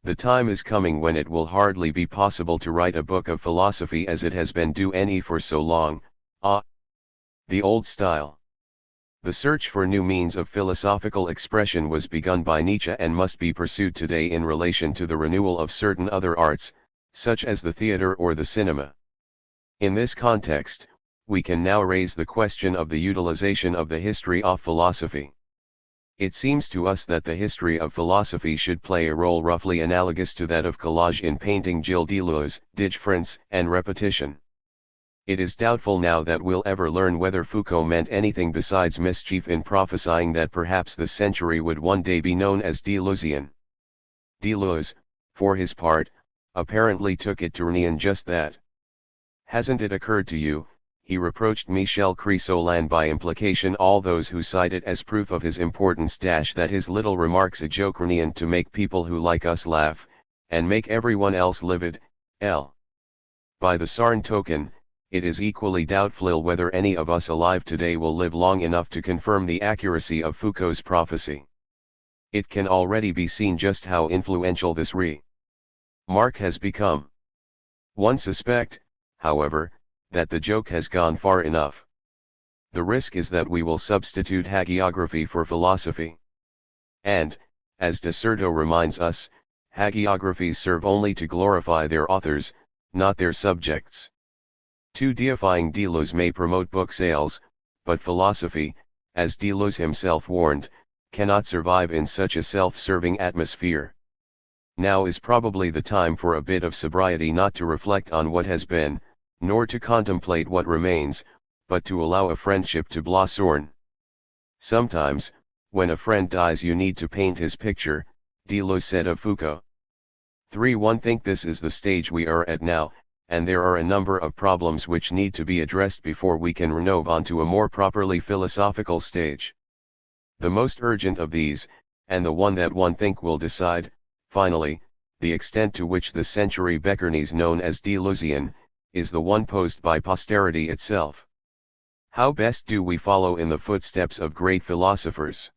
The time is coming when it will hardly be possible to write a book of philosophy as it has been do any for so long, the old style. The search for new means of philosophical expression was begun by Nietzsche and must be pursued today in relation to the renewal of certain other arts, such as the theater or the cinema. In this context, we can now raise the question of the utilization of the history of philosophy. It seems to us that the history of philosophy should play a role roughly analogous to that of collage in painting, Gilles Deleuze, difference and repetition. It is doubtful now that we'll ever learn whether Foucault meant anything besides mischief in prophesying that perhaps the century would one day be known as Deleuzian. Deleuze, for his part, apparently took it to Renan just that. Hasn't it occurred to you, he reproached Michel Chrysolane by implication all those who cite it as proof of his importance that his little remarks a joke Renan to make people who like us laugh, and make everyone else livid, By the Sarn token, it is equally doubtful whether any of us alive today will live long enough to confirm the accuracy of Foucault's prophecy. It can already be seen just how influential this remark has become. One suspect, however, that the joke has gone far enough. The risk is that we will substitute hagiography for philosophy. And, as de Certeau reminds us, hagiographies serve only to glorify their authors, not their subjects. Too deifying Deleuze may promote book sales, but philosophy, as Deleuze himself warned, cannot survive in such a self-serving atmosphere. Now is probably the time for a bit of sobriety, not to reflect on what has been, nor to contemplate what remains, but to allow a friendship to blossom. Sometimes, when a friend dies you need to paint his picture, Deleuze said of Foucault. 3. Think this is the stage we are at now, and there are a number of problems which need to be addressed before we can move on to a more properly philosophical stage. The most urgent of these, and the one that one think will decide, finally, the extent to which the century Becarnese known as Deleuzian, is the one posed by posterity itself. How best do we follow in the footsteps of great philosophers?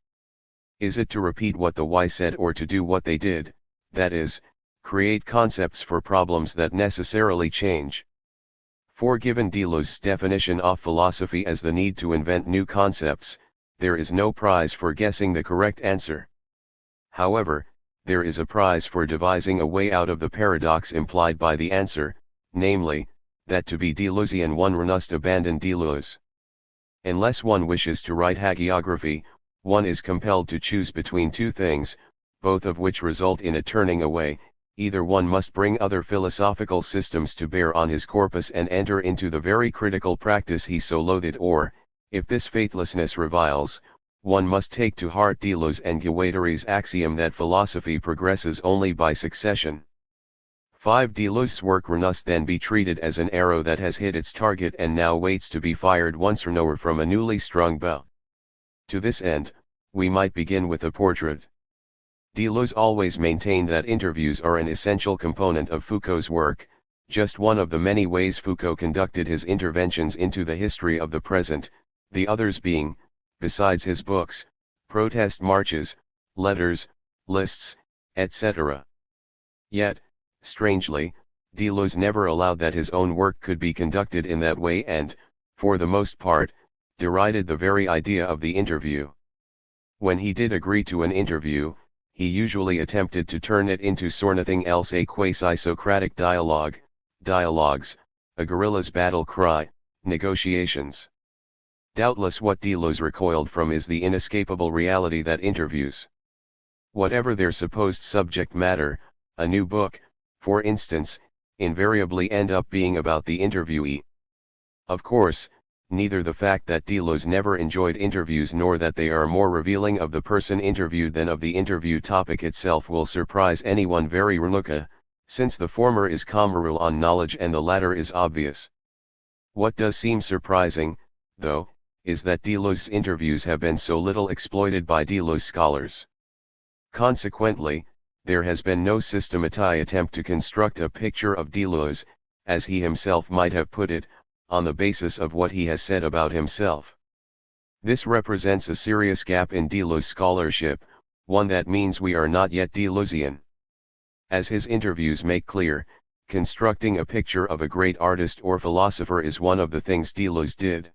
Is it to repeat what the wise said or to do what they did, that is, create concepts for problems that necessarily change? For given Deleuze's definition of philosophy as the need to invent new concepts, there is no prize for guessing the correct answer. However, there is a prize for devising a way out of the paradox implied by the answer, namely, that to be Deleuzian one must abandon Deleuze. Unless one wishes to write hagiography, one is compelled to choose between two things, both of which result in a turning away. Either one must bring other philosophical systems to bear on his corpus and enter into the very critical practice he so loathed, or, if this faithlessness reviles, one must take to heart Deleuze and Guattari's axiom that philosophy progresses only by succession. 5. Deleuze's work must then be treated as an arrow that has hit its target and now waits to be fired once more from a newly strung bow. To this end, we might begin with a portrait. Deleuze always maintained that interviews are an essential component of Foucault's work, just one of the many ways Foucault conducted his interventions into the history of the present, the others being, besides his books, protest marches, letters, lists, etc. Yet, strangely, Deleuze never allowed that his own work could be conducted in that way and, for the most part, derided the very idea of the interview. When he did agree to an interview, he usually attempted to turn it into nothing else, a quasi-Socratic dialogues, a guerrilla's battle cry, negotiations. Doubtless what Deleuze recoiled from is the inescapable reality that interviews, whatever their supposed subject matter, a new book, for instance, invariably end up being about the interviewee. Of course, neither the fact that Deleuze never enjoyed interviews nor that they are more revealing of the person interviewed than of the interview topic itself will surprise anyone very much, since the former is communal on knowledge and the latter is obvious. What does seem surprising, though, is that Deleuze's interviews have been so little exploited by Deleuze scholars. Consequently, there has been no systematic attempt to construct a picture of Deleuze, as he himself might have put it, on the basis of what he has said about himself. This represents a serious gap in Deleuze scholarship, one that means we are not yet Deleuzian. As his interviews make clear, constructing a picture of a great artist or philosopher is one of the things Deleuze did.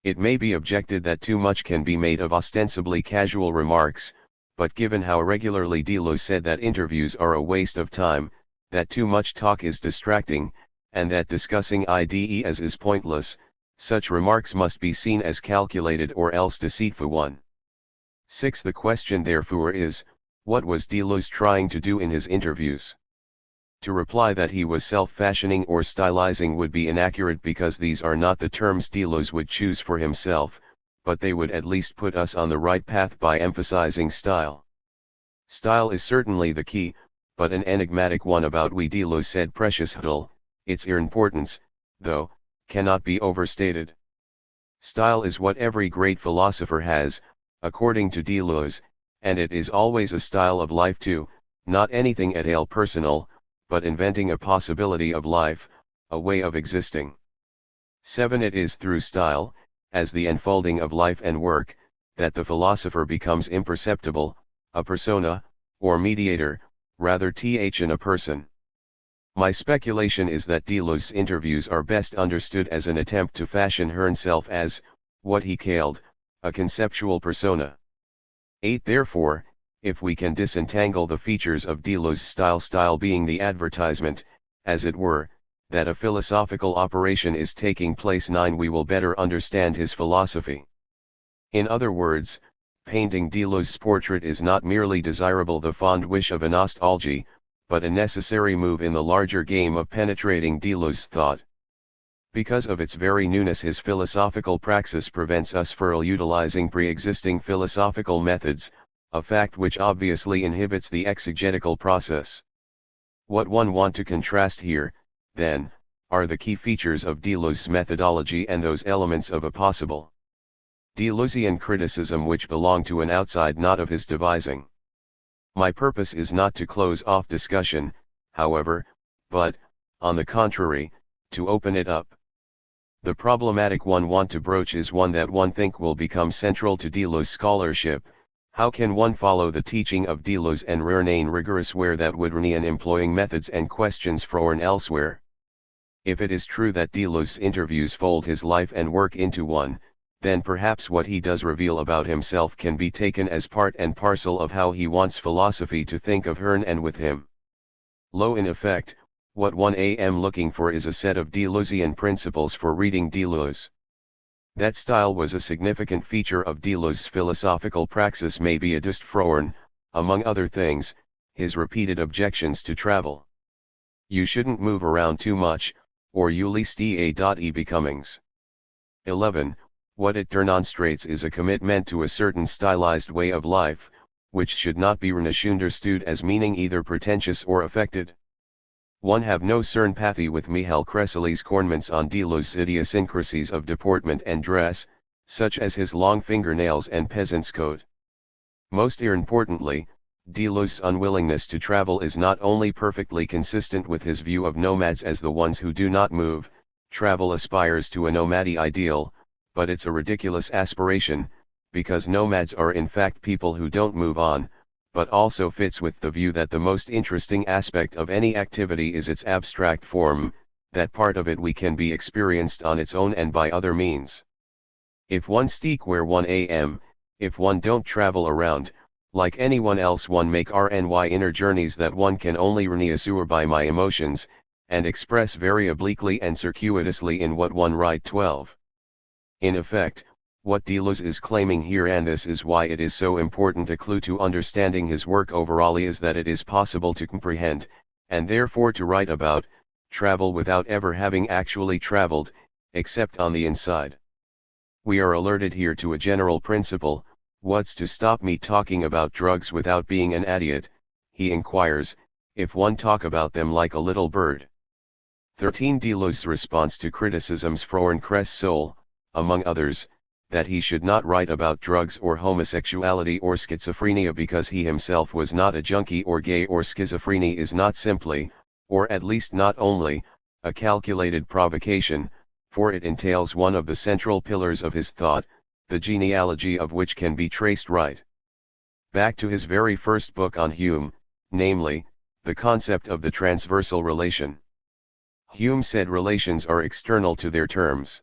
It may be objected that too much can be made of ostensibly casual remarks, but given how regularly Deleuze said that interviews are a waste of time, that too much talk is distracting, and that discussing ideas is pointless, such remarks must be seen as calculated or else deceitful. 6. The question therefore is, what was Deleuze trying to do in his interviews? To reply that he was self-fashioning or stylizing would be inaccurate because these are not the terms Deleuze would choose for himself, but they would at least put us on the right path by emphasizing style. Style is certainly the key, but an enigmatic one about Deleuze said precious little. Its importance, though, cannot be overstated. Style is what every great philosopher has, according to Deleuze, and it is always a style of life too, not anything at all personal, but inventing a possibility of life, a way of existing. 7. It is through style, as the unfolding of life and work, that the philosopher becomes imperceptible, a persona, or mediator, rather than a person. My speculation is that Deleuze's interviews are best understood as an attempt to fashion himself as, what he called, a conceptual persona. 8. Therefore, if we can disentangle the features of Deleuze's style being the advertisement, as it were, that a philosophical operation is taking place, 9. We will better understand his philosophy. In other words, painting Deleuze's portrait is not merely desirable, the fond wish of a nostalgia, but a necessary move in the larger game of penetrating Deleuze's thought. Because of its very newness, his philosophical praxis prevents us from utilizing pre-existing philosophical methods, a fact which obviously inhibits the exegetical process. What one want to contrast here, then, are the key features of Deleuze's methodology and those elements of a possible Deleuzian criticism which belong to an outside, not of his devising. My purpose is not to close off discussion, however, but, on the contrary, to open it up. The problematic one want to broach is one that one think will become central to Deleuze scholarship. How can one follow the teaching of Deleuze and remain rigorous where that would remain employing methods and questions from elsewhere? If it is true that Deleuze's interviews fold his life and work into one, then perhaps what he does reveal about himself can be taken as part and parcel of how he wants philosophy to think of her and with him. In effect, what one am looking for is a set of Deleuzian principles for reading Deleuze. That style was a significant feature of Deleuze's philosophical praxis, may be adduced from, among other things, his repeated objections to travel. You shouldn't move around too much, or you least becomings. 11. What it demonstrates is a commitment to a certain stylized way of life, which should not be understood as meaning either pretentious or affected. One have no sympathy with Michel Cresselli's comments on Deleuze's idiosyncrasies of deportment and dress, such as his long fingernails and peasant's coat. Most importantly, Deleuze's unwillingness to travel is not only perfectly consistent with his view of nomads as the ones who do not move. Travel aspires to a nomadic ideal, but it's a ridiculous aspiration, because nomads are in fact people who don't move on, but also fits with the view that the most interesting aspect of any activity is its abstract form, that part of it we can be experienced on its own and by other means. If one stick where one am, if one don't travel around, like anyone else, one make RNY inner journeys that one can only reassure by my emotions, and express very obliquely and circuitously in what one write 12. In effect, what Deleuze is claiming here, and this is why it is so important a clue to understanding his work overall, is that it is possible to comprehend, and therefore to write about, travel without ever having actually traveled, except on the inside. We are alerted here to a general principle. What's to stop me talking about drugs without being an idiot, he inquires, if one talk about them like a little bird. 13. Deleuze's response to criticisms from Cressoul, among others, that he should not write about drugs or homosexuality or schizophrenia because he himself was not a junkie or gay or schizophrenia, is not simply, or at least not only, a calculated provocation, for it entails one of the central pillars of his thought, the genealogy of which can be traced right back to his very first book on Hume, namely, the concept of the transversal relation. Hume said relations are external to their terms.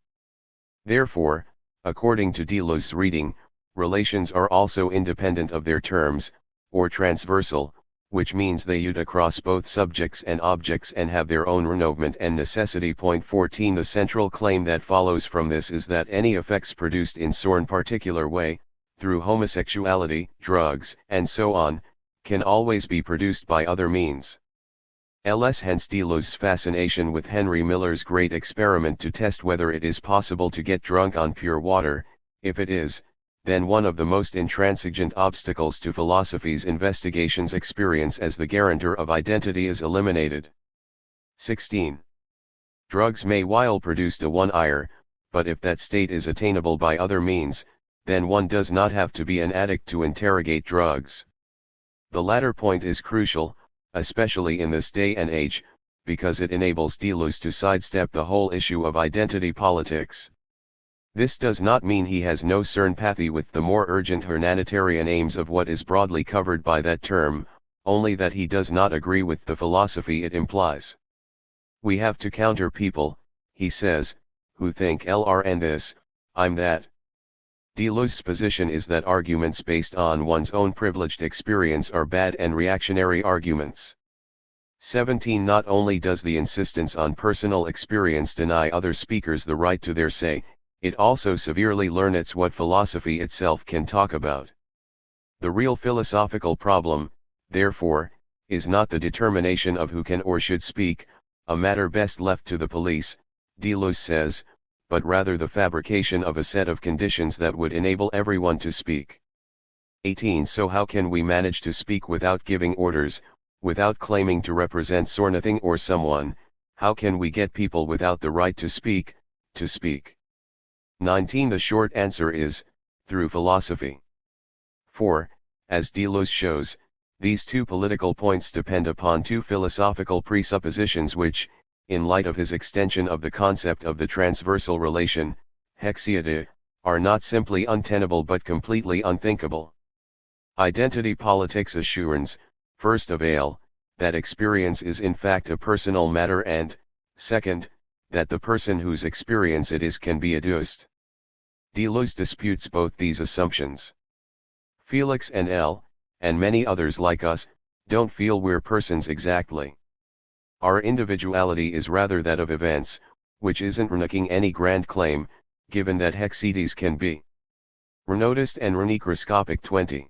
Therefore, according to Deleuze's reading, relations are also independent of their terms, or transversal, which means they unite across both subjects and objects and have their own renouement and necessity. 14 The central claim that follows from this is that any effects produced in some particular way, through homosexuality, drugs, and so on, can always be produced by other means. Hence Deleuze's fascination with Henry Miller's great experiment to test whether it is possible to get drunk on pure water. If it is, then one of the most intransigent obstacles to philosophy's investigations, experience as the guarantor of identity, is eliminated. 16. Drugs may while produced a one ire, but if that state is attainable by other means, then one does not have to be an addict to interrogate drugs. The latter point is crucial, especially in this day and age, because it enables Deleuze to sidestep the whole issue of identity politics. This does not mean he has no sympathy with the more urgent humanitarian aims of what is broadly covered by that term, only that he does not agree with the philosophy it implies. We have to counter people, he says, who think LRN this, I'm that. Deleuze's position is that arguments based on one's own privileged experience are bad and reactionary arguments. 17 Not only does the insistence on personal experience deny other speakers the right to their say, it also severely limits what philosophy itself can talk about. The real philosophical problem, therefore, is not the determination of who can or should speak, a matter best left to the police, Deleuze says, but rather the fabrication of a set of conditions that would enable everyone to speak. 18 So how can we manage to speak without giving orders, without claiming to represent something or someone? How can we get people without the right to speak, to speak? 19 The short answer is, through philosophy. 4. As Deleuze shows, these two political points depend upon two philosophical presuppositions which, in light of his extension of the concept of the transversal relation, hexieity, are not simply untenable but completely unthinkable. Identity politics assures, first of all, that experience is in fact a personal matter and, second, that the person whose experience it is can be adduced. Deleuze disputes both these assumptions. Felix and and many others like us, don't feel we're persons exactly. Our individuality is rather that of events, which isn't making any grand claim, given that hexieties can be renoticed and microscopic. 20.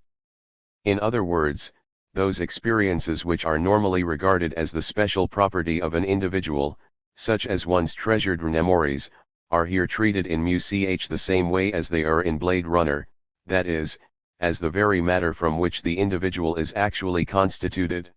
In other words, those experiences which are normally regarded as the special property of an individual, such as one's treasured memories, are here treated in the same way as they are in Blade Runner, that is, as the very matter from which the individual is actually constituted.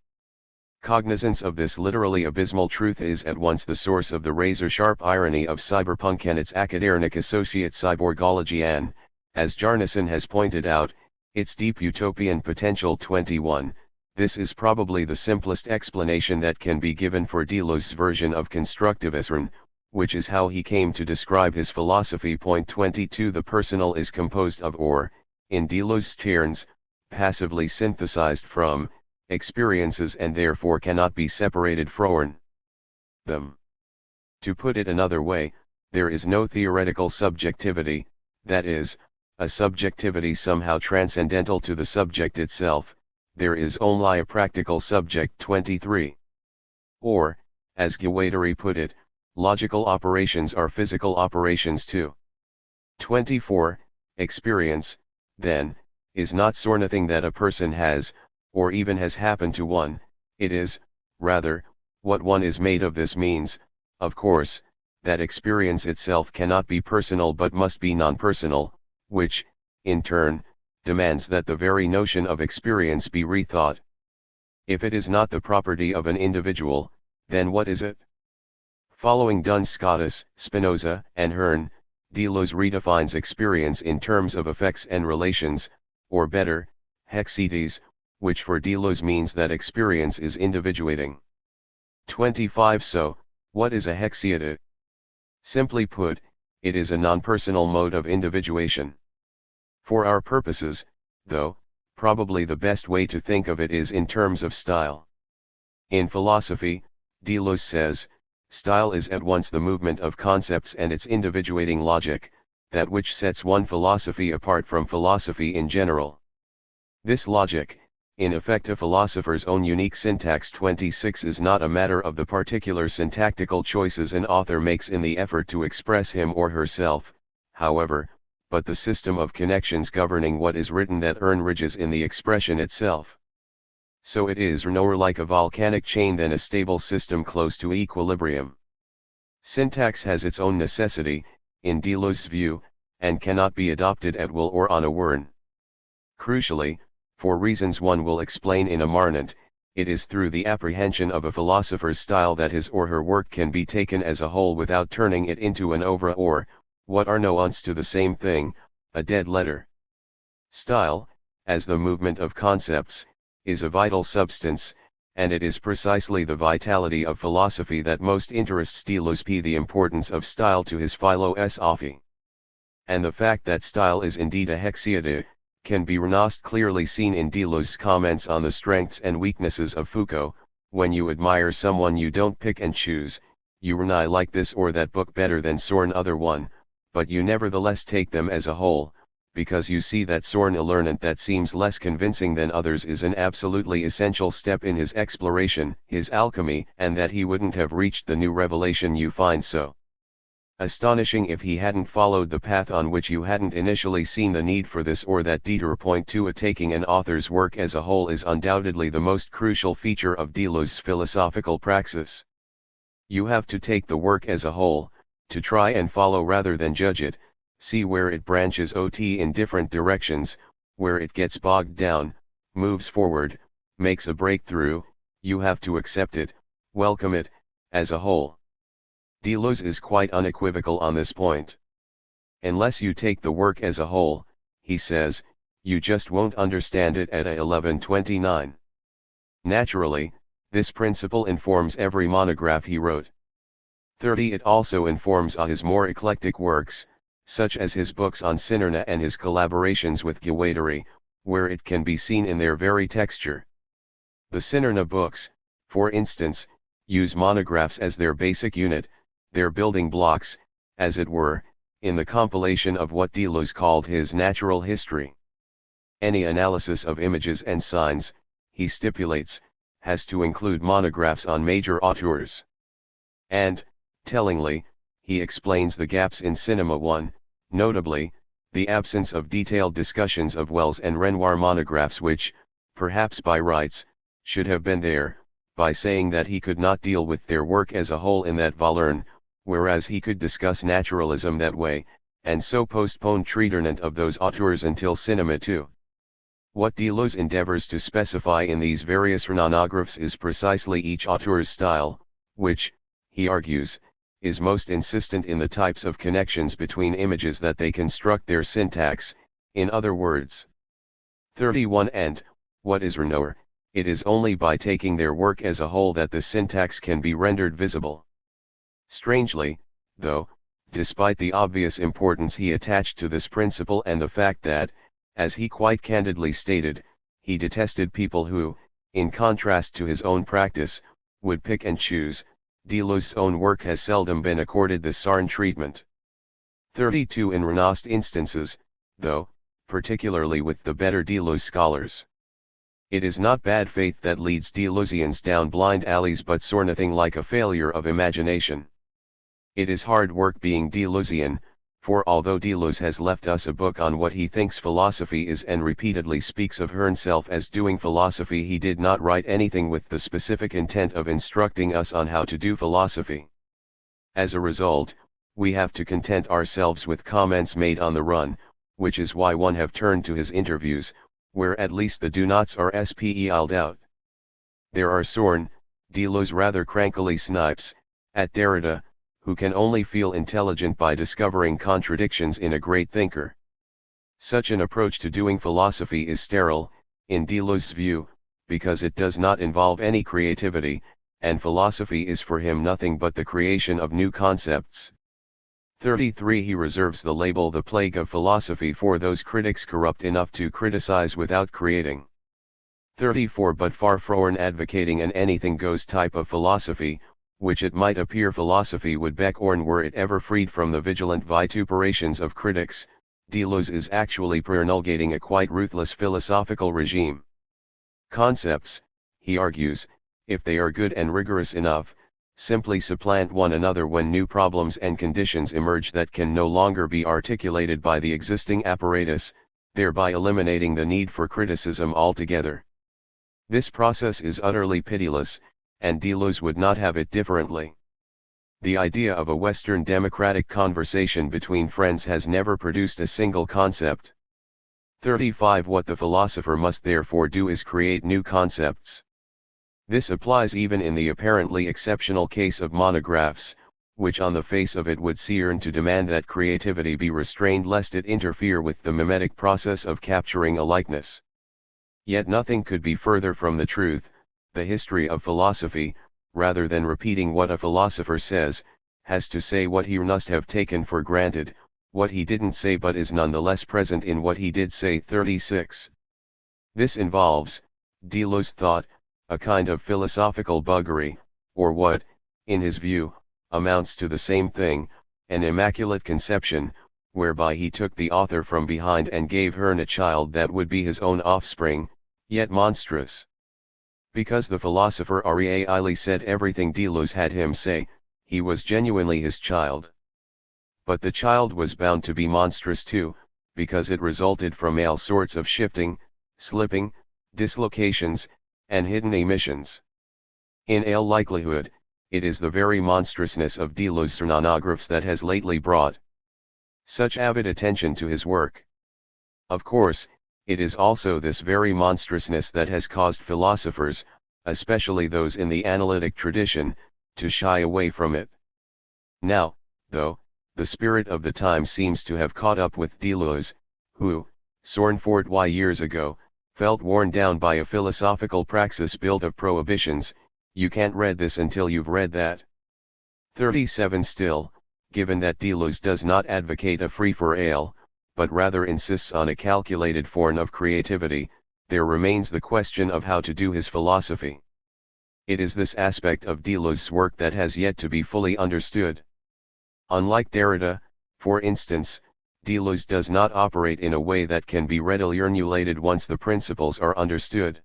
Cognizance of this literally abysmal truth is at once the source of the razor-sharp irony of cyberpunk and its academic associate cyborgology and, as Jarnison has pointed out, its deep utopian potential. 21. This is probably the simplest explanation that can be given for Deleuze's version of constructivism, which is how he came to describe his philosophy. 22 The personal is composed of or, in Deleuze's terms, passively synthesized from, experiences and therefore cannot be separated from them. To put it another way, there is no theoretical subjectivity, that is, a subjectivity somehow transcendental to the subject itself, there is only a practical subject. 23. Or, as Guattari put it, logical operations are physical operations too. 24. Experience, then, is not something that a person has, or even has happened to one, it is, rather, what one is made of. This means, of course, that experience itself cannot be personal but must be non-personal, which, in turn, demands that the very notion of experience be rethought. If it is not the property of an individual, then what is it? Following Duns Scotus, Spinoza, and Hearn, Deleuze redefines experience in terms of effects and relations, or better, hexieties, which for Deleuze means that experience is individuating. 25 So, what is a hexiety? Simply put, it is a non-personal mode of individuation. For our purposes, though, probably the best way to think of it is in terms of style. In philosophy, Deleuze says, style is at once the movement of concepts and its individuating logic, that which sets one philosophy apart from philosophy in general. This logic, in effect a philosopher's own unique syntax 26, is not a matter of the particular syntactical choices an author makes in the effort to express him or herself, however, but the system of connections governing what is written that earn ridges in the expression itself. So it is more like a volcanic chain than a stable system close to equilibrium. Syntax has its own necessity, in Deleuze's view, and cannot be adopted at will or on a whim. Crucially, for reasons one will explain in a moment, it is through the apprehension of a philosopher's style that his or her work can be taken as a whole without turning it into an oeuvre or, what are nuance to the same thing, a dead letter. Style, as the movement of concepts, is a vital substance, and it is precisely the vitality of philosophy that most interests Deleuze. The importance of style to his philosophy, and the fact that style is indeed a hexaede, can be clearly seen in Deleuze's comments on the strengths and weaknesses of Foucault. When you admire someone, you don't pick and choose, you like this or that book better than sorn other one, but you nevertheless take them as a whole, because you see that sorn learnant that seems less convincing than others is an absolutely essential step in his exploration, his alchemy, and that he wouldn't have reached the new revelation you find so astonishing if he hadn't followed the path on which you hadn't initially seen the need for this or that detour. Point 2. Taking an author's work as a whole is undoubtedly the most crucial feature of Deleuze's philosophical praxis. You have to take the work as a whole, to try and follow rather than judge it, see where it branches out in different directions, where it gets bogged down, moves forward, makes a breakthrough. You have to accept it, welcome it, as a whole. Deleuze is quite unequivocal on this point. Unless you take the work as a whole, he says, you just won't understand it at 1129. Naturally, this principle informs every monograph he wrote. 30. It also informs his more eclectic works, such as his books on Sinerna and his collaborations with Guattari, where it can be seen in their very texture. The Sinerna books, for instance, use monographs as their basic unit, their building blocks, as it were, in the compilation of what Deleuze called his natural history. Any analysis of images and signs, he stipulates, has to include monographs on major auteurs. And, tellingly, he explains the gaps in Cinema 1, notably, the absence of detailed discussions of Wells and Renoir monographs which, perhaps by rights, should have been there, by saying that he could not deal with their work as a whole in that volume, whereas he could discuss naturalism that way, and so postpone treatment of those auteurs until Cinema 2. What Deleuze endeavors to specify in these various monographs is precisely each auteur's style, which, he argues, is most insistent in the types of connections between images that they construct their syntax, in other words. 31. And, what is Renoir? It is only by taking their work as a whole that the syntax can be rendered visible. Strangely, though, despite the obvious importance he attached to this principle and the fact that, as he quite candidly stated, he detested people who, in contrast to his own practice, would pick and choose, Deleuze's own work has seldom been accorded the Sarn treatment. 32. In Renaud's instances, though, particularly with the better Deleuze scholars, it is not bad faith that leads Deleuzians down blind alleys but nothing like a failure of imagination. It is hard work being Deleuzian, for although Deleuze has left us a book on what he thinks philosophy is and repeatedly speaks of himself as doing philosophy, he did not write anything with the specific intent of instructing us on how to do philosophy. As a result, we have to content ourselves with comments made on the run, which is why one have turned to his interviews, where at least the do-nots are spelled out. There are Sorn, Deleuze rather crankily snipes, at Derrida, who can only feel intelligent by discovering contradictions in a great thinker. Such an approach to doing philosophy is sterile, in Deleuze's view, because it does not involve any creativity, and philosophy is for him nothing but the creation of new concepts. 33. He reserves the label "the plague of philosophy" for those critics corrupt enough to criticize without creating. 34 But far from advocating an anything-goes type of philosophy, which it might appear philosophy would beck on were it ever freed from the vigilant vituperations of critics, Deleuze is actually promulgating a quite ruthless philosophical regime. Concepts, he argues, if they are good and rigorous enough, simply supplant one another when new problems and conditions emerge that can no longer be articulated by the existing apparatus, thereby eliminating the need for criticism altogether. This process is utterly pitiless, and Deleuze would not have it differently. The idea of a Western democratic conversation between friends has never produced a single concept. 35 What the philosopher must therefore do is create new concepts. This applies even in the apparently exceptional case of monographs, which on the face of it would seem to demand that creativity be restrained lest it interfere with the mimetic process of capturing a likeness. Yet nothing could be further from the truth. The history of philosophy, rather than repeating what a philosopher says, has to say what he must have taken for granted, what he didn't say but is nonetheless present in what he did say. 36. This involves, Deleuze thought, a kind of philosophical buggery, or what, in his view, amounts to the same thing, an immaculate conception, whereby he took the author from behind and gave her a child that would be his own offspring, yet monstrous. Because the philosopher really said everything Deleuze had him say, he was genuinely his child. But the child was bound to be monstrous too, because it resulted from all sorts of shifting, slipping, dislocations, and hidden emissions. In all likelihood, it is the very monstrousness of Deleuze's monographs that has lately brought such avid attention to his work. Of course, it is also this very monstrousness that has caused philosophers, especially those in the analytic tradition, to shy away from it. Now, though, the spirit of the time seems to have caught up with Deleuze, who, sorn 40 years ago, felt worn down by a philosophical praxis built of prohibitions. You can't read this until you've read that. 37 Still, given that Deleuze does not advocate a free-for-all, but rather insists on a calculated form of creativity, there remains the question of how to do his philosophy. It is this aspect of Deleuze's work that has yet to be fully understood. Unlike Derrida, for instance, Deleuze does not operate in a way that can be readily emulated once the principles are understood.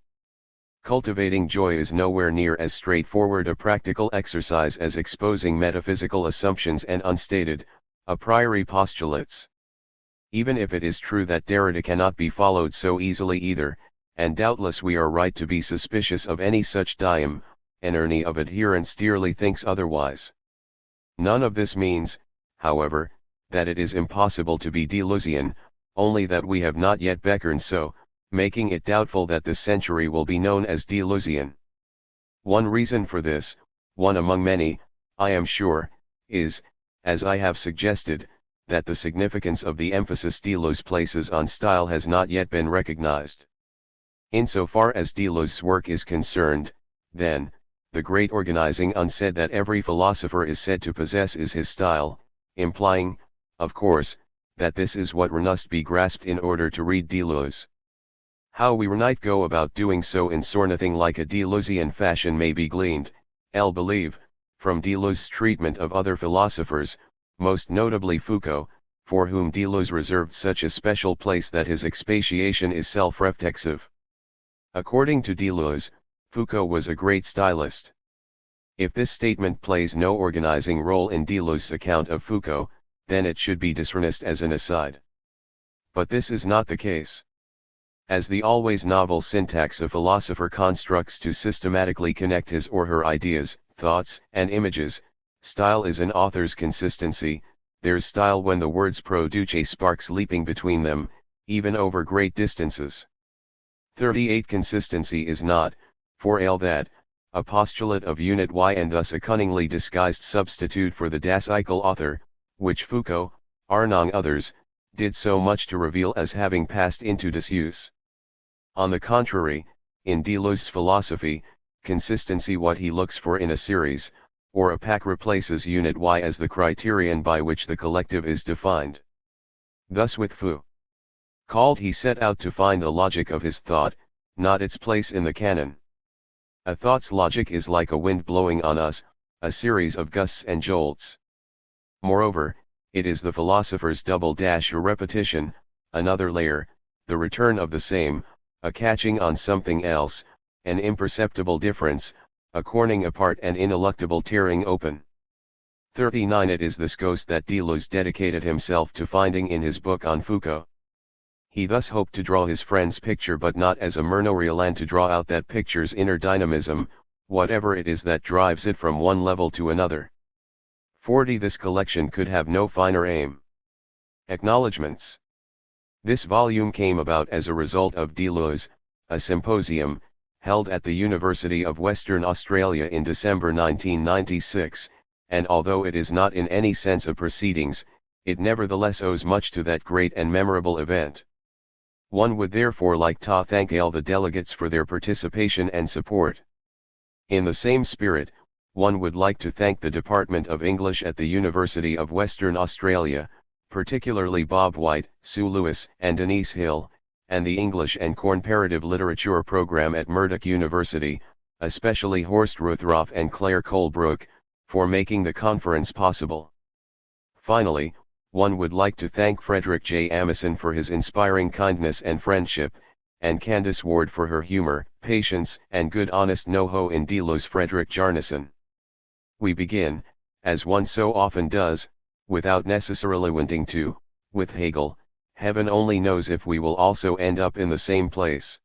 Cultivating joy is nowhere near as straightforward a practical exercise as exposing metaphysical assumptions and unstated, a priori postulates. Even if it is true that Derrida cannot be followed so easily either, and doubtless we are right to be suspicious of any such energy of adherents dearly thinks otherwise. None of this means, however, that it is impossible to be Deleuzian, only that we have not yet beckoned so, making it doubtful that this century will be known as Deleuzian. One reason for this, one among many, I am sure, is, as I have suggested, that the significance of the emphasis Deleuze places on style has not yet been recognized. Insofar as Deleuze's work is concerned, then, the great organizing unsaid that every philosopher is said to possess is his style, implying, of course, that this is what must be grasped in order to read Deleuze. How we might go about doing so in nothing like a Deleuzian fashion may be gleaned, I'll believe, from Deleuze's treatment of other philosophers, most notably Foucault, for whom Deleuze reserved such a special place that his expatiation is self-reflexive. According to Deleuze, Foucault was a great stylist. If this statement plays no organizing role in Deleuze's account of Foucault, then it should be dismissed as an aside. But this is not the case. As the always novel syntax a philosopher constructs to systematically connect his or her ideas, thoughts, and images, style is an author's consistency. There's style when the words produce sparks leaping between them, even over great distances. 38 Consistency is not, for all that, a postulate of unit Y and thus a cunningly disguised substitute for the Daseigel author, which Foucault, among others, did so much to reveal as having passed into disuse. On the contrary, in Deleuze's philosophy, consistency what he looks for in a series, or a pack replaces unit Y as the criterion by which the collective is defined. Thus with Foucault, he set out to find the logic of his thought, not its place in the canon. A thought's logic is like a wind blowing on us, a series of gusts and jolts. Moreover, it is the philosopher's double dash or repetition, another layer, the return of the same, a catching on something else, an imperceptible difference, a corning apart and ineluctable tearing open. 39. It is this ghost that Deleuze dedicated himself to finding in his book on Foucault. He thus hoped to draw his friend's picture, but not as a Murnau and to draw out that picture's inner dynamism, whatever it is that drives it from one level to another. 40. This collection could have no finer aim. Acknowledgements. This volume came about as a result of Deleuze, a symposium, held at the University of Western Australia in December 1996, and although it is not in any sense a proceedings, it nevertheless owes much to that great and memorable event. One would therefore like to thank all the delegates for their participation and support. In the same spirit, one would like to thank the Department of English at the University of Western Australia, particularly Bob White, Sue Lewis, and Denise Hill, and the English and Comparative Literature program at Murdoch University, especially Horst Ruthroff and Claire Colebrook, for making the conference possible. Finally, one would like to thank Frederick J. Amison for his inspiring kindness and friendship, and Candace Ward for her humor, patience, and good honest know-how in Deleuze. Frederick Jarnison. We begin, as one so often does, without necessarily wanting to, with Hegel. Heaven only knows if we will also end up in the same place.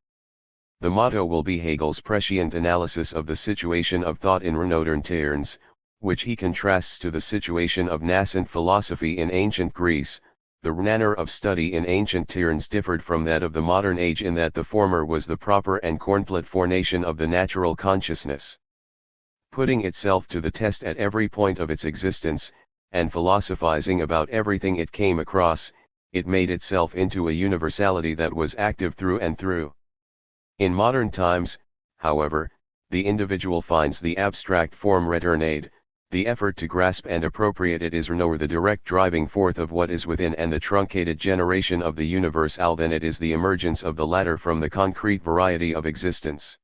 The motto will be Hegel's prescient analysis of the situation of thought in modern times, which he contrasts to the situation of nascent philosophy in ancient Greece. The manner of study in ancient times differed from that of the modern age in that the former was the proper and complete formation of the natural consciousness. Putting itself to the test at every point of its existence, and philosophizing about everything it came across, it made itself into a universality that was active through and through. In modern times, however, the individual finds the abstract form returned, the effort to grasp and appropriate it is nor the direct driving forth of what is within and the truncated generation of the universal than it is the emergence of the latter from the concrete variety of existence.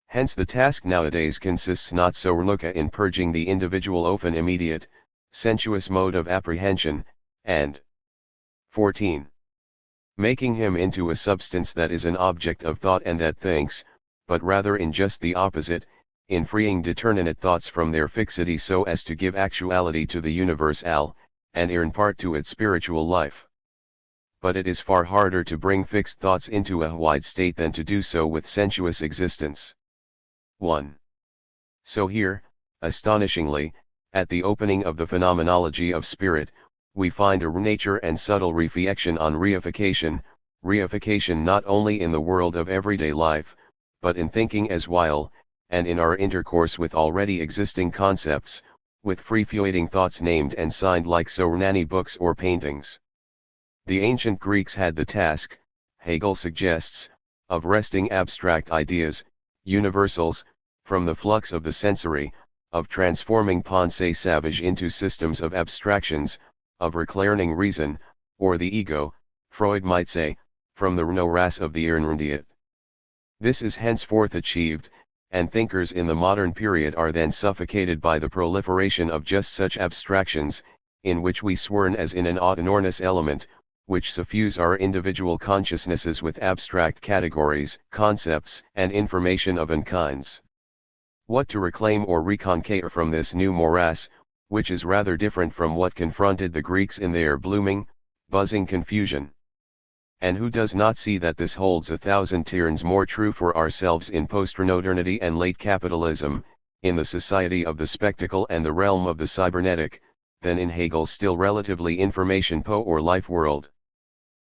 Hence the task nowadays consists not so much in purging the individual of an immediate, sensuous mode of apprehension, and 14. Making him into a substance that is an object of thought and that thinks, but rather in just the opposite, in freeing determinate thoughts from their fixity so as to give actuality to the universal, and in part to its spiritual life. But it is far harder to bring fixed thoughts into a wide state than to do so with sensuous existence. 1. So here, astonishingly, at the opening of the phenomenology of spirit, we find a nature and subtle reflection on reification not only in the world of everyday life, but in thinking as well, and in our intercourse with already existing concepts, with free-floating thoughts named and signed like so many books or paintings. The ancient Greeks had the task, Hegel suggests, of wresting abstract ideas, universals, from the flux of the sensory, of transforming pensée savage into systems of abstractions, of reclaring reason, or the ego, Freud might say, from the morass of the Irrendiet. This is henceforth achieved, and thinkers in the modern period are then suffocated by the proliferation of just such abstractions, in which we swirl as in an enormous element, which suffuse our individual consciousnesses with abstract categories, concepts, and information of all kinds. What to reclaim or reconquer from this new morass, which is rather different from what confronted the Greeks in their blooming, buzzing confusion? And who does not see that this holds 1,000 times more true for ourselves in postmodernity and late capitalism, in the society of the spectacle and the realm of the cybernetic, than in Hegel's still relatively information-po or life world?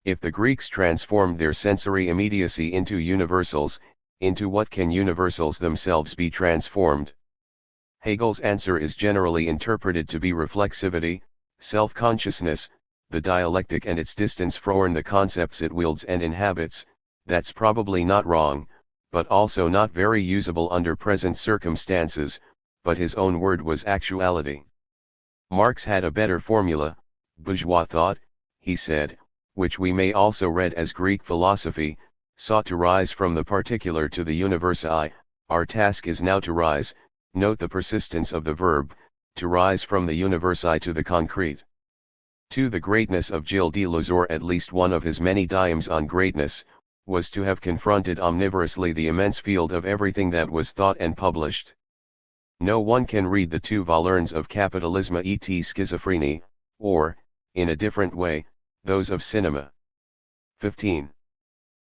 If the Greeks transformed their sensory immediacy into universals, into what can universals themselves be transformed? Hegel's answer is generally interpreted to be reflexivity, self-consciousness, the dialectic and its distance from the concepts it wields and inhabits. That's probably not wrong, but also not very usable under present circumstances, but his own word was actuality. Marx had a better formula, bourgeois thought, he said, which we may also read as Greek philosophy, sought to rise from the particular to the universal. Our task is now to rise, note the persistence of the verb, to rise from the universal to the concrete. To the greatness of Gilles Deleuze, or at least one of his many diomes on greatness, was to have confronted omnivorously the immense field of everything that was thought and published. No one can read the two volumes of Capitalisme et Schizophrénie, or, in a different way, those of cinema. 15.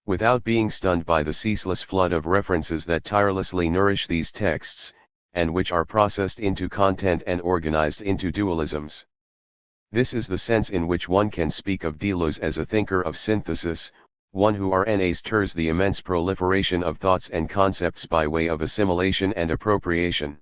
Without being stunned by the ceaseless flood of references that tirelessly nourish these texts, and which are processed into content and organized into dualisms. This is the sense in which one can speak of Deleuze as a thinker of synthesis, one who tours the immense proliferation of thoughts and concepts by way of assimilation and appropriation.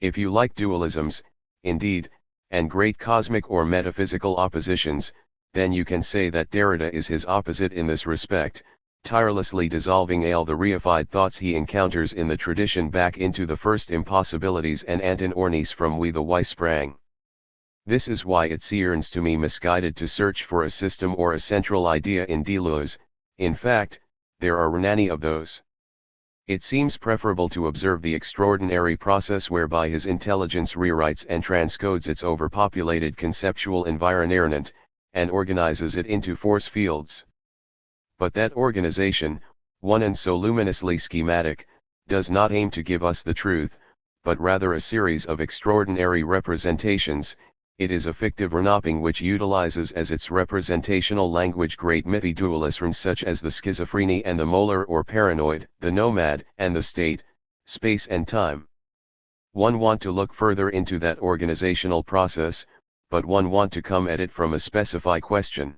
If you like dualisms, indeed, and great cosmic or metaphysical oppositions, then you can say that Derrida is his opposite in this respect, tirelessly dissolving all the reified thoughts he encounters in the tradition back into the first impossibilities and antinornies from we the why sprang. This is why it seems to me misguided to search for a system or a central idea in Deleuze. In fact, there are many of those. It seems preferable to observe the extraordinary process whereby his intelligence rewrites and transcodes its overpopulated conceptual environment, and organizes it into force fields. But that organization, one and so luminously schematic, does not aim to give us the truth, but rather a series of extraordinary representations. It is a fictive renoping which utilizes as its representational language great mythy dualisms such as the schizophrenie and the molar or paranoid, the nomad and the state, space and time. One want to look further into that organizational process, but one want to come at it from a specified question.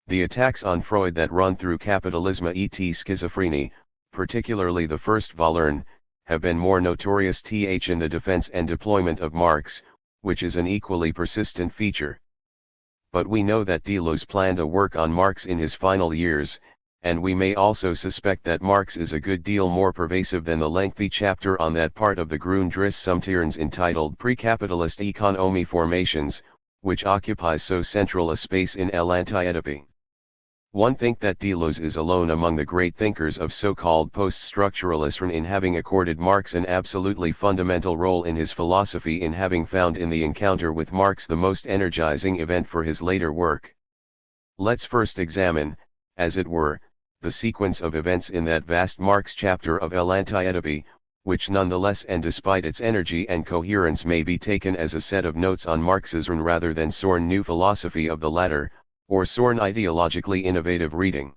The attacks on Freud that run through Capitalisme et Schizophrénie, particularly the first volume, have been more notorious in the defense and deployment of Marx, which is an equally persistent feature. But we know that Deleuze planned a work on Marx in his final years, and we may also suspect that Marx is a good deal more pervasive than the lengthy chapter on that part of the Grundrissumtierens entitled Pre-Capitalist Economy Formations, which occupies so central a space in L'Anti-Oedipy. One think that Deleuze is alone among the great thinkers of so-called post-structuralism in having accorded Marx an absolutely fundamental role in his philosophy, in having found in the encounter with Marx the most energizing event for his later work. Let's first examine, as it were, the sequence of events in that vast Marx chapter of L'Anti-Oedipy, which nonetheless and despite its energy and coherence may be taken as a set of notes on Marxism rather than sorn new philosophy of the latter, or sorn ideologically innovative reading.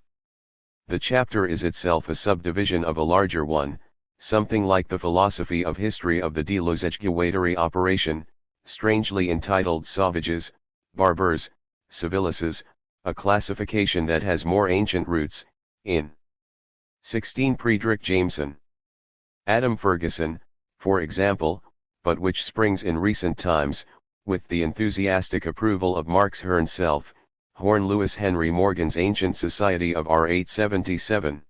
The chapter is itself a subdivision of a larger one, something like the philosophy of history of the Deleuze operation, strangely entitled Sauvages, Barbers, Civilices, a classification that has more ancient roots, in 16 Friedrich Jameson. Adam Ferguson, for example, but which springs in recent times, with the enthusiastic approval of Marx himself, Horn Lewis Henry Morgan's Ancient Society of R. 877.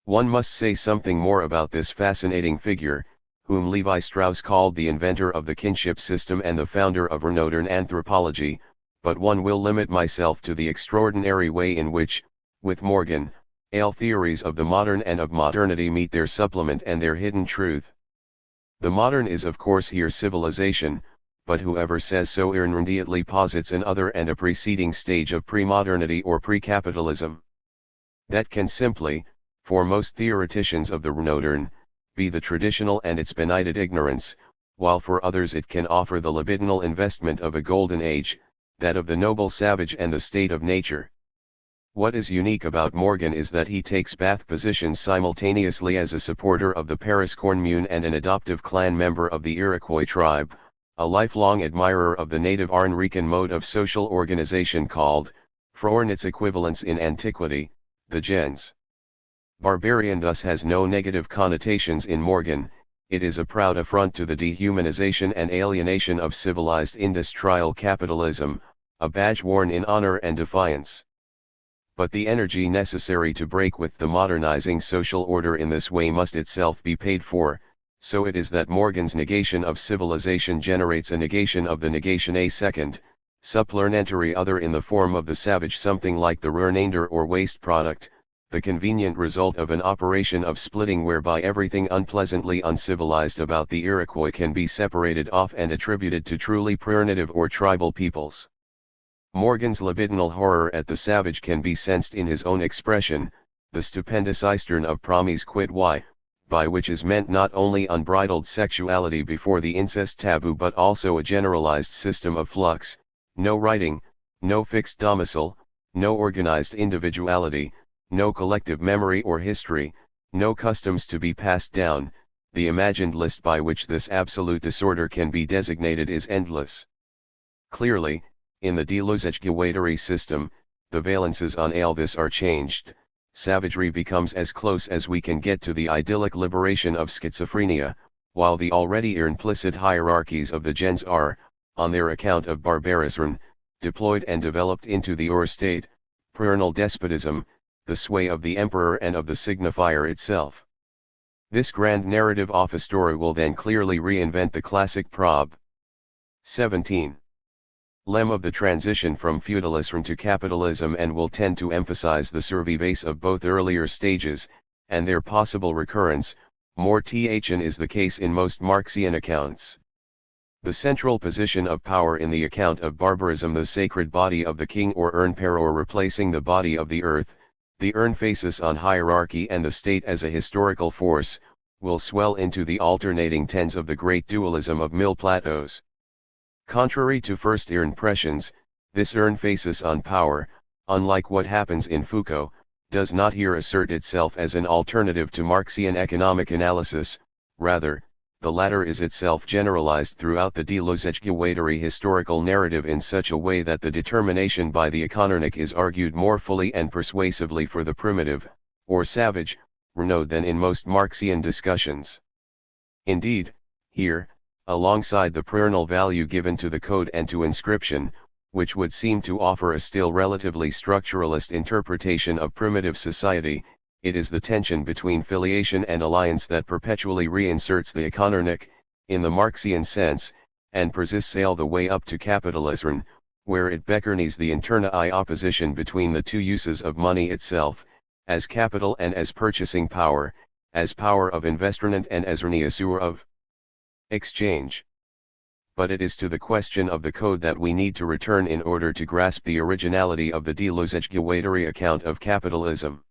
One must say something more about this fascinating figure, whom Levi Strauss called the inventor of the kinship system and the founder of modern anthropology, but one will limit myself to the extraordinary way in which, with Morgan, all theories of the modern and of modernity meet their supplement and their hidden truth. The modern is of course here civilization, but whoever says so immediately posits an other and a preceding stage of pre-modernity or pre-capitalism. That can simply, for most theoreticians of the modern, be the traditional and its benighted ignorance, while for others it can offer the libidinal investment of a golden age, that of the noble savage and the state of nature. What is unique about Morgan is that he takes both positions simultaneously as a supporter of the Paris Commune and an adoptive clan member of the Iroquois tribe, a lifelong admirer of the native Arnrican mode of social organization called, for its equivalents in antiquity, the gens. Barbarian thus has no negative connotations in Morgan, it is a proud affront to the dehumanization and alienation of civilized industrial capitalism, a badge worn in honor and defiance. But the energy necessary to break with the modernizing social order in this way must itself be paid for. So it is that Morgan's negation of civilization generates a negation of the negation a second, supplementary other in the form of the savage, something like the remainder or waste product, the convenient result of an operation of splitting whereby everything unpleasantly uncivilized about the Iroquois can be separated off and attributed to truly primitive or tribal peoples. Morgan's libidinal horror at the savage can be sensed in his own expression, the stupendous eistern of promis quid y, by which is meant not only unbridled sexuality before the incest taboo but also a generalized system of flux, no writing, no fixed domicile, no organized individuality, no collective memory or history, no customs to be passed down. The imagined list by which this absolute disorder can be designated is endless. Clearly, in the Deleuzian system, the valences on all this are changed. Savagery becomes as close as we can get to the idyllic liberation of schizophrenia, while the already implicit hierarchies of the gens are, on their account of barbarism, deployed and developed into the Ur-state, puerile despotism, the sway of the emperor and of the signifier itself. This grand narrative office story will then clearly reinvent the classic prob. 17. Lem of the transition from feudalism to capitalism and will tend to emphasize the survivace of both earlier stages, and their possible recurrence, more than is the case in most Marxian accounts. The central position of power in the account of barbarism, the sacred body of the king or emperor replacing the body of the earth, the emphasis on hierarchy and the state as a historical force, will swell into the alternating tense of the great dualism of Mil Plato's. Contrary to first impressions, this emphasis on power, unlike what happens in Foucault, does not here assert itself as an alternative to Marxian economic analysis. Rather, the latter is itself generalized throughout the Deleuzian historical narrative in such a way that the determination by the economic is argued more fully and persuasively for the primitive, or savage, Renaud than in most Marxian discussions. Indeed, here, alongside the puerile value given to the code and to inscription, which would seem to offer a still relatively structuralist interpretation of primitive society, it is the tension between filiation and alliance that perpetually reinserts the economic, in the Marxian sense, and persists all the way up to capitalism, where it beckons the internal opposition between the two uses of money itself, as capital and as purchasing power, as power of investment and as reniasure of exchange. But it is to the question of the code that we need to return in order to grasp the originality of the Deleuzian account of capitalism.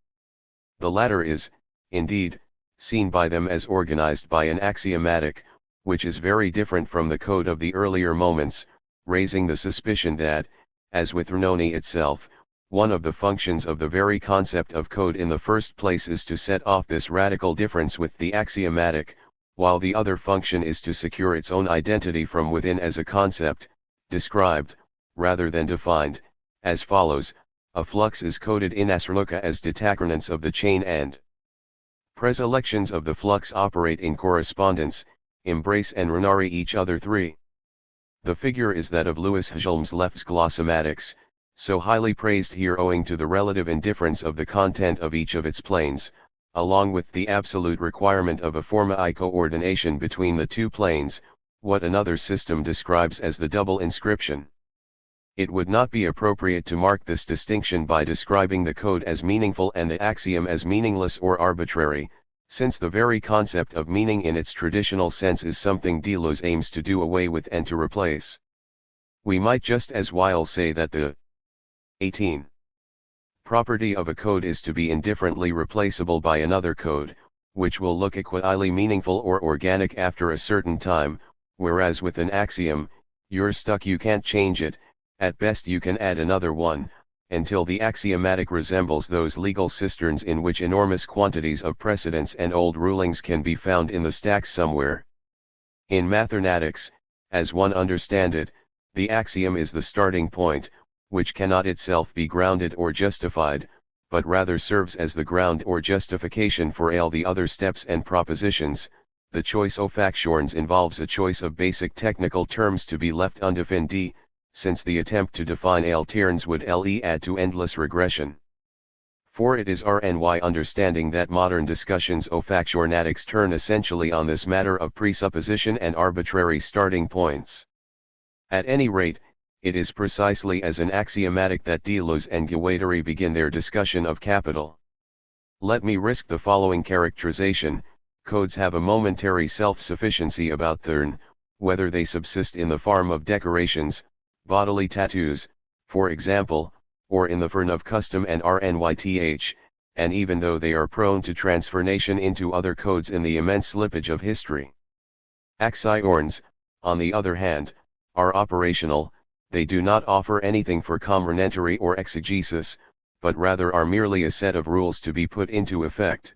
The latter is, indeed, seen by them as organized by an axiomatic, which is very different from the code of the earlier moments, raising the suspicion that, as with Renoni itself, one of the functions of the very concept of code in the first place is to set off this radical difference with the axiomatic, while the other function is to secure its own identity from within as a concept, described, rather than defined, as follows: a flux is coded in Asrluca as detachments of the chain and preselections of the flux operate in correspondence, embrace and renari each other. 3. The figure is that of Louis Hjelm's Lef's glossomatics, so highly praised here owing to the relative indifference of the content of each of its planes, along with the absolute requirement of a forma coordination between the two planes, what another system describes as the double inscription. It would not be appropriate to mark this distinction by describing the code as meaningful and the axiom as meaningless or arbitrary, since the very concept of meaning in its traditional sense is something Deleuze aims to do away with and to replace. We might just as well say that the 18. Property of a code is to be indifferently replaceable by another code, which will look equally meaningful or organic after a certain time, whereas with an axiom, you're stuck, you can't change it. At best you can add another one, until the axiomatic resembles those legal cisterns in which enormous quantities of precedents and old rulings can be found in the stacks somewhere. In mathematics, as one understands it, the axiom is the starting point, which cannot itself be grounded or justified, but rather serves as the ground or justification for all the other steps and propositions. The choice of factions involves a choice of basic technical terms to be left undefined, since the attempt to define all terms would add to endless regression. For it is RNY understanding that modern discussions of factionatics turn essentially on this matter of presupposition and arbitrary starting points. At any rate, it is precisely as an axiomatic that Deleuze and Guattari begin their discussion of capital. Let me risk the following characterization: codes have a momentary self-sufficiency about them, whether they subsist in the form of decorations, bodily tattoos, for example, or in the form of custom and rnyth, and even though they are prone to transformation into other codes in the immense slippage of history. Axiorns, on the other hand, are operational. They do not offer anything for commentary or exegesis, but rather are merely a set of rules to be put into effect.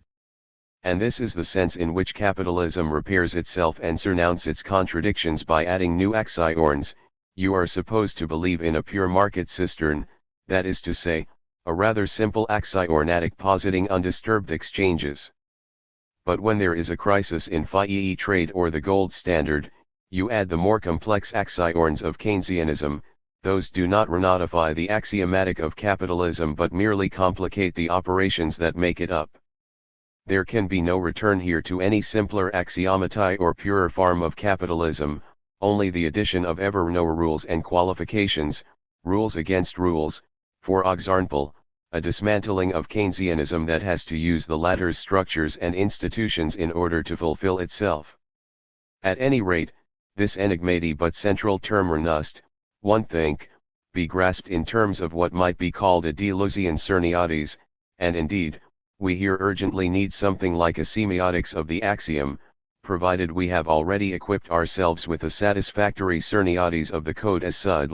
And this is the sense in which capitalism repairs itself and surmounts its contradictions by adding new axiorns. You are supposed to believe in a pure market system, that is to say, a rather simple axiornatic positing undisturbed exchanges. But when there is a crisis in FIE trade or the gold standard, you add the more complex axiorns of Keynesianism. Those do not renotify the axiomatic of capitalism but merely complicate the operations that make it up. There can be no return here to any simpler axiomati or purer form of capitalism, only the addition of ever newer rules and qualifications, rules against rules, for example, a dismantling of Keynesianism that has to use the latter's structures and institutions in order to fulfill itself. At any rate, this enigmatic but central term must, one think, be grasped in terms of what might be called a Deleuzian semiotics, and indeed, we here urgently need something like a semiotics of the axiom, provided we have already equipped ourselves with a satisfactory semiotics of the code as such.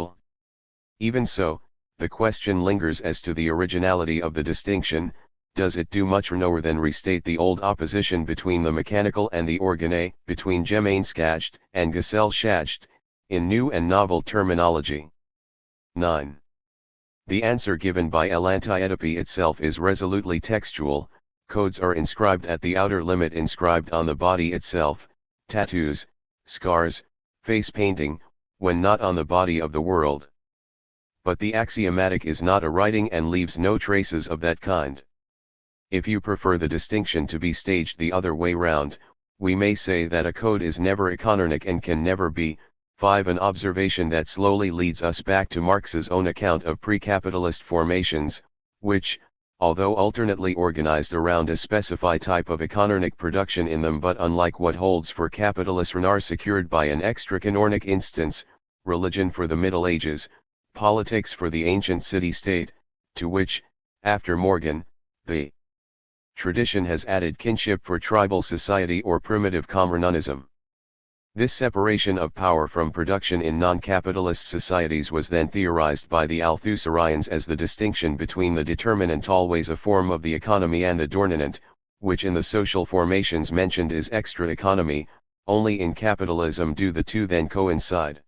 Even so, the question lingers as to the originality of the distinction. Does it do much more than restate the old opposition between the mechanical and the organic, between Gemeinschaft and Gesellschaft, in new and novel terminology? 9. The answer given by L'Anti-Oedipe itself is resolutely textual. Codes are inscribed at the outer limit, inscribed on the body itself, tattoos, scars, face painting, when not on the body of the world. But the axiomatic is not a writing and leaves no traces of that kind. If you prefer the distinction to be staged the other way round, we may say that a code is never economic and can never be. 5. An observation that slowly leads us back to Marx's own account of pre-capitalist formations, which, although alternately organized around a specified type of economic production in them, but unlike what holds for capitalists, are secured by an extra-canonic instance, religion for the Middle Ages, politics for the ancient city-state, to which, after Morgan, the tradition has added kinship for tribal society or primitive commonism. This separation of power from production in non-capitalist societies was then theorized by the Althusserians as the distinction between the determinant, always a form of the economy, and the dominant, which in the social formations mentioned is extra economy. Only in capitalism do the two then coincide.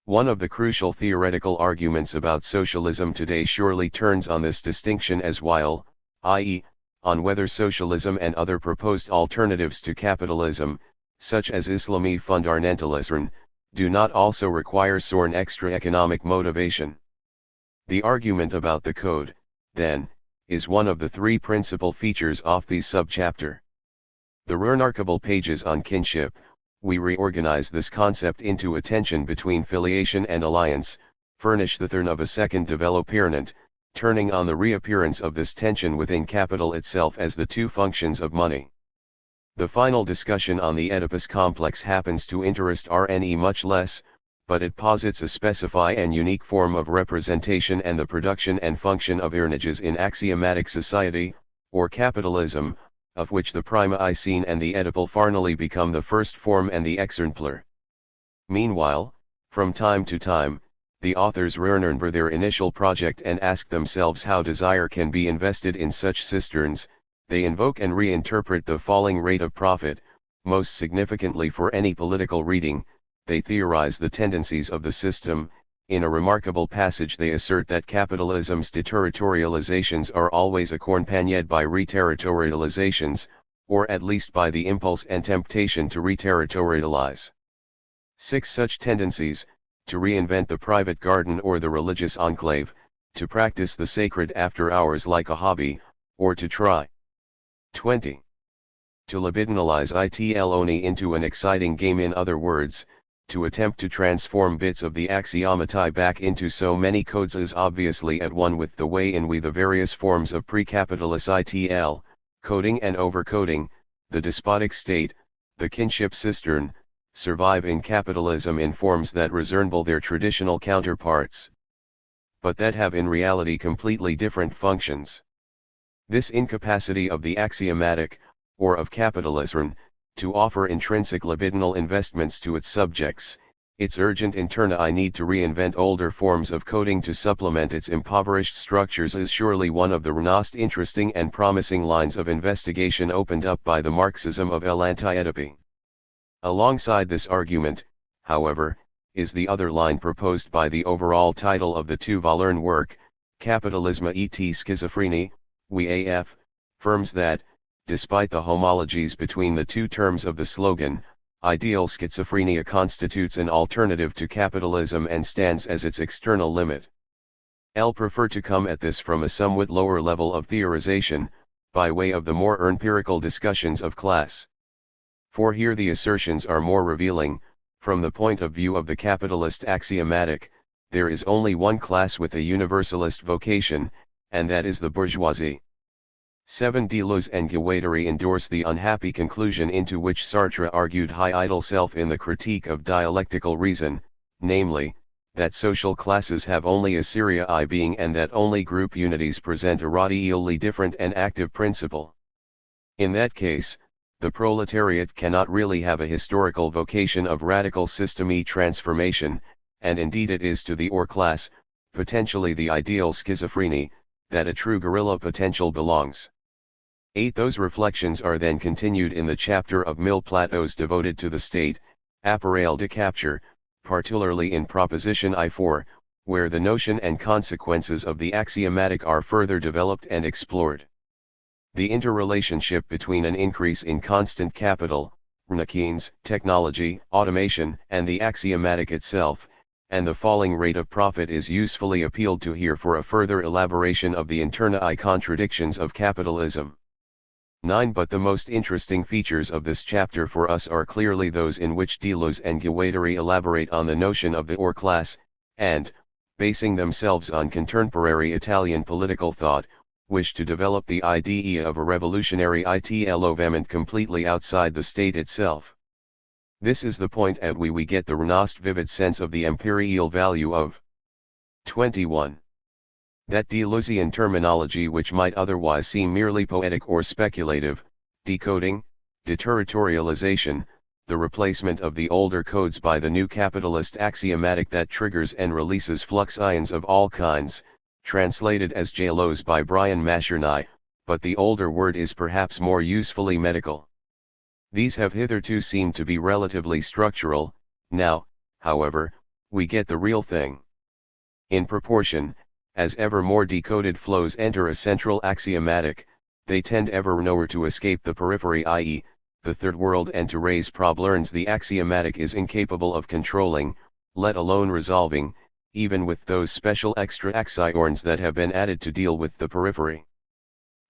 One of the crucial theoretical arguments about socialism today surely turns on this distinction as well, i.e., on whether socialism and other proposed alternatives to capitalism, such as Islami fundamentalism, do not also require some extra economic motivation. The argument about the code, then, is one of the three principal features of the subchapter. The remarkable pages on kinship, we reorganize this concept into a tension between filiation and alliance, furnish the thorn of a second development, turning on the reappearance of this tension within capital itself as the two functions of money. The final discussion on the Oedipus complex happens to interest RNE much less, but it posits a specified and unique form of representation and the production and function of images in axiomatic society, or capitalism, of which the prima Icene and the Oedipal finally become the first form and the exemplar. Meanwhile, from time to time, the authors remember their initial project and ask themselves how desire can be invested in such cisterns. They invoke and reinterpret the falling rate of profit. Most significantly for any political reading, they theorize the tendencies of the system. In a remarkable passage they assert that capitalism's deterritorializations are always accompanied by reterritorializations, or at least by the impulse and temptation to reterritorialize. 6 such tendencies: to reinvent the private garden or the religious enclave, to practice the sacred after hours like a hobby, or to try 20. To libidinalize it into an exciting game, in other words, to attempt to transform bits of the axiomati back into so many codes is obviously at one with the way in we the various forms of pre-capitalist ITL, coding and overcoding, the despotic state, the kinship cistern, survive in capitalism in forms that resemble their traditional counterparts, but that have in reality completely different functions. This incapacity of the axiomatic, or of capitalism, to offer intrinsic libidinal investments to its subjects, its urgent internal need to reinvent older forms of coding to supplement its impoverished structures is surely one of the most interesting and promising lines of investigation opened up by the Marxism of l'anti-Oedipe. Alongside this argument, however, is the other line proposed by the overall title of the two-volume work, Capitalisme et Schizophrénie, AF, affirms that, despite the homologies between the two terms of the slogan, ideal schizophrenia constitutes an alternative to capitalism and stands as its external limit. I'll prefer to come at this from a somewhat lower level of theorization, by way of the more empirical discussions of class. For here the assertions are more revealing. From the point of view of the capitalist axiomatic, there is only one class with a universalist vocation, and that is the bourgeoisie. 7. Deleuze and Guattari endorse the unhappy conclusion into which Sartre argued high idle self in the Critique of Dialectical Reason, namely, that social classes have only a seria being and that only group unities present a radically different and active principle. In that case, the proletariat cannot really have a historical vocation of radical systeme transformation, and indeed it is to the or class, potentially the ideal schizophrenie, that a true guerrilla potential belongs. 8. Those reflections are then continued in the chapter of Mille Plateaus devoted to the state, appareil de capture, particularly in Proposition I4, where the notion and consequences of the axiomatic are further developed and explored. The interrelationship between an increase in constant capital, machines, technology, automation, and the axiomatic itself, and the falling rate of profit is usefully appealed to here for a further elaboration of the internal contradictions of capitalism. 9. But the most interesting features of this chapter for us are clearly those in which Deleuze and Guattari elaborate on the notion of the or class, and, basing themselves on contemporary Italian political thought, wish to develop the idea of a revolutionary Italo movement completely outside the state itself. This is the point at which we get the most vivid sense of the imperial value of 21. That Deleuzian terminology which might otherwise seem merely poetic or speculative, decoding, deterritorialization, the replacement of the older codes by the new capitalist axiomatic that triggers and releases flux ions of all kinds, translated as JLOs by Brian Mashernai, but the older word is perhaps more usefully medical. These have hitherto seemed to be relatively structural. Now, however, we get the real thing. In proportion, as ever more decoded flows enter a central axiomatic, they tend ever nowhere to escape the periphery, i.e., the third world, and to raise problems the axiomatic is incapable of controlling, let alone resolving, even with those special extra axiorns that have been added to deal with the periphery.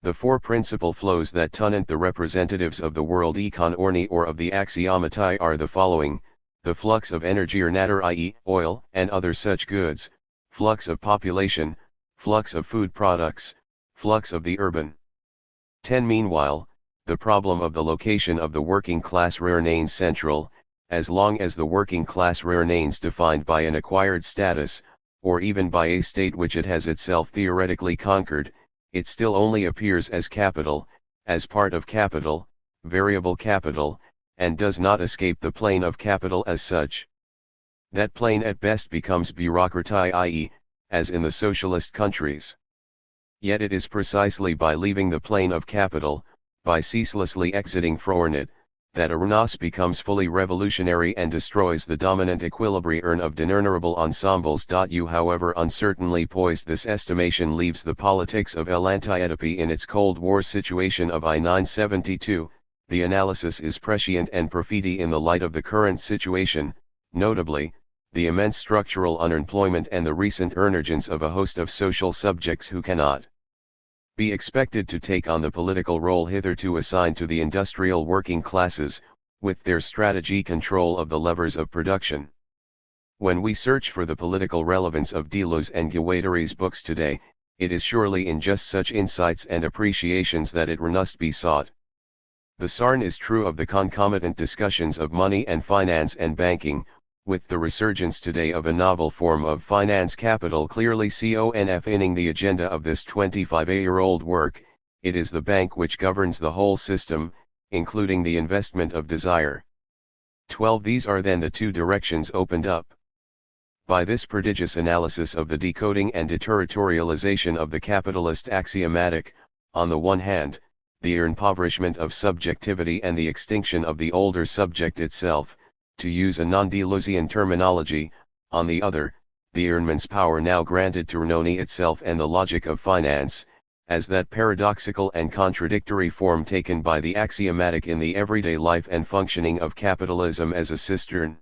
The four principal flows that tenant the representatives of the world economy or of the axiomati are the following: the flux of energy or matter, i.e., oil and other such goods, flux of population, flux of food products, flux of the urban. 10. Meanwhile, the problem of the location of the working class remains central. As long as the working class remains defined by an acquired status, or even by a state which it has itself theoretically conquered, it still only appears as capital, as part of capital, variable capital, and does not escape the plane of capital as such. That plane at best becomes bureaucraty, i.e., as in the socialist countries. Yet it is precisely by leaving the plane of capital, by ceaselessly exiting from it, that Uranus becomes fully revolutionary and destroys the dominant equilibrium of degenerable ensembles. You however uncertainly poised this estimation leaves the politics of l'anti-Oedipe in its Cold War situation of I-972, the analysis is prescient and prophetic in the light of the current situation, notably, the immense structural unemployment and the recent emergence of a host of social subjects who cannot be expected to take on the political role hitherto assigned to the industrial working classes, with their strategy control of the levers of production. When we search for the political relevance of Deleuze and Guattari's books today, it is surely in just such insights and appreciations that it must be sought. The same is true of the concomitant discussions of money and finance and banking, with the resurgence today of a novel form of finance capital clearly confining the agenda of this 25-year-old work. It is the bank which governs the whole system, including the investment of desire. 12. These are then the two directions opened up. By this prodigious analysis of the decoding and deterritorialization of the capitalist axiomatic, on the one hand, the impoverishment of subjectivity and the extinction of the older subject itself, to use a non-Deleuzian terminology, on the other, the immense power now granted to Renoni itself and the logic of finance, as that paradoxical and contradictory form taken by the axiomatic in the everyday life and functioning of capitalism as a cistern.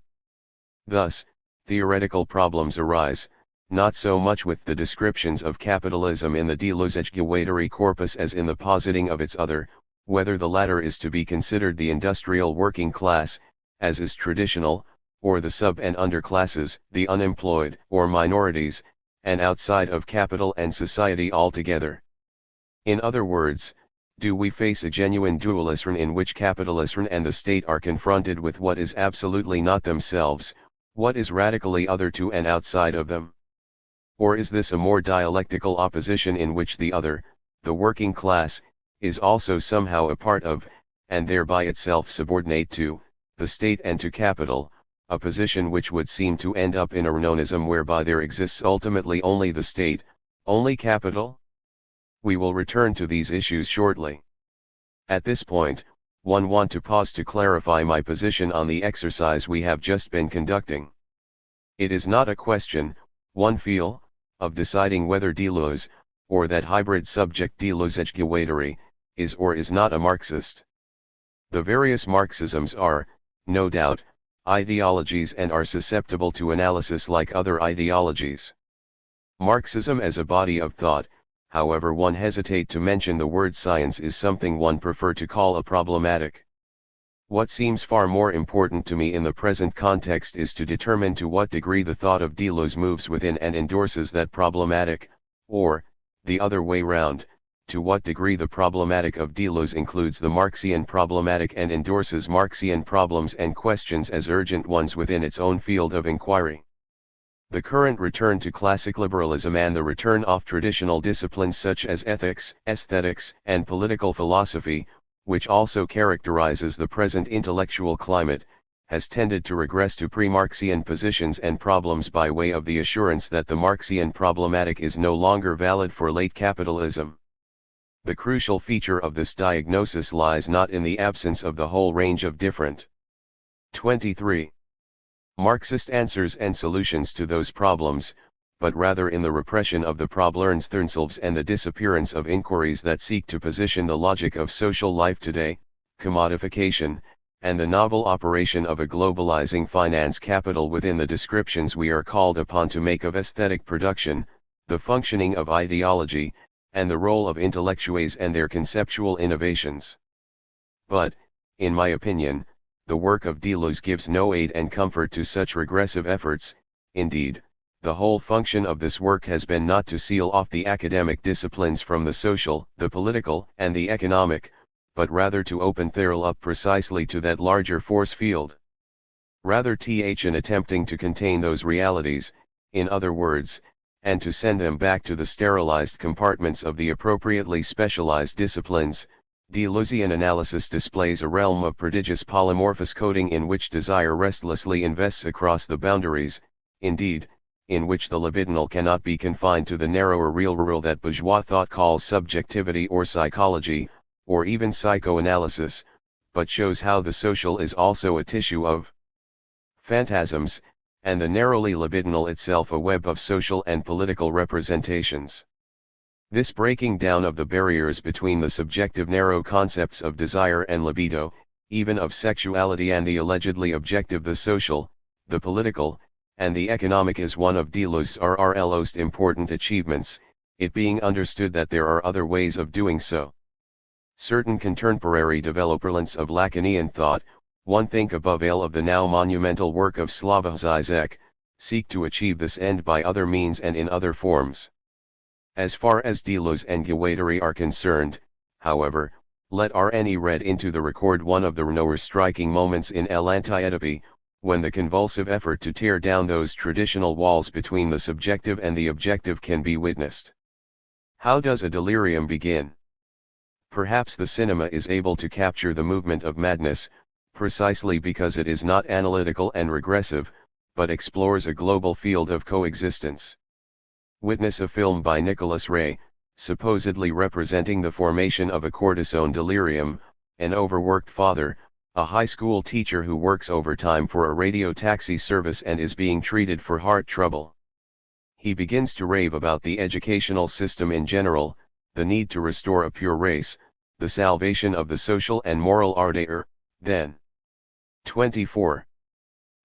Thus, theoretical problems arise, not so much with the descriptions of capitalism in the Deleuzian corpus as in the positing of its other, whether the latter is to be considered the industrial working class, as is traditional, or the sub and underclasses, the unemployed, or minorities, and outside of capital and society altogether. In other words, do we face a genuine dualism in which capitalism and the state are confronted with what is absolutely not themselves, what is radically other to and outside of them? Or is this a more dialectical opposition in which the other, the working class, is also somehow a part of, and thereby itself subordinate to, the state and to capital, a position which would seem to end up in a Renonism whereby there exists ultimately only the state, only capital? We will return to these issues shortly. At this point, one want to pause to clarify my position on the exercise we have just been conducting. It is not a question, one feel, of deciding whether Deleuze, or that hybrid subject Deleuze is or is not a Marxist. The various Marxisms are, no doubt, ideologies and are susceptible to analysis like other ideologies. Marxism as a body of thought, however one hesitate to mention the word science, is something one prefer to call a problematic. What seems far more important to me in the present context is to determine to what degree the thought of Deleuze moves within and endorses that problematic, or, the other way round, to what degree the problematic of Deleuze includes the Marxian problematic and endorses Marxian problems and questions as urgent ones within its own field of inquiry. The current return to classic liberalism and the return of traditional disciplines such as ethics, aesthetics, and political philosophy, which also characterizes the present intellectual climate, has tended to regress to pre-Marxian positions and problems by way of the assurance that the Marxian problematic is no longer valid for late capitalism. The crucial feature of this diagnosis lies not in the absence of the whole range of different 23. Marxist answers and solutions to those problems, but rather in the repression of the problems themselves and the disappearance of inquiries that seek to position the logic of social life today, commodification, and the novel operation of a globalizing finance capital within the descriptions we are called upon to make of aesthetic production, the functioning of ideology, and the role of intellectuals and their conceptual innovations. But, in my opinion, the work of Deleuze gives no aid and comfort to such regressive efforts. Indeed, the whole function of this work has been not to seal off the academic disciplines from the social, the political, and the economic, but rather to open Therill up precisely to that larger force field. Rather in attempting to contain those realities, in other words, and to send them back to the sterilized compartments of the appropriately specialized disciplines, Deleuzian analysis displays a realm of prodigious polymorphous coding in which desire restlessly invests across the boundaries, indeed, in which the libidinal cannot be confined to the narrower real world that bourgeois thought calls subjectivity or psychology, or even psychoanalysis, but shows how the social is also a tissue of phantasms, and the narrowly libidinal itself a web of social and political representations. This breaking down of the barriers between the subjective narrow concepts of desire and libido, even of sexuality, and the allegedly objective the social, the political, and the economic is one of Deleuze's most important achievements, it being understood that there are other ways of doing so. Certain contemporary developments of Lacanian thought, one think above all of the now monumental work of Slavoj Žižek, seek to achieve this end by other means and in other forms. As far as Deleuze and Guattari are concerned, however, let Rne read into the record one of the Renoir striking moments in L'Anti-Oedipe, when the convulsive effort to tear down those traditional walls between the subjective and the objective can be witnessed. How does a delirium begin? Perhaps the cinema is able to capture the movement of madness, precisely because it is not analytical and regressive, but explores a global field of coexistence. Witness a film by Nicholas Ray, supposedly representing the formation of a cortisone delirium, an overworked father, a high school teacher who works overtime for a radio taxi service and is being treated for heart trouble. He begins to rave about the educational system in general, the need to restore a pure race, the salvation of the social and moral order. Then 24.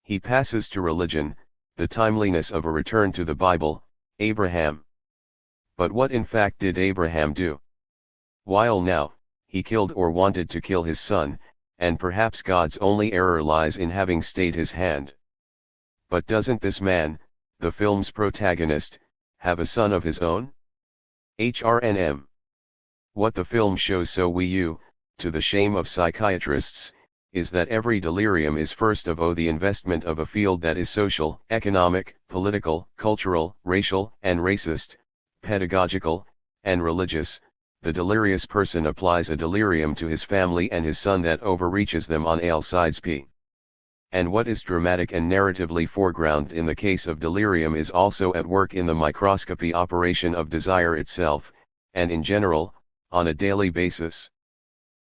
He passes to religion, the timeliness of a return to the Bible, Abraham. But what in fact did Abraham do? While now, he killed or wanted to kill his son, and perhaps God's only error lies in having stayed his hand. But doesn't this man, the film's protagonist, have a son of his own? HRNM. What the film shows to the shame of psychiatrists, is that every delirium is first of all the investment of a field that is social, economic, political, cultural, racial, and racist, pedagogical, and religious. The delirious person applies a delirium to his family and his son that overreaches them on all sides. And what is dramatic and narratively foregrounded in the case of delirium is also at work in the microscopy operation of desire itself, and in general, on a daily basis.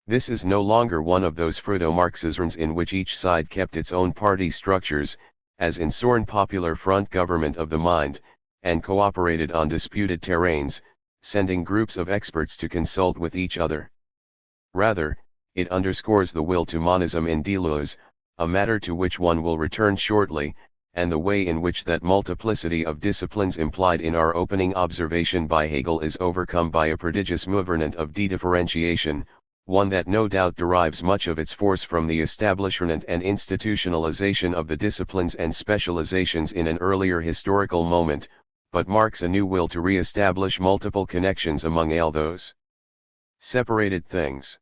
This is no longer one of those Freudo-Marxisms in which each side kept its own party structures, as in Sorn Popular Front government of the mind, and cooperated on disputed terrains, sending groups of experts to consult with each other. Rather, it underscores the will to monism in Deleuze, a matter to which one will return shortly, and the way in which that multiplicity of disciplines implied in our opening observation by Hegel is overcome by a prodigious movement of de-differentiation, one that no doubt derives much of its force from the establishment and institutionalization of the disciplines and specializations in an earlier historical moment, but marks a new will to re-establish multiple connections among all those separated things.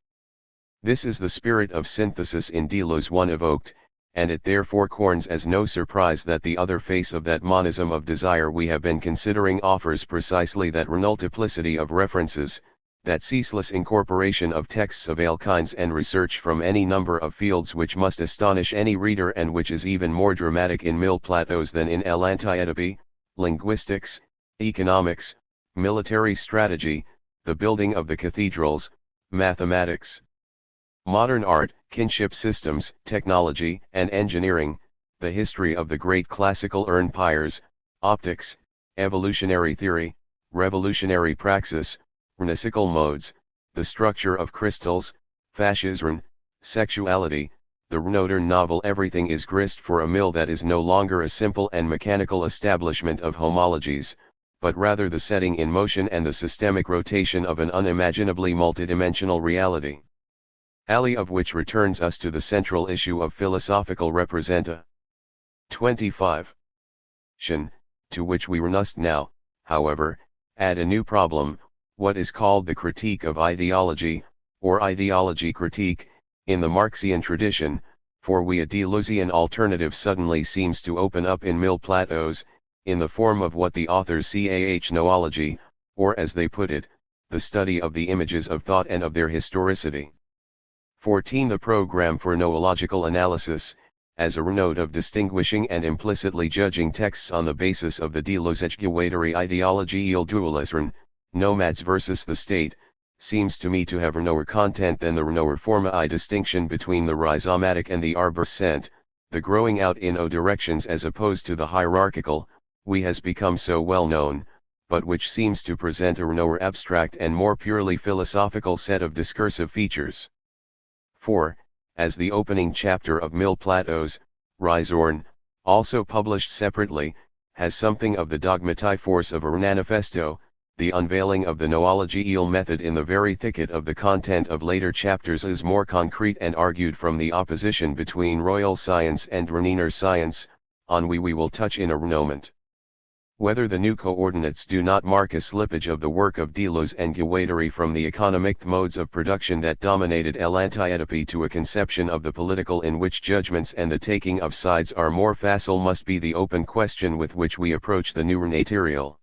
This is the spirit of synthesis in Deleuze one evoked, and it therefore corns as no surprise that the other face of that monism of desire we have been considering offers precisely that renultiplicity of references, that ceaseless incorporation of texts of all kinds and research from any number of fields which must astonish any reader and which is even more dramatic in Mille Plateaus than in L'Anti-Oedipe, linguistics, economics, military strategy, the building of the cathedrals, mathematics, modern art, kinship systems, technology and engineering, the history of the great classical empires, optics, evolutionary theory, revolutionary praxis, renasical modes, the structure of crystals, fascism, sexuality, the Renaudin novel. Everything is grist for a mill that is no longer a simple and mechanical establishment of homologies, but rather the setting in motion and the systemic rotation of an unimaginably multidimensional reality. Alley of which returns us to the central issue of philosophical representation. 25. To which we must now, however, add a new problem, what is called the critique of ideology, or ideology critique, in the Marxian tradition, for a Deleuzian alternative suddenly seems to open up in Mille Plateaus, in the form of what the authors call noology, or as they put it, the study of the images of thought and of their historicity. 14. The program for noological analysis, as a mode of distinguishing and implicitly judging texts on the basis of the Deleuze-Guattari ideology il dualisme, nomads versus the state, seems to me to have Renoir content than the Renoir formae distinction between the rhizomatic and the arborescent, the growing out in O directions as opposed to the hierarchical, we has become so well known, but which seems to present a Renoir abstract and more purely philosophical set of discursive features. 4. As the opening chapter of Mille Plateaus, Rhizorn, also published separately, has something of the dogmatic force of a manifesto, the unveiling of the noological method in the very thicket of the content of later chapters is more concrete and argued from the opposition between royal science and Reniner science, on we will touch in a moment. Whether the new coordinates do not mark a slippage of the work of Deleuze and Guattari from the economic modes of production that dominated l'Antiétopie to a conception of the political in which judgments and the taking of sides are more facile must be the open question with which we approach the new material.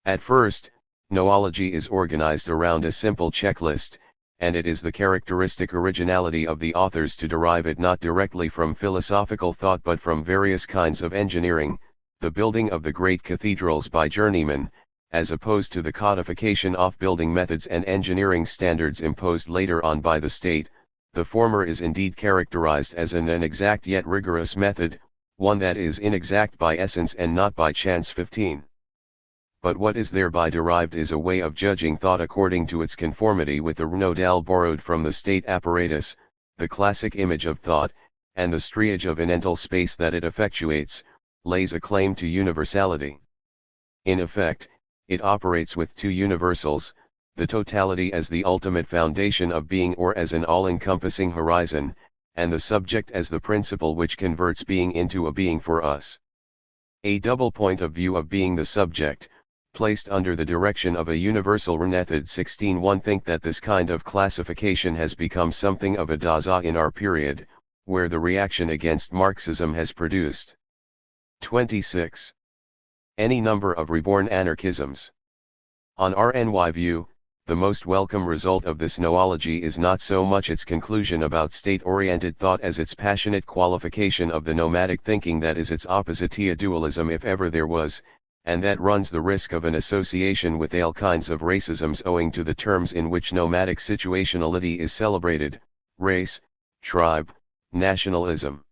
At first, noology is organized around a simple checklist, and it is the characteristic originality of the authors to derive it not directly from philosophical thought but from various kinds of engineering, the building of the great cathedrals by journeymen, as opposed to the codification of building methods and engineering standards imposed later on by the state. The former is indeed characterized as an inexact yet rigorous method, one that is inexact by essence and not by chance. 15. But what is thereby derived is a way of judging thought according to its conformity with the Renaudal borrowed from the state apparatus, the classic image of thought, and the striage of inental space that it effectuates, lays a claim to universality. In effect, it operates with two universals, the totality as the ultimate foundation of being or as an all-encompassing horizon, and the subject as the principle which converts being into a being for us. A double point of view of being the subject, placed under the direction of a universal method. 16. One think that this kind of classification has become something of a daza in our period, where the reaction against Marxism has produced 26. Any number of reborn anarchisms. On RNY view, the most welcome result of this noology is not so much its conclusion about state-oriented thought as its passionate qualification of the nomadic thinking that is its oppositea dualism if ever there was, and that runs the risk of an association with all kinds of racisms owing to the terms in which nomadic situationality is celebrated, race, tribe, nationalism.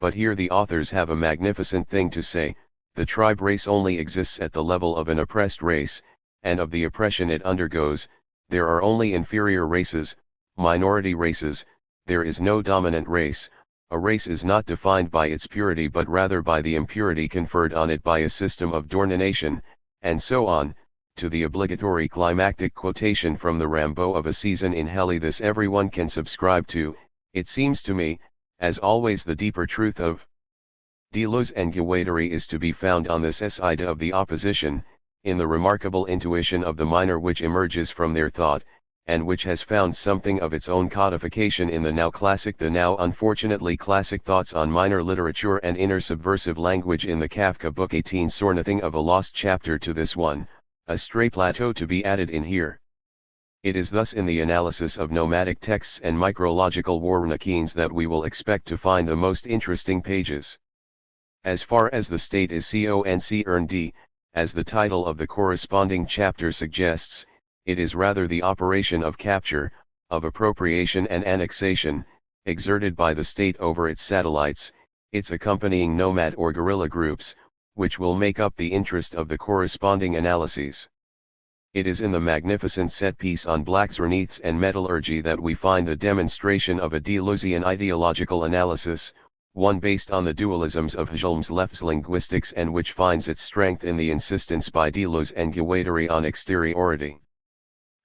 But here the authors have a magnificent thing to say: the tribe race only exists at the level of an oppressed race, and of the oppression it undergoes, there are only inferior races, minority races, there is no dominant race. A race is not defined by its purity but rather by the impurity conferred on it by a system of domination, and so on, to the obligatory climactic quotation from the Rimbaud of A Season in Hell. This everyone can subscribe to, it seems to me. As always, the deeper truth of Deleuze and Guattari is to be found on this side of the opposition, in the remarkable intuition of the minor which emerges from their thought, and which has found something of its own codification in the now unfortunately classic thoughts on minor literature and inner subversive language in the Kafka book 18. Saw nothing of a lost chapter to this one, a stray plateau to be added in here. It is thus in the analysis of nomadic texts and micrological warnakines that we will expect to find the most interesting pages. As far as the state is concerned, as the title of the corresponding chapter suggests, it is rather the operation of capture, of appropriation and annexation, exerted by the state over its satellites, its accompanying nomad or guerrilla groups, which will make up the interest of the corresponding analyses. It is in the magnificent set piece on blacksmiths and metallurgy that we find the demonstration of a Deleuzian ideological analysis, one based on the dualisms of Helmsleff's linguistics and which finds its strength in the insistence by Deleuze and Guattari on exteriority.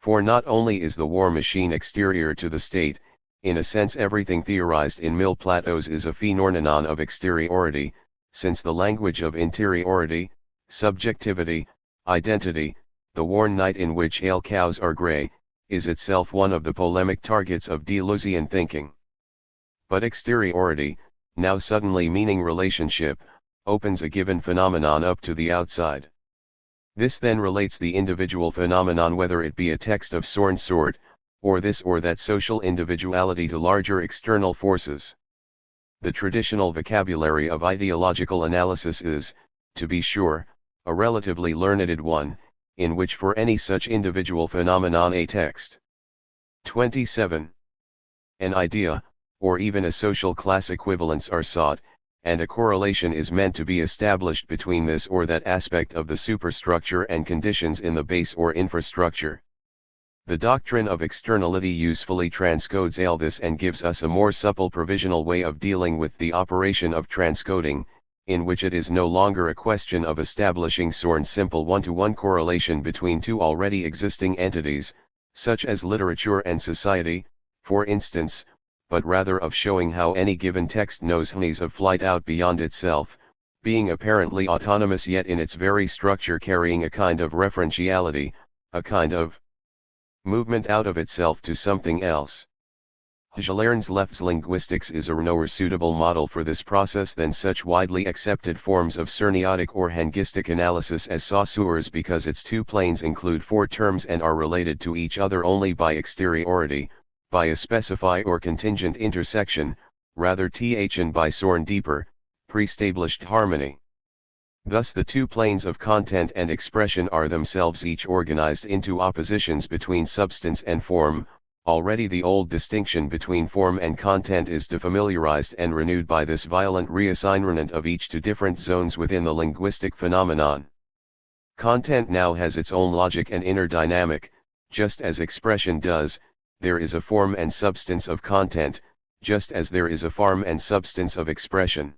For not only is the war machine exterior to the state, in a sense everything theorized in Mill Plateaus is a phenomenon of exteriority, since the language of interiority, subjectivity, identity, the worn night in which ale cows are grey, is itself one of the polemic targets of Deleuzian thinking. But exteriority, now suddenly meaning relationship, opens a given phenomenon up to the outside. This then relates the individual phenomenon, whether it be a text of some sort, or this or that social individuality, to larger external forces. The traditional vocabulary of ideological analysis is, to be sure, a relatively learned one, in which for any such individual phenomenon a text. 27. An idea, or even a social class equivalence are sought, and a correlation is meant to be established between this or that aspect of the superstructure and conditions in the base or infrastructure. The doctrine of externality usefully transcodes all this and gives us a more supple provisional way of dealing with the operation of transcoding, in which it is no longer a question of establishing some simple one-to-one correlation between two already existing entities, such as literature and society, for instance, but rather of showing how any given text knows his of flight out beyond itself, being apparently autonomous yet in its very structure carrying a kind of referentiality, a kind of movement out of itself to something else. Hegelian's left linguistics is a no suitable model for this process than such widely accepted forms of semiotic or hengistic analysis as Saussure's, because its two planes include four terms and are related to each other only by exteriority, by a specify or contingent intersection, rather than by sorn deeper, pre-established harmony. Thus the two planes of content and expression are themselves each organized into oppositions between substance and form. Already the old distinction between form and content is defamiliarized and renewed by this violent reassignment of each to different zones within the linguistic phenomenon. Content now has its own logic and inner dynamic, just as expression does. There is a form and substance of content, just as there is a form and substance of expression.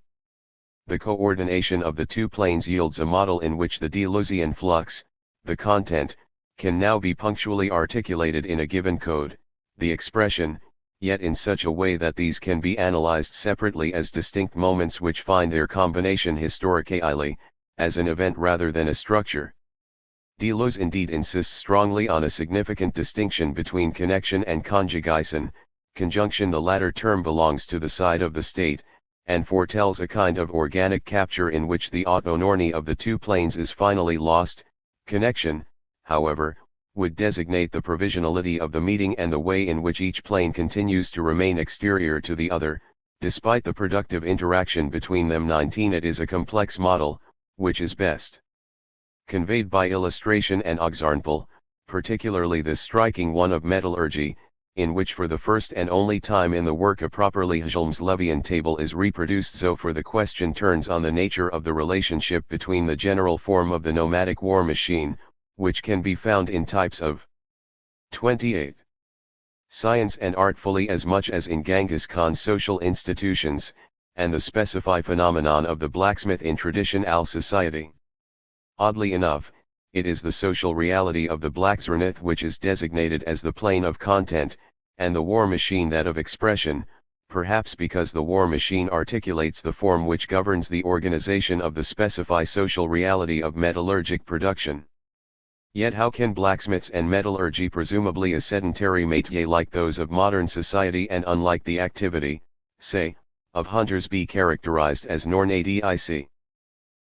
The coordination of the two planes yields a model in which the Deleuzian flux, the content, can now be punctually articulated in a given code, the expression, yet in such a way that these can be analyzed separately as distinct moments which find their combination historically, as an event rather than a structure. Deleuze indeed insists strongly on a significant distinction between connection and conjugation. Conjunction, the latter term, belongs to the side of the state, and foretells a kind of organic capture in which the autonomy of the two planes is finally lost. Connection, however, would designate the provisionality of the meeting and the way in which each plane continues to remain exterior to the other, despite the productive interaction between them. 19. It is a complex model, which is best conveyed by illustration and example, particularly the striking one of metallurgy, in which for the first and only time in the work a properly Helmslevyan table is reproduced, so for the question turns on the nature of the relationship between the general form of the nomadic war machine, which can be found in types of 28. Science and art fully as much as in Genghis Khan's social institutions, and the specify phenomenon of the blacksmith in tradition al-society. Oddly enough, it is the social reality of the blacksmith which is designated as the plane of content, and the war machine that of expression, perhaps because the war machine articulates the form which governs the organization of the specify social reality of metallurgic production. Yet how can blacksmiths and metallurgy, presumably a sedentary métier like those of modern society and unlike the activity, say, of hunters, be characterized as non-adic?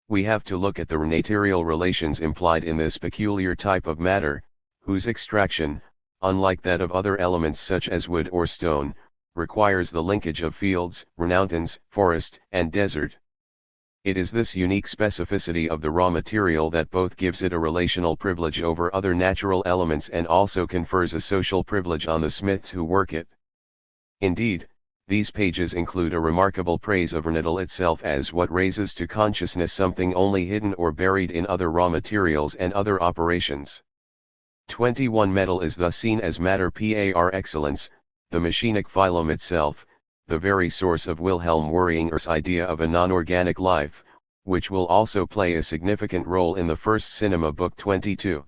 We have to look at the material relations implied in this peculiar type of matter, whose extraction, unlike that of other elements such as wood or stone, requires the linkage of fields, mountains, forest, and desert. It is this unique specificity of the raw material that both gives it a relational privilege over other natural elements and also confers a social privilege on the smiths who work it. Indeed, these pages include a remarkable praise of metal itself as what raises to consciousness something only hidden or buried in other raw materials and other operations. 21. Metal is thus seen as matter par excellence, the machinic phylum itself, the very source of Wilhelm Wöhringer's idea of a non-organic life, which will also play a significant role in the first cinema book. 22.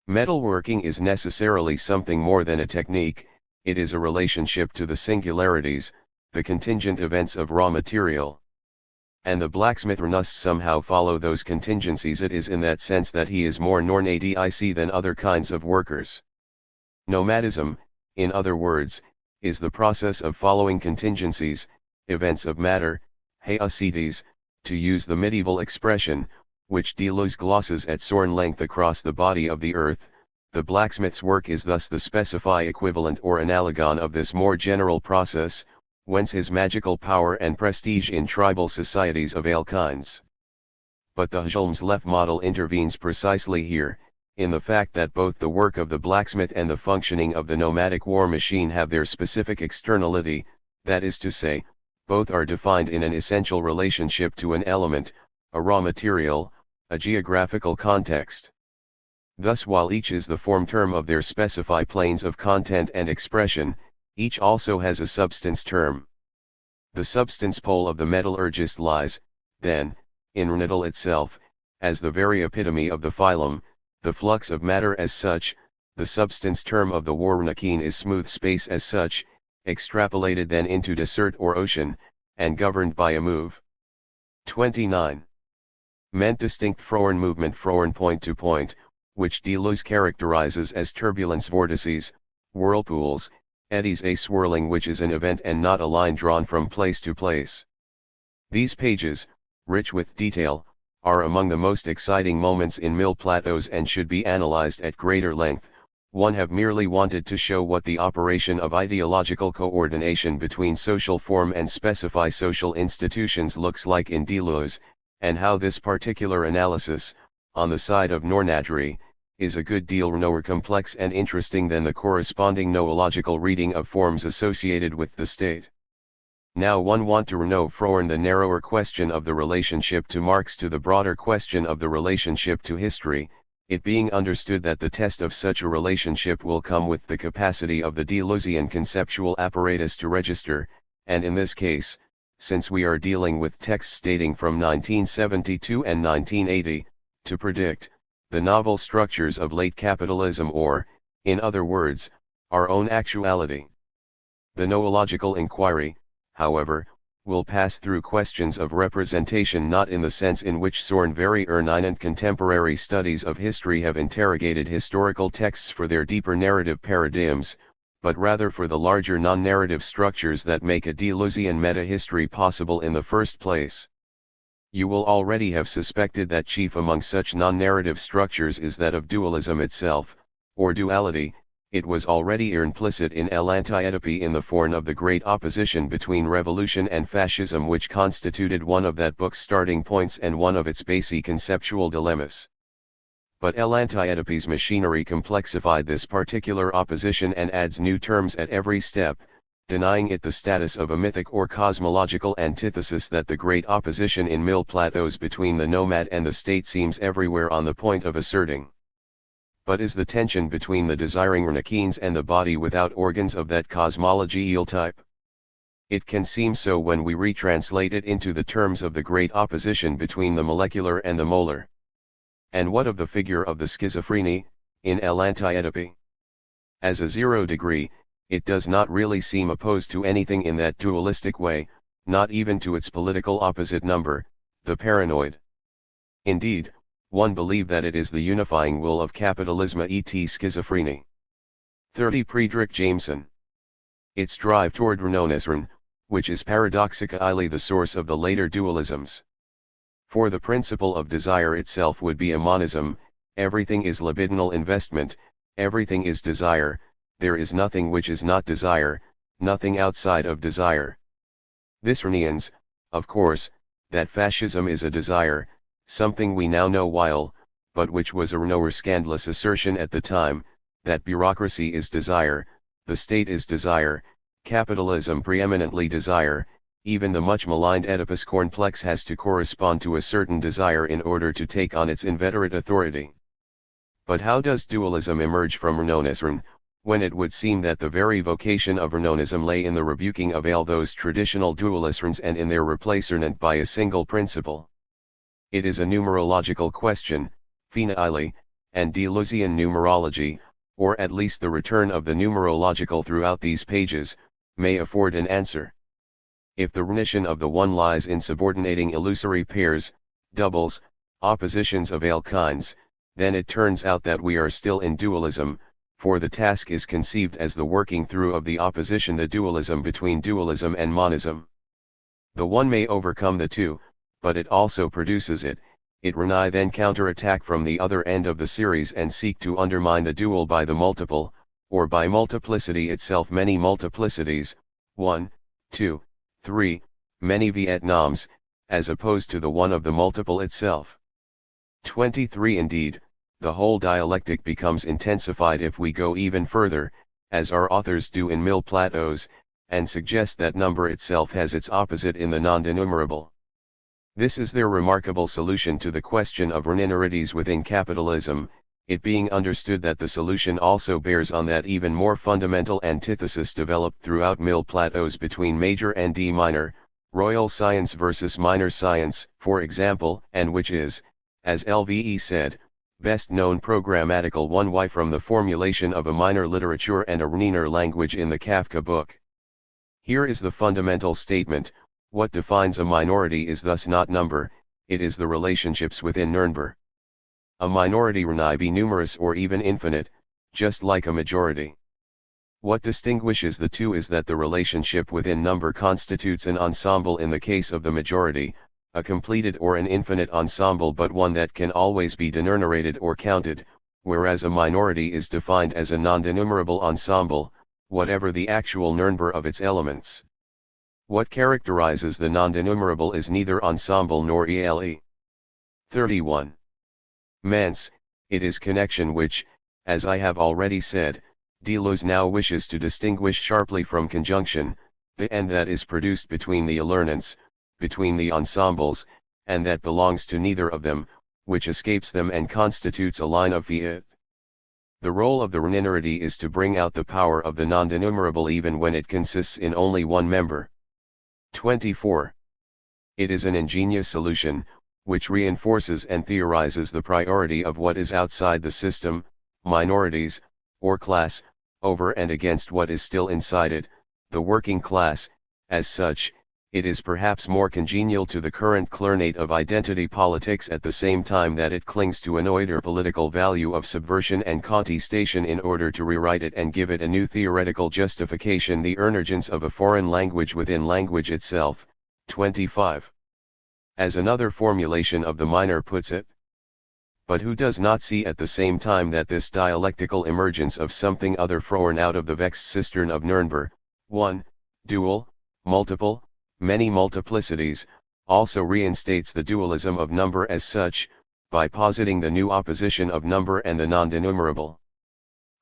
Metalworking is necessarily something more than a technique. It is a relationship to the singularities, the contingent events of raw material. And the blacksmith must somehow follow those contingencies. It is in that sense that he is more non-adic than other kinds of workers. Nomadism, in other words, is the process of following contingencies, events of matter, haesites, to use the medieval expression, which Deleuze glosses at some length across the body of the earth. The blacksmith's work is thus the specify equivalent or analogon of this more general process, whence his magical power and prestige in tribal societies of all kinds. But the Helmslevyan model intervenes precisely here, in the fact that both the work of the blacksmith and the functioning of the nomadic war machine have their specific externality, that is to say, both are defined in an essential relationship to an element, a raw material, a geographical context. Thus while each is the form term of their specify planes of content and expression, each also has a substance term. The substance pole of the metallurgist lies, then, in metal itself, as the very epitome of the phylum, the flux of matter as such. The substance term of the war machine is smooth space as such, extrapolated then into desert or ocean, and governed by a move. 29. meant distinct Froren movement Froren point to point, which Deleuze characterizes as turbulence vortices, whirlpools, eddies a swirling which is an event and not a line drawn from place to place. These pages, rich with detail, are among the most exciting moments in Mille-Plateaus and should be analyzed at greater length. One have merely wanted to show what the operation of ideological coordination between social form and specify social institutions looks like in Deleuze, and how this particular analysis, on the side of Nornadry, is a good deal more complex and interesting than the corresponding noological reading of forms associated with the state. Now one want to know Froren the narrower question of the relationship to Marx to the broader question of the relationship to history, it being understood that the test of such a relationship will come with the capacity of the Deleuzian conceptual apparatus to register, and in this case, since we are dealing with texts dating from 1972 and 1980, to predict the novel structures of late capitalism or, in other words, our own actuality. The noological inquiry, however, will pass through questions of representation not in the sense in which Søren very eminent contemporary studies of history have interrogated historical texts for their deeper narrative paradigms, but rather for the larger non-narrative structures that make a Deleuzian meta-history possible in the first place. You will already have suspected that chief among such non-narrative structures is that of dualism itself, or duality. It was already implicit in L'Anti-Oedipy in the form of the great opposition between revolution and fascism which constituted one of that book's starting points and one of its basic conceptual dilemmas. But L'Anti-Oedipy's machinery complexified this particular opposition and adds new terms at every step, denying it the status of a mythic or cosmological antithesis that the great opposition in Mille-Plateaus between the nomad and the state seems everywhere on the point of asserting. But is the tension between the desiring Renaquins and the body without organs of that cosmological type? It can seem so when we retranslate it into the terms of the great opposition between the molecular and the molar. And what of the figure of the schizophrenie, in L'Anti-Oedipy? As a zero degree, it does not really seem opposed to anything in that dualistic way, not even to its political opposite number, the paranoid. Indeed, one believe that it is the unifying will of capitalism et schizophrenie. 30 Friedrich Jameson. Its drive toward Renaissance, which is paradoxically the source of the later dualisms. For the principle of desire itself would be a monism, everything is libidinal investment, everything is desire, there is nothing which is not desire, nothing outside of desire. This renians, of course, that fascism is a desire, something we now know while, but which was a nor scandalous assertion at the time, that bureaucracy is desire, the state is desire, capitalism preeminently desire, even the much maligned Oedipus complex has to correspond to a certain desire in order to take on its inveterate authority. But how does dualism emerge from Renaissance, when it would seem that the very vocation of Renaissanism lay in the rebuking of all those traditional dualisms and in their replacement by a single principle? It is a numerological question, finale, and Deleuzian numerology, or at least the return of the numerological throughout these pages, may afford an answer. If the remission of the one lies in subordinating illusory pairs, doubles, oppositions of all kinds, then it turns out that we are still in dualism, for the task is conceived as the working through of the opposition, the dualism between dualism and monism. The one may overcome the two, but it also produces it Renai then counter-attack from the other end of the series and seek to undermine the dual by the multiple, or by multiplicity itself, many multiplicities, 1, 2, 3, many Vietnams, as opposed to the one of the multiple itself. 23 Indeed, the whole dialectic becomes intensified if we go even further, as our authors do in Mille-Plateaus, and suggest that number itself has its opposite in the non-denumerable. This is their remarkable solution to the question of reninarities within capitalism, it being understood that the solution also bears on that even more fundamental antithesis developed throughout Mille-Plateaus between major and D minor, royal science versus minor science, for example, and which is, as LVE said, best known programmatical 1y from the formulation of a minor literature and a reniner language in the Kafka book. Here is the fundamental statement: what defines a minority is thus not number, it is the relationships within Nurnberg. A minority may be numerous or even infinite, just like a majority. What distinguishes the two is that the relationship within number constitutes an ensemble in the case of the majority, a completed or an infinite ensemble but one that can always be denumerated or counted, whereas a minority is defined as a non-denumerable ensemble, whatever the actual number of its elements. What characterizes the non-denumerable is neither ensemble nor ele. 31. Mens, it is connection which, as I have already said, Deleuze now wishes to distinguish sharply from conjunction, the and that is produced between the elements, between the ensembles, and that belongs to neither of them, which escapes them and constitutes a line of fiat. The role of the minority is to bring out the power of the non-denumerable even when it consists in only one member. 24. It is an ingenious solution, which reinforces and theorizes the priority of what is outside the system, minorities, or class, over and against what is still inside it, the working class. As such, it is perhaps more congenial to the current climate of identity politics at the same time that it clings to an older political value of subversion and contestation in order to rewrite it and give it a new theoretical justification, the emergence of a foreign language within language itself. 25. As another formulation of the minor puts it, but who does not see at the same time that this dialectical emergence of something other from out of the vexed cistern of Nurnberg, 1, dual, multiple, many multiplicities, also reinstates the dualism of number as such, by positing the new opposition of number and the non-denumerable.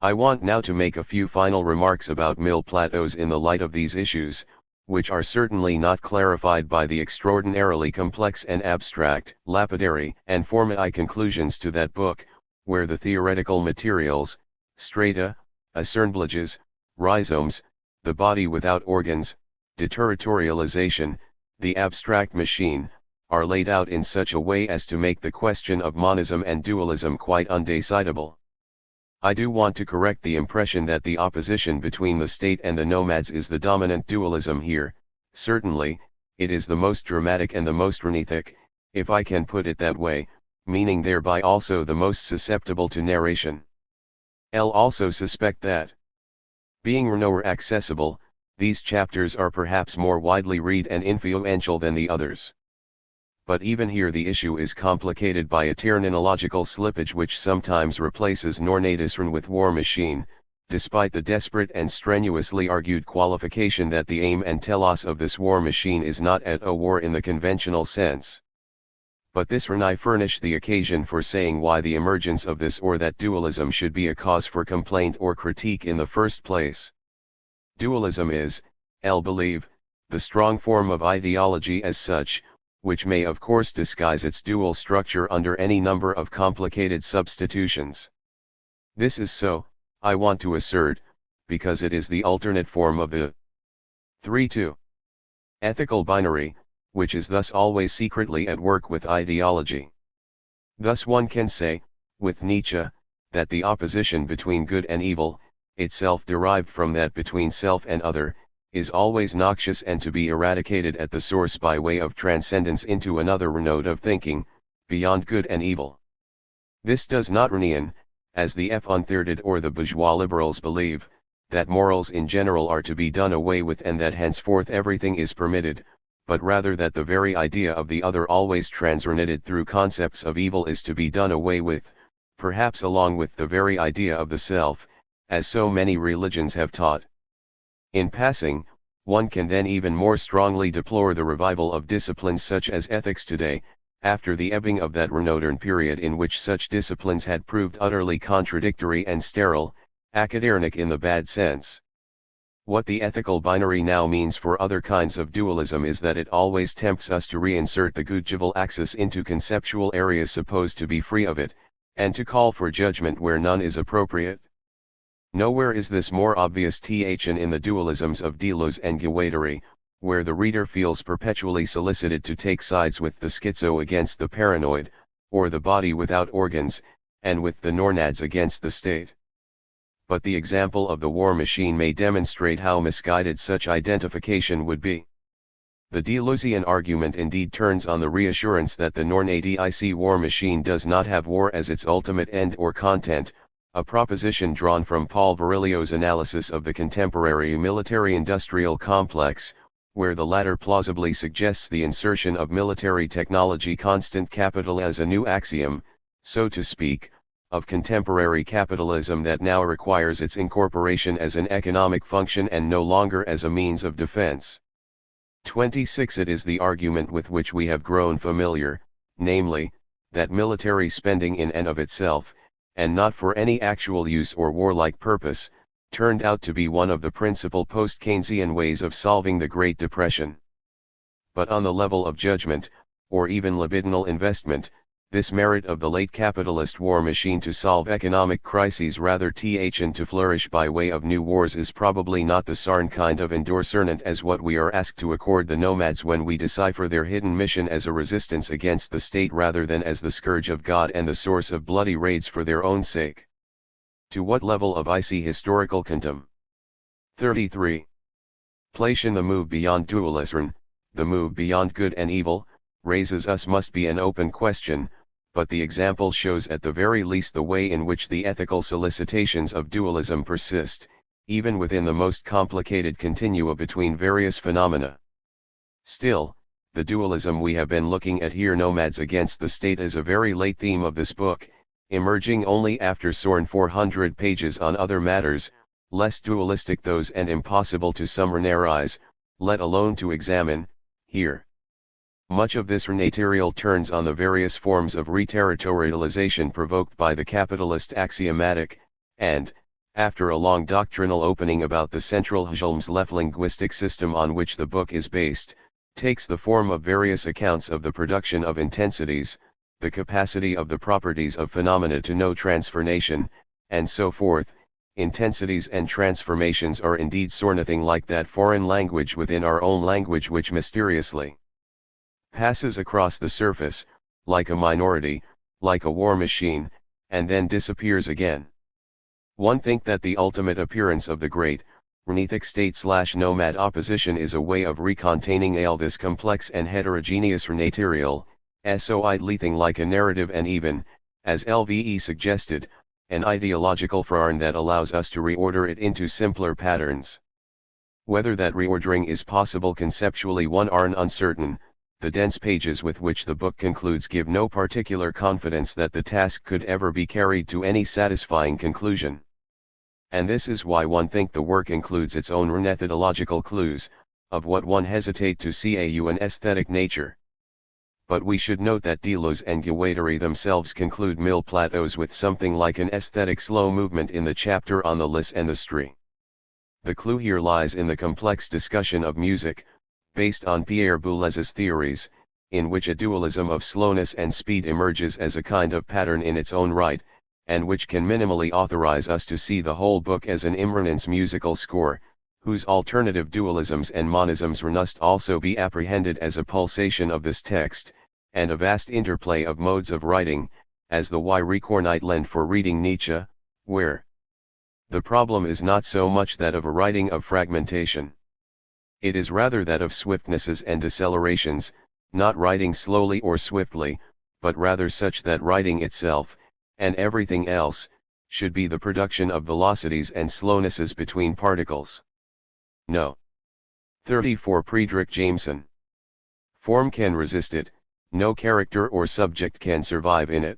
I want now to make a few final remarks about Platos in the light of these issues, which are certainly not clarified by the extraordinarily complex and abstract, lapidary, and formae conclusions to that book, where the theoretical materials, strata, assemblages, rhizomes, the body without organs, deterritorialization, the abstract machine, are laid out in such a way as to make the question of monism and dualism quite undecidable. I do want to correct the impression that the opposition between the state and the nomads is the dominant dualism here. Certainly, it is the most dramatic and the most rhenethic, if I can put it that way, meaning thereby also the most susceptible to narration. I'll also suspect that, being more accessible, these chapters are perhaps more widely read and influential than the others. But even here the issue is complicated by a terminological slippage which sometimes replaces Nornatism with war machine, despite the desperate and strenuously argued qualification that the aim and telos of this war machine is not at a war in the conventional sense. But this may furnish the occasion for saying why the emergence of this or that dualism should be a cause for complaint or critique in the first place. Dualism is, I'll believe, the strong form of ideology as such, which may of course disguise its dual structure under any number of complicated substitutions. This is so, I want to assert, because it is the alternate form of the 3-2 ethical binary, which is thus always secretly at work with ideology. Thus one can say, with Nietzsche, that the opposition between good and evil, itself derived from that between self and other, is always noxious and to be eradicated at the source by way of transcendence into another node of thinking, beyond good and evil. This does not mean, as the unthirted or the bourgeois liberals believe, that morals in general are to be done away with and that henceforth everything is permitted, but rather that the very idea of the other always transrented through concepts of evil is to be done away with, perhaps along with the very idea of the self, as so many religions have taught. In passing, one can then even more strongly deplore the revival of disciplines such as ethics today, after the ebbing of that modern period in which such disciplines had proved utterly contradictory and sterile, academic in the bad sense. What the ethical binary now means for other kinds of dualism is that it always tempts us to reinsert the good-evil axis into conceptual areas supposed to be free of it, and to call for judgment where none is appropriate. Nowhere is this more obvious than in the dualisms of Deleuze and Guattari, where the reader feels perpetually solicited to take sides with the schizo against the paranoid, or the body without organs, and with the Nornads against the state. But the example of the war machine may demonstrate how misguided such identification would be. The Deleuzian argument indeed turns on the reassurance that the non-ADIC war machine does not have war as its ultimate end or content, a proposition drawn from Paul Virilio's analysis of the contemporary military-industrial complex, where the latter plausibly suggests the insertion of military technology constant capital as a new axiom, so to speak, of contemporary capitalism that now requires its incorporation as an economic function and no longer as a means of defense. 26. It is the argument with which we have grown familiar, namely, that military spending in and of itself, and not for any actual use or warlike purpose, turned out to be one of the principal post-Keynesian ways of solving the Great Depression. But on the level of judgment, or even libidinal investment, this merit of the late capitalist war machine to solve economic crises rather than to flourish by way of new wars is probably not the same kind of endorsement as what we are asked to accord the nomads when we decipher their hidden mission as a resistance against the state rather than as the scourge of God and the source of bloody raids for their own sake. To what level of icy historical contempt? 33. Plation. The move beyond dualism, the move beyond good and evil, raises us must be an open question, but the example shows at the very least the way in which the ethical solicitations of dualism persist, even within the most complicated continua between various phenomena. Still, the dualism we have been looking at here, nomads against the state, is a very late theme of this book, emerging only after soaring 400 pages on other matters, less dualistic those and impossible to summarize, let alone to examine, here. Much of this material turns on the various forms of reterritorialization provoked by the capitalist axiomatic, and, after a long doctrinal opening about the central Helmsleft linguistic system on which the book is based, takes the form of various accounts of the production of intensities, the capacity of the properties of phenomena to know transformation, and so forth. Intensities and transformations are indeed nothing like that foreign language within our own language which mysteriously passes across the surface, like a minority, like a war machine, and then disappears again. One think that the ultimate appearance of the great, renethic state/nomad opposition is a way of recontaining all this complex and heterogeneous material, so idling like a narrative and even, as LVE suggested, an ideological form that allows us to reorder it into simpler patterns. Whether that reordering is possible conceptually one are uncertain. The dense pages with which the book concludes give no particular confidence that the task could ever be carried to any satisfying conclusion. And this is why one think the work includes its own methodological clues, of what one hesitate to see an aesthetic nature. But we should note that Deleuze and Guattari themselves conclude Mille Plateaus with something like an aesthetic slow movement in the chapter on the Lys and the Stree. The clue here lies in the complex discussion of music, based on Pierre Boulez's theories, in which a dualism of slowness and speed emerges as a kind of pattern in its own right, and which can minimally authorize us to see the whole book as an immanence musical score, whose alternative dualisms and monisms must also be apprehended as a pulsation of this text, and a vast interplay of modes of writing, as the Rekornite lend for reading Nietzsche, where the problem is not so much that of a writing of fragmentation. It is rather that of swiftnesses and decelerations, not writing slowly or swiftly, but rather such that writing itself, and everything else, should be the production of velocities and slownesses between particles. No. 34. Friedrich Jameson. Form can resist it, no character or subject can survive in it.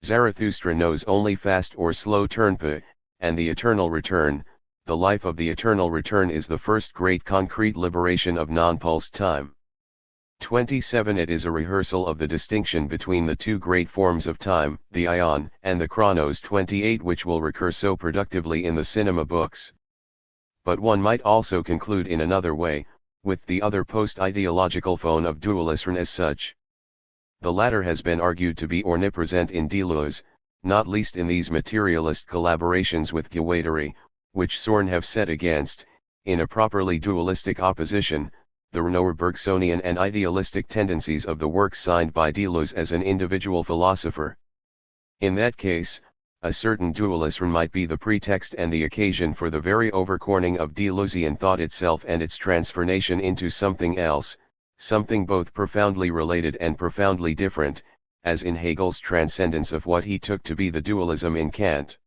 Zarathustra knows only fast or slow turnpa, and the eternal return. The life of the eternal return is the first great concrete liberation of non-pulsed time. 27. It is a rehearsal of the distinction between the two great forms of time, the ion and the chronos. 28. Which will recur so productively in the cinema books. But one might also conclude in another way, with the other post-ideological phone of dualism as such. The latter has been argued to be omnipresent in Deleuze, not least in these materialist collaborations with Guattari, which Sorn have set against, in a properly dualistic opposition, the Renaud-Bergsonian and idealistic tendencies of the works signed by Deleuze as an individual philosopher. In that case, a certain dualism might be the pretext and the occasion for the very overcorning of Deleuzian thought itself and its transformation into something else, something both profoundly related and profoundly different, as in Hegel's transcendence of what he took to be the dualism in Kant.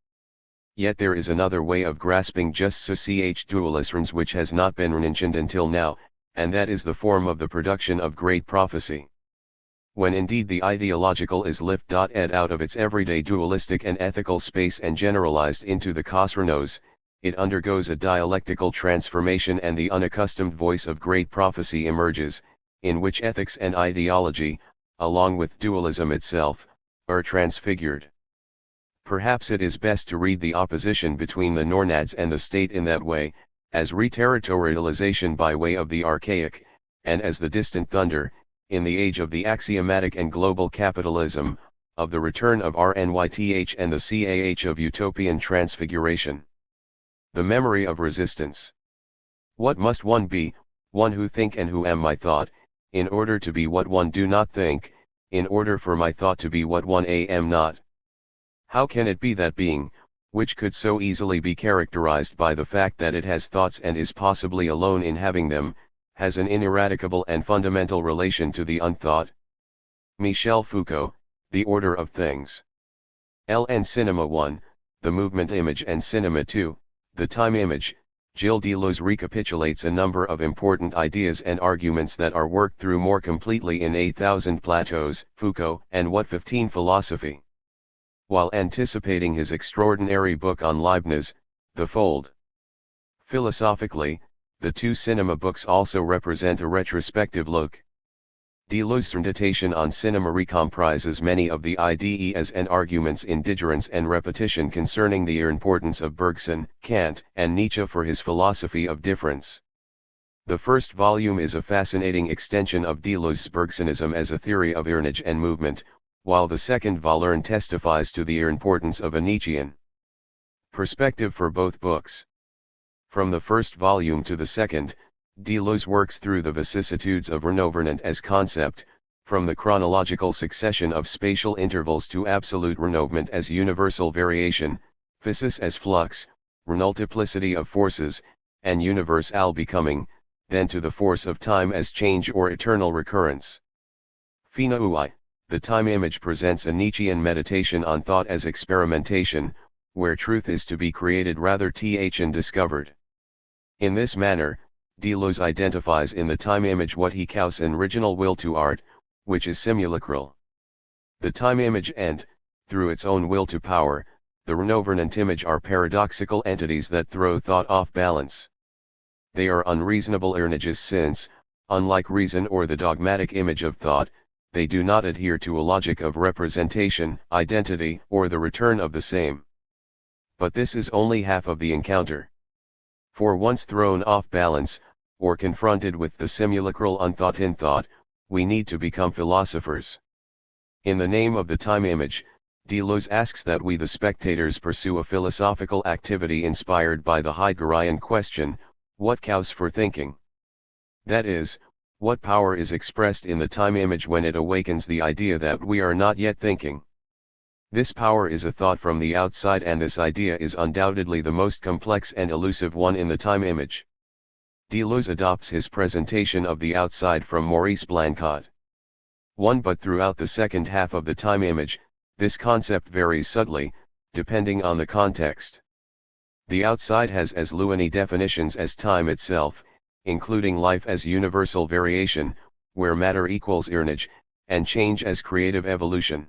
Yet there is another way of grasping just such dualisms which has not been mentioned until now, and that is the form of the production of great prophecy. When indeed the ideological is lifted out of its everyday dualistic and ethical space and generalized into the cosmos, it undergoes a dialectical transformation and the unaccustomed voice of great prophecy emerges, in which ethics and ideology, along with dualism itself, are transfigured. Perhaps it is best to read the opposition between the Nornads and the state in that way, as reterritorialization by way of the archaic, and as the distant thunder, in the age of the axiomatic and global capitalism, of the return of RNYTH and the CAH of utopian transfiguration. The memory of resistance. What must one be, one who think and who am my thought, in order to be what one do not think, in order for my thought to be what one am not? How can it be that being, which could so easily be characterized by the fact that it has thoughts and is possibly alone in having them, has an ineradicable and fundamental relation to the unthought? Michel Foucault, The Order of Things. L. Cinema 1, The Movement Image and Cinema 2, The Time Image. Gilles Deleuze recapitulates a number of important ideas and arguments that are worked through more completely in A Thousand Plateaus, Foucault and What 15 Philosophy. While anticipating his extraordinary book on Leibniz, The Fold. Philosophically, the two cinema books also represent a retrospective look. Deleuze's dissertation on cinema recomprises many of the ideas and arguments in digressions and repetition concerning the importance of Bergson, Kant, and Nietzsche for his philosophy of difference. The first volume is a fascinating extension of Deleuze's Bergsonism as a theory of image and movement, while the second volume testifies to the importance of a Nietzschean perspective for both books. From the first volume to the second, Deleuze works through the vicissitudes of renouvellement as concept, from the chronological succession of spatial intervals to absolute renouvellement as universal variation, physis as flux, renultiplicity of forces, and universal becoming, then to the force of time as change or eternal recurrence. Fina Ui, the time image presents a Nietzschean meditation on thought as experimentation, where truth is to be created rather than discovered. In this manner, Deleuze identifies in the time image what he calls an original will to art, which is simulacral. The time image and, through its own will to power, the renouvellement image are paradoxical entities that throw thought off balance. They are unreasonable images since, unlike reason or the dogmatic image of thought, they do not adhere to a logic of representation, identity, or the return of the same. But this is only half of the encounter. For once thrown off balance, or confronted with the simulacral unthought in thought, we need to become philosophers. In the name of the time image, Deleuze asks that we the spectators pursue a philosophical activity inspired by the Heideggerian question, what counts for thinking? That is, what power is expressed in the time image when it awakens the idea that we are not yet thinking? This power is a thought from the outside, and this idea is undoubtedly the most complex and elusive one in the time image. Deleuze adopts his presentation of the outside from Maurice Blanquet. But throughout the second half of the time image, this concept varies subtly, depending on the context. The outside has as many definitions as time itself, including life as universal variation, where matter equals image, and change as creative evolution.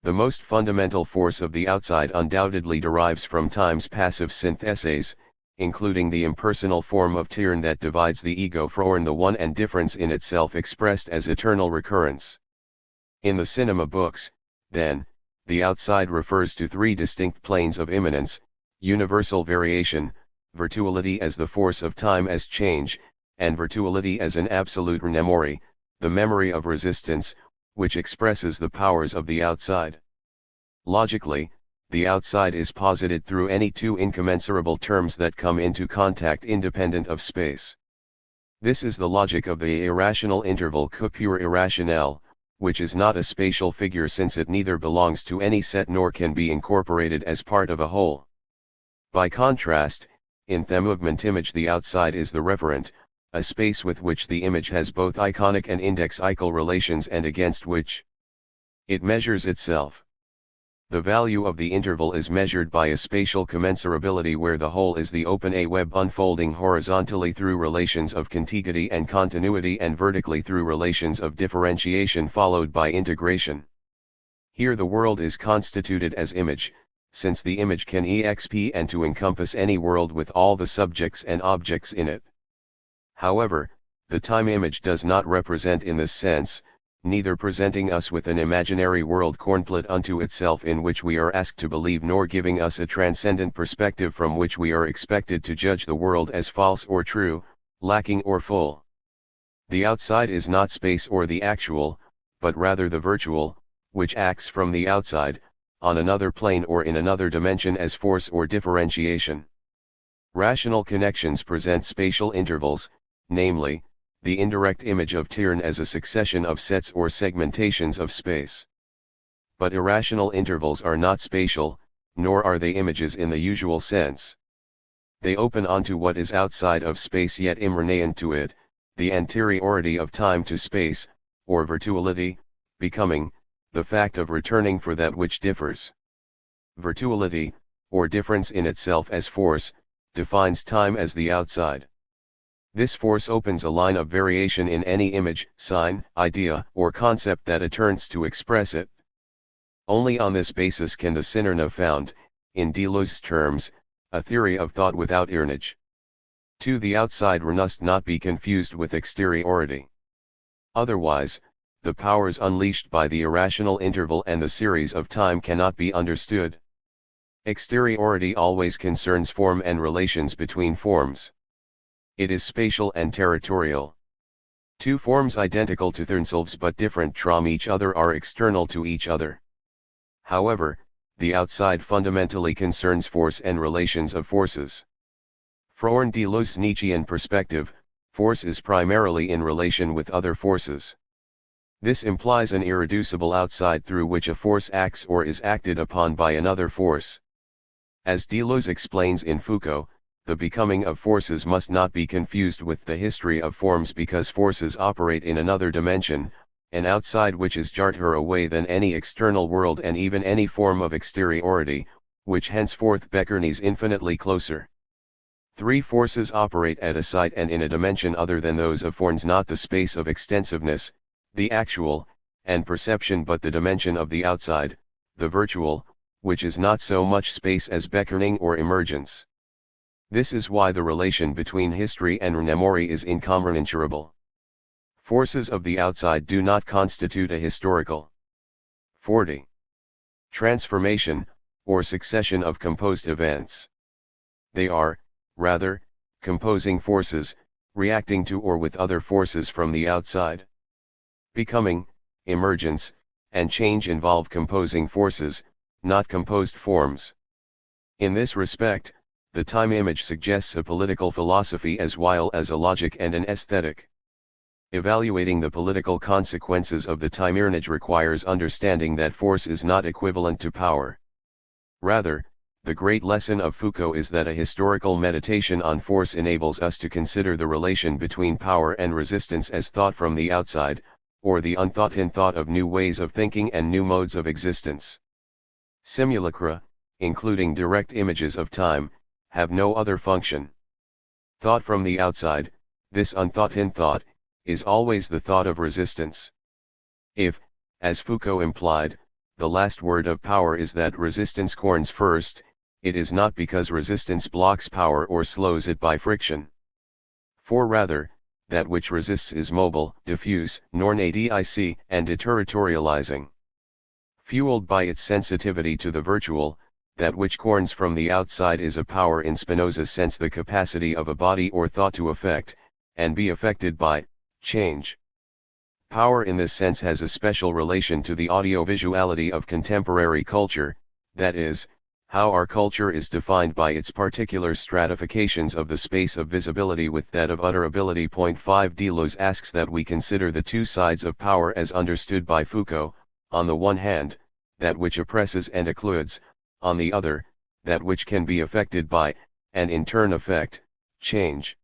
The most fundamental force of the outside undoubtedly derives from time's passive syntheses, including the impersonal form of tyranny that divides the ego from the one and difference in itself expressed as eternal recurrence. In the cinema books, then, the outside refers to three distinct planes of immanence: universal variation, virtuality as the force of time as change, and virtuality as an absolute memory, the memory of resistance, which expresses the powers of the outside. Logically, the outside is posited through any two incommensurable terms that come into contact independent of space. This is the logic of the irrational interval coupure irrationnel, which is not a spatial figure since it neither belongs to any set nor can be incorporated as part of a whole. By contrast, in the movement image the outside is the referent, a space with which the image has both iconic and indexical relations and against which it measures itself. The value of the interval is measured by a spatial commensurability where the whole is the open A web unfolding horizontally through relations of contiguity and continuity and vertically through relations of differentiation followed by integration. Here the world is constituted as image, since the image can exp and to encompass any world with all the subjects and objects in it. However, the time image does not represent in this sense, neither presenting us with an imaginary world cornplate unto itself in which we are asked to believe nor giving us a transcendent perspective from which we are expected to judge the world as false or true, lacking or full. The outside is not space or the actual, but rather the virtual, which acts from the outside, on another plane or in another dimension as force or differentiation. Rational connections present spatial intervals, namely, the indirect image of Tiern as a succession of sets or segmentations of space. But irrational intervals are not spatial, nor are they images in the usual sense. They open onto what is outside of space yet immanent to it, the anteriority of time to space, or virtuality, becoming, the fact of returning for that which differs. Virtuality, or difference in itself as force, defines time as the outside. This force opens a line of variation in any image, sign, idea, or concept that it turns to express it. Only on this basis can the synerne found, in Deleuze's terms, a theory of thought without earnage. 2. The outside must not be confused with exteriority. Otherwise, the powers unleashed by the irrational interval and the series of time cannot be understood. Exteriority always concerns form and relations between forms. It is spatial and territorial. Two forms identical to themselves but different from each other are external to each other. However, the outside fundamentally concerns force and relations of forces. From Deleuze's Nietzschean perspective, force is primarily in relation with other forces. This implies an irreducible outside through which a force acts or is acted upon by another force. As Deleuze explains in Foucault, the becoming of forces must not be confused with the history of forms because forces operate in another dimension, an outside which is farther away than any external world and even any form of exteriority, which henceforth beckons infinitely closer. 3. Forces operate at a site and in a dimension other than those of forms, not the space of extensiveness, the actual, and perception but the dimension of the outside, the virtual, which is not so much space as beckoning or emergence. This is why the relation between history and memory is incommensurable. Forces of the outside do not constitute a historical 40. Transformation, or succession of composed events. They are, rather, composing forces, reacting to or with other forces from the outside. Becoming, emergence, and change involve composing forces, not composed forms. In this respect, the time image suggests a political philosophy as well as a logic and an aesthetic. Evaluating the political consequences of the time image requires understanding that force is not equivalent to power. Rather, the great lesson of Foucault is that a historical meditation on force enables us to consider the relation between power and resistance as thought from the outside, or the unthought in thought of new ways of thinking and new modes of existence. Simulacra, including direct images of time, have no other function. Thought from the outside, this unthought in thought, is always the thought of resistance. If, as Foucault implied, the last word of power is that resistance corns first, it is not because resistance blocks power or slows it by friction. For rather, that which resists is mobile, diffuse, non-adic, and deterritorializing. Fueled by its sensitivity to the virtual, that which corns from the outside is a power in Spinoza's sense, the capacity of a body or thought to affect, and be affected by, change. Power in this sense has a special relation to the audiovisuality of contemporary culture, that is, How our culture is defined by its particular stratifications of the space of visibility with that of utterability. 5 Deleuze asks that we consider the two sides of power as understood by Foucault, on the one hand, that which oppresses and occludes, on the other, that which can be affected by, and in turn affect, change.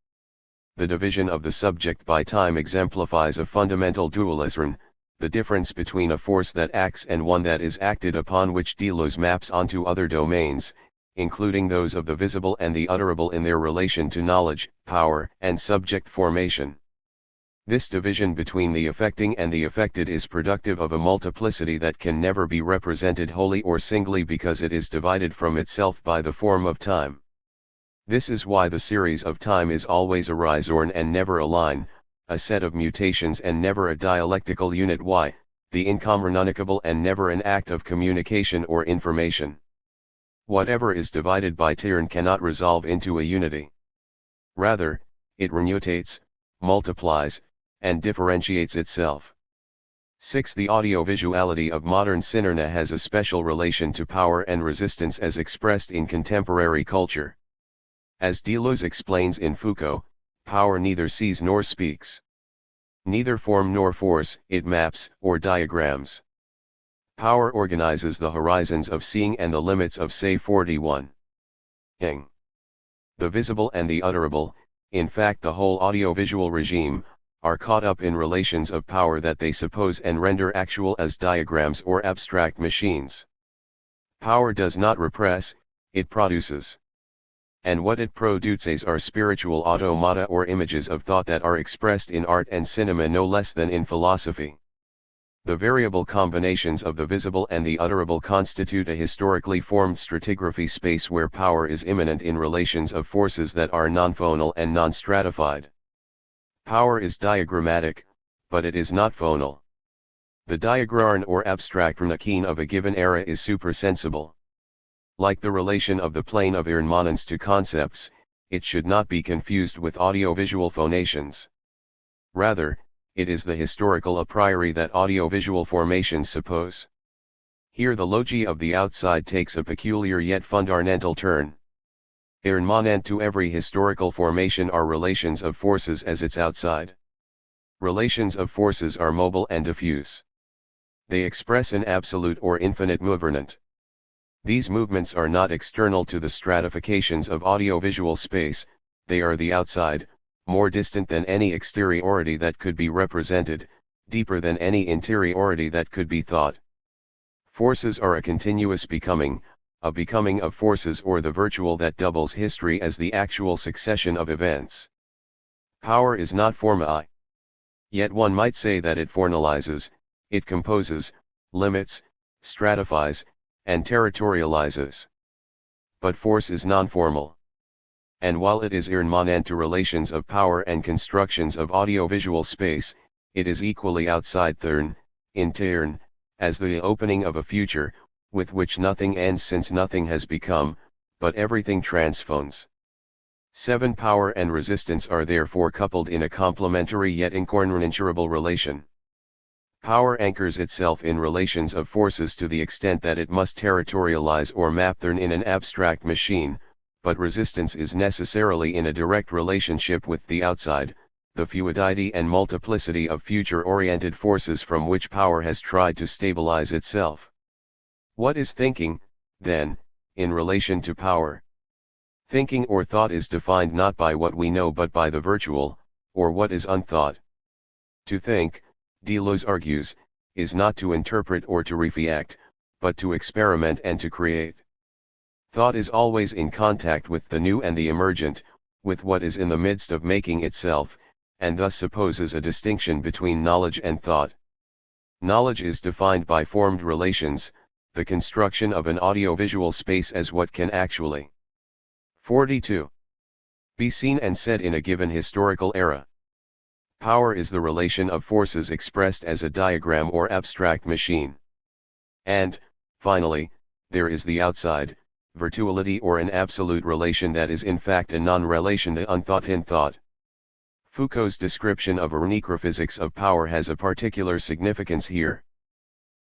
The division of the subject by time exemplifies a fundamental dualism, the difference between a force that acts and one that is acted upon, which Deleuze maps onto other domains, including those of the visible and the utterable in their relation to knowledge, power, and subject formation. This division between the affecting and the affected is productive of a multiplicity that can never be represented wholly or singly because it is divided from itself by the form of time. This is why the series of time is always a rhizorn and never a line, a set of mutations and never a dialectical unit, why, the incommunicable and never an act of communication or information. Whatever is divided by turn cannot resolve into a unity. Rather, it renutates, multiplies, and differentiates itself. 6. The audiovisuality of modern cinema has a special relation to power and resistance as expressed in contemporary culture. As Deleuze explains in Foucault, power neither sees nor speaks. Neither form nor force, it maps or diagrams. Power organizes the horizons of seeing and the limits of say 41. The visible and the utterable, in fact the whole audiovisual regime, are caught up in relations of power that they suppose and render actual as diagrams or abstract machines. Power does not repress, it produces. And what it produces are spiritual automata or images of thought that are expressed in art and cinema no less than in philosophy. The variable combinations of the visible and the utterable constitute a historically formed stratigraphy space where power is immanent in relations of forces that are non-phonal and non-stratified. Power is diagrammatic, but it is not phonal. The diagram or abstract machine of a given era is supersensible. Like the relation of the plane of immanence to concepts, it should not be confused with audiovisual phonations. Rather, it is the historical a priori that audiovisual formations suppose. Here the logia of the outside takes a peculiar yet fundamental turn. Immanent to every historical formation are relations of forces as its outside. Relations of forces are mobile and diffuse. They express an absolute or infinite movement. These movements are not external to the stratifications of audiovisual space, they are the outside, more distant than any exteriority that could be represented, deeper than any interiority that could be thought. Forces are a continuous becoming, a becoming of forces or the virtual that doubles history as the actual succession of events. Power is not forma. Yet one might say that it formalizes, it composes, limits, stratifies, and territorializes. But force is non-formal. And while it is immanent to relations of power and constructions of audiovisual space, it is equally outside thurn, in turn, as the opening of a future, with which nothing ends since nothing has become, but everything transphones. 7. Power and resistance are therefore coupled in a complementary yet incommensurable relation. Power anchors itself in relations of forces to the extent that it must territorialize or map them in an abstract machine, but resistance is necessarily in a direct relationship with the outside, the fluidity and multiplicity of future-oriented forces from which power has tried to stabilize itself. What is thinking, then, in relation to power? Thinking or thought is defined not by what we know but by the virtual, or what is unthought. To think, Deleuze argues, is not to interpret or to reflect, but to experiment and to create. Thought is always in contact with the new and the emergent, with what is in the midst of making itself, and thus supposes a distinction between knowledge and thought. Knowledge is defined by formed relations, the construction of an audiovisual space as what can actually 42. Be seen and said in a given historical era. Power is the relation of forces expressed as a diagram or abstract machine. And, finally, there is the outside, virtuality or an absolute relation that is in fact a non-relation, the unthought in thought. Foucault's description of a necrophysics of power has a particular significance here.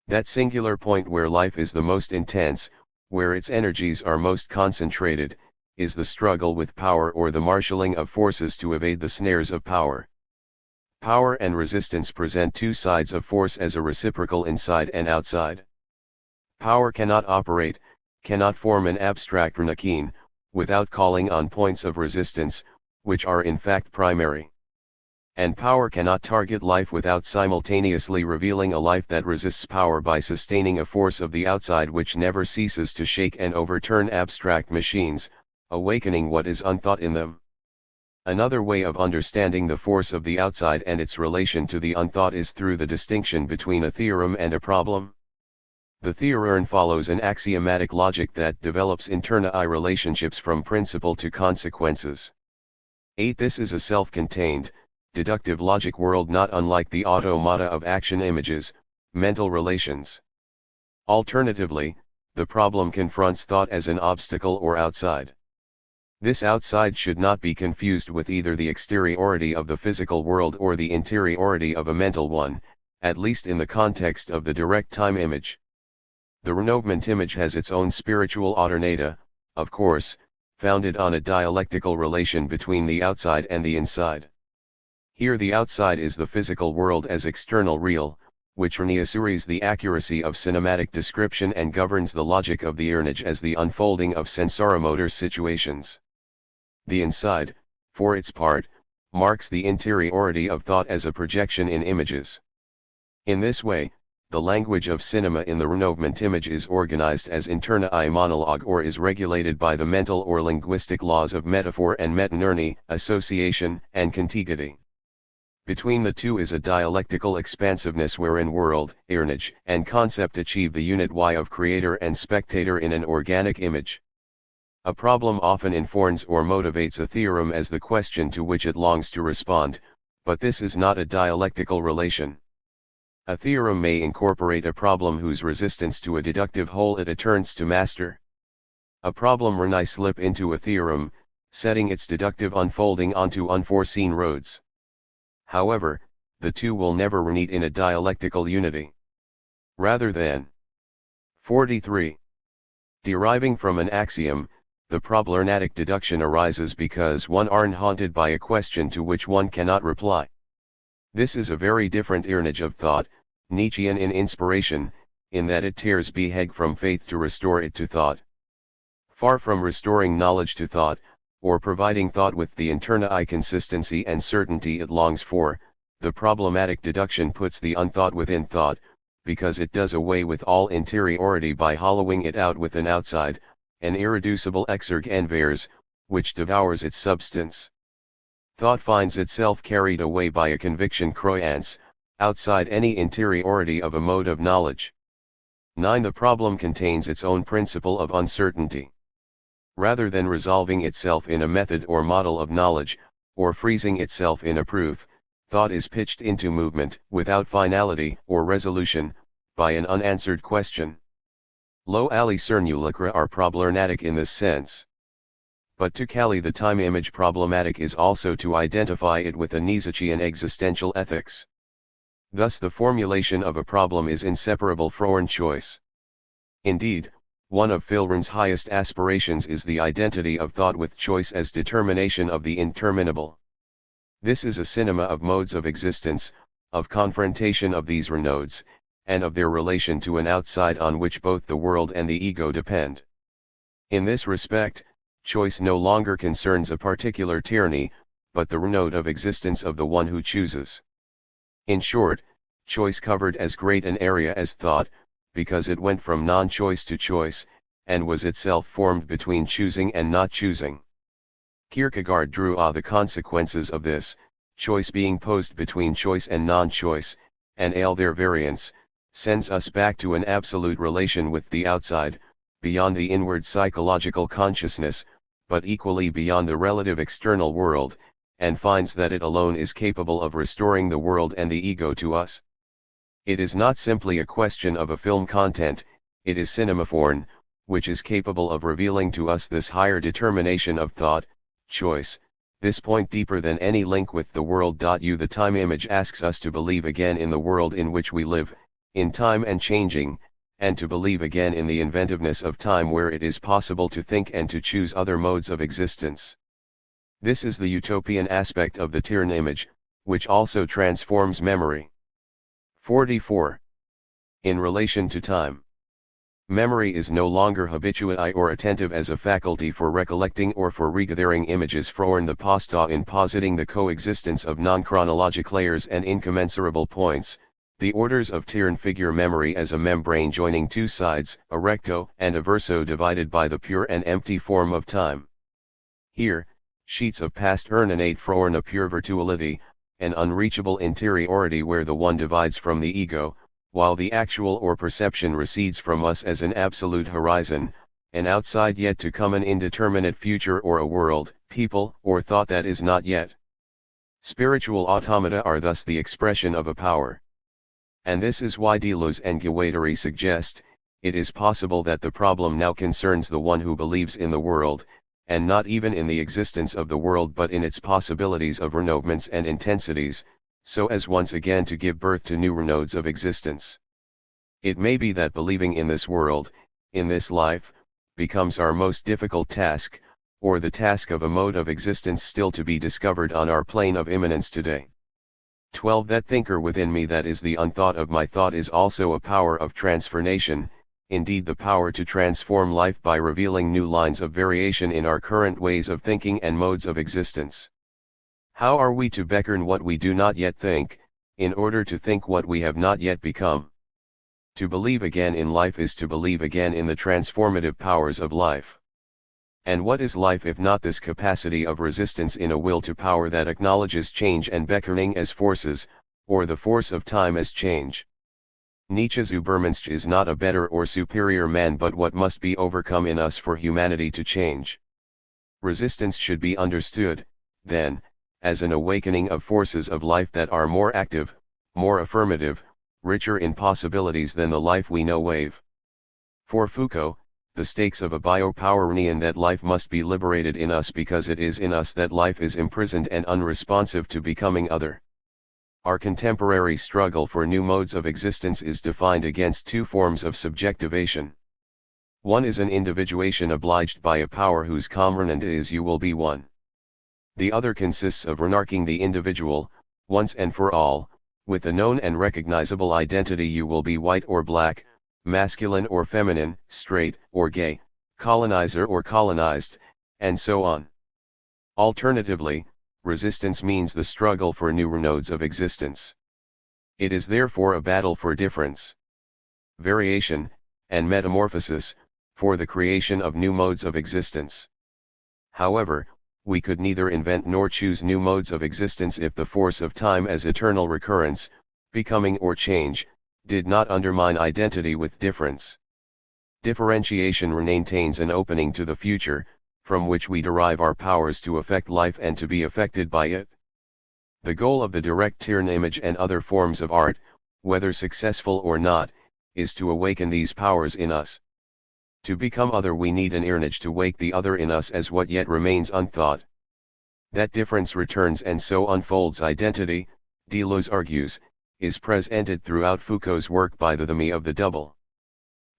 That singular point where life is the most intense, where its energies are most concentrated, is the struggle with power or the marshalling of forces to evade the snares of power. Power and resistance present two sides of force as a reciprocal inside and outside. Power cannot operate, cannot form an abstract Ranakin, without calling on points of resistance, which are in fact primary. And power cannot target life without simultaneously revealing a life that resists power by sustaining a force of the outside which never ceases to shake and overturn abstract machines, awakening what is unthought in them. Another way of understanding the force of the outside and its relation to the unthought is through the distinction between a theorem and a problem. The theorem follows an axiomatic logic that develops internal relationships from principle to consequences. 8. This is a self-contained, deductive logic world not unlike the automata of action images, mental relations. Alternatively, the problem confronts thought as an obstacle or outside. This outside should not be confused with either the exteriority of the physical world or the interiority of a mental one, at least in the context of the direct time image. The Renovement image has its own spiritual alternata, of course, founded on a dialectical relation between the outside and the inside. Here the outside is the physical world as external real, which reassures the accuracy of cinematic description and governs the logic of the image as the unfolding of sensoromotor situations. The inside, for its part, marks the interiority of thought as a projection in images. In this way, the language of cinema in the Renovement image is organized as internal monologue or is regulated by the mental or linguistic laws of metaphor and metanymy, association and contiguity. Between the two is a dialectical expansiveness wherein world, image, and concept achieve the unit Y of creator and spectator in an organic image. A problem often informs or motivates a theorem as the question to which it longs to respond, but this is not a dialectical relation. A theorem may incorporate a problem whose resistance to a deductive whole it turns to master. A problem may slip into a theorem, setting its deductive unfolding onto unforeseen roads. However, the two will never meet in a dialectical unity. Rather than 43. Deriving from an axiom, the problematic deduction arises because one are haunted by a question to which one cannot reply. This is a very different image of thought, Nietzschean in inspiration, in that it tears Behead from faith to restore it to thought. Far from restoring knowledge to thought, or providing thought with the internal consistency and certainty it longs for, the problematic deduction puts the unthought within thought, because it does away with all interiority by hollowing it out with an outside, an irreducible exerg envers, which devours its substance. Thought finds itself carried away by a conviction croyance, outside any interiority of a mode of knowledge. 9. The problem contains its own principle of uncertainty. Rather than resolving itself in a method or model of knowledge, or freezing itself in a proof, thought is pitched into movement, without finality or resolution, by an unanswered question. Lo ali cernulacra are problematic in this sense. But to Kali the time image problematic is also to identify it with a Nietzschean existential ethics. Thus the formulation of a problem is inseparable from choice. Indeed, one of Philron's highest aspirations is the identity of thought with choice as determination of the interminable. This is a cinema of modes of existence, of confrontation of these renodes, and of their relation to an outside on which both the world and the ego depend. In this respect, choice no longer concerns a particular tyranny, but the renode of existence of the one who chooses. In short, choice covered as great an area as thought, because it went from non-choice to choice, and was itself formed between choosing and not choosing. Kierkegaard drew the consequences of this, choice being posed between choice and non-choice, and all their variants, sends us back to an absolute relation with the outside, beyond the inward psychological consciousness, but equally beyond the relative external world, and finds that it alone is capable of restoring the world and the ego to us. It is not simply a question of a film content, it is cinemaphorn, which is capable of revealing to us this higher determination of thought, choice, this point deeper than any link with the world. The time image asks us to believe again in the world in which we live, in time and changing, and to believe again in the inventiveness of time where it is possible to think and to choose other modes of existence. This is the utopian aspect of the Tirn image, which also transforms memory. 44. In relation to time. Memory is no longer habitual or attentive as a faculty for recollecting or for regathering images from the past in positing the coexistence of non-chronologic layers and incommensurable points. The orders of Tirn figure memory as a membrane joining two sides, a recto and a verso divided by the pure and empty form of time. Here, sheets of past emanate from a pure virtuality, an unreachable interiority where the one divides from the ego, while the actual or perception recedes from us as an absolute horizon, an outside yet to come, an indeterminate future, or a world, people, or thought that is not yet. Spiritual automata are thus the expression of a power. And this is why Deleuze and Guattari suggest, it is possible that the problem now concerns the one who believes in the world, and not even in the existence of the world but in its possibilities of renouvements and intensities, so as once again to give birth to new renodes of existence. It may be that believing in this world, in this life, becomes our most difficult task, or the task of a mode of existence still to be discovered on our plane of immanence today. 12. That thinker within me that is the unthought of my thought is also a power of transformation, indeed the power to transform life by revealing new lines of variation in our current ways of thinking and modes of existence. How are we to beckon what we do not yet think, in order to think what we have not yet become? To believe again in life is to believe again in the transformative powers of life. And what is life if not this capacity of resistance in a will to power that acknowledges change and beckoning as forces, or the force of time as change? Nietzsche's Übermensch is not a better or superior man but what must be overcome in us for humanity to change. Resistance should be understood, then, as an awakening of forces of life that are more active, more affirmative, richer in possibilities than the life we know wave. For Foucault, the stakes of a biopowernian that life must be liberated in us because it is in us that life is imprisoned and unresponsive to becoming other. Our contemporary struggle for new modes of existence is defined against two forms of subjectivation. One is an individuation obliged by a power whose commandant is you will be one. The other consists of renarching the individual, once and for all, with a known and recognizable identity you will be white or black, masculine or feminine, straight or gay, colonizer or colonized, and so on. Alternatively, resistance means the struggle for new renodes of existence. It is therefore a battle for difference, variation, and metamorphosis, for the creation of new modes of existence. However, we could neither invent nor choose new modes of existence if the force of time as eternal recurrence, becoming or change, did not undermine identity with difference. Differentiation maintains an opening to the future, from which we derive our powers to affect life and to be affected by it. The goal of the direct Tirn image and other forms of art, whether successful or not, is to awaken these powers in us. To become other we need an earnage to wake the other in us as what yet remains unthought. That difference returns and so unfolds identity, Deleuze argues, is presented throughout Foucault's work by the me of the double.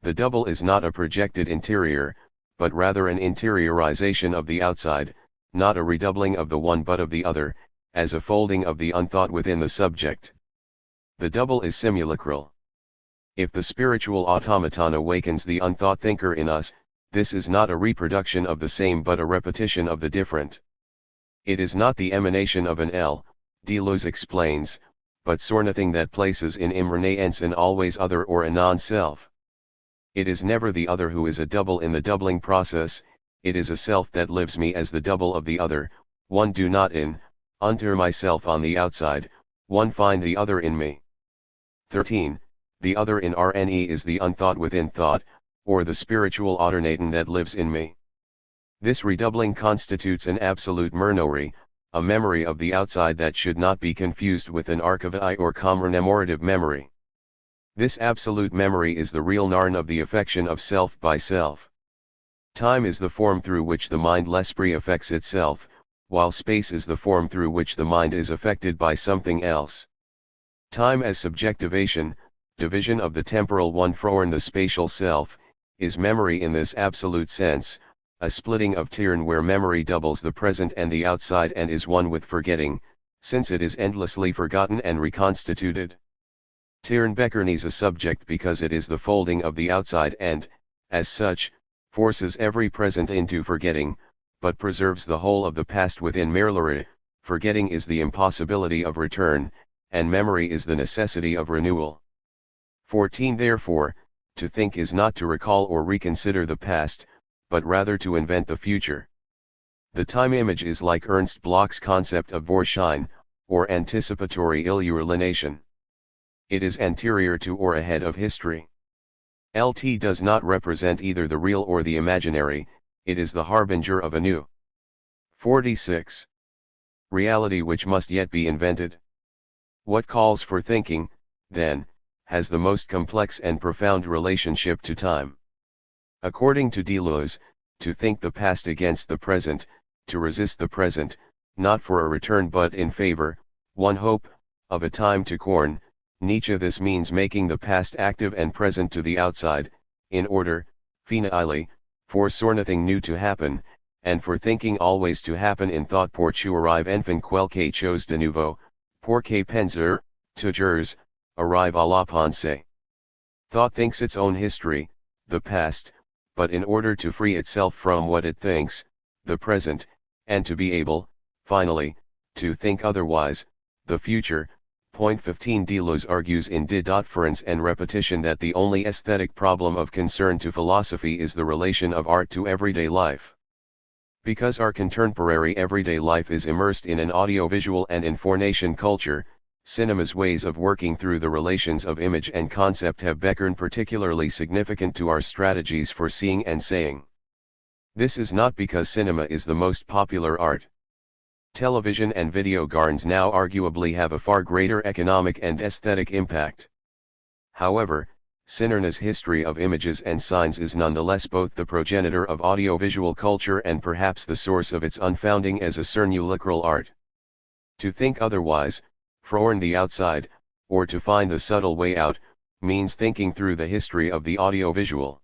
The double is not a projected interior, but rather an interiorization of the outside, not a redoubling of the one but of the other, as a folding of the unthought within the subject. The double is simulacral. If the spiritual automaton awakens the unthought thinker in us, this is not a reproduction of the same but a repetition of the different. It is not the emanation of an L, Deleuze explains, but nothing that places in immanence an always other or a non-self. It is never the other who is a double in the doubling process, it is a self that lives me as the double of the other, one do not unter myself on the outside, one find the other in me. 13. The other in RNE is the unthought within thought, or the spiritual automaton that lives in me. This redoubling constitutes an absolute memory, a memory of the outside that should not be confused with an archivae or commemorative memory. This absolute memory is the real narn of the affection of self by self. Time is the form through which the mind l'esprit affects itself, while space is the form through which the mind is affected by something else. Time as subjectivation, division of the temporal one from the spatial self, is memory in this absolute sense, a splitting of Tiern where memory doubles the present and the outside and is one with forgetting, since it is endlessly forgotten and reconstituted. Tiern beckons a subject because it is the folding of the outside and, as such, forces every present into forgetting, but preserves the whole of the past within memory. Forgetting is the impossibility of return, and memory is the necessity of renewal. 14 Therefore, to think is not to recall or reconsider the past, but rather to invent the future. The time image is like Ernst Bloch's concept of Vorschein, or anticipatory illumination. It is anterior to or ahead of history. LT does not represent either the real or the imaginary, it is the harbinger of a new. 46. Reality which must yet be invented. What calls for thinking, then, has the most complex and profound relationship to time. According to Deleuze, to think the past against the present, to resist the present, not for a return but in favor, one hope, of a time to corn, Nietzsche this means making the past active and present to the outside, in order, finale, for nothing new to happen, and for thinking always to happen in thought pour tu arrive enfin quelque chose de nouveau, pour que penser, toujours, arrive à la pensée. Thought thinks its own history, the past, but in order to free itself from what it thinks, the present, and to be able, finally, to think otherwise, the future. Point 15 Deleuze argues in De Difference and Repetition that the only aesthetic problem of concern to philosophy is the relation of art to everyday life. Because our contemporary everyday life is immersed in an audiovisual and information culture, cinema's ways of working through the relations of image and concept have become particularly significant to our strategies for seeing and saying. This is not because cinema is the most popular art. Television and video games now arguably have a far greater economic and aesthetic impact. However, cinema's history of images and signs is nonetheless both the progenitor of audiovisual culture and perhaps the source of its unfounding as a cernulacral art. To think otherwise, from the outside, or to find the subtle way out, means thinking through the history of the audiovisual.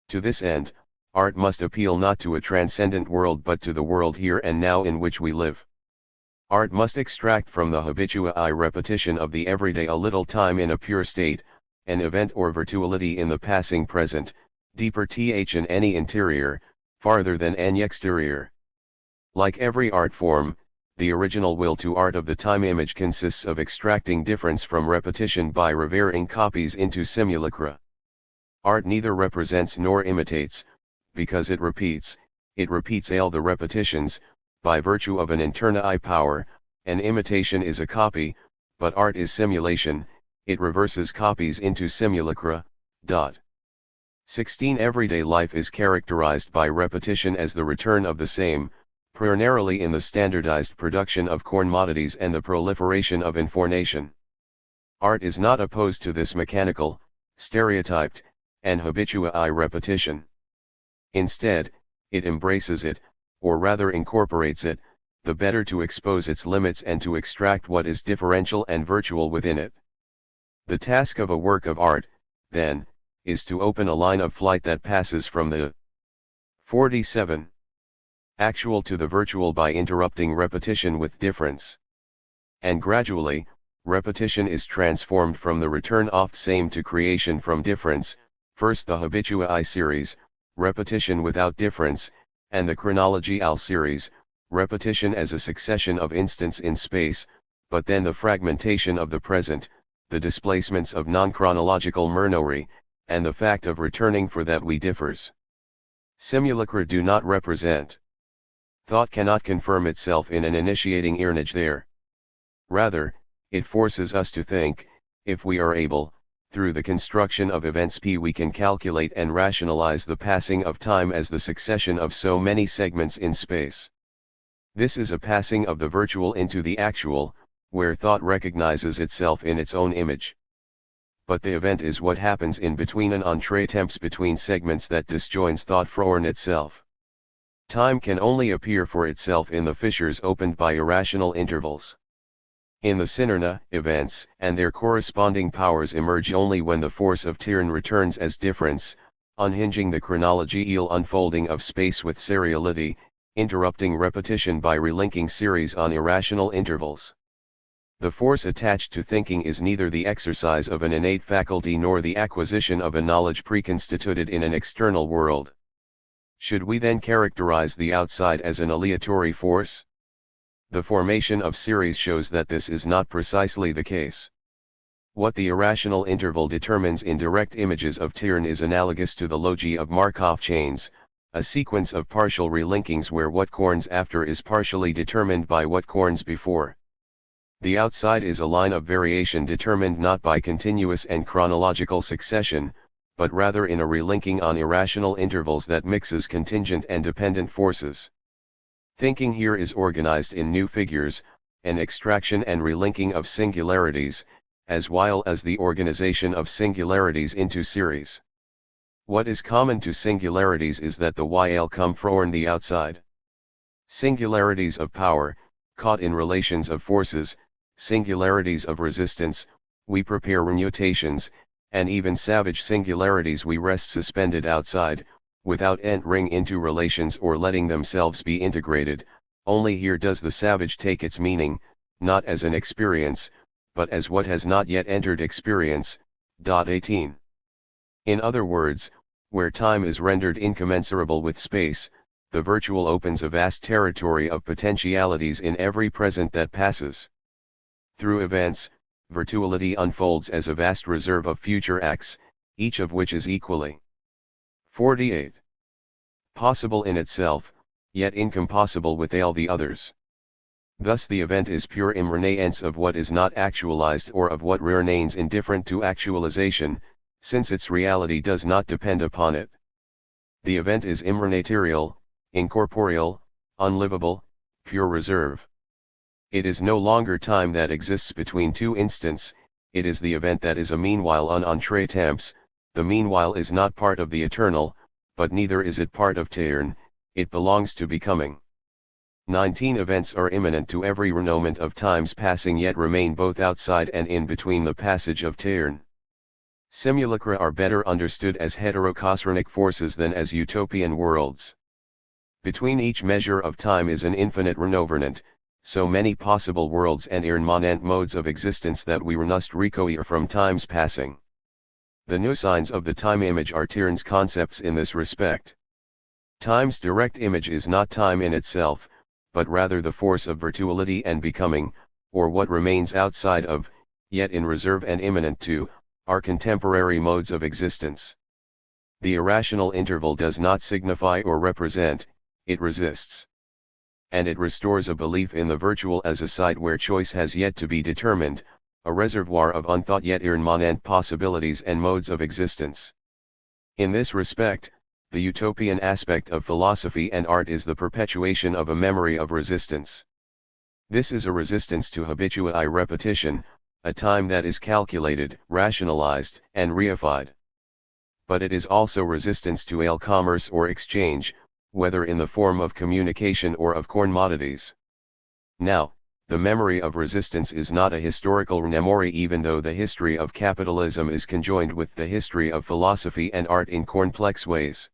To this end, art must appeal not to a transcendent world but to the world here and now in which we live. Art must extract from the habitual repetition of the everyday a little time in a pure state, an event or virtuality in the passing present, deeper in any interior, farther than any exterior. Like every art form, the original will to art of the time image consists of extracting difference from repetition by revering copies into simulacra. Art neither represents nor imitates, because it repeats all the repetitions, by virtue of an internal power. An imitation is a copy, but art is simulation, it reverses copies into simulacra. 16 Everyday life is characterized by repetition as the return of the same, primarily in the standardized production of commodities and the proliferation of information. Art is not opposed to this mechanical, stereotyped, and habitual repetition. Instead, it embraces it, or rather incorporates it, the better to expose its limits and to extract what is differential and virtual within it. The task of a work of art, then, is to open a line of flight that passes from the 47 actual to the virtual by interrupting repetition with difference. And gradually, repetition is transformed from the return of same to creation from difference, first the habitual series, repetition without difference, and the chronological series, repetition as a succession of instants in space, but then the fragmentation of the present, the displacements of non-chronological memory, and the fact of returning for that we differs. Simulacra do not represent. Thought cannot confirm itself in an initiating image there. Rather, it forces us to think, if we are able. Through the construction of events we can calculate and rationalize the passing of time as the succession of so many segments in space. This is a passing of the virtual into the actual, where thought recognizes itself in its own image. But the event is what happens in between an entre-temps between segments that disjoins thought from itself. Time can only appear for itself in the fissures opened by irrational intervals. In the synarna, events and their corresponding powers emerge only when the force of Tyran returns as difference, unhinging the chronological unfolding of space with seriality, interrupting repetition by relinking series on irrational intervals. The force attached to thinking is neither the exercise of an innate faculty nor the acquisition of a knowledge preconstituted in an external world. Should we then characterize the outside as an aleatory force? The formation of series shows that this is not precisely the case. What the irrational interval determines in direct images of Tyran is analogous to the logi of Markov chains, a sequence of partial relinkings where what corns after is partially determined by what corns before. The outside is a line of variation determined not by continuous and chronological succession, but rather in a relinking on irrational intervals that mixes contingent and dependent forces. Thinking here is organized in new figures, an extraction and relinking of singularities, as well as the organization of singularities into series. What is common to singularities is that the YL come from the outside. Singularities of power, caught in relations of forces, singularities of resistance, we prepare renutations, and even savage singularities we rest suspended outside, without entering into relations or letting themselves be integrated. Only here does the savage take its meaning, not as an experience, but as what has not yet entered experience. 18. In other words, where time is rendered incommensurable with space, the virtual opens a vast territory of potentialities in every present that passes. Through events, virtuality unfolds as a vast reserve of future acts, each of which is equally 48. Possible in itself, yet incompossible with all the others. Thus the event is pure immanence of what is not actualized or of what remains indifferent to actualization, since its reality does not depend upon it. The event is immaterial, incorporeal, unlivable, pure reserve. It is no longer time that exists between two instants, it is the event that is a meanwhile un entre temps. The meanwhile is not part of the eternal, but neither is it part of Tyran, it belongs to becoming. 19 Events are immanent to every renouement of times passing yet remain both outside and in between the passage of Tyran. Simulacra are better understood as heterocosronic forces than as utopian worlds. Between each measure of time is an infinite renouvernant, so many possible worlds and immanent modes of existence that we must recoil from times passing. The new signs of the time image are Tyran's concepts in this respect. Time's direct image is not time in itself, but rather the force of virtuality and becoming, or what remains outside of, yet in reserve and immanent to, our contemporary modes of existence. The irrational interval does not signify or represent, it resists. And it restores a belief in the virtual as a site where choice has yet to be determined, a reservoir of unthought yet immanent possibilities and modes of existence. In this respect, the utopian aspect of philosophy and art is the perpetuation of a memory of resistance. This is a resistance to habitual repetition, a time that is calculated, rationalized, and reified. But it is also resistance to commerce or exchange, whether in the form of communication or of commodities. Now, the memory of resistance is not a historical memory, even though the history of capitalism is conjoined with the history of philosophy and art in complex ways.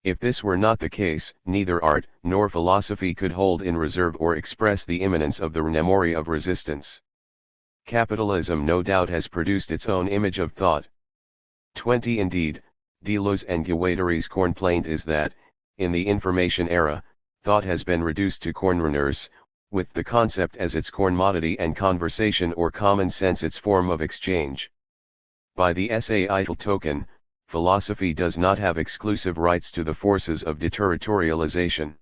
If this were not the case, neither art nor philosophy could hold in reserve or express the immanence of the memory of resistance. Capitalism no doubt has produced its own image of thought. 20 Indeed, Deleuze and Guattari's complaint is that, in the information era, thought has been reduced to cornrunners, with the concept as its commodity and conversation or common sense its form of exchange. By the SAITL token, philosophy does not have exclusive rights to the forces of deterritorialization.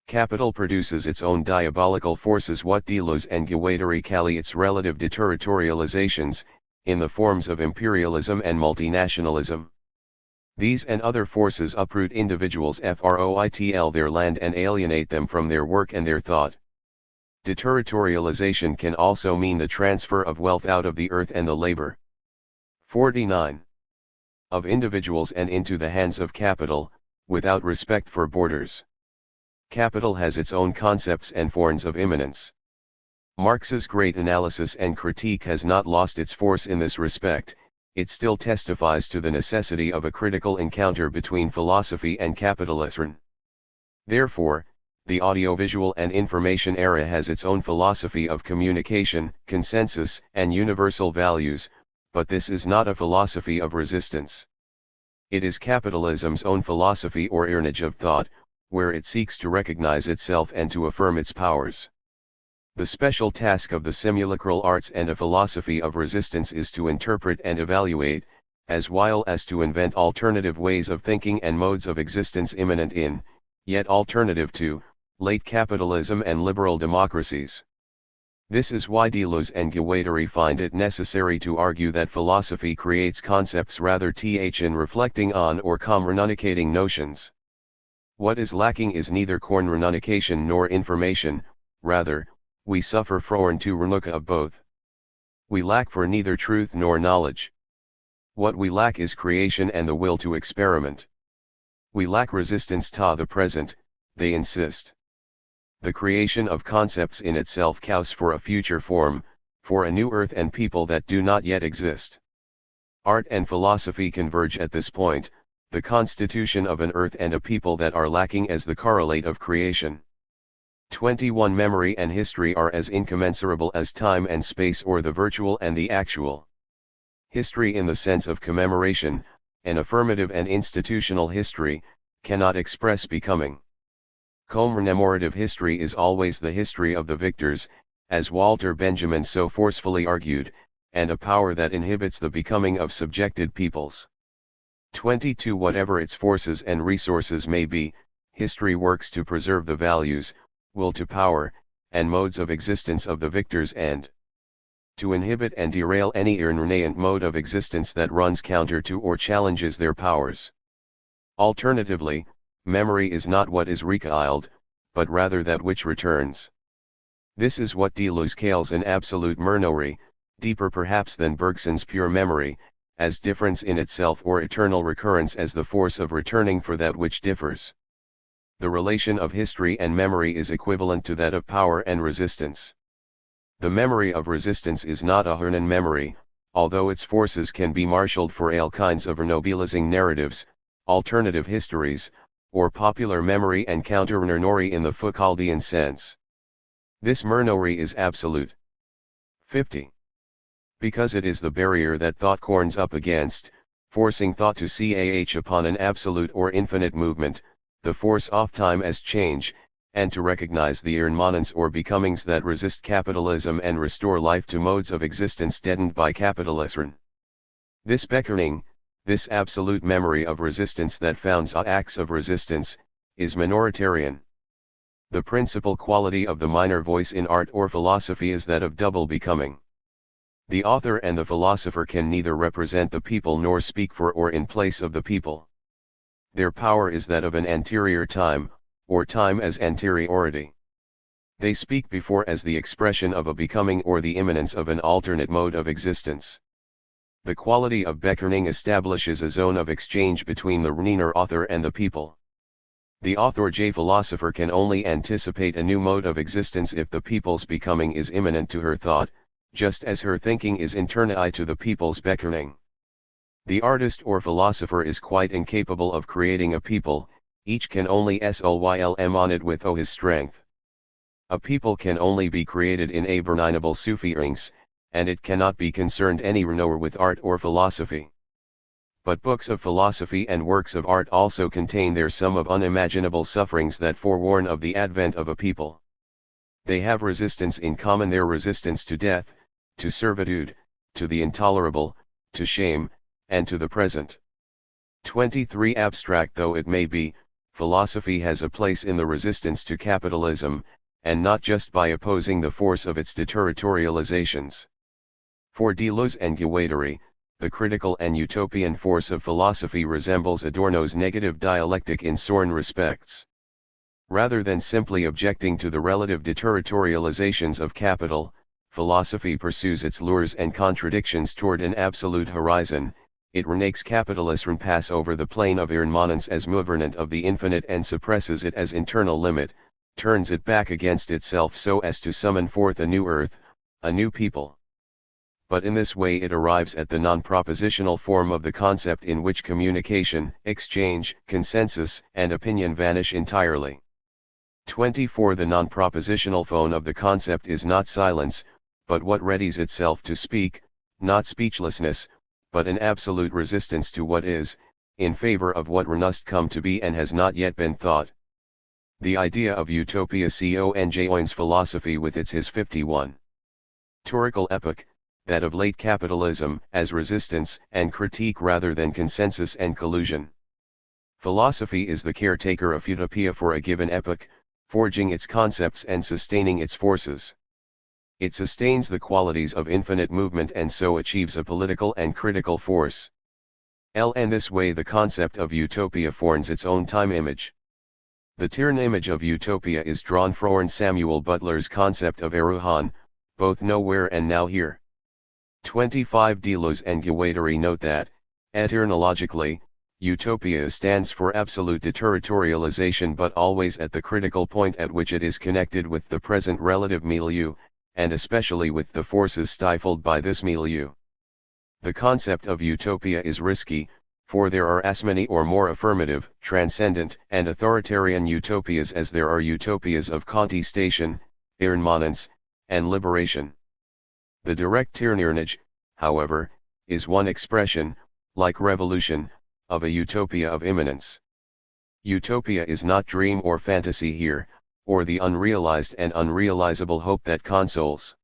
Capital produces its own diabolical forces, what Deleuze and Guattari call its relative deterritorializations, in the forms of imperialism and multinationalism. These and other forces uproot individuals from their land and alienate them from their work and their thought. Deterritorialization can also mean the transfer of wealth out of the earth and the labor 49. Of individuals and into the hands of capital, without respect for borders. Capital has its own concepts and forms of immanence. Marx's great analysis and critique has not lost its force in this respect. It still testifies to the necessity of a critical encounter between philosophy and capitalism. Therefore, the audiovisual and information era has its own philosophy of communication, consensus, and universal values, but this is not a philosophy of resistance. It is capitalism's own philosophy or lineage of thought, where it seeks to recognize itself and to affirm its powers. The special task of the simulacral arts and a philosophy of resistance is to interpret and evaluate, as well as to invent alternative ways of thinking and modes of existence immanent in, yet alternative to, late capitalism and liberal democracies. This is why Deleuze and Guattari find it necessary to argue that philosophy creates concepts rather than reflecting on or communicating notions. What is lacking is neither communication nor information, rather, we suffer from to renuka of both. We lack for neither truth nor knowledge. What we lack is creation and the will to experiment. We lack resistance to the present, they insist. The creation of concepts in itself cows for a future form, for a new earth and people that do not yet exist. Art and philosophy converge at this point, the constitution of an earth and a people that are lacking as the correlate of creation. 21 Memory and history are as incommensurable as time and space or the virtual and the actual. History in the sense of commemoration, an affirmative and institutional history, cannot express becoming. Commemorative history is always the history of the victors, as Walter Benjamin so forcefully argued, and a power that inhibits the becoming of subjected peoples. 22 Whatever its forces and resources may be, history works to preserve the values, will to power, and modes of existence of the victors and to inhibit and derail any irreverent mode of existence that runs counter to or challenges their powers. Alternatively, memory is not what is recoiled, but rather that which returns. This is what Deleuze calls an absolute memory, deeper perhaps than Bergson's pure memory, as difference in itself or eternal recurrence as the force of returning for that which differs. The relation of history and memory is equivalent to that of power and resistance. The memory of resistance is not a Hernan memory, although its forces can be marshaled for all kinds of ennobilizing narratives, alternative histories, or popular memory and counter-memory in the Foucauldian sense. This memory is absolute. 50. Because it is the barrier that thought corns up against, forcing thought to cah upon an absolute or infinite movement, the force of time as change, and to recognize the immanence or becomings that resist capitalism and restore life to modes of existence deadened by capitalism. This beckoning, this absolute memory of resistance that founds acts of resistance, is minoritarian. The principal quality of the minor voice in art or philosophy is that of double becoming. The author and the philosopher can neither represent the people nor speak for or in place of the people. Their power is that of an anterior time, or time as anteriority. They speak before as the expression of a becoming or the immanence of an alternate mode of existence. The quality of beckoning establishes a zone of exchange between the renner author and the people. The author philosopher can only anticipate a new mode of existence if the people's becoming is immanent to her thought, just as her thinking is internal to the people's beckoning. The artist or philosopher is quite incapable of creating a people, each can only slym on it with his strength. A people can only be created in a benignable sufferings, and it cannot be concerned any more with art or philosophy. But books of philosophy and works of art also contain their sum of unimaginable sufferings that forewarn of the advent of a people. They have resistance in common, their resistance to death, to servitude, to the intolerable, to shame, and to the present. 23 Abstract though it may be, philosophy has a place in the resistance to capitalism, and not just by opposing the force of its deterritorializations. For Deleuze and Guattari, the critical and utopian force of philosophy resembles Adorno's negative dialectic in certain respects. Rather than simply objecting to the relative deterritorializations of capital, philosophy pursues its lures and contradictions toward an absolute horizon. It remakes capitalism pass over the plane of immanence as movernant of the infinite and suppresses it as internal limit, turns it back against itself so as to summon forth a new earth, a new people. But in this way it arrives at the non-propositional form of the concept in which communication, exchange, consensus, and opinion vanish entirely. 24. The non-propositional phone of the concept is not silence, but what readies itself to speak, not speechlessness, but an absolute resistance to what is, in favor of what must come to be and has not yet been thought. The idea of utopia conjoins philosophy with his 51. Torical epoch, that of late capitalism, as resistance and critique rather than consensus and collusion. Philosophy is the caretaker of utopia for a given epoch, forging its concepts and sustaining its forces. It sustains the qualities of infinite movement and so achieves a political and critical force. In this way the concept of utopia forms its own time image. The Tyrn image of utopia is drawn from Samuel Butler's concept of Eruhan, both nowhere and now here. 25. Deleuze and Guattari note that, eternologically, utopia stands for absolute deterritorialization but always at the critical point at which it is connected with the present relative milieu, and especially with the forces stifled by this milieu. The concept of utopia is risky, for there are as many or more affirmative, transcendent, and authoritarian utopias as there are utopias of contestation, irremanence, and liberation. The direct Tyrnirnage, however, is one expression, like revolution, of a utopia of immanence. Utopia is not dream or fantasy here, or the unrealized and unrealizable hope that consoles.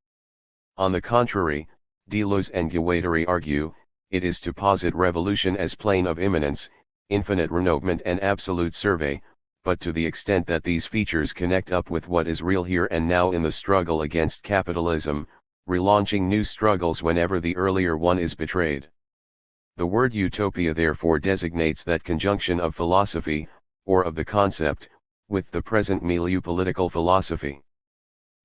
On the contrary, Deleuze and Guattari argue, it is to posit revolution as plane of immanence, infinite renouement and absolute survey, but to the extent that these features connect up with what is real here and now in the struggle against capitalism, relaunching new struggles whenever the earlier one is betrayed. The word utopia therefore designates that conjunction of philosophy, or of the concept, with the present milieu political philosophy.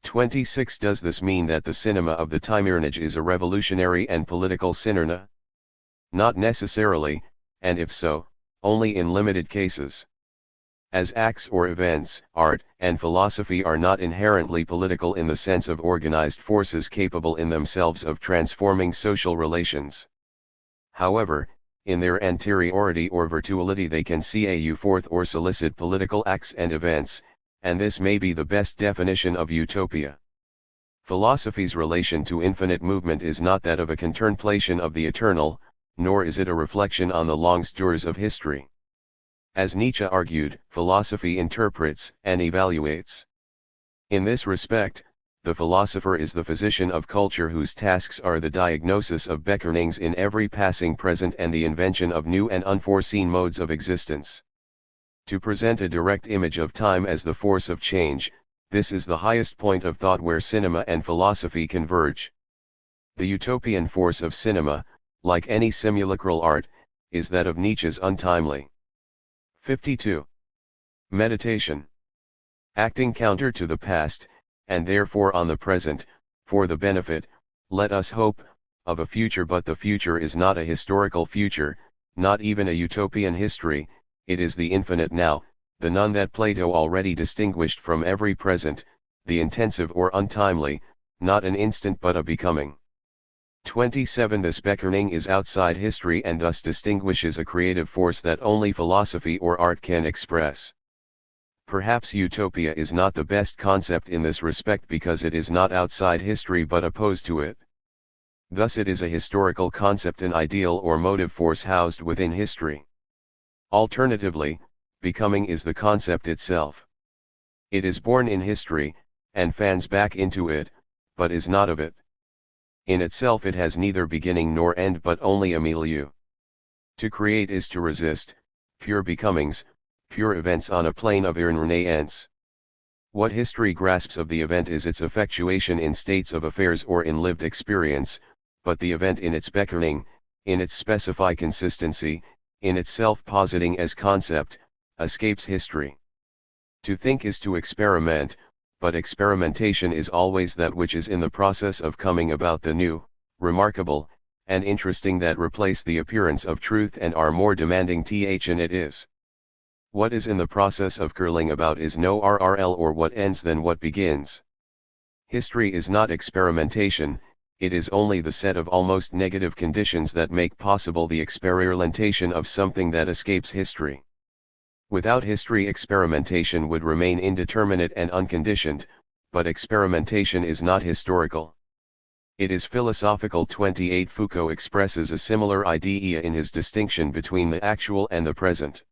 26. Does this mean that the cinema of the Tyrnirnage is a revolutionary and political cinema? Not necessarily, and if so, only in limited cases. As acts or events, art and philosophy are not inherently political in the sense of organized forces capable in themselves of transforming social relations. However, in their anteriority or virtuality they can see forth or solicit political acts and events, and this may be the best definition of utopia. Philosophy's relation to infinite movement is not that of a contemplation of the eternal, nor is it a reflection on the longs-durs of history. As Nietzsche argued, philosophy interprets and evaluates. In this respect, the philosopher is the physician of culture whose tasks are the diagnosis of beckonings in every passing present and the invention of new and unforeseen modes of existence. To present a direct image of time as the force of change, this is the highest point of thought where cinema and philosophy converge. The utopian force of cinema, like any simulacral art, is that of Nietzsche's untimely. 52. Meditation. Acting counter to the past, and therefore on the present, for the benefit, let us hope, of a future, but the future is not a historical future, not even a utopian history, it is the infinite now, the none that Plato already distinguished from every present, the intensive or untimely, not an instant but a becoming. 27. This beckoning is outside history and thus distinguishes a creative force that only philosophy or art can express. Perhaps utopia is not the best concept in this respect because it is not outside history but opposed to it. Thus it is a historical concept, an ideal or motive force housed within history. Alternatively, becoming is the concept itself. It is born in history, and fans back into it, but is not of it. In itself it has neither beginning nor end but only a milieu. To create is to resist, pure becomings, pure events on a plane of irremanence. What history grasps of the event is its effectuation in states of affairs or in lived experience, but the event in its beckoning, in its specified consistency, in its self-positing as concept, escapes history. To think is to experiment, but experimentation is always that which is in the process of coming about, the new, remarkable, and interesting that replace the appearance of truth and are more demanding than it is. What is in the process of curling about is no RRL or what ends than what begins. History is not experimentation, it is only the set of almost negative conditions that make possible the experimentation of something that escapes history. Without history, experimentation would remain indeterminate and unconditioned, but experimentation is not historical. It is philosophical. 28 Foucault expresses a similar idea in his distinction between the actual and the present.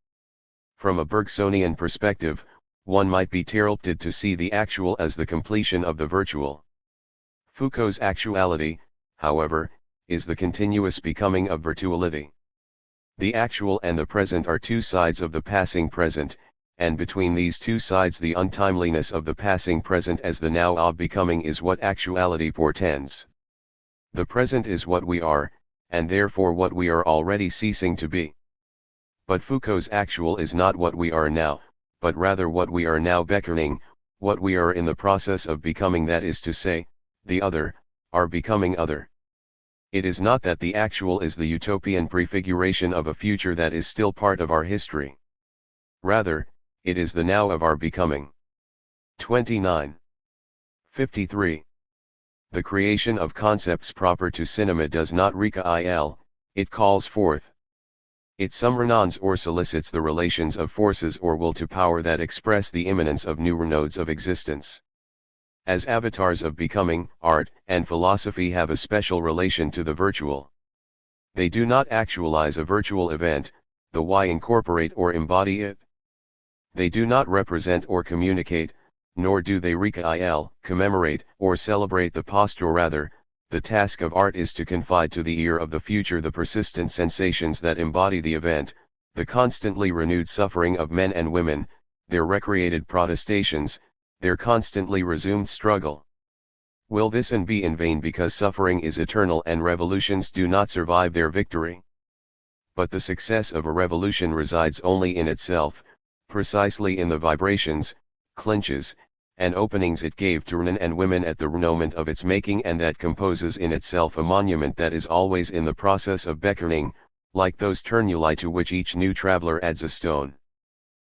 From a Bergsonian perspective, one might be tempted to see the actual as the completion of the virtual. Foucault's actuality, however, is the continuous becoming of virtuality. The actual and the present are two sides of the passing present, and between these two sides the untimeliness of the passing present as the now of becoming is what actuality portends. The present is what we are, and therefore what we are already ceasing to be. But Foucault's actual is not what we are now, but rather what we are now beckoning, what we are in the process of becoming, that is to say, the other, are becoming other. It is not that the actual is the utopian prefiguration of a future that is still part of our history. Rather, it is the now of our becoming. 29. 53. The creation of concepts proper to cinema does not reconcile, it calls forth. It summonons or solicits the relations of forces or will to power that express the immanence of newer nodes of existence. As avatars of becoming, art and philosophy have a special relation to the virtual. They do not actualize a virtual event, the why incorporate or embody it. They do not represent or communicate, nor do they reconcile, commemorate, or celebrate the past, or rather, the task of art is to confide to the ear of the future the persistent sensations that embody the event, the constantly renewed suffering of men and women, their recreated protestations, their constantly resumed struggle. Will this and be in vain because suffering is eternal and revolutions do not survive their victory? But the success of a revolution resides only in itself, precisely in the vibrations, clinches, and openings it gave to men and women at the moment of its making, and that composes in itself a monument that is always in the process of beckoning, like those turnuli to which each new traveler adds a stone.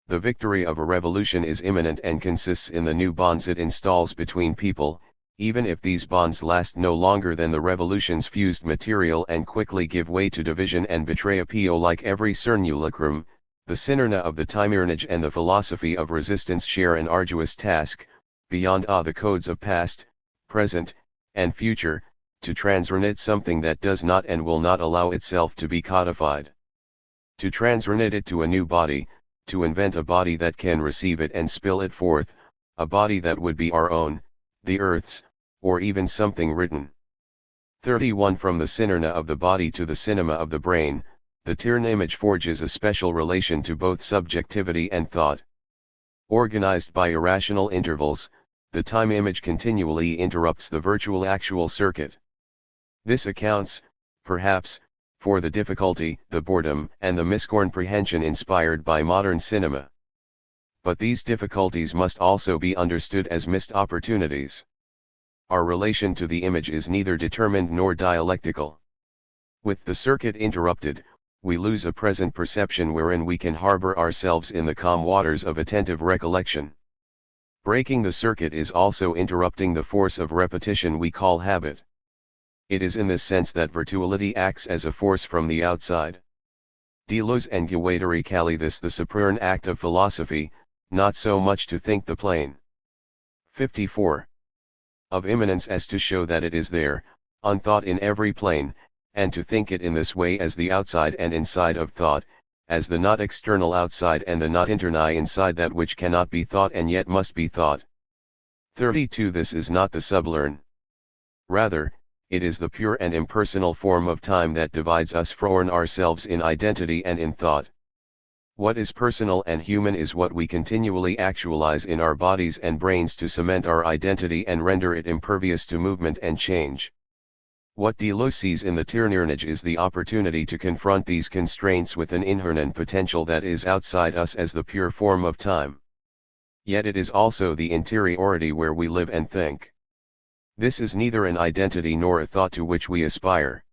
The victory of a revolution is imminent and consists in the new bonds it installs between people, even if these bonds last no longer than the revolution's fused material and quickly give way to division and betray appeal. Like every simulacrum, the synarna of the Timirnage and the philosophy of resistance share an arduous task, beyond the codes of past, present, and future, to transrenate something that does not and will not allow itself to be codified. To transrenate it to a new body, to invent a body that can receive it and spill it forth, a body that would be our own, the earth's, or even something written. 31 From the synarna of the body to the cinema of the brain, the Tirn image forges a special relation to both subjectivity and thought. Organized by irrational intervals, the time image continually interrupts the virtual actual circuit. This accounts, perhaps, for the difficulty, the boredom, and the miscomprehension inspired by modern cinema. But these difficulties must also be understood as missed opportunities. Our relation to the image is neither determined nor dialectical. With the circuit interrupted, we lose a present perception wherein we can harbor ourselves in the calm waters of attentive recollection. Breaking the circuit is also interrupting the force of repetition we call habit. It is in this sense that virtuality acts as a force from the outside. Deleuze and Guattari call this the supreme act of philosophy, not so much to think the plane. 54. Of immanence as to show that it is there, unthought in every plane, and to think it in this way as the outside and inside of thought, as the not external outside and the not internal inside, that which cannot be thought and yet must be thought. 32. This is not the sublern. Rather, it is the pure and impersonal form of time that divides us from ourselves in identity and in thought. What is personal and human is what we continually actualize in our bodies and brains to cement our identity and render it impervious to movement and change. What Deleuze sees in the Tirnirnage is the opportunity to confront these constraints with an inherent potential that is outside us as the pure form of time. Yet it is also the interiority where we live and think. This is neither an identity nor a thought to which we aspire.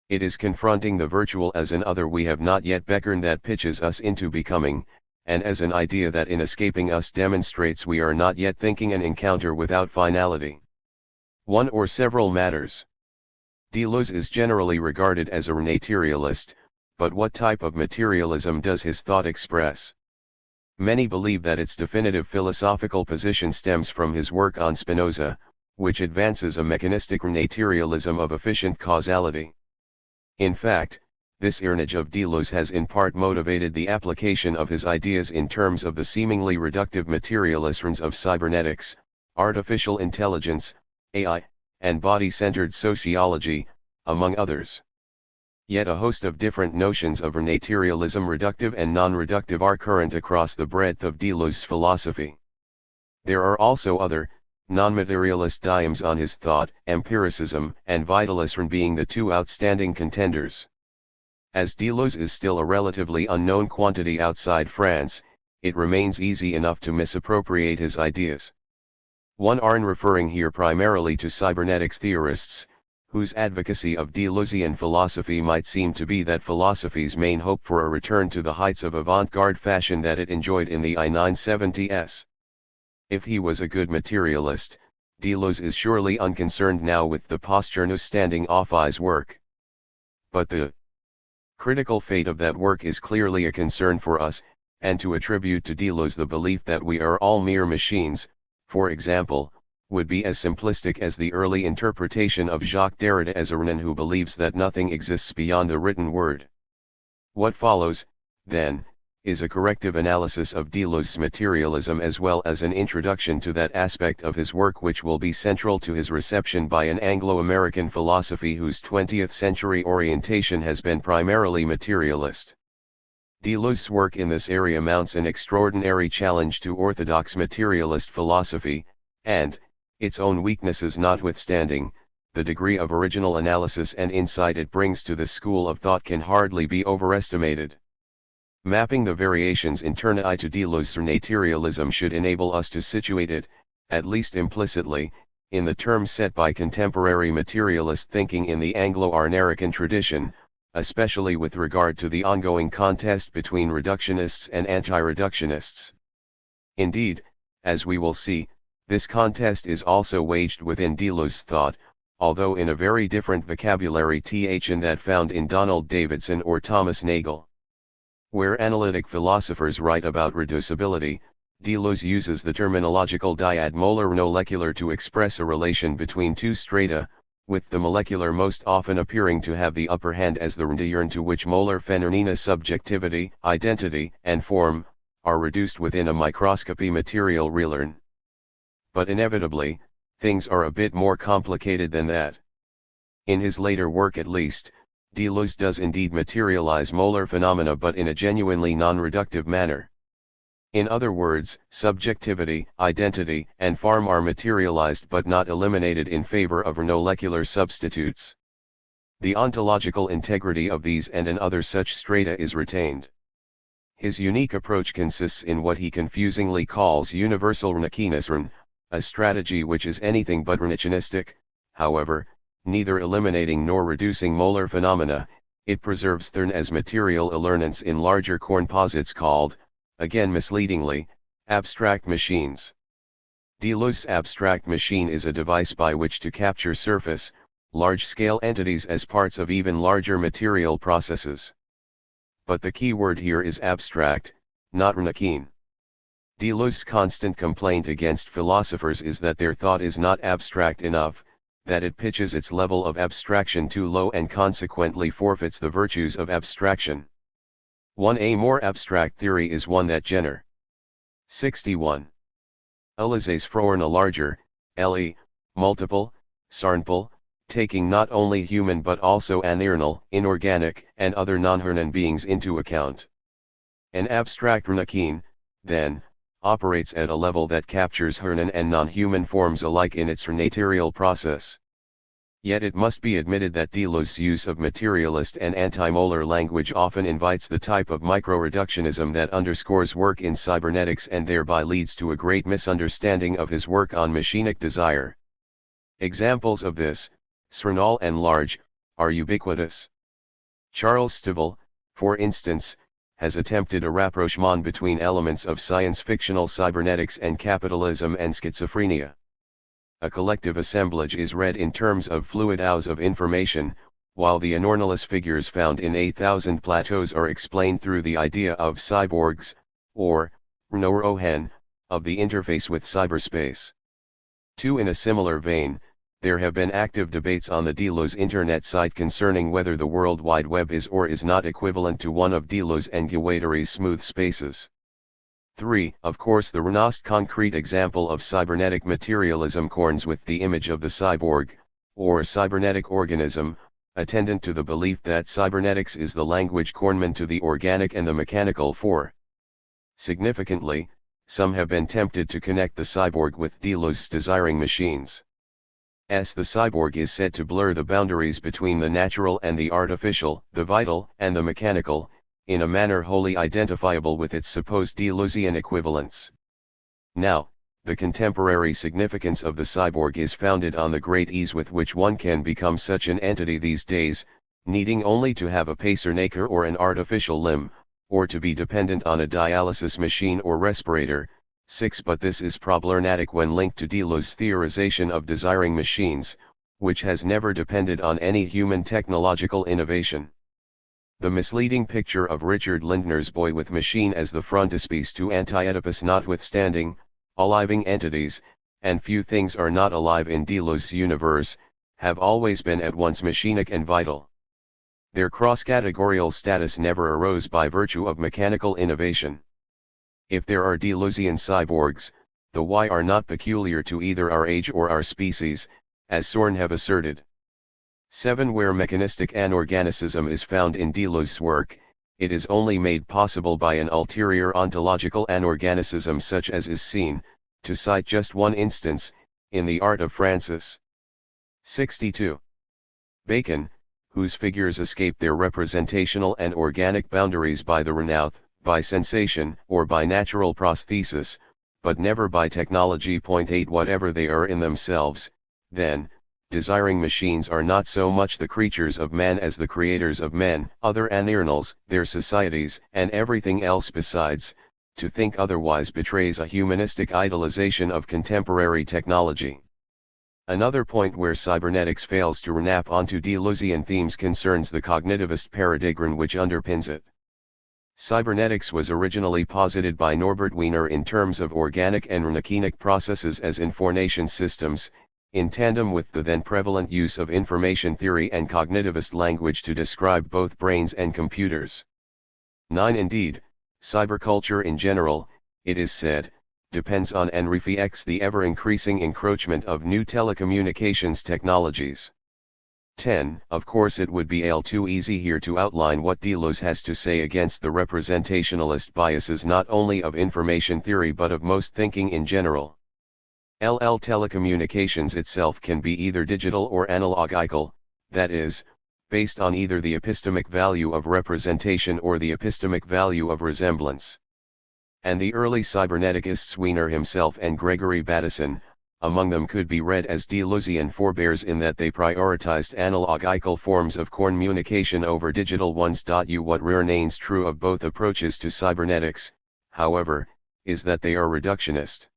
It is confronting the virtual as an other we have not yet beckoned that pitches us into becoming, and as an idea that in escaping us demonstrates we are not yet thinking an encounter without finality. One or several matters. Deleuze is generally regarded as a materialist, but what type of materialism does his thought express? Many believe that its definitive philosophical position stems from his work on Spinoza, which advances a mechanistic materialism of efficient causality. In fact, this image of Deleuze has in part motivated the application of his ideas in terms of the seemingly reductive materialisms of cybernetics, artificial intelligence, AI, and body-centered sociology, among others. Yet a host of different notions of materialism, reductive and non-reductive, are current across the breadth of Deleuze's philosophy. There are also other, non-materialist diomes on his thought, empiricism and vitalism being the two outstanding contenders. As Deleuze is still a relatively unknown quantity outside France, it remains easy enough to misappropriate his ideas. One are referring here primarily to cybernetics theorists, whose advocacy of Deleuzian philosophy might seem to be that philosophy's main hope for a return to the heights of avant-garde fashion that it enjoyed in the I-970s. If he was a good materialist, Deleuze is surely unconcerned now with the posture standing off I's work. But the critical fate of that work is clearly a concern for us, and to attribute to Deleuze the belief that we are all mere machines, for example, would be as simplistic as the early interpretation of Jacques Derrida as a Renan who believes that nothing exists beyond the written word. What follows, then, is a corrective analysis of Deleuze's materialism as well as an introduction to that aspect of his work which will be central to his reception by an Anglo-American philosophy whose 20th century orientation has been primarily materialist. Deleuze's work in this area mounts an extraordinary challenge to orthodox materialist philosophy, and, its own weaknesses notwithstanding, the degree of original analysis and insight it brings to this school of thought can hardly be overestimated. Mapping the variations internai to Deleuze's materialism should enable us to situate it, at least implicitly, in the terms set by contemporary materialist thinking in the Anglo-Arnerican tradition, especially with regard to the ongoing contest between reductionists and anti-reductionists. Indeed, as we will see, this contest is also waged within Deleuze's thought, although in a very different vocabulary than that found in Donald Davidson or Thomas Nagel. Where analytic philosophers write about reducibility, Deleuze uses the terminological dyad molar-molecular to express a relation between two strata, with the molecular most often appearing to have the upper hand as the return to which molar phenomena subjectivity, identity, and form, are reduced within a microscopy material realern. But inevitably, things are a bit more complicated than that. In his later work at least, Deleuze does indeed materialize molar phenomena but in a genuinely non-reductive manner. In other words, subjectivity, identity, and form are materialized but not eliminated in favor of molecular substitutes. The ontological integrity of these and other such strata is retained. His unique approach consists in what he confusingly calls universal reductionism, a strategy which is anything but reductionistic. However, neither eliminating nor reducing molar phenomena, it preserves them as material alertness in larger composites called, again misleadingly, abstract machines. Deleuze's abstract machine is a device by which to capture surface, large-scale entities as parts of even larger material processes. But the key word here is abstract, not reduction. Deleuze's constant complaint against philosophers is that their thought is not abstract enough, that it pitches its level of abstraction too low and consequently forfeits the virtues of abstraction. A more abstract theory is one that Jenner 61. Elises Froern a larger, le, multiple, sarnpal, taking not only human but also animal, inorganic, and other non-human beings into account. An abstract reduction, then, operates at a level that captures human and non-human forms alike in its material process. Yet it must be admitted that Deleuze's use of materialist and anti-molar language often invites the type of micro-reductionism that underscores work in cybernetics and thereby leads to a great misunderstanding of his work on machinic desire. Examples of this, small and large, are ubiquitous. Charles Stivell, for instance, has attempted a rapprochement between elements of science-fictional cybernetics and capitalism and schizophrenia. A collective assemblage is read in terms of fluid hours of information, while the enormous figures found in 8,000 plateaus are explained through the idea of cyborgs, or, neurohen, of the interface with cyberspace. 2. In a similar vein, there have been active debates on the Deleuze internet site concerning whether the World Wide Web is or is not equivalent to one of Deleuze and Guattari's smooth spaces. 3. Of course, the renounced concrete example of cybernetic materialism corns with the image of the cyborg, or cybernetic organism, attendant to the belief that cybernetics is the language cornman to the organic and the mechanical. 4. Significantly, some have been tempted to connect the cyborg with Deleuze's desiring machines. As the cyborg is said to blur the boundaries between the natural and the artificial, the vital and the mechanical, in a manner wholly identifiable with its supposed Deleuzian equivalents. Now, the contemporary significance of the cyborg is founded on the great ease with which one can become such an entity these days, needing only to have a pacemaker or an artificial limb, or to be dependent on a dialysis machine or respirator. 6. But this is problematic when linked to Deleuze's theorization of desiring machines, which has never depended on any human technological innovation. The misleading picture of Richard Lindner's boy with machine as the frontispiece to Anti-Oedipus notwithstanding, all living entities, and few things are not alive in Deleuze's universe, have always been at once machinic and vital. Their cross-categorial status never arose by virtue of mechanical innovation. If there are Deleuzian cyborgs, the why are not peculiar to either our age or our species, as Sorn have asserted. 7. Where mechanistic anorganicism is found in Deleuze's work, it is only made possible by an ulterior ontological anorganicism such as is seen, to cite just one instance, in the Art of Francis. 62. Bacon, whose figures escape their representational and organic boundaries by the renouth, by sensation, or by natural prosthesis, but never by technology. 8. Whatever they are in themselves, then, desiring machines are not so much the creatures of man as the creators of men, other animals, their societies, and everything else besides. To think otherwise betrays a humanistic idolization of contemporary technology. Another point where cybernetics fails to renap onto Deleuzian themes concerns the cognitivist paradigm which underpins it. Cybernetics was originally posited by Norbert Wiener in terms of organic and mechanic processes as information systems, in tandem with the then prevalent use of information theory and cognitivist language to describe both brains and computers. 9. Indeed, cyberculture in general, it is said, depends on and reflects the ever-increasing encroachment of new telecommunications technologies. 10. Of course it would be too easy here to outline what Deleuze has to say against the representationalist biases not only of information theory but of most thinking in general. Telecommunications itself can be either digital or analogical, that is, based on either the epistemic value of representation or the epistemic value of resemblance. And the early cyberneticists Wiener himself and Gregory Bateson, among them, could be read as Deleuzian forebears in that they prioritized analogical forms of communication over digital ones. What remains true of both approaches to cybernetics, however, is that they are reductionist.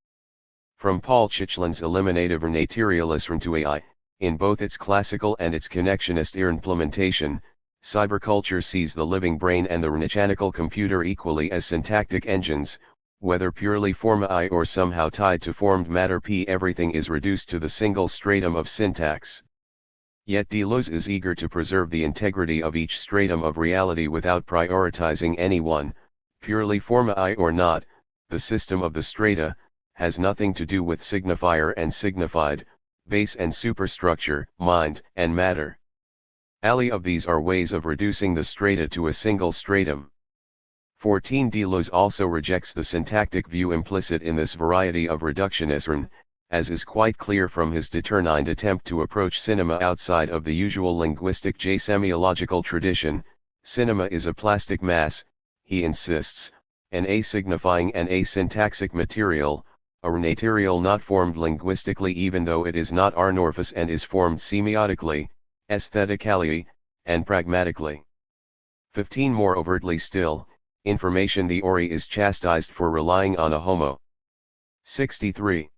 From Paul Chichlin's eliminative naturalism to AI, in both its classical and its connectionist implementation, cyberculture sees the living brain and the mechanical computer equally as syntactic engines, whether purely formai or somehow tied to formed matter. Everything is reduced to the single stratum of syntax. Yet Deleuze is eager to preserve the integrity of each stratum of reality without prioritizing any one, purely formai or not. The system of the strata has nothing to do with signifier and signified, base and superstructure, mind and matter. All of these are ways of reducing the strata to a single stratum. 14. Deleuze also rejects the syntactic view implicit in this variety of reductionism, as is quite clear from his determined attempt to approach cinema outside of the usual linguistic semiological tradition. Cinema is a plastic mass, he insists, an asignifying and asyntaxic material, a material not formed linguistically even though it is not amorphous and is formed semiotically, aesthetically, and pragmatically. 15. More overtly still, information theory is chastised for relying on a homo. 63.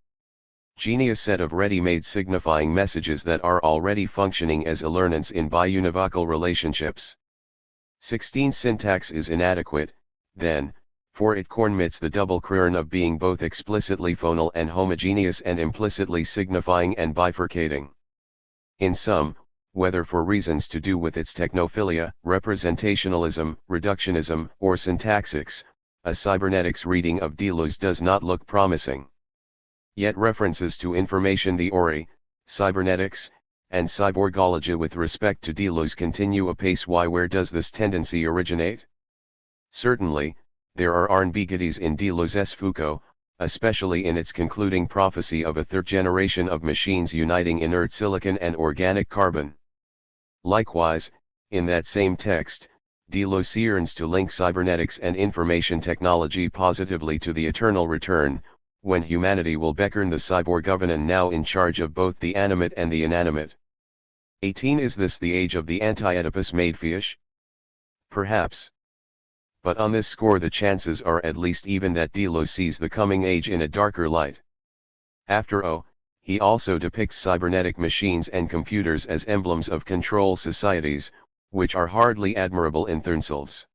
Genius set of ready-made signifying messages that are already functioning as alertnants in biunivocal relationships. 16. Syntax is inadequate, then, for it commits the double crime of being both explicitly phonal and homogeneous and implicitly signifying and bifurcating. In sum, whether for reasons to do with its technophilia, representationalism, reductionism, or syntaxics, a cybernetics reading of Deleuze does not look promising. Yet references to information theory, cybernetics, and cyborgology with respect to Deleuze continue apace. Where does this tendency originate? Certainly, there are ambiguities in Deleuze's Foucault, especially in its concluding prophecy of a third generation of machines uniting inert silicon and organic carbon. Likewise, in that same text, Deleuze yearns to link cybernetics and information technology positively to the eternal return, when humanity will beckon the cyborgovenan now in charge of both the animate and the inanimate. 18. Is this the age of the anti-Oedipus made fish? Perhaps. But on this score the chances are at least even that Deleuze sees the coming age in a darker light. After all, he also depicts cybernetic machines and computers as emblems of control societies, which are hardly admirable in themselves.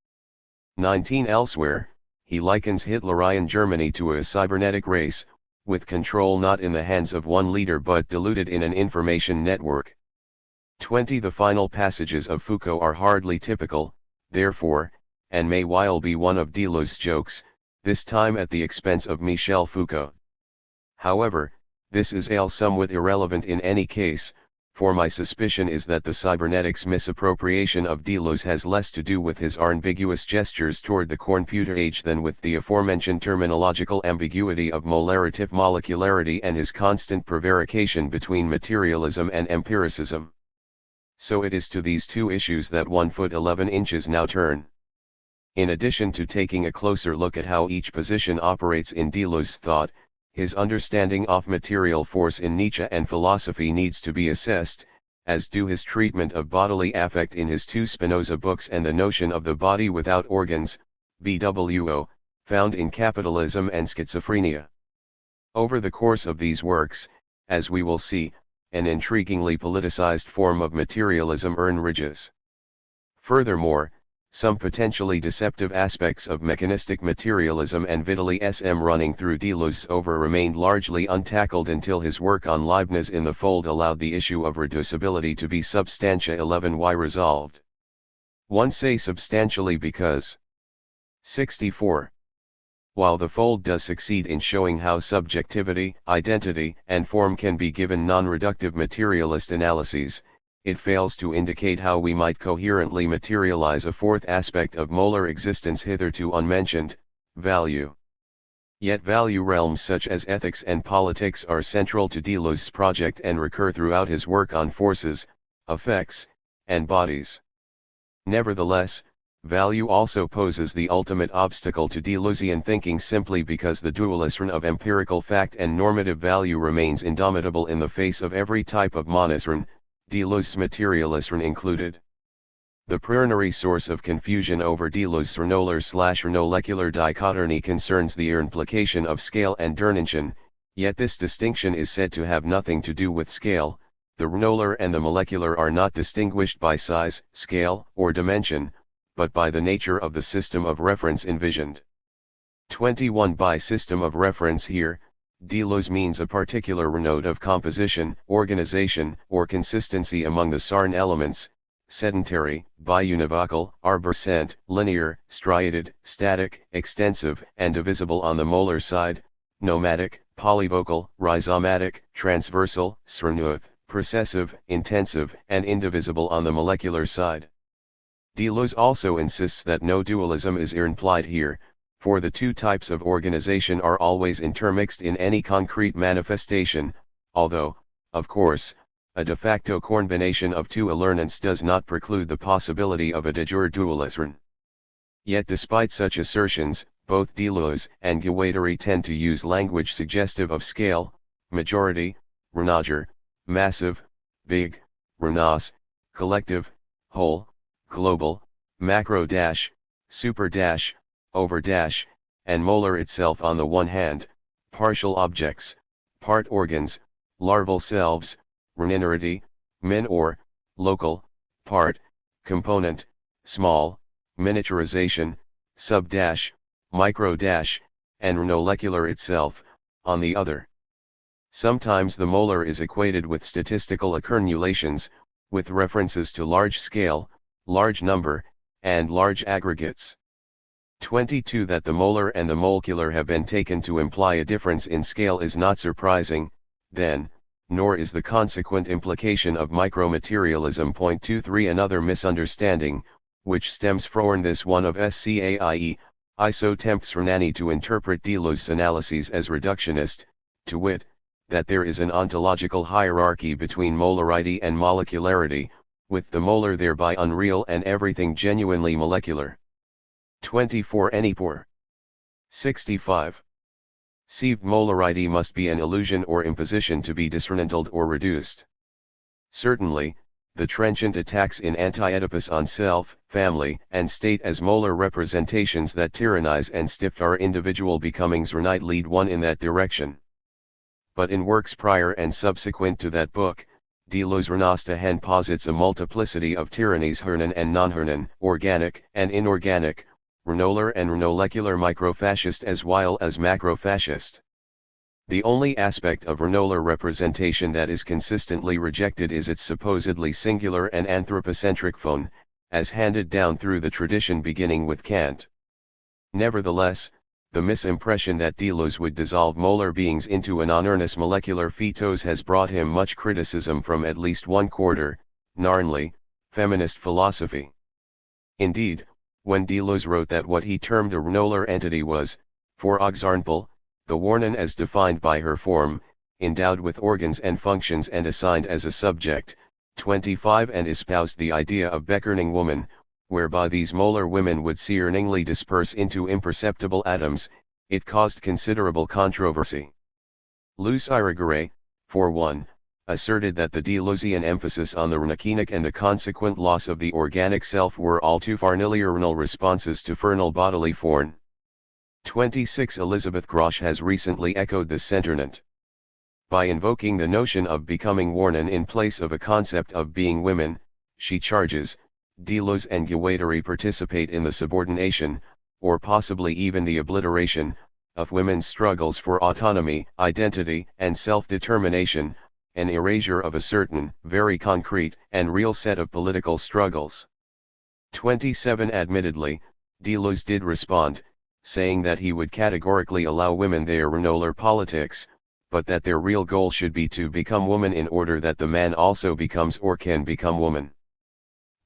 19. Elsewhere, he likens Hitlerian Germany to a cybernetic race, with control not in the hands of one leader but diluted in an information network. 20. The final passages of Foucault are hardly typical, therefore, and may well be one of Deleuze's jokes, this time at the expense of Michel Foucault. However, this is somewhat irrelevant in any case, for my suspicion is that the cybernetics misappropriation of Deleuze has less to do with his ambiguous gestures toward the computer age than with the aforementioned terminological ambiguity of molarative molecularity and his constant prevarication between materialism and empiricism. So it is to these two issues that 1 foot 11 inches now turn. In addition to taking a closer look at how each position operates in Deleuze's thought, his understanding of material force in Nietzsche and philosophy needs to be assessed, as do his treatment of bodily affect in his two Spinoza books and the notion of the body without organs, BWO, found in Capitalism and Schizophrenia. Over the course of these works, as we will see, an intriguingly politicized form of materialism emerges. Furthermore, some potentially deceptive aspects of mechanistic materialism and Vitali SM running through Deleuze's over remained largely untackled until his work on Leibniz in the Fold allowed the issue of reducibility to be substantia 11y resolved. One say substantially because 64. While the Fold does succeed in showing how subjectivity, identity, and form can be given non-reductive materialist analyses, it fails to indicate how we might coherently materialize a fourth aspect of molar existence hitherto unmentioned, value. Yet value realms such as ethics and politics are central to Deleuze's project and recur throughout his work on forces, effects, and bodies. Nevertheless, value also poses the ultimate obstacle to Deleuzian thinking simply because the dualism of empirical fact and normative value remains indomitable in the face of every type of monism, Deleuze's materialism included. The primary source of confusion over Deleuze's renolar/molecular dichotomy concerns the implication of scale and dimension, yet this distinction is said to have nothing to do with scale. The renolar and the molecular are not distinguished by size, scale, or dimension, but by the nature of the system of reference envisioned. 21. By system of reference here, Deleuze means a particular node of composition, organization, or consistency among the SARN elements: sedentary, biunivocal, arborescent, linear, striated, static, extensive, and divisible on the molar side, nomadic, polyvocal, rhizomatic, transversal, serneuth, processive, intensive, and indivisible on the molecular side. Deleuze also insists that no dualism is implied here, for the two types of organization are always intermixed in any concrete manifestation, although, of course, a de facto combination of two alertnants does not preclude the possibility of a de jure dualism. Yet despite such assertions, both Deleuze and Guattari tend to use language suggestive of scale, majority, renager, massive, big, renas, collective, whole, global, macro-, super-, over dash, and molar itself on the one hand, partial objects, part organs, larval selves, reninerity, min or, local, part, component, small, miniaturization, sub-dash, micro-dash, and renolecular itself, on the other. Sometimes the molar is equated with statistical accumulations, with references to large scale, large number, and large aggregates. 22. That the molar and the molecular have been taken to imply a difference in scale is not surprising, then, nor is the consequent implication of micromaterialism. 23. Another misunderstanding, which stems from this one of SCAIE, ISO tempts Renani to interpret Deleuze's analyses as reductionist, to wit, that there is an ontological hierarchy between molarity and molecularity, with the molar thereby unreal and everything genuinely molecular. 24. Anypor. 65. Sieved molarity must be an illusion or imposition to be disrenantled or reduced. Certainly, the trenchant attacks in Anti-Oedipus on self, family, and state as molar representations that tyrannize and stiff our individual becomings lead one in that direction. But in works prior and subsequent to that book, Deleuze Renastahen posits a multiplicity of tyrannies, Hernan and non-Hernan, organic and inorganic, renolar and renolecular, microfascist as well as macrofascist. The only aspect of renolar representation that is consistently rejected is its supposedly singular and anthropocentric phone, as handed down through the tradition beginning with Kant. Nevertheless, the misimpression that Deleuze would dissolve molar beings into an unearnest molecular fetus has brought him much criticism from at least one quarter, namely, feminist philosophy. Indeed, when Deleuze wrote that what he termed a renolar entity was, for example, the Warnen as defined by her form, endowed with organs and functions and assigned as a subject, 25, and espoused the idea of Beckerning woman, whereby these molar women would searingly disperse into imperceptible atoms, it caused considerable controversy. Luce Irigaray, for one, asserted that the Deleuzian emphasis on the renakinic and the consequent loss of the organic self were all too farniliernal responses to fernal bodily form. 26. Elizabeth Grosch has recently echoed this sentiment. By invoking the notion of becoming Warnen in place of a concept of being women, she charges, Deleuze and Guattari participate in the subordination, or possibly even the obliteration, of women's struggles for autonomy, identity, and self-determination, an erasure of a certain, very concrete, and real set of political struggles. 27. Admittedly, Deleuze did respond, saying that he would categorically allow women their renolar politics, but that their real goal should be to become woman in order that the man also becomes or can become woman.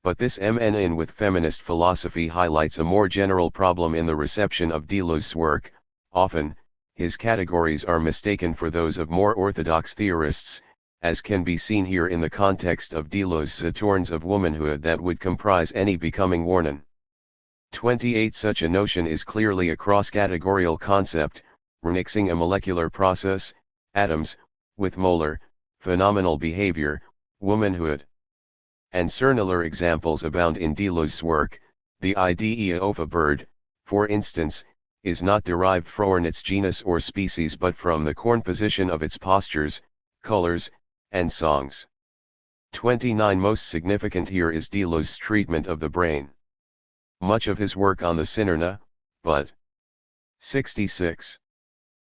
But this MN with feminist philosophy highlights a more general problem in the reception of Deleuze's work. Often, his categories are mistaken for those of more orthodox theorists, as can be seen here in the context of Deleuze's adorns of womanhood that would comprise any becoming Warnen. 28. Such a notion is clearly a cross-categorial concept, remixing a molecular process, atoms, with molar, phenomenal behavior, womanhood. And cernular examples abound in Deleuze's work. The idea of a bird, for instance, is not derived from its genus or species but from the corn position of its postures, colors, and songs. 29. Most significant here is Deleuze's treatment of the brain. Much of his work on the Sinerna, but 66.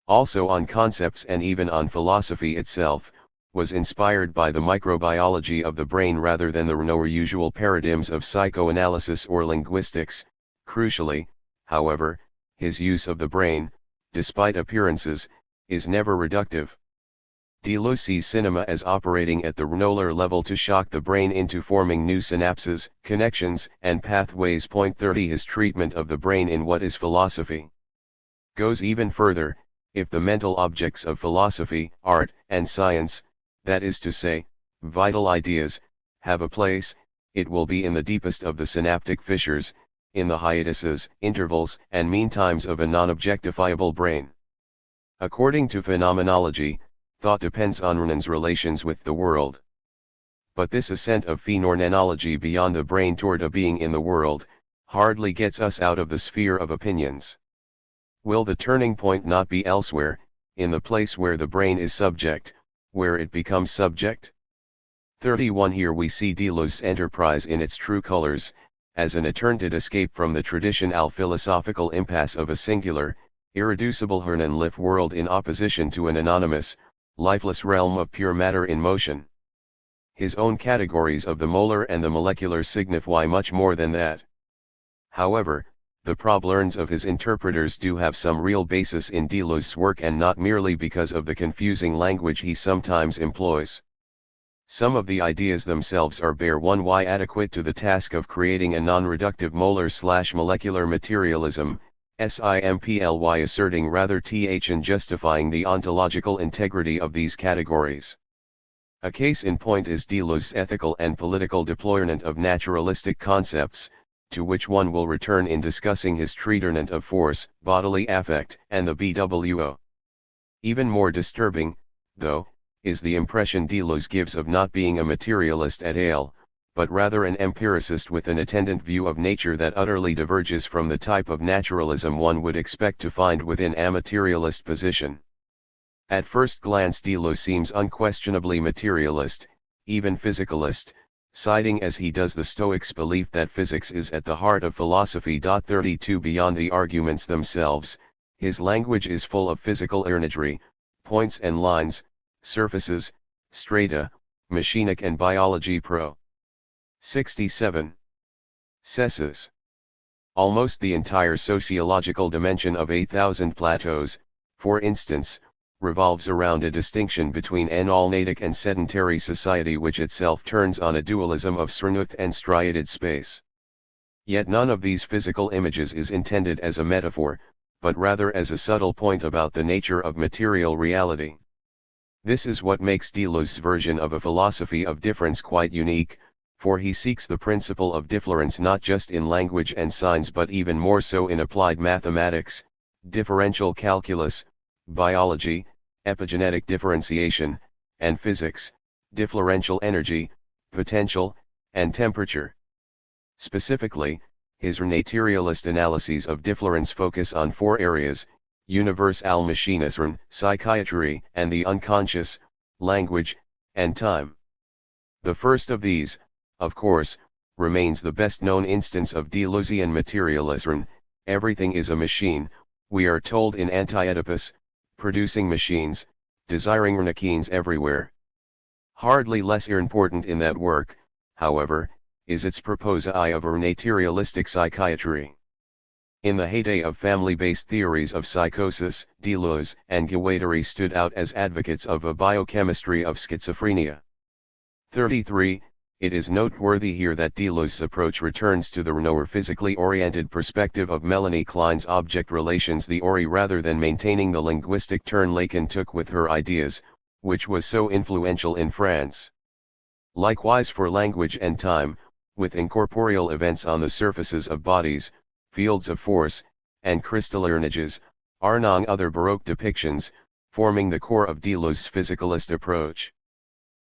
Also on concepts and even on philosophy itself, was inspired by the microbiology of the brain rather than the usual paradigms of psychoanalysis or linguistics. Crucially, however, his use of the brain, despite appearances, is never reductive. Deleuze sees cinema as operating at the renolar level to shock the brain into forming new synapses, connections, and pathways. 30. His treatment of the brain in What is Philosophy? Goes even further. If the mental objects of philosophy, art, and science, that is to say, vital ideas, have a place, it will be in the deepest of the synaptic fissures, in the hiatuses, intervals, and meantimes of a non-objectifiable brain. According to phenomenology, thought depends on Renan's relations with the world. But this ascent of phenomenology beyond the brain toward a being in the world, hardly gets us out of the sphere of opinions. Will the turning point not be elsewhere, in the place where the brain is subject, where it becomes subject? 31. Here we see Deleuze's enterprise in its true colors, as an attempted escape from the traditional philosophical impasse of a singular, irreducible Herrn-Liff world in opposition to an anonymous, lifeless realm of pure matter in motion. His own categories of the molar and the molecular signify much more than that. However, the problems of his interpreters do have some real basis in Deleuze's work and not merely because of the confusing language he sometimes employs. Some of the ideas themselves are bare one why adequate to the task of creating a non-reductive molar/molecular materialism, simply asserting rather and justifying the ontological integrity of these categories. A case in point is Deleuze's ethical and political deployment of naturalistic concepts, to which one will return in discussing his treatment of force, bodily affect, and the BWO. Even more disturbing, though, is the impression Deleuze gives of not being a materialist at all, but rather an empiricist with an attendant view of nature that utterly diverges from the type of naturalism one would expect to find within a materialist position. At first glance Deleuze seems unquestionably materialist, even physicalist, citing as he does the Stoics' belief that physics is at the heart of philosophy. 32 Beyond the arguments themselves, his language is full of physical imagery, points and lines, surfaces, strata, machinic and biology. 67. Cesses. Almost the entire sociological dimension of 8,000 plateaus, for instance, revolves around a distinction between an all-natic and sedentary society which itself turns on a dualism of Srnuth and striated space. Yet none of these physical images is intended as a metaphor, but rather as a subtle point about the nature of material reality. This is what makes Deleuze's version of a philosophy of difference quite unique, for he seeks the principle of difference not just in language and signs but even more so in applied mathematics, differential calculus, biology, epigenetic differentiation, and physics, differential energy, potential, and temperature. Specifically, his materialist analyses of difference focus on four areas: universal machinism, psychiatry, and the unconscious, language, and time. The first of these, of course, remains the best-known instance of Deleuzian materialism. Everything is a machine, we are told in Anti-Oedipus, producing machines, desiring machines everywhere. Hardly less important in that work, however, is its proposal of a materialistic psychiatry. In the heyday of family-based theories of psychosis, Deleuze and Guattari stood out as advocates of a biochemistry of schizophrenia. 33. It is noteworthy here that Deleuze's approach returns to the knower physically oriented perspective of Melanie Klein's object relations theory rather than maintaining the linguistic turn Lacan took with her ideas, which was so influential in France. Likewise for language and time, with incorporeal events on the surfaces of bodies, fields of force, and crystallineages, are among other Baroque depictions, forming the core of Deleuze's physicalist approach.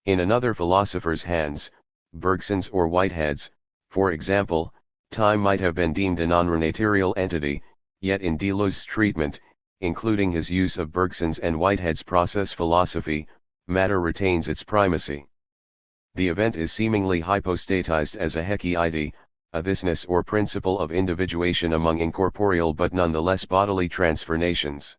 In another philosopher's hands, Bergson's or Whitehead's, for example, time might have been deemed a non-material entity, yet in Deleuze's treatment, including his use of Bergson's and Whitehead's process philosophy, matter retains its primacy. The event is seemingly hypostatized as a hekiide, a thisness or principle of individuation among incorporeal but nonetheless bodily transformations.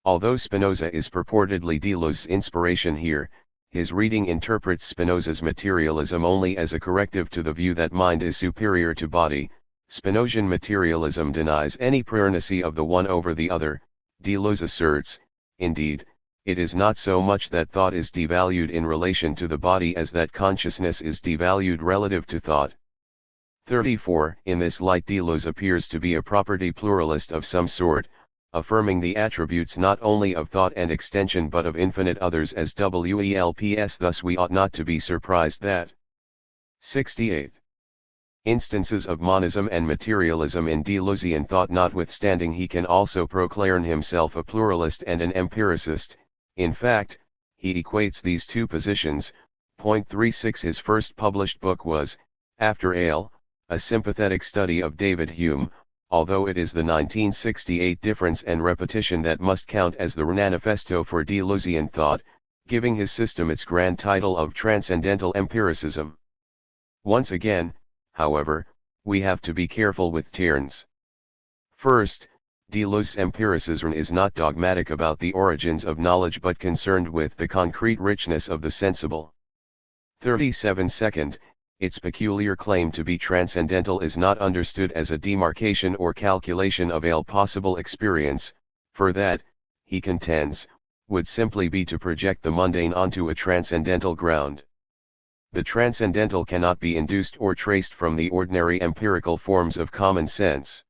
Although Spinoza is purportedly Deleuze's inspiration here, his reading interprets Spinoza's materialism only as a corrective to the view that mind is superior to body. Spinozian materialism denies any primacy of the one over the other. Deleuze asserts, indeed, it is not so much that thought is devalued in relation to the body as that consciousness is devalued relative to thought. 34. In this light Deleuze appears to be a property pluralist of some sort, affirming the attributes not only of thought and extension but of infinite others as WELPS. Thus we ought not to be surprised that 68. Instances of monism and materialism in Deleuzian thought notwithstanding, he can also proclaim himself a pluralist and an empiricist. In fact, he equates these two positions. 36. His first published book was, After Ale, a sympathetic study of David Hume, although it is the 1968 difference and repetition that must count as the manifesto for Deleuzian thought, giving his system its grand title of transcendental empiricism. Once again, however, we have to be careful with terms. First, Deleuze's empiricism is not dogmatic about the origins of knowledge but concerned with the concrete richness of the sensible. 37 Second, its peculiar claim to be transcendental is not understood as a demarcation or calculation of all possible experience, for that, he contends, would simply be to project the mundane onto a transcendental ground. The transcendental cannot be induced or traced from the ordinary empirical forms of common sense.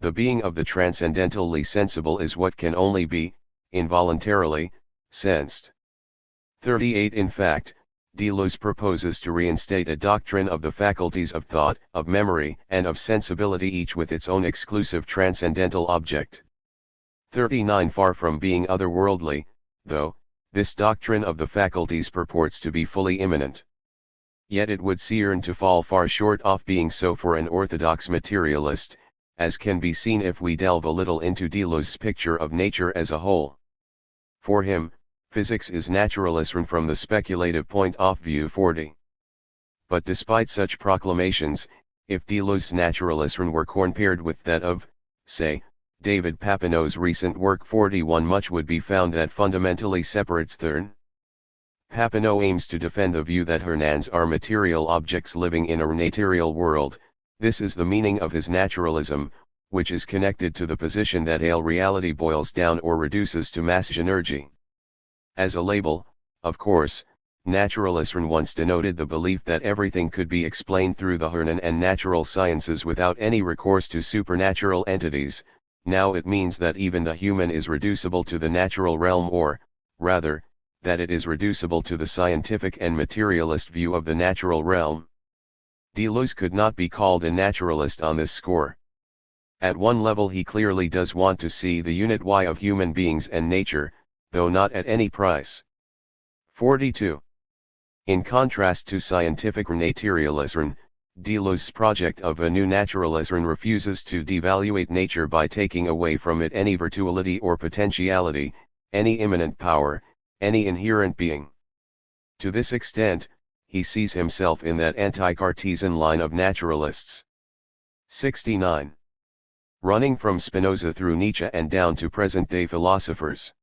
The being of the transcendentally sensible is what can only be, involuntarily, sensed. 38 In fact, Deleuze proposes to reinstate a doctrine of the faculties of thought, of memory, and of sensibility, each with its own exclusive transcendental object. 39 Far from being otherworldly, though, this doctrine of the faculties purports to be fully immanent. Yet it would seem to fall far short of being so for an orthodox materialist, as can be seen if we delve a little into Deleuze's picture of nature as a whole. For him, physics is naturalism from the speculative point of view. 40. But despite such proclamations, if Deleuze's naturalism were compared with that of, say, David Papineau's recent work 41, much would be found that fundamentally separates them. Papineau aims to defend the view that Hernans are material objects living in a material world. This is the meaning of his naturalism, which is connected to the position that all reality boils down or reduces to mass energy. As a label, of course, naturalism once denoted the belief that everything could be explained through the Hernan and natural sciences without any recourse to supernatural entities. Now it means that even the human is reducible to the natural realm, or, rather, that it is reducible to the scientific and materialist view of the natural realm. Deleuze could not be called a naturalist on this score. At one level he clearly does want to see the unit Y of human beings and nature, though not at any price. 42. In contrast to scientific naturalism, Deleuze's project of a new naturalism refuses to devaluate nature by taking away from it any virtuality or potentiality, any immanent power, any inherent being. To this extent, he sees himself in that anti-Cartesian line of naturalists. 69. Running from Spinoza through Nietzsche and down to present-day philosophers.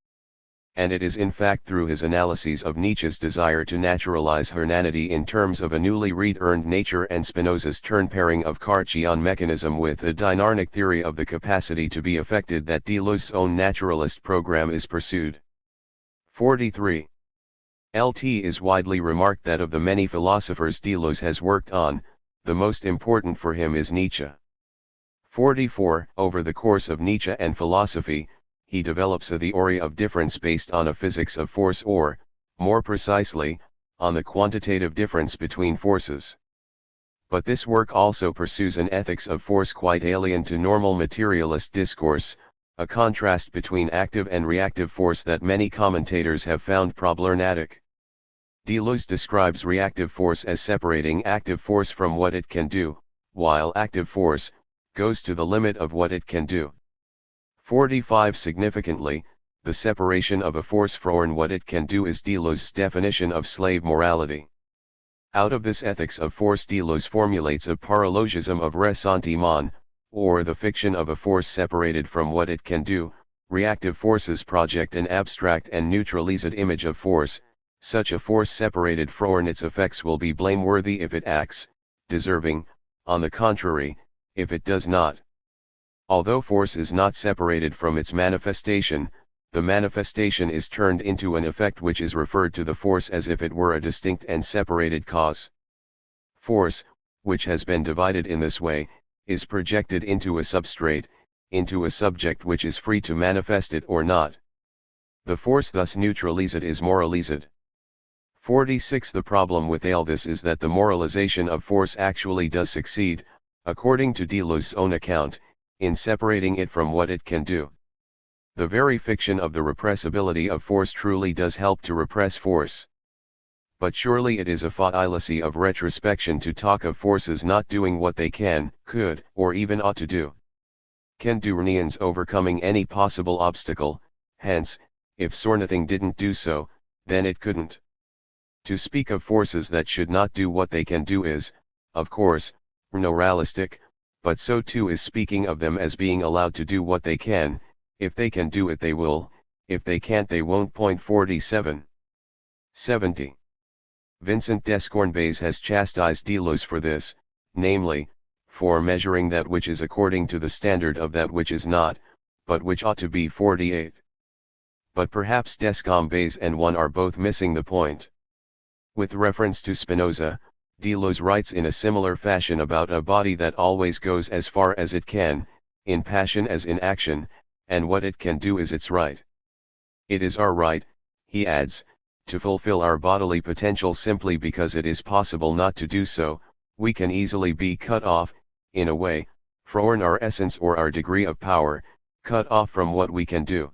And it is in fact through his analyses of Nietzsche's desire to naturalize Hernanity in terms of a newly re-earned nature and Spinoza's turn-pairing of Cartesian mechanism with the dynarchic theory of the capacity to be affected that Deleuze's own naturalist program is pursued. 43. It is widely remarked that of the many philosophers Deleuze has worked on, the most important for him is Nietzsche. 44. Over the course of Nietzsche and philosophy, he develops a theory of difference based on a physics of force, or, more precisely, on the quantitative difference between forces. But this work also pursues an ethics of force quite alien to normal materialist discourse, a contrast between active and reactive force that many commentators have found problematic. Deleuze describes reactive force as separating active force from what it can do, while active force goes to the limit of what it can do. 45. Significantly, the separation of a force from what it can do is Deleuze's definition of slave morality. Out of this ethics of force Deleuze formulates a paralogism of ressentiment, or the fiction of a force separated from what it can do. Reactive forces project an abstract and neutralized image of force. Such a force separated from its effects will be blameworthy if it acts, deserving, on the contrary, if it does not. Although force is not separated from its manifestation, the manifestation is turned into an effect which is referred to the force as if it were a distinct and separated cause. Force, which has been divided in this way, is projected into a substrate, into a subject which is free to manifest it or not. The force thus neutralized is moralized. 46. The problem with all this is that the moralization of force actually does succeed, according to Deleuze's own account, in separating it from what it can do. The very fiction of the repressibility of force truly does help to repress force. but surely it is a fallacy of retrospection to talk of forces not doing what they can, could, or even ought to do. Kant-Duranians overcoming any possible obstacle, hence, if Sornothing didn't do so, then it couldn't. To speak of forces that should not do what they can do is, of course, moralistic, but so too is speaking of them as being allowed to do what they can. If they can do it they will, if they can't they won't. 47. 70. Vincent Descornbes has chastised Deleuze for this, namely, for measuring that which is according to the standard of that which is not, but which ought to be. 48. But perhaps Descornbes and one are both missing the point. With reference to Spinoza, Deleuze writes in a similar fashion about a body that always goes as far as it can, in passion as in action, and what it can do is its right. It is our right, he adds, to fulfill our bodily potential simply because it is possible not to do so. We can easily be cut off, in a way, from our essence or our degree of power, cut off from what we can do.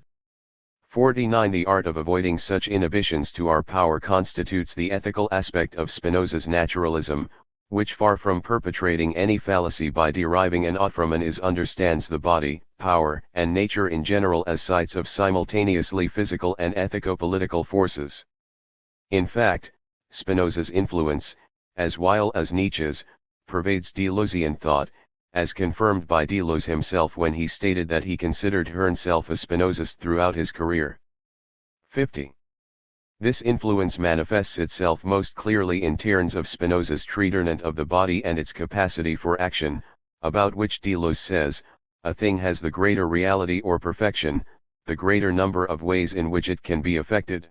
49. The art of avoiding such inhibitions to our power constitutes the ethical aspect of Spinoza's naturalism, which far from perpetrating any fallacy by deriving an ought from an is understands the body, power, and nature in general as sites of simultaneously physical and ethico-political forces. In fact, Spinoza's influence, as well as Nietzsche's, pervades Deleuzian thought, as confirmed by Deleuze himself when he stated that he considered himself a Spinozist throughout his career. 50. This influence manifests itself most clearly in terms of Spinoza's treatment of the body and its capacity for action, about which Deleuze says, a thing has the greater reality or perfection, the greater number of ways in which it can be affected.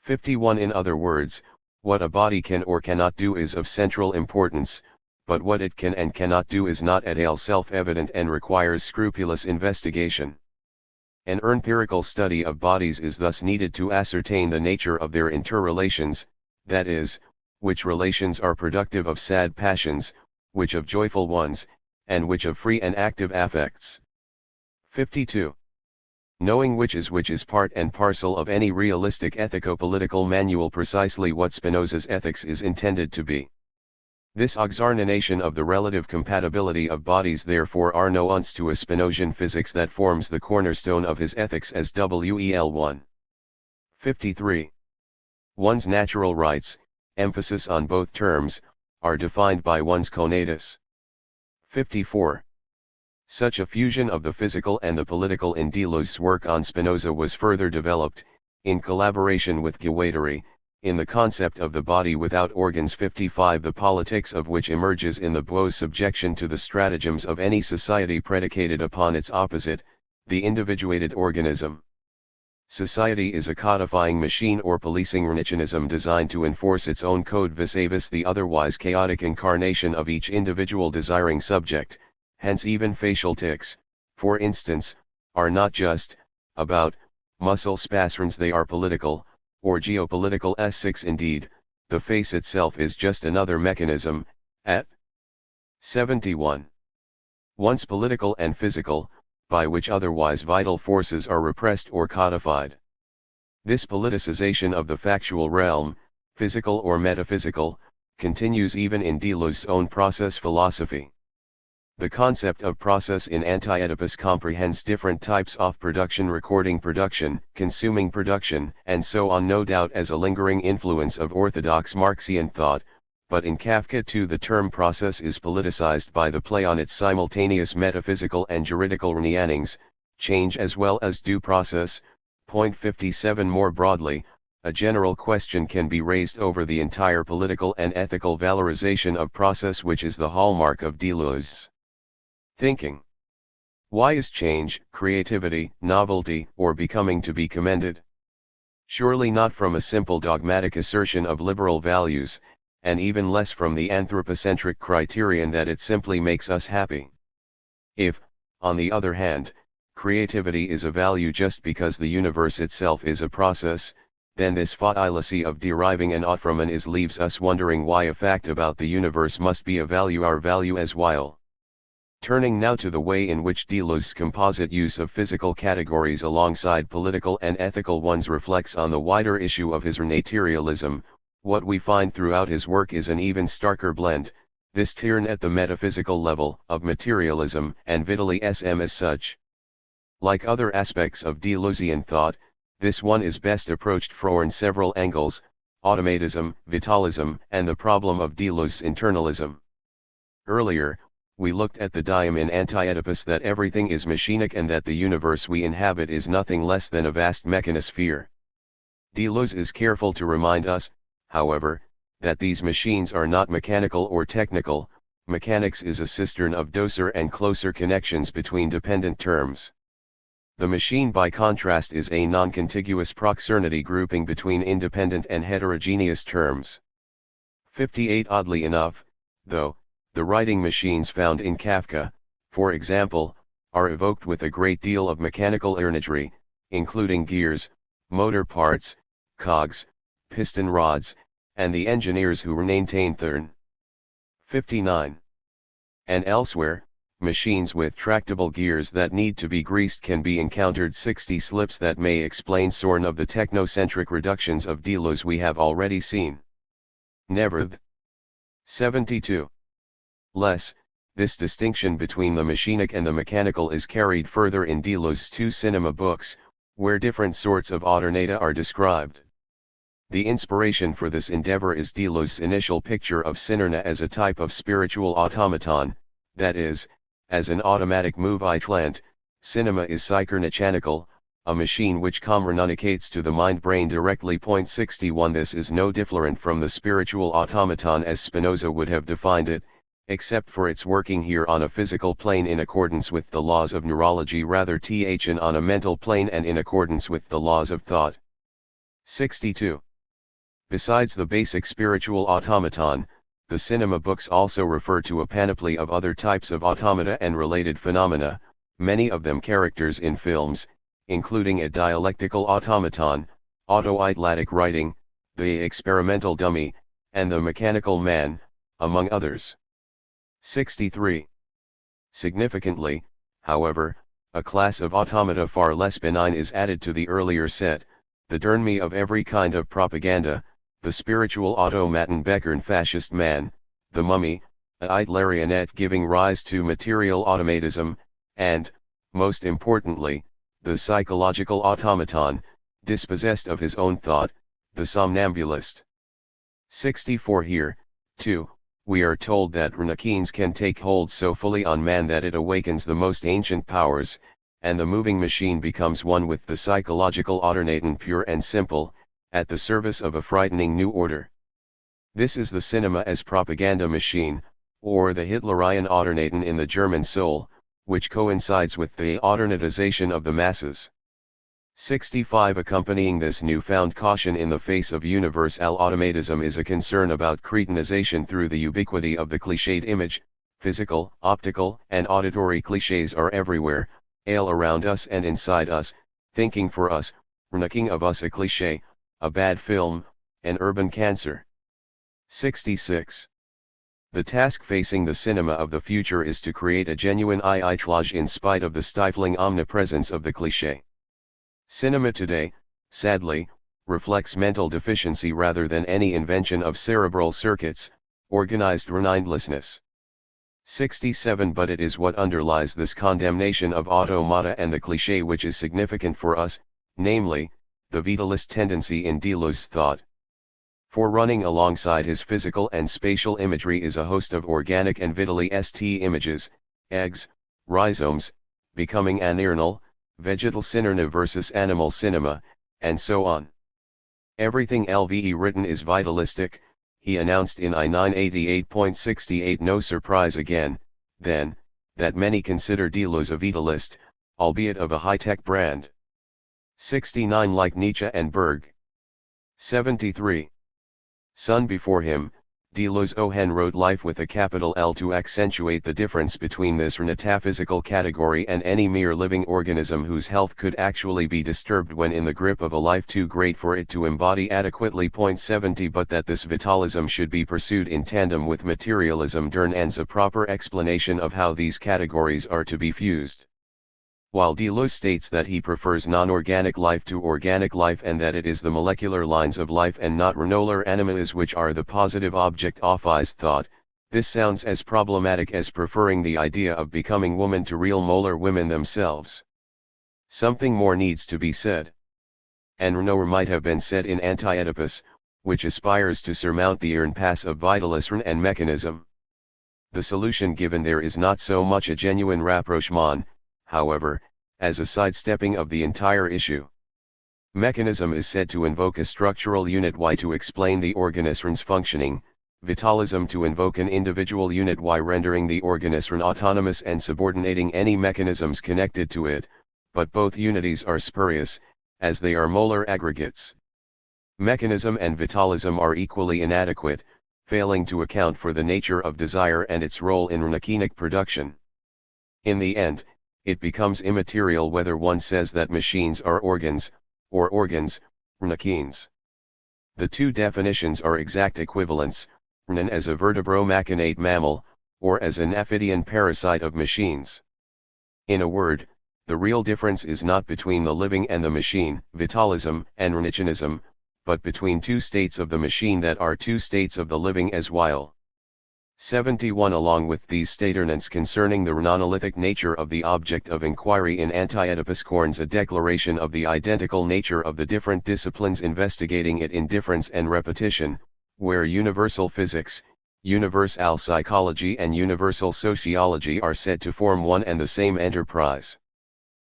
51. In other words, what a body can or cannot do is of central importance, but what it can and cannot do is not at all self-evident and requires scrupulous investigation. An empirical study of bodies is thus needed to ascertain the nature of their interrelations, that is, which relations are productive of sad passions, which of joyful ones, and which of free and active affects. 52. Knowing which is part and parcel of any realistic ethico-political manual, precisely what Spinoza's ethics is intended to be. This examination of the relative compatibility of bodies therefore are no uns to a Spinozian physics that forms the cornerstone of his ethics as well. 1. 53. One's natural rights, emphasis on both terms, are defined by one's conatus. 54. Such a fusion of the physical and the political in Deleuze's work on Spinoza was further developed, in collaboration with Guattari, in the concept of the body without organs. 55. The politics of which emerges in the Bois subjection to the stratagems of any society predicated upon its opposite, the individuated organism. Society is a codifying machine or policing mechanism designed to enforce its own code vis-a-vis the otherwise chaotic incarnation of each individual desiring subject. Hence even facial tics, for instance, are not just about muscle spasms, they are political, or geopolitical. 6. Indeed, the face itself is just another mechanism, at 71. Once political and physical, by which otherwise vital forces are repressed or codified. This politicization of the factual realm, physical or metaphysical, continues even in Deleuze's own process philosophy. The concept of process in Anti-Oedipus comprehends different types of production, recording production, consuming production, and so on, no doubt as a lingering influence of orthodox Marxian thought, but in Kafka too the term process is politicized by the play on its simultaneous metaphysical and juridical meanings, change as well as due process. 57. More broadly, a general question can be raised over the entire political and ethical valorization of process, which is the hallmark of Deleuze's thinking. Why is change, creativity, novelty, or becoming to be commended? Surely not from a simple dogmatic assertion of liberal values, and even less from the anthropocentric criterion that it simply makes us happy. If, on the other hand, creativity is a value just because the universe itself is a process, then this fallacy of deriving an ought from an is leaves us wondering why a fact about the universe must be a value, our value as while. Turning now to the way in which Deleuze's composite use of physical categories alongside political and ethical ones reflects on the wider issue of his materialism, What we find throughout his work is an even starker blend, this turn at the metaphysical level, of materialism and vitalism as such. Like other aspects of Deleuzian thought, this one is best approached from several angles: automatism, vitalism, and the problem of Deleuze's internalism. Earlier, we looked at the diem in Anti-Oedipus that everything is machinic and that the universe we inhabit is nothing less than a vast mechanosphere. Deleuze is careful to remind us, however, that these machines are not mechanical or technical. Mechanics is a cistern of doser and closer connections between dependent terms. The machine by contrast is a non-contiguous proxernity grouping between independent and heterogeneous terms. 58. Oddly enough, though, the writing machines found in Kafka, for example, are evoked with a great deal of mechanical imagery, including gears, motor parts, cogs, piston rods, and the engineers who maintain them. 59. And elsewhere, machines with tractable gears that need to be greased can be encountered. 60. Slips that may explain some of the technocentric reductions of Deleuze we have already seen. Nevertheless. 72. This distinction between the machinic and the mechanical is carried further in Deleuze's two cinema books, where different sorts of automata are described. The inspiration for this endeavor is Deleuze's initial picture of Sinerna as a type of spiritual automaton, that is, as an automatic movitlant. Cinema is psychomechanical, a machine which communicates to the mind-brain directly. 61. This is no different from the spiritual automaton as Spinoza would have defined it, except for its working here on a physical plane in accordance with the laws of neurology rather than on a mental plane and in accordance with the laws of thought. 62. Besides the basic spiritual automaton, the cinema books also refer to a panoply of other types of automata and related phenomena, many of them characters in films, including a dialectical automaton, autoeidiotic writing, the experimental dummy, and the mechanical man, among others. 63. Significantly, however, a class of automata far less benign is added to the earlier set, the dermi of every kind of propaganda, the spiritual automaton Beckern fascist man, the mummy, a Hitlerianette giving rise to material automatism, and, most importantly, the psychological automaton, dispossessed of his own thought, the somnambulist. 64. Here, too, we are told that Renakines can take hold so fully on man that it awakens the most ancient powers, and the moving machine becomes one with the psychological automaton pure and simple, at the service of a frightening new order. This is the cinema as propaganda machine, or the Hitlerian automaton in the German soul, which coincides with the automatization of the masses. 65. Accompanying this newfound caution in the face of universal automatism is a concern about cretinization through the ubiquity of the cliched image. Physical, optical, and auditory cliches are everywhere, all around us and inside us, thinking for us, making of us a cliche, a bad film, an urban cancer. 66. The task facing the cinema of the future is to create a genuine image in spite of the stifling omnipresence of the cliché. Cinema today, sadly, reflects mental deficiency rather than any invention of cerebral circuits, organized mindlessness. 67. But it is what underlies this condemnation of automata and the cliché which is significant for us, namely, the vitalist tendency in Deleuze's thought. For running alongside his physical and spatial imagery is a host of organic and vitalist images, eggs, rhizomes, becoming anernal, vegetal cinema versus animal cinema, and so on. Everything LVE written is vitalistic, he announced in I-988.68. No surprise again, then, that many consider Deleuze a vitalist, albeit of a high-tech brand. 69. Like Nietzsche and Berg. 73. Son before him, Deleuze Ohen wrote life with a capital L to accentuate the difference between this metaphysical category and any mere living organism whose health could actually be disturbed when in the grip of a life too great for it to embody adequately. 70. But that this vitalism should be pursued in tandem with materialism demands a proper explanation of how these categories are to be fused. While Deleuze states that he prefers non-organic life to organic life and that it is the molecular lines of life and not renolar animas which are the positive object of his thought, this sounds as problematic as preferring the idea of becoming woman to real molar women themselves. Something more needs to be said. And renower might have been said in Anti-Oedipus, which aspires to surmount the impasse of vitalism and mechanism. The solution given there is not so much a genuine rapprochement, however, as a sidestepping of the entire issue. Mechanism is said to invoke a structural unit Y to explain the organism's functioning, vitalism to invoke an individual unit Y rendering the organism autonomous and subordinating any mechanisms connected to it, but both unities are spurious, as they are molar aggregates. Mechanism and vitalism are equally inadequate, failing to account for the nature of desire and its role in mechanic production. In the end, it becomes immaterial whether one says that machines are organs, or organs, machines. The two definitions are exact equivalents, rnan as a vertebro-machinate mammal, or as an aphidian parasite of machines. In a word, the real difference is not between the living and the machine, vitalism and rnichinism, but between two states of the machine that are two states of the living as while. 71 Along with these statements concerning the non-analytic nature of the object of inquiry in Anti-Oedipus corns a declaration of the identical nature of the different disciplines investigating it in difference and repetition, where universal physics, universal psychology and universal sociology are said to form one and the same enterprise.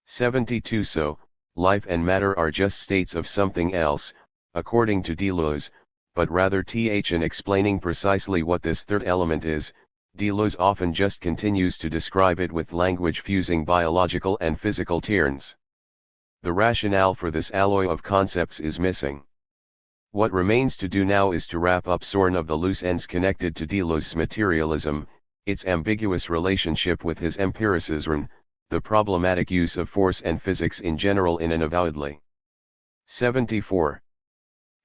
72 So, life and matter are just states of something else, according to Deleuze, but rather in explaining precisely what this third element is, Deleuze often just continues to describe it with language fusing biological and physical terms. The rationale for this alloy of concepts is missing. What remains to do now is to wrap up some of the loose ends connected to Deleuze's materialism, its ambiguous relationship with his empiricism, the problematic use of force and physics in general in an avowedly 74.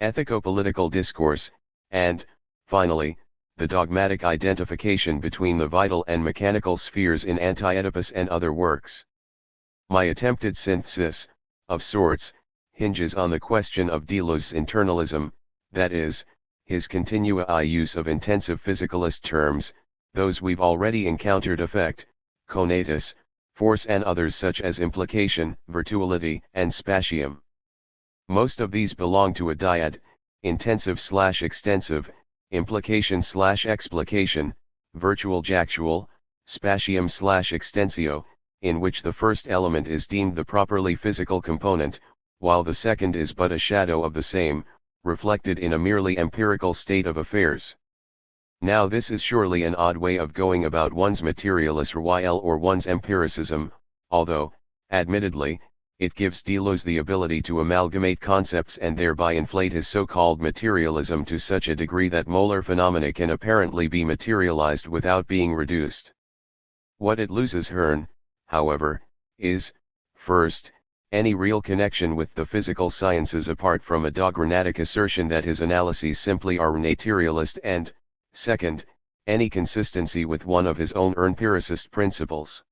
Ethico-political discourse, and, finally, the dogmatic identification between the vital and mechanical spheres in Anti-Oedipus and other works. My attempted synthesis, of sorts, hinges on the question of Deleuze's internalism, that is, his continua use of intensive physicalist terms, those we've already encountered: effect, conatus, force and others such as implication, virtuality and spatium. Most of these belong to a dyad, intensive/extensive, implication/explication, virtual-jactual, spatium/extensio, in which the first element is deemed the properly physical component, while the second is but a shadow of the same, reflected in a merely empirical state of affairs. Now this is surely an odd way of going about one's materialist or one's empiricism, although, admittedly, it gives Deleuze the ability to amalgamate concepts and thereby inflate his so-called materialism to such a degree that molar phenomena can apparently be materialized without being reduced. What it loses Hearn, however, is, first, any real connection with the physical sciences apart from a dogmatic assertion that his analyses simply are materialist and, second, any consistency with one of his own empiricist principles.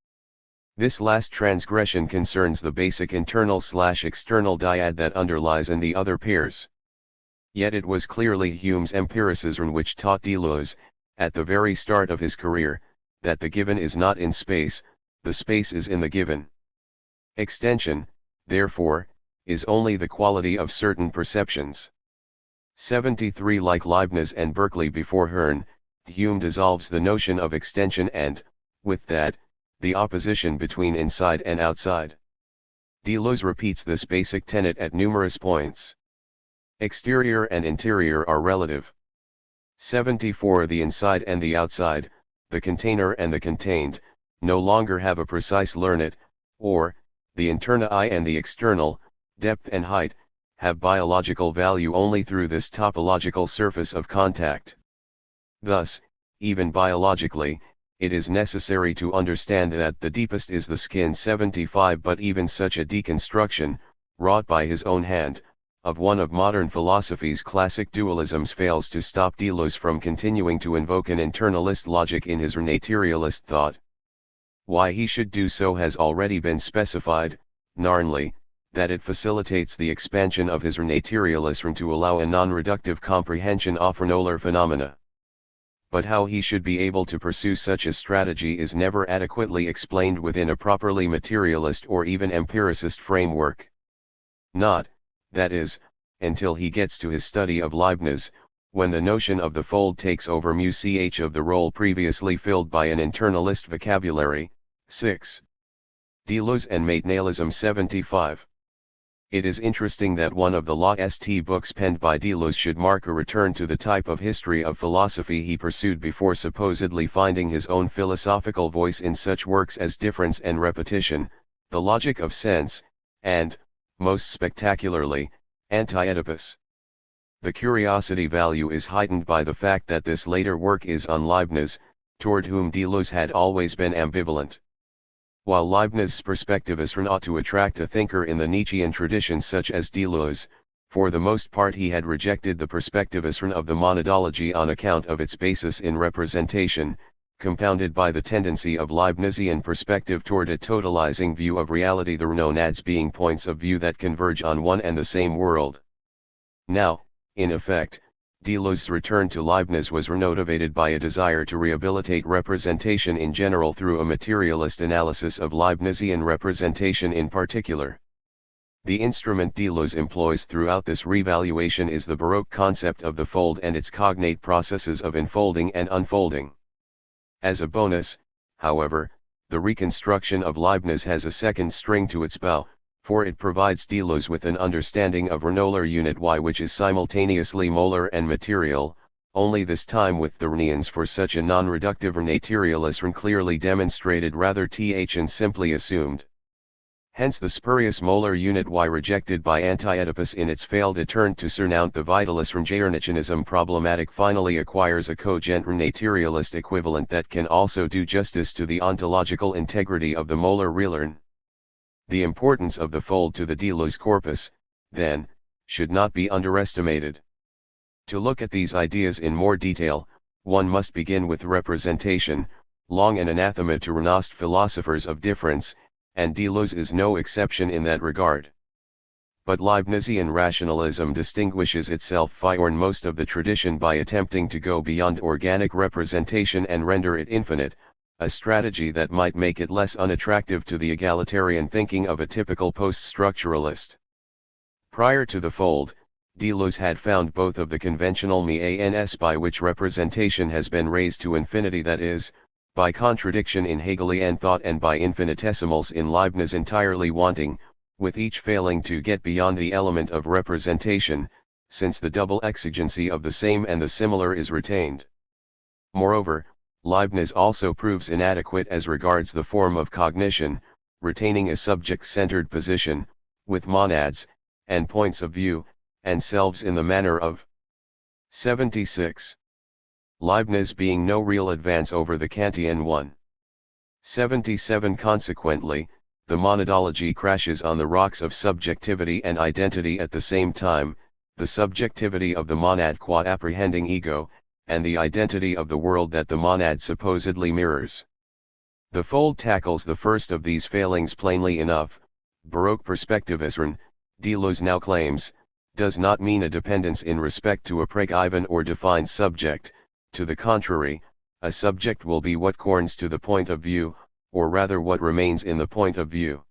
This last transgression concerns the basic internal/external dyad that underlies in the other pairs. Yet it was clearly Hume's empiricism which taught Deleuze, at the very start of his career, that the given is not in space, the space is in the given. Extension, therefore, is only the quality of certain perceptions. 73 Like Leibniz and Berkeley before Hearn, Hume dissolves the notion of extension and, with that, the opposition between inside and outside. Deleuze repeats this basic tenet at numerous points. Exterior and interior are relative. 74 The inside and the outside, the container and the contained, no longer have a precise learned, or, the interna I and the external, depth and height, have biological value only through this topological surface of contact. Thus, even biologically, it is necessary to understand that the deepest is the skin. 75 But even such a deconstruction, wrought by his own hand, of one of modern philosophy's classic dualisms fails to stop Deleuze from continuing to invoke an internalist logic in his materialist thought. Why he should do so has already been specified, namely, that it facilitates the expansion of his materialism to allow a non-reductive comprehension of knower phenomena. But how he should be able to pursue such a strategy is never adequately explained within a properly materialist or even empiricist framework. Not, that is, until he gets to his study of Leibniz, when the notion of the fold takes over ch of the role previously filled by an internalist vocabulary. 6. Deleuze and Materialism 75. It is interesting that one of the last books penned by Deleuze should mark a return to the type of history of philosophy he pursued before supposedly finding his own philosophical voice in such works as Difference and Repetition, The Logic of Sense, and, most spectacularly, Anti-Oedipus. The curiosity value is heightened by the fact that this later work is on Leibniz, toward whom Deleuze had always been ambivalent. While Leibniz's perspectivism ought to attract a thinker in the Nietzschean tradition such as Deleuze, for the most part he had rejected the perspectivism of the monadology on account of its basis in representation, compounded by the tendency of Leibnizian perspective toward a totalizing view of reality, the monads being points of view that converge on one and the same world. Now, in effect, Deleuze's return to Leibniz was motivated by a desire to rehabilitate representation in general through a materialist analysis of Leibnizian representation in particular. The instrument Deleuze employs throughout this revaluation is the Baroque concept of the fold and its cognate processes of enfolding and unfolding. As a bonus, however, the reconstruction of Leibniz has a second string to its bow, for it provides Deleuze with an understanding of knower unit Y which is simultaneously molar and material, only this time with the reasons for such a non-reductive materialism clearly demonstrated rather and simply assumed. Hence the spurious molar unit Y rejected by Anti-Oedipus in its failed attempt to surmount the vitalism Jarnichianism problematic finally acquires a cogent materialist equivalent that can also do justice to the ontological integrity of the molar realern. The importance of the fold to the Deleuze corpus, then, should not be underestimated. To look at these ideas in more detail, one must begin with representation, long an anathema to renounced philosophers of difference, and Deleuze is no exception in that regard. But Leibnizian rationalism distinguishes itself from most of the tradition by attempting to go beyond organic representation and render it infinite, a strategy that might make it less unattractive to the egalitarian thinking of a typical post-structuralist. Prior to the fold, Deleuze had found both of the conventional means by which representation has been raised to infinity, that is, by contradiction in Hegelian thought, and by infinitesimals in Leibniz entirely wanting, with each failing to get beyond the element of representation, since the double exigency of the same and the similar is retained. Moreover, Leibniz also proves inadequate as regards the form of cognition, retaining a subject-centered position, with monads, and points of view, and selves in the manner of 76. Leibniz being no real advance over the Kantian one. 77. Consequently, the monadology crashes on the rocks of subjectivity and identity at the same time, the subjectivity of the monad qua apprehending ego, and the identity of the world that the monad supposedly mirrors. The fold tackles the first of these failings plainly enough. Baroque perspectivism, Deleuze now claims, does not mean a dependence in respect to a pregiven or defined subject. To the contrary, a subject will be what corns to the point of view, or rather what remains in the point of view.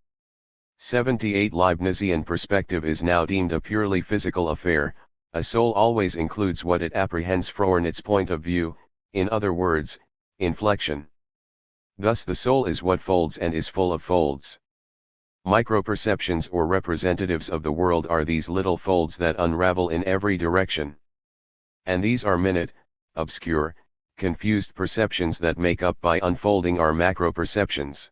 78. Leibnizian perspective is now deemed a purely physical affair. A soul always includes what it apprehends from its point of view, in other words, inflection. Thus the soul is what folds and is full of folds. Microperceptions or representatives of the world are these little folds that unravel in every direction. And these are minute, obscure, confused perceptions that make up by unfolding our macro-perceptions.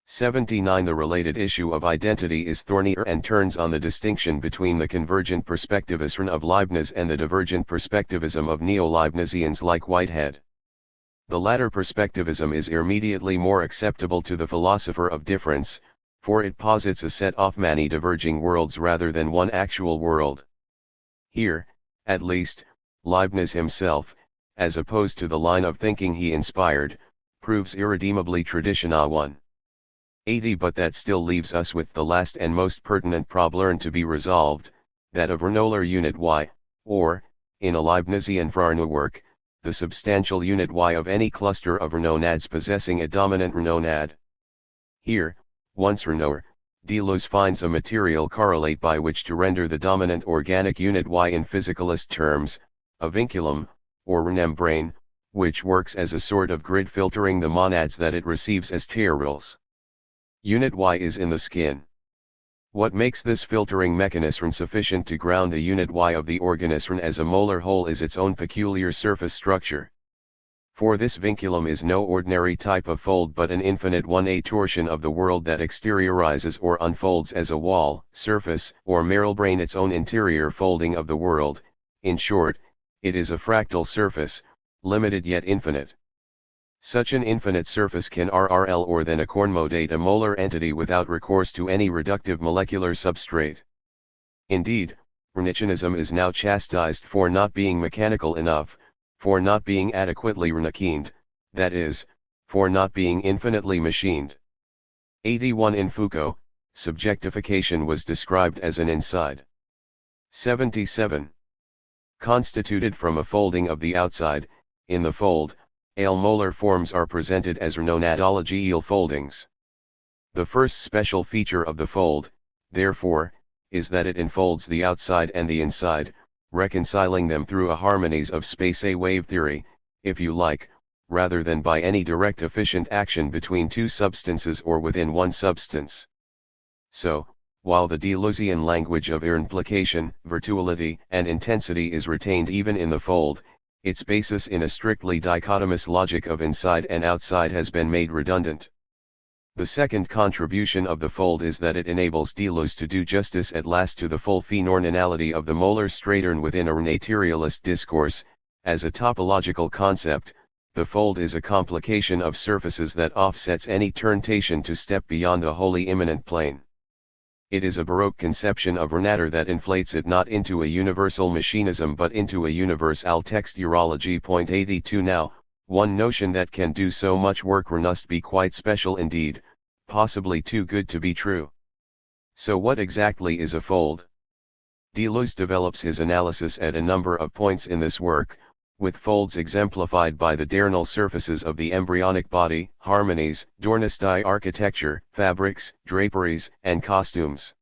79. The related issue of identity is thornier and turns on the distinction between the convergent perspectivism of Leibniz and the divergent perspectivism of neo-Leibnizians like Whitehead. The latter perspectivism is immediately more acceptable to the philosopher of difference, for it posits a set of many diverging worlds rather than one actual world. Here, at least, Leibniz himself, as opposed to the line of thinking he inspired, proves irredeemably traditional 180. But that still leaves us with the last and most pertinent problem to be resolved, that of Renoller unit y, or, in a Leibnizian Framework, the substantial unit y of any cluster of Renonads possessing a dominant Renonad. Here, once Renaud, Deleuze finds a material correlate by which to render the dominant organic unit y in physicalist terms, a vinculum, or remembrane, which works as a sort of grid filtering the monads that it receives as tierrils. Unit y is in the skin. What makes this filtering mechanism sufficient to ground the unit y of the organism as a molar whole is its own peculiar surface structure. For this vinculum is no ordinary type of fold but an infinite 1A torsion of the world that exteriorizes or unfolds as a wall, surface, or membrane its own interior folding of the world. In short, it is a fractal surface, limited yet infinite. Such an infinite surface can RRL or then accommodate a molar entity without recourse to any reductive molecular substrate. Indeed, Renationism is now chastised for not being mechanical enough, for not being adequately Renachined, that is, for not being infinitely machined. 81 In Foucault, subjectification was described as an inside. 77. Constituted from a folding of the outside, in the fold, molar forms are presented as renonadological foldings. The first special feature of the fold, therefore, is that it enfolds the outside and the inside, reconciling them through a harmonies of space a wave theory, if you like, rather than by any direct efficient action between two substances or within one substance. So, while the Deleuzian language of implication, virtuality, and intensity is retained even in the fold, its basis in a strictly dichotomous logic of inside and outside has been made redundant. The second contribution of the fold is that it enables Deleuze to do justice at last to the full phenomenality of the molar stratum within a renaturalist discourse. As a topological concept, the fold is a complication of surfaces that offsets any tentation to step beyond the wholly immanent plane. It is a Baroque conception of Renatur that inflates it not into a universal machinism but into a universal texturology. 82 Now, one notion that can do so much work must be quite special indeed, possibly too good to be true. So what exactly is a fold? Deleuze develops his analysis at a number of points in this work, with folds exemplified by the diurnal surfaces of the embryonic body, harmonies, Dornestei architecture, fabrics, draperies, and costumes.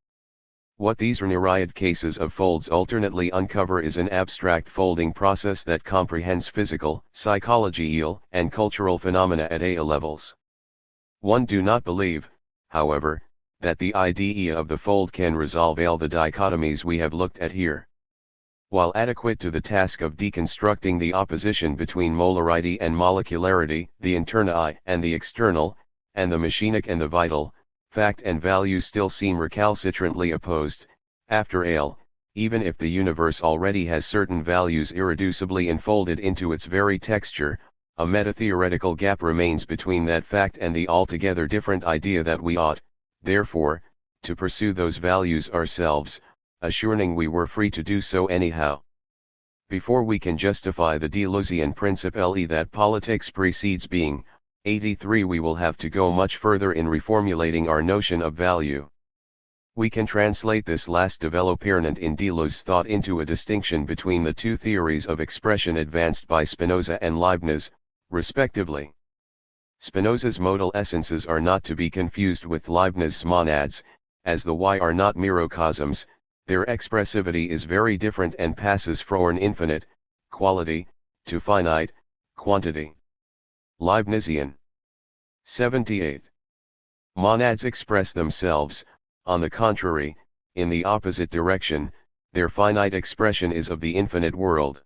What these myriad cases of folds alternately uncover is an abstract folding process that comprehends physical, psychological, and cultural phenomena at a levels. One do not believe, however, that the idea of the fold can resolve all the dichotomies we have looked at here. While adequate to the task of deconstructing the opposition between molarity and molecularity, the internal and the external, and the machinic and the vital, fact and value still seem recalcitrantly opposed. After all, even if the universe already has certain values irreducibly enfolded into its very texture, a meta-theoretical gap remains between that fact and the altogether different idea that we ought, therefore, to pursue those values ourselves, assuring we were free to do so anyhow. Before we can justify the Deleuzian principle that politics precedes being, 83 we will have to go much further in reformulating our notion of value. We can translate this last development in Deleuze's thought into a distinction between the two theories of expression advanced by Spinoza and Leibniz, respectively. Spinoza's modal essences are not to be confused with Leibniz's monads, as the Y are not microcosms. Their expressivity is very different and passes from infinite, quality, to finite, quantity. Leibnizian. 78. Monads express themselves, on the contrary, in the opposite direction. Their finite expression is of the infinite world.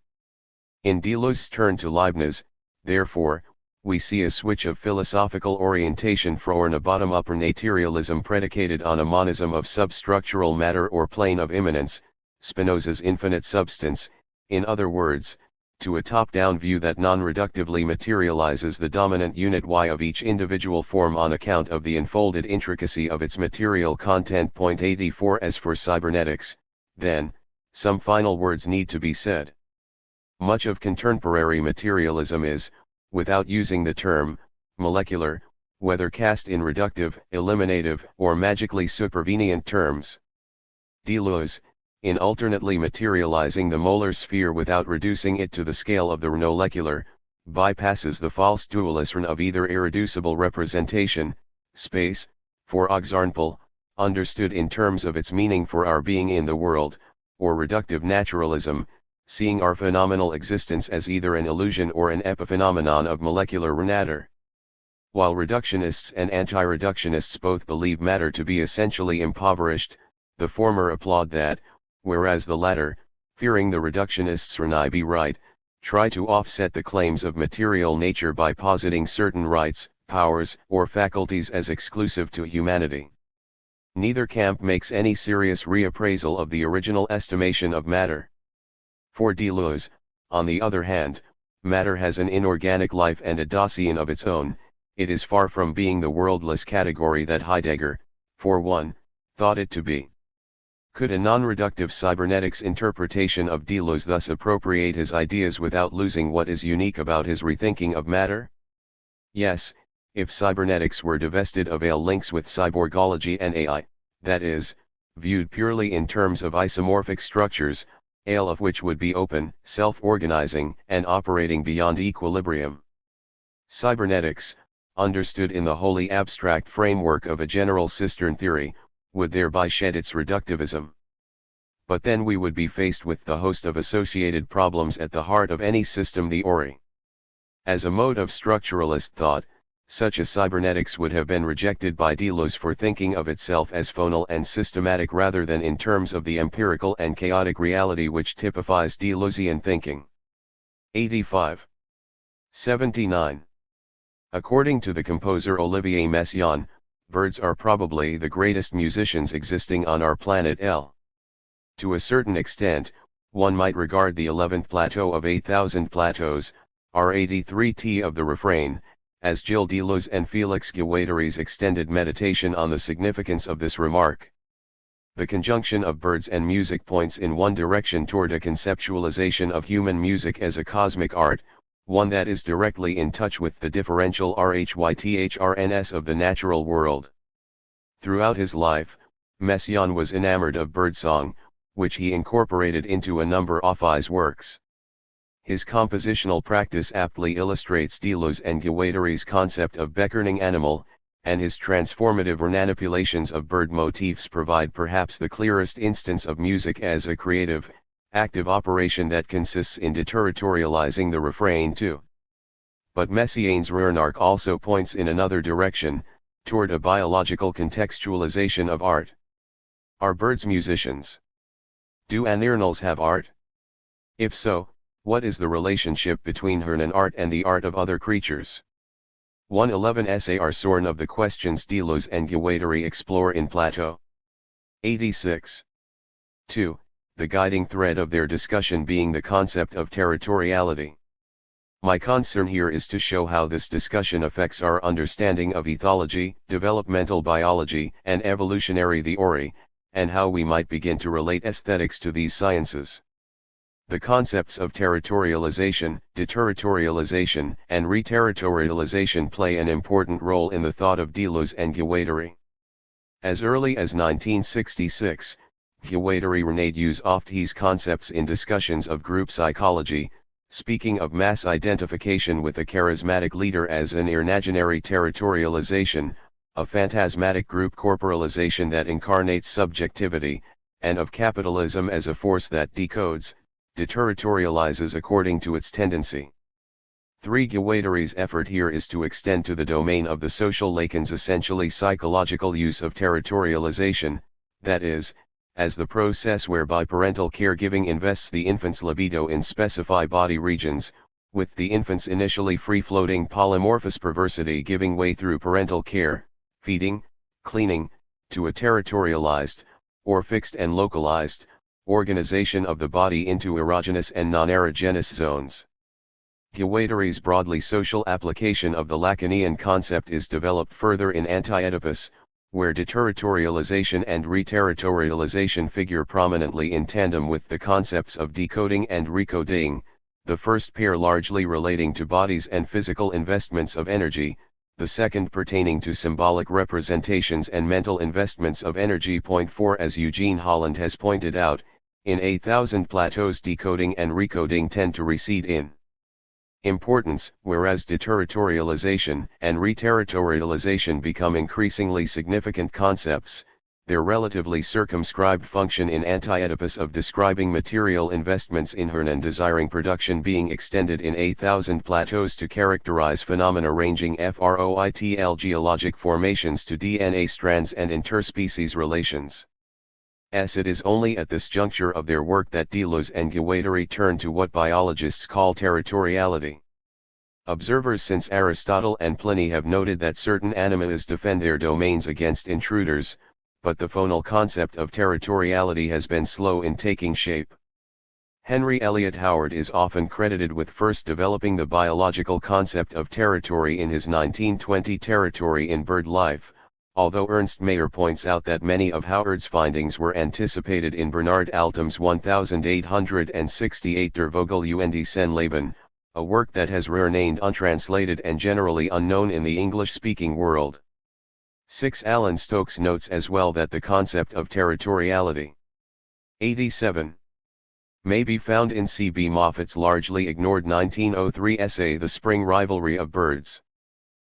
In Deleuze's turn to Leibniz, therefore, we see a switch of philosophical orientation from a bottom-up naturalism predicated on a monism of substructural matter or plane of immanence, Spinoza's infinite substance, in other words, to a top-down view that non-reductively materializes the dominant unit Y of each individual form on account of the enfolded intricacy of its material content. 84 As for cybernetics, then, some final words need to be said. Much of contemporary materialism is, without using the term, molecular, whether cast in reductive, eliminative, or magically supervenient terms. Deleuze, in alternately materializing the molar sphere without reducing it to the scale of the molecular, bypasses the false dualism of either irreducible representation, space, for example, understood in terms of its meaning for our being in the world, or reductive naturalism, seeing our phenomenal existence as either an illusion or an epiphenomenon of molecular matter. While reductionists and anti-reductionists both believe matter to be essentially impoverished, the former applaud that, whereas the latter, fearing the reductionists may be right, try to offset the claims of material nature by positing certain rights, powers, or faculties as exclusive to humanity. Neither camp makes any serious reappraisal of the original estimation of matter. For Deleuze, on the other hand, matter has an inorganic life and a dossier of its own. It is far from being the worldless category that Heidegger, for one, thought it to be. Could a non-reductive cybernetics interpretation of Deleuze thus appropriate his ideas without losing what is unique about his rethinking of matter? Yes, if cybernetics were divested of all links with cyborgology and AI, that is, viewed purely in terms of isomorphic structures, all of which would be open, self-organizing, and operating beyond equilibrium. Cybernetics, understood in the wholly abstract framework of a general cistern theory, would thereby shed its reductivism. But then we would be faced with the host of associated problems at the heart of any system theory. As a mode of structuralist thought, such a cybernetics would have been rejected by Deleuze for thinking of itself as phonal and systematic rather than in terms of the empirical and chaotic reality which typifies Deleuzian thinking. 85. 79. According to the composer Olivier Messiaen, birds are probably the greatest musicians existing on our planet L. To a certain extent, one might regard the 11th plateau of 8,000 plateaus, R83T of the refrain, as Gilles Deleuze and Félix Guattari's extended meditation on the significance of this remark. The conjunction of birds and music points in one direction toward a conceptualization of human music as a cosmic art, one that is directly in touch with the differential RHYTHRNS of the natural world. Throughout his life, Messiaen was enamored of birdsong, which he incorporated into a number of his works. His compositional practice aptly illustrates Deleuze and Guattari's concept of beckoning animal, and his transformative manipulations of bird motifs provide perhaps the clearest instance of music as a creative, active operation that consists in deterritorializing the refrain too. But Messiaen's remark also points in another direction, toward a biological contextualization of art. Are birds musicians? Do animals have art? If so, what is the relationship between human art and the art of other creatures? 111 Essay are sorn of the questions Deleuze and Guattari explore in Plateau. 86. 2. The guiding thread of their discussion being the concept of territoriality. My concern here is to show how this discussion affects our understanding of ethology, developmental biology, and evolutionary theory, and how we might begin to relate aesthetics to these sciences. The concepts of territorialization, deterritorialization, and reterritorialization play an important role in the thought of Deleuze and Guattari. As early as 1966, Guattari renayed use of these concepts in discussions of group psychology, speaking of mass identification with a charismatic leader as an imaginary territorialization, a phantasmatic group corporalization that incarnates subjectivity, and of capitalism as a force that decodes, deterritorializes according to its tendency. 3. Guattari's effort here is to extend to the domain of the social Lacan's essentially psychological use of territorialization, that is, as the process whereby parental caregiving invests the infant's libido in specified body regions, with the infant's initially free-floating polymorphous perversity giving way through parental care, feeding, cleaning, to a territorialized, or fixed and localized, organization of the body into erogenous and non-erogenous zones. Guattari's broadly social application of the Lacanian concept is developed further in Anti-Oedipus, where deterritorialization and reterritorialization figure prominently in tandem with the concepts of decoding and recoding, the first pair largely relating to bodies and physical investments of energy, the second pertaining to symbolic representations and mental investments of energy. Point 4. As Eugene Holland has pointed out, in 8,000 plateaus decoding and recoding tend to recede in importance, whereas deterritorialization and reterritorialization become increasingly significant concepts, their relatively circumscribed function in Anti-Oedipus of describing material investments in Hernan desiring production being extended in 8,000 plateaus to characterize phenomena ranging FROITL geologic formations to DNA strands and interspecies relations. It is only at this juncture of their work that Deleuze and Guattari turn to what biologists call territoriality. Observers since Aristotle and Pliny have noted that certain animals defend their domains against intruders, but the phonal concept of territoriality has been slow in taking shape. Henry Elliott Howard is often credited with first developing the biological concept of territory in his 1920 Territory in Bird Life, although Ernst Mayr points out that many of Howard's findings were anticipated in Bernard Altum's 1868 Der Vogel und sein Leben, a work that has remained untranslated and generally unknown in the English-speaking world. 6. Alan Stokes notes as well that the concept of territoriality 87 may be found in C. B. Moffat's largely ignored 1903 essay The Spring Rivalry of Birds.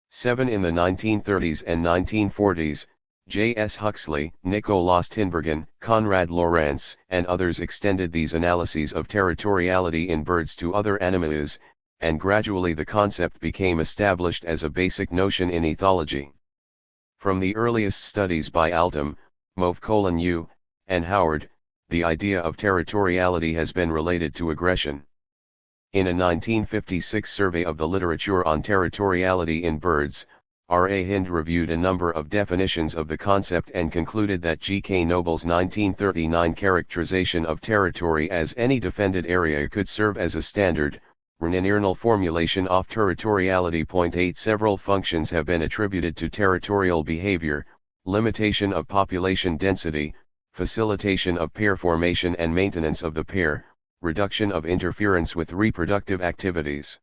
7. In the 1930s and 1940s, J. S. Huxley, Nicolaas Tinbergen, Konrad Lorenz, and others extended these analyses of territoriality in birds to other animals, and gradually the concept became established as a basic notion in ethology. From the earliest studies by Altum, Move, and Howard, the idea of territoriality has been related to aggression. In a 1956 survey of the literature on territoriality in birds, R. A. Hind reviewed a number of definitions of the concept and concluded that G. K. Noble's 1939 characterization of territory as any defended area could serve as a standard, Renaniernal formulation of territoriality. 8. Several functions have been attributed to territorial behavior: limitation of population density, facilitation of pair formation and maintenance of the pair, reduction of interference with reproductive activities,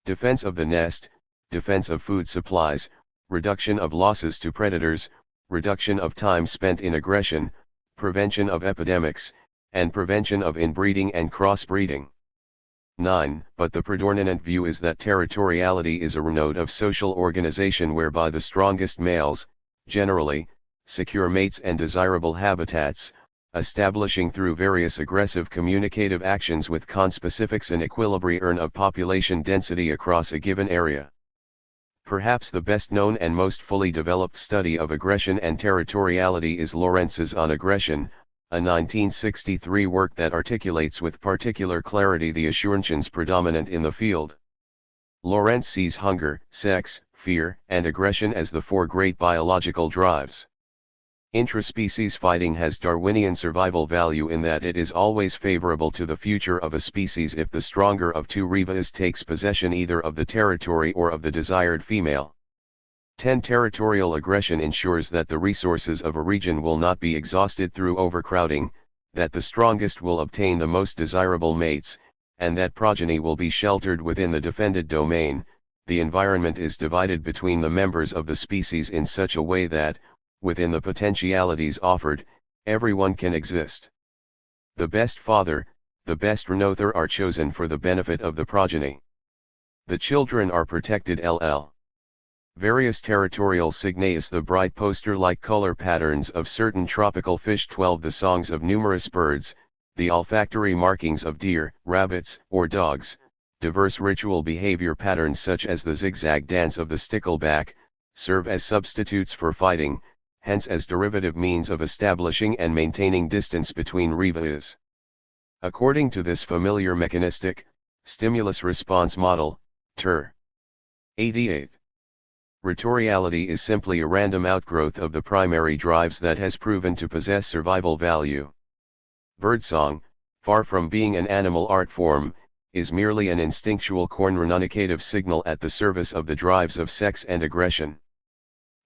defense of the nest, defense of food supplies, reduction of losses to predators, reduction of time spent in aggression, prevention of epidemics, and prevention of inbreeding and crossbreeding. 9. But the predominant view is that territoriality is a mode of social organization whereby the strongest males, generally, secure mates and desirable habitats, establishing through various aggressive communicative actions with conspecifics an equilibrium of population density across a given area. Perhaps the best known and most fully developed study of aggression and territoriality is Lorenz's On Aggression, a 1963 work that articulates with particular clarity the assurances predominant in the field. Lorenz sees hunger, sex, fear, and aggression as the four great biological drives. Intraspecies fighting has Darwinian survival value in that it is always favorable to the future of a species if the stronger of two rivals takes possession either of the territory or of the desired female. 10. Territorial aggression ensures that the resources of a region will not be exhausted through overcrowding, that the strongest will obtain the most desirable mates, and that progeny will be sheltered within the defended domain. The environment is divided between the members of the species in such a way that, within the potentialities offered, everyone can exist. The best father, the best renother are chosen for the benefit of the progeny. The children are protected. Various territorial signes, the bright poster-like color patterns of certain tropical fish. 12. The songs of numerous birds, the olfactory markings of deer, rabbits, or dogs, diverse ritual behavior patterns such as the zigzag dance of the stickleback, serve as substitutes for fighting, hence as derivative means of establishing and maintaining distance between rivals. According to this familiar mechanistic, stimulus-response model, Ter. 88. Territoriality is simply a random outgrowth of the primary drives that has proven to possess survival value. Birdsong, far from being an animal art form, is merely an instinctual communicative signal at the service of the drives of sex and aggression.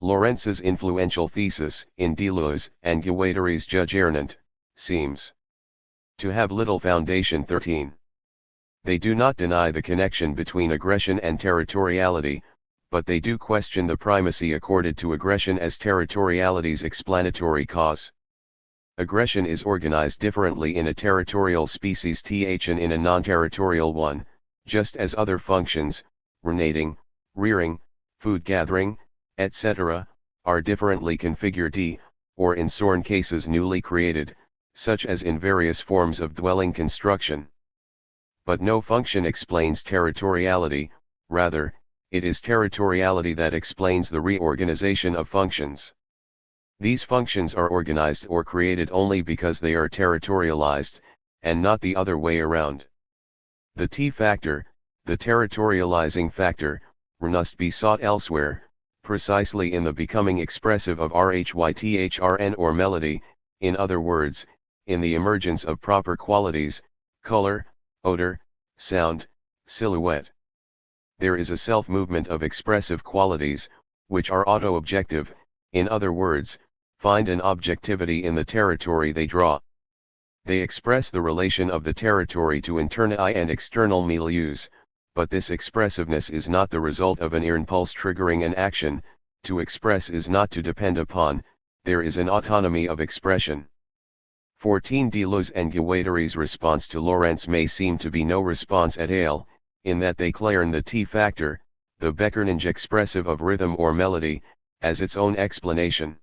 Lorenz's influential thesis, in Deleuze and Guattari's Jugement, seems to have little foundation. 13. They do not deny the connection between aggression and territoriality, but they do question the primacy accorded to aggression as territoriality's explanatory cause. Aggression is organized differently in a territorial species and in a non-territorial one, just as other functions, renating, rearing, food gathering, etc., are differently configured or in certain cases newly created, such as in various forms of dwelling construction. But no function explains territoriality, rather, it is territoriality that explains the reorganization of functions. These functions are organized or created only because they are territorialized, and not the other way around. The T factor, the territorializing factor, must be sought elsewhere, precisely in the becoming expressive of rhythrn or melody, in other words, in the emergence of proper qualities, color, odor, sound, silhouette. There is a self-movement of expressive qualities, which are auto-objective, in other words, find an objectivity in the territory they draw. They express the relation of the territory to internal and external milieus, but this expressiveness is not the result of an impulse triggering an action. To express is not to depend upon, there is an autonomy of expression. 14 Deleuze and Guattari's response to Lorentz may seem to be no response at all, in that they claim the T factor, the Beckernage expressive of rhythm or melody, as its own explanation.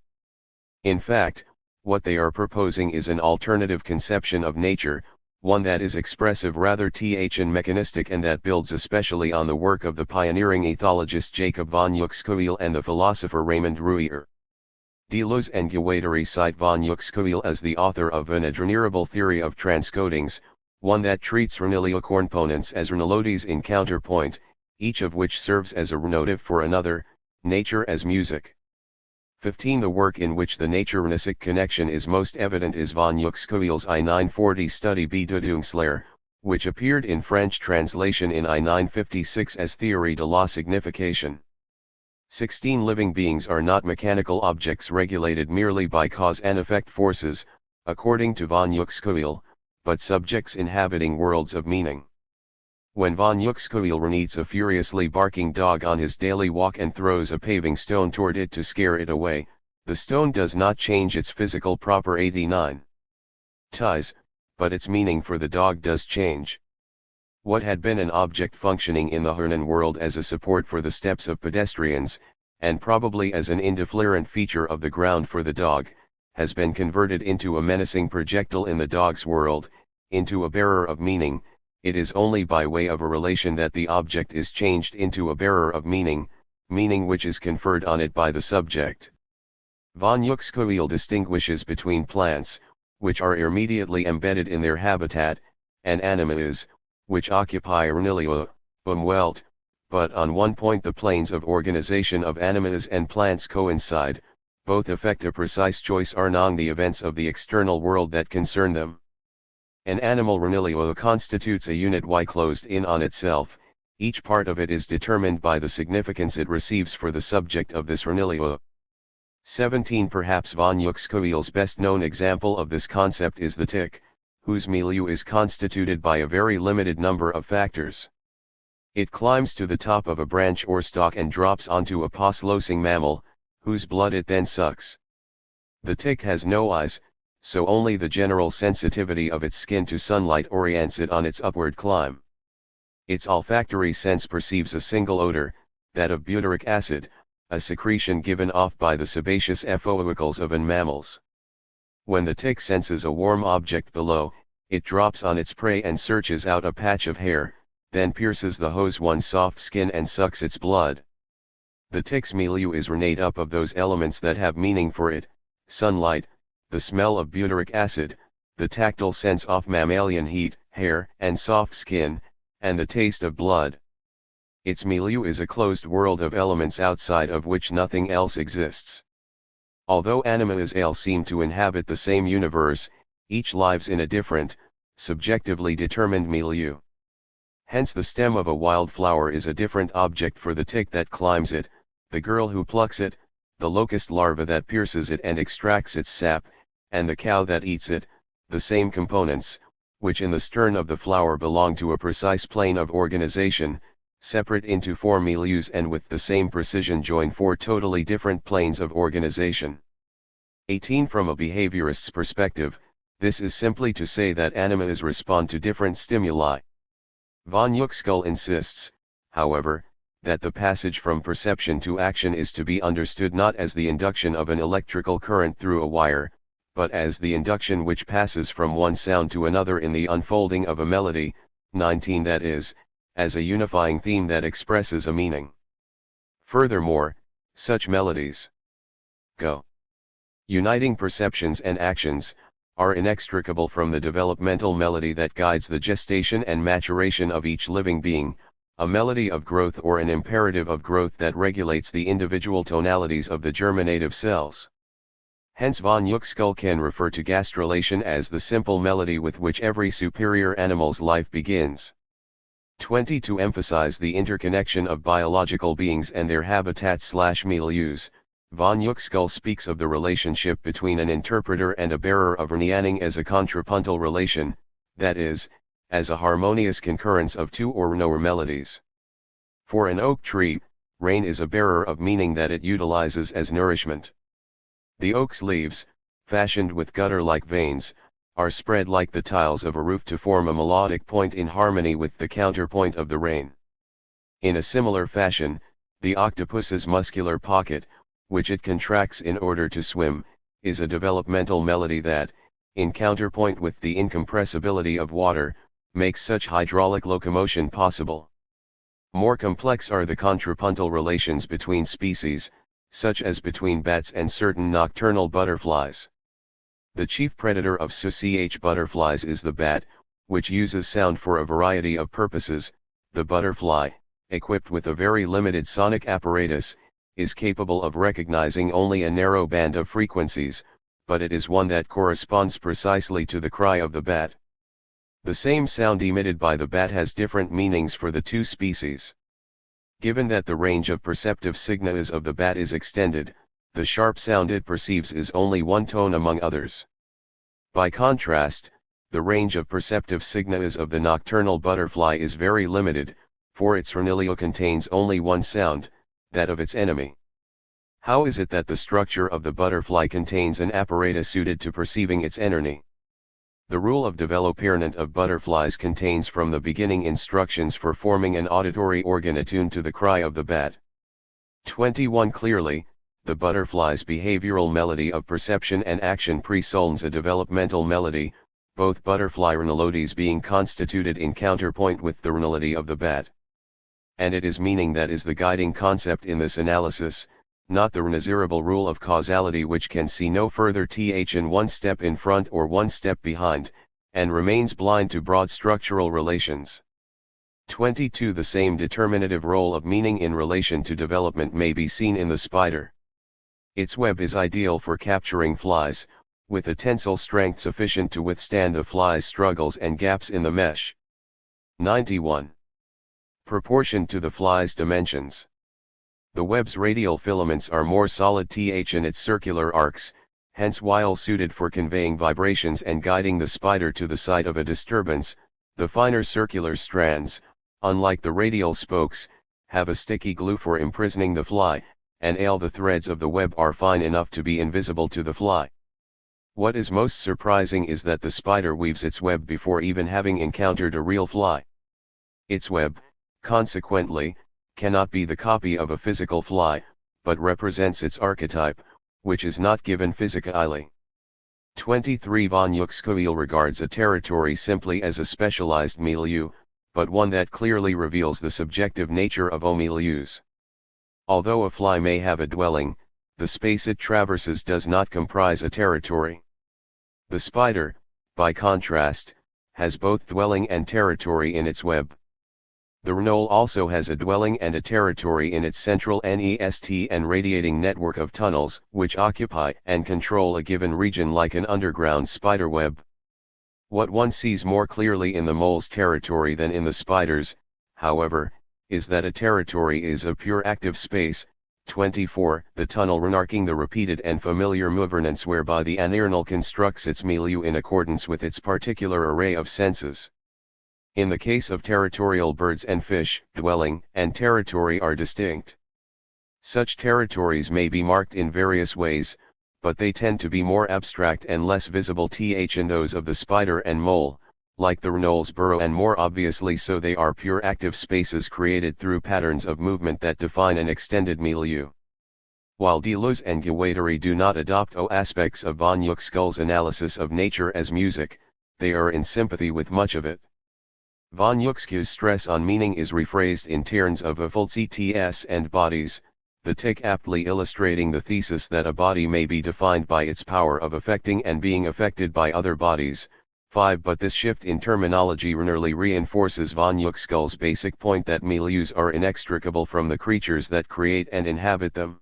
In fact, what they are proposing is an alternative conception of nature, one that is expressive rather and mechanistic, and that builds especially on the work of the pioneering ethologist Jacob von Uexküll and the philosopher Raymond Rouyer. Deleuze and Guattari cite von Uexküll as the author of an adrenirable theory of transcodings, one that treats Ranelio components as Ranelodies in counterpoint, each of which serves as a renotative for another, nature as music. 15 The work in which the nature-rhenesic connection is most evident is von Uexküll's I-940 study Bedeutungslehre, which appeared in French translation in I-956 as Théorie de la Signification. 16 Living beings are not mechanical objects regulated merely by cause and effect forces, according to von Uexküll, but subjects inhabiting worlds of meaning. When von Uexküll meets a furiously barking dog on his daily walk and throws a paving stone toward it to scare it away, the stone does not change its physical proper 89 ties, but its meaning for the dog does change. What had been an object functioning in the Hernan world as a support for the steps of pedestrians, and probably as an indifferent feature of the ground for the dog, has been converted into a menacing projectile in the dog's world, into a bearer of meaning. It is only by way of a relation that the object is changed into a bearer of meaning, meaning which is conferred on it by the subject. Von Uexküll distinguishes between plants, which are immediately embedded in their habitat, and animas, which occupy Ranelio, Umwelt, but on one point the planes of organization of animas and plants coincide, both effect a precise choice among the events of the external world that concern them. An animal Ranelio constitutes a unit closed in on itself, each part of it is determined by the significance it receives for the subject of this Ranelio. 17 Perhaps von Uexküll's best known example of this concept is the tick, whose milieu is constituted by a very limited number of factors. It climbs to the top of a branch or stalk and drops onto a pause-losing mammal, whose blood it then sucks. The tick has no eyes, so only the general sensitivity of its skin to sunlight orients it on its upward climb. Its olfactory sense perceives a single odor, that of butyric acid, a secretion given off by the sebaceous follicles of mammals. When the tick senses a warm object below, it drops on its prey and searches out a patch of hair, then pierces the one's soft skin and sucks its blood. The tick's milieu is made up of those elements that have meaning for it: sunlight, the smell of butyric acid, the tactile sense of mammalian heat, hair and soft skin, and the taste of blood. Its milieu is a closed world of elements outside of which nothing else exists. Although animas all seem to inhabit the same universe, each lives in a different, subjectively determined milieu. Hence the stem of a wildflower is a different object for the tick that climbs it, the girl who plucks it, the locust larva that pierces it and extracts its sap, and the cow that eats it, the same components, which in the stern of the flower belong to a precise plane of organization, separate into 4 milieus and with the same precision join 4 totally different planes of organization. 18. From a behaviorist's perspective, this is simply to say that animas respond to different stimuli. Von Uexküll insists, however, that the passage from perception to action is to be understood not as the induction of an electrical current through a wire, but as the induction which passes from one sound to another in the unfolding of a melody. 19. That is, as a unifying theme that expresses a meaning. Furthermore, such melodies go uniting perceptions and actions, are inextricable from the developmental melody that guides the gestation and maturation of each living being, a melody of growth or an imperative of growth that regulates the individual tonalities of the germinative cells. Hence von Uexküll can refer to gastrulation as the simple melody with which every superior animal's life begins. 20. To emphasize the interconnection of biological beings and their habitats/milieus, von Uexküll speaks of the relationship between an interpreter and a bearer of Rnianing as a contrapuntal relation, that is, as a harmonious concurrence of 2 or more melodies. For an oak tree, rain is a bearer of meaning that it utilizes as nourishment. The oak's leaves, fashioned with gutter-like veins, are spread like the tiles of a roof to form a melodic point in harmony with the counterpoint of the rain. In a similar fashion, the octopus's muscular pocket, which it contracts in order to swim, is a developmental melody that, in counterpoint with the incompressibility of water, makes such hydraulic locomotion possible. More complex are the contrapuntal relations between species, such as between bats and certain nocturnal butterflies. The chief predator of ch butterflies is the bat, which uses sound for a variety of purposes. The butterfly, equipped with a very limited sonic apparatus, is capable of recognizing only a narrow band of frequencies, but it is one that corresponds precisely to the cry of the bat. The same sound emitted by the bat has different meanings for the 2 species. Given that the range of perceptive signas of the bat is extended, the sharp sound it perceives is only one tone among others. By contrast, the range of perceptive signas of the nocturnal butterfly is very limited, for its ranilio contains only one sound, that of its enemy. How is it that the structure of the butterfly contains an apparatus suited to perceiving its enemy? The rule of development of butterflies contains from the beginning instructions for forming an auditory organ attuned to the cry of the bat. 21. Clearly, the butterfly's behavioral melody of perception and action presuppones a developmental melody, both butterfly rhinolodies being constituted in counterpoint with the rhinolody of the bat. And it is meaning that is the guiding concept in this analysis, not the rhinozerable rule of causality which can see no further in one step in front or one step behind, and remains blind to broad structural relations. 22. The same determinative role of meaning in relation to development may be seen in the spider. Its web is ideal for capturing flies, with a tensile strength sufficient to withstand the fly's struggles and gaps in the mesh. 91. Proportion to the fly's dimensions. The web's radial filaments are more solid in its circular arcs, hence while suited for conveying vibrations and guiding the spider to the site of a disturbance, the finer circular strands, unlike the radial spokes, have a sticky glue for imprisoning the fly, and the threads of the web are fine enough to be invisible to the fly. What is most surprising is that the spider weaves its web before even having encountered a real fly. Its web, consequently, cannot be the copy of a physical fly, but represents its archetype, which is not given physically. 23. Von Uexküll regards a territory simply as a specialized milieu, but one that clearly reveals the subjective nature of milieus. Although a fly may have a dwelling, the space it traverses does not comprise a territory. The spider, by contrast, has both dwelling and territory in its web. The rhinole also has a dwelling and a territory in its central nest and radiating network of tunnels, which occupy and control a given region like an underground spider web. What one sees more clearly in the mole's territory than in the spider's, however, is that a territory is a pure active space. 24. The tunnel remarking the repeated and familiar movernance whereby the animal constructs its milieu in accordance with its particular array of senses. In the case of territorial birds and fish, dwelling and territory are distinct. Such territories may be marked in various ways, but they tend to be more abstract and less visible in those of the spider and mole, like the Reynolds burrow, and more obviously so they are pure active spaces created through patterns of movement that define an extended milieu. While Deleuze and Guattari do not adopt aspects of von Uexküll's analysis of nature as music, they are in sympathy with much of it. Von Uexküll's stress on meaning is rephrased in terms of faculties and bodies, the tick aptly illustrating the thesis that a body may be defined by its power of affecting and being affected by other bodies. 5. But this shift in terminology nearly reinforces von Uexküll's basic point that milieus are inextricable from the creatures that create and inhabit them.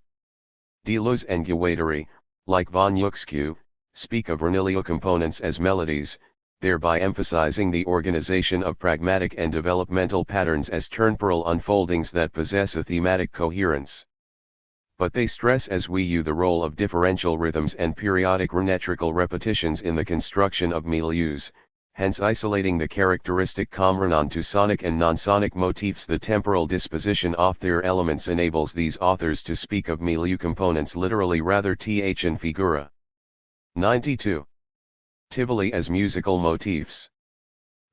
Deleuze and Guattari, like von Uexküll, speak of Vernilio components as melodies, thereby emphasizing the organization of pragmatic and developmental patterns as temporal unfoldings that possess a thematic coherence. But they stress as we use the role of differential rhythms and periodic remetrical repetitions in the construction of milieus, hence isolating the characteristic comrenon to sonic and non-sonic motifs. The temporal disposition of their elements enables these authors to speak of milieu components literally rather than figura. 92. Tivoli as musical motifs.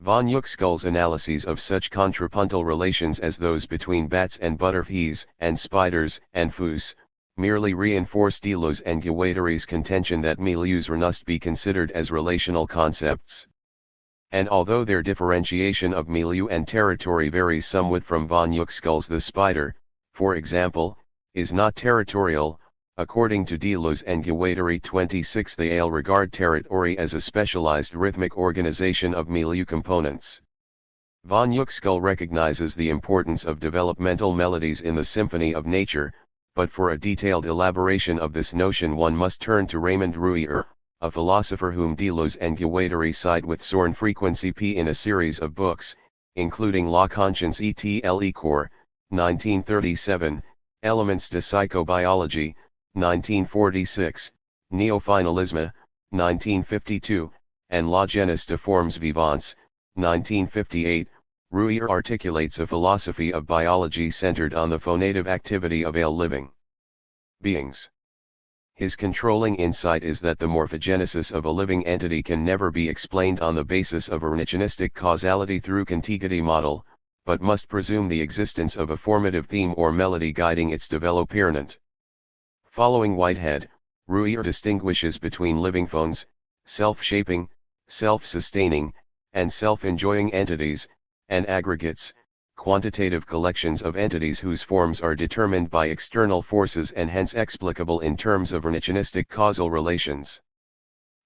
Von Uexküll's analyses of such contrapuntal relations as those between bats and butterflies, and spiders, and foos, merely reinforce Deleuze and Guattari's contention that milieus must be considered as relational concepts. And although their differentiation of milieu and territory varies somewhat from von Uexküll's, the spider, for example, is not territorial. According to Deleuze and Guattari 26, they regard territory as a specialized rhythmic organization of milieu components. Von Uexküll recognizes the importance of developmental melodies in the symphony of nature, but for a detailed elaboration of this notion one must turn to Raymond Rouyer, a philosopher whom Deleuze and Guattari cite with sourn frequency in a series of books, including La Conscience et le Corps, 1937, Elements de Psychobiology, 1946, Néofinalisme, 1952, and La Jeunesse de Formes Vivantes, 1958. Rouyer articulates a philosophy of biology centered on the phonative activity of all living beings. His controlling insight is that the morphogenesis of a living entity can never be explained on the basis of a reductionistic causality through contiguity model, but must presume the existence of a formative theme or melody guiding its development. Following Whitehead, Rouyer distinguishes between living phones, self-shaping, self-sustaining, and self-enjoying entities, and aggregates, quantitative collections of entities whose forms are determined by external forces and hence explicable in terms of reductionistic causal relations.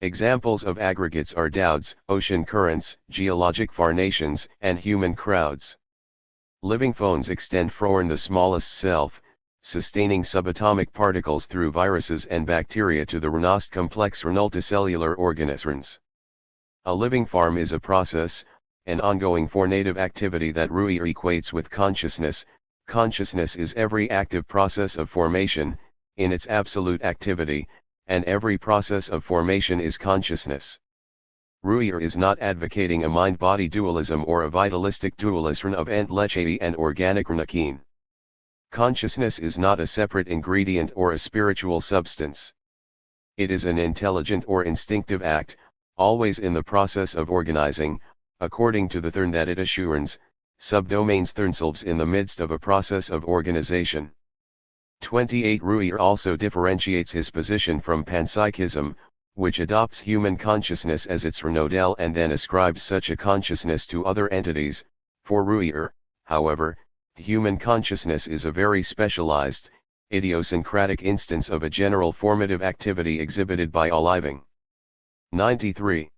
Examples of aggregates are dowds, ocean currents, geologic formations, and human crowds. Living phones extend from the smallest self, sustaining subatomic particles through viruses and bacteria to the most complex multicellular organisms. A living form is a process, an ongoing formative activity that Rouyer equates with consciousness. Consciousness is every active process of formation, in its absolute activity, and every process of formation is consciousness. Rouyer is not advocating a mind-body dualism or a vitalistic dualism of entelechiae and organic rnakine. Consciousness is not a separate ingredient or a spiritual substance. It is an intelligent or instinctive act, always in the process of organizing, according to the Thurn that it assures, subdomains themselves in the midst of a process of organization. 28. Rouyer also differentiates his position from panpsychism, which adopts human consciousness as its renodel and then ascribes such a consciousness to other entities. For Rouyer, however, human consciousness is a very specialized, idiosyncratic instance of a general formative activity exhibited by all living. 93.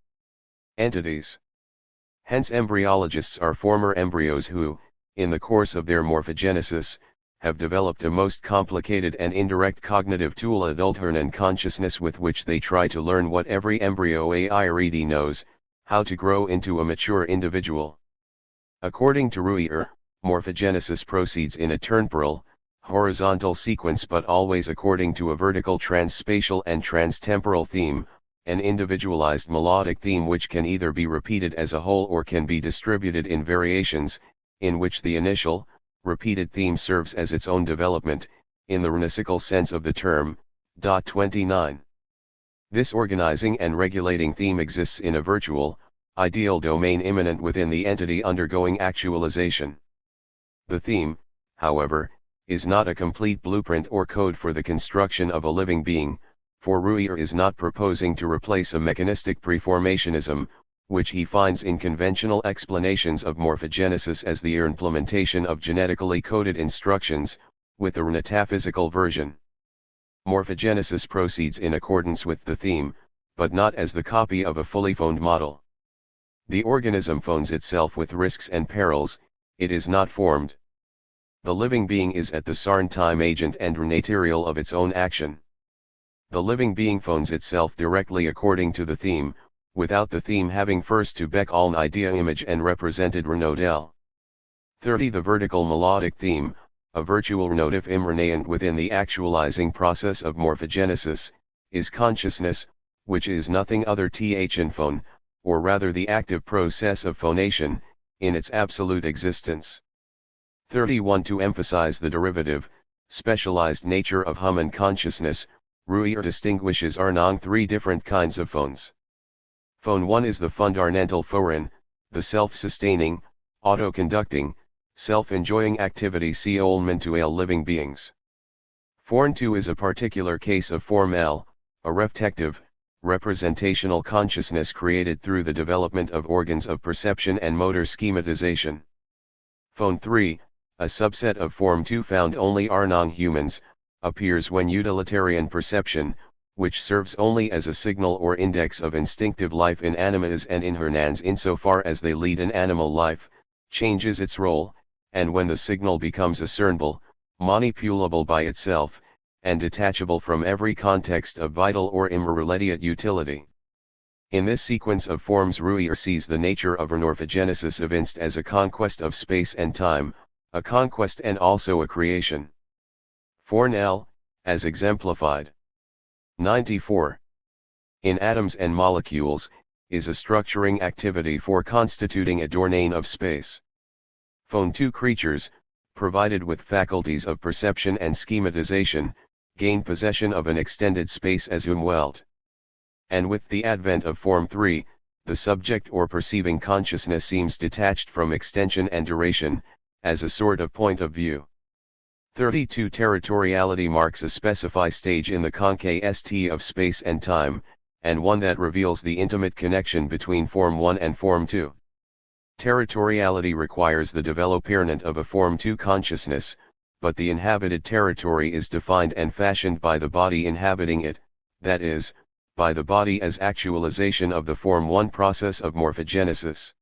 Entities. Hence embryologists are former embryos who, in the course of their morphogenesis, have developed a most complicated and indirect cognitive tool, adulthood and consciousness, with which they try to learn what every embryo already knows, how to grow into a mature individual. According to Rouyer, morphogenesis proceeds in a temporal, horizontal sequence, but always according to a vertical transspatial and transtemporal theme, an individualized melodic theme which can either be repeated as a whole or can be distributed in variations, in which the initial, repeated theme serves as its own development, in the runical sense of the term. 29. This organizing and regulating theme exists in a virtual, ideal domain immanent within the entity undergoing actualization. The theme, however, is not a complete blueprint or code for the construction of a living being, for Ruyer is not proposing to replace a mechanistic preformationism, which he finds in conventional explanations of morphogenesis as the implementation of genetically coded instructions, with a metaphysical version. Morphogenesis proceeds in accordance with the theme, but not as the copy of a fully phoned model. The organism phones itself with risks and perils, it is not formed. The living being is at the same time agent and material of its own action. The living being phones itself directly according to the theme, without the theme having first to beck all idea image and represented renodel. 30. The vertical melodic theme, a virtual notive immanent within the actualizing process of morphogenesis, is consciousness, which is nothing other than phone, or rather the active process of phonation, in its absolute existence. 31. To emphasize the derivative, specialized nature of human consciousness, Ruyer distinguishes among three different kinds of phones. Phone 1 is the fundamental foreign, the self-sustaining, auto-conducting, self-enjoying activity to all living beings. Phone 2 is a particular case of form L, a reflective, representational consciousness created through the development of organs of perception and motor schematization. Phone 3, a subset of form 2 found only among humans, appears when utilitarian perception, which serves only as a signal or index of instinctive life in animals and in hernans insofar as they lead an animal life, changes its role, and when the signal becomes discernible, manipulable by itself, and detachable from every context of vital or immediate utility. In this sequence of forms Ruyer sees the nature of morphogenesis evinced as a conquest of space and time, a conquest and also a creation. Form L, as exemplified. 94. In atoms and molecules, is a structuring activity for constituting a domain of space. Phone 2 creatures, provided with faculties of perception and schematization, gain possession of an extended space as Umwelt. And with the advent of Form 3, the subject or perceiving consciousness seems detached from extension and duration, as a sort of point of view. 32. Territoriality marks a specified stage in the conquest of space and time, and one that reveals the intimate connection between Form 1 and Form 2. Territoriality requires the development of a Form 2 consciousness, but the inhabited territory is defined and fashioned by the body inhabiting it, that is, by the body as actualization of the Form 1 process of morphogenesis.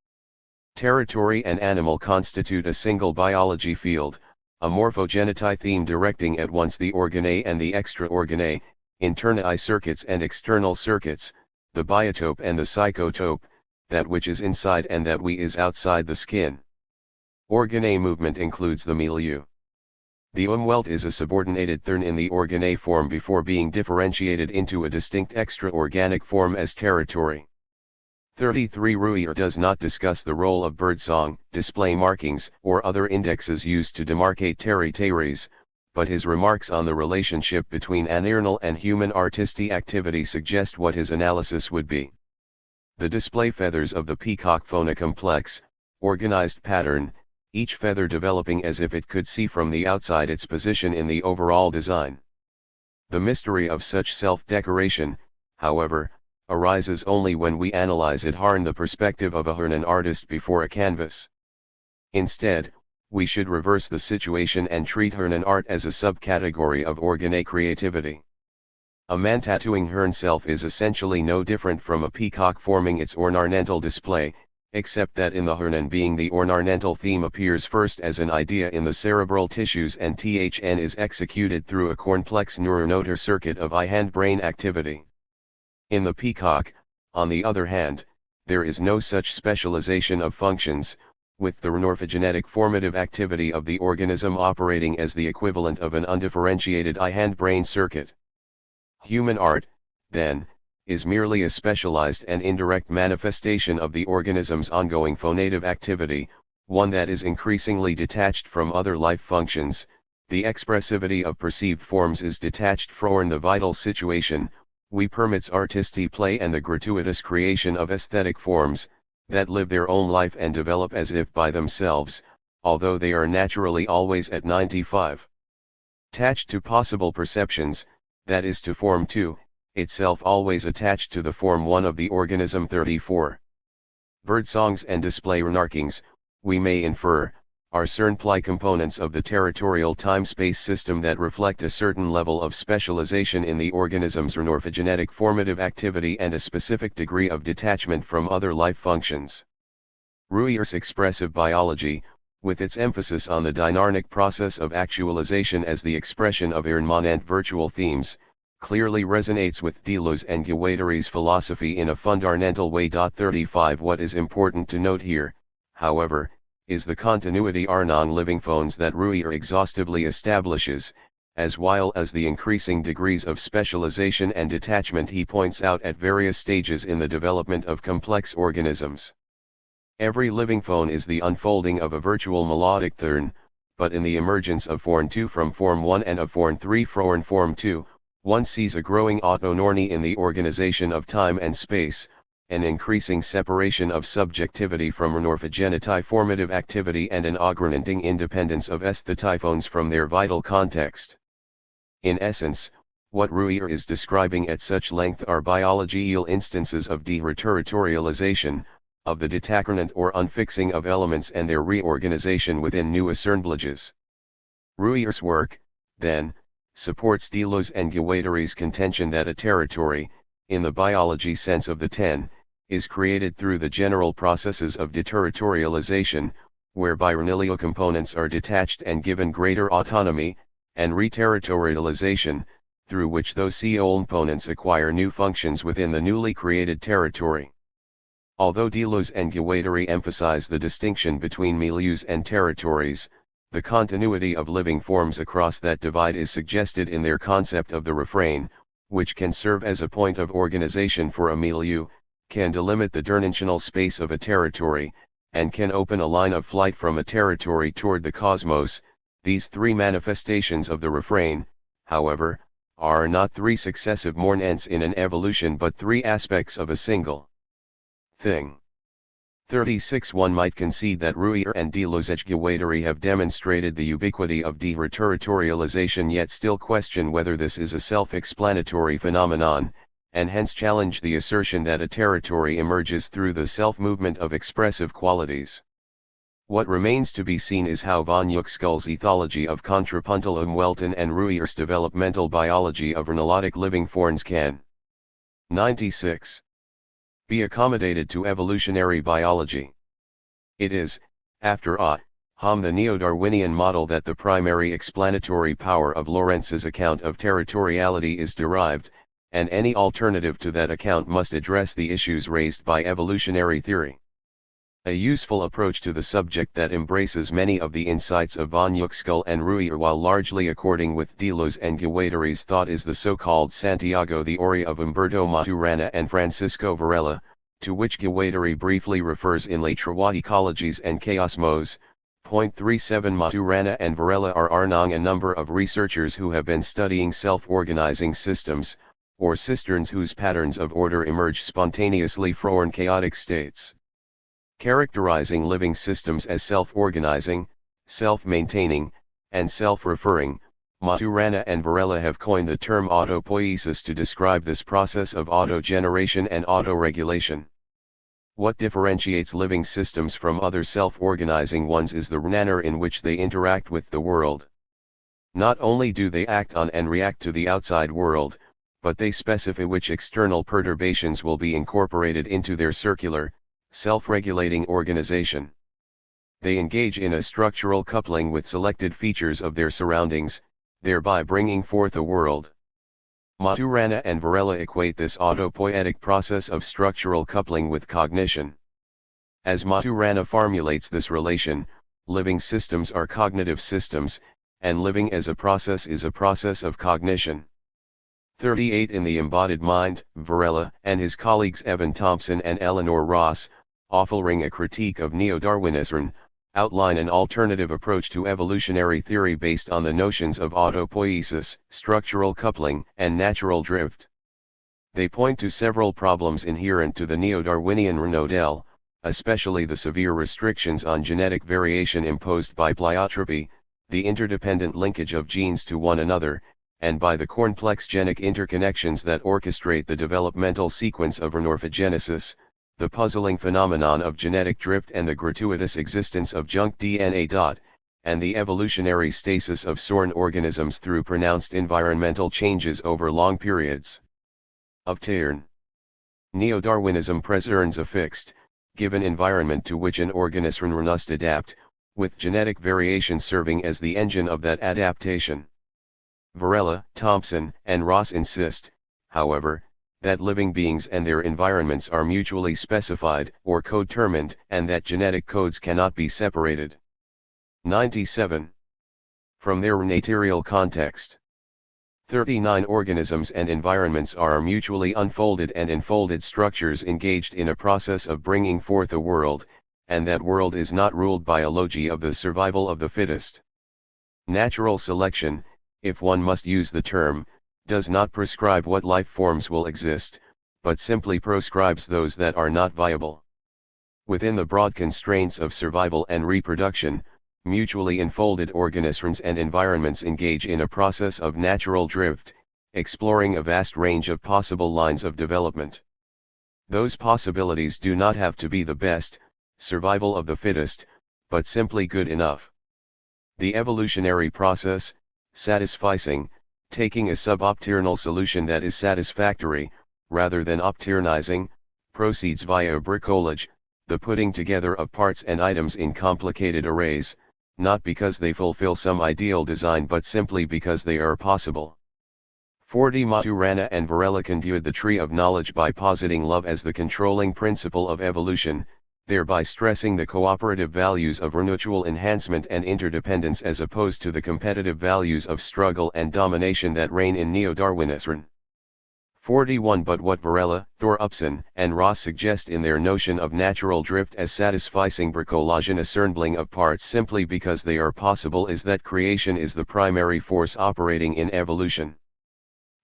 Territory and animal constitute a single biology field, a morphogeneti theme directing at once the organe and the extra-organe, internal circuits and external circuits, the biotope and the psychotope, that which is inside and that which is outside the skin. Organe movement includes the milieu. The Umwelt is a subordinated thing in the organe form before being differentiated into a distinct extra-organic form as territory. 33. Ruyer does not discuss the role of birdsong, display markings, or other indexes used to demarcate territories, but his remarks on the relationship between animal and human artistic activity suggest what his analysis would be. The display feathers of the peacock form a complex, organized pattern, each feather developing as if it could see from the outside its position in the overall design. The mystery of such self-decoration, however, arises only when we analyze it from the perspective of an artist before a canvas. Instead, we should reverse the situation and treat an art as a subcategory of organe creativity. A man tattooing himself is essentially no different from a peacock forming its ornamental display, except that in the hernon being the ornamental theme appears first as an idea in the cerebral tissues and thn is executed through a complex neuromotor circuit of eye-hand-brain activity. In the peacock, on the other hand, there is no such specialization of functions, with the morphogenetic formative activity of the organism operating as the equivalent of an undifferentiated eye-hand-brain circuit. Human art, then, is merely a specialized and indirect manifestation of the organism's ongoing phonative activity, one that is increasingly detached from other life functions. The expressivity of perceived forms is detached from the vital situation, we permits artistic play and the gratuitous creation of aesthetic forms, that live their own life and develop as if by themselves, although they are naturally always at 95. Attached to possible perceptions, that is to form 2, itself always attached to the form 1 of the organism 34. Birdsongs and display remarkings, we may infer, are cernply components of the territorial time-space system that reflect a certain level of specialization in the organism's morphogenetic formative activity and a specific degree of detachment from other life functions. Ruier's expressive biology, with its emphasis on the dynamic process of actualization as the expression of immanent virtual themes, clearly resonates with Deleuze and Guattari's philosophy in a fundamental way. 35 What is important to note here, however, is the continuity are non-living phones that Ruier exhaustively establishes, as well as the increasing degrees of specialization and detachment he points out at various stages in the development of complex organisms. Every living phone is the unfolding of a virtual melodic thern, but in the emergence of Form 2 from Form 1 and of Form 3 from Form 2, one sees a growing autonomy in the organization of time and space, an increasing separation of subjectivity from morphogenetic formative activity and an augmenting independence of aesthetiphones from their vital context. In essence, what Ruier is describing at such length are biological instances of deterritorialization, of the detachment or unfixing of elements and their reorganization within new assemblages. Ruier's work, then, supports Deleuze and Guattari's contention that a territory, in the biology sense of the 10, is created through the general processes of deterritorialization, whereby Renilio components are detached and given greater autonomy, and reterritorialization, through which those components acquire new functions within the newly created territory. Although Deleuze and Guattari emphasize the distinction between milieus and territories, the continuity of living forms across that divide is suggested in their concept of the refrain, which can serve as a point of organization for a milieu, can delimit the dimensional space of a territory, and can open a line of flight from a territory toward the cosmos. These three manifestations of the refrain, however, are not three successive moments in an evolution but three aspects of a single thing. 36 One might concede that Ruier and Deleuze-Guattari have demonstrated the ubiquity of deterritorialization, yet still question whether this is a self-explanatory phenomenon, and hence challenge the assertion that a territory emerges through the self-movement of expressive qualities. What remains to be seen is how von Uexkull's ethology of contrapuntal Umwelten and Ruier's developmental biology of analytic living forms can 96. Be accommodated to evolutionary biology. It is, after Hom the neo-Darwinian model that the primary explanatory power of Lorenz's account of territoriality is derived, and any alternative to that account must address the issues raised by evolutionary theory. A useful approach to the subject that embraces many of the insights of von Uexkull and Ruier while largely according with Deleuze and Guattari's thought is the so-called Santiago theory of Umberto Maturana and Francisco Varela, to which Guattari briefly refers in Les Trois Ecologies and Chaosmos. 37 Maturana and Varela are among a number of researchers who have been studying self-organizing systems, or cisterns whose patterns of order emerge spontaneously from chaotic states. Characterizing living systems as self-organizing, self-maintaining, and self-referring, Maturana and Varela have coined the term autopoiesis to describe this process of auto-generation and auto-regulation. What differentiates living systems from other self-organizing ones is the manner in which they interact with the world. Not only do they act on and react to the outside world, but they specify which external perturbations will be incorporated into their circular, self-regulating organization. They engage in a structural coupling with selected features of their surroundings, thereby bringing forth a world. Maturana and Varela equate this autopoietic process of structural coupling with cognition. As Maturana formulates this relation, living systems are cognitive systems, and living as a process is a process of cognition. 38 In the Embodied Mind, Varela and his colleagues Evan Thompson and Eleanor Ross, offering a critique of neo-Darwinism, outline an alternative approach to evolutionary theory based on the notions of autopoiesis, structural coupling, and natural drift. They point to several problems inherent to the neo-Darwinian model, especially the severe restrictions on genetic variation imposed by pleiotropy, the interdependent linkage of genes to one another, and by the complex genic interconnections that orchestrate the developmental sequence of morphogenesis, the puzzling phenomenon of genetic drift and the gratuitous existence of junk DNA. And the evolutionary stasis of certain organisms through pronounced environmental changes over long periods of time. Neo-Darwinism preserves a fixed, given environment to which an organism must adapt, with genetic variation serving as the engine of that adaptation. Varela, Thompson, and Ross insist, however, that living beings and their environments are mutually specified or codetermined and that genetic codes cannot be separated. 97. From their material context. 39 Organisms and environments are mutually unfolded and enfolded structures engaged in a process of bringing forth a world, and that world is not ruled by a logi of the survival of the fittest. Natural selection, if one must use the term, does not prescribe what life forms will exist, but simply proscribes those that are not viable. Within the broad constraints of survival and reproduction, mutually enfolded organisms and environments engage in a process of natural drift, exploring a vast range of possible lines of development. Those possibilities do not have to be the best, survival of the fittest, but simply good enough. The evolutionary process, satisficing, taking a suboptimal solution that is satisfactory, rather than optimizing, proceeds via bricolage, the putting together of parts and items in complicated arrays, not because they fulfill some ideal design but simply because they are possible. 40 Maturana and Varela condued the tree of knowledge by positing love as the controlling principle of evolution, thereby stressing the cooperative values of mutual enhancement and interdependence as opposed to the competitive values of struggle and domination that reign in neo-Darwinism. 41 But what Varela, Thorupson, and Ross suggest in their notion of natural drift as satisficing bricolage and assembling of parts simply because they are possible is that creation is the primary force operating in evolution.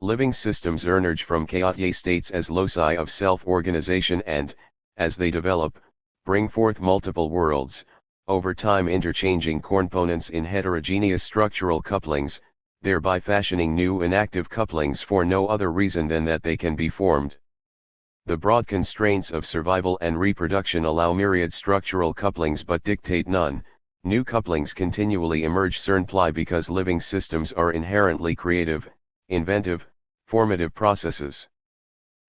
Living systems emerge from chaotic states as loci of self-organization and, as they develop, bring forth multiple worlds, over time interchanging components in heterogeneous structural couplings, thereby fashioning new inactive couplings for no other reason than that they can be formed. The broad constraints of survival and reproduction allow myriad structural couplings but dictate none. New couplings continually emerge certainly because living systems are inherently creative, inventive, formative processes.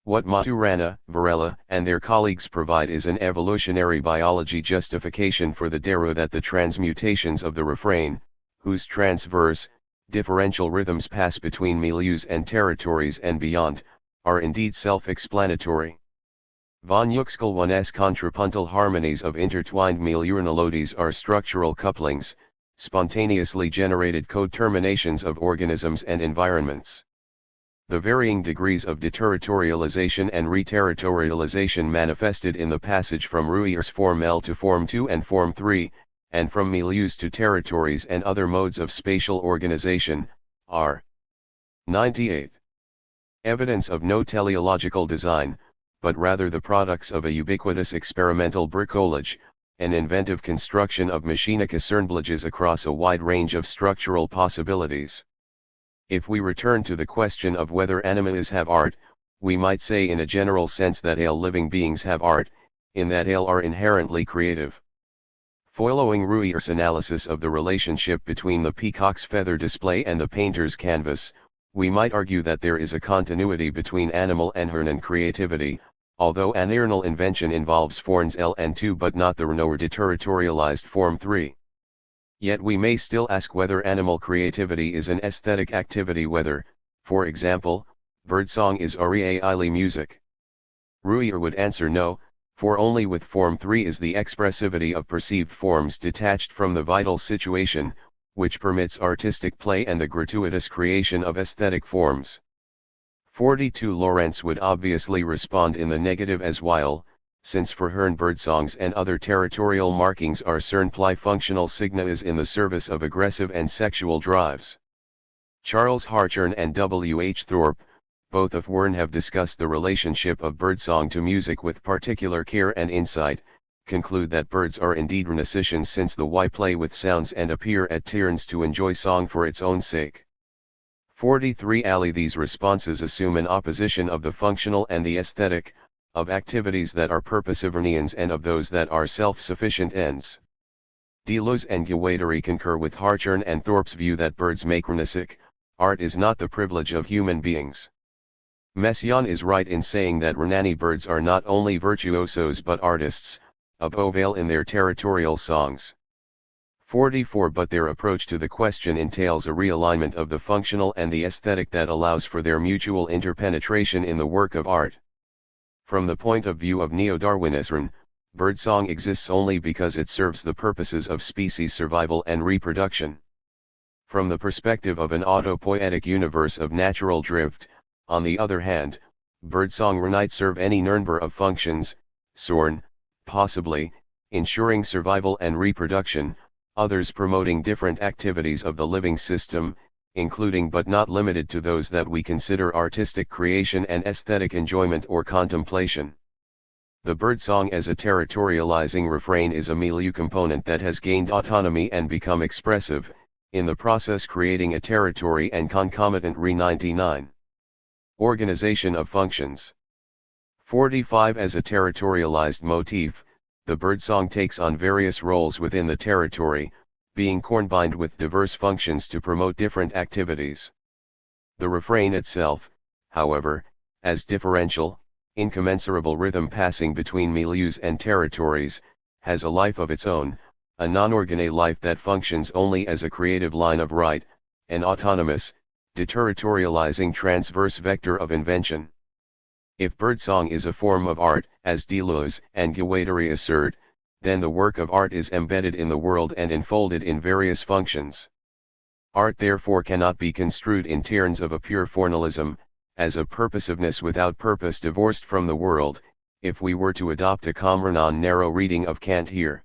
What Maturana, Varela, and their colleagues provide is an evolutionary biology justification for the Daru that the transmutations of the refrain, whose transverse, differential rhythms pass between milieus and territories and beyond, are indeed self-explanatory. Von Uexküll 1's contrapuntal harmonies of intertwined milieu melodies are structural couplings, spontaneously generated coterminations of organisms and environments. The varying degrees of deterritorialization and reterritorialization manifested in the passage from Ruier's Form L to Form 2 and Form 3, and from milieus to territories and other modes of spatial organization, are 98. Evidence of no teleological design, but rather the products of a ubiquitous experimental bricolage, an inventive construction of machinic assemblages across a wide range of structural possibilities. If we return to the question of whether animals have art, we might say in a general sense that all living beings have art, in that all are inherently creative. Following Ruier's analysis of the relationship between the peacock's feather display and the painter's canvas, we might argue that there is a continuity between animal and human creativity, although animal invention involves forms L and 2 but not the nor deterritorialized Form 3. Yet we may still ask whether animal creativity is an aesthetic activity, whether, for example, birdsong is really music. Ruier would answer no, for only with Form 3 is the expressivity of perceived forms detached from the vital situation, which permits artistic play and the gratuitous creation of aesthetic forms. 42 Lorentz would obviously respond in the negative as well, since for Hearn birdsongs and other territorial markings are cernply functional signals in the service of aggressive and sexual drives. Charles Hartshorne and W. H. Thorpe, both of Wern, have discussed the relationship of birdsong to music with particular care and insight, conclude that birds are indeed musicians since the Y play with sounds and appear at turns to enjoy song for its own sake. 43 Ali. These responses assume an opposition of the functional and the aesthetic, of activities that are purposive and of those that are self-sufficient ends. Deleuze and Guattari concur with Hartshorne and Thorpe's view that birds make music. Art is not the privilege of human beings. Messiaen is right in saying that Renani birds are not only virtuosos but artists, of ovale in their territorial songs. 44 But their approach to the question entails a realignment of the functional and the aesthetic that allows for their mutual interpenetration in the work of art. From the point of view of neo-Darwinism, birdsong exists only because it serves the purposes of species survival and reproduction. From the perspective of an autopoietic universe of natural drift, on the other hand, birdsong might serve any number of functions, Sorn, possibly, ensuring survival and reproduction, others promoting different activities of the living system, including but not limited to those that we consider artistic creation and aesthetic enjoyment or contemplation. The birdsong as a territorializing refrain is a milieu component that has gained autonomy and become expressive, in the process creating a territory and concomitant re-99. Organization of functions. 45 As a territorialized motif, the birdsong takes on various roles within the territory, being combined with diverse functions to promote different activities. The refrain itself, however, as differential, incommensurable rhythm passing between milieus and territories, has a life of its own, a non-organic life that functions only as a creative line of right, an autonomous, deterritorializing transverse vector of invention. If birdsong is a form of art, as Deleuze and Guattari assert, then the work of art is embedded in the world and enfolded in various functions. Art therefore cannot be construed in terms of a pure formalism, as a purposiveness without purpose divorced from the world, if we were to adopt a narrow reading of Kant here.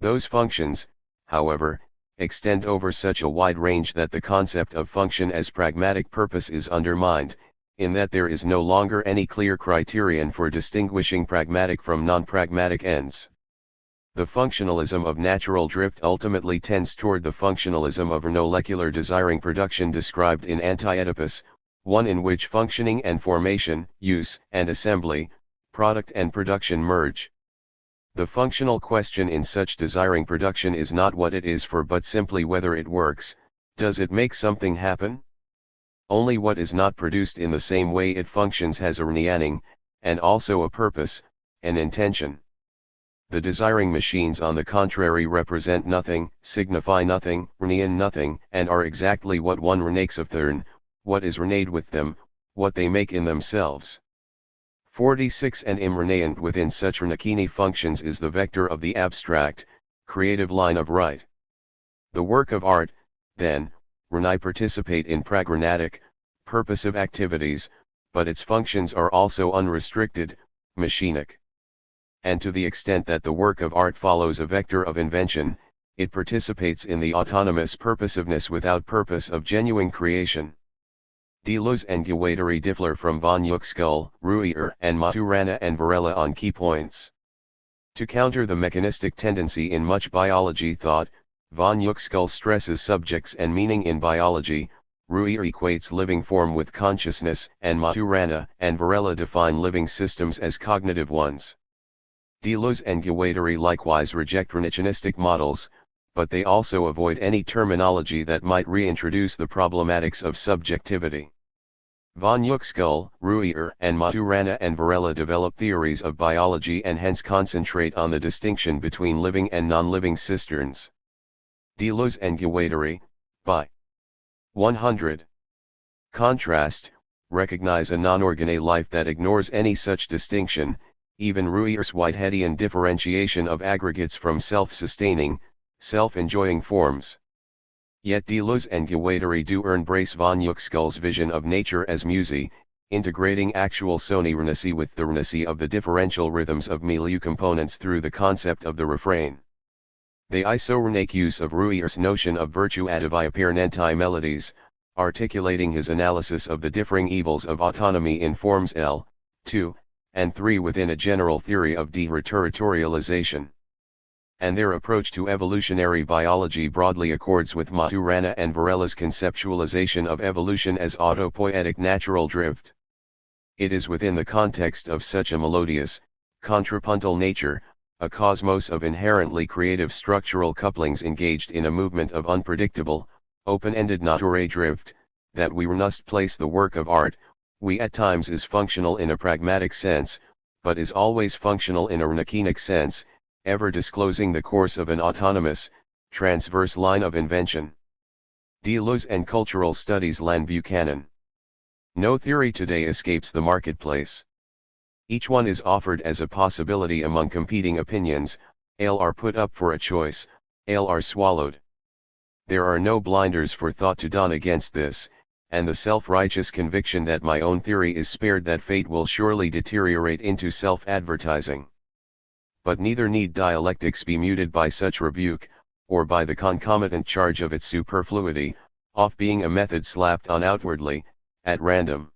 Those functions, however, extend over such a wide range that the concept of function as pragmatic purpose is undermined, in that there is no longer any clear criterion for distinguishing pragmatic from non-pragmatic ends. The functionalism of natural drift ultimately tends toward the functionalism of molecular desiring production described in Anti-Oedipus, one in which functioning and formation, use and assembly, product and production merge. The functional question in such desiring production is not what it is for but simply whether it works. Does it make something happen? Only what is not produced in the same way it functions has a meaning, and also a purpose, an intention. The desiring machines on the contrary represent nothing, signify nothing, renean nothing, and are exactly what one renakes of thern, what is renayed with them, what they make in themselves. 46 And imrenaent within such renakini functions is the vector of the abstract, creative line of right. The work of art, then, renai participate in pragmatic, purposive activities, but its functions are also unrestricted, machinic. And to the extent that the work of art follows a vector of invention, it participates in the autonomous purposiveness without purpose of genuine creation. Deleuze and Guattari differ from von Uexküll, Ruyer, and Maturana and Varela on key points. To counter the mechanistic tendency in much biology thought, von Uexküll stresses subjects and meaning in biology, Ruyer equates living form with consciousness, and Maturana and Varela define living systems as cognitive ones. Deleuze and Guattari likewise reject reductionistic models, but they also avoid any terminology that might reintroduce the problematics of subjectivity. Von Uexküll, Ruyer, and Maturana and Varela develop theories of biology and hence concentrate on the distinction between living and non-living systems. Deleuze and Guattari, by 100. Contrast, recognize a non-organic life that ignores any such distinction, even Ruyer's Whiteheadian differentiation of aggregates from self-sustaining, self-enjoying forms. Yet Deleuze and Guattari do embrace von Uexküll's vision of nature as music, integrating actual sonority with the rhythmicity of the differential rhythms of milieu components through the concept of the refrain. The isomorphic use of Ruier's notion of virtue adivipernenti melodies, articulating his analysis of the differing evils of autonomy in forms L, 2, and 3 within a general theory of deterritorialization. And their approach to evolutionary biology broadly accords with Maturana and Varela's conceptualization of evolution as autopoietic natural drift. It is within the context of such a melodious, contrapuntal nature, a cosmos of inherently creative structural couplings engaged in a movement of unpredictable, open-ended nature drift, that we must place the work of art. We at times is functional in a pragmatic sense, but is always functional in a mechanic sense, ever disclosing the course of an autonomous, transverse line of invention. Deleuze and Cultural Studies Lan Buchanan. No theory today escapes the marketplace. Each one is offered as a possibility among competing opinions, all are put up for a choice, all are swallowed. There are no blinders for thought to don against this, and the self-righteous conviction that my own theory is spared that fate will surely deteriorate into self-advertising. But neither need dialectics be muted by such rebuke, or by the concomitant charge of its superfluity, off being a method slapped on outwardly, at random.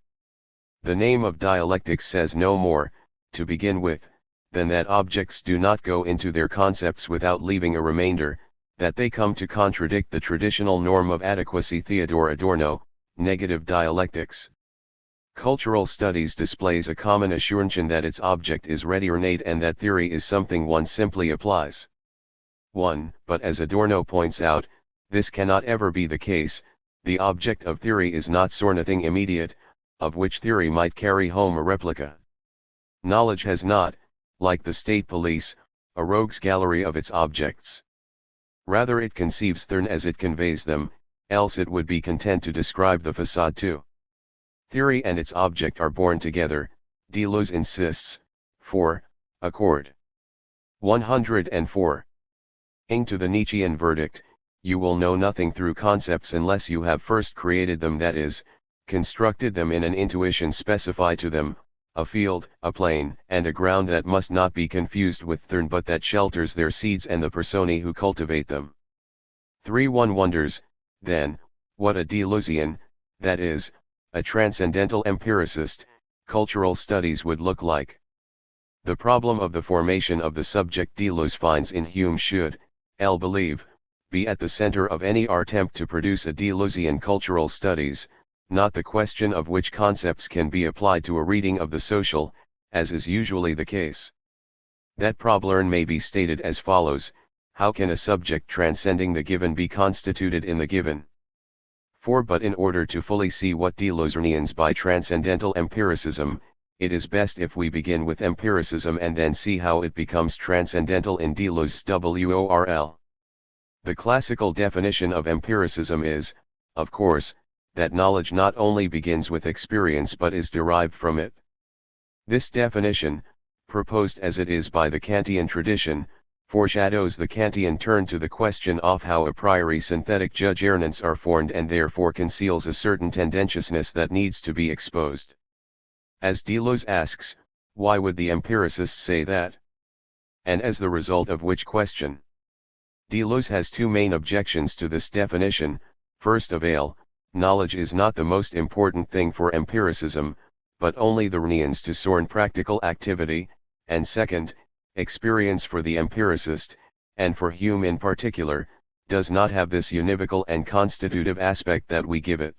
The name of dialectics says no more, to begin with, than that objects do not go into their concepts without leaving a remainder, that they come to contradict the traditional norm of adequacy. Theodore Adorno, Negative Dialectics. Cultural studies displays a common assurance that its object is ready ornate and that theory is something one simply applies. 1. But as Adorno points out, this cannot ever be the case. The object of theory is not nothing immediate, of which theory might carry home a replica. Knowledge has not, like the state police, a rogues gallery of its objects. Rather it conceives them as it conveys them, else it would be content to describe the facade too. Theory and its object are born together, Deleuze insists. 4. Accord. 104. Ing to the Nietzschean verdict, you will know nothing through concepts unless you have first created them, that is, constructed them in an intuition specified to them, a field, a plane, and a ground that must not be confused with thorn but that shelters their seeds and the personae who cultivate them. 3. One wonders, then, what a Deleuzian, that is, a transcendental empiricist, cultural studies would look like. The problem of the formation of the subject Deleuze finds in Hume should, L believe, be at the center of any attempt to produce a Deleuzian cultural studies, not the question of which concepts can be applied to a reading of the social, as is usually the case. That problem may be stated as follows: how can a subject transcending the given be constituted in the given? 4. But in order to fully see what Deleuze means by transcendental empiricism, it is best if we begin with empiricism and then see how it becomes transcendental in Deleuze's WORL. The classical definition of empiricism is, of course, that knowledge not only begins with experience but is derived from it. This definition, proposed as it is by the Kantian tradition, foreshadows the Kantian turn to the question of how a priori synthetic judgments are formed and therefore conceals a certain tendentiousness that needs to be exposed. As Deleuze asks, why would the empiricist say that? And as the result of which question? Deleuze has two main objections to this definition. First of all, knowledge is not the most important thing for empiricism, but only the means to certain practical activity, and second, experience for the empiricist, and for Hume in particular, does not have this univocal and constitutive aspect that we give it.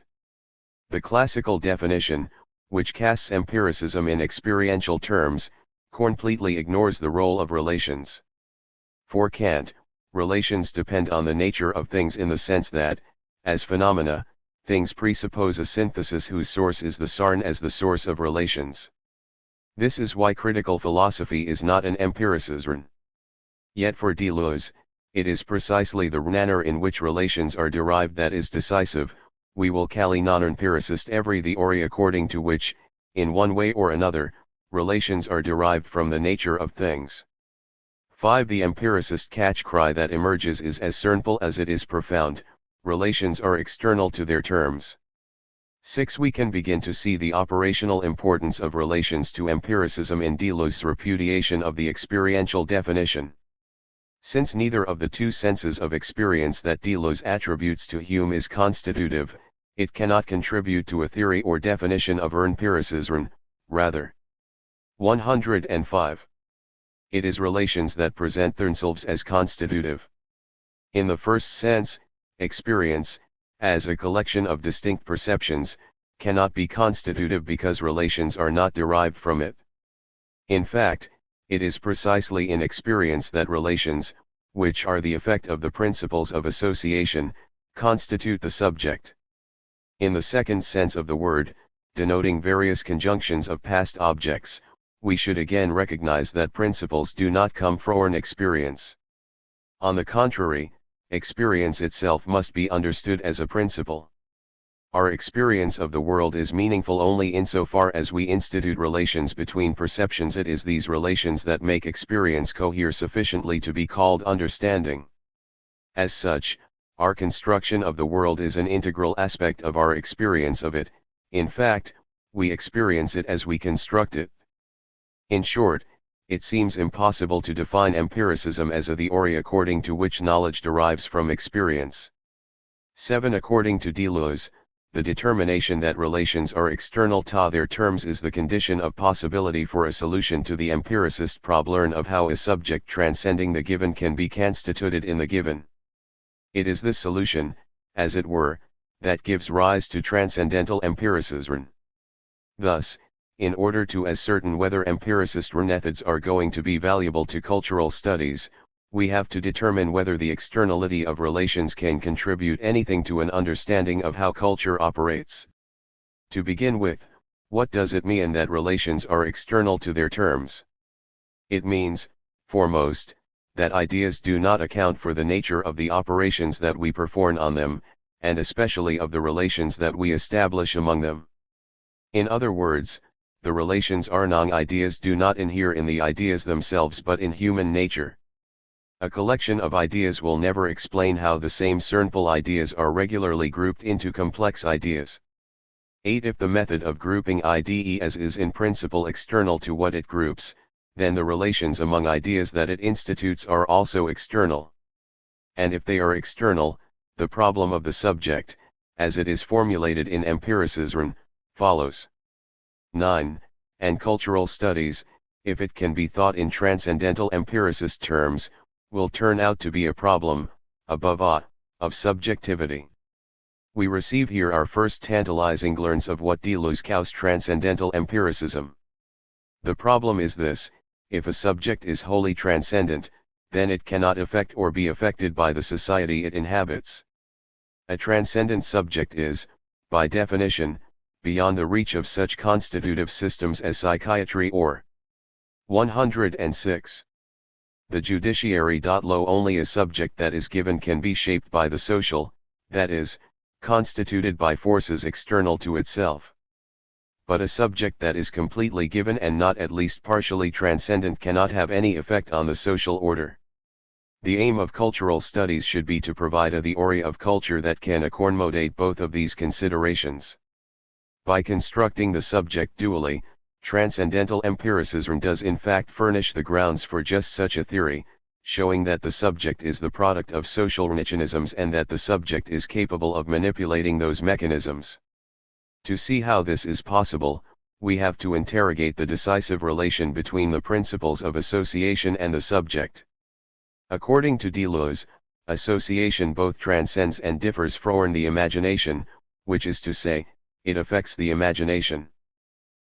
The classical definition, which casts empiricism in experiential terms, completely ignores the role of relations. For Kant, relations depend on the nature of things in the sense that, as phenomena, things presuppose a synthesis whose source is the Sarn as the source of relations. This is why critical philosophy is not an empiricism. Yet for Deleuze, it is precisely the manner in which relations are derived that is decisive. We will call non-empiricist every theory according to which, in one way or another, relations are derived from the nature of things. 5. The empiricist catch-cry that emerges is as simple as it is profound: relations are external to their terms. 6. We can begin to see the operational importance of relations to empiricism in Deleuze's repudiation of the experiential definition. Since neither of the two senses of experience that Deleuze attributes to Hume is constitutive, it cannot contribute to a theory or definition of empiricism, rather. 105. It is relations that present themselves as constitutive. In the first sense, experience, as a collection of distinct perceptions, cannot be constitutive because relations are not derived from it. In fact, it is precisely in experience that relations, which are the effect of the principles of association, constitute the subject. In the second sense of the word, denoting various conjunctions of past objects, we should again recognize that principles do not come from experience. On the contrary, experience itself must be understood as a principle. Our experience of the world is meaningful only insofar as we institute relations between perceptions. It is these relations that make experience cohere sufficiently to be called understanding. As such, our construction of the world is an integral aspect of our experience of it. In fact, we experience it as we construct it. In short, it seems impossible to define empiricism as a theory according to which knowledge derives from experience. 7. According to Deleuze, the determination that relations are external to their terms is the condition of possibility for a solution to the empiricist problem of how a subject transcending the given can be constituted in the given. It is this solution, as it were, that gives rise to transcendental empiricism. Thus, in order to ascertain whether empiricist methods are going to be valuable to cultural studies, we have to determine whether the externality of relations can contribute anything to an understanding of how culture operates. To begin with, what does it mean that relations are external to their terms? It means, foremost, that ideas do not account for the nature of the operations that we perform on them, and especially of the relations that we establish among them. In other words, the relations among ideas do not inhere in the ideas themselves but in human nature. A collection of ideas will never explain how the same simple ideas are regularly grouped into complex ideas. 8. If the method of grouping ideas is in principle external to what it groups, then the relations among ideas that it institutes are also external. And if they are external, the problem of the subject, as it is formulated in empiricism, follows. 9. And cultural studies, if it can be thought in transcendental empiricist terms, will turn out to be a problem, above all, of subjectivity. We receive here our first tantalizing glimpse of what Deleuze calls transcendental empiricism. The problem is this: if a subject is wholly transcendent, then it cannot affect or be affected by the society it inhabits. A transcendent subject is, by definition, beyond the reach of such constitutive systems as psychiatry or 106. The judiciary. Lo only a subject that is given can be shaped by the social, that is, constituted by forces external to itself. But a subject that is completely given and not at least partially transcendent cannot have any effect on the social order. The aim of cultural studies should be to provide a theory of culture that can accommodate both of these considerations. By constructing the subject dually, transcendental empiricism does in fact furnish the grounds for just such a theory, showing that the subject is the product of social mechanisms and that the subject is capable of manipulating those mechanisms. To see how this is possible, we have to interrogate the decisive relation between the principles of association and the subject. According to Deleuze, association both transcends and differs from the imagination, which is to say, it affects the imagination.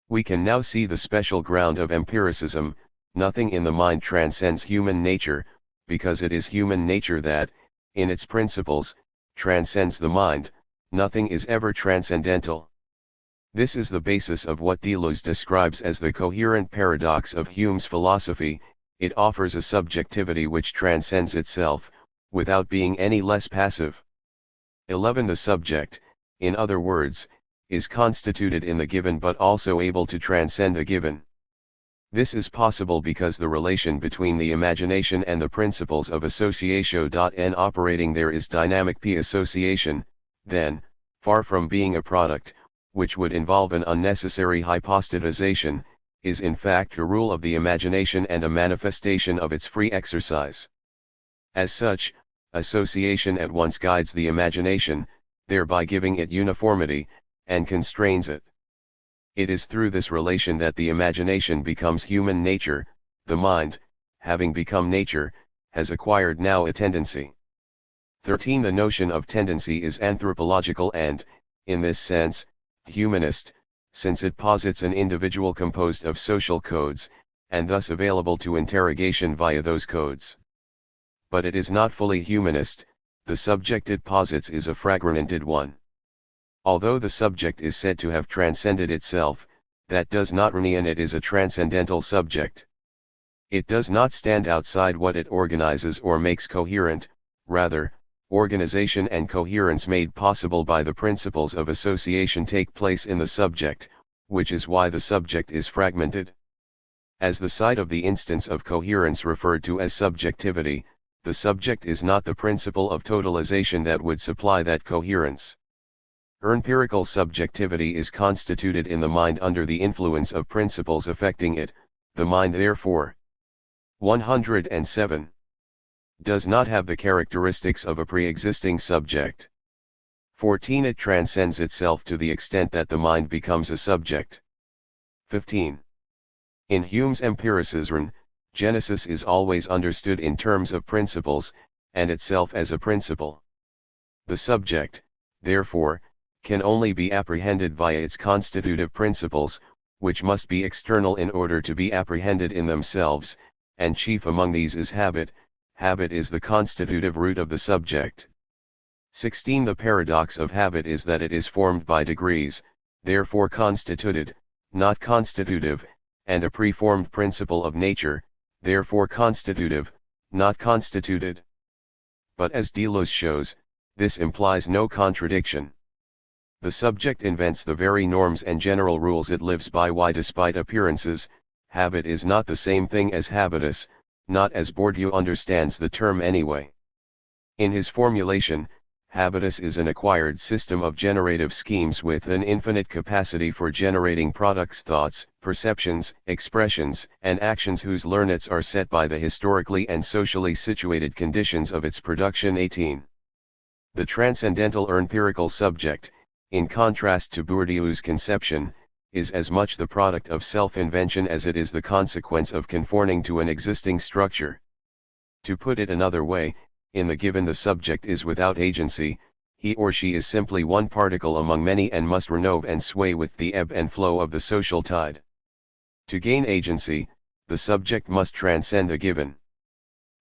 We can now see the special ground of empiricism: nothing in the mind transcends human nature, because it is human nature that, in its principles, transcends the mind. Nothing is ever transcendental. This is the basis of what Deleuze describes as the coherent paradox of Hume's philosophy. It offers a subjectivity which transcends itself, without being any less passive. 11. The subject, in other words, is constituted in the given but also able to transcend the given. This is possible because the relation between the imagination and the principles of association n operating there is dynamic p association, then, far from being a product, which would involve an unnecessary hypostatization, is in fact a rule of the imagination and a manifestation of its free exercise. As such, association at once guides the imagination, thereby giving it uniformity, and constrains it. It is through this relation that the imagination becomes human nature. The mind, having become nature, has acquired now a tendency. 13. The notion of tendency is anthropological and, in this sense, humanist, since it posits an individual composed of social codes, and thus available to interrogation via those codes. But it is not fully humanist. The subject it posits is a fragmented one. Although the subject is said to have transcended itself, that does not mean it is a transcendental subject. It does not stand outside what it organizes or makes coherent. Rather, organization and coherence made possible by the principles of association take place in the subject, which is why the subject is fragmented. As the site of the instance of coherence referred to as subjectivity, the subject is not the principle of totalization that would supply that coherence. Empirical subjectivity is constituted in the mind under the influence of principles affecting it. The mind therefore 107 does not have the characteristics of a pre-existing subject. 14. It transcends itself to the extent that the mind becomes a subject. 15. In Hume's empiricism, Genesis is always understood in terms of principles, and itself as a principle. The subject, therefore, can only be apprehended via its constitutive principles, which must be external in order to be apprehended in themselves, and chief among these is habit. Habit is the constitutive root of the subject. 16. The paradox of habit is that it is formed by degrees, therefore constituted, not constitutive, and a preformed principle of nature, therefore constitutive, not constituted. But as Deleuze shows, this implies no contradiction. The subject invents the very norms and general rules it lives by. Why, despite appearances, habit is not the same thing as habitus, not as Bourdieu understands the term anyway. In his formulation, habitus is an acquired system of generative schemes with an infinite capacity for generating products, thoughts, perceptions, expressions, and actions whose limits are set by the historically and socially situated conditions of its production. 18. The transcendental empirical subject, in contrast to Bourdieu's conception, is as much the product of self-invention as it is the consequence of conforming to an existing structure. To put it another way, in the given the subject is without agency, he or she is simply one particle among many and must renove and sway with the ebb and flow of the social tide. To gain agency, the subject must transcend the given.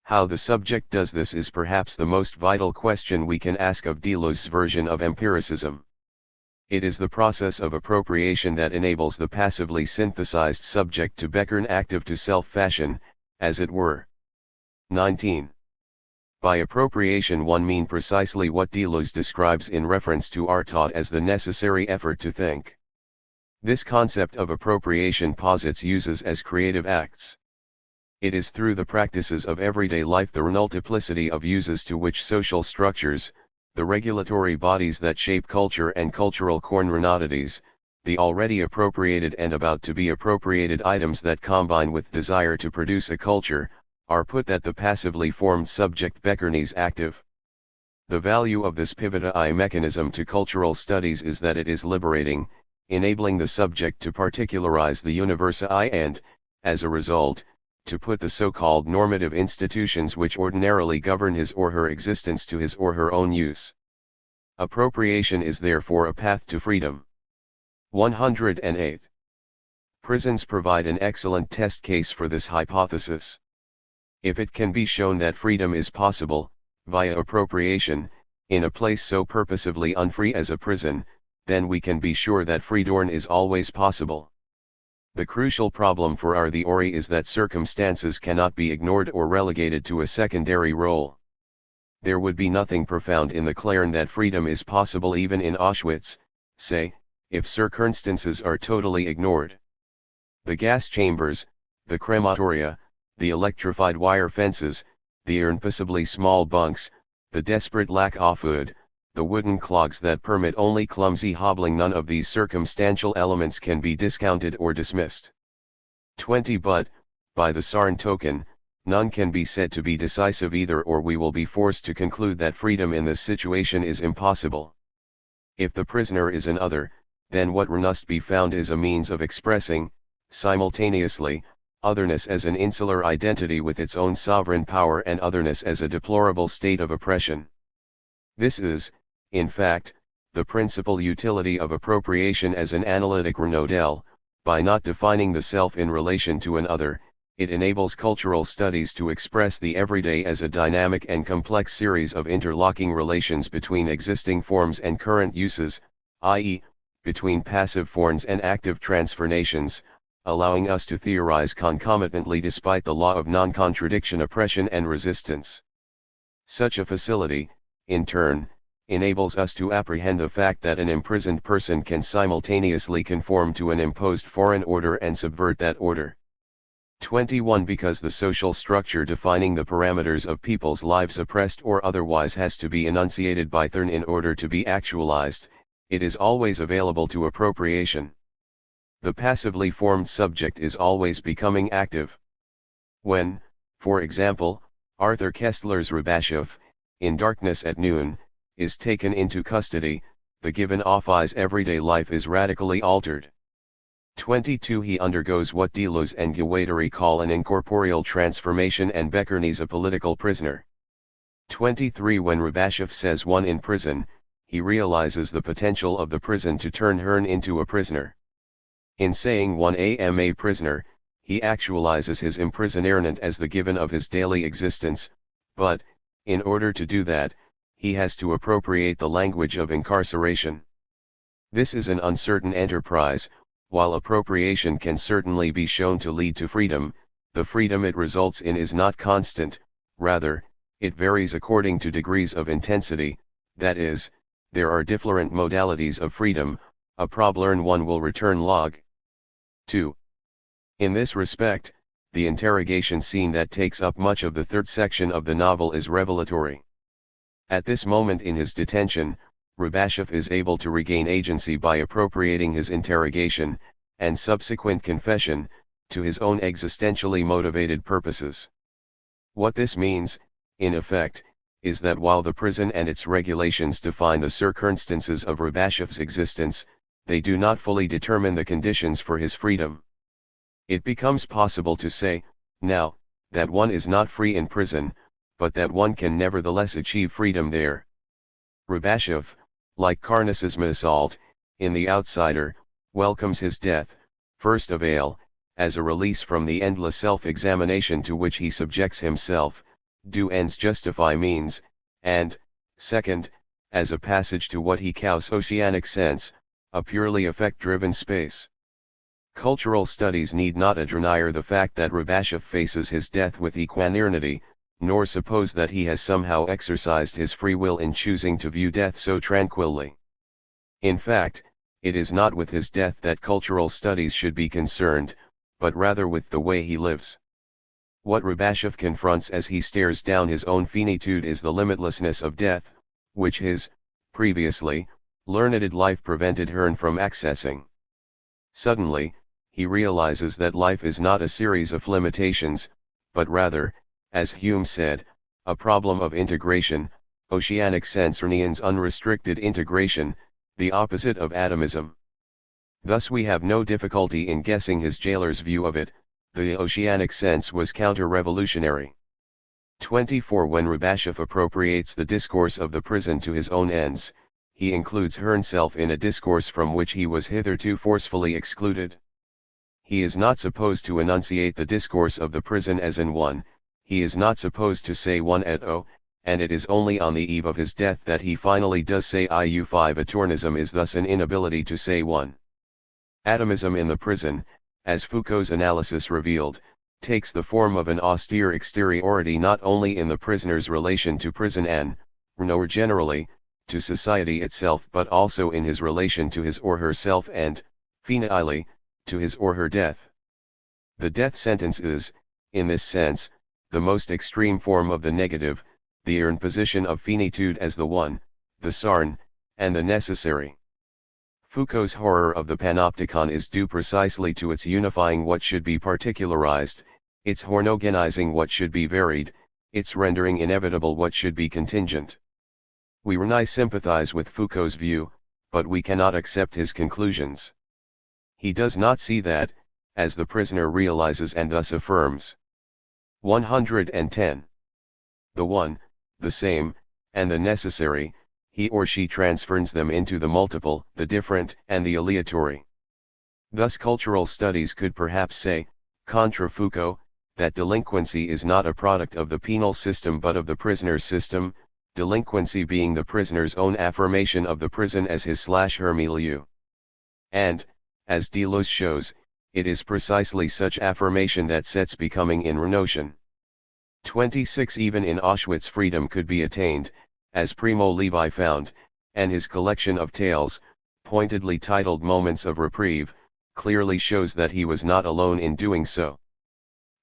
How the subject does this is perhaps the most vital question we can ask of Deleuze's version of empiricism. It is the process of appropriation that enables the passively synthesized subject to become active to self-fashion, as it were. 19. By appropriation one means precisely what Deleuze describes in reference to our thought as the necessary effort to think. This concept of appropriation posits uses as creative acts. It is through the practices of everyday life, the multiplicity of uses to which social structures, the regulatory bodies that shape culture and cultural coordinates, the already appropriated and about to be appropriated items that combine with desire to produce a culture, are put that the passively formed subject becomes active. The value of this pivotal mechanism to cultural studies is that it is liberating, enabling the subject to particularize the universe and, as a result, to put the so-called normative institutions which ordinarily govern his or her existence to his or her own use. Appropriation is therefore a path to freedom. 108. Prisons provide an excellent test case for this hypothesis. If it can be shown that freedom is possible, via appropriation, in a place so purposively unfree as a prison, then we can be sure that freedom is always possible. The crucial problem for our theory is that circumstances cannot be ignored or relegated to a secondary role. There would be nothing profound in the claim that freedom is possible even in Auschwitz, say, if circumstances are totally ignored. The gas chambers, the crematoria, the electrified wire fences, the impossibly small bunks, the desperate lack of food, the wooden clogs that permit only clumsy hobbling. None of these circumstantial elements can be discounted or dismissed. 20. But, by the Sarn token, none can be said to be decisive either, or we will be forced to conclude that freedom in this situation is impossible. If the prisoner is an other, then what must be found is a means of expressing, simultaneously, otherness as an insular identity with its own sovereign power and otherness as a deplorable state of oppression. This is, in fact, the principal utility of appropriation as an analytic renodel. By not defining the self in relation to an other, it enables cultural studies to express the everyday as a dynamic and complex series of interlocking relations between existing forms and current uses, i.e., between passive forms and active transformations, allowing us to theorize concomitantly despite the law of non-contradiction, oppression and resistance. Such a facility, in turn, enables us to apprehend the fact that an imprisoned person can simultaneously conform to an imposed foreign order and subvert that order. 21. Because the social structure defining the parameters of people's lives, oppressed or otherwise, has to be enunciated by Thurn in order to be actualized, it is always available to appropriation. The passively formed subject is always becoming active. When, for example, Arthur Koestler's Rebashov, in Darkness at Noon, is taken into custody, the given office's everyday life is radically altered. 22. He undergoes what Deleuze and Guattari call an incorporeal transformation, and Beckernes a political prisoner. 23. When Rebashov says one in prison, he realizes the potential of the prison to turn Hearn into a prisoner. In saying one am a prisoner, he actualizes his imprisonment as the given of his daily existence, but, in order to do that, he has to appropriate the language of incarceration. This is an uncertain enterprise. While appropriation can certainly be shown to lead to freedom, the freedom it results in is not constant, rather, it varies according to degrees of intensity. That is, there are different modalities of freedom. A problem one will return log 2. In this respect, the interrogation scene that takes up much of the third section of the novel is revelatory. At this moment in his detention, Rebashov is able to regain agency by appropriating his interrogation, and subsequent confession, to his own existentially motivated purposes. What this means, in effect, is that while the prison and its regulations define the circumstances of Rebashov's existence, they do not fully determine the conditions for his freedom. It becomes possible to say, now, that one is not free in prison, but that one can nevertheless achieve freedom there. Rebashov, like Karnas's assault, in The Outsider, welcomes his death, first of all, as a release from the endless self-examination to which he subjects himself, do ends justify means, and, second, as a passage to what he calls oceanic sense, a purely affect-driven space. Cultural studies need not deny the fact that Rebashov faces his death with equanimity, nor suppose that he has somehow exercised his free will in choosing to view death so tranquilly. In fact, it is not with his death that cultural studies should be concerned, but rather with the way he lives. What Rebashov confronts as he stares down his own finitude is the limitlessness of death, which his, previously, learned life prevented Hearn from accessing. Suddenly, he realizes that life is not a series of limitations, but rather, as Hume said, a problem of integration, oceanic sense Renean's unrestricted integration, the opposite of atomism. Thus we have no difficulty in guessing his jailer's view of it. The oceanic sense was counter-revolutionary. 24. When Rebashov appropriates the discourse of the prison to his own ends, he includes Hearnself in a discourse from which he was hitherto forcefully excluded. He is not supposed to enunciate the discourse of the prison as in one, he is not supposed to say one et o, and it is only on the eve of his death that he finally does say iu5. Atomism is thus an inability to say one. Atomism in the prison, as Foucault's analysis revealed, takes the form of an austere exteriority not only in the prisoner's relation to prison and, nor generally, to society itself, but also in his relation to his or herself and, finally, to his or her death. The death sentence is, in this sense, the most extreme form of the negative, the imposition of finitude as the one, the Sarn, and the necessary. Foucault's horror of the panopticon is due precisely to its unifying what should be particularized, its homogenizing what should be varied, its rendering inevitable what should be contingent. We Renai sympathize with Foucault's view, but we cannot accept his conclusions. He does not see that, as the prisoner realizes and thus affirms. 110. The one, the same, and the necessary, he or she transfers them into the multiple, the different, and the aleatory. Thus cultural studies could perhaps say, contra Foucault, that delinquency is not a product of the penal system but of the prisoner's system, delinquency being the prisoner's own affirmation of the prison as his/her milieu. And, as Deleuze shows, it is precisely such affirmation that sets becoming in notion. 26. Even in Auschwitz freedom could be attained, as Primo Levi found, and his collection of tales, pointedly titled Moments of Reprieve, clearly shows that he was not alone in doing so.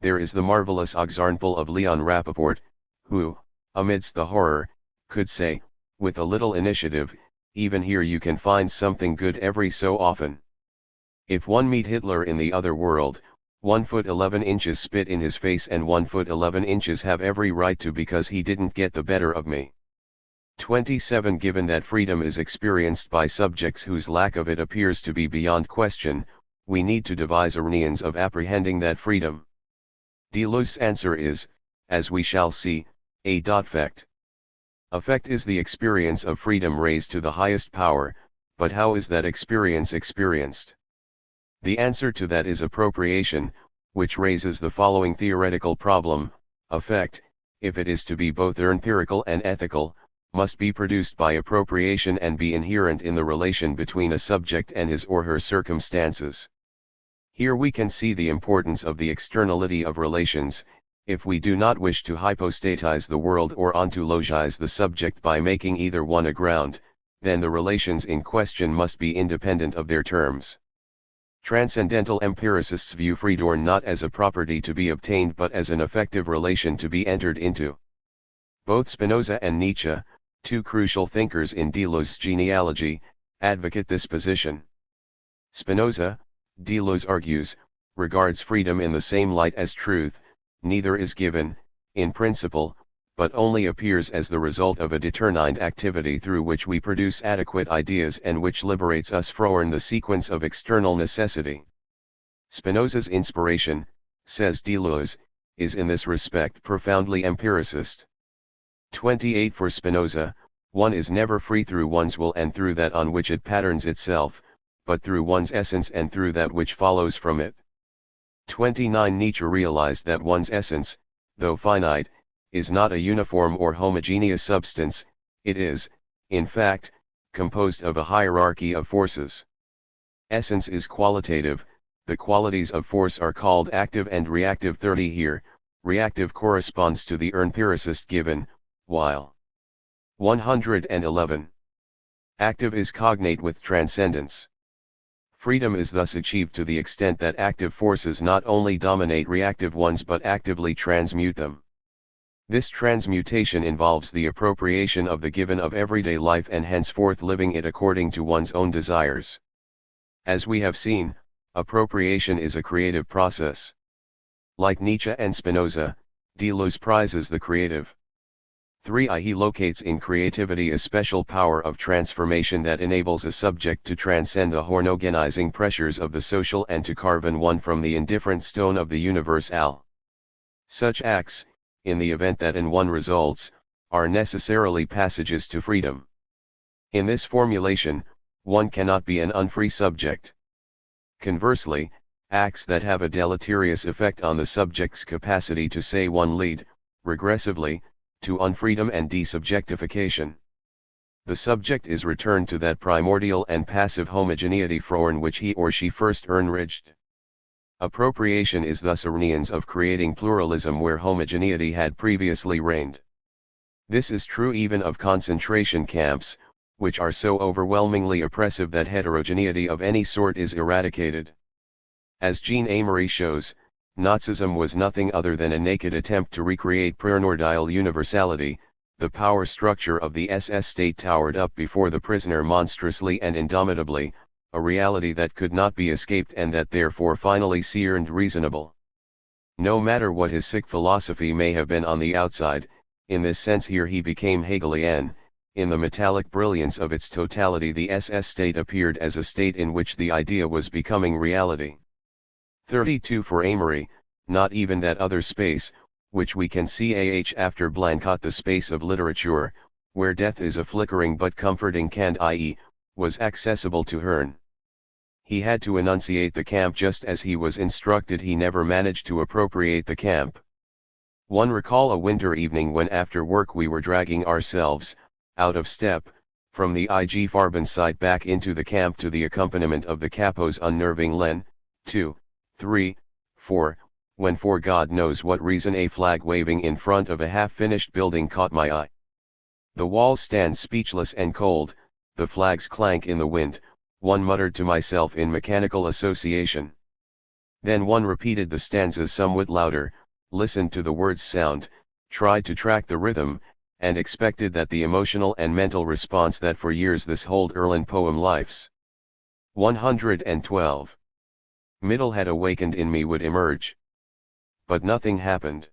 There is the marvelous example of Leon Rappaport, who, amidst the horror, could say, with a little initiative, even here you can find something good every so often. If one meet Hitler in the other world, 1 foot 11 inches spit in his face and 1 foot 11 inches have every right to because he didn't get the better of me. 27. Given that freedom is experienced by subjects whose lack of it appears to be beyond question, we need to devise a means of apprehending that freedom. Deleuze's answer is, as we shall see, a fact. Affect is the experience of freedom raised to the highest power, but how is that experience experienced? The answer to that is appropriation, which raises the following theoretical problem: affect, if it is to be both empirical and ethical, must be produced by appropriation and be inherent in the relation between a subject and his or her circumstances. Here we can see the importance of the externality of relations. If we do not wish to hypostatize the world or ontologize the subject by making either one a ground, then the relations in question must be independent of their terms. Transcendental empiricists view freedom not as a property to be obtained but as an effective relation to be entered into. Both Spinoza and Nietzsche, two crucial thinkers in Deleuze's genealogy, advocate this position. Spinoza, Deleuze argues, regards freedom in the same light as truth. Neither is given, in principle, but only appears as the result of a determined activity through which we produce adequate ideas and which liberates us from the sequence of external necessity. Spinoza's inspiration, says Deleuze, is in this respect profoundly empiricist. 28. For Spinoza, one is never free through one's will and through that on which it patterns itself, but through one's essence and through that which follows from it. 29. Nietzsche realized that one's essence, though finite, is not a uniform or homogeneous substance. It is, in fact, composed of a hierarchy of forces. Essence is qualitative, the qualities of force are called active and reactive. 30. Here, reactive corresponds to the empiricist given, while 111. Active is cognate with transcendence. Freedom is thus achieved to the extent that active forces not only dominate reactive ones but actively transmute them. This transmutation involves the appropriation of the given of everyday life and henceforth living it according to one's own desires. As we have seen, appropriation is a creative process. Like Nietzsche and Spinoza, Deleuze prizes the creative. 3. He locates in creativity a special power of transformation that enables a subject to transcend the homogenizing pressures of the social and to carve one from the indifferent stone of the universal. Such acts, in the event that in one results, are necessarily passages to freedom. In this formulation, one cannot be an unfree subject. Conversely, acts that have a deleterious effect on the subject's capacity to say one lead, regressively, to unfreedom and desubjectification. The subject is returned to that primordial and passive homogeneity from which he or she first enriched. Appropriation is thus a means of creating pluralism where homogeneity had previously reigned. This is true even of concentration camps, which are so overwhelmingly oppressive that heterogeneity of any sort is eradicated. As Jean Amory shows, Nazism was nothing other than a naked attempt to recreate primordial universality, the power structure of the SS state towered up before the prisoner monstrously and indomitably, a reality that could not be escaped and that therefore finally seemed reasonable. No matter what his sick philosophy may have been on the outside, in this sense here he became Hegelian. In the metallic brilliance of its totality the SS state appeared as a state in which the idea was becoming reality. 32 For Amory, not even that other space, which we can see after Blancat, the space of literature, where death is a flickering but comforting cand, i.e., was accessible to Hearn. He had to enunciate the camp just as he was instructed. He never managed to appropriate the camp. One recall a winter evening when after work we were dragging ourselves, out of step, from the IG Farben site back into the camp to the accompaniment of the capo's unnerving Len, 2, 3, 4, when for God knows what reason a flag waving in front of a half-finished building caught my eye. The walls stand speechless and cold, the flags clank in the wind, one muttered to myself in mechanical association. Then one repeated the stanzas somewhat louder, listened to the words sound, tried to track the rhythm, and expected that the emotional and mental response that for years this hold Erlen poem life's 112 middle had awakened in me would emerge. But nothing happened.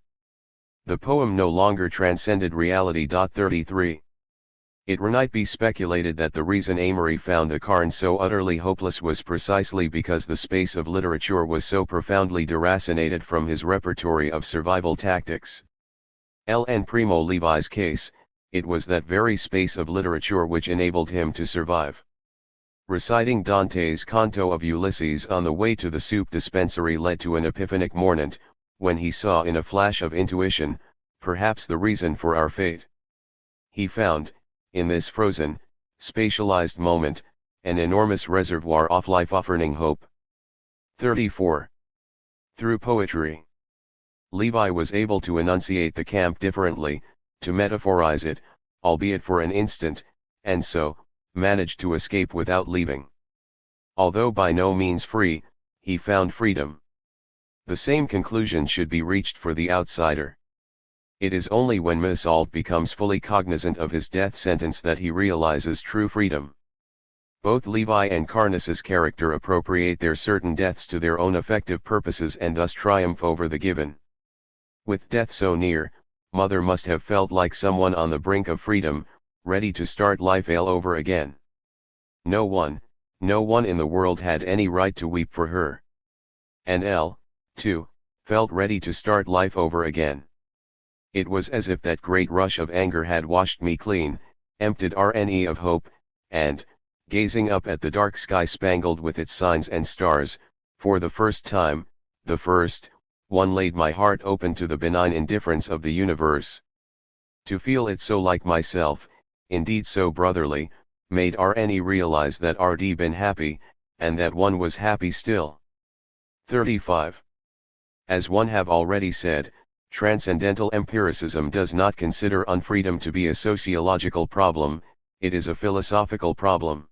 The poem no longer transcended reality. 33. It might be speculated that the reason Amory found the Carn so utterly hopeless was precisely because the space of literature was so profoundly deracinated from his repertory of survival tactics. In Primo Levi's case, it was that very space of literature which enabled him to survive. Reciting Dante's canto of Ulysses on the way to the soup dispensary led to an epiphanic mornant, when he saw in a flash of intuition, perhaps the reason for our fate. He found, in this frozen, spatialized moment, an enormous reservoir of life-offering hope. 34. Through poetry, Levi was able to enunciate the camp differently, to metaphorize it, albeit for an instant, and so, managed to escape without leaving. Although by no means free, he found freedom. The same conclusion should be reached for the outsider. It is only when Meursault becomes fully cognizant of his death sentence that he realizes true freedom. Both Levi and Carnas's character appropriate their certain deaths to their own effective purposes and thus triumph over the given. With death so near, Mother must have felt like someone on the brink of freedom, ready to start life all over again. No one in the world had any right to weep for her. And L, too, felt ready to start life over again. It was as if that great rush of anger had washed me clean, emptied Rne of hope, and, gazing up at the dark sky spangled with its signs and stars, for the first time, the first, one laid my heart open to the benign indifference of the universe. To feel it so like myself, indeed so brotherly, made Rne realize that Rd been happy, and that one was happy still. 35. As one have already said, transcendental empiricism does not consider unfreedom to be a sociological problem, it is a philosophical problem.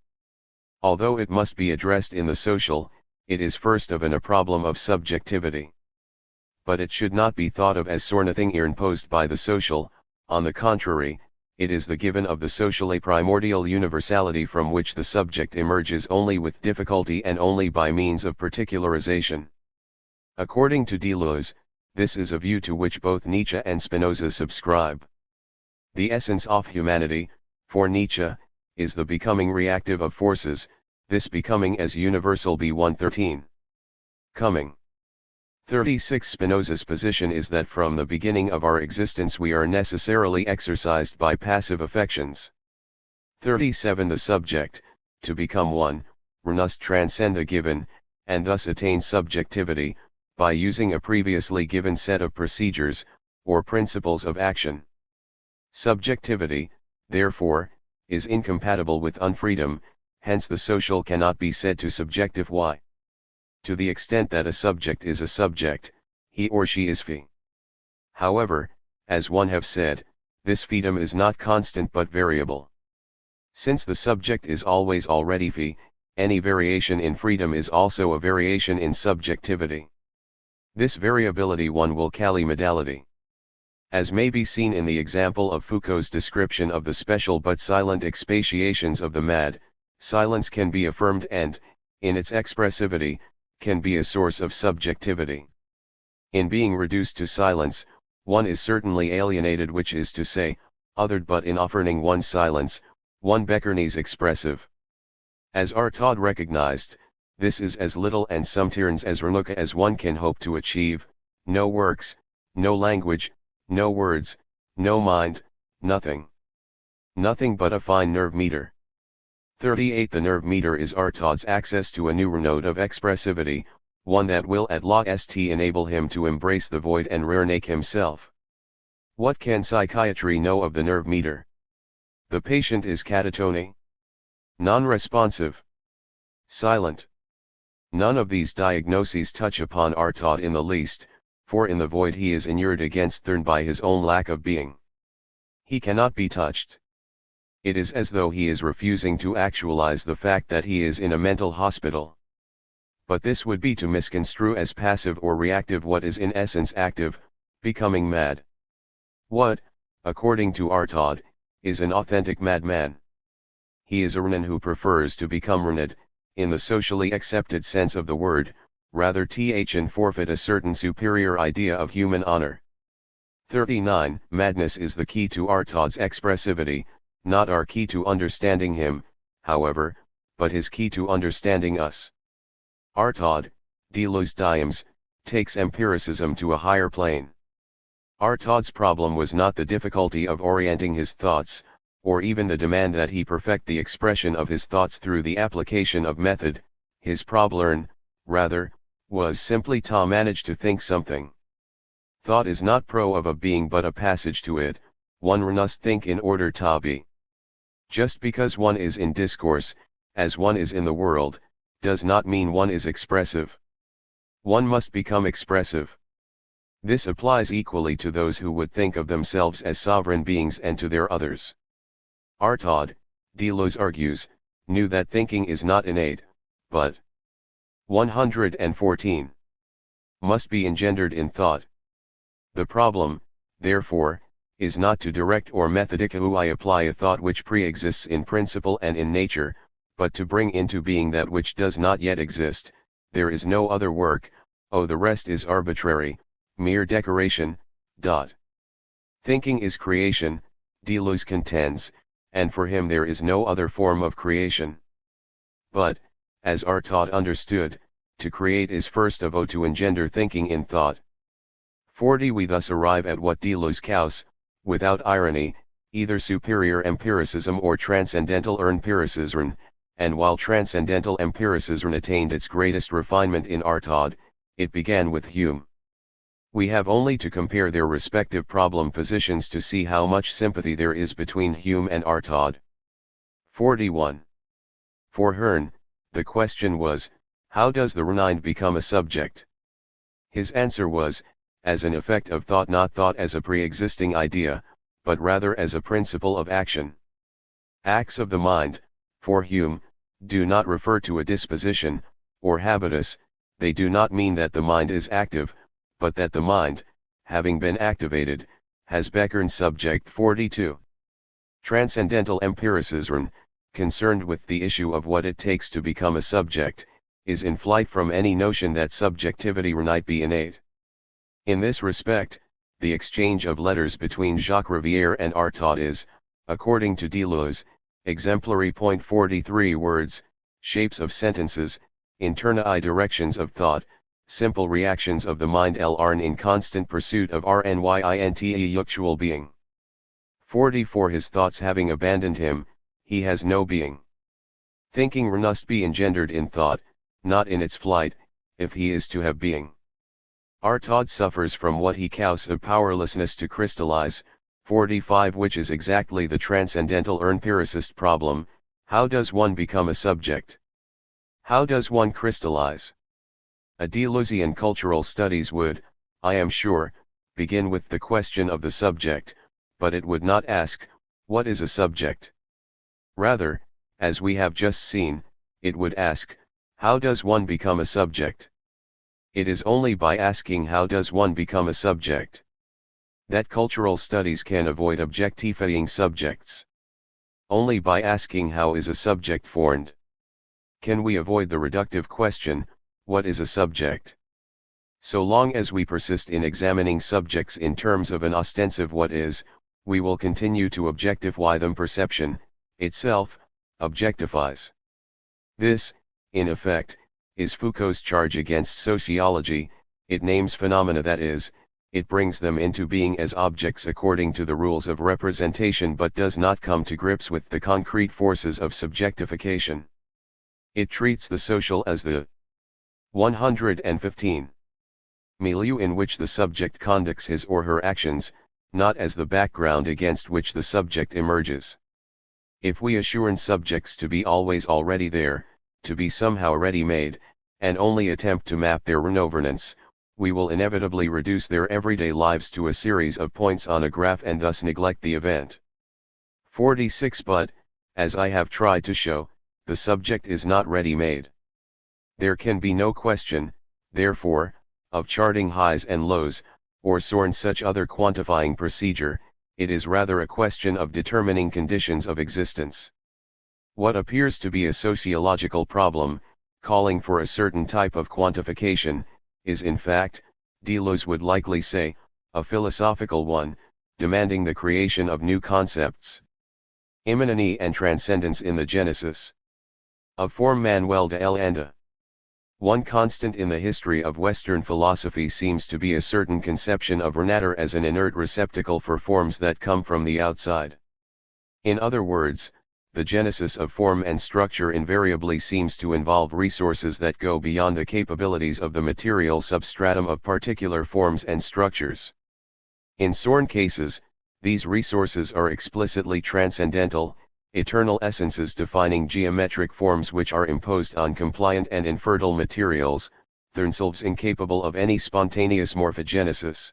Although it must be addressed in the social, it is first of a problem of subjectivity. But it should not be thought of as something imposed by the social, on the contrary, it is the given of the social, a primordial universality from which the subject emerges only with difficulty and only by means of particularization. According to Deleuze, this is a view to which both Nietzsche and Spinoza subscribe. The essence of humanity, for Nietzsche, is the becoming reactive of forces, this becoming as universal b. 113. Coming. 36. Spinoza's position is that from the beginning of our existence we are necessarily exercised by passive affections. 37. The subject, to become one, must transcend the given, and thus attain subjectivity, by using a previously given set of procedures, or principles of action. Subjectivity, therefore, is incompatible with unfreedom, hence the social cannot be said to subjectify. To the extent that a subject is a subject, he or she is free. However, as one have said, this freedom is not constant but variable. Since the subject is always already free, any variation in freedom is also a variation in subjectivity. This variability one will call modality. As may be seen in the example of Foucault's description of the special but silent expatiations of the mad, silence can be affirmed and, in its expressivity, can be a source of subjectivity. In being reduced to silence, one is certainly alienated, which is to say, othered, but in offering one's silence, one becomes expressive. As Artaud recognized, this is as little and sometimes as renuka as one can hope to achieve: no works, no language, no words, no mind, nothing. Nothing but a fine nerve meter. 38. The nerve meter is Artaud's access to a new node of expressivity, one that will at last enable him to embrace the void and renake himself. What can psychiatry know of the nerve meter? The patient is catatonic, non-responsive, silent. None of these diagnoses touch upon Artaud in the least, for in the void he is inured against thorn by his own lack of being. He cannot be touched. It is as though he is refusing to actualize the fact that he is in a mental hospital. But this would be to misconstrue as passive or reactive what is in essence active, becoming mad. What, according to Artaud, is an authentic madman? He is a renan who prefers to become rened, in the socially accepted sense of the word, rather than forfeit a certain superior idea of human honor. 39. Madness is the key to Artaud's expressivity, not our key to understanding him, however, but his key to understanding us. Artaud, Deleuze takes empiricism to a higher plane. Artaud's problem was not the difficulty of orienting his thoughts, or even the demand that he perfect the expression of his thoughts through the application of method. His problem, rather, was simply to manage to think something. Thought is not of a being but a passage to it. One must think in order to be. Just because one is in discourse, as one is in the world, does not mean one is expressive. One must become expressive. This applies equally to those who would think of themselves as sovereign beings and to their others. Artaud, Deleuze argues, knew that thinking is not innate, but 114. Must be engendered in thought. The problem, therefore, is not to direct or methodically apply a thought which pre-exists in principle and in nature, but to bring into being that which does not yet exist. There is no other work, the rest is arbitrary, mere decoration. Thinking is creation, Deleuze contends, and for him there is no other form of creation. But, as Artaud understood, to create is first of all to engender thinking in thought. 40. We thus arrive at what Deleuze calls, without irony, either superior empiricism or transcendental empiricism, and while transcendental empiricism attained its greatest refinement in Artaud, it began with Hume. We have only to compare their respective problem positions to see how much sympathy there is between Hume and Artaud. 41. For Hearn, the question was, how does the mind become a subject? His answer was, as an effect of thought, not thought as a pre-existing idea, but rather as a principle of action. Acts of the mind, for Hume, do not refer to a disposition, or habitus. They do not mean that the mind is active, but that the mind, having been activated, has become subject. 42. Transcendental empiricism, concerned with the issue of what it takes to become a subject, is in flight from any notion that subjectivity might be innate. In this respect, the exchange of letters between Jacques Rivière and Artaud is, according to Deleuze, exemplary. 43 Words, shapes of sentences, internal directions of thought, simple reactions of the mind are in constant pursuit of rnyinte being. 44 His thoughts having abandoned him, he has no being. Thinking must be engendered in thought, not in its flight, if he is to have being. Artaud suffers from what he calls a powerlessness to crystallize. 45 Which is exactly the transcendental empiricist problem. How does one become a subject? How does one crystallize? A Deleuzian cultural studies would, I am sure, begin with the question of the subject, but it would not ask, what is a subject? Rather, as we have just seen, it would ask, how does one become a subject? It is only by asking how does one become a subject that cultural studies can avoid objectifying subjects. Only by asking how is a subject formed can we avoid the reductive question, what is a subject? So long as we persist in examining subjects in terms of an ostensive what is, we will continue to objectify them. Perception, itself, objectifies. This, in effect, is Foucault's charge against sociology. It names phenomena, that is, it brings them into being as objects according to the rules of representation, but does not come to grips with the concrete forces of subjectification. It treats the social as the 115 milieu in which the subject conducts his or her actions, not as the background against which the subject emerges. If we assure subjects to be always already there, to be somehow ready-made, and only attempt to map their renovernance, we will inevitably reduce their everyday lives to a series of points on a graph and thus neglect the event. 46 But, as I have tried to show, the subject is not ready-made. There can be no question, therefore, of charting highs and lows, or such other quantifying procedure. It is rather a question of determining conditions of existence. What appears to be a sociological problem, calling for a certain type of quantification, is in fact, Deleuze would likely say, a philosophical one, demanding the creation of new concepts. Immanency and transcendence in the genesis of form. Manuel de Anda. One constant in the history of Western philosophy seems to be a certain conception of matter as an inert receptacle for forms that come from the outside. In other words, the genesis of form and structure invariably seems to involve resources that go beyond the capabilities of the material substratum of particular forms and structures. In certain cases, these resources are explicitly transcendental, eternal essences defining geometric forms which are imposed on compliant and infertile materials, themselves incapable of any spontaneous morphogenesis.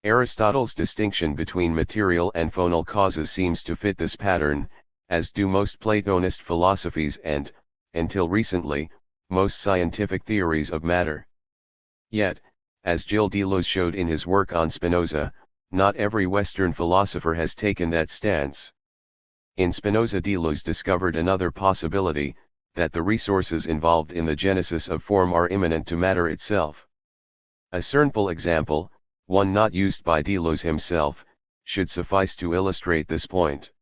Aristotle's distinction between material and phonal causes seems to fit this pattern, as do most Platonist philosophies and, until recently, most scientific theories of matter. Yet, as Gilles Deleuze showed in his work on Spinoza, not every Western philosopher has taken that stance. In Spinoza, Deleuze discovered another possibility, that the resources involved in the genesis of form are immanent to matter itself. A simple example, one not used by Deleuze himself, should suffice to illustrate this point.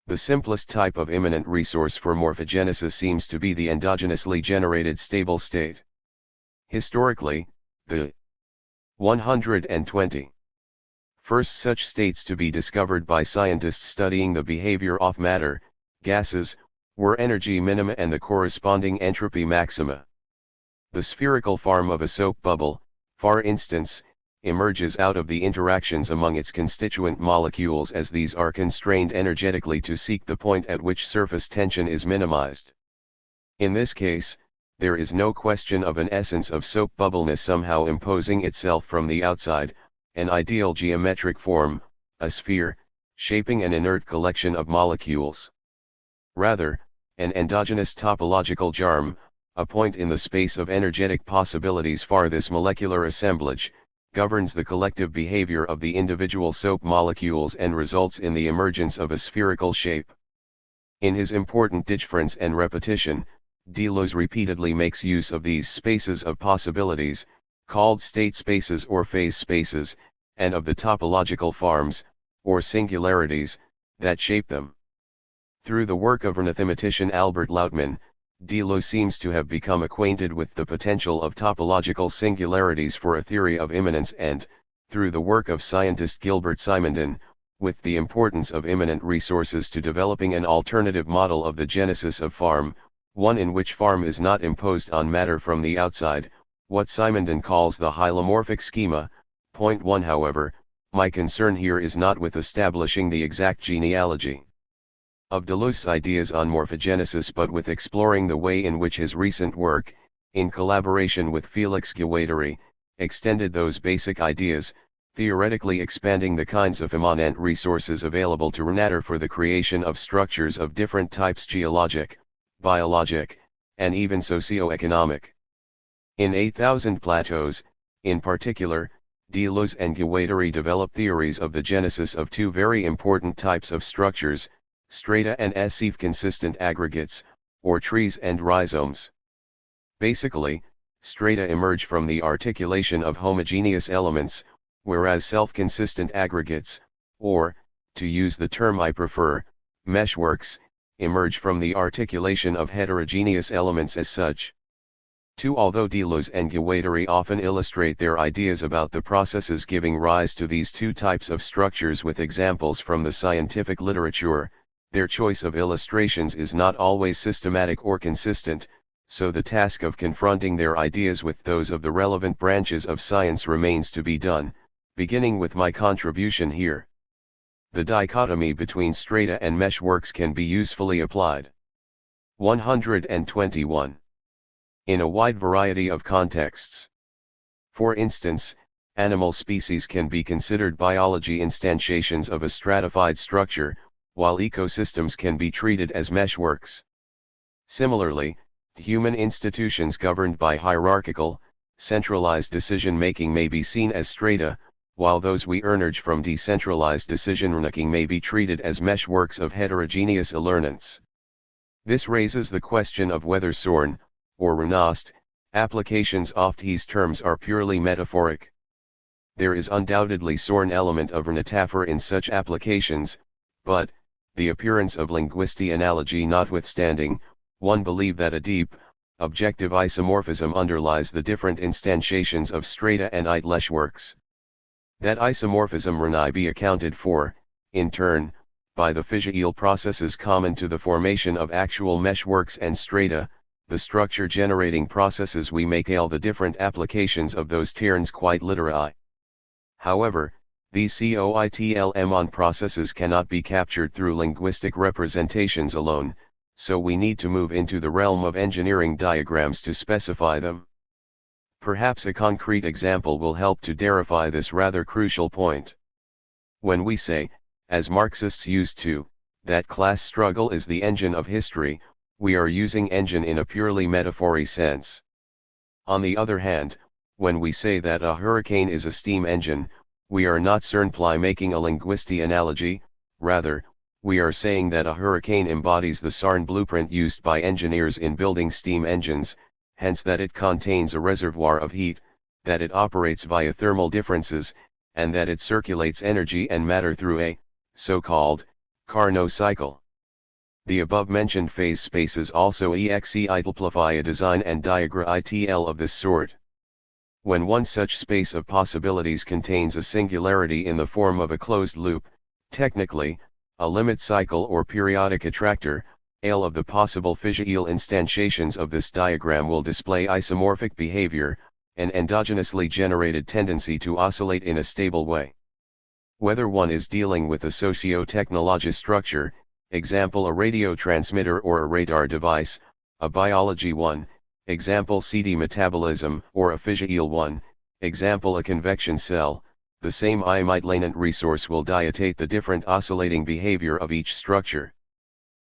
The simplest type of immanent resource for morphogenesis seems to be the endogenously generated stable state. Historically, the 120 first such states to be discovered by scientists studying the behavior of matter, gases, were energy minima and the corresponding entropy maxima. The spherical form of a soap bubble, for instance, emerges out of the interactions among its constituent molecules as these are constrained energetically to seek the point at which surface tension is minimized. In this case, there is no question of an essence of soap bubbleness somehow imposing itself from the outside, an ideal geometric form, a sphere, shaping an inert collection of molecules. Rather, an endogenous topological germ, a point in the space of energetic possibilities for this molecular assemblage, governs the collective behavior of the individual soap molecules and results in the emergence of a spherical shape. In his important difference and repetition, Deleuze repeatedly makes use of these spaces of possibilities, called state spaces or phase spaces, and of the topological forms, or singularities, that shape them. Through the work of mathematician Albert Lautmann, Deleuze seems to have become acquainted with the potential of topological singularities for a theory of immanence and, through the work of scientist Gilbert Simondon, with the importance of immanent resources to developing an alternative model of the genesis of form, one in which form is not imposed on matter from the outside, what Simondon calls the hylomorphic schema. Point 1. However, my concern here is not with establishing the exact genealogy of Deleuze's ideas on morphogenesis but with exploring the way in which his recent work, in collaboration with Félix Guattari, extended those basic ideas, theoretically expanding the kinds of immanent resources available to matter for the creation of structures of different types: geologic, biologic, and even socio-economic. In 8,000 Plateaus, in particular, Deleuze and Guattari develop theories of the genesis of two very important types of structures, strata and S-consistent aggregates, or trees and rhizomes. Basically, strata emerge from the articulation of homogeneous elements, whereas self-consistent aggregates, or, to use the term I prefer, meshworks, emerge from the articulation of heterogeneous elements as such. 2. Although Deleuze and Guattari often illustrate their ideas about the processes giving rise to these two types of structures with examples from the scientific literature, their choice of illustrations is not always systematic or consistent, so the task of confronting their ideas with those of the relevant branches of science remains to be done, beginning with my contribution here. The dichotomy between strata and meshworks can be usefully applied. 121. In a wide variety of contexts. For instance, animal species can be considered biology instantiations of a stratified structure, while ecosystems can be treated as meshworks. Similarly, human institutions governed by hierarchical, centralized decision-making may be seen as strata, while those we emerge from decentralized decision-making may be treated as meshworks of heterogeneous alertness. This raises the question of whether Sorn, or Renost, applications of these terms are purely metaphoric. There is undoubtedly Sorn element of Renatafer in such applications, but, the appearance of linguistic analogy notwithstanding, one believe that a deep, objective isomorphism underlies the different instantiations of strata and meshworks. That isomorphism may be accounted for, in turn, by the physical processes common to the formation of actual meshworks and strata, the structure-generating processes we may call the different applications of those terms quite literally. However, these COITLM processes cannot be captured through linguistic representations alone, so we need to move into the realm of engineering diagrams to specify them. Perhaps a concrete example will help to clarify this rather crucial point. When we say, as Marxists used to, that class struggle is the engine of history, we are using engine in a purely metaphoric sense. On the other hand, when we say that a hurricane is a steam engine, we are not simply making a linguistic analogy, rather, we are saying that a hurricane embodies the Sarn blueprint used by engineers in building steam engines, hence that it contains a reservoir of heat, that it operates via thermal differences, and that it circulates energy and matter through a, so-called, Carnot cycle. The above-mentioned phase spaces also exemplify a design and diagram of this sort. When one such space of possibilities contains a singularity in the form of a closed loop, technically, a limit cycle or periodic attractor, all of the possible physical instantiations of this diagram will display isomorphic behavior, an endogenously generated tendency to oscillate in a stable way. Whether one is dealing with a socio-technology structure, example a radio transmitter or a radar device, a biology one, example CD metabolism, or a physical one, example a convection cell, the same latent resource will dictate the different oscillating behavior of each structure.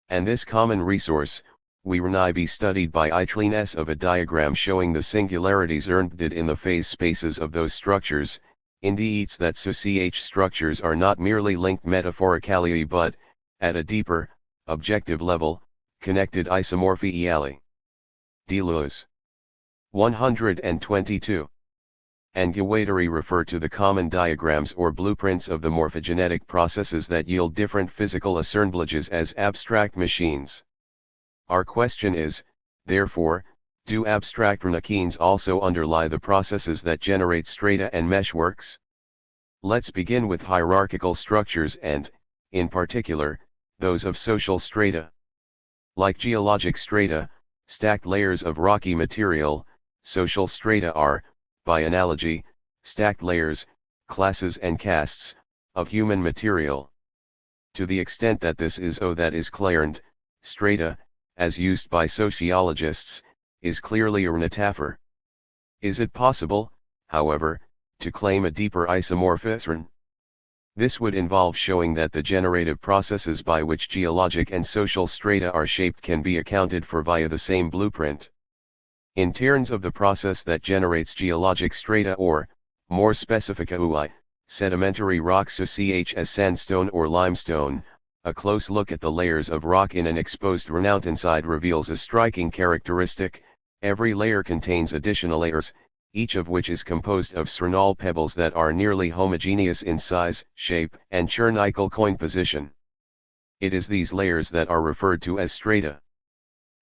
And this common resource, we be studied by cleanness of a diagram showing the singularities earned in the phase spaces of those structures, indicates that CH structures are not merely linked metaphorically but, at a deeper, objective level, connected isomorphically. Deleuze. 122. And Guattari refer to the common diagrams or blueprints of the morphogenetic processes that yield different physical assemblages as abstract machines. Our question is, therefore, do abstract machines also underlie the processes that generate strata and meshworks? Let's begin with hierarchical structures and, in particular, those of social strata. Like geologic strata, stacked layers of rocky material, social strata are, by analogy, stacked layers, classes and castes, of human material. To the extent that this is that is clearned, strata, as used by sociologists, is clearly a Renatafer. Is it possible, however, to claim a deeper isomorphism? This would involve showing that the generative processes by which geologic and social strata are shaped can be accounted for via the same blueprint. In terms of the process that generates geologic strata or, More specifically, sedimentary rocks such as sandstone or limestone. A close look at the layers of rock in an exposed mountainside reveals a striking characteristic. Every layer contains additional layers, each of which is composed of srenal pebbles that are nearly homogeneous in size, shape, and churnical coin position. It is these layers that are referred to as strata.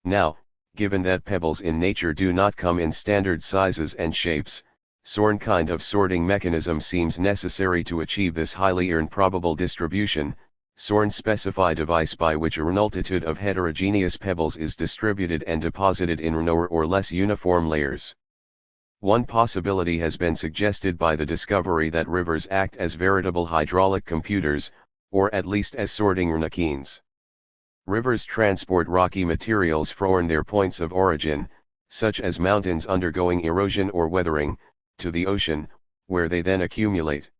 Now, given that pebbles in nature do not come in standard sizes and shapes, some kind of sorting mechanism seems necessary to achieve this highly improbable distribution. Some specify device by which a multitude of heterogeneous pebbles is distributed and deposited in more or less uniform layers. One possibility has been suggested by the discovery that rivers act as veritable hydraulic computers, or at least as sorting machines. Rivers transport rocky materials from their points of origin, such as mountains undergoing erosion or weathering, to the ocean, where they then accumulate.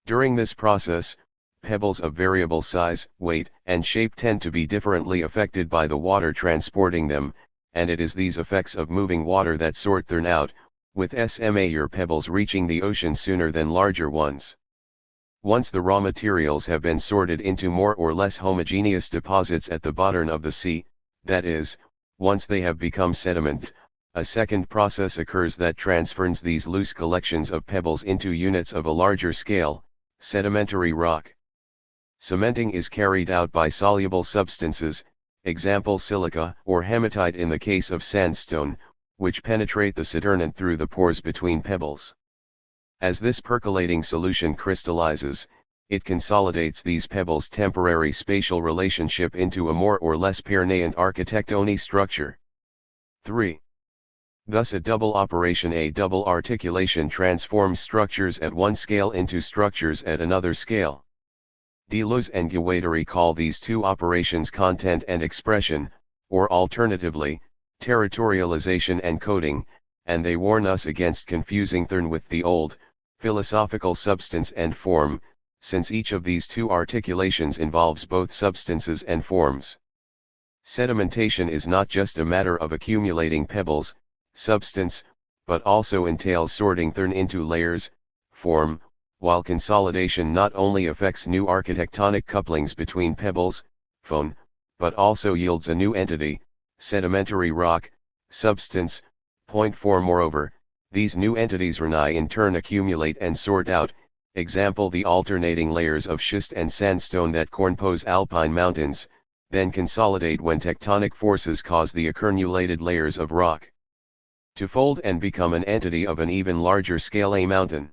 During this process, pebbles of variable size, weight, and shape tend to be differently affected by the water transporting them, and it is these effects of moving water that sort them out, with smaller pebbles reaching the ocean sooner than larger ones. Once the raw materials have been sorted into more or less homogeneous deposits at the bottom of the sea, that is, once they have become sediment, a second process occurs that transfers these loose collections of pebbles into units of a larger scale, sedimentary rock. Cementing is carried out by soluble substances, example silica or hematite in the case of sandstone, which penetrate the sediment through the pores between pebbles. As this percolating solution crystallizes, it consolidates these pebbles' temporary spatial relationship into a more or less permanent architectonic structure. 3. Thus a double articulation transforms structures at one scale into structures at another scale. Deleuze and Guattari call these two operations content and expression, or alternatively, territorialization and coding, and they warn us against confusing them with the old, philosophical substance and form, since each of these two articulations involves both substances and forms. Sedimentation is not just a matter of accumulating pebbles, substance, but also entails sorting them into layers, form, while consolidation not only affects new architectonic couplings between pebbles, phone, but also yields a new entity, sedimentary rock, substance. Point 4. Moreover, these new entities in turn accumulate and sort out, example the alternating layers of schist and sandstone that compose alpine mountains, then consolidate when tectonic forces cause the accumulated layers of rock to fold and become an entity of an even larger scale, a mountain.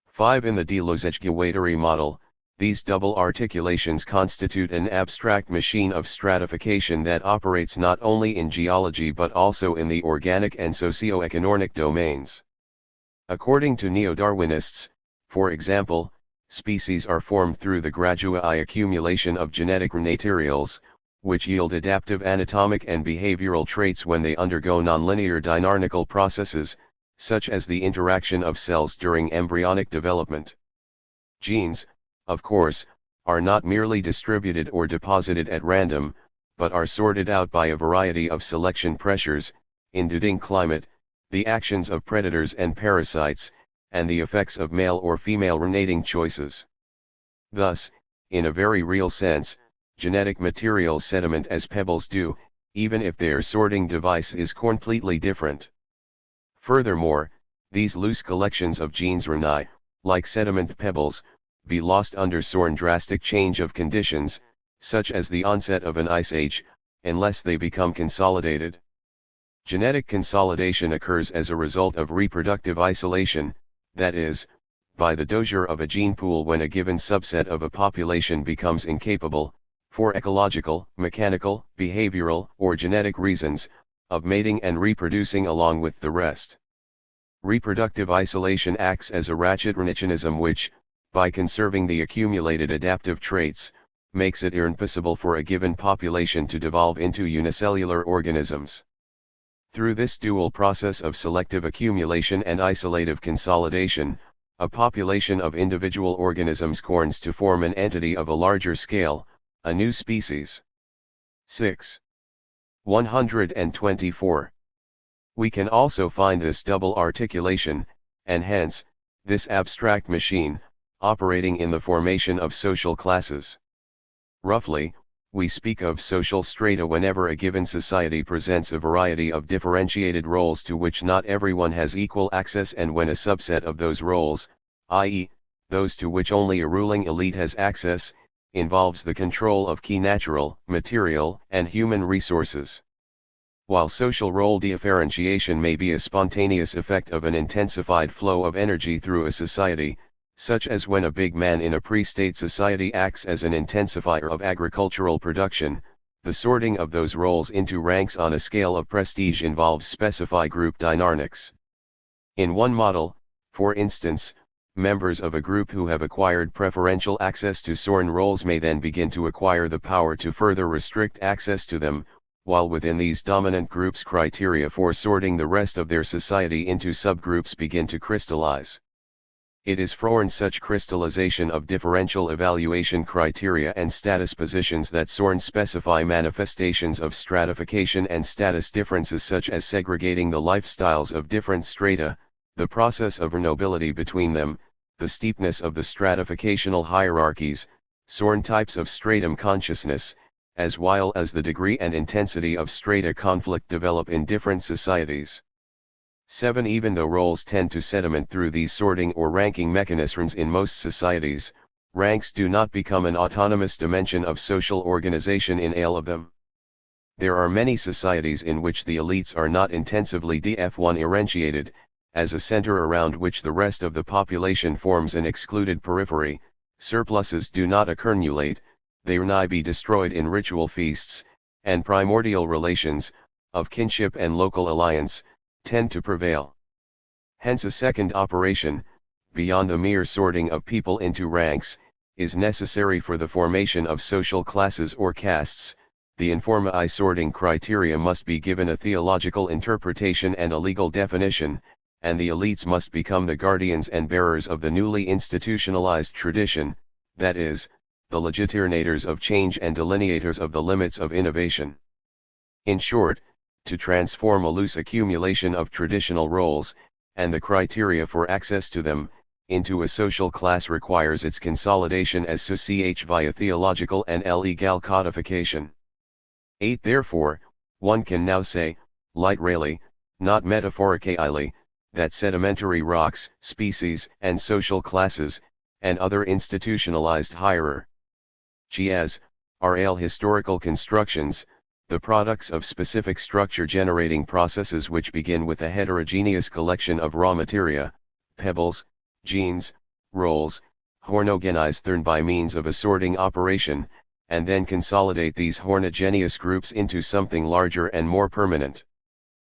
5. In the Deleuze-Guattari model, these double articulations constitute an abstract machine of stratification that operates not only in geology but also in the organic and socio-economic domains. According to neo-Darwinists, for example, species are formed through the gradual accumulation of genetic materials, which yield adaptive anatomic and behavioral traits when they undergo nonlinear dynamical processes, such as the interaction of cells during embryonic development. Genes, of course, are not merely distributed or deposited at random, but are sorted out by a variety of selection pressures, including climate, the actions of predators and parasites, and the effects of male or female renating choices. Thus, in a very real sense, genetic materials sediment as pebbles do, even if their sorting device is completely different. Furthermore, these loose collections of genes like sediment pebbles, be lost under some drastic change of conditions, such as the onset of an ice age, unless they become consolidated. Genetic consolidation occurs as a result of reproductive isolation, that is, by the dosure of a gene pool when a given subset of a population becomes incapable, for ecological, mechanical, behavioral, or genetic reasons, of mating and reproducing along with the rest. Reproductive isolation acts as a ratchet mechanism which, by conserving the accumulated adaptive traits, makes it impossible for a given population to devolve into unicellular organisms. Through this dual process of selective accumulation and isolative consolidation, a population of individual organisms comes to form an entity of a larger scale, a new species. 6. 124. We can also find this double articulation, and hence, this abstract machine, operating in the formation of social classes. Roughly, we speak of social strata whenever a given society presents a variety of differentiated roles to which not everyone has equal access, and when a subset of those roles, i.e., those to which only a ruling elite has access, involves the control of key natural, material, and human resources. While social role differentiation may be a spontaneous effect of an intensified flow of energy through a society, such as when a big man in a pre-state society acts as an intensifier of agricultural production, the sorting of those roles into ranks on a scale of prestige involves specified group dynamics. In one model, for instance, members of a group who have acquired preferential access to certain roles may then begin to acquire the power to further restrict access to them, while within these dominant groups criteria for sorting the rest of their society into subgroups begin to crystallize. It is from such crystallization of differential evaluation criteria and status positions that certain specify manifestations of stratification and status differences, such as segregating the lifestyles of different strata, the process of nobility between them, the steepness of the stratificational hierarchies, certain types of stratum consciousness, as well as the degree and intensity of strata conflict develop in different societies. 7. Even though roles tend to sediment through these sorting or ranking mechanisms in most societies, ranks do not become an autonomous dimension of social organization in all of them. There are many societies in which the elites are not intensively differentiated, as a center around which the rest of the population forms an excluded periphery. Surpluses do not accumulate, they may be destroyed in ritual feasts, and primordial relations, of kinship and local alliance, tend to prevail. Hence a second operation, beyond the mere sorting of people into ranks, is necessary for the formation of social classes or castes. The informai sorting criteria must be given a theological interpretation and a legal definition, and the elites must become the guardians and bearers of the newly institutionalized tradition, that is, the legitimators of change and delineators of the limits of innovation. In short, to transform a loose accumulation of traditional roles, and the criteria for access to them, into a social class requires its consolidation as such via theological and legal codification. 8. Therefore, one can now say, literally, not metaphorically, that sedimentary rocks, species, and social classes, and other institutionalized hierarchies, are all historical constructions, the products of specific structure-generating processes which begin with a heterogeneous collection of raw materia, pebbles, genes, roles, hornogenized by means of a sorting operation, and then consolidate these homogeneous groups into something larger and more permanent.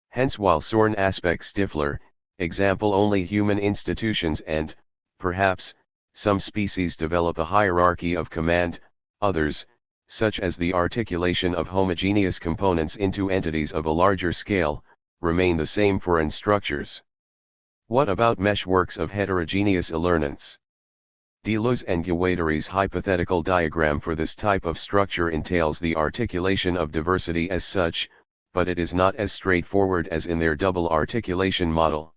Hence, while certain aspects differ, example only human institutions and, perhaps, some species develop a hierarchy of command, others, such as the articulation of homogeneous components into entities of a larger scale, remain the same foreign structures. What about meshworks of heterogeneous elements? Deleuze and Guattari's hypothetical diagram for this type of structure entails the articulation of diversity as such, but it is not as straightforward as in their double articulation model.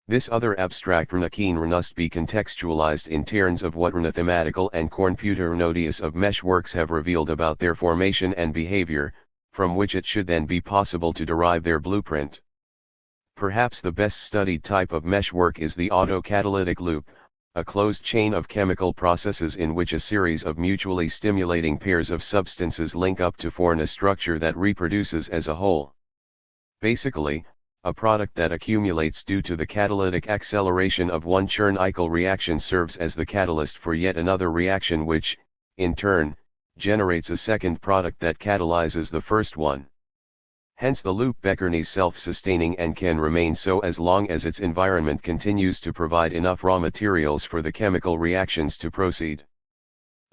This other abstract machine must be contextualized in terms of what mathematical and computer notice of meshworks have revealed about their formation and behavior, from which it should then be possible to derive their blueprint. Perhaps the best studied type of meshwork is the autocatalytic loop, a closed chain of chemical processes in which a series of mutually stimulating pairs of substances link up to form a structure that reproduces as a whole. Basically, a product that accumulates due to the catalytic acceleration of one chemical reaction serves as the catalyst for yet another reaction which, in turn, generates a second product that catalyzes the first one. Hence the loop becomes self-sustaining and can remain so as long as its environment continues to provide enough raw materials for the chemical reactions to proceed.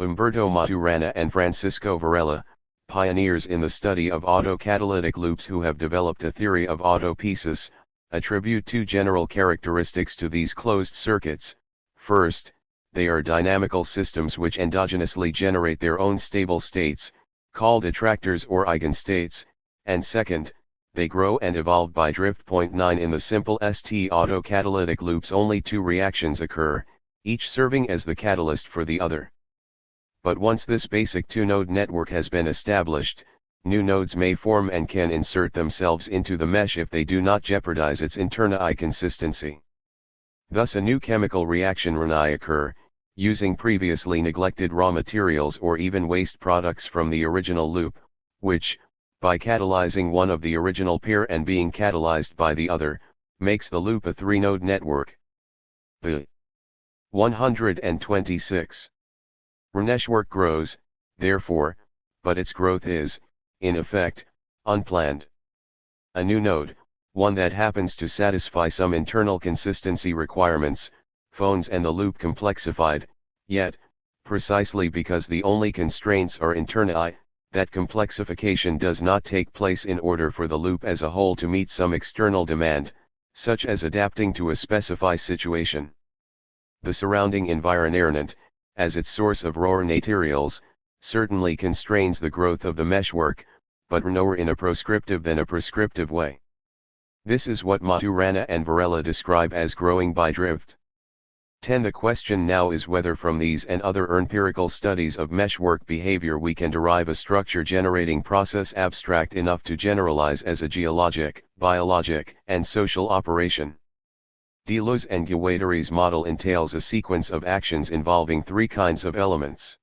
Umberto Maturana and Francisco Varela, pioneers in the study of autocatalytic loops who have developed a theory of autopoiesis, attribute two general characteristics to these closed circuits. First, they are dynamical systems which endogenously generate their own stable states, called attractors or eigenstates, and second, they grow and evolve by drift. Point 9. In the simple ST autocatalytic loops only two reactions occur, each serving as the catalyst for the other. But once this basic two-node network has been established, new nodes may form and can insert themselves into the mesh if they do not jeopardize its internal consistency. Thus a new chemical reaction may occur, using previously neglected raw materials or even waste products from the original loop, which, by catalyzing one of the original pair and being catalyzed by the other, makes the loop a three-node network. The 126. Network grows, therefore, but its growth is, in effect, unplanned. A new node, one that happens to satisfy some internal consistency requirements, phones and the loop complexified, yet, precisely because the only constraints are internal, that complexification does not take place in order for the loop as a whole to meet some external demand, such as adapting to a specified situation. The surrounding environment, as its source of raw materials, certainly constrains the growth of the meshwork, but more in a proscriptive than a prescriptive way. This is what Maturana and Varela describe as growing by drift. 10. The question now is whether from these and other empirical studies of meshwork behavior we can derive a structure-generating process abstract enough to generalize as a geologic, biologic, and social operation. Deleuze and Guattari's model entails a sequence of actions involving three kinds of elements.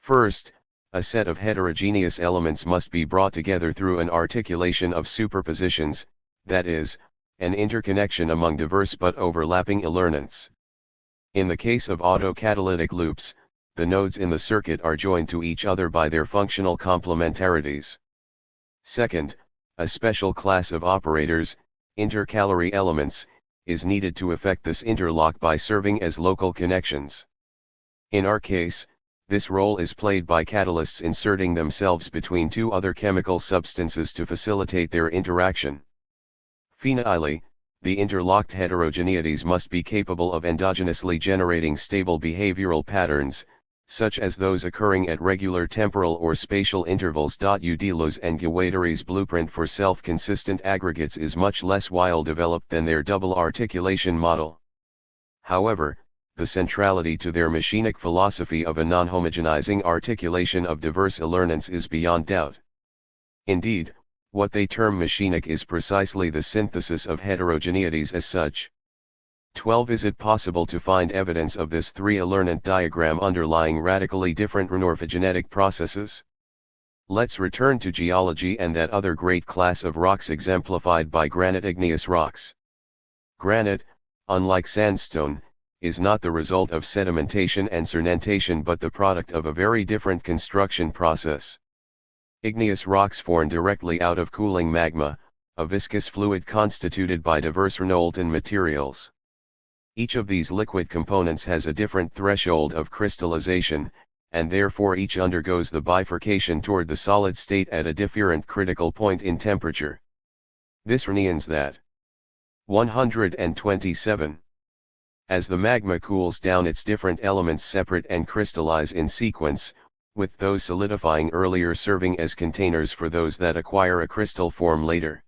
First, a set of heterogeneous elements must be brought together through an articulation of superpositions, that is, an interconnection among diverse but overlapping elements. In the case of autocatalytic loops, the nodes in the circuit are joined to each other by their functional complementarities. Second, a special class of operators, intercalary elements, is needed to effect this interlock by serving as local connections. In our case, this role is played by catalysts inserting themselves between two other chemical substances to facilitate their interaction. Finally, the interlocked heterogeneities must be capable of endogenously generating stable behavioral patterns, such as those occurring at regular temporal or spatial intervals. Deleuze and Guattari's blueprint for self-consistent aggregates is much less well-developed than their double articulation model. However, the centrality to their machinic philosophy of a non-homogenizing articulation of diverse elements is beyond doubt. Indeed, what they term machinic is precisely the synthesis of heterogeneities as such. 12. Is it possible to find evidence of this three-element diagram underlying radically different morphogenetic processes? Let's return to geology and that other great class of rocks exemplified by granite igneous rocks. Granite, unlike sandstone, is not the result of sedimentation and cementation but the product of a very different construction process. Igneous rocks form directly out of cooling magma, a viscous fluid constituted by diverse molten materials. Each of these liquid components has a different threshold of crystallization, and therefore each undergoes the bifurcation toward the solid state at a different critical point in temperature. This means that 127. As the magma cools down, its different elements separate and crystallize in sequence, with those solidifying earlier serving as containers for those that acquire a crystal form later.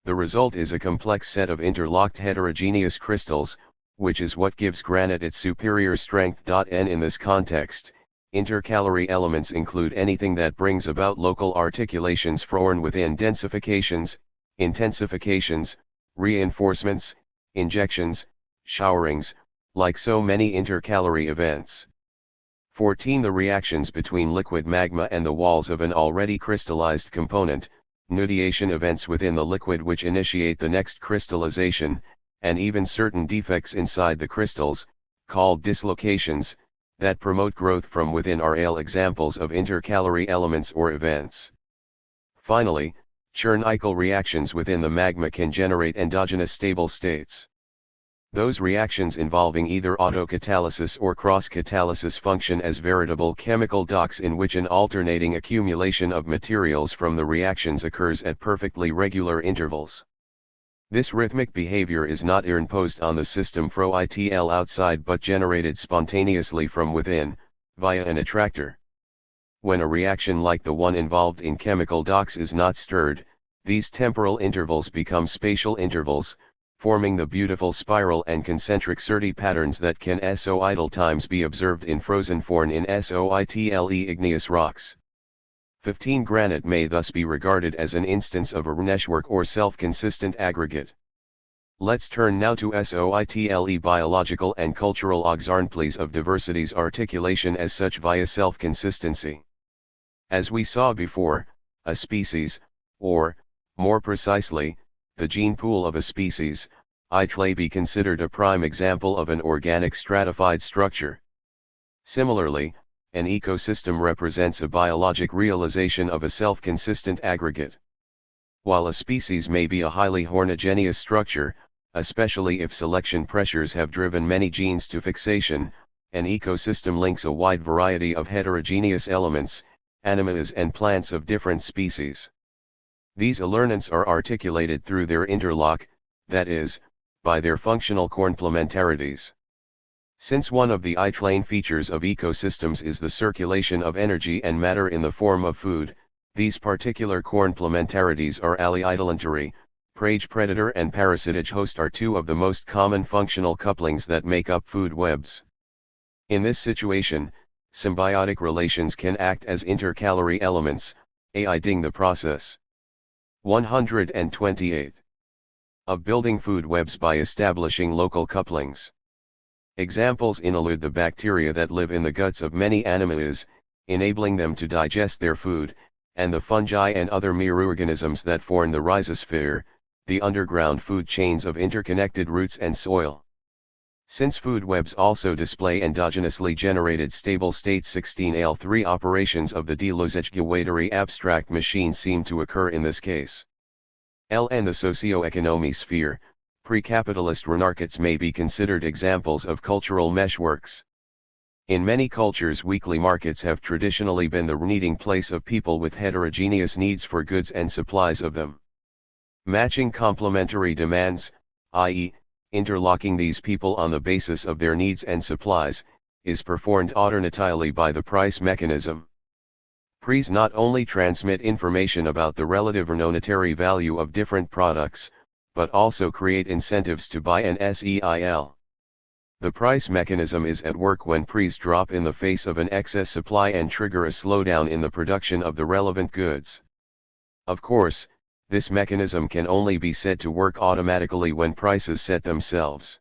The result is a complex set of interlocked heterogeneous crystals, which is what gives granite its superior strength. In this context, intercalary elements include anything that brings about local articulations formed within densifications, intensifications, reinforcements, injections, showerings, like so many intercalary events. 14. The reactions between liquid magma and the walls of an already crystallized component, nudation events within the liquid which initiate the next crystallization, and even certain defects inside the crystals, called dislocations, that promote growth from within are all examples of intercalary elements or events. Finally, Chern-Eichel reactions within the magma can generate endogenous stable states. Those reactions involving either autocatalysis or cross-catalysis function as veritable chemical docks in which an alternating accumulation of materials from the reactions occurs at perfectly regular intervals. This rhythmic behavior is not imposed on the system from outside but generated spontaneously from within, via an attractor. When a reaction like the one involved in chemical docks is not stirred, These temporal intervals become spatial intervals, forming the beautiful spiral and concentric Sirti patterns that can so idle times be observed in frozen forn in soitle igneous rocks. 15 Granite may thus be regarded as an instance of a network or self-consistent aggregate. Let's turn now to SOITLE biological and cultural examples of diversity's articulation as such via self-consistency. As we saw before, a species, or, more precisely, the gene pool of a species, may be considered a prime example of an organic stratified structure. Similarly, an ecosystem represents a biologic realization of a self-consistent aggregate. While a species may be a highly homogeneous structure, especially if selection pressures have driven many genes to fixation, an ecosystem links a wide variety of heterogeneous elements, animals and plants of different species. These elements are articulated through their interlock, that is, by their functional complementarities. Since one of the I-plane features of ecosystems is the circulation of energy and matter in the form of food, these particular complementarities are allelatory. Prey predator and parasitic host are two of the most common functional couplings that make up food webs. In this situation, symbiotic relations can act as intercalary elements, aiding the process. 128. Of building food webs by establishing local couplings. Examples include the bacteria that live in the guts of many animals, enabling them to digest their food, and the fungi and other microorganisms that form the rhizosphere, the underground food chains of interconnected roots and soil. Since food webs also display endogenously generated stable state 16L3 operations of the Deleuzian abstract machine seem to occur in this case. And the socio-economic sphere, pre-capitalist renarchets may be considered examples of cultural meshworks. In many cultures, weekly markets have traditionally been the meeting place of people with heterogeneous needs for goods and supplies of them. Matching complementary demands, i.e., interlocking these people on the basis of their needs and supplies, is performed alternatively by the price mechanism. Prices not only transmit information about the relative or monetary value of different products, but also create incentives to buy and sell. The price mechanism is at work when prices drop in the face of an excess supply and trigger a slowdown in the production of the relevant goods. Of course, this mechanism can only be said to work automatically when prices set themselves.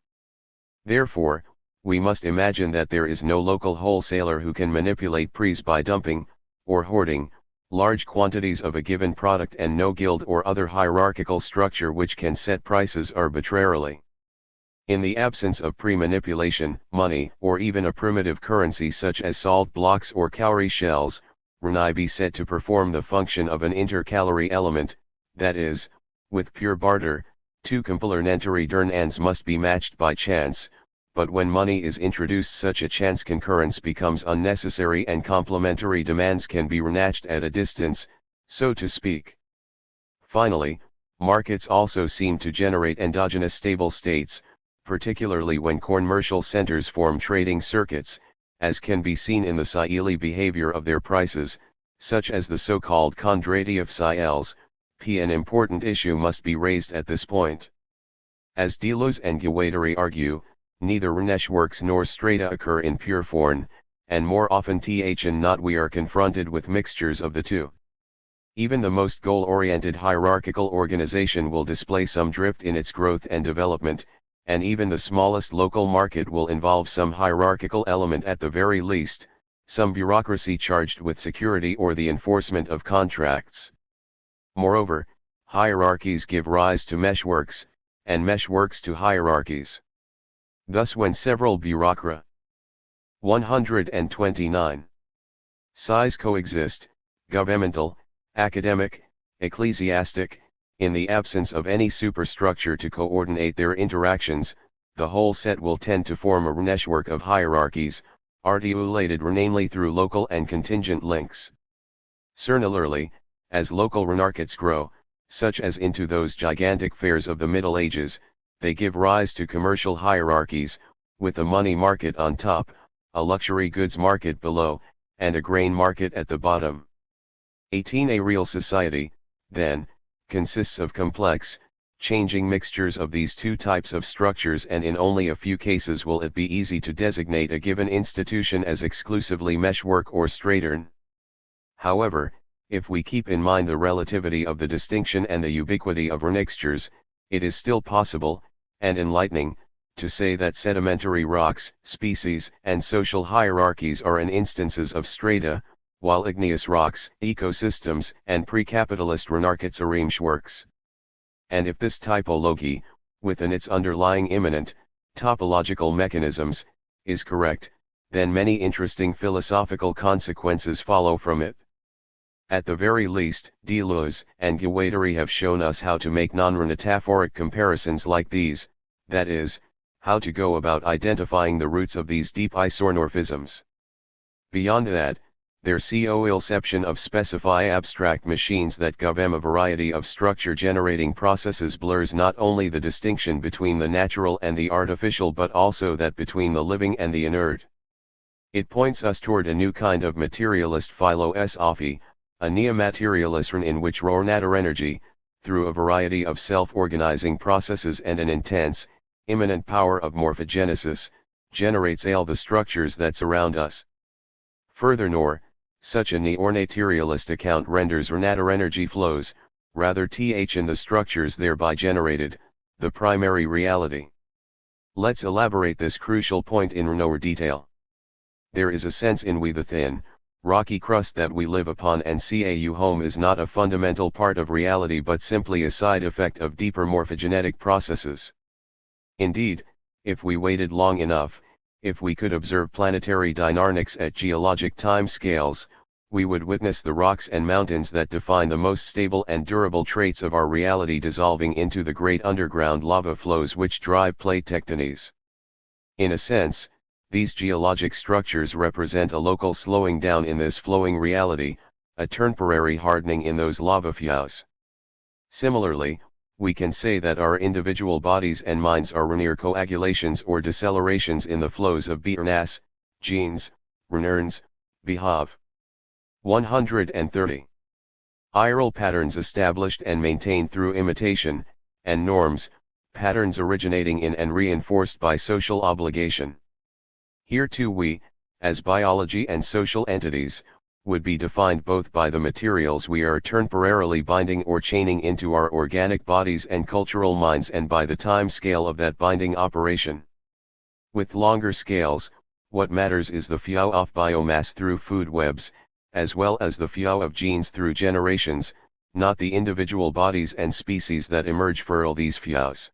Therefore, we must imagine that there is no local wholesaler who can manipulate prices by dumping, or hoarding, large quantities of a given product, and no guild or other hierarchical structure which can set prices arbitrarily. In the absence of pre-manipulation, money, or even a primitive currency such as salt blocks or cowrie shells, may be said to perform the function of an intercalary element, that is, with pure barter, two complementary demands must be matched by chance, but when money is introduced such a chance concurrence becomes unnecessary and complementary demands can be snatched at a distance, so to speak. Finally, markets also seem to generate endogenous stable states, particularly when commercial centers form trading circuits, as can be seen in the Sile behavior of their prices, such as the so-called Kondratiev Siles. An important issue must be raised at this point. As Deleuze and Guattari argue, neither networks nor strata occur in pure form, and more often than not we are confronted with mixtures of the two. Even the most goal-oriented hierarchical organization will display some drift in its growth and development, and even the smallest local market will involve some hierarchical element at the very least, some bureaucracy charged with security or the enforcement of contracts. Moreover, hierarchies give rise to meshworks, and meshworks to hierarchies. Thus when several bureaucratic 129 size coexist, governmental, academic, ecclesiastic, in the absence of any superstructure to coordinate their interactions, the whole set will tend to form a network of hierarchies, articulated namely through local and contingent links. Similarly, as local renarchets grow, such as into those gigantic fairs of the Middle Ages, they give rise to commercial hierarchies, with a money market on top, a luxury goods market below, and a grain market at the bottom. 18. A real society, then, consists of complex, changing mixtures of these two types of structures, and in only a few cases will it be easy to designate a given institution as exclusively meshwork or straightern. However, if we keep in mind the relativity of the distinction and the ubiquity of remixtures, it is still possible, and enlightening, to say that sedimentary rocks, species, and social hierarchies are an instances of strata, while igneous rocks, ecosystems, and pre-capitalist renarchets are meshworks. And if this typology, within its underlying immanent, topological mechanisms, is correct, then many interesting philosophical consequences follow from it. At the very least, Deleuze and Guattari have shown us how to make non-metaphoric comparisons like these, that is, how to go about identifying the roots of these deep isomorphisms. Beyond that, their co-ilception of specify abstract machines that govern a variety of structure-generating processes blurs not only the distinction between the natural and the artificial but also that between the living and the inert. It points us toward a new kind of materialist philosophy, a neo-materialism in which raw matter energy, through a variety of self-organizing processes and an intense, immanent power of morphogenesis, generates all the structures that surround us. Furthermore, such a neo-materialist account renders raw matter energy flows, rather in the structures thereby generated, the primary reality. Let's elaborate this crucial point in more detail. There is a sense in which the thin, rocky crust that we live upon and call home is not a fundamental part of reality but simply a side effect of deeper morphogenetic processes. Indeed, if we waited long enough, if we could observe planetary dynamics at geologic time scales, we would witness the rocks and mountains that define the most stable and durable traits of our reality dissolving into the great underground lava flows which drive plate tectonics. In a sense, these geologic structures represent a local slowing down in this flowing reality, a temporary hardening in those lava flows. Similarly, we can say that our individual bodies and minds are linear coagulations or decelerations in the flows of biomass, genes, renerns, behave. 130. Chiral patterns established and maintained through imitation, and norms, patterns originating in and reinforced by social obligation. Here too we, as biology and social entities, would be defined both by the materials we are temporarily binding or chaining into our organic bodies and cultural minds and by the time scale of that binding operation. With longer scales, what matters is the flow of biomass through food webs, as well as the flow of genes through generations, not the individual bodies and species that emerge for these flows.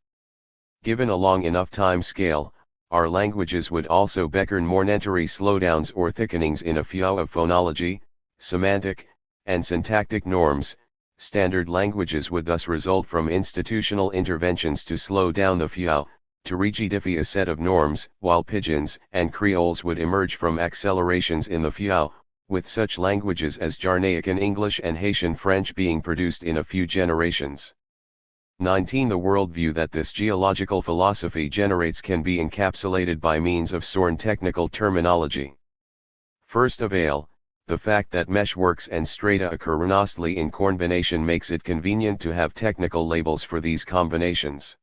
Given a long enough time scale, our languages would also beckon momentary slowdowns or thickenings in a flow of phonology, semantic, and syntactic norms. Standard languages would thus result from institutional interventions to slow down the flow, to rigidify a set of norms, while pidgins and creoles would emerge from accelerations in the flow, with such languages as Jarnaican English and Haitian French being produced in a few generations. 19. The worldview that this geological philosophy generates can be encapsulated by means of certain technical terminology. First of all, the fact that meshworks and strata occur honestly in combination makes it convenient to have technical labels for these combinations.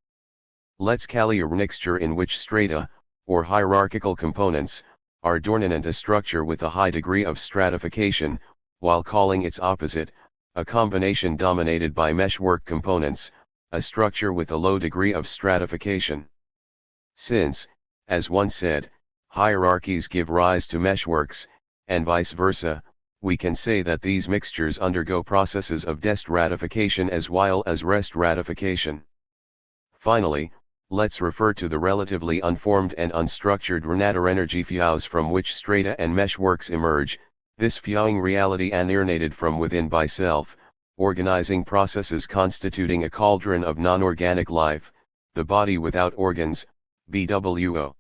Let's call a mixture in which strata, or hierarchical components, are dominant a structure with a high degree of stratification, while calling its opposite, a combination dominated by meshwork components, a structure with a low degree of stratification. Since, as one said, hierarchies give rise to meshworks, and vice versa, we can say that these mixtures undergo processes of destratification as well as restratification. Finally, let's refer to the relatively unformed and unstructured matter energy flows from which strata and meshworks emerge, this flowing reality emanated from within by self, organizing processes constituting a cauldron of non-organic life, the body without organs, BWO.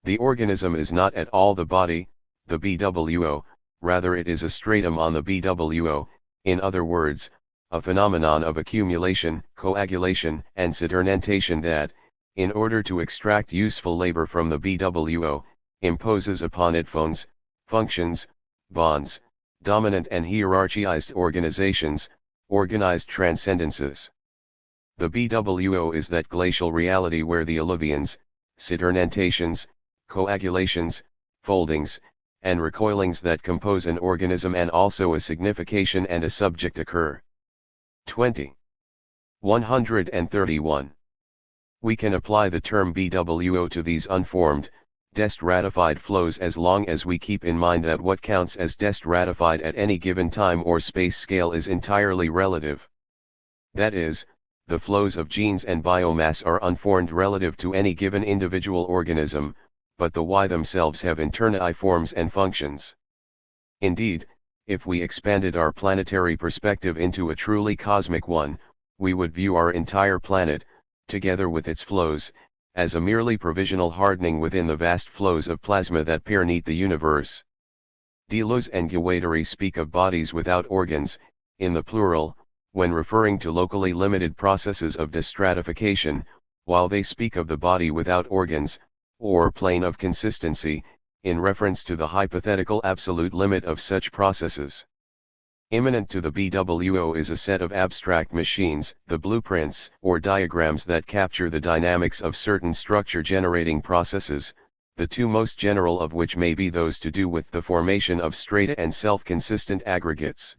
The organism is not at all the body, the BWO, rather it is a stratum on the BWO, in other words, a phenomenon of accumulation, coagulation, and sedimentation that, in order to extract useful labor from the BWO, imposes upon it phones, functions, bonds, dominant and hierarchized organizations, Organized transcendences. The BWO is that glacial reality where the alluvions, sedimentations, coagulations, foldings, and recoilings that compose an organism and also a signification and a subject occur. 20. 131. We can apply the term BWO to these unformed, dest-ratified flows as long as we keep in mind that what counts as dest-ratified at any given time or space scale is entirely relative. That is, the flows of genes and biomass are unformed relative to any given individual organism, but the Y themselves have internal forms and functions. Indeed, if we expanded our planetary perspective into a truly cosmic one, we would view our entire planet, together with its flows, as a merely provisional hardening within the vast flows of plasma that permeate the universe. Deleuze and Guattari speak of bodies without organs, in the plural, when referring to locally limited processes of destratification, while they speak of the body without organs, or plane of consistency, in reference to the hypothetical absolute limit of such processes. Immanent to the BWO is a set of abstract machines, the blueprints or diagrams that capture the dynamics of certain structure-generating processes, the two most general of which may be those to do with the formation of strata and self-consistent aggregates.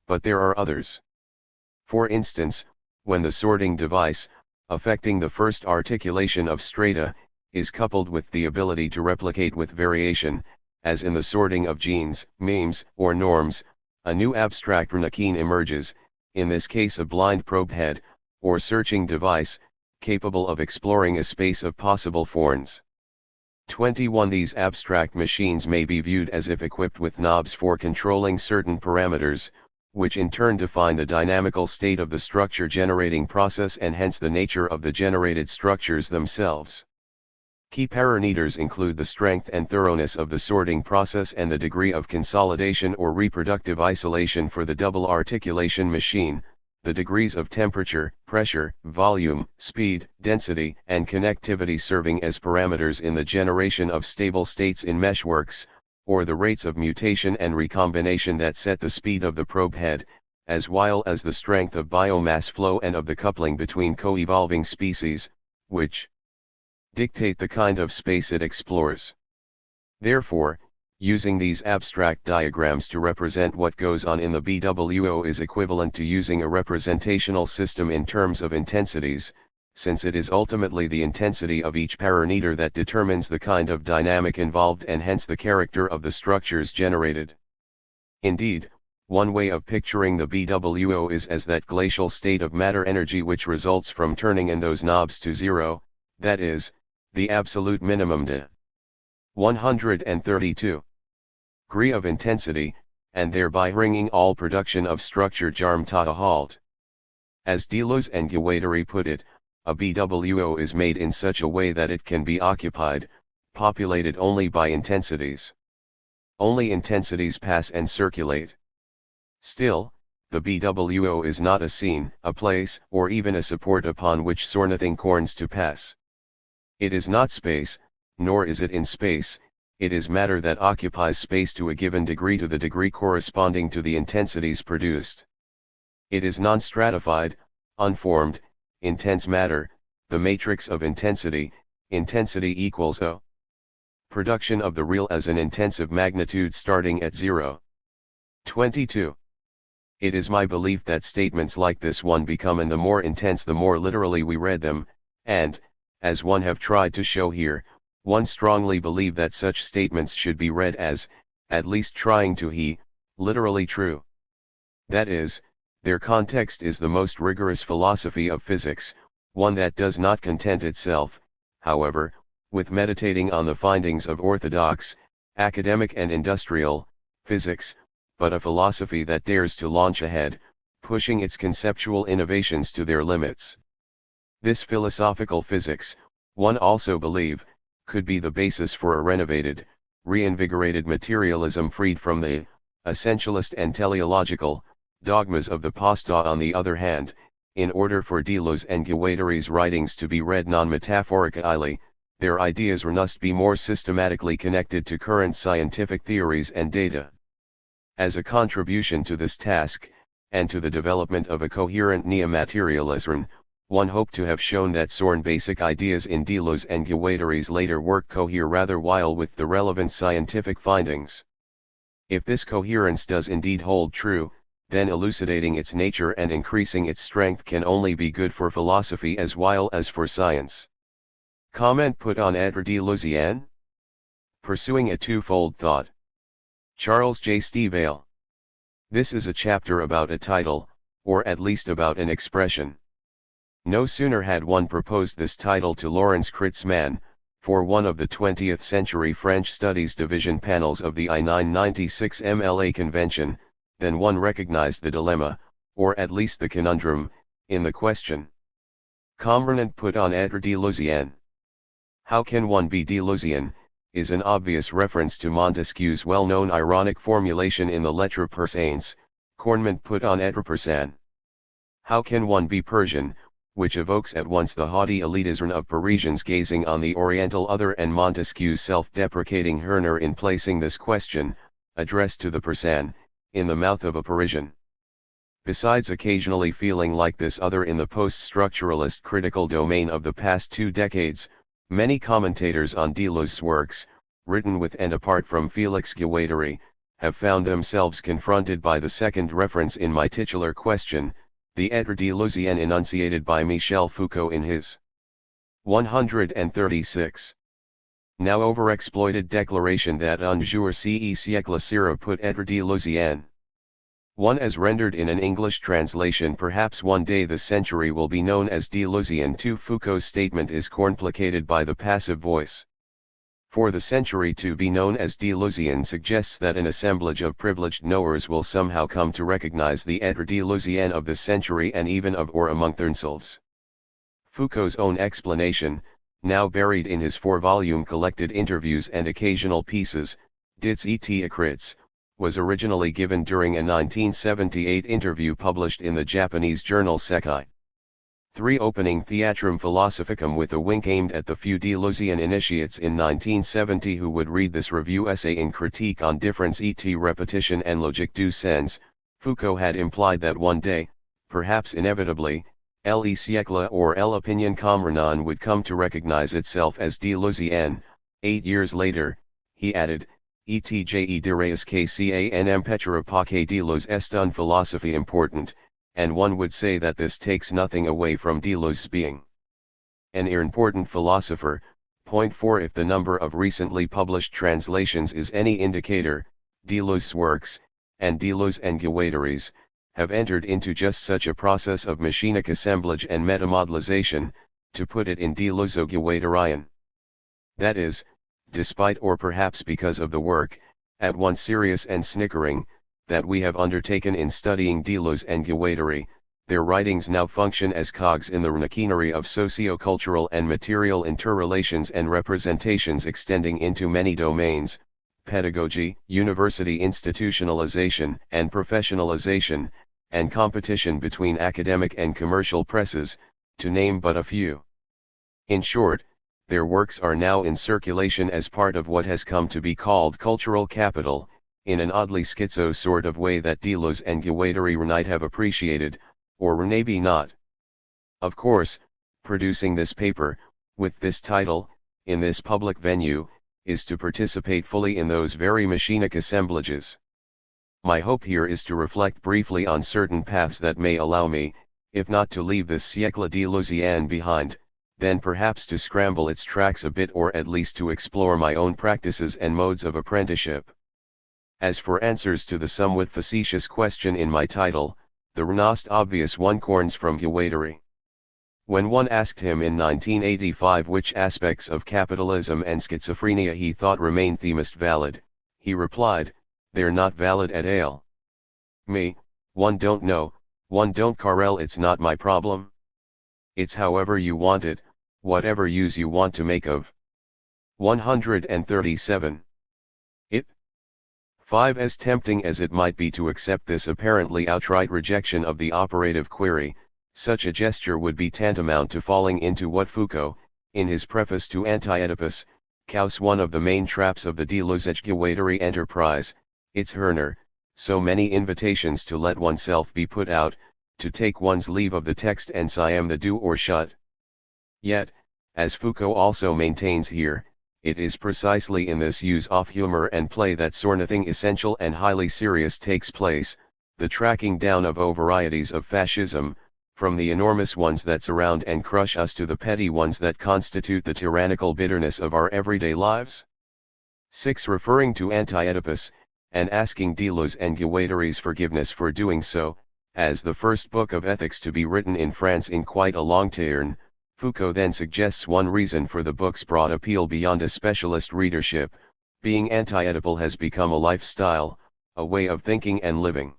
But there are others. For instance, when the sorting device, affecting the first articulation of strata, is coupled with the ability to replicate with variation, as in the sorting of genes, memes, or norms, a new abstract machine emerges, in this case a blind probe head, or searching device, capable of exploring a space of possible forms. 21. These abstract machines may be viewed as if equipped with knobs for controlling certain parameters, which in turn define the dynamical state of the structure-generating process and hence the nature of the generated structures themselves. Key parameters include the strength and thoroughness of the sorting process and the degree of consolidation or reproductive isolation for the double articulation machine, the degrees of temperature, pressure, volume, speed, density, and connectivity serving as parameters in the generation of stable states in meshworks, or the rates of mutation and recombination that set the speed of the probe head, as well as the strength of biomass flow and of the coupling between co-evolving species, which dictate the kind of space it explores. Therefore, using these abstract diagrams to represent what goes on in the BWO is equivalent to using a representational system in terms of intensities, since it is ultimately the intensity of each parameter that determines the kind of dynamic involved and hence the character of the structures generated. Indeed, one way of picturing the BWO is as that glacial state of matter energy which results from turning in those knobs to zero, that is, the absolute minimum de 132 degree of intensity, and thereby bringing all production of structure germ to a halt. As Deleuze and Guattari put it, a BWO is made in such a way that it can be occupied, populated only by intensities. Only intensities pass and circulate. Still, the BWO is not a scene, a place, or even a support upon which nothing corns to pass. It is not space, nor is it in space, it is matter that occupies space to a given degree to the degree corresponding to the intensities produced. It is non-stratified, unformed, intense matter, the matrix of intensity, intensity equals O. Production of the real as an intensive magnitude starting at 0. 22. It is my belief that statements like this one become and the more intense the more literally we read them, and, as one have tried to show here, one strongly believe that such statements should be read as, at least trying to literally true. That is, their context is the most rigorous philosophy of physics, one that does not content itself, however, with meditating on the findings of orthodox, academic and industrial, physics, but a philosophy that dares to launch ahead, pushing its conceptual innovations to their limits. This philosophical physics, one also believe, could be the basis for a renovated, reinvigorated materialism freed from the essentialist and teleological dogmas of the past. On the other hand, in order for Deleuze and Guattari's writings to be read non-metaphorically, their ideas must be more systematically connected to current scientific theories and data. As a contribution to this task, and to the development of a coherent neo-materialism, one hoped to have shown that certain basic ideas in Deleuze and Guattari's later work cohere rather well with the relevant scientific findings. If this coherence does indeed hold true, then elucidating its nature and increasing its strength can only be good for philosophy as well as for science. Comment put on Être Deleuzian? Pursuing a twofold thought. Charles J. Stivale. This is a chapter about a title, or at least about an expression. No sooner had one proposed this title to Laurence Kritzmann, for one of the 20th century French Studies Division panels of the I-996 MLA Convention, than one recognized the dilemma, or at least the conundrum, in the question. Convenant put on Être Deleuzian. How can one be Deleuzian, is an obvious reference to Montesquieu's well-known ironic formulation in the Lettres persanes, Cornment put on Être persan. How can one be Persian, which evokes at once the haughty elitism of Parisians gazing on the Oriental other and Montesquieu's self-deprecating Herner in placing this question, addressed to the Persan, in the mouth of a Parisian. Besides occasionally feeling like this other in the post-structuralist critical domain of the past 2 decades, many commentators on Deleuze's works, written with and apart from Félix Guattari, have found themselves confronted by the second reference in my titular question, the Être Deleuzian enunciated by Michel Foucault in his 136. Now overexploited declaration that un jour ce siècle sera put être Deleuzian. One as rendered in an English translation, perhaps one day the century will be known as Deleuzian. 2. Foucault's statement is cornplacated by the passive voice. For the century to be known as Deleuzian suggests that an assemblage of privileged knowers will somehow come to recognize the Être Deleuzian of the century and even of or among themselves. Foucault's own explanation, now buried in his 4-volume collected interviews and occasional pieces, Dits et écrits, was originally given during a 1978 interview published in the Japanese journal Sekai. 3. Opening Theatrum Philosophicum with a wink aimed at the few Deleuzian initiates in 1970 who would read this review essay in critique on difference et repetition and logique du sens. Foucault had implied that one day, perhaps inevitably, le siècle or l'opinion commune would come to recognize itself as Deleuzian. 8 years later, he added, etje dirais que canm petra que Deleuze est une philosophie important, and one would say that this takes nothing away from Deleuze's being an important philosopher. Point 4. If the number of recently published translations is any indicator, Deleuze's works, and Deleuze and Guattari's, have entered into just such a process of machinic assemblage and metamodelization, to put it in Deleuzo-Guattarian. That is, despite or perhaps because of the work, at once serious and snickering, that we have undertaken in studying Deleuze and Guattari, their writings now function as cogs in the machinery of socio-cultural and material interrelations and representations extending into many domains: pedagogy, university institutionalization and professionalization, and competition between academic and commercial presses, to name but a few. In short, their works are now in circulation as part of what has come to be called cultural capital, in an oddly schizo sort of way that Deleuze and Guattari might have appreciated, or maybe not. Of course, producing this paper, with this title, in this public venue, is to participate fully in those very machinic assemblages. My hope here is to reflect briefly on certain paths that may allow me, if not to leave this siècle Deleuzian behind, then perhaps to scramble its tracks a bit, or at least to explore my own practices and modes of apprenticeship. As for answers to the somewhat facetious question in my title, the most obvious one corns from Guattari. When one asked him in 1985 which aspects of capitalism and schizophrenia he thought remain the most valid, he replied, "They're not valid at all. Me, one don't know, one don't carrel, it's not my problem. It's however you want it, whatever use you want to make of." 137. It. 5. As tempting as it might be to accept this apparently outright rejection of the operative query, such a gesture would be tantamount to falling into what Foucault, in his preface to Anti-Oedipus, calls one of the main traps of the Deleuze-Guattari enterprise, its Herner, so many invitations to let oneself be put out, to take one's leave of the text and siam the do or shut. Yet, as Foucault also maintains here, it is precisely in this use of humor and play that nothing essential and highly serious takes place, the tracking down of varieties of fascism, from the enormous ones that surround and crush us to the petty ones that constitute the tyrannical bitterness of our everyday lives. 6. Referring to Anti-Oedipus, and asking Deleuze and Guattari's forgiveness for doing so, as the first book of ethics to be written in France in quite a long turn, Foucault then suggests one reason for the book's broad appeal beyond a specialist readership: being anti-Oedipal has become a lifestyle, a way of thinking and living.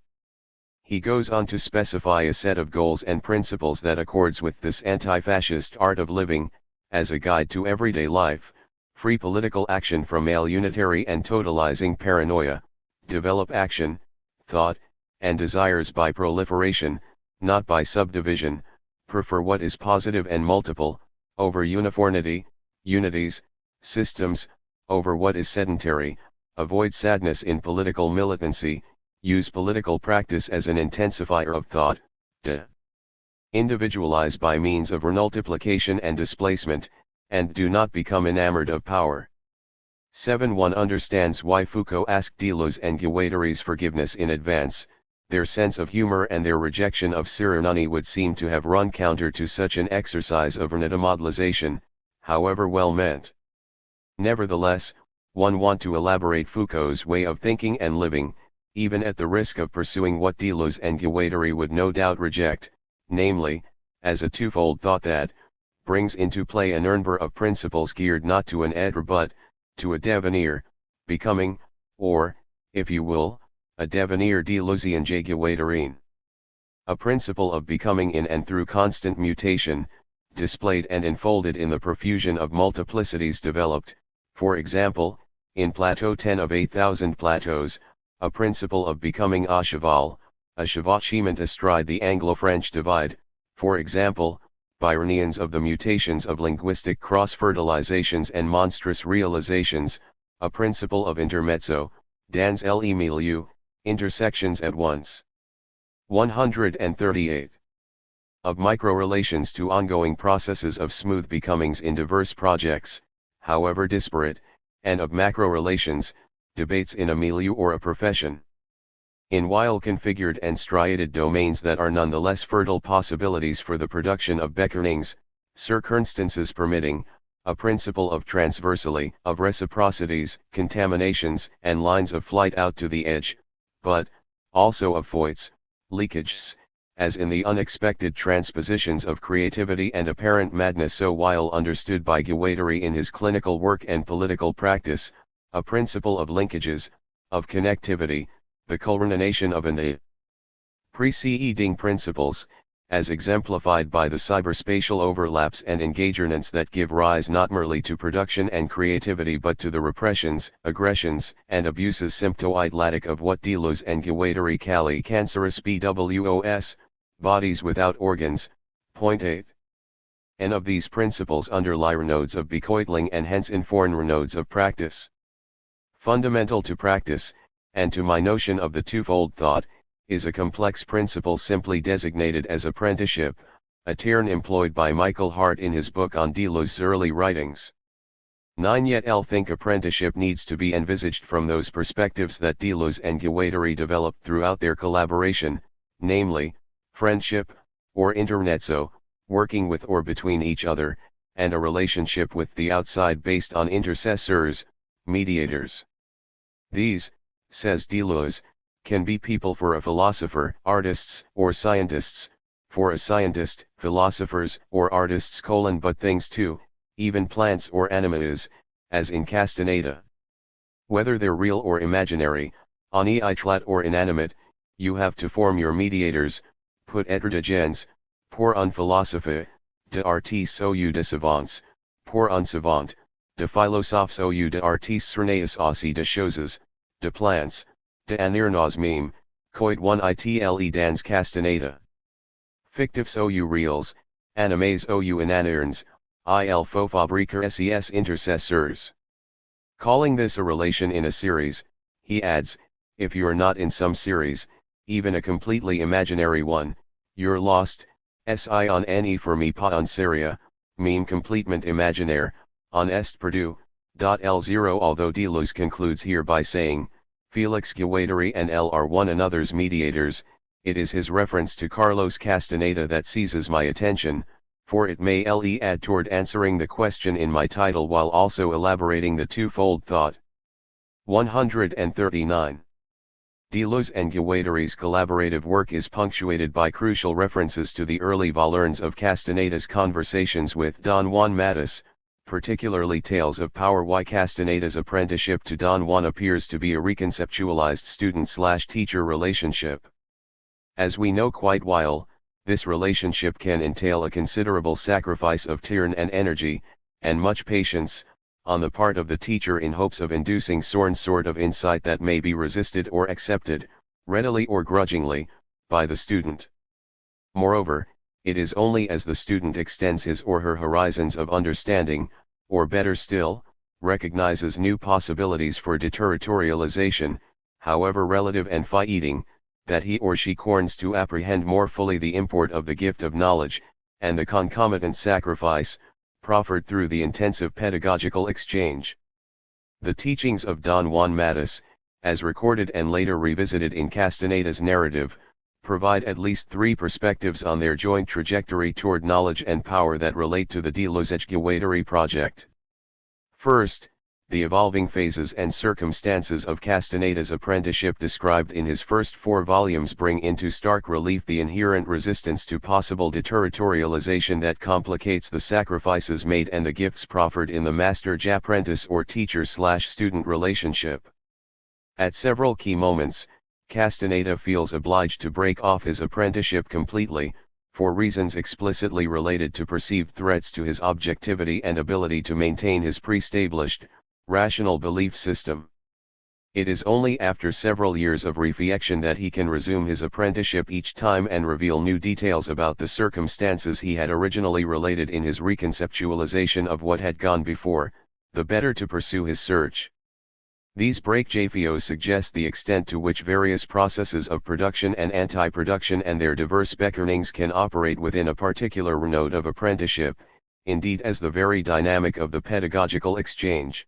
He goes on to specify a set of goals and principles that accords with this anti-fascist art of living, as a guide to everyday life: free political action from male unitary and totalizing paranoia, develop action, thought, and desires by proliferation, not by subdivision, prefer what is positive and multiple, over uniformity, unities, systems, over what is sedentary, avoid sadness in political militancy, use political practice as an intensifier of thought, individualize by means of renultiplication and displacement, and do not become enamored of power. 7. One understands why Foucault asked Deleuze and Guattari's forgiveness in advance. Their sense of humor and their rejection of Cyrenani would seem to have run counter to such an exercise of renatomodalization, however well meant. Nevertheless, one want to elaborate Foucault's way of thinking and living, even at the risk of pursuing what Deleuze and Guattari would no doubt reject, namely, as a twofold thought that brings into play a number of principles geared not to an être but to a devenir, becoming, or, if you will, a devenir Deleuzian Guattarien. A principle of becoming in and through constant mutation, displayed and enfolded in the profusion of multiplicities developed, for example, in Plateau 10 of 8,000 plateaus, a principle of becoming a chevauchement astride the Anglo-French divide, for example, Byronians of the mutations of linguistic cross-fertilizations and monstrous realizations, a principle of intermezzo, dans le milieu, intersections at once. 138. Of micro-relations to ongoing processes of smooth becomings in diverse projects, however disparate, and of macro-relations, debates in a milieu or a profession. In well-configured and striated domains that are nonetheless fertile possibilities for the production of beckonings, circumstances permitting, a principle of transversally, of reciprocities, contaminations, and lines of flight out to the edge, but, also of voids, leakages, as in the unexpected transpositions of creativity and apparent madness so while understood by Guattari in his clinical work and political practice, a principle of linkages, of connectivity, the culmination of the preceding principles, as exemplified by the cyberspatial overlaps and engagements that give rise not merely to production and creativity but to the repressions, aggressions, and abuses symptoidlatic of what Deleuze and Guattari call cancerous BWOS, bodies without organs. Point 8. And of these principles underlie nodes of becoitling and hence inform nodes of practice. Fundamental to practice, and to my notion of the twofold thought, is a complex principle simply designated as apprenticeship, a term employed by Michael Hart in his book on Deleuze's early writings. 9. Yet I think apprenticeship needs to be envisaged from those perspectives that Deleuze and Guattari developed throughout their collaboration, namely, friendship, or intermezzo, working with or between each other, and a relationship with the outside based on intercessors, mediators. These, says Deleuze, can be people for a philosopher, artists, or scientists, for a scientist, philosophers, or artists: but things too, even plants or animals, as in Castaneda. Whether they're real or imaginary, inanimate or inanimate, you have to form your mediators, put être de gens, pour un philosophe, de artistes ou de savants, pour un savant, de philosophes ou de artistes cernéus aussi de choses, de plants, de anirnos meme, coit one itle dans Castaneda. Fictifs ou reals, animes ou inanirns, il faut fabriquer ses intercesseurs. Calling this a relation in a series, he adds, if you're not in some series, even a completely imaginary one, you're lost. Si on ne for mi pa on seria, meme completement imaginaire, on est perdu. L0 Although Deleuze concludes here by saying, Felix Guattari and L are one another's mediators, it is his reference to Carlos Castaneda that seizes my attention, for it may add toward answering the question in my title while also elaborating the twofold thought. 139. Deleuze and Guattari's collaborative work is punctuated by crucial references to the early volumes of Castaneda's conversations with Don Juan Matus, particularly Tales of Power. Why Castaneda's apprenticeship to Don Juan appears to be a reconceptualized student-teacher relationship. As we know quite well, this relationship can entail a considerable sacrifice of time and energy, and much patience, on the part of the teacher in hopes of inducing some sort of insight that may be resisted or accepted, readily or grudgingly, by the student. Moreover, it is only as the student extends his or her horizons of understanding, or better still, recognizes new possibilities for deterritorialization, however relative and fleeting, that he or she comes to apprehend more fully the import of the gift of knowledge, and the concomitant sacrifice, proffered through the intensive pedagogical exchange. The teachings of Don Juan Matus, as recorded and later revisited in Castaneda's narrative, provide at least three perspectives on their joint trajectory toward knowledge and power that relate to the Deleuze-Guattari project. First, the evolving phases and circumstances of Castaneda's apprenticeship described in his first 4 volumes bring into stark relief the inherent resistance to possible deterritorialization that complicates the sacrifices made and the gifts proffered in the master-apprentice or teacher-student relationship. At several key moments, Castaneda feels obliged to break off his apprenticeship completely, for reasons explicitly related to perceived threats to his objectivity and ability to maintain his pre-established, rational belief system. It is only after several years of reflection that he can resume his apprenticeship each time and reveal new details about the circumstances he had originally related in his reconceptualization of what had gone before, the better to pursue his search. These breakjafios suggest the extent to which various processes of production and anti-production and their diverse beckonings can operate within a particular node of apprenticeship, indeed as the very dynamic of the pedagogical exchange.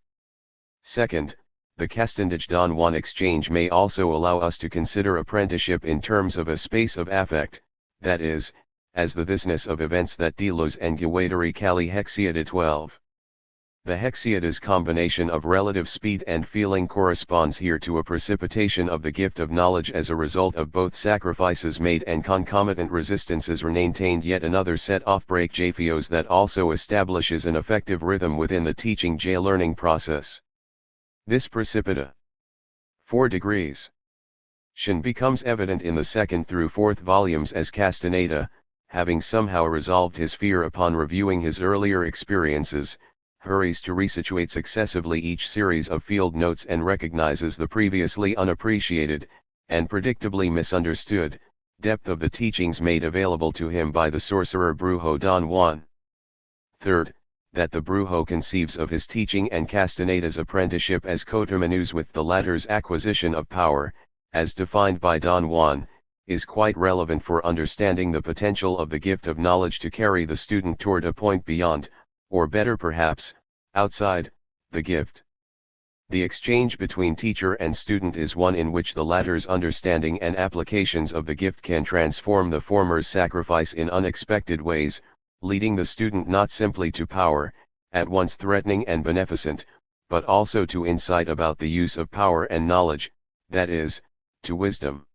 Second, the Castaneda-Don Juan exchange may also allow us to consider apprenticeship in terms of a space of affect, that is, as the thisness of events that Deleuze and Guattari call Hexaedia 12. The Hexaeda's combination of relative speed and feeling corresponds here to a precipitation of the gift of knowledge as a result of both sacrifices made and concomitant resistances maintained, yet another set off breakjafios that also establishes an effective rhythm within the teaching-learning process. This precipita 4 degrees becomes evident in the 2nd through 4th volumes as Castaneda, having somehow resolved his fear upon reviewing his earlier experiences, hurries to resituate successively each series of field notes and recognizes the previously unappreciated, and predictably misunderstood, depth of the teachings made available to him by the sorcerer Brujo Don Juan. Third, that the Brujo conceives of his teaching and Castaneda's apprenticeship as coterminous with the latter's acquisition of power, as defined by Don Juan, is quite relevant for understanding the potential of the gift of knowledge to carry the student toward a point beyond, or better perhaps, outside, the gift. The exchange between teacher and student is one in which the latter's understanding and applications of the gift can transform the former's sacrifice in unexpected ways, leading the student not simply to power, at once threatening and beneficent, but also to insight about the use of power and knowledge, that is, to wisdom.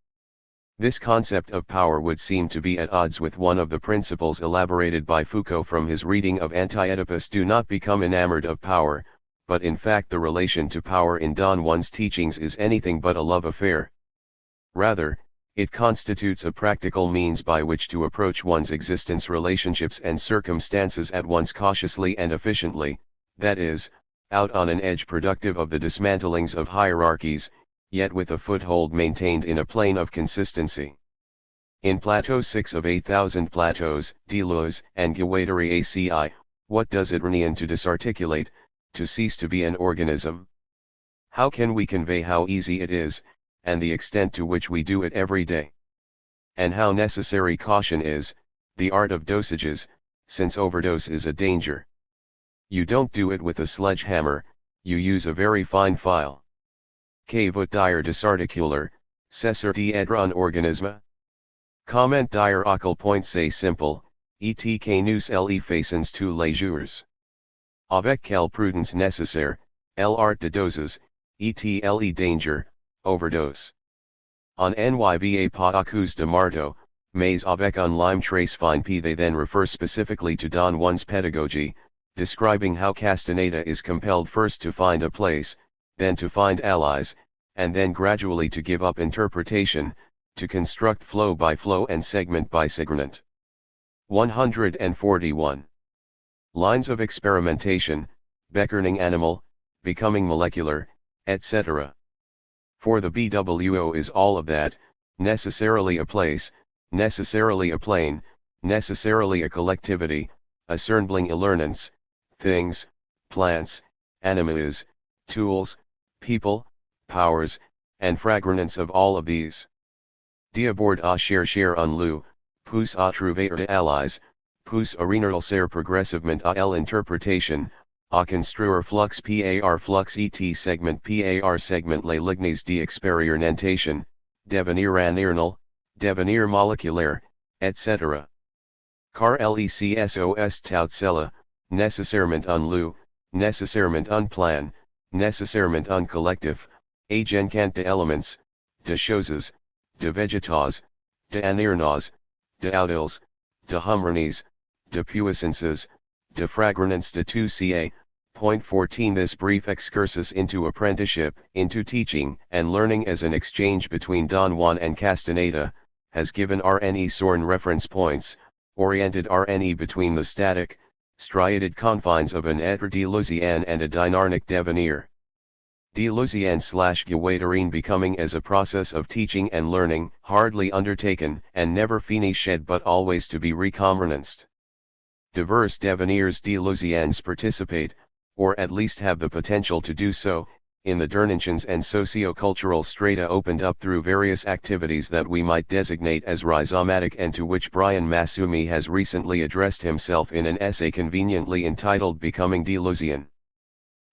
This concept of power would seem to be at odds with one of the principles elaborated by Foucault from his reading of Anti-Oedipus. Do not become enamored of power, but in fact the relation to power in Don Juan's teachings is anything but a love affair. Rather, it constitutes a practical means by which to approach one's existence, relationships and circumstances at once cautiously and efficiently, that is, out on an edge productive of the dismantlings of hierarchies, yet with a foothold maintained in a plane of consistency. In Plateau 6 of 8,000 Plateaus, Deleuze and Guattari ACI, what does it mean to disarticulate, to cease to be an organism? How can we convey how easy it is, and the extent to which we do it every day. And how necessary caution is, the art of dosages, since overdose is a danger. You don't do it with a sledgehammer, you use a very fine file. Que veut dire desarticular, cesser d'être un organisme? Comment dire à quel point c'est simple, et que nous le faisons tous les jours. Avec quelle prudence nécessaire, l'art de doses, et le danger, overdose. On nyva pas à cause de marteau, mais avec un lime trace fine p. They then refer specifically to Don Juan's pedagogy, describing how Castaneda is compelled first to find a place, then to find allies, and then gradually to give up interpretation, to construct flow by flow and segment by segment. 141. Lines of experimentation, beckoning animal, becoming molecular, etc. For the BWO is all of that, necessarily a place, necessarily a plane, necessarily a collectivity, assembling ilernance, things, plants, animals, tools, people, powers, and fragrance of all of these. D'abord à chercher un lieu, puis à trouver des allies, puis à renoncer progressivement à l'interprétation, à construire flux et segment les lignes d'expérimentation, devenir anernal, devenir moléculaire, etc. Car lecsos tout cela, nécessairement un lieu, nécessairement un plan, nécessairement un collectif, agent de elements, de choses, de végétaux, de anérnos, de outils, de humanities, de puissances, de fragrances de tout ca. Point 14. This brief excursus into apprenticeship, into teaching and learning as an exchange between Don Juan and Castaneda, has given RNE Sorn reference points, oriented RNE between the static, striated confines of an être Deleuzian and a dynamic devenir. Deleuzian/Guattarian becoming as a process of teaching and learning, hardly undertaken and never finished but always to be recommenced. Diverse devenirs Deleuzians participate, or at least have the potential to do so, in the dimensions and socio-cultural strata opened up through various activities that we might designate as rhizomatic and to which Brian Massumi has recently addressed himself in an essay conveniently entitled Becoming Deleuzian.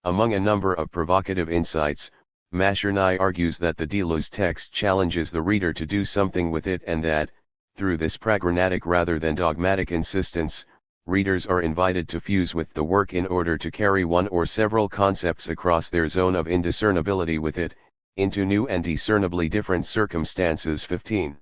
Among a number of provocative insights, Macherny argues that the Deleuze text challenges the reader to do something with it and that, through this pragmatic rather than dogmatic insistence, readers are invited to fuse with the work in order to carry one or several concepts across their zone of indiscernibility with it, into new and discernibly different circumstances. 15.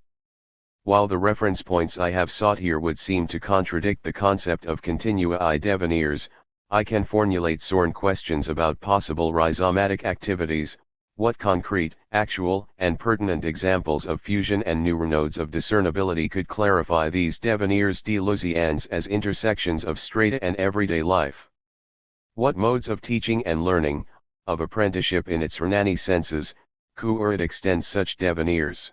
While the reference points I have sought here would seem to contradict the concept of continua I devenirs, I can formulate Sorn questions about possible rhizomatic activities. What concrete, actual, and pertinent examples of fusion and newer nodes of discernibility could clarify these devenirs Deleuzians as intersections of strata and everyday life? What modes of teaching and learning, of apprenticeship in its Hernani senses, could extend such devenirs?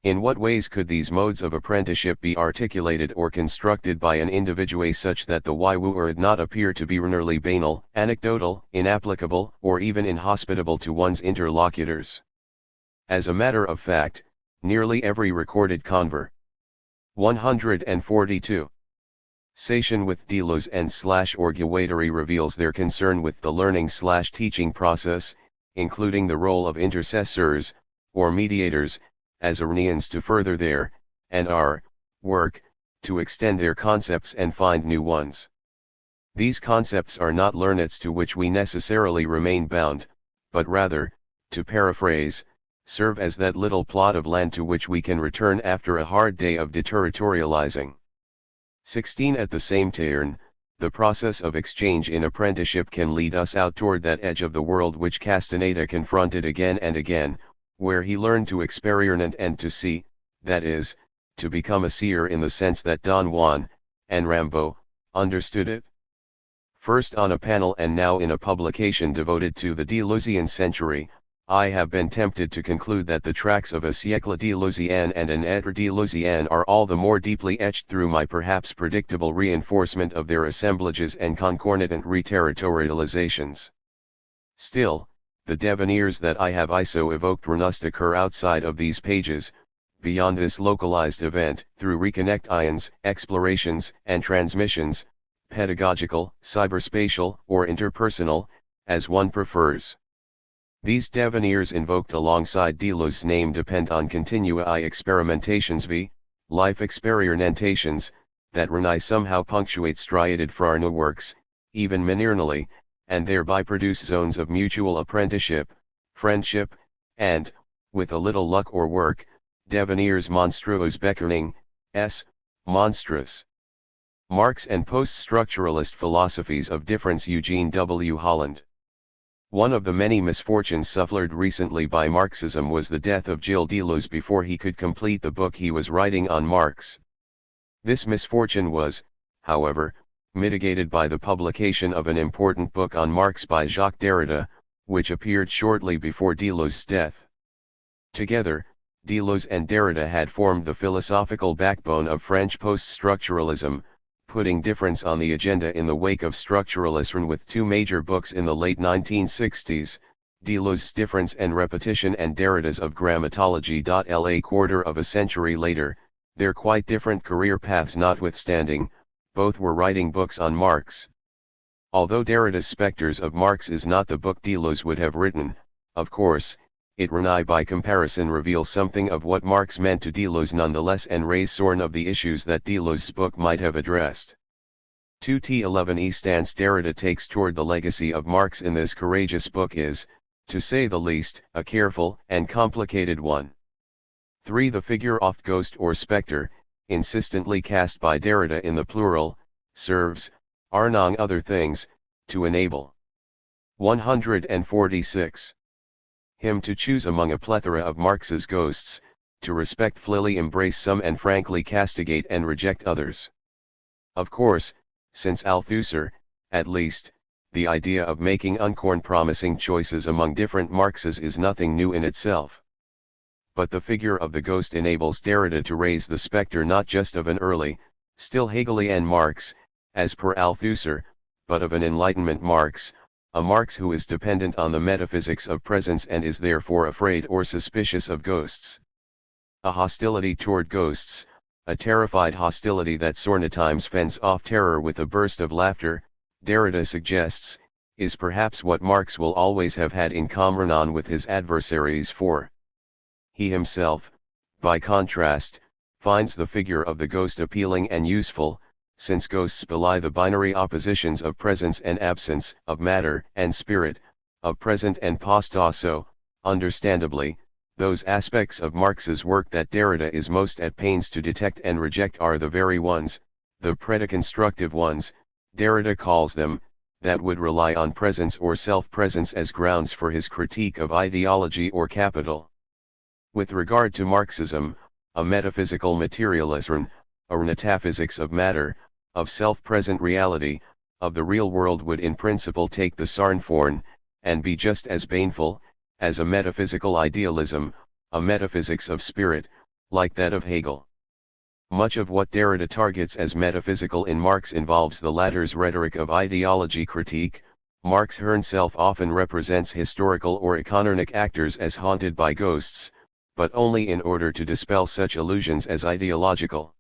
In what ways could these modes of apprenticeship be articulated or constructed by an individual such that the why would not appear to be renarly banal, anecdotal, inapplicable, or even inhospitable to one's interlocutors? As a matter of fact, nearly every recorded conver. 142. Sation with Deleuze and/or Guattari reveals their concern with the learning/teaching process, including the role of intercessors, or mediators, as Arnians to further their, and our, work, to extend their concepts and find new ones. These concepts are not learnets to which we necessarily remain bound, but rather, to paraphrase, serve as that little plot of land to which we can return after a hard day of deterritorializing. 16. At the same turn, the process of exchange in apprenticeship can lead us out toward that edge of the world which Castaneda confronted again and again, where he learned to experiment and to see, that is, to become a seer in the sense that Don Juan, and Rimbaud, understood it. First on a panel and now in a publication devoted to the Deleuzian century, I have been tempted to conclude that the tracks of a siècle Deleuzian and an être Deleuzian are all the more deeply etched through my perhaps predictable reinforcement of their assemblages and concomitant reterritorializations. Still, the devaneirs that I have ISO evoked must occur outside of these pages, beyond this localized event, through reconnect ions, explorations, and transmissions, pedagogical, cyberspatial, or interpersonal, as one prefers. These devaneirs invoked alongside Deleuze's name depend on continua I experimentations v. life experimentations, that Renai somehow punctuate striated Frarna works, even minearnally, and thereby produce zones of mutual apprenticeship, friendship, and, with a little luck or work, devaneirs monstruos beckoning, monstrous. Marx and post-structuralist philosophies of difference. Eugene W. Holland. One of the many misfortunes suffered recently by Marxism was the death of Gilles Deleuze before he could complete the book he was writing on Marx. This misfortune was, however, mitigated by the publication of an important book on Marx by Jacques Derrida, which appeared shortly before Deleuze's death. Together, Deleuze and Derrida had formed the philosophical backbone of French post-structuralism, putting difference on the agenda in the wake of structuralism with two major books in the late 1960s, Deleuze's Difference and Repetition and Derrida's Of Grammatology. A quarter of a century later, their quite different career paths notwithstanding, both were writing books on Marx. Although Derrida's Spectres of Marx is not the book Deleuze would have written, of course, it Renai by comparison reveals something of what Marx meant to Deleuze nonetheless and raise sorn of the issues that Deleuze's book might have addressed. 2T11e stance Derrida takes toward the legacy of Marx in this courageous book is, to say the least, a careful and complicated one. 3. The figure oft ghost or spectre, insistently cast by Derrida in the plural, serves, among other things, to enable 146. Him to choose among a plethora of Marx's ghosts, to respectfully embrace some and frankly castigate and reject others. Of course, since Althusser, at least, the idea of making unpromising choices among different Marxes is nothing new in itself. But the figure of the ghost enables Derrida to raise the spectre not just of an early, still Hegelian Marx, as per Althusser, but of an Enlightenment Marx, a Marx who is dependent on the metaphysics of presence and is therefore afraid or suspicious of ghosts. A hostility toward ghosts, a terrified hostility that sometimes fends off terror with a burst of laughter, Derrida suggests, is perhaps what Marx will always have had in common with his adversaries, for he himself, by contrast, finds the figure of the ghost appealing and useful, since ghosts belie the binary oppositions of presence and absence, of matter and spirit, of present and past. Also, understandably, those aspects of Marx's work that Derrida is most at pains to detect and reject are the very ones, the predeconstructive ones, Derrida calls them, that would rely on presence or self-presence as grounds for his critique of ideology or capital. With regard to Marxism, a metaphysical materialism, a metaphysics of matter, of self-present reality, of the real world would in principle take the Sarnforn, and be just as baneful, as a metaphysical idealism, a metaphysics of spirit, like that of Hegel. Much of what Derrida targets as metaphysical in Marx involves the latter's rhetoric of ideology critique. Marx himself often represents historical or economic actors as haunted by ghosts, but only in order to dispel such illusions as ideological.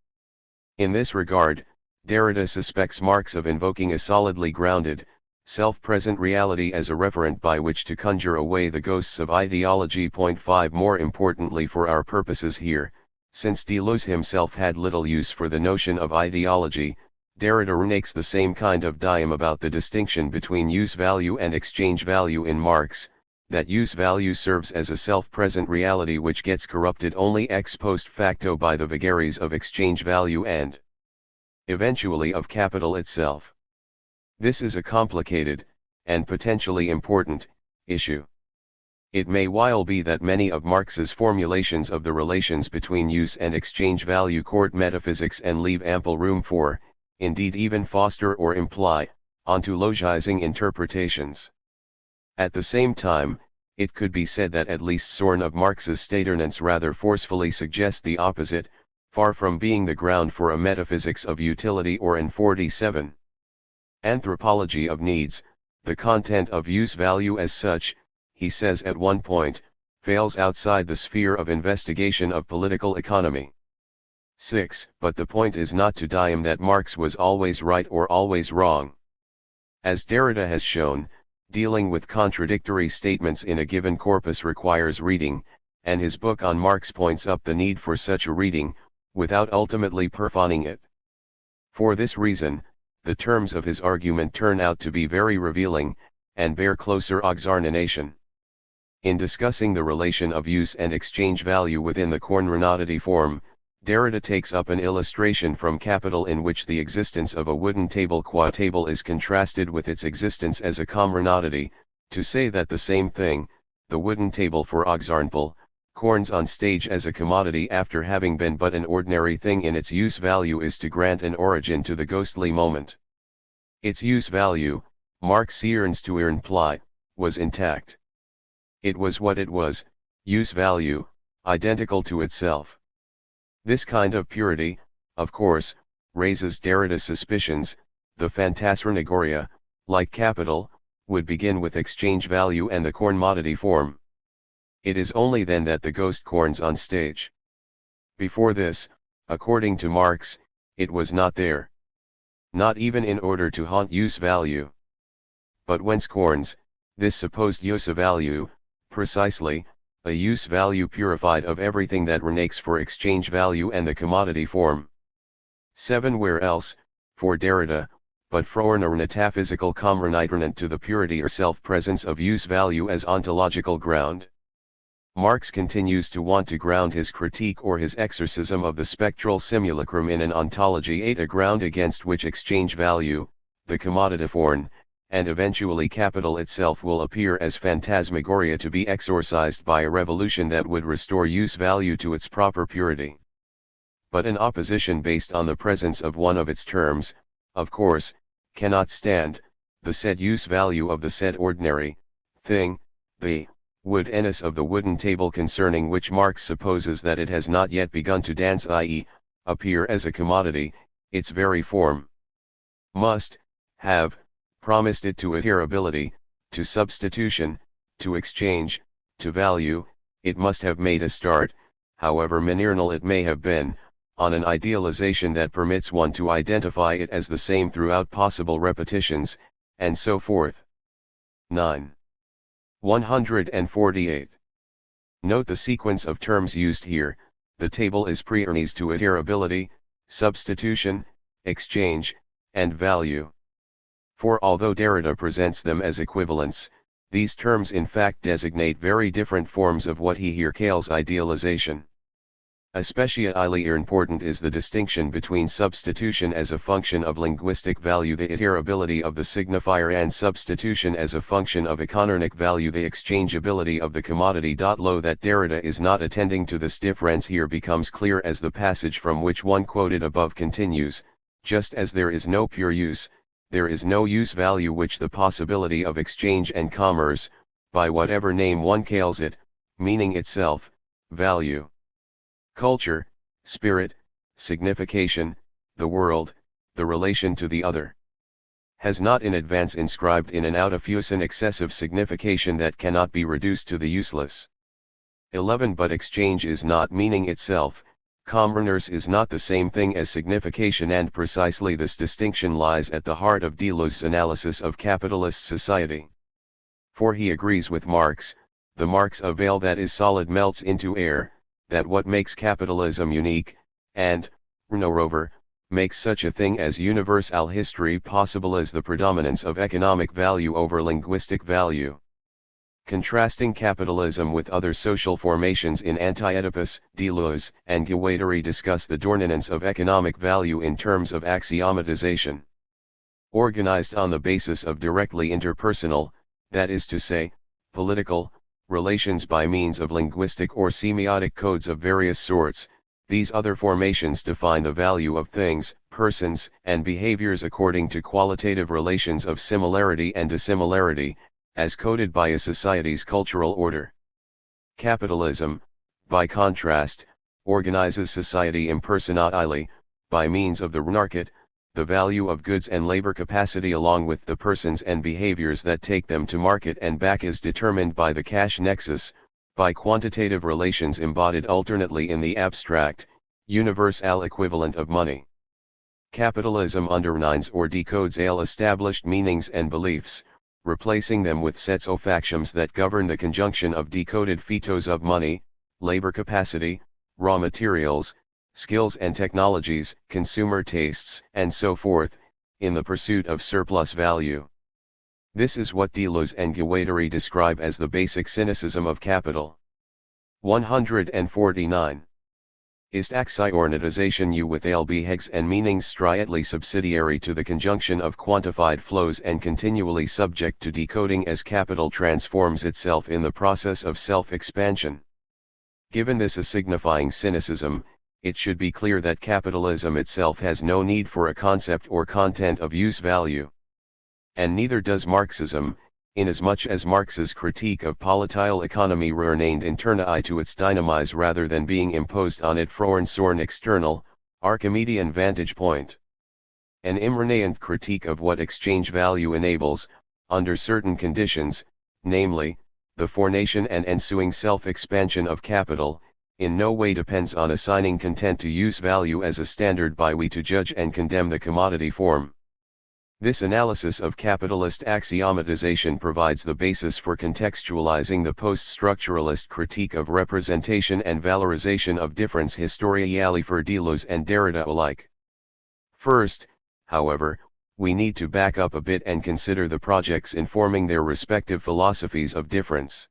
In this regard, Derrida suspects Marx of invoking a solidly grounded, self-present reality as a referent by which to conjure away the ghosts of ideology. 5 More importantly for our purposes here, since Deleuze himself had little use for the notion of ideology, Derrida makes the same kind of dime about the distinction between use value and exchange value in Marx, that use value serves as a self-present reality which gets corrupted only ex post facto by the vagaries of exchange value and eventually of capital itself. This is a complicated, and potentially important, issue. It may well be that many of Marx's formulations of the relations between use and exchange value court metaphysics and leave ample room for, indeed even foster or imply, ontologizing interpretations. At the same time, it could be said that at least Sorn of Marx's statements rather forcefully suggest the opposite, far from being the ground for a metaphysics of utility or an 47. Anthropology of needs, the content of use value as such, he says at one point, fails outside the sphere of investigation of political economy. 6. But the point is not to diem that Marx was always right or always wrong. As Derrida has shown, dealing with contradictory statements in a given corpus requires reading, and his book on Marx points up the need for such a reading, without ultimately profaning it. For this reason, the terms of his argument turn out to be very revealing, and bear closer examination. In discussing the relation of use and exchange value within the Kornrenotity form, Derrida takes up an illustration from Capital in which the existence of a wooden table qua table is contrasted with its existence as a Komrenotity, to say that the same thing, the wooden table for example, corns on stage as a commodity after having been but an ordinary thing in its use value is to grant an origin to the ghostly moment. Its use value, Marx yearns to imply, was intact. It was what it was, use value, identical to itself. This kind of purity, of course, raises Derrida's suspicions. The phantasmagoria, like Capital, would begin with exchange value and the Kornmodity form. It is only then that the ghost corns on stage. Before this, according to Marx, it was not there. Not even in order to haunt use value. But whence corns, this supposed use value, precisely, a use value purified of everything that renates for exchange value and the commodity form. 7. Where else, for Derrida, but for a metaphysical comreniternant to the purity or self-presence of use value as ontological ground? Marx continues to want to ground his critique or his exorcism of the spectral simulacrum in an ontology 8, a ground against which exchange value, the commoditiform, and eventually Capital itself will appear as phantasmagoria to be exorcised by a revolution that would restore use value to its proper purity. But an opposition based on the presence of one of its terms, of course, cannot stand, the said use value of the said ordinary thing, the wood-ness of the wooden table concerning which Marx supposes that it has not yet begun to dance, i.e., appear as a commodity, its very form must have promised it to adherability, to substitution, to exchange, to value. It must have made a start, however mineral it may have been, on an idealization that permits one to identify it as the same throughout possible repetitions, and so forth. 9. 148. Note the sequence of terms used here. The table is pre-earnest to adherability, substitution, exchange, and value. For although Derrida presents them as equivalents, these terms in fact designate very different forms of what he here calls idealization. Especially important is the distinction between substitution as a function of linguistic value, the adherability of the signifier, and substitution as a function of economic value, the exchangeability of the commodity. Lo, that Derrida is not attending to this difference here becomes clear as the passage from which one quoted above continues. Just as there is no pure use, there is no use value which the possibility of exchange and commerce, by whatever name one calls it, meaning itself, value, culture, spirit, signification, the world, the relation to the other, has not in advance inscribed in an out-of-use excessive signification that cannot be reduced to the useless. 11. But exchange is not meaning itself, commerce is not the same thing as signification, and precisely this distinction lies at the heart of Deleuze's analysis of capitalist society. For he agrees with Marx, the Marx of veil that is solid melts into air, that what makes capitalism unique, and, moreover, makes such a thing as universal history possible is the predominance of economic value over linguistic value. Contrasting capitalism with other social formations in Anti-Oedipus, Deleuze and Guattari discuss the dominance of economic value in terms of axiomatization. Organized on the basis of directly interpersonal, that is to say, political, relations by means of linguistic or semiotic codes of various sorts, these other formations define the value of things, persons, and behaviors according to qualitative relations of similarity and dissimilarity, as coded by a society's cultural order. Capitalism, by contrast, organizes society impersonately, by means of the market, the value of goods and labor capacity along with the persons and behaviors that take them to market and back is determined by the cash nexus, by quantitative relations embodied alternately in the abstract, universal equivalent of money. Capitalism undermines or decodes established meanings and beliefs, replacing them with sets of axioms that govern the conjunction of decoded phytos of money, labor capacity, raw materials, skills and technologies, consumer tastes, and so forth, in the pursuit of surplus value. This is what Deleuze and Guattari describe as the basic cynicism of capital. 149. Ist Aktiornitization u with Behags and meanings striately subsidiary to the conjunction of quantified flows and continually subject to decoding as capital transforms itself in the process of self-expansion. Given this a signifying cynicism, it should be clear that capitalism itself has no need for a concept or content of use value. And neither does Marxism, inasmuch as Marx's critique of political economy remained internae to its dynamise rather than being imposed on it from an external, Archimedean vantage point. An immanent critique of what exchange value enables, under certain conditions, namely, the formation and ensuing self-expansion of capital, in no way depends on assigning content to use value as a standard by which to judge and condemn the commodity form. This analysis of capitalist axiomatization provides the basis for contextualizing the post-structuralist critique of representation and valorization of difference historically for Deleuze and Derrida alike. First, however, we need to back up a bit and consider the projects informing their respective philosophies of difference.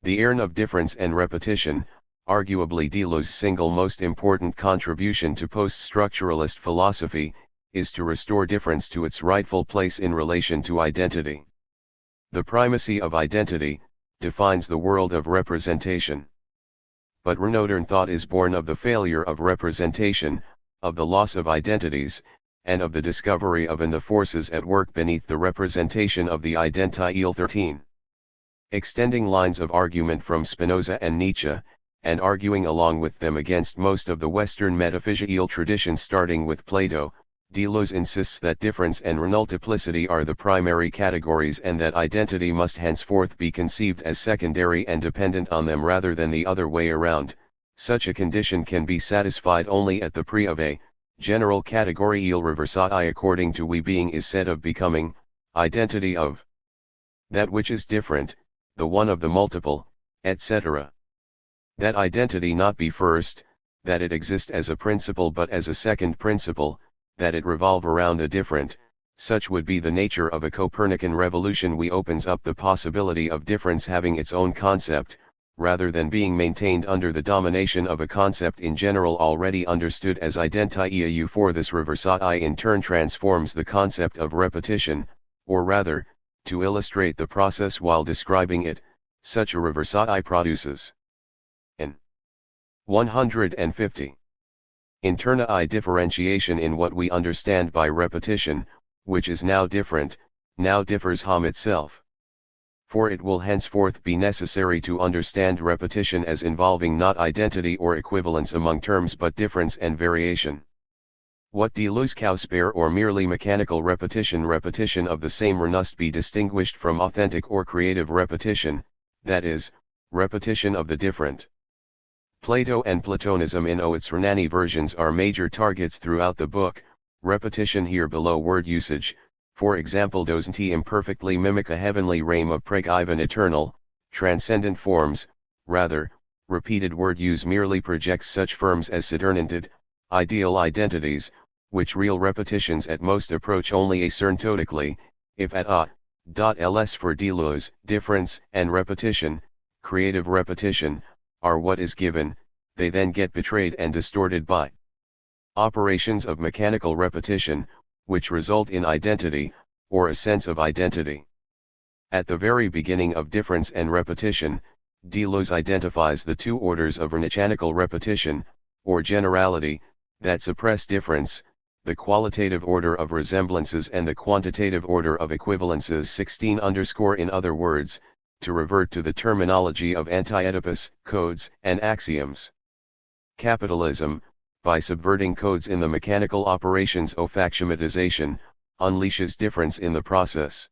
The urn of difference and repetition, arguably Deleuze's single most important contribution to post-structuralist philosophy, is to restore difference to its rightful place in relation to identity. The primacy of identity defines the world of representation. But Renaudin thought is born of the failure of representation, of the loss of identities, and of the discovery of the forces at work beneath the representation of the Identität 13. Extending lines of argument from Spinoza and Nietzsche, and arguing along with them against most of the Western metaphysical traditions starting with Plato, Deleuze insists that difference and renultiplicity are the primary categories and that identity must henceforth be conceived as secondary and dependent on them rather than the other way around. Such a condition can be satisfied only at the pre of a general category il reversai according to we being is said of becoming, identity of that which is different, the one of the multiple, etc. That identity not be first, that it exist as a principle but as a second principle, that it revolve around the different, such would be the nature of a Copernican revolution. We opens up the possibility of difference having its own concept, rather than being maintained under the domination of a concept in general already understood as identiteu. For this reversai in turn transforms the concept of repetition, or rather, to illustrate the process while describing it, such a reversai produces. In 150. Internai differentiation in what we understand by repetition, which is now different, now differs from itself. For it will henceforth be necessary to understand repetition as involving not identity or equivalence among terms but difference and variation. What Deleuze spare or merely mechanical repetition of the same must be distinguished from authentic or creative repetition, that is, repetition of the different. Plato and Platonism in its Renani versions are major targets throughout the book. Repetition here below word usage, for example doesn't imperfectly mimic a heavenly realm of even eternal, transcendent forms, rather, repeated word use merely projects such forms as sidernanted, ideal identities, which real repetitions at most approach only asymptotically, if at ls for Deleuze, difference and repetition, creative repetition, are what is given, they then get betrayed and distorted by operations of mechanical repetition, which result in identity, or a sense of identity. At the very beginning of difference and repetition, Deleuze identifies the two orders of mechanical repetition, or generality, that suppress difference, the qualitative order of resemblances and the quantitative order of equivalences. 16 In other words, to revert to the terminology of anti-Oedipus, codes and axioms. Capitalism, by subverting codes in the mechanical operations of axiomatization, unleashes difference in the process.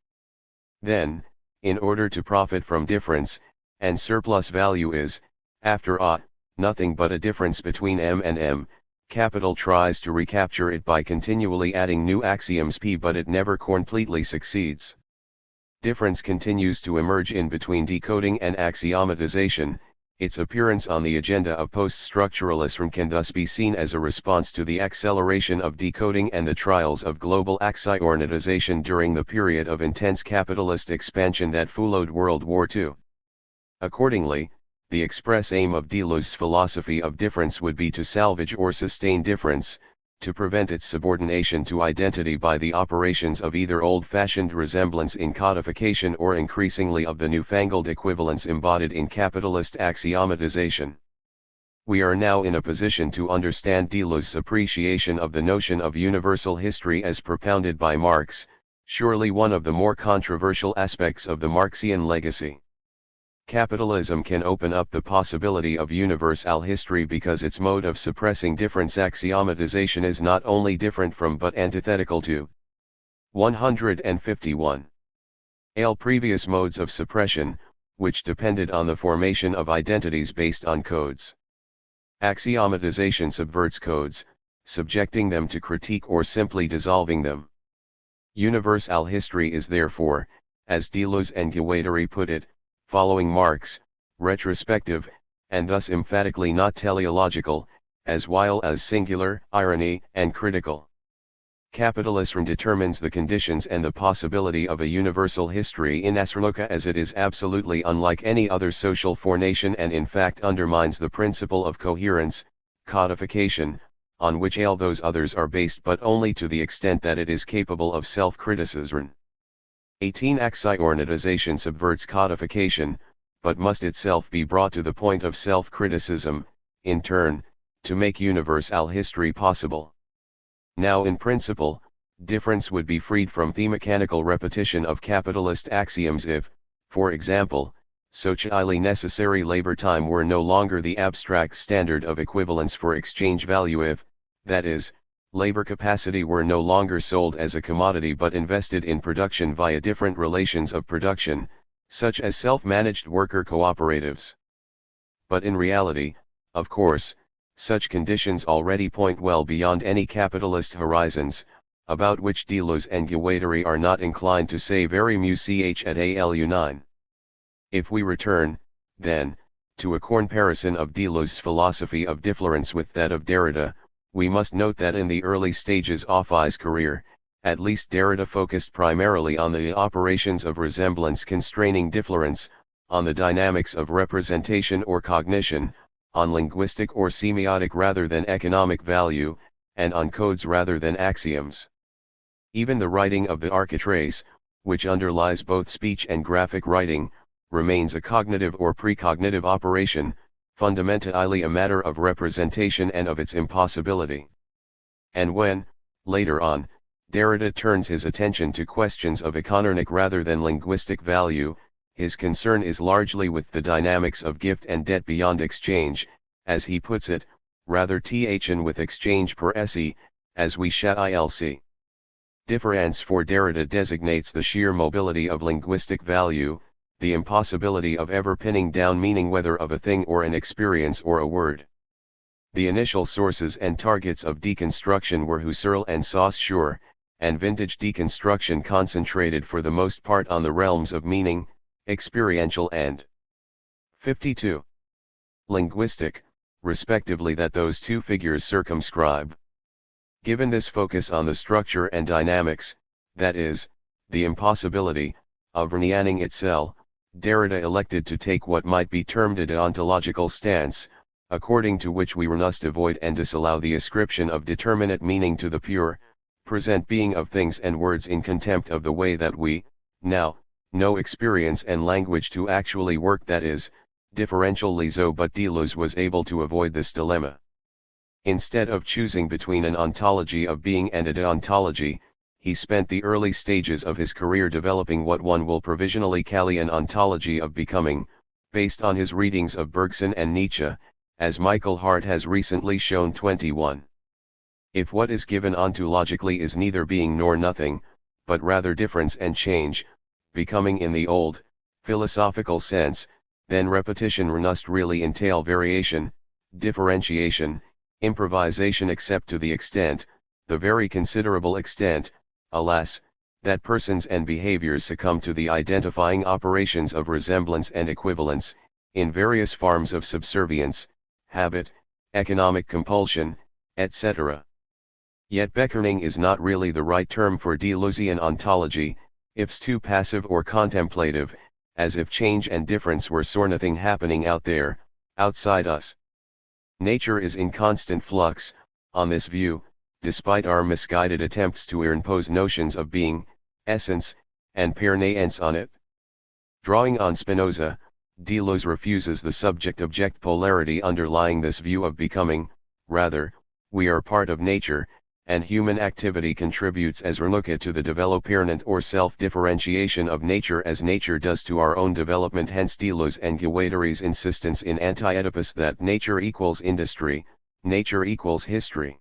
Then, in order to profit from difference, and surplus value is, after all, nothing but a difference between M and M, capital tries to recapture it by continually adding new axioms P, but it never completely succeeds. Difference continues to emerge in between decoding and axiomatization. Its appearance on the agenda of post-structuralism can thus be seen as a response to the acceleration of decoding and the trials of global axiomatization during the period of intense capitalist expansion that followed World War II. Accordingly, the express aim of Deleuze's philosophy of difference would be to salvage or sustain difference, to prevent its subordination to identity by the operations of either old-fashioned resemblance in codification or increasingly of the newfangled equivalence embodied in capitalist axiomatization. We are now in a position to understand Deleuze's appreciation of the notion of universal history as propounded by Marx, surely one of the more controversial aspects of the Marxian legacy. Capitalism can open up the possibility of universal history because its mode of suppressing difference axiomatization is not only different from but antithetical to 151. All previous modes of suppression, which depended on the formation of identities based on codes. Axiomatization subverts codes, subjecting them to critique or simply dissolving them. Universal history is therefore, as Deleuze and Guattari put it, following Marx, retrospective, and thus emphatically not teleological, as well as singular, irony, and critical. Capitalism determines the conditions and the possibility of a universal history in Asrloka as it is absolutely unlike any other social formation and in fact undermines the principle of coherence, codification, on which all those others are based but only to the extent that it is capable of self-criticism. 18. Axiomatization subverts codification, but must itself be brought to the point of self-criticism, in turn, to make universal history possible. Now in principle, difference would be freed from the mechanical repetition of capitalist axioms if, for example, socially necessary labor time were no longer the abstract standard of equivalence for exchange value if, that is, labor capacity were no longer sold as a commodity but invested in production via different relations of production, such as self-managed worker cooperatives. But in reality, of course, such conditions already point well beyond any capitalist horizons, about which Deleuze and Guattari are not inclined to say very much at ALU 9. If we return, then, to a comparison of Deleuze's philosophy of difference with that of Derrida, we must note that in the early stages of his career, at least Derrida focused primarily on the operations of resemblance constraining difference, on the dynamics of representation or cognition, on linguistic or semiotic rather than economic value, and on codes rather than axioms. Even the writing of the architraves, which underlies both speech and graphic writing, remains a cognitive or precognitive operation, fundamentally a matter of representation and of its impossibility. And when, later on, Derrida turns his attention to questions of economic rather than linguistic value, his concern is largely with the dynamics of gift and debt beyond exchange, as he puts it, rather than with exchange per se, as we shall see. Difference for Derrida designates the sheer mobility of linguistic value, the impossibility of ever pinning down meaning whether of a thing or an experience or a word. The initial sources and targets of deconstruction were Husserl and Saussure, and vintage deconstruction concentrated for the most part on the realms of meaning, experiential and 52. Linguistic, respectively that those two figures circumscribe. Given this focus on the structure and dynamics, that is, the impossibility, of Reasoning itself, Derrida elected to take what might be termed a deontological stance, according to which we must avoid and disallow the ascription of determinate meaning to the pure, present being of things and words in contempt of the way that we, now, know experience and language to actually work, that is, differentially so. But Deleuze was able to avoid this dilemma. Instead of choosing between an ontology of being and a deontology, he spent the early stages of his career developing what one will provisionally call an ontology of becoming, based on his readings of Bergson and Nietzsche, as Michael Hart has recently shown. 21. If what is given ontologically is neither being nor nothing, but rather difference and change, becoming in the old, philosophical sense, then repetition must really entail variation, differentiation, improvisation, except to the extent, the very considerable extent, alas, that persons and behaviors succumb to the identifying operations of resemblance and equivalence, in various forms of subservience, habit, economic compulsion, etc. Yet beckoning is not really the right term for Deleuzian ontology, ifs too passive or contemplative, as if change and difference were nothing happening out there, outside us. Nature is in constant flux, on this view, despite our misguided attempts to impose notions of being, essence, and permanence on it. Drawing on Spinoza, Deleuze refuses the subject-object polarity underlying this view of becoming. Rather, we are part of nature, and human activity contributes as renuka to the development or self-differentiation of nature as nature does to our own development. Hence Deleuze and Guattari's insistence in Anti-Oedipus that nature equals industry, nature equals history.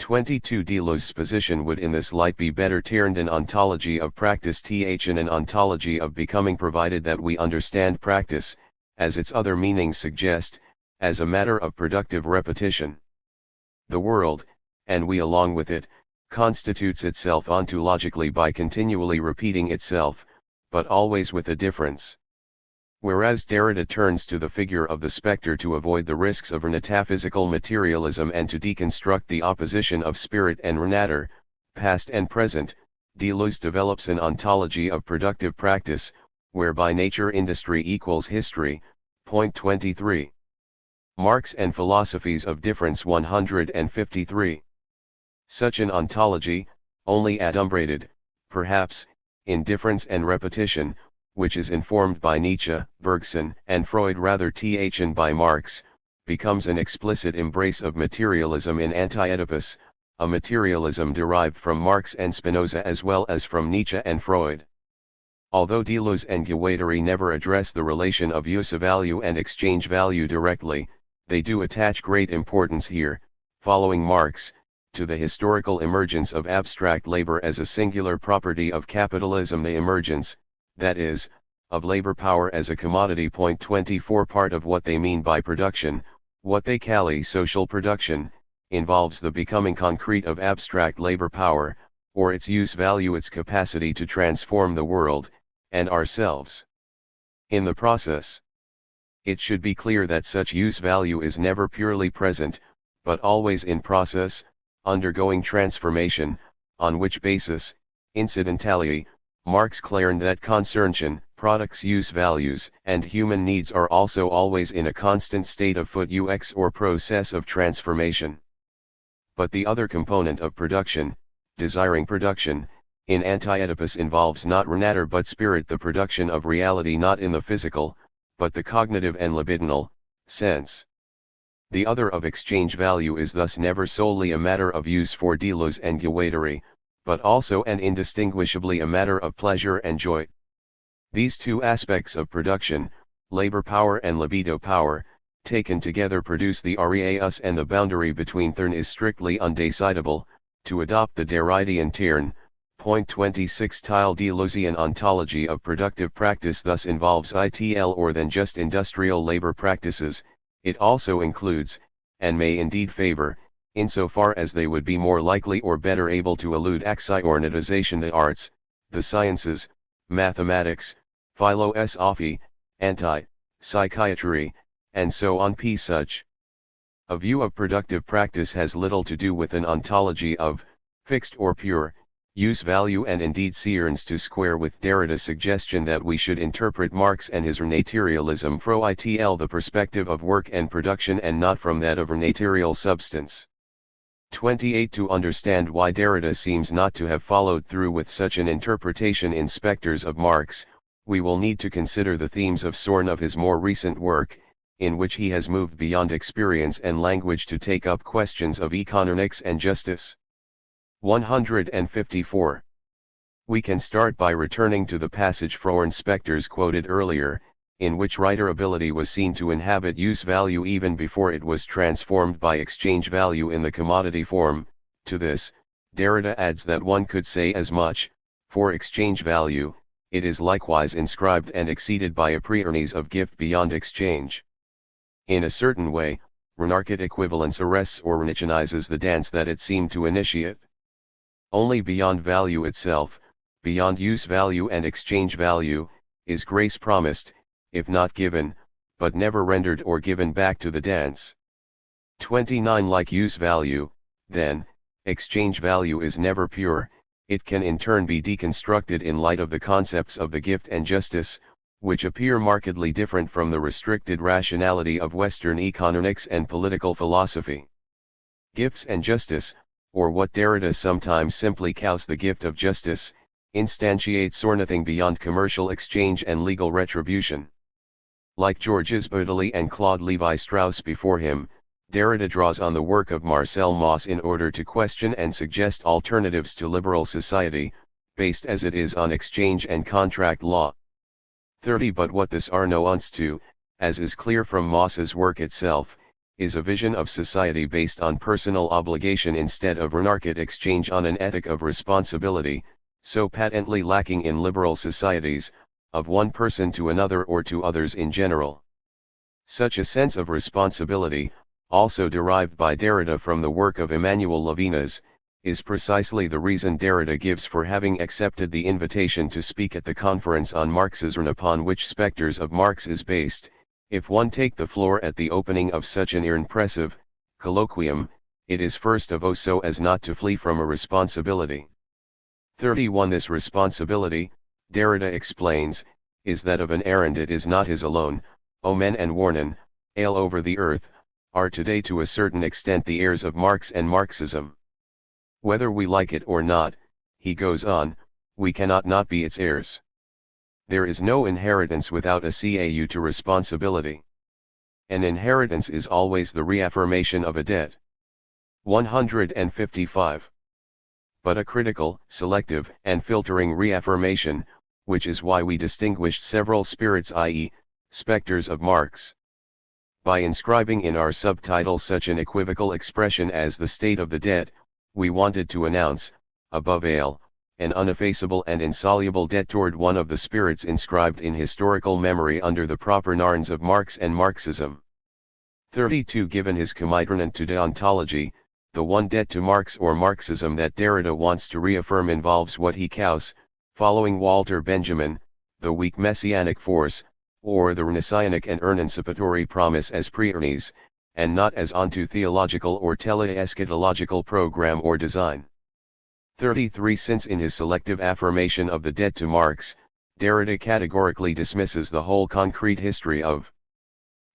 22. Deleuze's position would in this light be better turned an ontology of practice than an ontology of becoming, provided that we understand practice, as its other meanings suggest, as a matter of productive repetition. The world, and we along with it, constitutes itself ontologically by continually repeating itself, but always with a difference. Whereas Derrida turns to the figure of the spectre to avoid the risks of metaphysical materialism and to deconstruct the opposition of spirit and matter, past and present, Deleuze develops an ontology of productive practice, whereby nature industry equals history. Point 23. Marx and Philosophies of Difference 153. Such an ontology, only adumbrated, perhaps, in difference and repetition, which is informed by Nietzsche, Bergson, and Freud rather than by Marx, becomes an explicit embrace of materialism in Anti-Oedipus, a materialism derived from Marx and Spinoza as well as from Nietzsche and Freud. Although Deleuze and Guattari never address the relation of use value and exchange value directly, they do attach great importance here, following Marx, to the historical emergence of abstract labor as a singular property of capitalism, the emergence, that is, of labor power as a commodity. Point 24. Part of what they mean by production, what they call social production, involves the becoming concrete of abstract labor power, or its use value, its capacity to transform the world, and ourselves. In the process, it should be clear that such use value is never purely present, but always in process, undergoing transformation, on which basis, incidentally, Marx claimed that consumption, products use values, and human needs are also always in a constant state of ux or process of transformation. But the other component of production, desiring production, in Anti-Oedipus involves not matter but spirit, the production of reality not in the physical, but the cognitive and libidinal, sense. The other of exchange value is thus never solely a matter of use for Deleuze and Guattari, but also and indistinguishably a matter of pleasure and joy. These two aspects of production, labor power and libido power, taken together produce the us, and the boundary between them is strictly undecidable. To adopt the Derridean term, point 26. Deleuzian ontology of productive practice thus involves itl or than just industrial labor practices. It also includes, and may indeed favor, insofar as they would be more likely or better able to elude axiornitization, the arts, the sciences, mathematics, philosophy, psychiatry, and so on. Such a view of productive practice has little to do with an ontology of fixed or pure use value, and indeed yearns to square with Derrida's suggestion that we should interpret Marx and his materialism from the perspective of work and production and not from that of material substance. 28. To understand why Derrida seems not to have followed through with such an interpretation in Spectres of Marx, we will need to consider the themes of Sorn of his more recent work, in which he has moved beyond experience and language to take up questions of economics and justice. 154. We can start by returning to the passage from Spectres quoted earlier, in which writer ability was seen to inhabit use value even before it was transformed by exchange value in the commodity form. To this, Derrida adds that one could say as much, for exchange value, it is likewise inscribed and exceeded by a preearnings of gift beyond exchange. In a certain way, renarchate equivalence arrests or renitionizes the dance that it seemed to initiate. Only beyond value itself, beyond use value and exchange value, is grace promised, if not given, but never rendered or given back to the dance. 29 Like use value, then, exchange value is never pure. It can in turn be deconstructed in light of the concepts of the gift and justice, which appear markedly different from the restricted rationality of Western economics and political philosophy. Gifts and justice, or what Derrida sometimes simply calls the gift of justice, instantiates nothing beyond commercial exchange and legal retribution. Like Georges Baudelaire and Claude Lévi-Strauss before him, Derrida draws on the work of Marcel Mauss in order to question and suggest alternatives to liberal society, based as it is on exchange and contract law. 30 But what this Arnaud wants to, as is clear from Mauss's work itself, is a vision of society based on personal obligation instead of renarchate exchange on an ethic of responsibility, so patently lacking in liberal societies, of one person to another or to others in general. Such a sense of responsibility, also derived by Derrida from the work of Emmanuel Levinas, is precisely the reason Derrida gives for having accepted the invitation to speak at the conference on Marxism upon which Spectres of Marx is based. If one take the floor at the opening of such an impressive colloquium, it is first of all so as not to flee from a responsibility. 31 This responsibility, Derrida explains, is that of an errand. It is not his alone. O men and warnen, all over the earth, are today to a certain extent the heirs of Marx and Marxism. Whether we like it or not, he goes on, we cannot not be its heirs. There is no inheritance without a cau to responsibility. An inheritance is always the reaffirmation of a debt. 155. But a critical, selective, and filtering reaffirmation, which is why we distinguished several spirits, i.e., spectres of Marx. By inscribing in our subtitle such an equivocal expression as the state of the debt, we wanted to announce, above all, an uneffaceable and insoluble debt toward one of the spirits inscribed in historical memory under the proper narns of Marx and Marxism. 32 Given his commitment to deontology, the one debt to Marx or Marxism that Derrida wants to reaffirm involves what he calls, following Walter Benjamin, the weak messianic force, or the messianic and emancipatory promise as preearnings, and not as onto theological or tele-eschatological program or design. 33 Since in his selective affirmation of the debt to Marx, Derrida categorically dismisses the whole concrete history of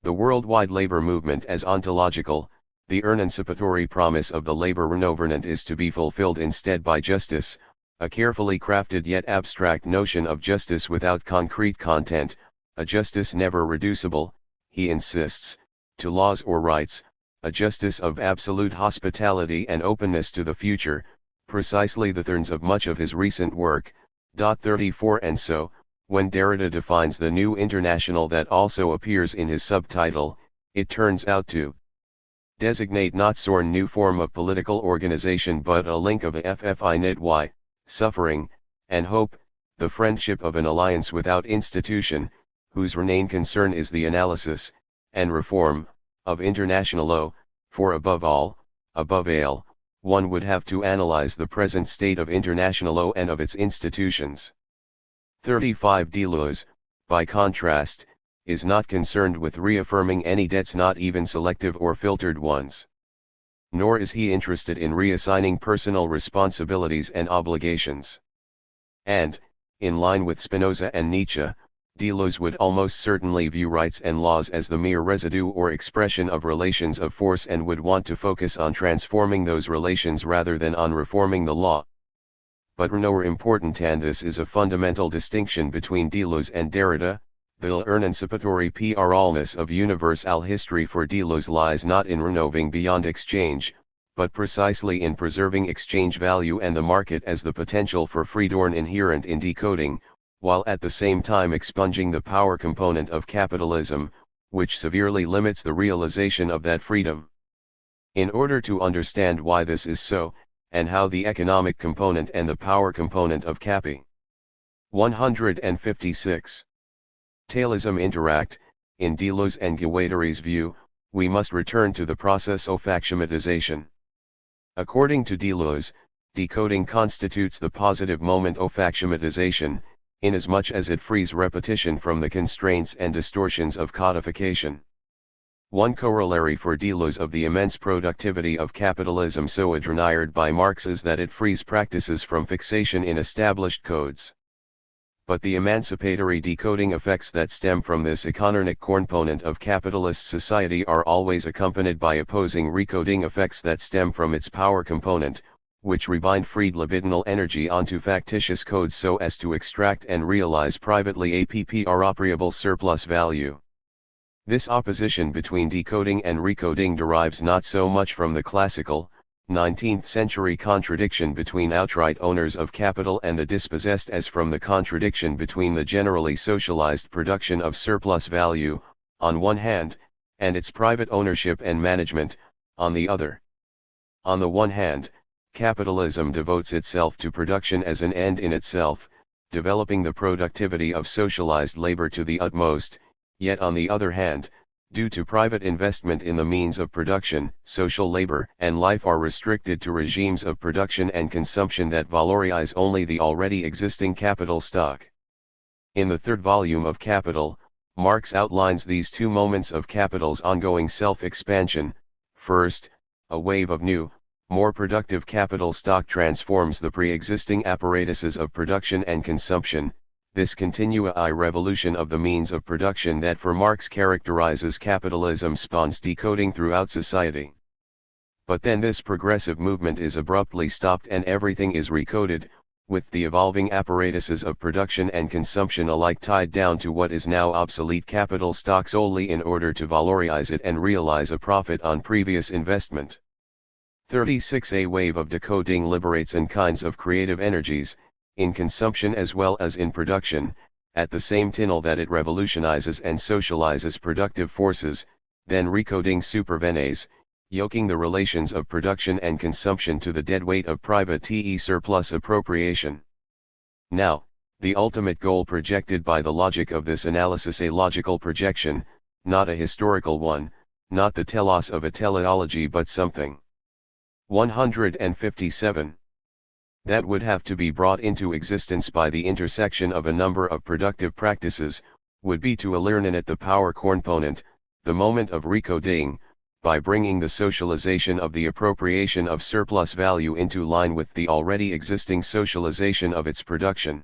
the worldwide labor movement as ontological, the emancipatory promise of the labor renouvrement is to be fulfilled instead by justice, a carefully crafted yet abstract notion of justice without concrete content, a justice never reducible, he insists, to laws or rights, a justice of absolute hospitality and openness to the future, precisely the thorns of much of his recent work. 34 And so, when Derrida defines the new international that also appears in his subtitle, it turns out to designate not some new form of political organization but a link of a FFI suffering, and hope, the friendship of an alliance without institution, whose main concern is the analysis, and reform, of international law, for above all, one would have to analyze the present state of international law and of its institutions. 35 Deleuze, by contrast, is not concerned with reaffirming any debts, not even selective or filtered ones. Nor is he interested in reassigning personal responsibilities and obligations. And, in line with Spinoza and Nietzsche, Deleuze would almost certainly view rights and laws as the mere residue or expression of relations of force and would want to focus on transforming those relations rather than on reforming the law. But more important, and this is a fundamental distinction between Deleuze and Derrida, the emancipatory pluralness of universal history for Deleuze lies not in renoving beyond exchange, but precisely in preserving exchange value and the market as the potential for freedom inherent in decoding, while at the same time expunging the power component of capitalism, which severely limits the realization of that freedom. In order to understand why this is so, and how the economic component and the power component of Capi 156 Taylism interact, in Deleuze and Guattari's view, we must return to the process of axiomatization. According to Deleuze, decoding constitutes the positive moment of axiomatization, inasmuch as it frees repetition from the constraints and distortions of codification. One corollary for Deleuze of the immense productivity of capitalism so admired by Marx is that it frees practices from fixation in established codes. But the emancipatory decoding effects that stem from this economic component of capitalist society are always accompanied by opposing recoding effects that stem from its power component, which rebind freed libidinal energy onto factitious codes so as to extract and realize privately appropriable surplus value. This opposition between decoding and recoding derives not so much from the classical, 19th century contradiction between outright owners of capital and the dispossessed as from the contradiction between the generally socialized production of surplus value, on one hand, and its private ownership and management, on the other. On the one hand, capitalism devotes itself to production as an end in itself, developing the productivity of socialized labor to the utmost, yet on the other hand, due to private investment in the means of production, social labor and life are restricted to regimes of production and consumption that valorize only the already existing capital stock. In the third volume of Capital, Marx outlines these two moments of capital's ongoing self-expansion. First, a wave of new, more productive capital stock transforms the pre-existing apparatuses of production and consumption. This continua revolution of the means of production that for Marx characterizes capitalism spawns decoding throughout society. But then this progressive movement is abruptly stopped and everything is recoded, with the evolving apparatuses of production and consumption alike tied down to what is now obsolete capital stock solely in order to valorize it and realize a profit on previous investment. 36 A wave of decoding liberates and kinds of creative energies, in consumption as well as in production, at the same tinel that it revolutionizes and socializes productive forces, then recoding supervenes, yoking the relations of production and consumption to the deadweight of private surplus appropriation. Now, the ultimate goal projected by the logic of this analysis, a logical projection, not a historical one, not the telos of a teleology but something. 157. That would have to be brought into existence by the intersection of a number of productive practices, would be to learn in it the power component, the moment of recoding, by bringing the socialization of the appropriation of surplus value into line with the already existing socialization of its production.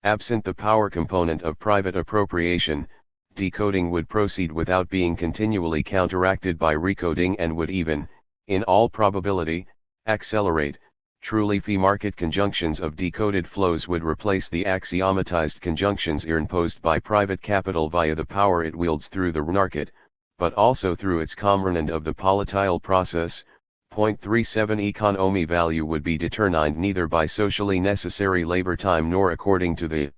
Absent the power component of private appropriation, decoding would proceed without being continually counteracted by recoding and would even, in all probability, accelerate. Truly free market conjunctions of decoded flows would replace the axiomatized conjunctions imposed by private capital via the power it wields through the market, but also through its component of the political process. 37 Economy value would be determined neither by socially necessary labor time nor according to the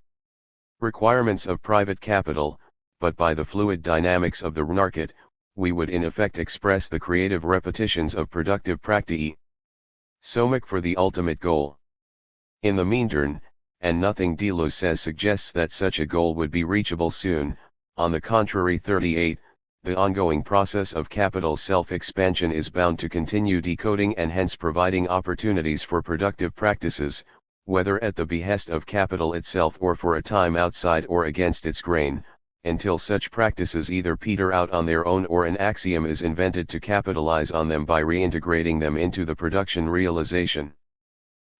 requirements of private capital, but by the fluid dynamics of the market. We would in effect express the creative repetitions of productive practice. Somic for the ultimate goal. In the meantime, and nothing Deleuze says suggests that such a goal would be reachable soon. On the contrary, 38, the ongoing process of capital self-expansion is bound to continue decoding and hence providing opportunities for productive practices, whether at the behest of capital itself or for a time outside or against its grain, until such practices either peter out on their own or an axiom is invented to capitalize on them by reintegrating them into the production realization.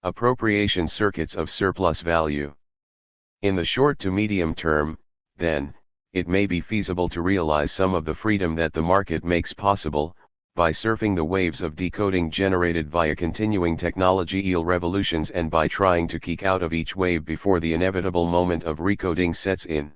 Appropriation circuits of surplus value. In the short to medium term, then, it may be feasible to realize some of the freedom that the market makes possible, by surfing the waves of decoding generated via continuing technological revolutions and by trying to keep out of each wave before the inevitable moment of recoding sets in.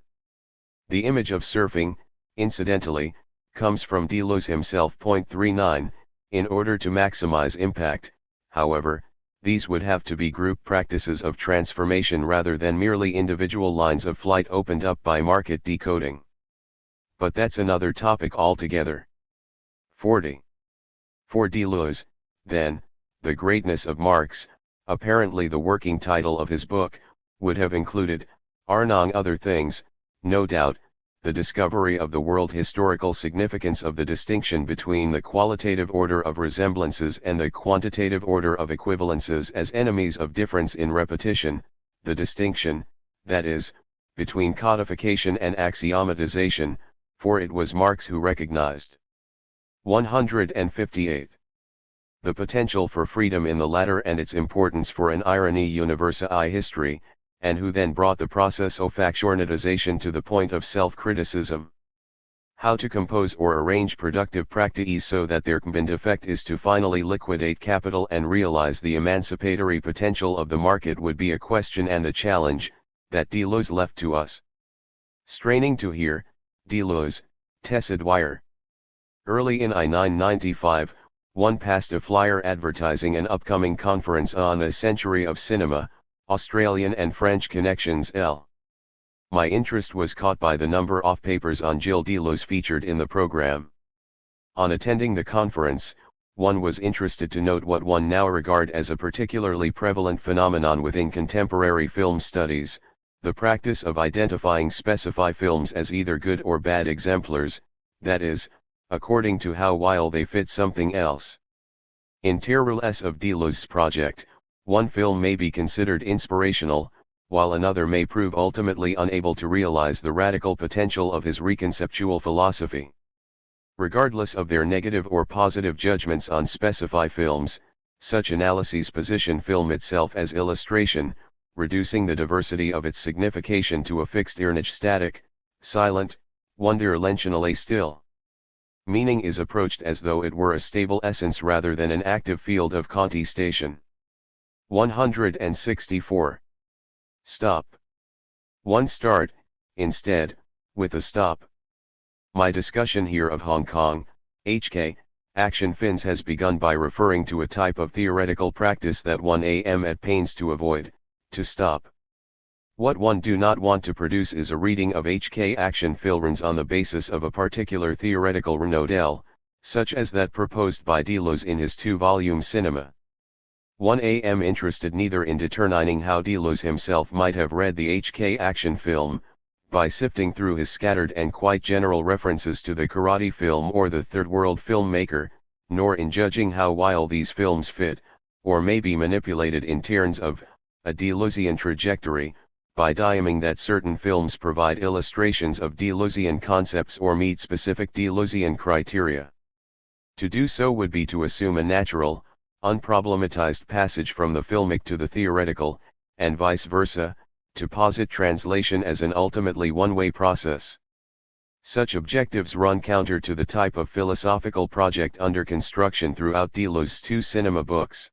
The image of surfing, incidentally, comes from Deleuze himself. 39, in order to maximize impact, however, these would have to be group practices of transformation rather than merely individual lines of flight opened up by market decoding. But that's another topic altogether. 40. For Deleuze, then, the greatness of Marx, apparently the working title of his book, would have included, among other things, no doubt, the discovery of the world historical significance of the distinction between the qualitative order of resemblances and the quantitative order of equivalences as enemies of difference in repetition, the distinction, that is, between codification and axiomatization, for it was Marx who recognized. 158. The potential for freedom in the latter and its importance for an irony universae history, and who then brought the process of factionization to the point of self-criticism. How to compose or arrange productive practices so that their combined effect is to finally liquidate capital and realize the emancipatory potential of the market would be a question and the challenge, that Deleuze left to us. Straining to hear, Deleuze, Tessa Dwyer. Early in I-995, one passed a flyer advertising an upcoming conference on a century of cinema, Australian and French connections L. My interest was caught by the number of papers on Gilles Deleuze featured in the program. On attending the conference, one was interested to note what one now regard as a particularly prevalent phenomenon within contemporary film studies, the practice of identifying specified films as either good or bad exemplars, that is, according to how well they fit something else. In terms of Deleuze's project, one film may be considered inspirational, while another may prove ultimately unable to realize the radical potential of his reconceptual philosophy. Regardless of their negative or positive judgments on specified films, such analyses position film itself as illustration, reducing the diversity of its signification to a fixed static, silent, wunderlentionally still. Meaning is approached as though it were a stable essence rather than an active field of contestation. 164. Stop. One start, instead, with a stop. My discussion here of Hong Kong, HK, action films has begun by referring to a type of theoretical practice that one am at pains to avoid, to stop. What one do not want to produce is a reading of HK action films on the basis of a particular theoretical model, such as that proposed by Deleuze in his two-volume Cinema. One am interested neither in determining how Deleuze himself might have read the HK action film, by sifting through his scattered and quite general references to the karate film or the third world filmmaker, nor in judging how well these films fit, or may be manipulated in terms of, a Deleuzian trajectory, by deeming that certain films provide illustrations of Deleuzian concepts or meet specific Deleuzian criteria. To do so would be to assume a natural, unproblematized passage from the filmic to the theoretical, and vice versa, to posit translation as an ultimately one-way process. Such objectives run counter to the type of philosophical project under construction throughout Deleuze's two cinema books.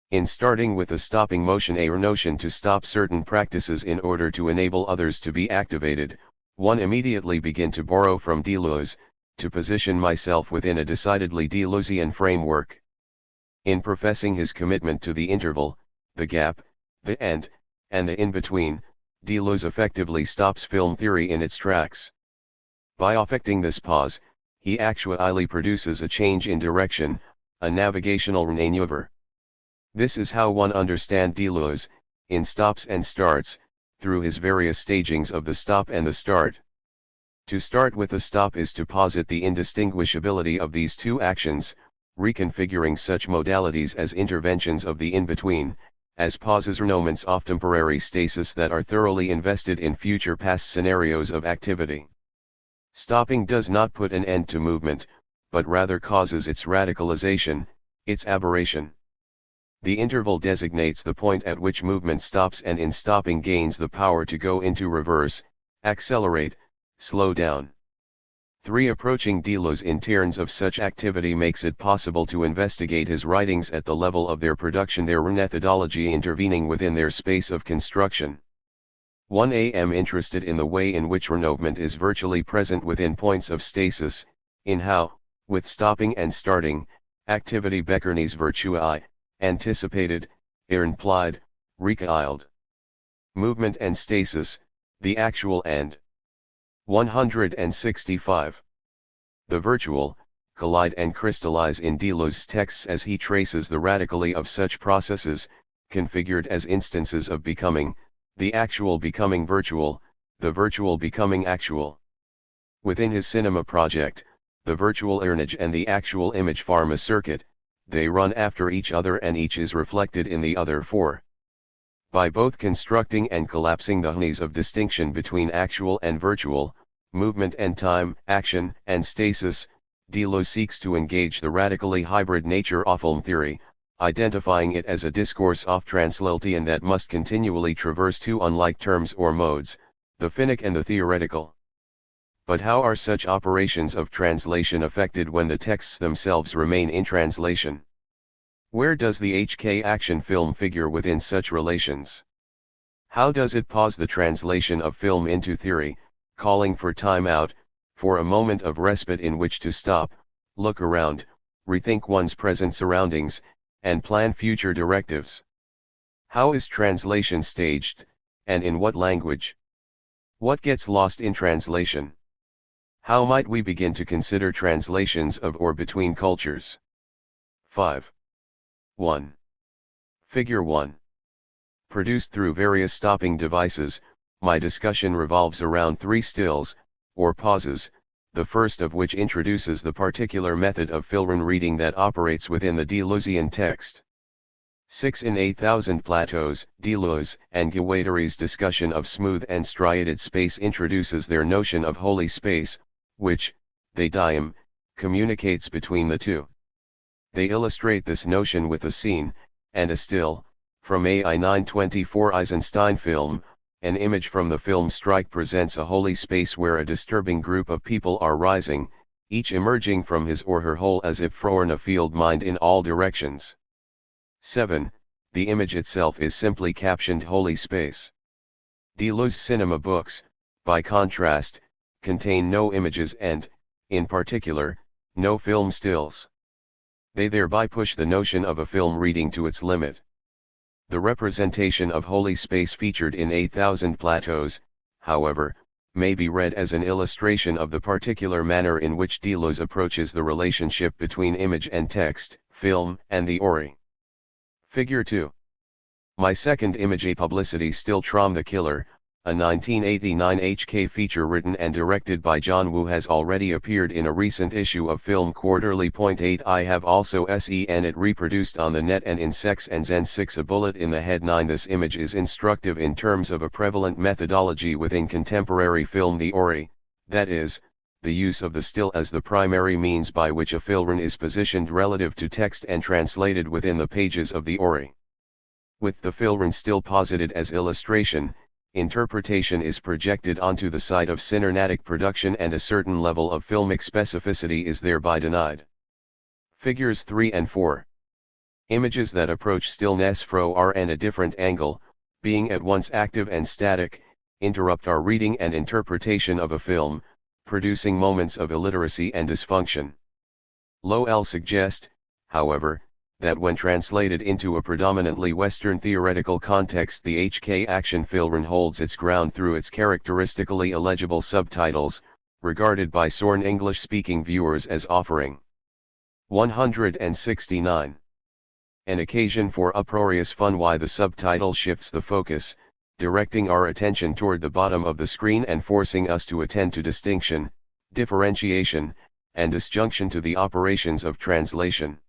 In starting with a stopping motion or notion to stop certain practices in order to enable others to be activated, one immediately begin to borrow from Deleuze, to position myself within a decidedly Deleuzian framework. In professing his commitment to the interval, the gap, the end, and the in-between, Deleuze effectively stops film theory in its tracks. By affecting this pause, he actually produces a change in direction, a navigational maneuver. This is how one understands Deleuze, in Stops and Starts, through his various stagings of the stop and the start. To start with a stop is to posit the indistinguishability of these two actions, reconfiguring such modalities as interventions of the in-between, as pauses or moments of temporary stasis that are thoroughly invested in future past scenarios of activity. Stopping does not put an end to movement, but rather causes its radicalization, its aberration. The interval designates the point at which movement stops and in stopping gains the power to go into reverse, accelerate, slow down. 3. Approaching Deleuze in terms of such activity makes it possible to investigate his writings at the level of their production, their methodology intervening within their space of construction. 1. am interested in the way in which renouement is virtually present within points of stasis, in how, with stopping and starting, activity Beckernes virtui, anticipated, are implied, recoiled. Movement and stasis, the actual end. 165. The virtual, collide and crystallize in Deleuze's texts as he traces the radically of such processes, configured as instances of becoming, the actual becoming virtual, the virtual becoming actual. Within his cinema project, the virtual image and the actual image form a circuit, they run after each other and each is reflected in the other four. By both constructing and collapsing the hunies of distinction between actual and virtual, movement and time, action and stasis, Deleuze seeks to engage the radically hybrid nature of film theory, identifying it as a discourse of translation that must continually traverse two unlike terms or modes, the finnic and the theoretical. But how are such operations of translation affected when the texts themselves remain in translation? Where does the HK action film figure within such relations? How does it pause the translation of film into theory, calling for time out, for a moment of respite in which to stop, look around, rethink one's present surroundings, and plan future directives? How is translation staged, and in what language? What gets lost in translation? How might we begin to consider translations of or between cultures? 5. 1. Figure 1. Produced through various stopping devices, my discussion revolves around three stills, or pauses, the first of which introduces the particular method of film reading that operates within the Deleuzian text. 6. In 8,000 Plateaus, Deleuze and Guattari's discussion of smooth and striated space introduces their notion of holy space, which, they diem, communicates between the two. They illustrate this notion with a scene, and a still, from AI 924 Eisenstein film. An image from the film Strike presents a holy space where a disturbing group of people are rising, each emerging from his or her hole as if from a field mined in all directions. 7. The image itself is simply captioned holy space. Deleuze cinema books, by contrast, contain no images and, in particular, no film stills. They thereby push the notion of a film reading to its limit. The representation of holy space featured in 8,000 Plateaus, however, may be read as an illustration of the particular manner in which Deleuze approaches the relationship between image and text, film and the ori. Figure 2. My second image, a publicity still Trom the Killer, a 1989 HK feature written and directed by John Woo, has already appeared in a recent issue of Film Quarterly. 8. I have also seen it reproduced on the net and in Sex and Zen. 6. A bullet in the head. 9. This image is instructive in terms of a prevalent methodology within contemporary film, the ori, that is, the use of the still as the primary means by which a film is positioned relative to text and translated within the pages of the ori. With the film still posited as illustration, interpretation is projected onto the side of cinematic production and a certain level of filmic specificity is thereby denied. Figures 3 and 4. Images that approach stillness from and a different angle, being at once active and static, interrupt our reading and interpretation of a film, producing moments of illiteracy and dysfunction. Lowell suggests, however, that when translated into a predominantly Western theoretical context, the HK action film holds its ground through its characteristically illegible subtitles, regarded by Sorn English-speaking viewers as offering 169. An occasion for uproarious fun. Why the subtitle shifts the focus, directing our attention toward the bottom of the screen and forcing us to attend to distinction, differentiation, and disjunction to the operations of translation.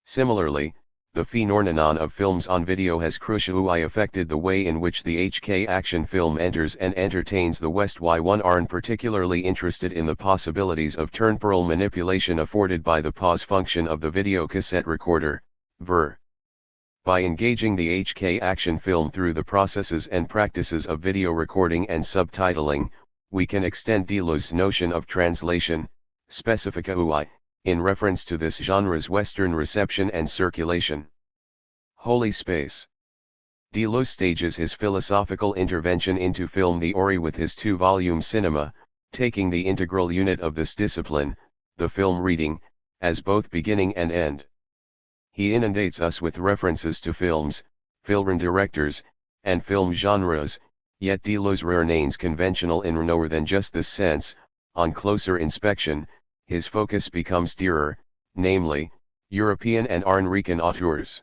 Similarly, the phenomenon of films on video has crucially affected the way in which the HK action film enters and entertains the West. Why one aren't particularly interested in the possibilities of temporal manipulation afforded by the pause function of the video cassette recorder, ver. By engaging the HK action film through the processes and practices of video recording and subtitling, we can extend Deleuze's notion of translation, specifica UI, in reference to this genre's Western reception and circulation. Holy space. Deleuze stages his philosophical intervention into film, the ori, with his two-volume Cinema, taking the integral unit of this discipline, the film reading, as both beginning and end. He inundates us with references to films, film directors, and film genres, yet Deleuze remains conventional in more than just this sense. On closer inspection, his focus becomes dearer, namely, European and American auteurs.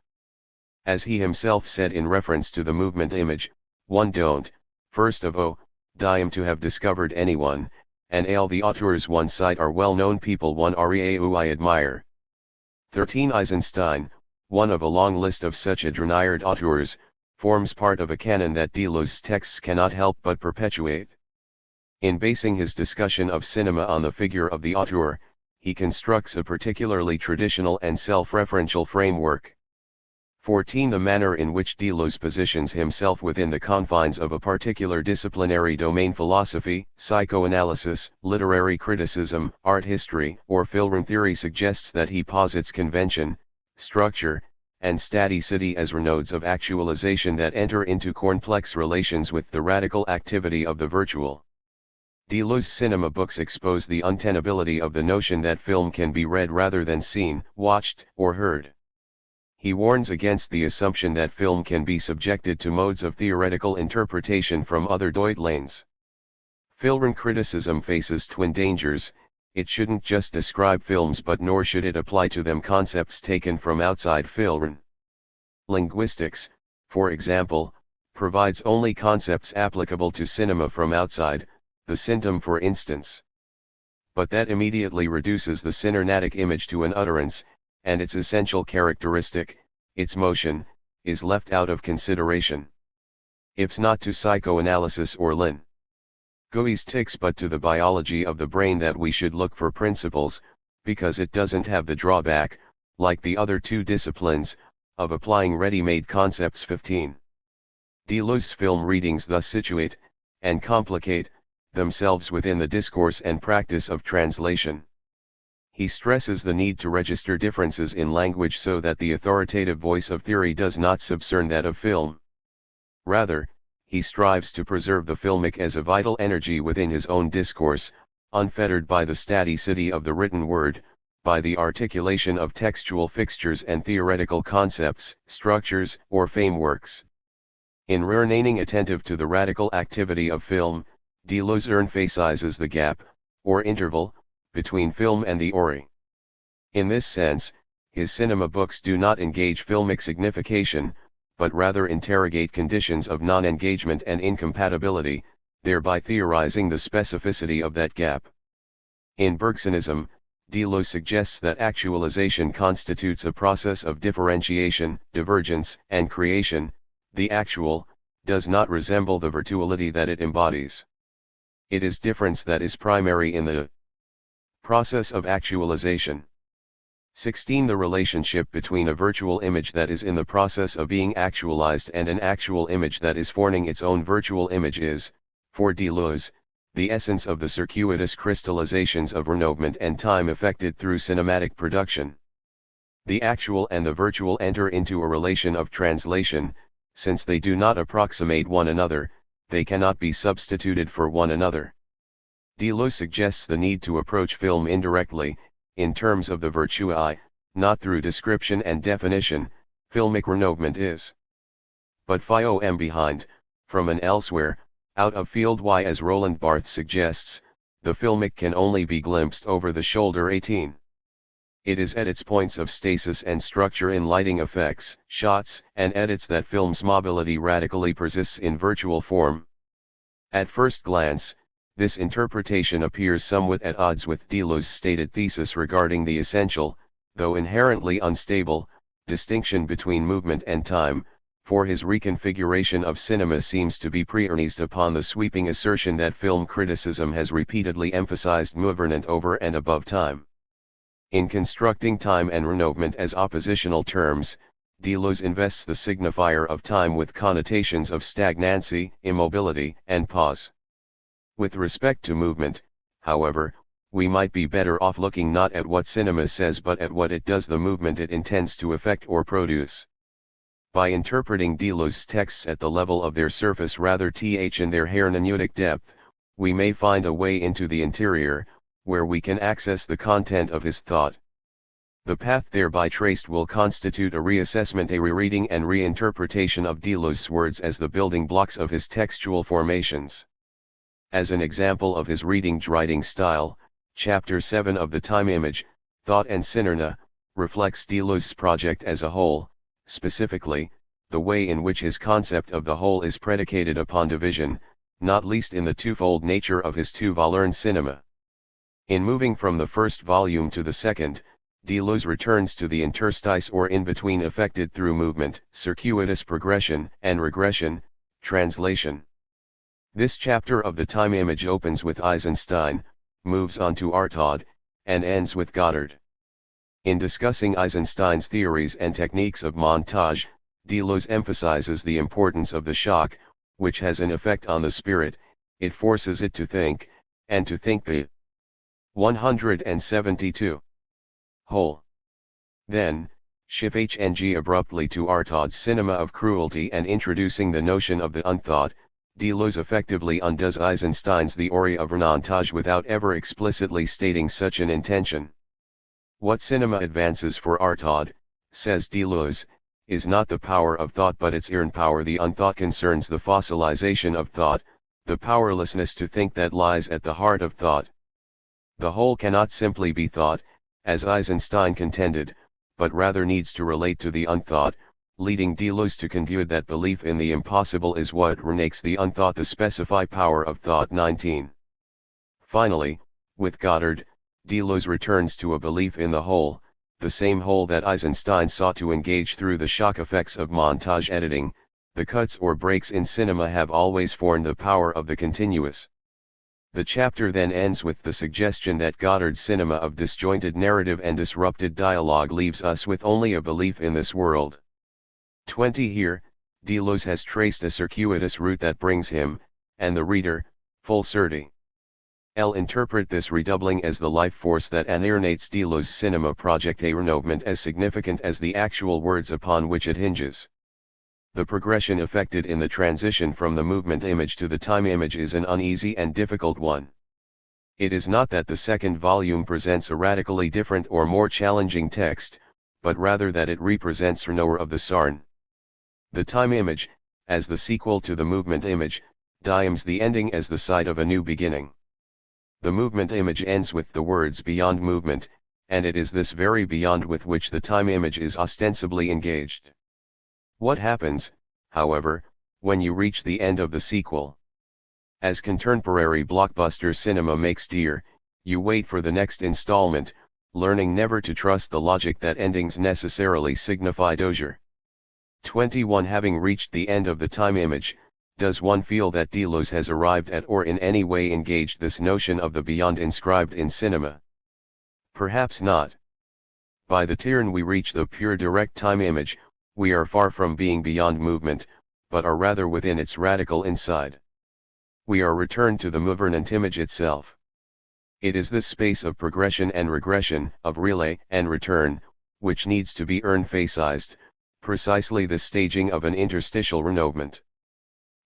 As he himself said in reference to the movement image, one don't, first of all, dime to have discovered anyone, and all the auteurs one cite are well-known people one who I admire. 13 Eisenstein, one of a long list of such admired auteurs, forms part of a canon that Deleuze's texts cannot help but perpetuate. In basing his discussion of cinema on the figure of the auteur, he constructs a particularly traditional and self-referential framework. 14 The manner in which Deleuze positions himself within the confines of a particular disciplinary domain, philosophy, psychoanalysis, literary criticism, art history, or film theory, suggests that he posits convention, structure, and staticity as nodes of actualization that enter into complex relations with the radical activity of the virtual. Deleuze's cinema books expose the untenability of the notion that film can be read rather than seen, watched, or heard. He warns against the assumption that film can be subjected to modes of theoretical interpretation from other Deutlanes. Film criticism faces twin dangers: it shouldn't just describe films, but nor should it apply to them concepts taken from outside film. Linguistics, for example, provides only concepts applicable to cinema from outside, the symptom for instance. But that immediately reduces the synarnatic image to an utterance, and its essential characteristic, its motion, is left out of consideration. If not to psychoanalysis or linguistics but to the biology of the brain that we should look for principles, because it doesn't have the drawback, like the other two disciplines, of applying ready-made concepts. 15. Deleuze's film readings thus situate, and complicate, themselves within the discourse and practice of translation. He stresses the need to register differences in language so that the authoritative voice of theory does not subsume that of film. Rather, he strives to preserve the filmic as a vital energy within his own discourse, unfettered by the staticity of the written word, by the articulation of textual fixtures and theoretical concepts, structures, or frameworks. In remaining attentive to the radical activity of film, Deleuze emphasizes the gap, or interval, between film and the ori. In this sense, his cinema books do not engage filmic signification, but rather interrogate conditions of non-engagement and incompatibility, thereby theorizing the specificity of that gap. In Bergsonism, Deleuze suggests that actualization constitutes a process of differentiation, divergence, and creation. The actual does not resemble the virtuality that it embodies. It is difference that is primary in the process of actualization. 16. The relationship between a virtual image that is in the process of being actualized and an actual image that is forming its own virtual image is, for Deleuze, the essence of the circuitous crystallizations of renouvellement and time effected through cinematic production. The actual and the virtual enter into a relation of translation. Since they do not approximate one another, they cannot be substituted for one another. Deleuze suggests the need to approach film indirectly, in terms of the virtui, not through description and definition. Filmic renouvellement is but from behind, from an elsewhere, out of field. Why, as Roland Barthes suggests, the filmic can only be glimpsed over the shoulder. 18. It is at its points of stasis and structure in lighting effects, shots, and edits that film's mobility radically persists in virtual form. At first glance, this interpretation appears somewhat at odds with Deleuze's stated thesis regarding the essential, though inherently unstable, distinction between movement and time, for his reconfiguration of cinema seems to be premised upon the sweeping assertion that film criticism has repeatedly emphasized movement over and above time. In constructing time and renouvellement as oppositional terms, Deleuze invests the signifier of time with connotations of stagnancy, immobility, and pause. With respect to movement, however, we might be better off looking not at what cinema says but at what it does, the movement it intends to effect or produce. By interpreting Deleuze's texts at the level of their surface rather than their hermeneutic depth, we may find a way into the interior, where we can access the content of his thought. The path thereby traced will constitute a reassessment, a rereading and reinterpretation of Deleuze's words as the building blocks of his textual formations. As an example of his reading-writing style, Chapter 7 of The Time Image, Thought and Synerne, reflects Deleuze's project as a whole, specifically, the way in which his concept of the whole is predicated upon division, not least in the twofold nature of his two-volume cinema. In moving from the first volume to the second, Deleuze returns to the interstice or in-between effected through movement, circuitous progression and regression, translation. This chapter of The Time Image opens with Eisenstein, moves on to Artaud, and ends with Goddard. In discussing Eisenstein's theories and techniques of montage, Deleuze emphasizes the importance of the shock, which has an effect on the spirit. It forces it to think, and to think the 172 whole. Then, shifting abruptly to Artaud's cinema of cruelty and introducing the notion of the unthought, Deleuze effectively undoes Eisenstein's theory of renontage without ever explicitly stating such an intention. What cinema advances for Artaud, says Deleuze, is not the power of thought but its power. The unthought concerns the fossilization of thought, the powerlessness to think that lies at the heart of thought. The whole cannot simply be thought, as Eisenstein contended, but rather needs to relate to the unthought, leading Deleuze to conclude that belief in the impossible is what makes the unthought the specific power of thought. 19. Finally, with Goddard, Deleuze returns to a belief in the whole, the same whole that Eisenstein sought to engage through the shock effects of montage editing. The cuts or breaks in cinema have always formed the power of the continuous. The chapter then ends with the suggestion that Goddard's cinema of disjointed narrative and disrupted dialogue leaves us with only a belief in this world. 20. Here, Deleuze has traced a circuitous route that brings him, and the reader, full circle. L. Interpret this redoubling as the life force that animates Deleuze's cinema project, a renouvellement as significant as the actual words upon which it hinges. The progression effected in the transition from the movement image to the time image is an uneasy and difficult one. It is not that the second volume presents a radically different or more challenging text, but rather that it represents renewal of the Sarn. The time image, as the sequel to the movement image, dimes the ending as the site of a new beginning. The movement image ends with the words beyond movement, and it is this very beyond with which the time image is ostensibly engaged. What happens, however, when you reach the end of the sequel? As contemporary blockbuster cinema makes dear, you wait for the next installment, learning never to trust the logic that endings necessarily signify closure. 21. Having reached the end of the time image, does one feel that Deleuze has arrived at or in any way engaged this notion of the beyond inscribed in cinema? Perhaps not. By the turn we reach the pure direct time image, we are far from being beyond movement, but are rather within its radical inside. We are returned to the movement image itself. It is this space of progression and regression, of relay and return, which needs to be emphasized, precisely the staging of an interstitial renouement.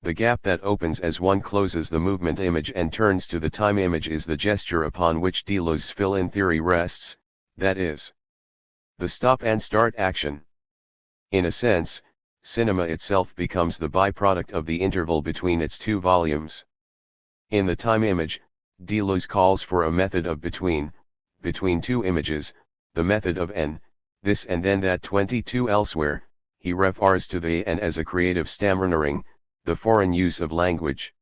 The gap that opens as one closes the movement image and turns to the time image is the gesture upon which Deleuze's fill-in theory rests, that is, the stop and start action. In a sense, cinema itself becomes the byproduct of the interval between its two volumes. In the time image, Deleuze calls for a method of between two images, the method of n, this and then that. 22. Elsewhere, he refers to the n as a creative stammering, the foreign use of language.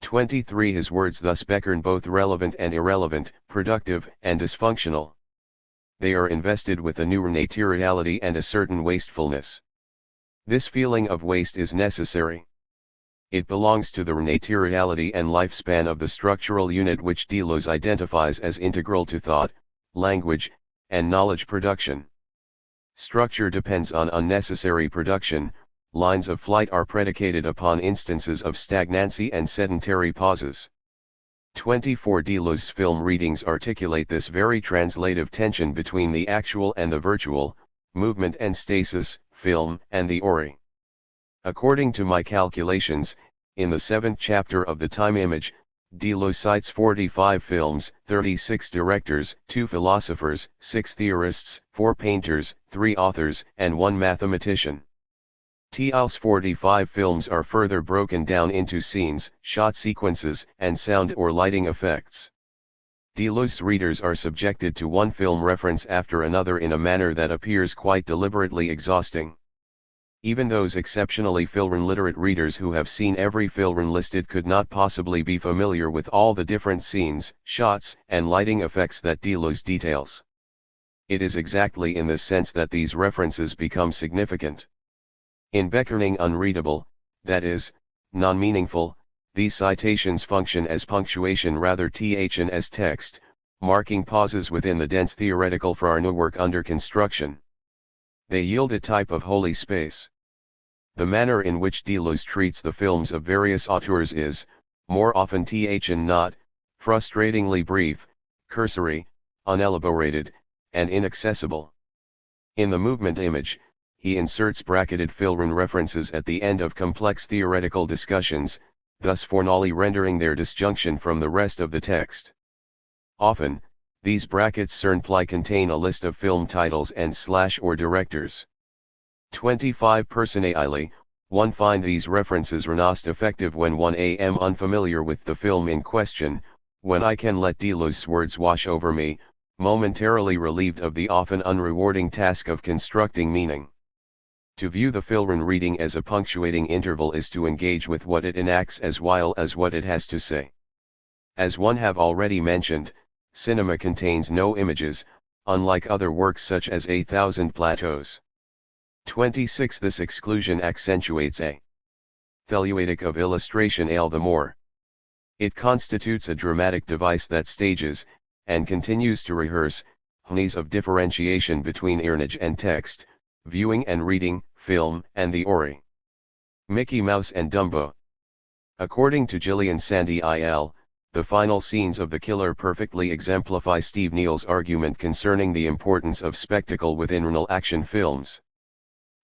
23. His words thus become both relevant and irrelevant, productive and dysfunctional. They are invested with a new naturality and a certain wastefulness. This feeling of waste is necessary. It belongs to the naturality and lifespan of the structural unit which Deleuze identifies as integral to thought, language, and knowledge production. Structure depends on unnecessary production. Lines of flight are predicated upon instances of stagnancy and sedentary pauses. 24. Deleuze's film readings articulate this very translative tension between the actual and the virtual, movement and stasis, film and the ori. According to my calculations, in the 7th chapter of the time image, Deleuze cites 45 films, 36 directors, 2 philosophers, 6 theorists, 4 painters, 3 authors, and 1 mathematician. Deleuze's 45 films are further broken down into scenes, shot sequences, and sound or lighting effects. Deleuze's readers are subjected to one film reference after another in a manner that appears quite deliberately exhausting. Even those exceptionally film-literate readers who have seen every film listed could not possibly be familiar with all the different scenes, shots, and lighting effects that Deleuze details. It is exactly in this sense that these references become significant. In becoming unreadable, that is, non-meaningful, these citations function as punctuation rather than as text, marking pauses within the dense theoretical framework under construction. They yield a type of holy space. The manner in which Deleuze treats the films of various auteurs is, more often than not, frustratingly brief, cursory, unelaborated, and inaccessible. In the movement image, he inserts bracketed film references at the end of complex theoretical discussions, thus formally rendering their disjunction from the rest of the text. Often, these brackets simply contain a list of film titles and / or directors. 25 Personally, one find these references most effective when one am unfamiliar with the film in question, when I can let Deleuze's words wash over me, momentarily relieved of the often unrewarding task of constructing meaning. To view the film reading as a punctuating interval is to engage with what it enacts as well as what it has to say. As one have already mentioned, cinema contains no images, unlike other works such as 8,000 Plateaus. 26 This exclusion accentuates a theleutic of illustration all the more. It constitutes a dramatic device that stages, and continues to rehearse, hnees of differentiation between image and text, viewing and reading, film and the ori. Mickey Mouse and Dumbo. According to Gillian Sandy Il, the final scenes of The Killer perfectly exemplify Steve Neal's argument concerning the importance of spectacle within real action films.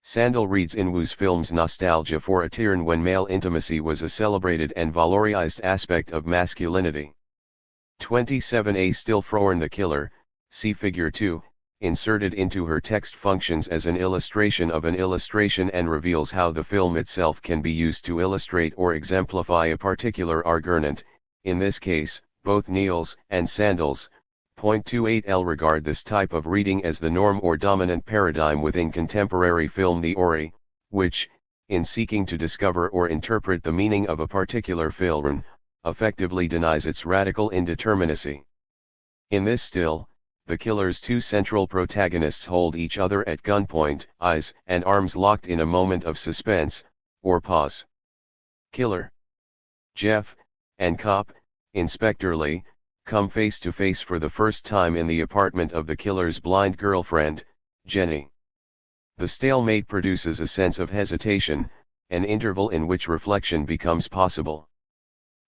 Sandel reads in Wu's films nostalgia for a time when male intimacy was a celebrated and valorized aspect of masculinity. 27 Still Froern The Killer, see Figure 2, inserted into her text functions as an illustration of an illustration and reveals how the film itself can be used to illustrate or exemplify a particular argument. In this case, both Neal's and Sandel's. 28L regard this type of reading as the norm or dominant paradigm within contemporary film the ori, which, in seeking to discover or interpret the meaning of a particular film, effectively denies its radical indeterminacy. In this still, the killer's two central protagonists hold each other at gunpoint, eyes and arms locked in a moment of suspense, or pause. Killer, Jeff, and cop, Inspector Lee, come face to face for the first time in the apartment of the killer's blind girlfriend, Jenny. The stalemate produces a sense of hesitation, an interval in which reflection becomes possible.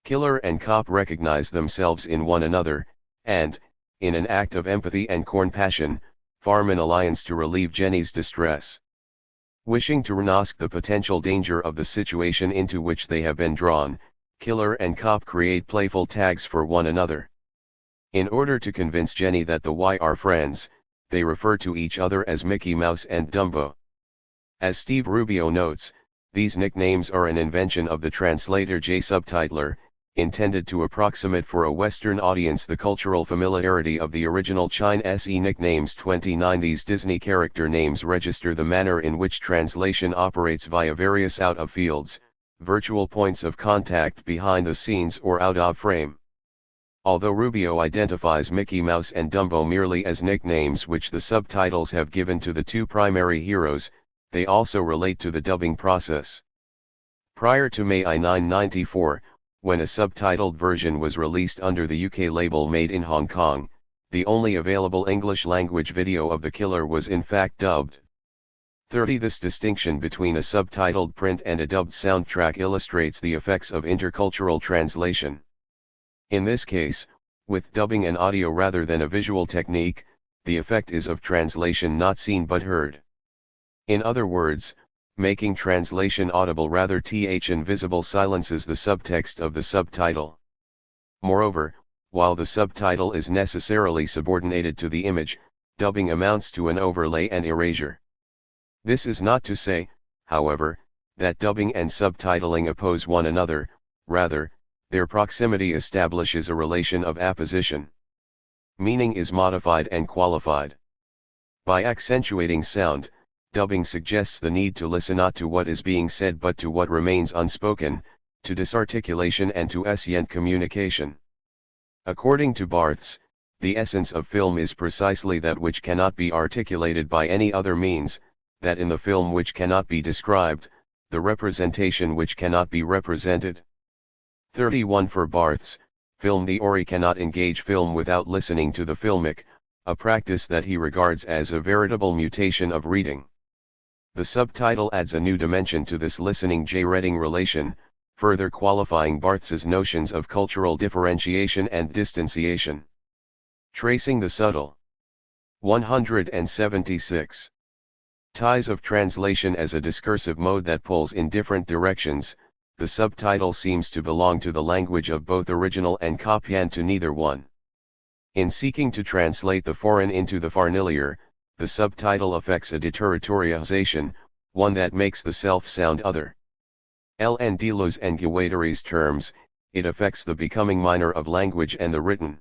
Killer and cop recognize themselves in one another, and, in an act of empathy and compassion, form an alliance to relieve Jenny's distress. Wishing to mask the potential danger of the situation into which they have been drawn, Killer and cop create playful tags for one another. In order to convince Jenny that the Y are friends, they refer to each other as Mickey Mouse and Dumbo. As Steve Rubio notes, these nicknames are an invention of the translator J. Subtitler, intended to approximate for a Western audience the cultural familiarity of the original Chinese nicknames. 29 These Disney character names register the manner in which translation operates via various out-of-fields, virtual points of contact behind the scenes or out of frame. Although Rubio identifies Mickey Mouse and Dumbo merely as nicknames which the subtitles have given to the two primary heroes, they also relate to the dubbing process. Prior to May 9, 1994, when a subtitled version was released under the UK label Made in Hong Kong, the only available English-language video of The Killer was in fact dubbed. 30 This distinction between a subtitled print and a dubbed soundtrack illustrates the effects of intercultural translation. In this case, with dubbing an audio rather than a visual technique, the effect is of translation not seen but heard. In other words, making translation audible rather than visible silences the subtext of the subtitle. Moreover, while the subtitle is necessarily subordinated to the image, dubbing amounts to an overlay and erasure. This is not to say, however, that dubbing and subtitling oppose one another, rather, their proximity establishes a relation of apposition. Meaning is modified and qualified. By accentuating sound, dubbing suggests the need to listen not to what is being said but to what remains unspoken, to disarticulation and to escient communication. According to Barthes, the essence of film is precisely that which cannot be articulated by any other means, that in the film which cannot be described, the representation which cannot be represented. 31 For Barthes, film theory cannot engage film without listening to the filmic, a practice that he regards as a veritable mutation of reading. The subtitle adds a new dimension to this listening-reading relation, further qualifying Barthes's notions of cultural differentiation and distanciation. Tracing the subtle. 176. Ties of translation as a discursive mode that pulls in different directions. The subtitle seems to belong to the language of both original and copy and to neither one. In seeking to translate the foreign into the familiar, the subtitle affects a deterritorialization, one that makes the self sound other. In Deleuze and Guattari's terms, it affects the becoming minor of language and the written.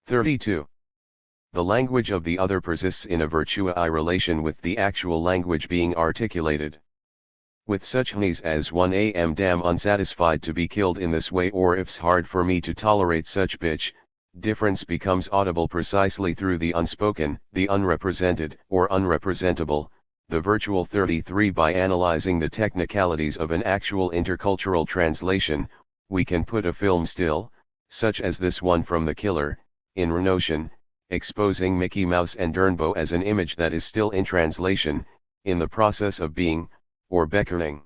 32. The language of the other persists in a virtuae relation with the actual language being articulated. With such hnees as 1 am damn unsatisfied to be killed in this way, or if's hard for me to tolerate such bitch, difference becomes audible precisely through the unspoken, the unrepresented, or unrepresentable, the virtual. 33 By analyzing the technicalities of an actual intercultural translation, we can put a film still, such as this one from The Killer, in Renotion, exposing Mickey Mouse and Dernbo as an image that is still in translation, in the process of being, or beckoning.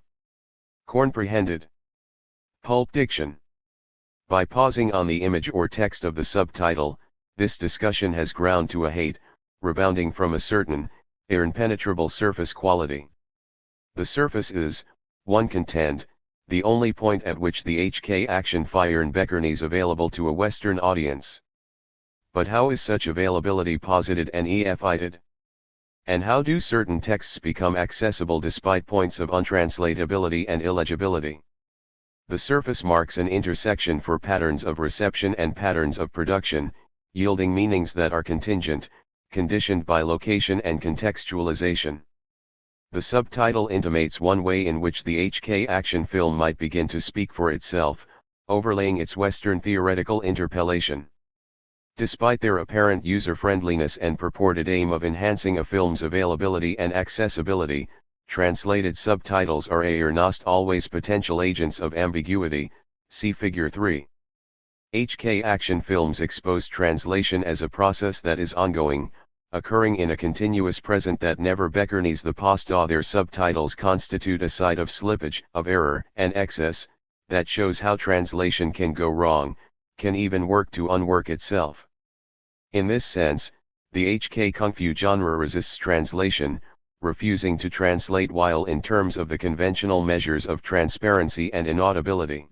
Comprehended. Pulp diction. By pausing on the image or text of the subtitle, this discussion has ground to a hate, rebounding from a certain, impenetrable surface quality. The surface is, one contend, the only point at which the HK action firen Beckernes available to a Western audience. But how is such availability posited and EFIted? And how do certain texts become accessible despite points of untranslatability and illegibility? The surface marks an intersection for patterns of reception and patterns of production, yielding meanings that are contingent, conditioned by location and contextualization. The subtitle intimates one way in which the HK action film might begin to speak for itself, overlaying its Western theoretical interpellation. Despite their apparent user-friendliness and purported aim of enhancing a film's availability and accessibility, translated subtitles are not always potential agents of ambiguity, see Figure 3. HK action films expose translation as a process that is ongoing, occurring in a continuous present that never Beckernes. The post their subtitles constitute a site of slippage, of error and excess, that shows how translation can go wrong, can even work to unwork itself. In this sense, the HK Kung Fu genre resists translation, refusing to translate while in terms of the conventional measures of transparency and inaudibility.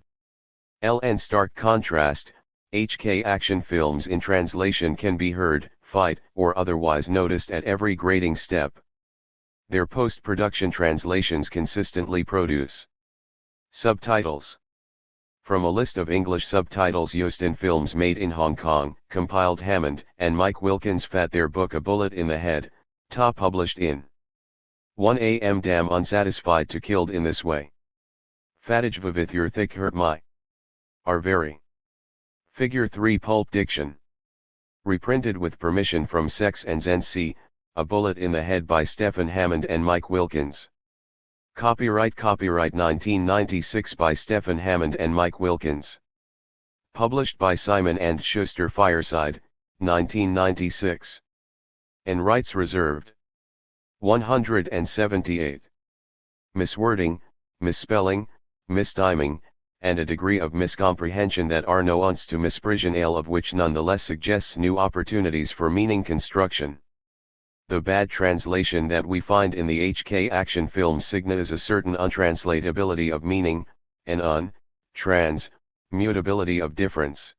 In stark contrast, HK action films in translation can be heard, fight, or otherwise noticed at every grading step. Their post-production translations consistently produce subtitles. From a list of English subtitles used in films made in Hong Kong, compiled Hammond and Mike Wilkins Fat their book A Bullet in the Head, published in 1 am damn unsatisfied to killed in this way. Fatage vivith your thick hurt my. Are very. Figure 3 Pulp diction. Reprinted with permission from Sex and Zen C, A Bullet in the Head by Stephen Hammond and Mike Wilkins. Copyright 1996 by Stephen Hammond and Mike Wilkins. Published by Simon & Schuster Fireside, 1996. And rights reserved. 178. Miswording, misspelling, mistiming, and a degree of miscomprehension that are nuanced to misprision ale of which nonetheless suggests new opportunities for meaning construction. The bad translation that we find in the HK action film Signa is a certain untranslatability of meaning, an mutability of difference.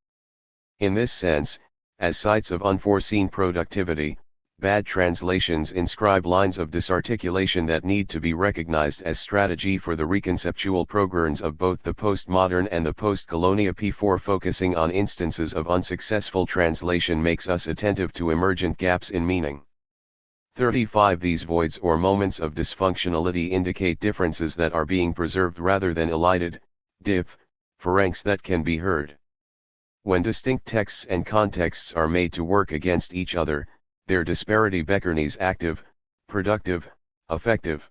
In this sense, as sites of unforeseen productivity, bad translations inscribe lines of disarticulation that need to be recognized as strategy for the reconceptual programs of both the postmodern and the post-colonia. P4 Focusing on instances of unsuccessful translation makes us attentive to emergent gaps in meaning. 35 These voids or moments of dysfunctionality indicate differences that are being preserved rather than elided, diff, pharynx that can be heard. When distinct texts and contexts are made to work against each other, their disparity becomes active, productive, effective.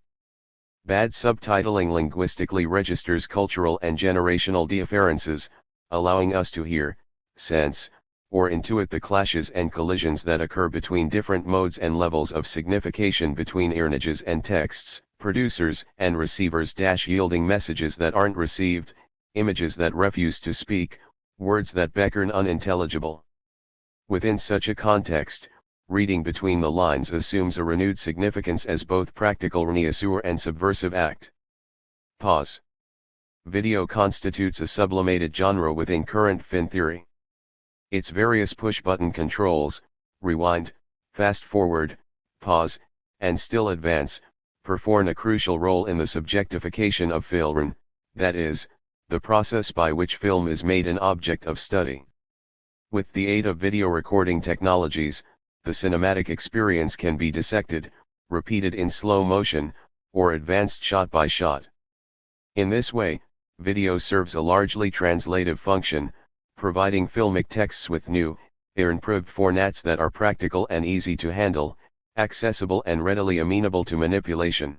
Bad subtitling linguistically registers cultural and generational differences, allowing us to hear, sense, or intuit the clashes and collisions that occur between different modes and levels of signification between images and texts, producers and receivers yielding messages that aren't received, images that refuse to speak, words that become unintelligible. Within such a context, reading between the lines assumes a renewed significance as both practical renouisseur and subversive act. Pause. Video constitutes a sublimated genre within current film theory. Its various push-button controls, rewind, fast-forward, pause, and still advance, perform a crucial role in the subjectification of film, that is, the process by which film is made an object of study. With the aid of video recording technologies, the cinematic experience can be dissected, repeated in slow motion, or advanced shot by shot. In this way, video serves a largely translative function, providing filmic texts with new, improved formats that are practical and easy to handle, accessible and readily amenable to manipulation.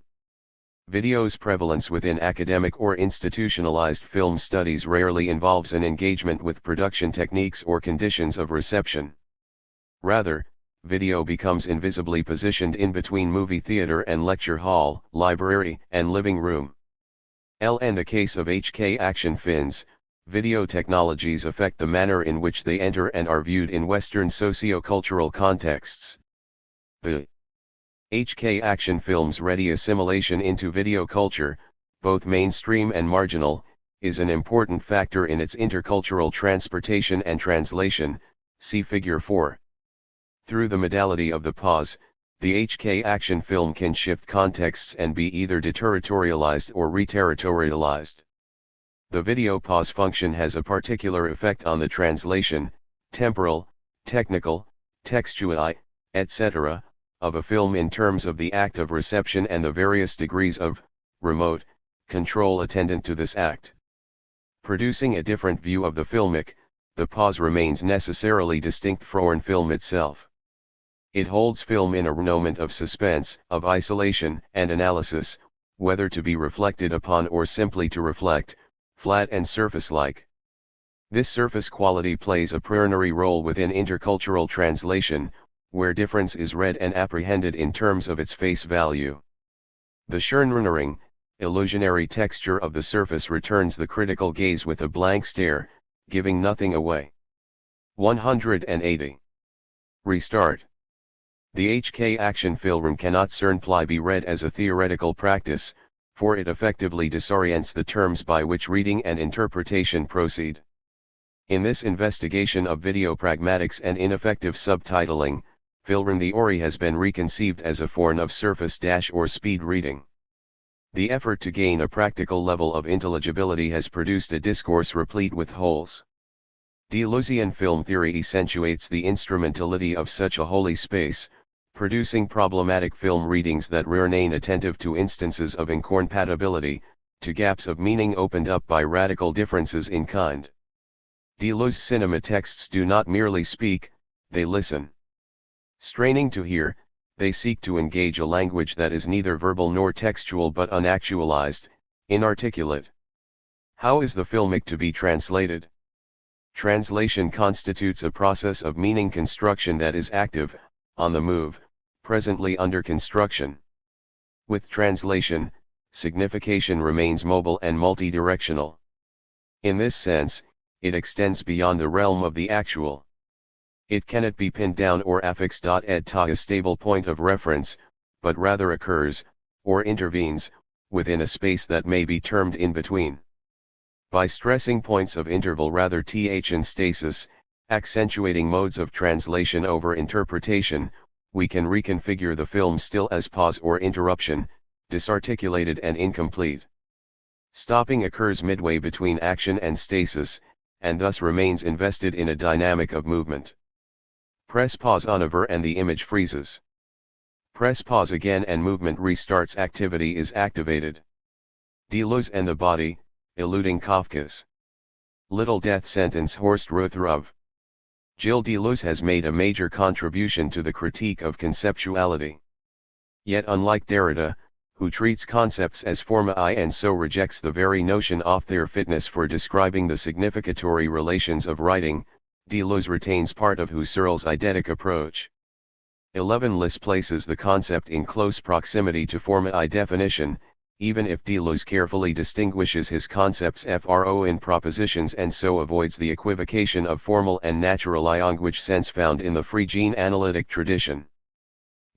Video's prevalence within academic or institutionalized film studies rarely involves an engagement with production techniques or conditions of reception. Rather, video becomes invisibly positioned in between movie theater and lecture hall, library, and living room. In the case of HK action films, video technologies affect the manner in which they enter and are viewed in Western socio-cultural contexts. The HK action films' ready assimilation into video culture, both mainstream and marginal, is an important factor in its intercultural transportation and translation, see Figure 4. Through the modality of the pause, the HK action film can shift contexts and be either deterritorialized or reterritorialized. The video pause function has a particular effect on the translation, temporal, technical, textual, etc., of a film in terms of the act of reception and the various degrees of remote control attendant to this act. Producing a different view of the filmic, the pause remains necessarily distinct from film itself. It holds film in a moment of suspense, of isolation and analysis, whether to be reflected upon or simply to reflect, flat and surface-like. This surface quality plays a primary role within intercultural translation, where difference is read and apprehended in terms of its face value. The Schönrennering, illusionary texture of the surface returns the critical gaze with a blank stare, giving nothing away. 180. Restart. The HK action film cannot simply be read as a theoretical practice, for it effectively disorients the terms by which reading and interpretation proceed. In this investigation of video pragmatics and ineffective subtitling, film theory has been reconceived as a form of surface or speed reading. The effort to gain a practical level of intelligibility has produced a discourse replete with holes. Deleuzian film theory accentuates the instrumentality of such a holy space, producing problematic film readings that remain attentive to instances of incompatibility, to gaps of meaning opened up by radical differences in kind. Deleuze's cinema texts do not merely speak, they listen. Straining to hear, they seek to engage a language that is neither verbal nor textual but unactualized, inarticulate. How is the filmic to be translated? Translation constitutes a process of meaning construction that is active, on the move, presently under construction. With translation, signification remains mobile and multidirectional. In this sense, it extends beyond the realm of the actual. It cannot be pinned down or affixed to a stable point of reference, but rather occurs, or intervenes, within a space that may be termed in between. By stressing points of interval rather th and stasis, Accentuating modes of translation over interpretation, we can reconfigure the film still as pause or interruption, disarticulated and incomplete. Stopping occurs midway between action and stasis, and thus remains invested in a dynamic of movement. Press pause on a ver and the image freezes. Press pause again and movement restarts, activity is activated. Deleuze and the body, eluding Kafka's little death sentence Horst Rotherov. Gilles Deleuze has made a major contribution to the critique of conceptuality. Yet unlike Derrida, who treats concepts as formae and so rejects the very notion of their fitness for describing the significatory relations of writing, Deleuze retains part of Husserl's eidetic approach. 11 Lys places the concept in close proximity to formae definition, even if Deleuze carefully distinguishes his concepts FRO in propositions and so avoids the equivocation of formal and natural language sense found in the Phrygian analytic tradition.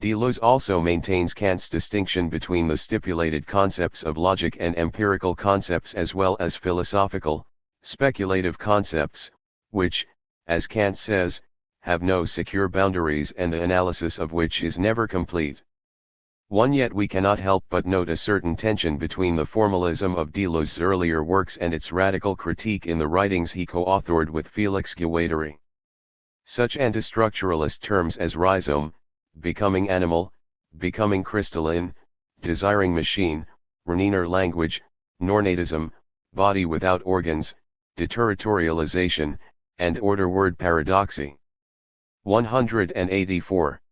Deleuze also maintains Kant's distinction between the stipulated concepts of logic and empirical concepts as well as philosophical, speculative concepts, which, as Kant says, have no secure boundaries and the analysis of which is never complete. Yet we cannot help but note a certain tension between the formalism of Deleuze's earlier works and its radical critique in the writings he co-authored with Félix Guattari. Such antistructuralist terms as rhizome, becoming animal, becoming crystalline, desiring machine, Reniner language, nornatism, body without organs, deterritorialization, and order word paradoxy. 184.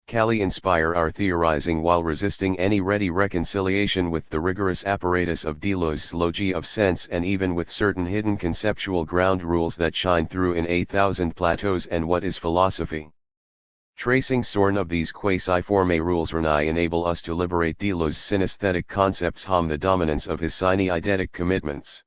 Kali inspire our theorizing while resisting any ready reconciliation with the rigorous apparatus of Deleuze's logic of sense and even with certain hidden conceptual ground rules that shine through in 8,000 Plateaus and What is Philosophy. Tracing certain of these quasi-formae rules enable us to liberate Deleuze's synesthetic concepts the dominance of his eidetic commitments.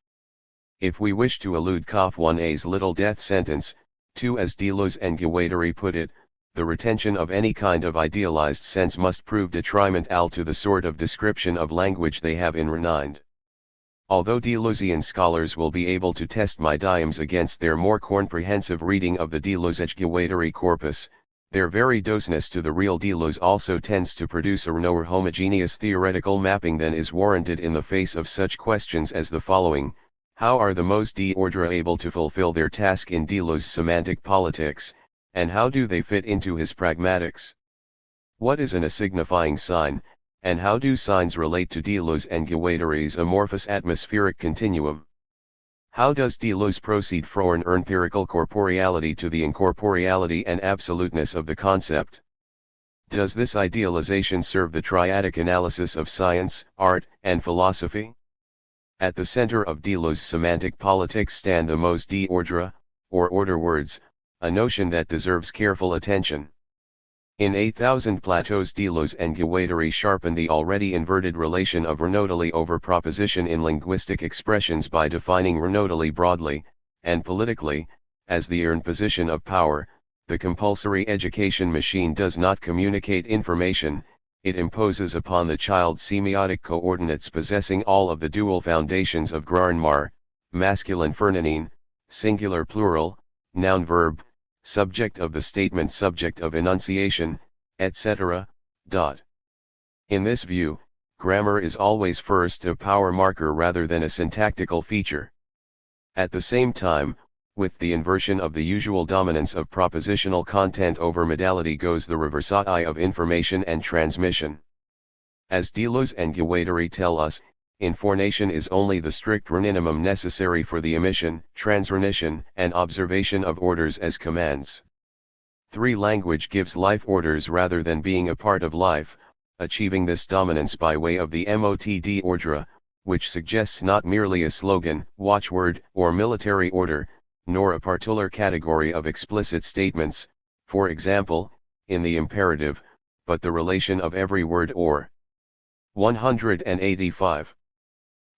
If we wish to elude Kaf 1a's little death sentence, 2 as Deleuze and Guattari put it, the retention of any kind of idealized sense must prove detrimental to the sort of description of language they have in Renind. Although Deleuzian scholars will be able to test my diems against their more comprehensive reading of the Deleuze-Guattari corpus, their very doseness to the real Deleuze also tends to produce a more homogeneous theoretical mapping than is warranted in the face of such questions as the following: how are the mots d'ordre able to fulfill their task in Deleuze's semantic politics, and how do they fit into his pragmatics? What is an signifying sign, and how do signs relate to Deleuze and Guattari's amorphous atmospheric continuum? How does Deleuze proceed from an empirical corporeality to the incorporeality and absoluteness of the concept? Does this idealization serve the triadic analysis of science, art, and philosophy? At the center of Deleuze's semantic politics stand the mots d'ordre, or order words, a notion that deserves careful attention. In 8,000 Plateaus, Deleuze and Guattari sharpen the already inverted relation of Renaudely over proposition in linguistic expressions by defining Renaudely broadly, and politically, as the earned position of power. The compulsory education machine does not communicate information, it imposes upon the child semiotic coordinates possessing all of the dual foundations of Grammar, masculine feminine, singular plural, noun verb, subject of the statement, subject of enunciation, etc. In this view, grammar is always first a power marker rather than a syntactical feature. At the same time, with the inversion of the usual dominance of propositional content over modality goes the reversi of information and transmission. As Deleuze and Guattari tell us, information is only the strict minimum necessary for the emission, transmission, and observation of orders as commands. 3. Language gives life orders rather than being a part of life, achieving this dominance by way of the mot d'ordre, which suggests not merely a slogan, watchword, or military order, nor a particular category of explicit statements, for example, in the imperative, but the relation of every word or. 185.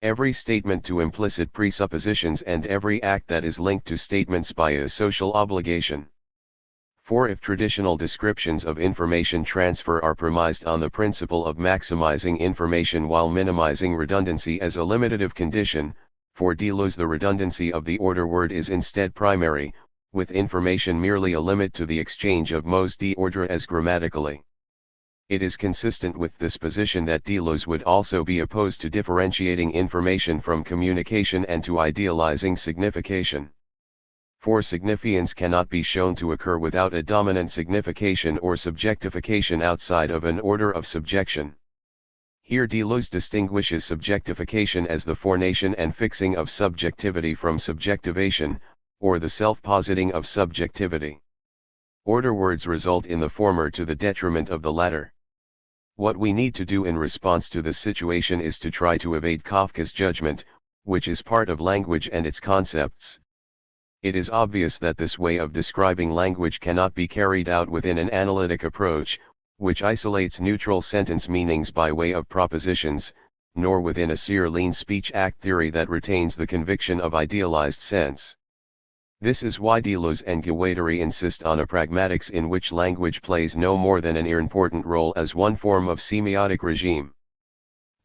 Every statement to implicit presuppositions and every act that is linked to statements by a social obligation. For if traditional descriptions of information transfer are premised on the principle of maximizing information while minimizing redundancy as a limitative condition, for Deleuze the redundancy of the order word is instead primary, with information merely a limit to the exchange of mots d'ordre as grammatically. It is consistent with this position that Deleuze would also be opposed to differentiating information from communication and to idealizing signification. For signifiance cannot be shown to occur without a dominant signification or subjectification outside of an order of subjection. Here Deleuze distinguishes subjectification as the formation and fixing of subjectivity from subjectivation, or the self-positing of subjectivity. Order words result in the former to the detriment of the latter. What we need to do in response to this situation is to try to evade Kafka's judgment, which is part of language and its concepts. It is obvious that this way of describing language cannot be carried out within an analytic approach, which isolates neutral sentence meanings by way of propositions, nor within a lean speech-act theory that retains the conviction of idealized sense. This is why Deleuze and Guattari insist on a pragmatics in which language plays no more than an important role as one form of semiotic regime.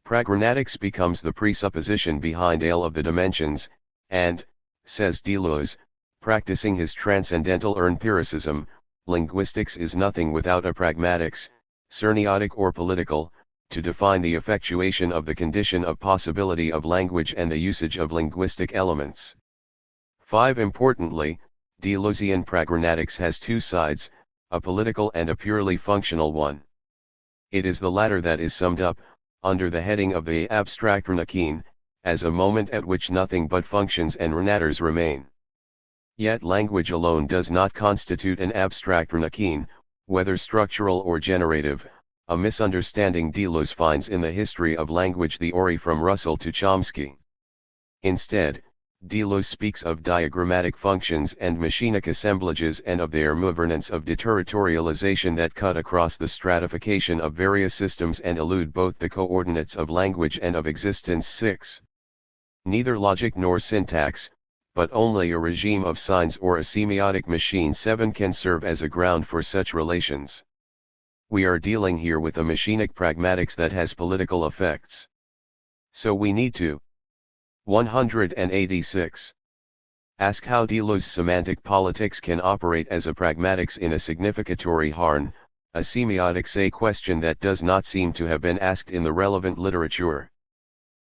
Pragmatics becomes the presupposition behind all of the dimensions, and, says Deleuze, practicing his transcendental empiricism, linguistics is nothing without a pragmatics, semiotic or political, to define the effectuation of the condition of possibility of language and the usage of linguistic elements. 5. Importantly, Deleuzian pragmatics has two sides, a political and a purely functional one. It is the latter that is summed up, under the heading of the abstract Renachin, as a moment at which nothing but functions and renatters remain. Yet language alone does not constitute an abstract Renachin, whether structural or generative, a misunderstanding Deleuze finds in the history of language theory from Russell to Chomsky. Instead, Deleuze speaks of diagrammatic functions and machinic assemblages and of their movernance of deterritorialization that cut across the stratification of various systems and elude both the coordinates of language and of existence. 6. Neither logic nor syntax, but only a regime of signs or a semiotic machine 7 can serve as a ground for such relations. We are dealing here with a machinic pragmatics that has political effects. So we need to 186. Ask how Deleuze's semantic politics can operate as a pragmatics in a significatory harn, a semiotics, a question that does not seem to have been asked in the relevant literature.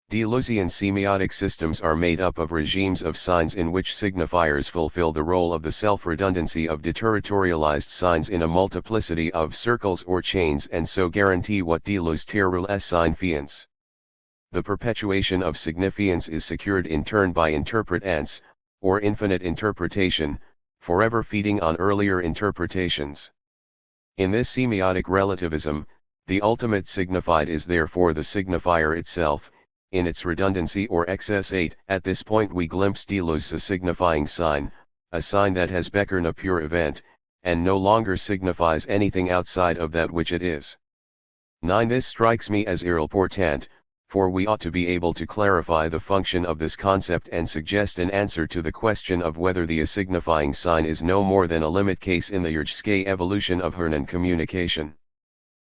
Deleuzian semiotic systems are made up of regimes of signs in which signifiers fulfill the role of the self-redundancy of deterritorialized signs in a multiplicity of circles or chains and so guarantee what Deleuze terroir signifiance. The perpetuation of signifiance is secured in turn by interpretance, or infinite interpretation, forever feeding on earlier interpretations. In this semiotic relativism, the ultimate signified is therefore the signifier itself, in its redundancy or excess. 8. At this point we glimpse Deleuze's signifying sign, a sign that has become a pure event, and no longer signifies anything outside of that which it is. 9. This strikes me as important, for we ought to be able to clarify the function of this concept and suggest an answer to the question of whether the signifying sign is no more than a limit case in the Urge evolution of Hernan communication.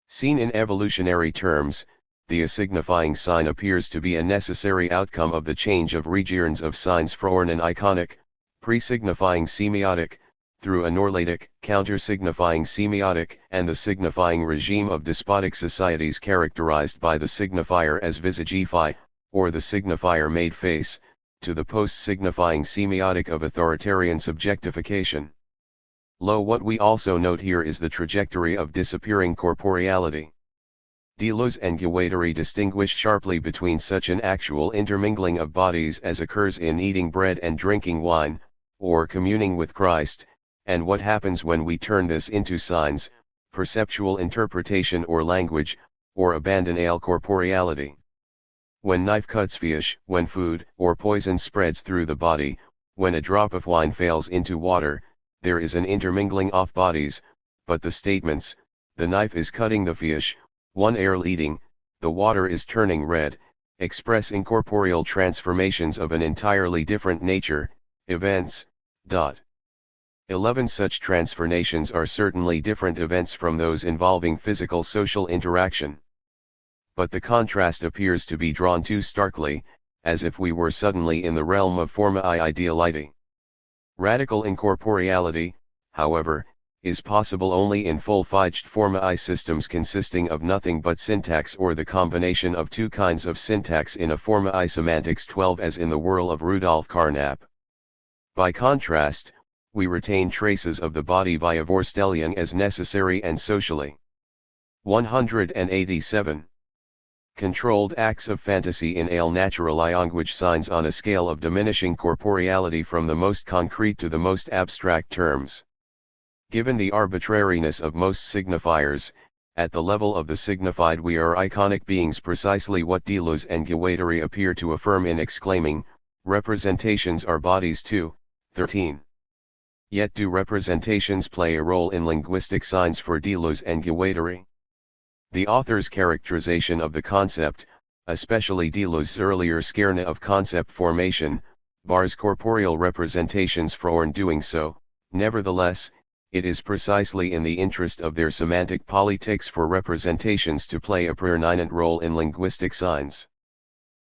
Seen in evolutionary terms, the signifying sign appears to be a necessary outcome of the change of regions of signs from an iconic, pre-signifying semiotic, through a norlatic, counter-signifying semiotic, and the signifying regime of despotic societies characterized by the signifier as visagify, or the signifier made face, to the post-signifying semiotic of authoritarian subjectification. What we also note here is the trajectory of disappearing corporeality. Deleuze and Guattari distinguish sharply between such an actual intermingling of bodies as occurs in eating bread and drinking wine, or communing with Christ, and what happens when we turn this into signs, perceptual interpretation or language, or abandon all corporeality. When knife cuts fish, when food or poison spreads through the body, when a drop of wine fails into water, there is an intermingling of bodies, but the statements, the knife is cutting the fish, one air eating, the water is turning red, express incorporeal transformations of an entirely different nature, events. 11 Such transformations are certainly different events from those involving physical social interaction. But the contrast appears to be drawn too starkly, as if we were suddenly in the realm of formae ideality. Radical incorporeality, however, is possible only in full-fledged formae systems consisting of nothing but syntax or the combination of two kinds of syntax in a formae semantics 12 as in the whirl of Rudolf Carnap. By contrast, we retain traces of the body via Vorstellung as necessary and socially. 187. Controlled acts of fantasy in ale natural language signs on a scale of diminishing corporeality from the most concrete to the most abstract terms. Given the arbitrariness of most signifiers, at the level of the signified we are iconic beings, precisely what Deleuze and Guattari appear to affirm in exclaiming, representations are bodies too. 13. Yet do representations play a role in linguistic signs for Deleuze and Guattari? The author's characterization of the concept, especially Deleuze's earlier schema of concept formation, bars corporeal representations from doing so. Nevertheless, it is precisely in the interest of their semantic politics for representations to play a preeminent role in linguistic signs.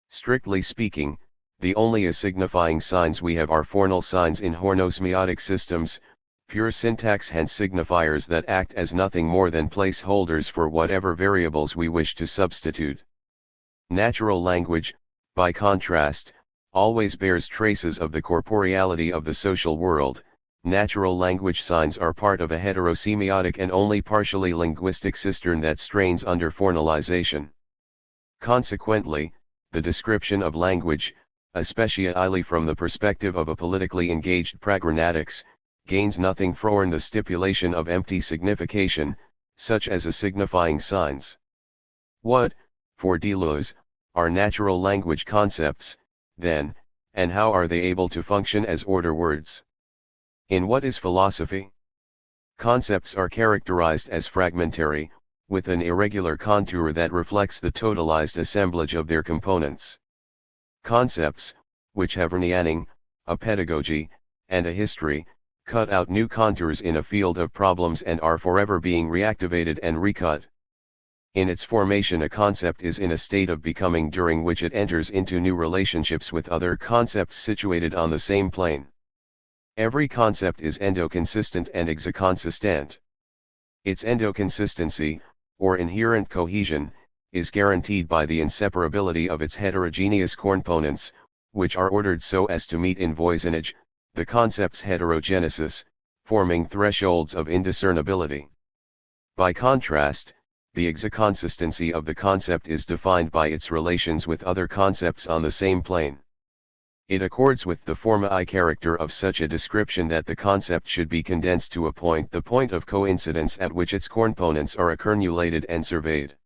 Strictly speaking, the only signifying signs we have are formal signs in hornosmiotic systems, pure syntax, hence signifiers that act as nothing more than placeholders for whatever variables we wish to substitute. Natural language, by contrast, always bears traces of the corporeality of the social world. Natural language signs are part of a heterosemiotic and only partially linguistic cistern that strains under formalization. Consequently, the description of language, especially from the perspective of a politically engaged pragmatics, gains nothing from the stipulation of empty signification, such as a signifying signs. What, for Deleuze, are natural language concepts, then, and how are they able to function as order words? In what is philosophy? Concepts are characterized as fragmentary, with an irregular contour that reflects the totalized assemblage of their components. Concepts, which have a meaning, a pedagogy, and a history, cut out new contours in a field of problems and are forever being reactivated and recut. In its formation, a concept is in a state of becoming during which it enters into new relationships with other concepts situated on the same plane. Every concept is endoconsistent and exoconsistent. Its endoconsistency, or inherent cohesion, is guaranteed by the inseparability of its heterogeneous components, which are ordered so as to meet in voisinage the concept's heterogenesis, forming thresholds of indiscernibility. By contrast, the exoconsistency of the concept is defined by its relations with other concepts on the same plane. It accords with the formae character of such a description that the concept should be condensed to a point, the point of coincidence at which its components are accumulated and surveyed.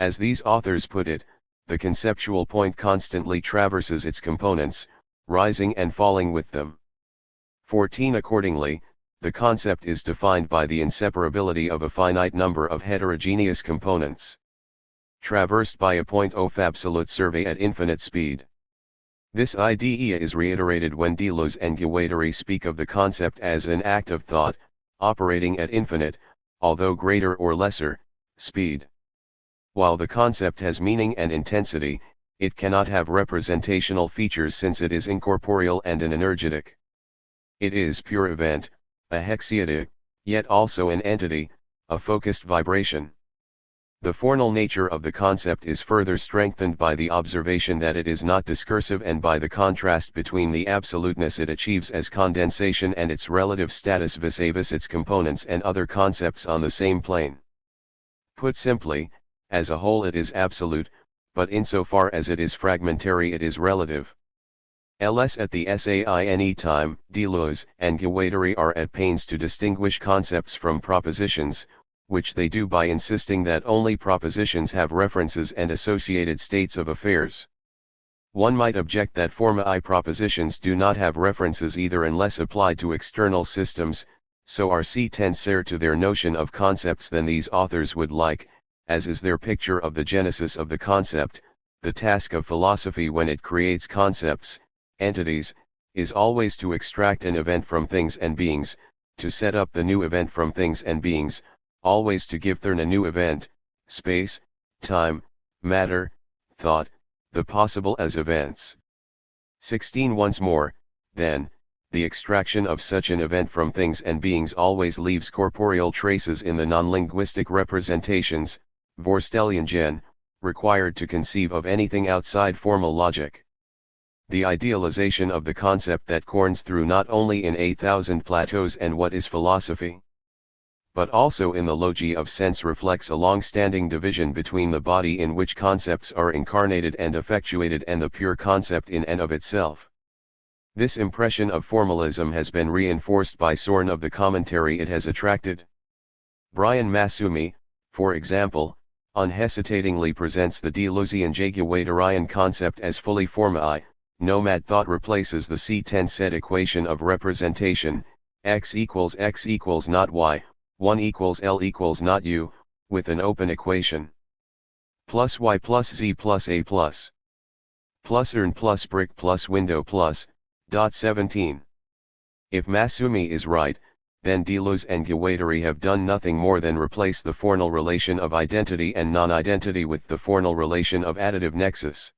As these authors put it, the conceptual point constantly traverses its components, rising and falling with them. 14. Accordingly, the concept is defined by the inseparability of a finite number of heterogeneous components, traversed by a point of absolute survey at infinite speed. This idea is reiterated when Deleuze and Guattari speak of the concept as an act of thought, operating at infinite, although greater or lesser, speed. While the concept has meaning and intensity, it cannot have representational features since it is incorporeal and an energetic. It is pure event, a hexietic, yet also an entity, a focused vibration. The formal nature of the concept is further strengthened by the observation that it is not discursive and by the contrast between the absoluteness it achieves as condensation and its relative status vis-a-vis its components and other concepts on the same plane. Put simply, as a whole it is absolute, but insofar as it is fragmentary it is relative. Ls at the SAINE time, Deleuze and Guattari are at pains to distinguish concepts from propositions, which they do by insisting that only propositions have references and associated states of affairs. One might object that formae propositions do not have references either unless applied to external systems, so are tenser to their notion of concepts than these authors would like, as is their picture of the genesis of the concept. The task of philosophy when it creates concepts, entities, is always to extract an event from things and beings, to set up the new event from things and beings, always to give them a new event, space, time, matter, thought, the possible as events. 16. Once more, then, the extraction of such an event from things and beings always leaves corporeal traces in the non-linguistic representations, Vorstellungen, required to conceive of anything outside formal logic. The idealization of the concept that corns through not only in 8,000 plateaus and what is philosophy, but also in the logi of sense reflects a long-standing division between the body in which concepts are incarnated and effectuated and the pure concept in and of itself. This impression of formalism has been reinforced by Sorn of the commentary it has attracted. Brian Massumi, for example, unhesitatingly presents the Deleuzian Jaguatarian concept as fully formai. Nomad thought replaces the C10 set equation of representation, x equals not y, 1 equals L equals not u, with an open equation. Plus y plus z plus a plus urn plus brick plus window plus, dot 17. If Massumi is right, then Deleuze and Guattari have done nothing more than replace the formal relation of identity and non-identity with the formal relation of additive nexus.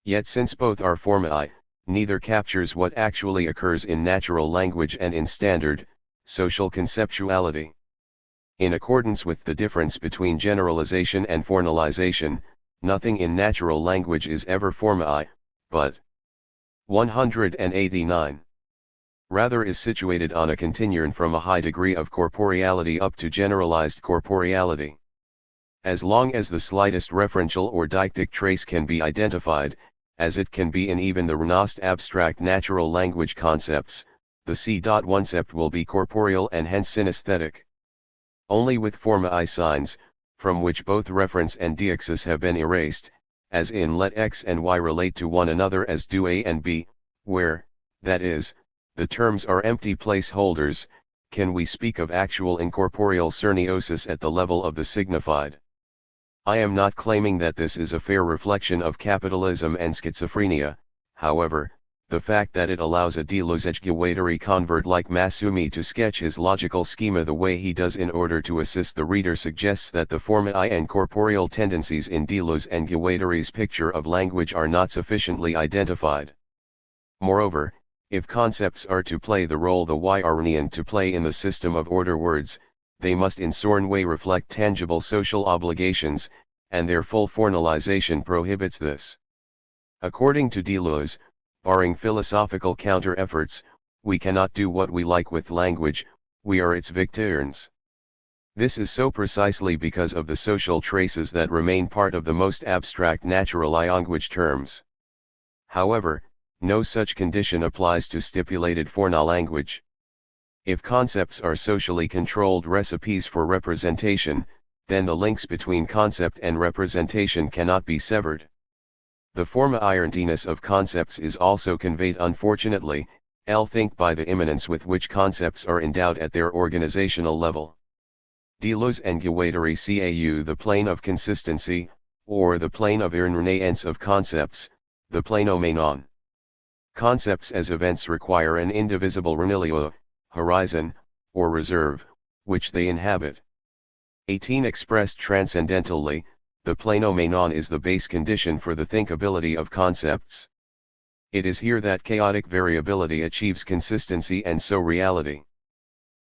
Yet since both are formai, neither captures what actually occurs in natural language and in standard, social conceptuality. In accordance with the difference between generalization and formalization, nothing in natural language is ever formai, but 189. Rather is situated on a continuum from a high degree of corporeality up to generalized corporeality. As long as the slightest referential or deictic trace can be identified, as it can be in even the renounced abstract natural language concepts, the C.1cept will be corporeal and hence synesthetic. Only with formai signs, from which both reference and deixis have been erased, as in let x and y relate to one another as do a and b, where, that is, the terms are empty placeholders, can we speak of actual incorporeal cerniosis at the level of the signified. I am not claiming that this is a fair reflection of capitalism and schizophrenia, however, the fact that it allows a Deleuze-Guattari convert like Massumi to sketch his logical schema the way he does in order to assist the reader suggests that the formai and corporeal tendencies in Deleuze and Guattari's picture of language are not sufficiently identified. Moreover, if concepts are to play the role the Weyerian to play in the system of order words, they must in some way reflect tangible social obligations, and their full formalization prohibits this. According to Deleuze, barring philosophical counter-efforts, we cannot do what we like with language, we are its victims. This is so precisely because of the social traces that remain part of the most abstract natural language terms. However, no such condition applies to stipulated formal language. If concepts are socially controlled recipes for representation, then the links between concept and representation cannot be severed. The forma-irontiness of concepts is also conveyed unfortunately, think by the immanence with which concepts are endowed at their organizational level. Deleuze and Guattari cau the plane of consistency, or the plane of irrenaissance of concepts, the planomenon. Concepts as events require an indivisible renilio, horizon, or reserve, which they inhabit. 18 Expressed transcendentally, the planomenon is the base condition for the thinkability of concepts. It is here that chaotic variability achieves consistency and so reality.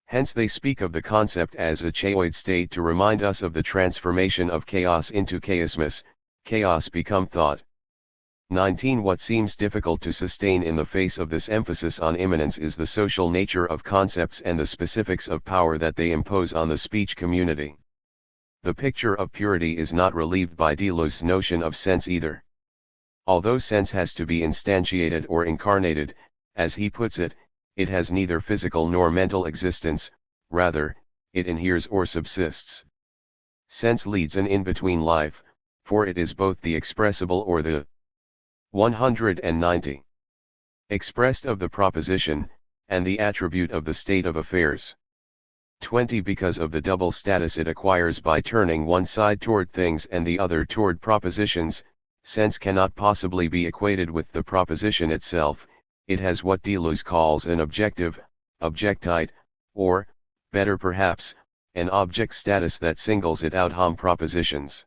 Hence they speak of the concept as a chaoid state to remind us of the transformation of chaos into chaosmos, chaos become thought. 19 What seems difficult to sustain in the face of this emphasis on immanence is the social nature of concepts and the specifics of power that they impose on the speech community. The picture of purity is not relieved by Deleuze's notion of sense either. Although sense has to be instantiated or incarnated, as he puts it, it has neither physical nor mental existence, rather, it inheres or subsists. Sense leads an in-between life, for it is both the expressible or the 190. Expressed of the proposition, and the attribute of the state of affairs. 20 Because of the double status it acquires by turning one side toward things and the other toward propositions, sense cannot possibly be equated with the proposition itself, it has what Deleuze calls an objective, objectite, or, better perhaps, an object status that singles it out from propositions.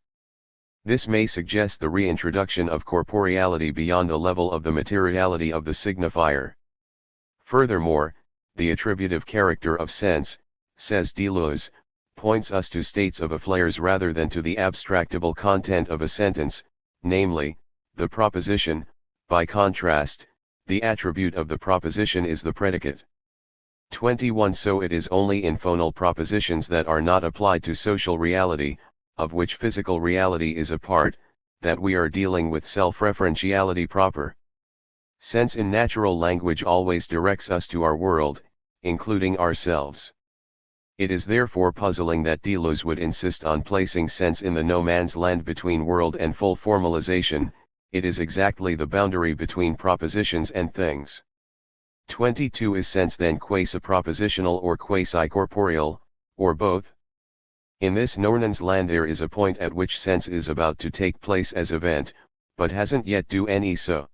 This may suggest the reintroduction of corporeality beyond the level of the materiality of the signifier. Furthermore, the attributive character of sense, says Deleuze, points us to states of affairs rather than to the abstractable content of a sentence, namely, the proposition. By contrast, the attribute of the proposition is the predicate. 21. So it is only in phonal propositions that are not applied to social reality, of which physical reality is a part, that we are dealing with self-referentiality proper. Sense in natural language always directs us to our world, including ourselves. It is therefore puzzling that Deleuze would insist on placing sense in the no man's land between world and full formalization. It is exactly the boundary between propositions and things. 22. Is sense then quasi-propositional or quasi-corporeal, or both? In this no man's land there is a point at which sense is about to take place as event, but hasn't yet do any so.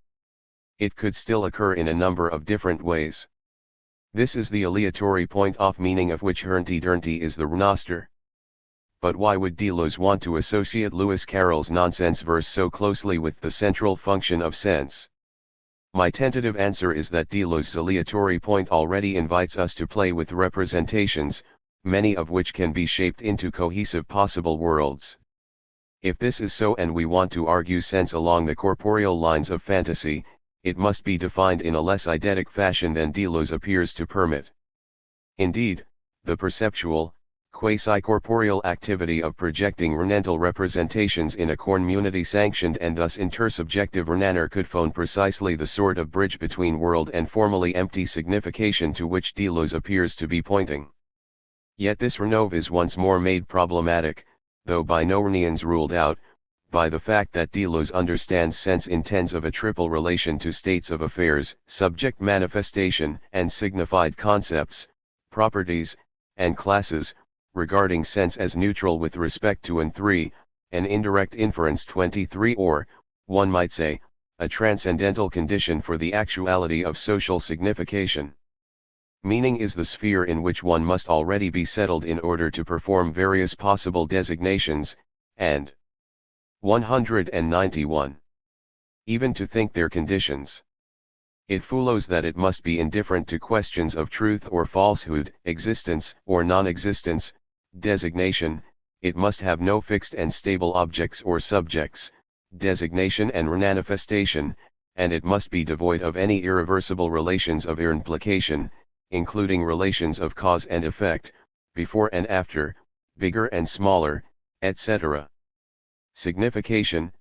It could still occur in a number of different ways. This is the aleatory point off meaning of which Hernti is the renoster. But why would Deleuze want to associate Lewis Carroll's nonsense verse so closely with the central function of sense? My tentative answer is that Deleuze's aleatory point already invites us to play with representations, many of which can be shaped into cohesive possible worlds. If this is so and we want to argue sense along the corporeal lines of fantasy, it must be defined in a less eidetic fashion than Deleuze appears to permit. Indeed, the perceptual, quasi-corporeal activity of projecting renantal representations in a community-sanctioned and thus intersubjective renaner could phone precisely the sort of bridge between world and formally empty signification to which Deleuze appears to be pointing. Yet this renove is once more made problematic, though by no means ruled out, by the fact that Deleuze understands sense in terms of a triple relation to states of affairs, subject manifestation, and signified concepts, properties, and classes, regarding sense as neutral with respect to and 3, an indirect inference 23 or, one might say, a transcendental condition for the actuality of social signification. Meaning is the sphere in which one must already be settled in order to perform various possible designations, and 191. Even to think their conditions. It follows that it must be indifferent to questions of truth or falsehood, existence or non-existence, designation, it must have no fixed and stable objects or subjects, designation and manifestation, and it must be devoid of any irreversible relations of implication, including relations of cause and effect, before and after, bigger and smaller, etc. Signification.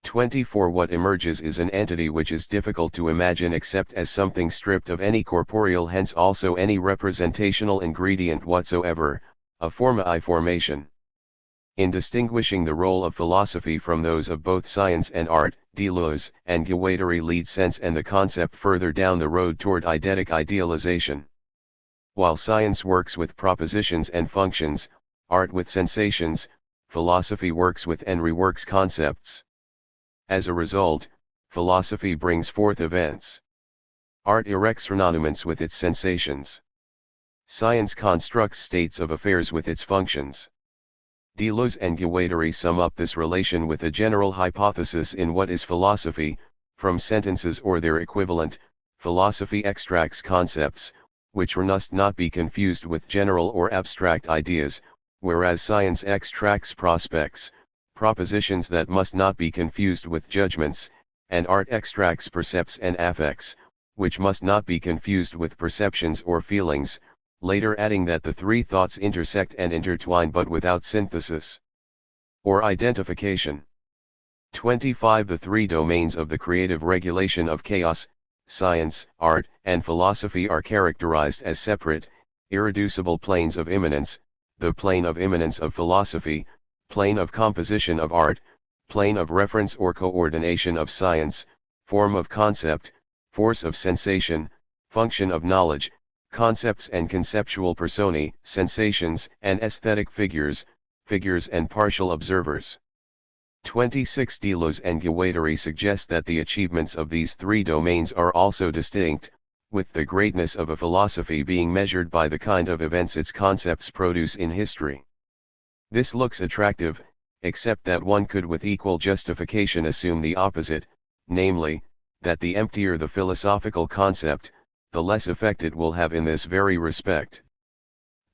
24. What emerges is an entity which is difficult to imagine except as something stripped of any corporeal, hence also any representational ingredient whatsoever, a forma formation. In distinguishing the role of philosophy from those of both science and art, Deleuze and Guattari lead sense and the concept further down the road toward eidetic idealization. While science works with propositions and functions, art with sensations, philosophy works with and reworks concepts. As a result, philosophy brings forth events. Art erects renouements with its sensations. Science constructs states of affairs with its functions. Deleuze and Guattari sum up this relation with a general hypothesis in What is Philosophy? From sentences or their equivalent, philosophy extracts concepts, which must not be confused with general or abstract ideas, whereas science extracts prospects, propositions that must not be confused with judgments, and art extracts percepts and affects, which must not be confused with perceptions or feelings, later adding that the three thoughts intersect and intertwine but without synthesis or identification. 25. The three domains of the creative regulation of chaos, science, art, and philosophy are characterized as separate, irreducible planes of immanence, the plane of immanence of philosophy, plane of composition of art, plane of reference or coordination of science, form of concept, force of sensation, function of knowledge, concepts and conceptual personae, sensations and aesthetic figures, figures and partial observers. 26. Deleuze and Guattari suggest that the achievements of these three domains are also distinct, with the greatness of a philosophy being measured by the kind of events its concepts produce in history. This looks attractive, except that one could with equal justification assume the opposite, namely, that the emptier the philosophical concept, the less effect it will have in this very respect.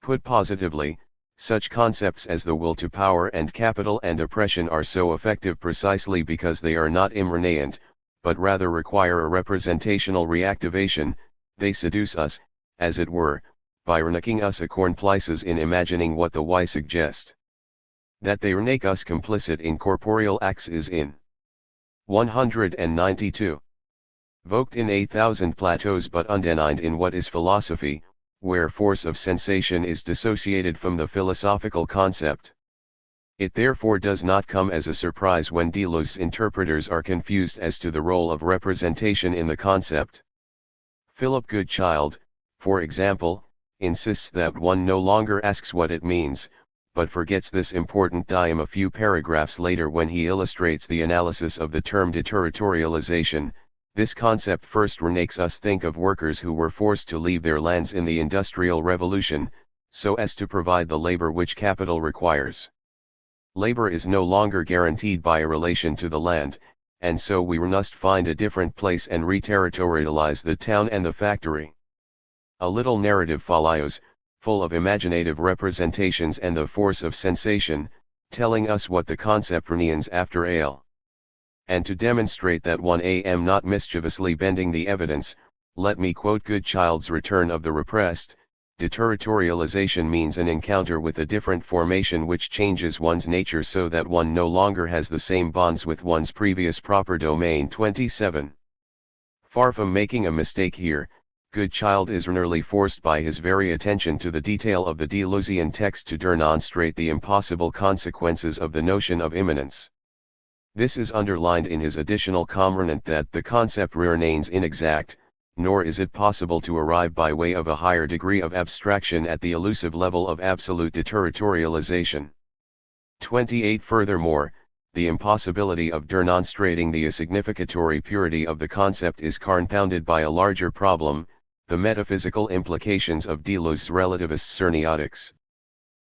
Put positively, such concepts as the will to power and capital and oppression are so effective precisely because they are not immanent, but rather require a representational reactivation. They seduce us, as it were, by making us accomplices in imagining what the why suggest. That they make us complicit in corporeal acts is in 192. Voked in 8,000 plateaus but undenied in what is philosophy, where force of sensation is dissociated from the philosophical concept. It therefore does not come as a surprise when Deleuze's interpreters are confused as to the role of representation in the concept. Philip Goodchild, for example, insists that one no longer asks what it means, but forgets this important dime a few paragraphs later when he illustrates the analysis of the term deterritorialization. This concept first makes us think of workers who were forced to leave their lands in the Industrial Revolution, so as to provide the labor which capital requires. Labor is no longer guaranteed by a relation to the land, and so we must find a different place and reterritorialize the town and the factory. A little narrative follows, full of imaginative representations and the force of sensation, telling us what the concept means after ale. And to demonstrate that one am not mischievously bending the evidence, let me quote Goodchild's Return of the Repressed. Deterritorialization means an encounter with a different formation which changes one's nature so that one no longer has the same bonds with one's previous proper domain. 27. Far from making a mistake here, Goodchild is nearly forced by his very attention to the detail of the Deleuzian text to demonstrate the impossible consequences of the notion of immanence. This is underlined in his additional comment that the concept remains inexact, nor is it possible to arrive by way of a higher degree of abstraction at the elusive level of absolute deterritorialization. 28. Furthermore, the impossibility of demonstrating the significatory purity of the concept is compounded by a larger problem, the metaphysical implications of Deleuze's relativist semiotics.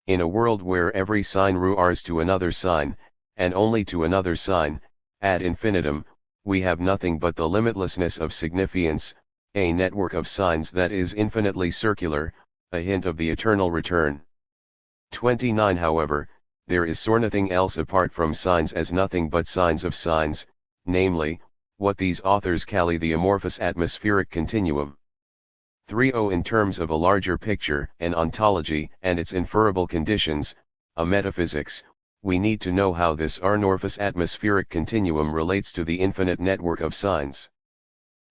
In a world where every sign refers to another sign, and only to another sign, ad infinitum, we have nothing but the limitlessness of signifiance, a network of signs that is infinitely circular, a hint of the eternal return. 29. However, there is nothing else apart from signs as nothing but signs of signs, namely, what these authors call the amorphous atmospheric continuum. 30. In terms of a larger picture, an ontology and its inferable conditions, a metaphysics, we need to know how this amorphous atmospheric continuum relates to the infinite network of signs.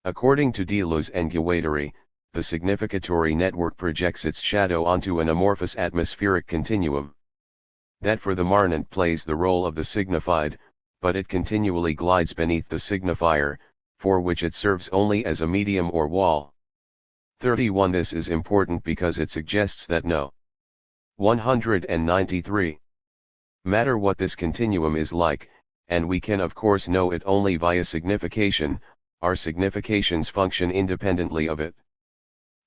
According to Deleuze and Guattari, the significatory network projects its shadow onto an amorphous atmospheric continuum. That for the marnant plays the role of the signified, but it continually glides beneath the signifier, for which it serves only as a medium or wall. 31. This is important because it suggests that no. 193. Matter what this continuum is like, and we can of course know it only via signification, our significations function independently of it.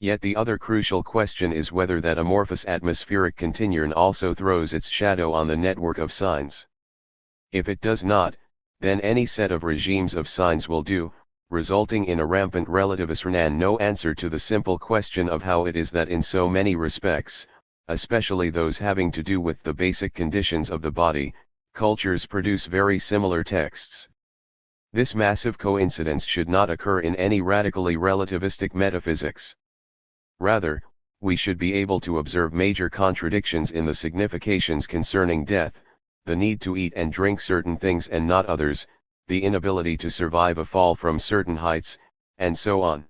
Yet the other crucial question is whether that amorphous atmospheric continuum also throws its shadow on the network of signs. If it does not, then any set of regimes of signs will do, resulting in a rampant relativism and no answer to the simple question of how it is that in so many respects, especially those having to do with the basic conditions of the body, cultures produce very similar texts. This massive coincidence should not occur in any radically relativistic metaphysics. Rather, we should be able to observe major contradictions in the significations concerning death, the need to eat and drink certain things and not others, the inability to survive a fall from certain heights, and so on.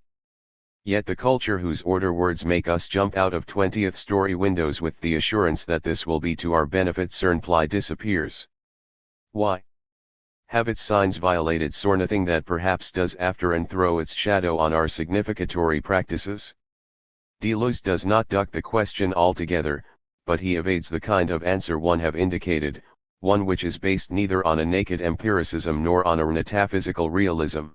Yet the culture whose order words make us jump out of 20th-story windows with the assurance that this will be to our benefit certainly disappears. Why? Have its signs violated nothing that perhaps does after and throw its shadow on our significatory practices? Deleuze does not duck the question altogether, but he evades the kind of answer one have indicated, one which is based neither on a naked empiricism nor on a metaphysical realism.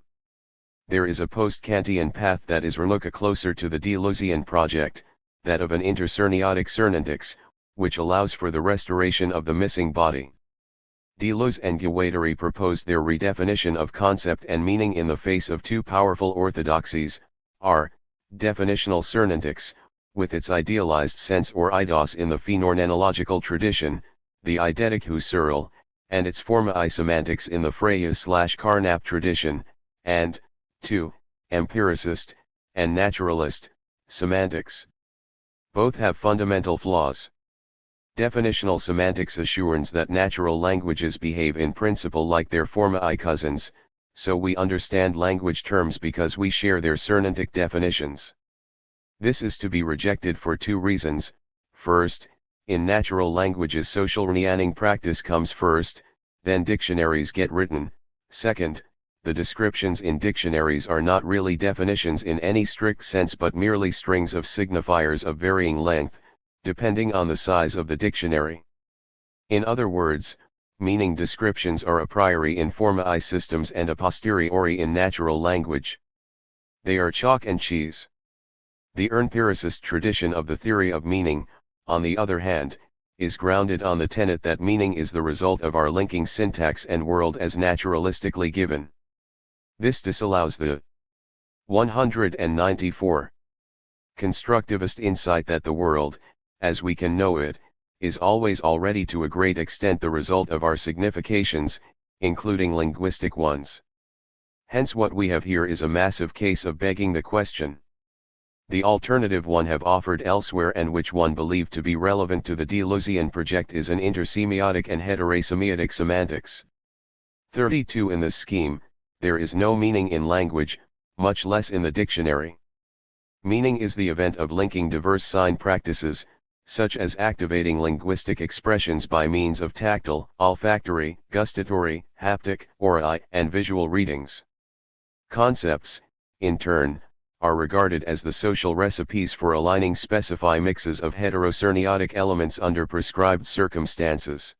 There is a post-Kantian path that is look closer to the Deleuzian project, that of an intersemiotic cernentics, which allows for the restoration of the missing body. Deleuze and Guattari proposed their redefinition of concept and meaning in the face of two powerful orthodoxies, are, definitional cernetics, with its idealized sense or eidos in the phenomenological tradition, the eidetic husserl, and its formae semantics in the Frege/Carnap tradition, and, 2, empiricist, and naturalist, semantics. Both have fundamental flaws. Definitional semantics assures that natural languages behave in principle like their formae cousins, so we understand language terms because we share their cernetic definitions. This is to be rejected for two reasons. First, in natural languages social reasoning practice comes first, then dictionaries get written. Second, the descriptions in dictionaries are not really definitions in any strict sense but merely strings of signifiers of varying length, depending on the size of the dictionary. In other words, meaning descriptions are a priori in formae systems and a posteriori in natural language. They are chalk and cheese. The empiricist tradition of the theory of meaning, on the other hand, is grounded on the tenet that meaning is the result of our linking syntax and world as naturalistically given. This disallows the 194 constructivist insight that the world, as we can know it, is always already to a great extent the result of our significations, including linguistic ones. Hence what we have here is a massive case of begging the question. The alternative one have offered elsewhere and which one believed to be relevant to the Deleuzian project is an intersemiotic and heterosemiotic semantics. 32 In this scheme, there is no meaning in language, much less in the dictionary. Meaning is the event of linking diverse sign practices, such as activating linguistic expressions by means of tactile, olfactory, gustatory, haptic, aurae, and visual readings. Concepts, in turn, are regarded as the social recipes for aligning specified mixes of heterosemiotic elements under prescribed circumstances.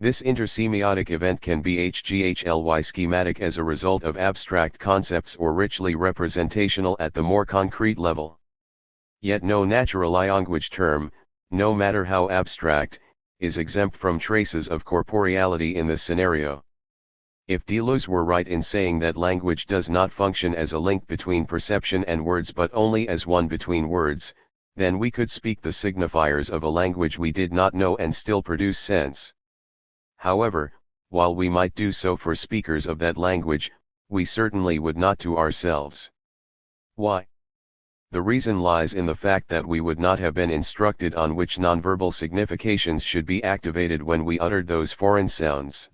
This intersemiotic event can be hghly schematic as a result of abstract concepts or richly representational at the more concrete level. Yet no natural language term, no matter how abstract, is exempt from traces of corporeality in this scenario. If Deleuze were right in saying that language does not function as a link between perception and words but only as one between words, then we could speak the signifiers of a language we did not know and still produce sense. However, while we might do so for speakers of that language, we certainly would not to ourselves. Why? The reason lies in the fact that we would not have been instructed on which nonverbal significations should be activated when we uttered those foreign sounds.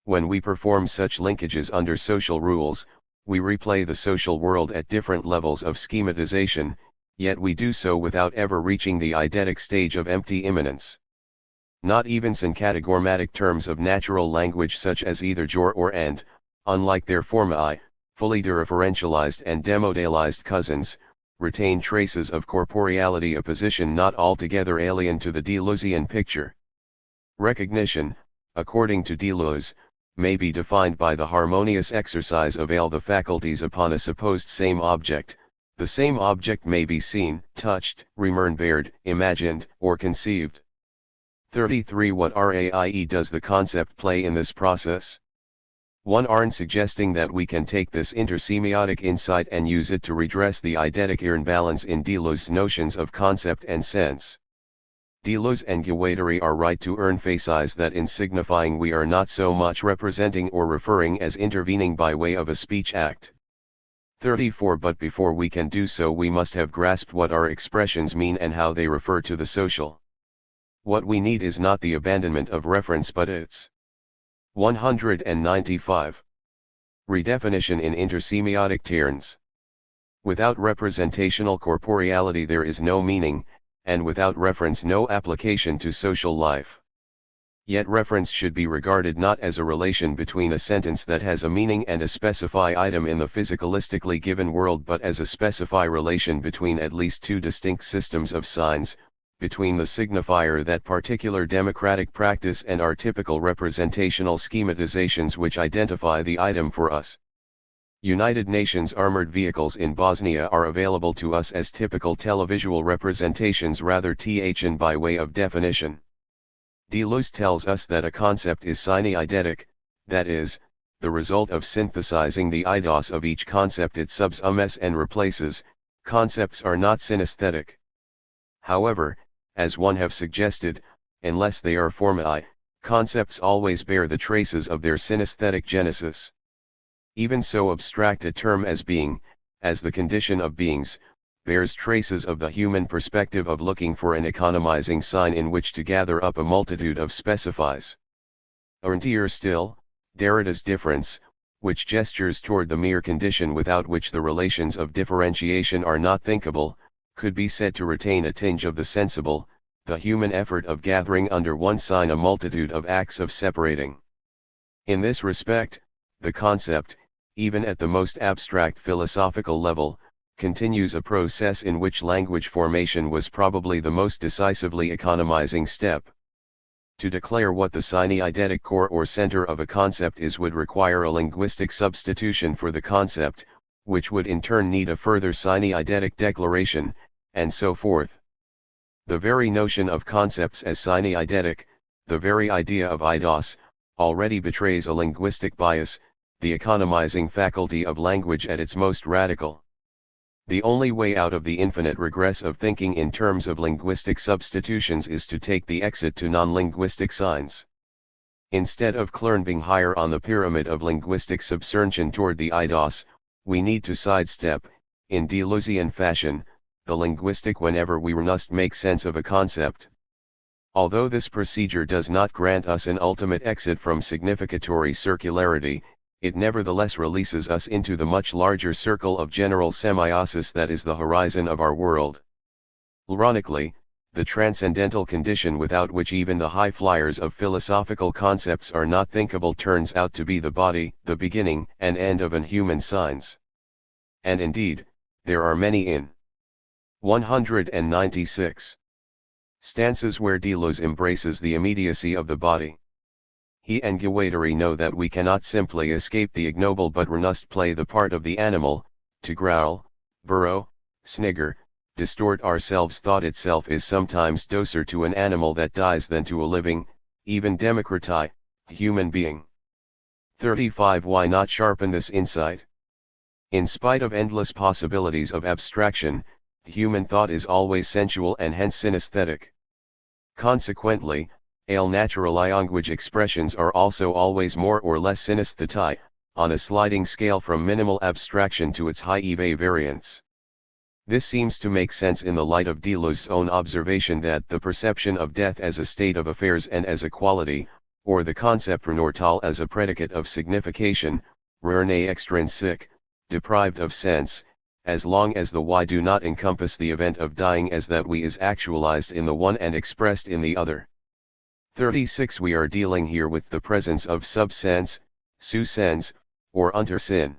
When we perform such linkages under social rules, we replay the social world at different levels of schematization, yet we do so without ever reaching the eidetic stage of empty immanence. Not even syncatagormatic terms of natural language such as either jor or and, unlike their formae, fully dereferentialized and demodalized cousins, retain traces of corporeality, a position not altogether alien to the Deleuzian picture. Recognition, according to Deleuze, may be defined by the harmonious exercise of all the faculties upon a supposed same object. The same object may be seen, touched, remembered, imagined, or conceived. 33 What RAIE does the concept play in this process? 1. Arn suggesting that we can take this intersemiotic insight and use it to redress the eidetic imbalance in Deleuze's notions of concept and sense. Deleuze and Guattari are right to emphasize that in signifying we are not so much representing or referring as intervening by way of a speech act. 34 But before we can do so we must have grasped what our expressions mean and how they refer to the social. What we need is not the abandonment of reference but its 195. Redefinition in intersemiotic terms. Without representational corporeality there is no meaning, and without reference no application to social life. Yet reference should be regarded not as a relation between a sentence that has a meaning and a specified item in the physicalistically given world but as a specified relation between at least two distinct systems of signs, between the signifier that particular democratic practice and our typical representational schematizations which identify the item for us. United Nations armored vehicles in Bosnia are available to us as typical televisual representations rather than by way of definition. Deleuze tells us that a concept is syne-eidetic, that is, the result of synthesizing the eidos of each concept it subsumes and replaces. Concepts are not synesthetic. However, as one have suggested, unless they are formae, concepts always bear the traces of their synesthetic genesis. Even so abstract a term as being, as the condition of beings, bears traces of the human perspective of looking for an economizing sign in which to gather up a multitude of specifies. Or still, Derrida's difference, which gestures toward the mere condition without which the relations of differentiation are not thinkable, could be said to retain a tinge of the sensible, the human effort of gathering under one sign a multitude of acts of separating. In this respect, the concept, even at the most abstract philosophical level, continues a process in which language formation was probably the most decisively economizing step. To declare what the syne-eidetic core or center of a concept is would require a linguistic substitution for the concept, which would in turn need a further syne-eidetic declaration, and so forth. The very notion of concepts as syne-eidetic, the very idea of eidos, already betrays a linguistic bias, the economizing faculty of language at its most radical. The only way out of the infinite regress of thinking in terms of linguistic substitutions is to take the exit to non-linguistic signs. Instead of climbing higher on the pyramid of linguistic subsertion toward the eidos, we need to sidestep, in Deleuzian fashion, the linguistic whenever we must make sense of a concept. Although this procedure does not grant us an ultimate exit from significatory circularity, it nevertheless releases us into the much larger circle of general semiosis that is the horizon of our world. Ironically, the transcendental condition without which even the high flyers of philosophical concepts are not thinkable turns out to be the body, the beginning and end of an human science. And indeed, there are many in 196 stances where Deleuze embraces the immediacy of the body. He and Guattari know that we cannot simply escape the ignoble but must play the part of the animal, to growl, burrow, snigger, distort ourselves. Thought itself is sometimes docer to an animal that dies than to a living, even democrati, human being. 35. Why not sharpen this insight? In spite of endless possibilities of abstraction, human thought is always sensual and hence synesthetic. Consequently, all natural language expressions are also always more or less synesthetic, on a sliding scale from minimal abstraction to its high EV variance. This seems to make sense in the light of Deleuze's own observation that the perception of death as a state of affairs and as a quality, or the concept renortal as a predicate of signification, rerne extrinsic, deprived of sense, as long as the why do not encompass the event of dying as that we is actualized in the one and expressed in the other. 36. We are dealing here with the presence of subsense, sous-sense, or untersinn.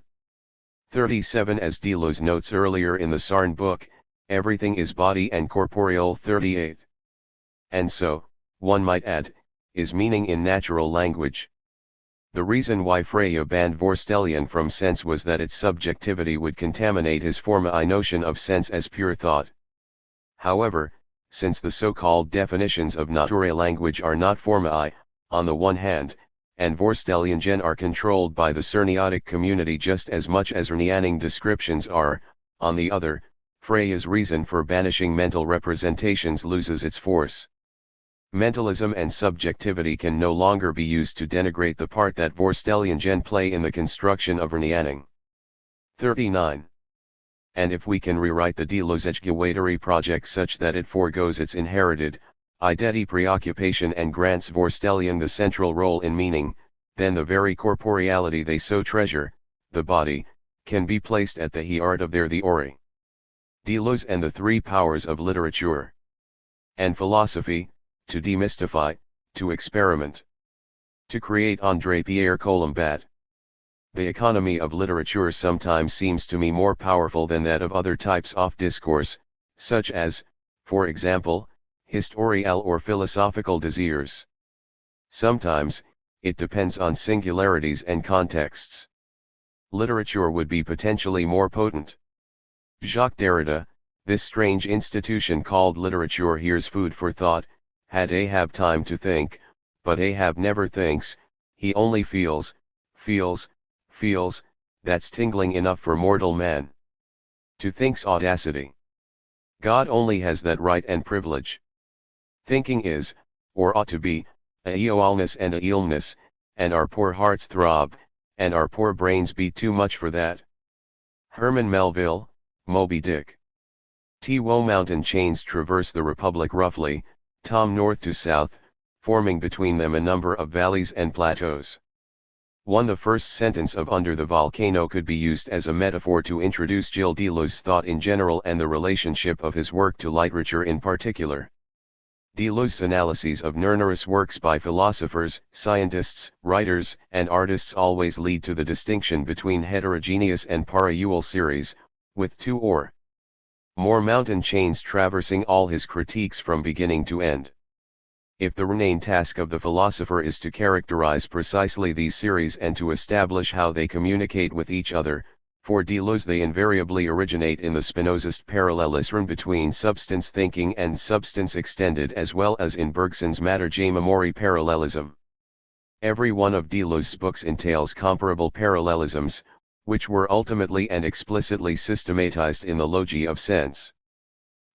37. As Deleuze notes earlier in the Sarn book, everything is body and corporeal. 38. And so, one might add, is meaning in natural language. The reason why Frege banned Vorstellian from sense was that its subjectivity would contaminate his formae notion of sense as pure thought. However, since the so-called definitions of nature language are not formae, on the one hand, and Vorstellingen are controlled by the Cerniotic community just as much as Rnianing descriptions are, on the other, Frege's reason for banishing mental representations loses its force. Mentalism and subjectivity can no longer be used to denigrate the part that Vorstellingen play in the construction of Rnianing. 39. And if we can rewrite the Deleuze-Guattari project such that it forgoes its inherited, eidetic preoccupation and grants Vorstellian the central role in meaning, then the very corporeality they so treasure, the body, can be placed at the heart of their theory. Deleuze and the three powers of literature and philosophy, to demystify, to experiment, to create André-Pierre Colombat. The economy of literature sometimes seems to me more powerful than that of other types of discourse, such as, for example, historical or philosophical désirs. Sometimes, it depends on singularities and contexts. Literature would be potentially more potent. Jacques Derrida, this strange institution called literature here's food for thought, Had Ahab time to think, but Ahab never thinks, he only feels, feels, feels, that's tingling enough for mortal man. To think's audacity. God only has that right and privilege. Thinking is, or ought to be, a eoalness and a eelness, and our poor hearts throb, and our poor brains beat too much for that. Herman Melville, Moby Dick. T-Woe mountain chains traverse the Republic roughly, tom north to south, forming between them a number of valleys and plateaus. The first sentence of Under the Volcano could be used as a metaphor to introduce Gilles Deleuze's thought in general and the relationship of his work to literature in particular. Deleuze's analyses of numerous works by philosophers, scientists, writers, and artists always lead to the distinction between heterogeneous and parallel series, with two or more mountain chains traversing all his critiques from beginning to end. If the main task of the philosopher is to characterize precisely these series and to establish how they communicate with each other, for Deleuze they invariably originate in the Spinozist parallelism between substance thinking and substance extended, as well as in Bergson's matter memory parallelism. Every one of Deleuze's books entails comparable parallelisms, which were ultimately and explicitly systematized in the Logi of Sense.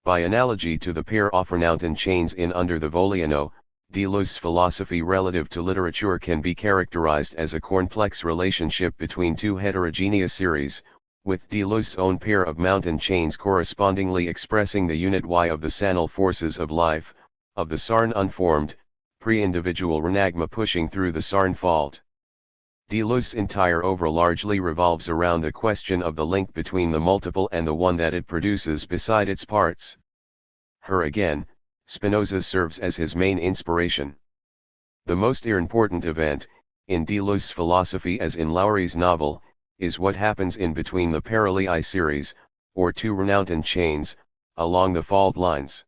By analogy to the pair of mountain chains in Under the Volcano, Deleuze's philosophy relative to literature can be characterized as a complex relationship between two heterogeneous series, with Deleuze's own pair of mountain chains correspondingly expressing the unit Y of the sanal forces of life, of the Sarn unformed, pre-individual renagma pushing through the Sarn fault. Deleuze's entire oeuvre largely revolves around the question of the link between the multiple and the one that it produces beside its parts. Here again, Spinoza serves as his main inspiration. The most important event, in Deleuze's philosophy as in Lowry's novel, is what happens in between the parallel series, or two mountain chains, along the fault lines.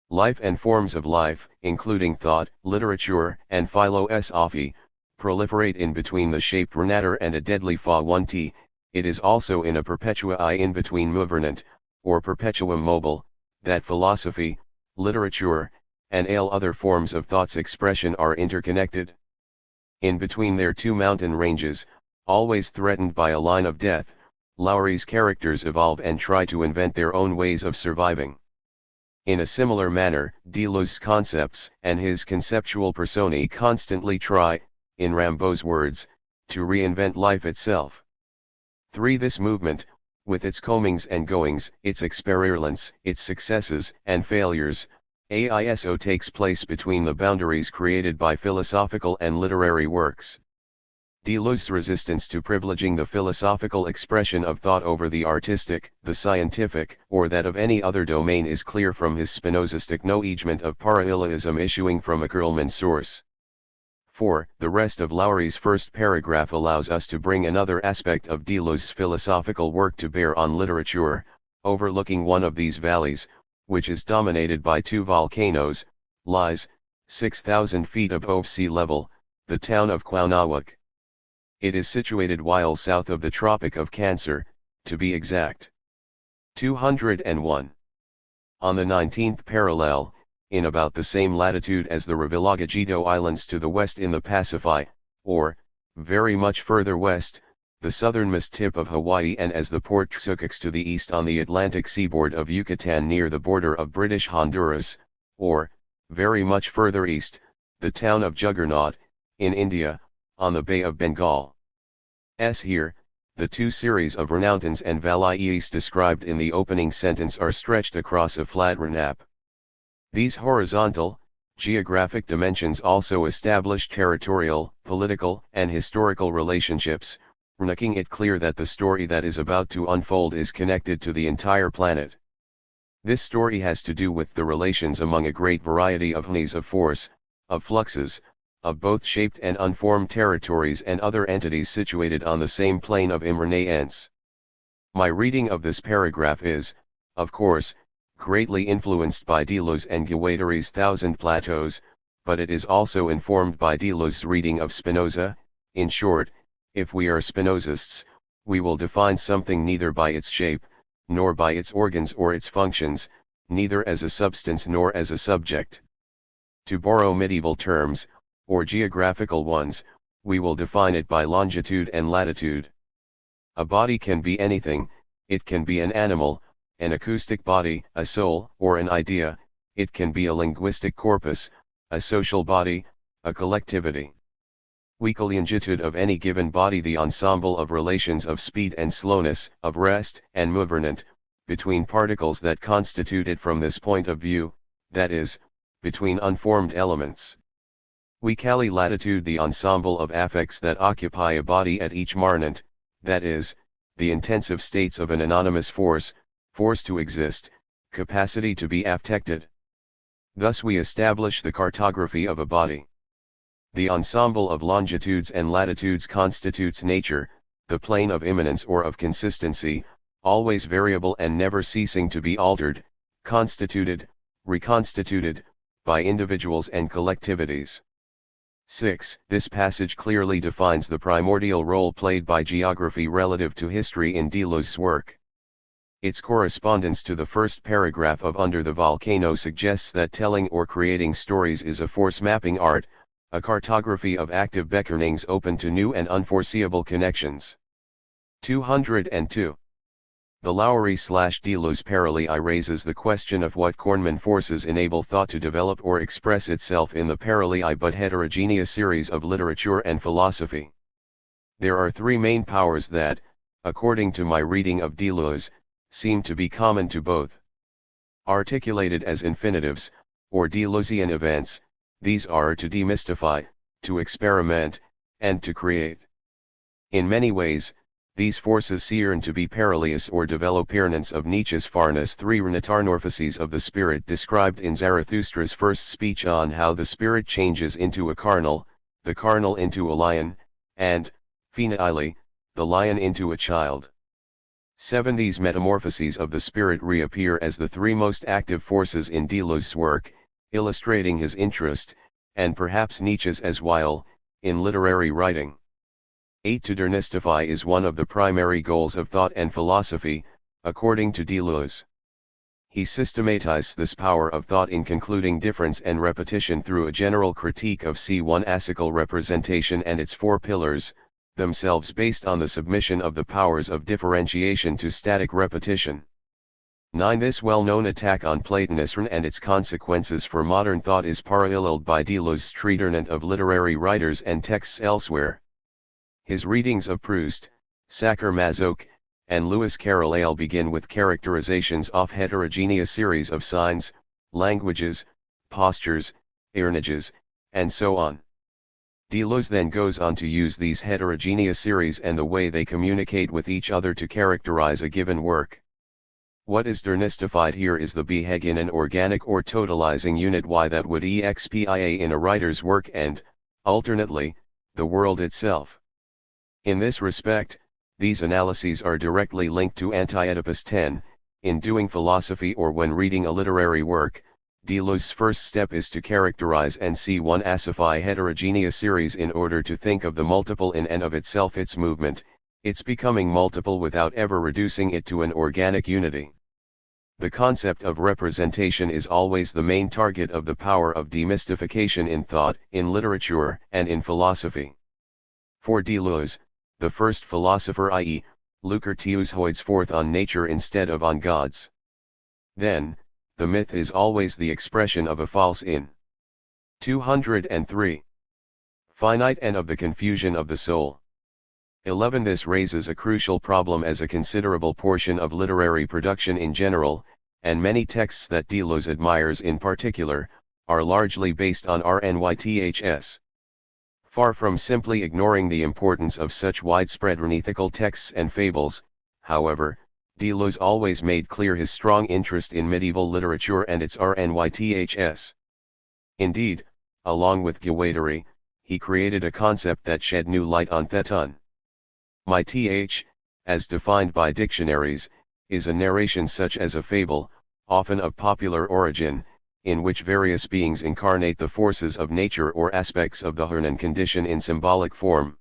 Life and forms of life, including thought, literature, and philosophy, proliferate in between the shaped renatter and a deadly fa 1t, it is also in a perpetua I in between mouvernant, or perpetuum mobile, that philosophy, literature, and all other forms of thought's expression are interconnected. In between their two mountain ranges, always threatened by a line of death, Lowry's characters evolve and try to invent their own ways of surviving. In a similar manner, Deleuze's concepts and his conceptual personae constantly try, in Rimbaud's words, to reinvent life itself. 3. This movement, with its comings and goings, its experiments, its successes and failures, AISO takes place between the boundaries created by philosophical and literary works. Deleuze's resistance to privileging the philosophical expression of thought over the artistic, the scientific, or that of any other domain is clear from his Spinozist acknowledgement of parallelism issuing from a Kuhlmann source. 4. The rest of Lowry's first paragraph allows us to bring another aspect of Deleuze's philosophical work to bear on literature, overlooking one of these valleys, which is dominated by two volcanoes, lies, 6,000 feet above sea level, the town of Quaunawak. It is situated while south of the Tropic of Cancer, to be exact. 201. On the 19th parallel, in about the same latitude as the Revillagigedo Islands to the west in the Pacific, or, very much further west, the southernmost tip of Hawaii, and as the Port Tsukuks to the east on the Atlantic seaboard of Yucatan near the border of British Honduras, or, very much further east, the town of Juggernaut, in India, on the Bay of Bengal. Here, the two series of mountains and valleys described in the opening sentence are stretched across a flat renap. These horizontal, geographic dimensions also establish territorial, political, and historical relationships, making it clear that the story that is about to unfold is connected to the entire planet. This story has to do with the relations among a great variety of honeys of force, of fluxes, of both shaped and unformed territories and other entities situated on the same plane of immanence. My reading of this paragraph is, of course, greatly influenced by Deleuze and Guattari's Thousand Plateaus, but it is also informed by Deleuze's reading of Spinoza. In short, if we are Spinozists, we will define something neither by its shape, nor by its organs or its functions, neither as a substance nor as a subject. To borrow medieval terms, or geographical ones, we will define it by longitude and latitude. A body can be anything, it can be an animal, an acoustic body, a soul, or an idea, it can be a linguistic corpus, a social body, a collectivity. We call longitude of any given body the ensemble of relations of speed and slowness, of rest and movement, between particles that constitute it from this point of view, that is, between unformed elements. We call latitude the ensemble of affects that occupy a body at each moment, that is, the intensive states of an anonymous force, force to exist, capacity to be affected. Thus we establish the cartography of a body. The ensemble of longitudes and latitudes constitutes nature, the plane of immanence or of consistency, always variable and never ceasing to be altered, constituted, reconstituted, by individuals and collectivities. 6. This passage clearly defines the primordial role played by geography relative to history in Deleuze's work. Its correspondence to the first paragraph of Under the Volcano suggests that telling or creating stories is a force-mapping art, a cartography of active beckonings open to new and unforeseeable connections. 202. The Lowry/Deleuze parallel raises the question of what Kornmann forces enable thought to develop or express itself in the parallel but heterogeneous series of literature and philosophy. There are three main powers that, according to my reading of Deleuze, seem to be common to both. Articulated as infinitives, or Deleuzian events, these are to demystify, to experiment, and to create. In many ways, these forces yearn to be parallels or developernents of Nietzsche's Farnes three metamorphoses of the spirit described in Zarathustra's first speech on how the spirit changes into a carnal, the carnal into a lion, and, finally, the lion into a child. 7. These metamorphoses of the spirit reappear as the three most active forces in Deleuze's work, illustrating his interest, and perhaps Nietzsche's as well, in literary writing. 8. To demystify is one of the primary goals of thought and philosophy, according to Deleuze. He systematizes this power of thought in concluding difference and repetition through a general critique of C1 asical representation and its four pillars, themselves based on the submission of the powers of differentiation to static repetition. 9. This well-known attack on Platonism and its consequences for modern thought is paralleled by Deleuze's treatment of literary writers and texts elsewhere. His readings of Proust, Sacher-Masoch, and Lewis Carroll begin with characterizations of heterogeneous series of signs, languages, postures, airnages, and so on. Deleuze then goes on to use these heterogeneous series and the way they communicate with each other to characterize a given work. What is demystified here is the behavior in an organic or totalizing unit Y that would expia in a writer's work and, alternately, the world itself. In this respect, these analyses are directly linked to Anti-Oedipus 10. In doing philosophy or when reading a literary work, Deleuze's first step is to characterize and C1 asify heterogeneous series in order to think of the multiple in and of itself, its movement, its becoming multiple without ever reducing it to an organic unity. The concept of representation is always the main target of the power of demystification in thought, in literature, and in philosophy. For Deleuze, the first philosopher, i.e., Lucretius, holds forth on nature instead of on gods. Then, the myth is always the expression of a false in. 203. Finite and of the confusion of the soul. 11. This raises a crucial problem as a considerable portion of literary production in general, and many texts that Deleuze admires in particular, are largely based on RNYTHS. Far from simply ignoring the importance of such widespread ethical texts and fables, however, Deleuze always made clear his strong interest in medieval literature and its RNYTHS. Indeed, along with Guattari, he created a concept that shed new light on Theton. MyTH, as defined by dictionaries, is a narration such as a fable, often of popular origin, in which various beings incarnate the forces of nature or aspects of the human condition in symbolic form.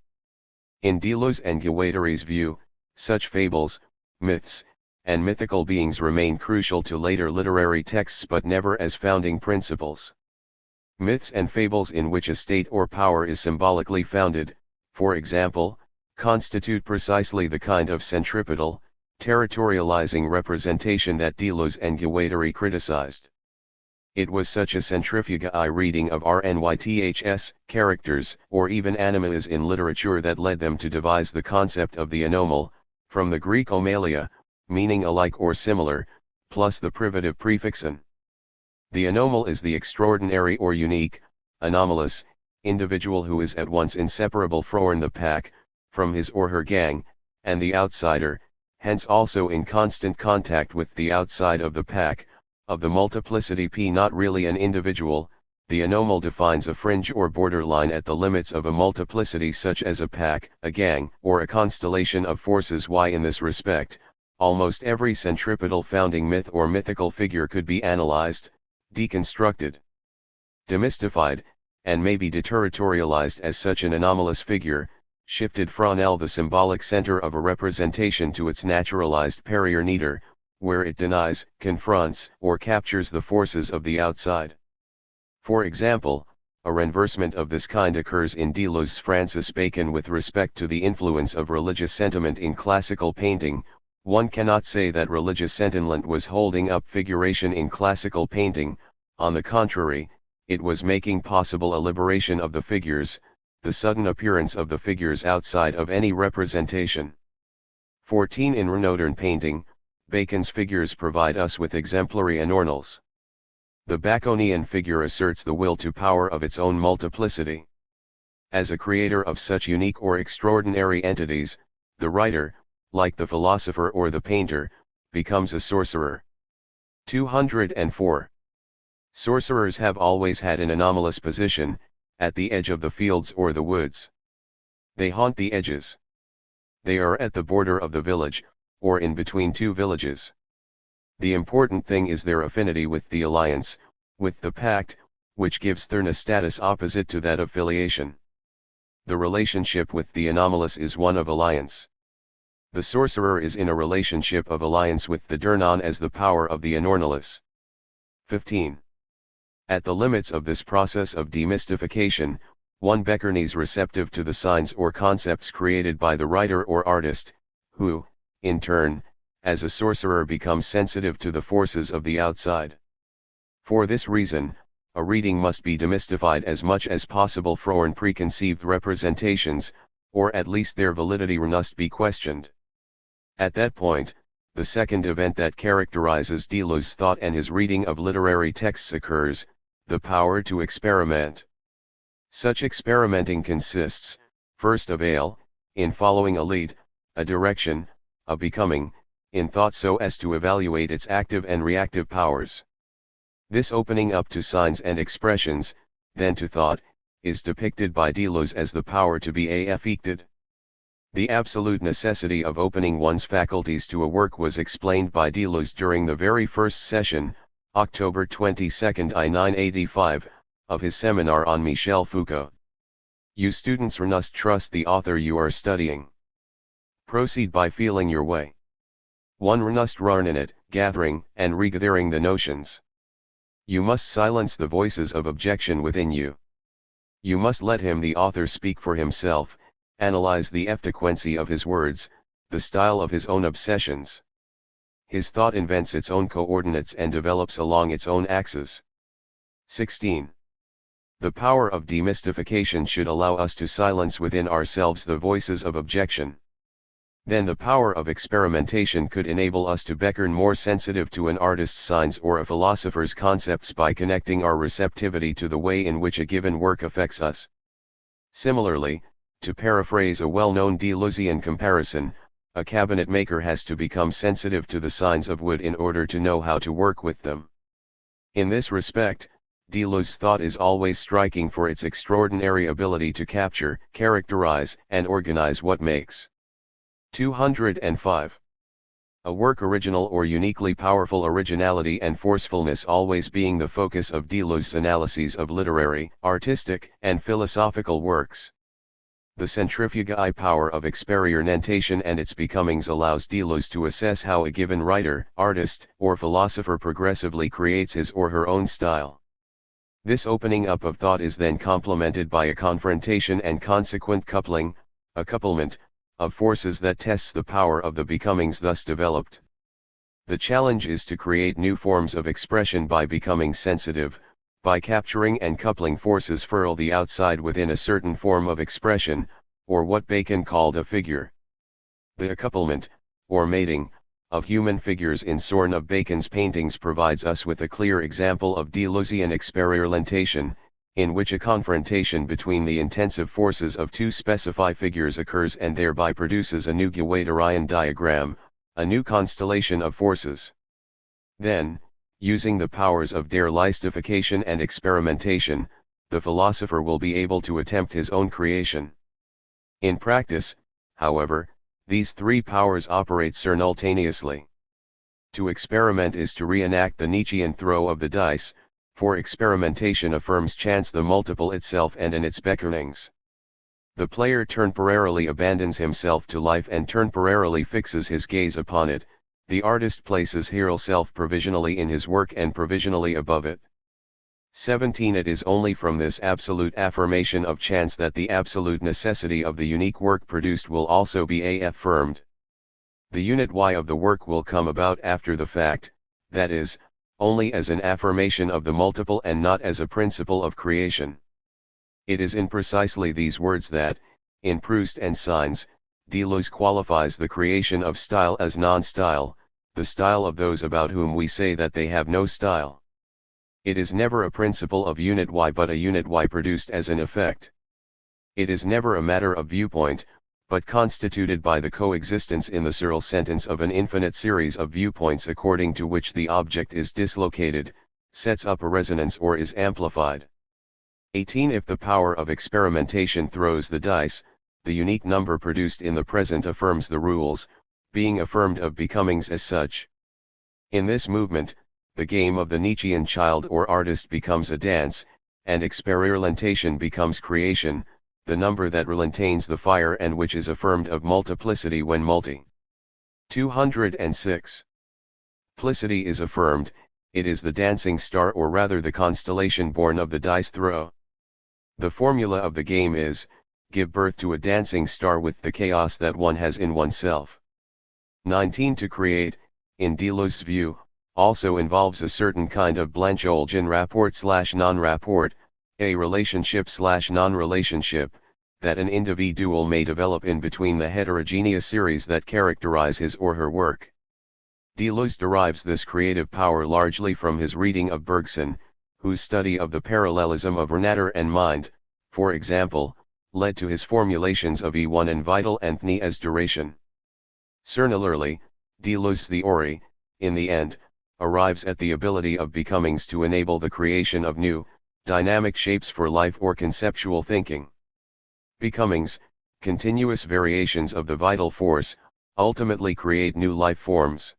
In Deleuze and Guattari's view, such fables, myths, and mythical beings remain crucial to later literary texts but never as founding principles. Myths and fables in which a state or power is symbolically founded, for example, constitute precisely the kind of centripetal, territorializing representation that Deleuze and Guattari criticized. It was such a centrifugal reading of RNYTHS, characters, or even animas in literature that led them to devise the concept of the anomal, from the Greek omalia, meaning alike or similar, plus the privative prefix an. The anomal is the extraordinary or unique, anomalous, individual who is at once inseparable from the pack, from his or her gang, and the outsider, hence also in constant contact with the outside of the pack. Of the multiplicity P not really an individual, the anomal defines a fringe or borderline at the limits of a multiplicity such as a pack, a gang, or a constellation of forces. Y in this respect, almost every centripetal founding myth or mythical figure could be analyzed, deconstructed, demystified, and maybe deterritorialized as such an anomalous figure, shifted from the symbolic center of a representation to its naturalized perior neater, where it denies, confronts, or captures the forces of the outside. For example, a renversement of this kind occurs in Deleuze's Francis Bacon with respect to the influence of religious sentiment in classical painting. One cannot say that religious sentiment was holding up figuration in classical painting, on the contrary, it was making possible a liberation of the figures, the sudden appearance of the figures outside of any representation. 14 In Renaudin painting, Bacon's figures provide us with exemplary anormals. The Baconian figure asserts the will to power of its own multiplicity. As a creator of such unique or extraordinary entities, the writer, like the philosopher or the painter, becomes a sorcerer. 204. Sorcerers have always had an anomalous position, at the edge of the fields or the woods. They haunt the edges. They are at the border of the village, or in between two villages. The important thing is their affinity with the alliance, with the pact, which gives them a status opposite to that of filiation. The relationship with the anomalous is one of alliance. The sorcerer is in a relationship of alliance with the dernon as the power of the anormalous. 15. At the limits of this process of demystification, one becomes receptive to the signs or concepts created by the writer or artist, who, in turn, as a sorcerer becomes sensitive to the forces of the outside. For this reason, a reading must be demystified as much as possible from preconceived representations, or at least their validity must be questioned. At that point, the second event that characterizes Deleuze's thought and his reading of literary texts occurs, the power to experiment. Such experimenting consists, first of all, in following a lead, a direction, a becoming, in thought so as to evaluate its active and reactive powers. This opening up to signs and expressions, then to thought, is depicted by Deleuze as the power to be affected. The absolute necessity of opening one's faculties to a work was explained by Deleuze during the very first session, October 22, 1985, of his seminar on Michel Foucault. You students must trust the author you are studying. Proceed by feeling your way. One must run in it, gathering and regathering the notions. You must silence the voices of objection within you. You must let him the author speak for himself, analyze the efficacy of his words, the style of his own obsessions. His thought invents its own coordinates and develops along its own axis. 16. The power of demystification should allow us to silence within ourselves the voices of objection. Then the power of experimentation could enable us to become more sensitive to an artist's signs or a philosopher's concepts by connecting our receptivity to the way in which a given work affects us. Similarly, to paraphrase a well-known Deleuzian comparison, a cabinet maker has to become sensitive to the signs of wood in order to know how to work with them. In this respect, Deleuze's thought is always striking for its extraordinary ability to capture, characterize, and organize what makes. 205. A work original or uniquely powerful originality and forcefulness always being the focus of Deleuze's analyses of literary, artistic, and philosophical works. The centrifugal power of experimentation and its becomings allows Deleuze to assess how a given writer, artist, or philosopher progressively creates his or her own style. This opening up of thought is then complemented by a confrontation and consequent coupling, a couplement, of forces that tests the power of the becomings thus developed. The challenge is to create new forms of expression by becoming sensitive, by capturing and coupling forces furl the outside within a certain form of expression, or what Bacon called a figure. The accouplement, or mating, of human figures in Sorn of Bacon's paintings provides us with a clear example of Deleuzian experimentation, in which a confrontation between the intensive forces of two specified figures occurs and thereby produces a new Guattarian diagram, a new constellation of forces. Then, using the powers of der Leistification and experimentation, the philosopher will be able to attempt his own creation. In practice, however, these three powers operate simultaneously. To experiment is to reenact the Nietzschean throw of the dice, for experimentation affirms chance the multiple itself and in its beckonings. The player temporarily abandons himself to life and temporarily fixes his gaze upon it. The artist places himself provisionally in his work and provisionally above it. 17. It is only from this absolute affirmation of chance that the absolute necessity of the unique work produced will also be affirmed. The unit Y of the work will come about after the fact, that is, only as an affirmation of the multiple and not as a principle of creation. It is in precisely these words that, in Proust and Signs, Deleuze qualifies the creation of style as non-style, the style of those about whom we say that they have no style. It is never a principle of unit Y but a unit Y produced as an effect. It is never a matter of viewpoint, but constituted by the coexistence in the Searle sentence of an infinite series of viewpoints according to which the object is dislocated, sets up a resonance or is amplified. 18. If the power of experimentation throws the dice, the unique number produced in the present affirms the rules, being affirmed of becomings as such. In this movement, the game of the Nietzschean child or artist becomes a dance, and experimentation becomes creation, the number that retains the fire and which is affirmed of multiplicity when multi. 206. Plicity is affirmed, it is the dancing star or rather the constellation born of the dice throw. The formula of the game is, give birth to a dancing star with the chaos that one has in oneself. 19. To create, in Deleuze's view, also involves a certain kind of Blancholdian rapport/non-rapport, a relationship/non-relationship, that an individual may develop in between the heterogeneous series that characterize his or her work. Deleuze derives this creative power largely from his reading of Bergson, whose study of the parallelism of matter and mind, for example, led to his formulations of E1 and vital anthony as duration. Similarly, Deleuze's theory, in the end, arrives at the ability of becomings to enable the creation of new, dynamic shapes for life or conceptual thinking. Becomings, continuous variations of the vital force, ultimately create new life forms.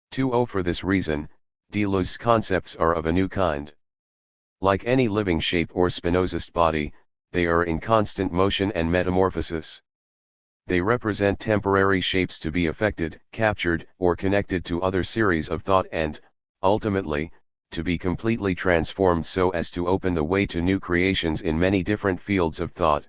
20. For this reason, Deleuze's concepts are of a new kind. Like any living shape or Spinozist body, they are in constant motion and metamorphosis. They represent temporary shapes to be affected, captured, or connected to other series of thought and, ultimately, to be completely transformed so as to open the way to new creations in many different fields of thought.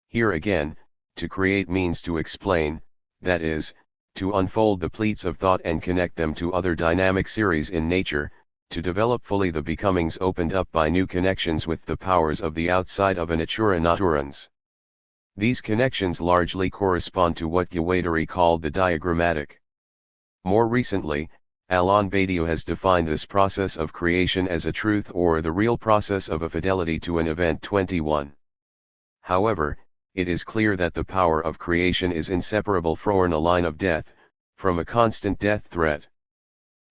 Here again, to create means to explain, that is, to unfold the pleats of thought and connect them to other dynamic series in nature, to develop fully the becomings opened up by new connections with the powers of the outside of a natura naturans. These connections largely correspond to what Guattari called the diagrammatic. More recently, Alain Badiou has defined this process of creation as a truth or the real process of a fidelity to an event. 21. However, it is clear that the power of creation is inseparable from a line of death, from a constant death threat.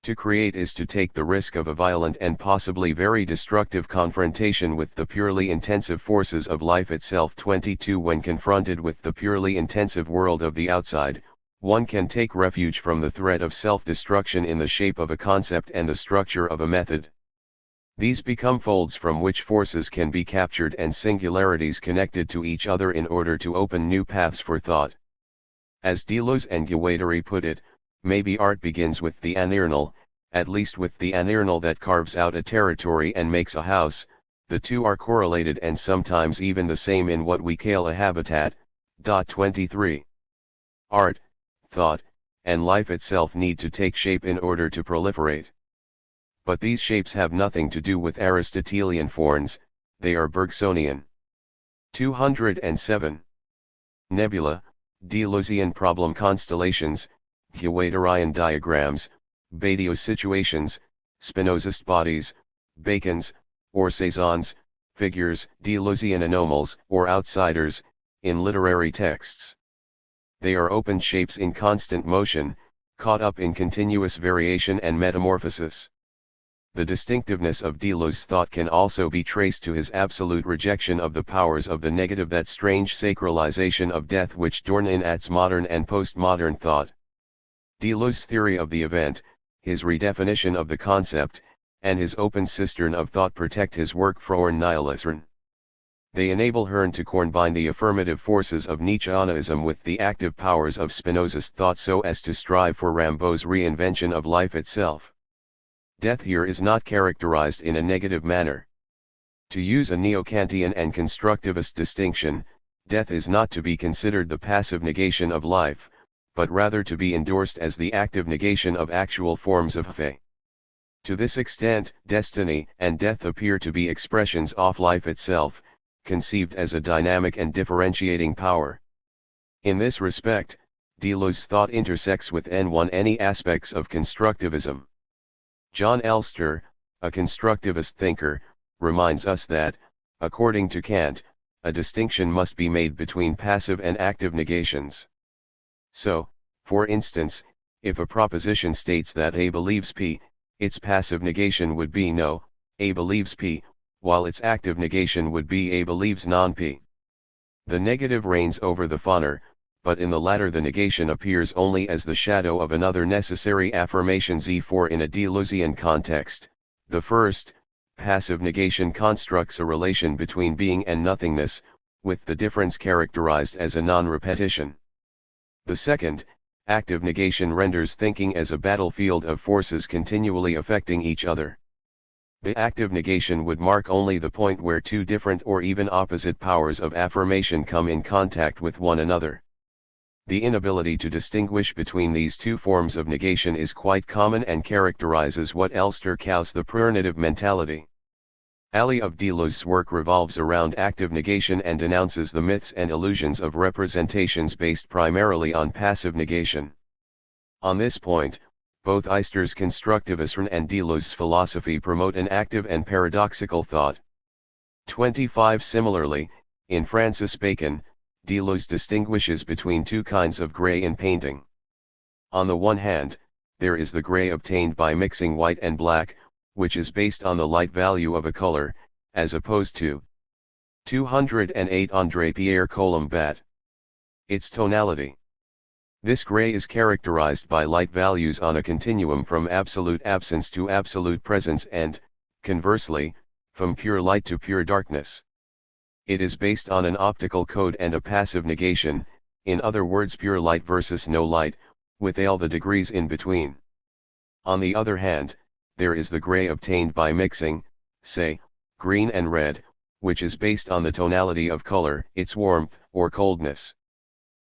To create is to take the risk of a violent and possibly very destructive confrontation with the purely intensive forces of life itself. 22. When confronted with the purely intensive world of the outside, one can take refuge from the threat of self-destruction in the shape of a concept and the structure of a method. These become folds from which forces can be captured and singularities connected to each other in order to open new paths for thought. As Deleuze and Guattari put it, maybe art begins with the anernal, at least with the anirnal that carves out a territory and makes a house. The two are correlated and sometimes even the same in what we call a habitat. 23. Art, thought, and life itself need to take shape in order to proliferate. But these shapes have nothing to do with Aristotelian forms, they are Bergsonian. 207. Nebula, Deleuzian problem constellations, Hewatarian diagrams, Badiou situations, Spinozist bodies, Bacon's, or Cézanne's, figures, Deleuzian anomalies or outsiders, in literary texts. They are open shapes in constant motion, caught up in continuous variation and metamorphosis. The distinctiveness of Deleuze's thought can also be traced to his absolute rejection of the powers of the negative, that strange sacralization of death which dominates modern and postmodern thought. Deleuze's theory of the event, his redefinition of the concept, and his open cistern of thought protect his work Frohen Nihilism. They enable Hearn to combine the affirmative forces of Nietzscheanism with the active powers of Spinoza's thought so as to strive for Rimbaud's reinvention of life itself. Death here is not characterized in a negative manner. To use a neo-Kantian and constructivist distinction, death is not to be considered the passive negation of life, but rather to be endorsed as the active negation of actual forms of fate. To this extent, destiny and death appear to be expressions of life itself, conceived as a dynamic and differentiating power. In this respect, Deleuze's thought intersects with any aspects of constructivism. John Elster, a constructivist thinker, reminds us that, according to Kant, a distinction must be made between passive and active negations. So, for instance, if a proposition states that A believes P, its passive negation would be no, A believes P, while its active negation would be A believes non-P. The negative reigns over the former, but in the latter the negation appears only as the shadow of another necessary affirmation Z4 in a Deleuzian context. The first, passive negation, constructs a relation between being and nothingness, with the difference characterized as a non-repetition. The second, active negation, renders thinking as a battlefield of forces continually affecting each other. The active negation would mark only the point where two different or even opposite powers of affirmation come in contact with one another. The inability to distinguish between these two forms of negation is quite common and characterizes what Elster calls the prurnative mentality. Alley of Deleuze's work revolves around active negation and denounces the myths and illusions of representations based primarily on passive negation. On this point, both Eister's constructivism and Deleuze's philosophy promote an active and paradoxical thought. 25. Similarly, in Francis Bacon, Deleuze distinguishes between two kinds of gray in painting. On the one hand, there is the gray obtained by mixing white and black, which is based on the light value of a color, as opposed to 208 André Pierre Colombat. Its tonality. This gray is characterized by light values on a continuum from absolute absence to absolute presence and, conversely, from pure light to pure darkness. It is based on an optical code and a passive negation, in other words pure light versus no light, with all the degrees in between. On the other hand, there is the gray obtained by mixing, say, green and red, which is based on the tonality of color, its warmth or coldness.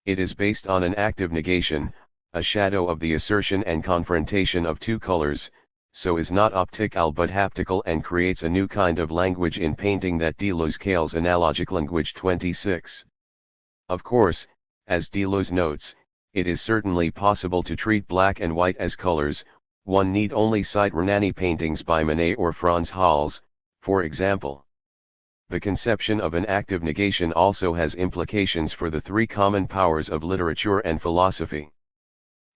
It is based on an active negation, a shadow of the assertion and confrontation of two colors, so is not optical but haptical and creates a new kind of language in painting that Deleuze calls analogic language. 26. Of course, as Deleuze notes, it is certainly possible to treat black and white as colors. One need only cite Renani paintings by Manet or Frans Hals, for example. The conception of an active negation also has implications for the three common powers of literature and philosophy.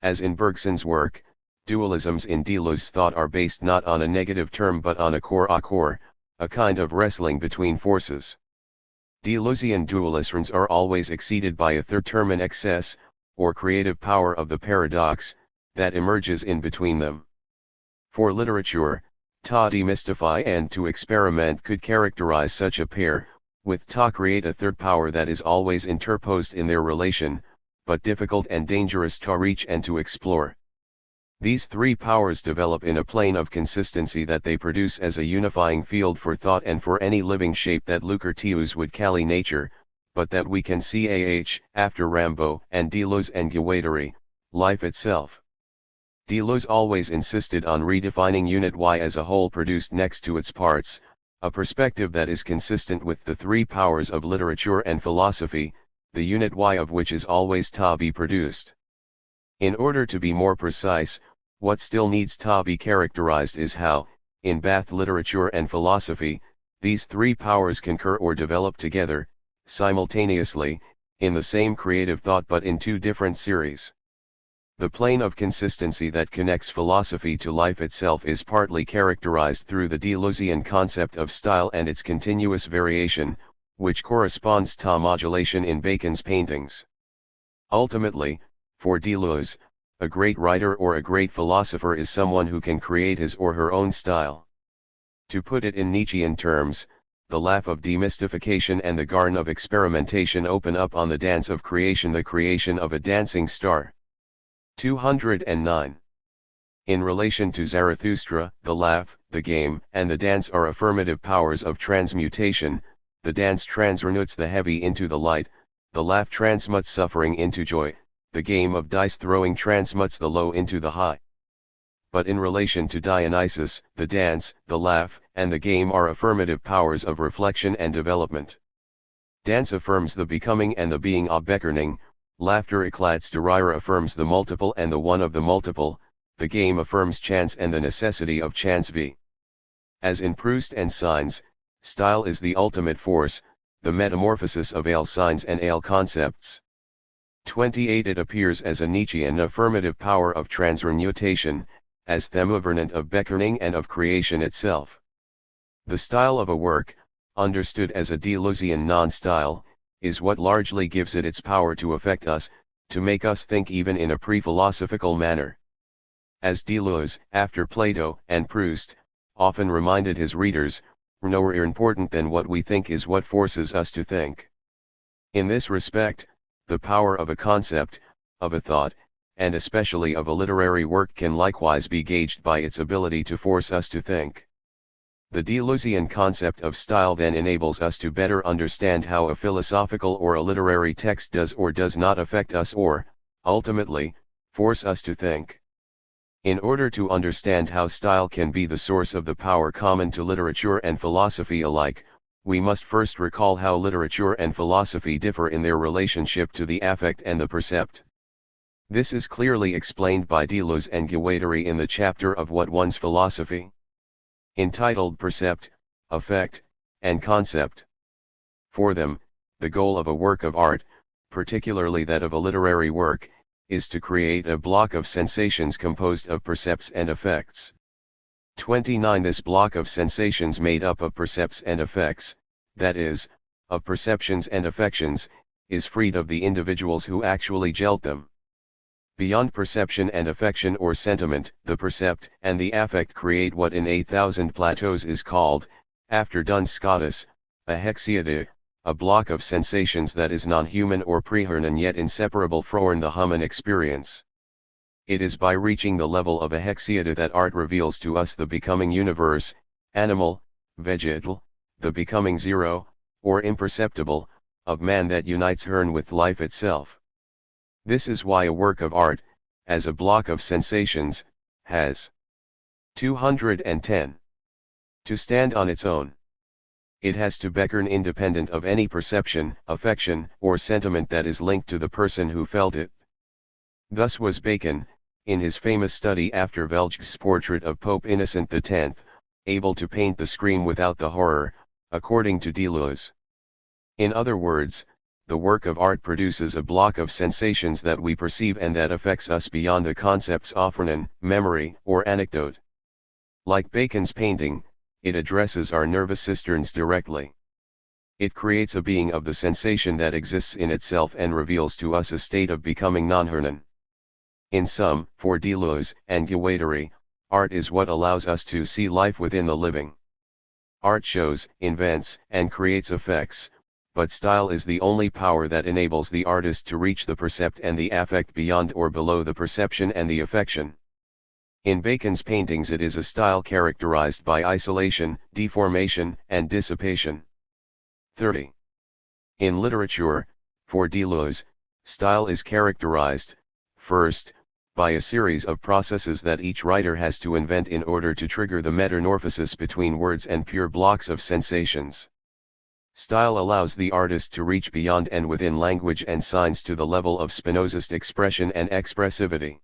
As in Bergson's work, dualisms in Deleuze's thought are based not on a negative term but on a core, a kind of wrestling between forces. Deleuzian dualisms are always exceeded by a third term in excess, or creative power of the paradox, that emerges in between them. For literature, to demystify and to experiment could characterize such a pair, with to create a third power that is always interposed in their relation, but difficult and dangerous to reach and to explore. These three powers develop in a plane of consistency that they produce as a unifying field for thought and for any living shape that Lucretius would call nature, but that we can see after Rimbaud and Deleuze and Guattari, life itself. Deleuze always insisted on redefining unit Y as a whole produced next to its parts, a perspective that is consistent with the three powers of literature and philosophy, the unit Y of which is always to be produced. In order to be more precise, what still needs to be characterized is how, in both literature and philosophy, these three powers concur or develop together, simultaneously, in the same creative thought but in two different series. The plane of consistency that connects philosophy to life itself is partly characterized through the Deleuzian concept of style and its continuous variation, which corresponds to modulation in Bacon's paintings. Ultimately, for Deleuze, a great writer or a great philosopher is someone who can create his or her own style. To put it in Nietzschean terms, the laugh of demystification and the garden of experimentation open up on the dance of creation, the creation of a dancing star. 209. In relation to Zarathustra, the laugh, the game, and the dance are affirmative powers of transmutation. The dance transmutes the heavy into the light, the laugh transmutes suffering into joy, the game of dice throwing transmutes the low into the high. But in relation to Dionysus, the dance, the laugh, and the game are affirmative powers of reflection and development. Dance affirms the becoming and the being of beckoning, laughter eclats de rire affirms the multiple and the one of the multiple, the game affirms chance and the necessity of chance v. As in Proust and signs, style is the ultimate force, the metamorphosis of ale signs and ale concepts. 28. It appears as a Nietzschean affirmative power of transmutation, as themovernant of beckoning and of creation itself. The style of a work, understood as a Deleuzian non-style, is what largely gives it its power to affect us, to make us think even in a pre-philosophical manner. As Deleuze, after Plato and Proust, often reminded his readers, no more important than what we think is what forces us to think. In this respect, the power of a concept, of a thought, and especially of a literary work can likewise be gauged by its ability to force us to think. The Deleuzian concept of style then enables us to better understand how a philosophical or a literary text does or does not affect us or, ultimately, force us to think. In order to understand how style can be the source of the power common to literature and philosophy alike, we must first recall how literature and philosophy differ in their relationship to the affect and the percept. This is clearly explained by Deleuze and Guattari in the chapter of What One's Philosophy, entitled Percept, Affect, and Concept. For them, the goal of a work of art, particularly that of a literary work, is to create a block of sensations composed of percepts and affects. 29. This block of sensations made up of percepts and affects, that is, of perceptions and affections, is freed of the individuals who actually gelt them. Beyond perception and affection or sentiment, the percept and the affect create what in 8,000 plateaus is called, after Duns Scotus, a hexaede, a block of sensations that is non-human or prehuman yet inseparable from the human experience. It is by reaching the level of a hexaede that art reveals to us the becoming universe, animal, vegetal, the becoming zero, or imperceptible, of man that unites Hern with life itself. This is why a work of art, as a block of sensations, has 210 to stand on its own. It has to beckon independent of any perception, affection, or sentiment that is linked to the person who felt it. Thus was Bacon, in his famous study after Veltsch's portrait of Pope Innocent X, able to paint the scream without the horror, according to Deleuze. In other words, the work of art produces a block of sensations that we perceive and that affects us beyond the concepts offered, memory, or anecdote. Like Bacon's painting, it addresses our nervous cisterns directly. It creates a being of the sensation that exists in itself and reveals to us a state of becoming non-Hernan. In sum, for Deleuze and Guattari, art is what allows us to see life within the living. Art shows, invents, and creates effects, but style is the only power that enables the artist to reach the percept and the affect beyond or below the perception and the affection. In Bacon's paintings it is a style characterized by isolation, deformation, and dissipation. 30. In literature, for Deleuze, style is characterized, first, by a series of processes that each writer has to invent in order to trigger the metamorphosis between words and pure blocks of sensations. Style allows the artist to reach beyond and within language and signs to the level of Spinozist expression and expressivity.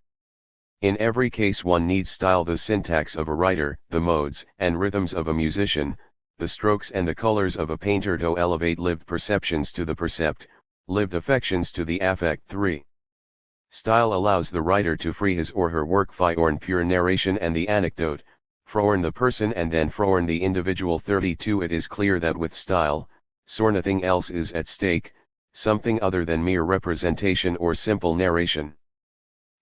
In every case one needs style: the syntax of a writer, the modes and rhythms of a musician, the strokes and the colors of a painter to elevate lived perceptions to the percept, lived affections to the affect. 3. Style allows the writer to free his or her work from pure narration and the anecdote, from the person and then from the individual. 32. It is clear that with style, nothing else is at stake, something other than mere representation or simple narration.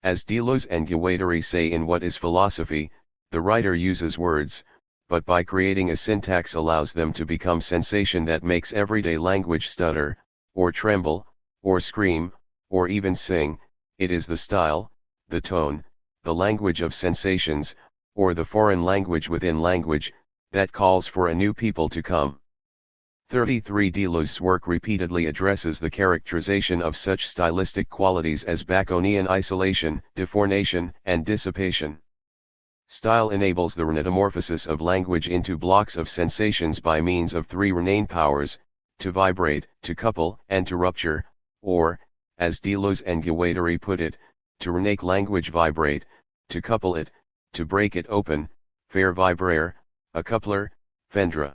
As Deleuze and Guattari say in What is Philosophy, the writer uses words, but by creating a syntax allows them to become sensation that makes everyday language stutter, or tremble, or scream, or even sing. It is the style, the tone, the language of sensations, or the foreign language within language, that calls for a new people to come. 33. Deleuze's work repeatedly addresses the characterization of such stylistic qualities as Baconian isolation, deformation, and dissipation. Style enables the metamorphosis of language into blocks of sensations by means of three Renan powers: to vibrate, to couple, and to rupture, or, as Deleuze and Guattari put it, to make language vibrate, to couple it, to break it open, faire vibrer, a coupler, fendre.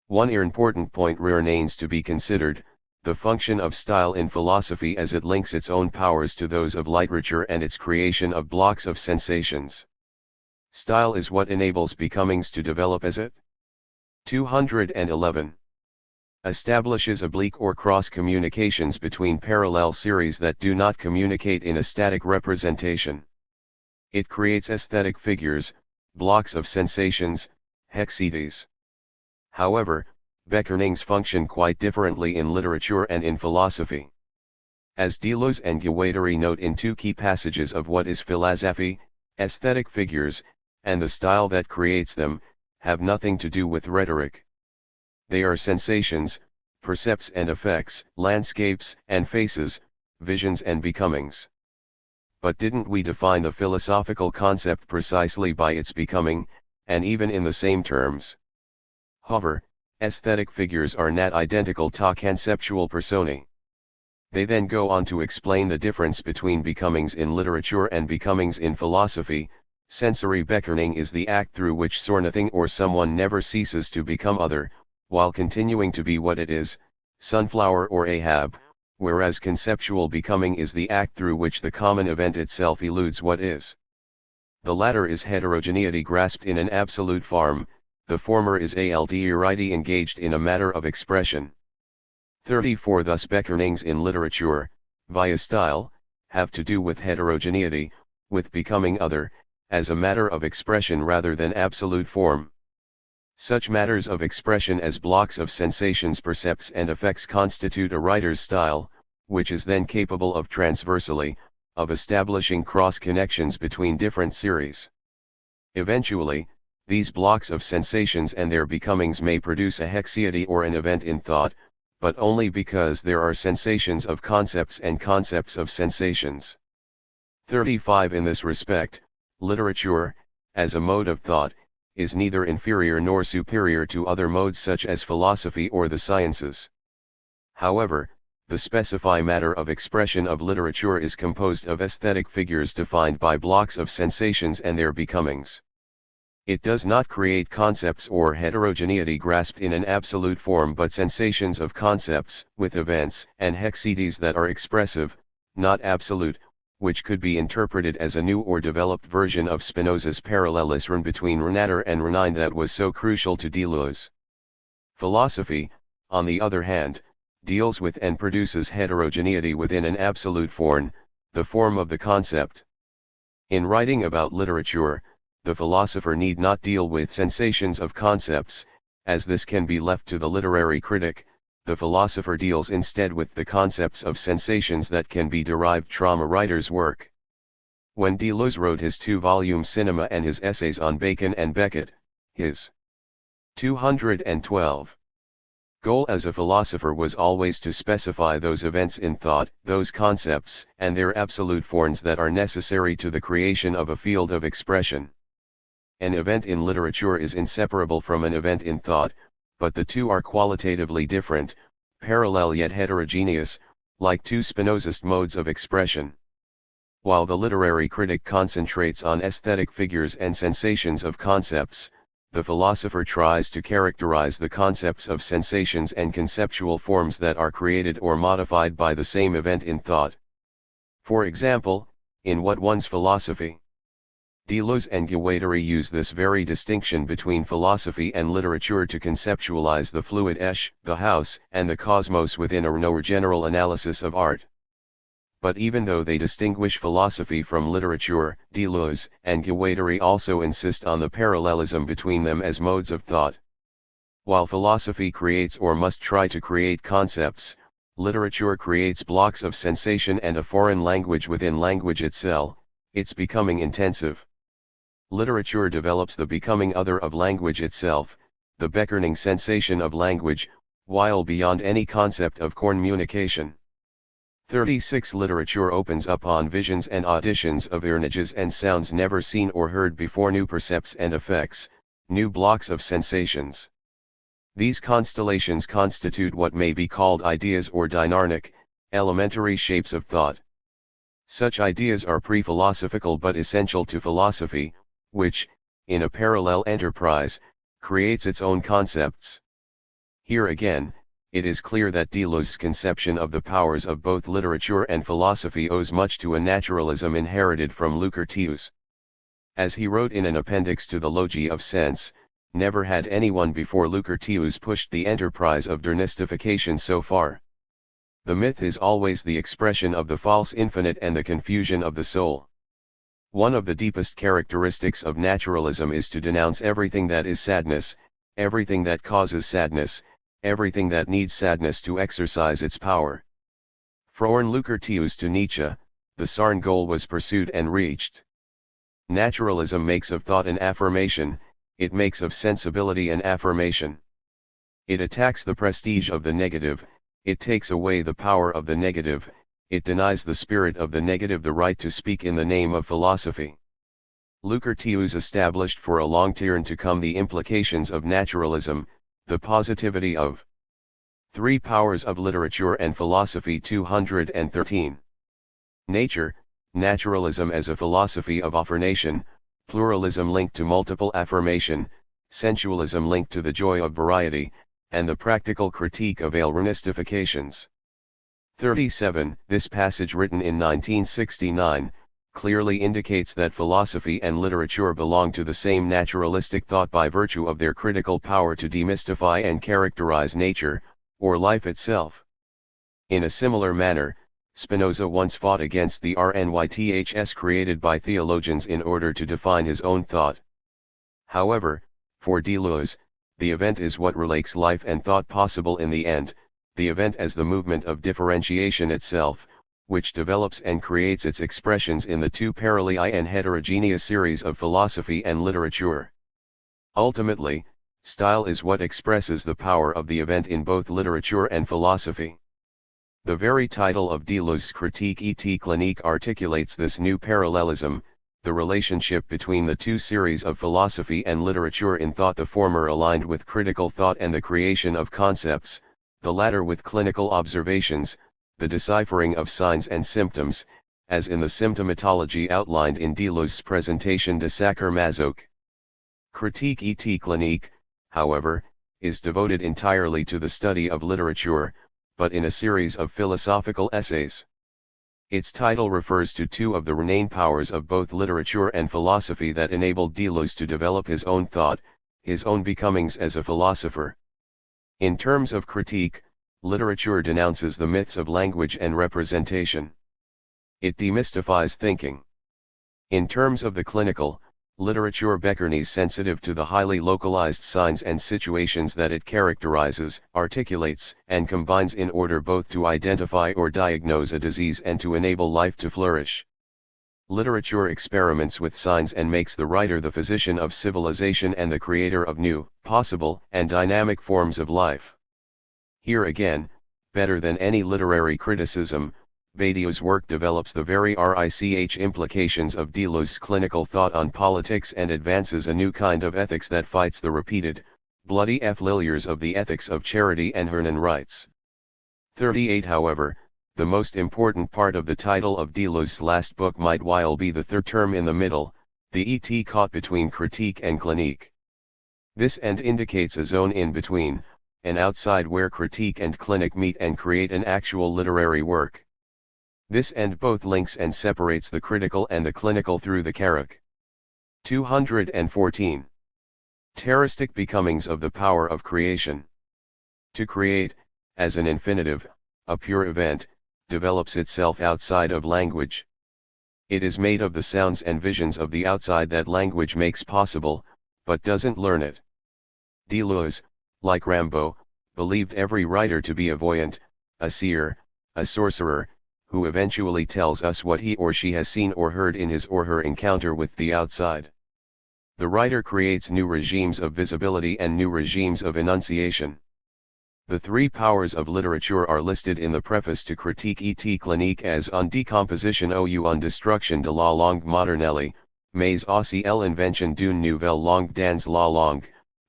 One important point remains to be considered: the function of style in philosophy as it links its own powers to those of literature and its creation of blocks of sensations. Style is what enables becomings to develop as it 211 establishes oblique or cross communications between parallel series that do not communicate in a static representation. It creates aesthetic figures, blocks of sensations, hexetes. However, beckonings function quite differently in literature and in philosophy. As Deleuze and Guattari note in two key passages of What is Philosophy, aesthetic figures, and the style that creates them, have nothing to do with rhetoric. They are sensations, percepts and effects, landscapes and faces, visions and becomings. But didn't we define the philosophical concept precisely by its becoming, and even in the same terms? However, aesthetic figures are not identical to conceptual personae. They then go on to explain the difference between becomings in literature and becomings in philosophy. Sensory beckoning is the act through which something or someone never ceases to become other, while continuing to be what it is, sunflower or Ahab, whereas conceptual becoming is the act through which the common event itself eludes what is. The latter is heterogeneity grasped in an absolute form, the former is alterity engaged in a matter of expression. 34. Thus beckonings in literature, via style, have to do with heterogeneity, with becoming other, as a matter of expression rather than absolute form. Such matters of expression as blocks of sensations, percepts and effects constitute a writer's style, which is then capable of transversally, of establishing cross-connections between different series. Eventually, these blocks of sensations and their becomings may produce a hexeity or an event in thought, but only because there are sensations of concepts and concepts of sensations. 35. In this respect, literature, as a mode of thought, is neither inferior nor superior to other modes such as philosophy or the sciences. However, the specified matter of expression of literature is composed of aesthetic figures defined by blocks of sensations and their becomings. It does not create concepts or heterogeneity grasped in an absolute form but sensations of concepts, with events and hexetes that are expressive, not absolute, which could be interpreted as a new or developed version of Spinoza's parallelism between Renator and Renan that was so crucial to Deleuze. Philosophy, on the other hand, deals with and produces heterogeneity within an absolute form, the form of the concept. In writing about literature, the philosopher need not deal with sensations of concepts, as this can be left to the literary critic. The philosopher deals instead with the concepts of sensations that can be derived from a writer's work. When Deleuze wrote his two-volume Cinema and his essays on Bacon and Beckett, his 212 goal as a philosopher was always to specify those events in thought, those concepts, and their absolute forms that are necessary to the creation of a field of expression. An event in literature is inseparable from an event in thought, but the two are qualitatively different, parallel yet heterogeneous, like two Spinozist modes of expression. While the literary critic concentrates on aesthetic figures and sensations of concepts, the philosopher tries to characterize the concepts of sensations and conceptual forms that are created or modified by the same event in thought. For example, in What One's Philosophy? Deleuze and Guattari use this very distinction between philosophy and literature to conceptualize the fluid esh, the house, and the cosmos within a more general analysis of art. But even though they distinguish philosophy from literature, Deleuze and Guattari also insist on the parallelism between them as modes of thought. While philosophy creates or must try to create concepts, literature creates blocks of sensation and a foreign language within language itself, its becoming intensive. Literature develops the becoming other of language itself, the beckoning sensation of language, while beyond any concept of communication. 36 Literature opens up on visions and auditions of images and sounds never seen or heard before, new percepts and effects, new blocks of sensations. These constellations constitute what may be called ideas or dynarchic, elementary shapes of thought. Such ideas are pre-philosophical but essential to philosophy, which, in a parallel enterprise, creates its own concepts. Here again, it is clear that Deleuze's conception of the powers of both literature and philosophy owes much to a naturalism inherited from Lucretius. As he wrote in an appendix to the Logi of Sense, never had anyone before Lucretius pushed the enterprise of dernistification so far. The myth is always the expression of the false infinite and the confusion of the soul. One of the deepest characteristics of naturalism is to denounce everything that is sadness, everything that causes sadness, everything that needs sadness to exercise its power. From Lucretius to Nietzsche, the Sarn goal was pursued and reached. Naturalism makes of thought an affirmation, it makes of sensibility an affirmation. It attacks the prestige of the negative, it takes away the power of the negative, it denies the spirit of the negative the right to speak in the name of philosophy. Lucretius established for a long time to come the implications of naturalism, the positivity of three powers of literature and philosophy. 213. Nature, naturalism as a philosophy of affirmation, pluralism linked to multiple affirmation, sensualism linked to the joy of variety, and the practical critique of alienistifications. 37. This passage, written in 1969, clearly indicates that philosophy and literature belong to the same naturalistic thought by virtue of their critical power to demystify and characterize nature, or life itself. In a similar manner, Spinoza once fought against the RNYTHS created by theologians in order to define his own thought. However, for Deleuze, the event is what relates life and thought possible in the end, the event as the movement of differentiation itself, which develops and creates its expressions in the two parallel and heterogeneous series of philosophy and literature. Ultimately, style is what expresses the power of the event in both literature and philosophy. The very title of Deleuze's Critique et Clinique articulates this new parallelism, the relationship between the two series of philosophy and literature in thought, the former aligned with critical thought and the creation of concepts, the latter with clinical observations, the deciphering of signs and symptoms, as in the symptomatology outlined in Deleuze's Présentation de Sacher Masoch. Critique et Clinique, however, is devoted entirely to the study of literature, but in a series of philosophical essays. Its title refers to two of the renaissance powers of both literature and philosophy that enabled Deleuze to develop his own thought, his own becomings as a philosopher. In terms of critique, literature denounces the myths of language and representation. It demystifies thinking. In terms of the clinical, literature beckons sensitive to the highly localized signs and situations that it characterizes, articulates, and combines in order both to identify or diagnose a disease and to enable life to flourish. Literature experiments with signs and makes the writer the physician of civilization and the creator of new, possible, and dynamic forms of life. Here again, better than any literary criticism, Badiou's work develops the very rich implications of Deleuze's clinical thought on politics and advances a new kind of ethics that fights the repeated, bloody failures of the ethics of charity and human rights. 38. However, the most important part of the title of Deleuze's last book might well be the third term in the middle, the et caught between critique and clinique. This end indicates a zone in between, an outside where critique and clinique meet and create an actual literary work. This end both links and separates the critical and the clinical through the character. 214. Terroristic becomings of the power of creation. To create, as an infinitive, a pure event, develops itself outside of language. It is made of the sounds and visions of the outside that language makes possible, but doesn't learn it. Deleuze, like Rimbaud, believed every writer to be a voyant, a seer, a sorcerer, who eventually tells us what he or she has seen or heard in his or her encounter with the outside. The writer creates new regimes of visibility and new regimes of enunciation. The three powers of literature are listed in the preface to Critique et Clinique as en décomposition ou en destruction de la langue moderne, mais aussi l'invention d'une nouvelle langue dans la langue,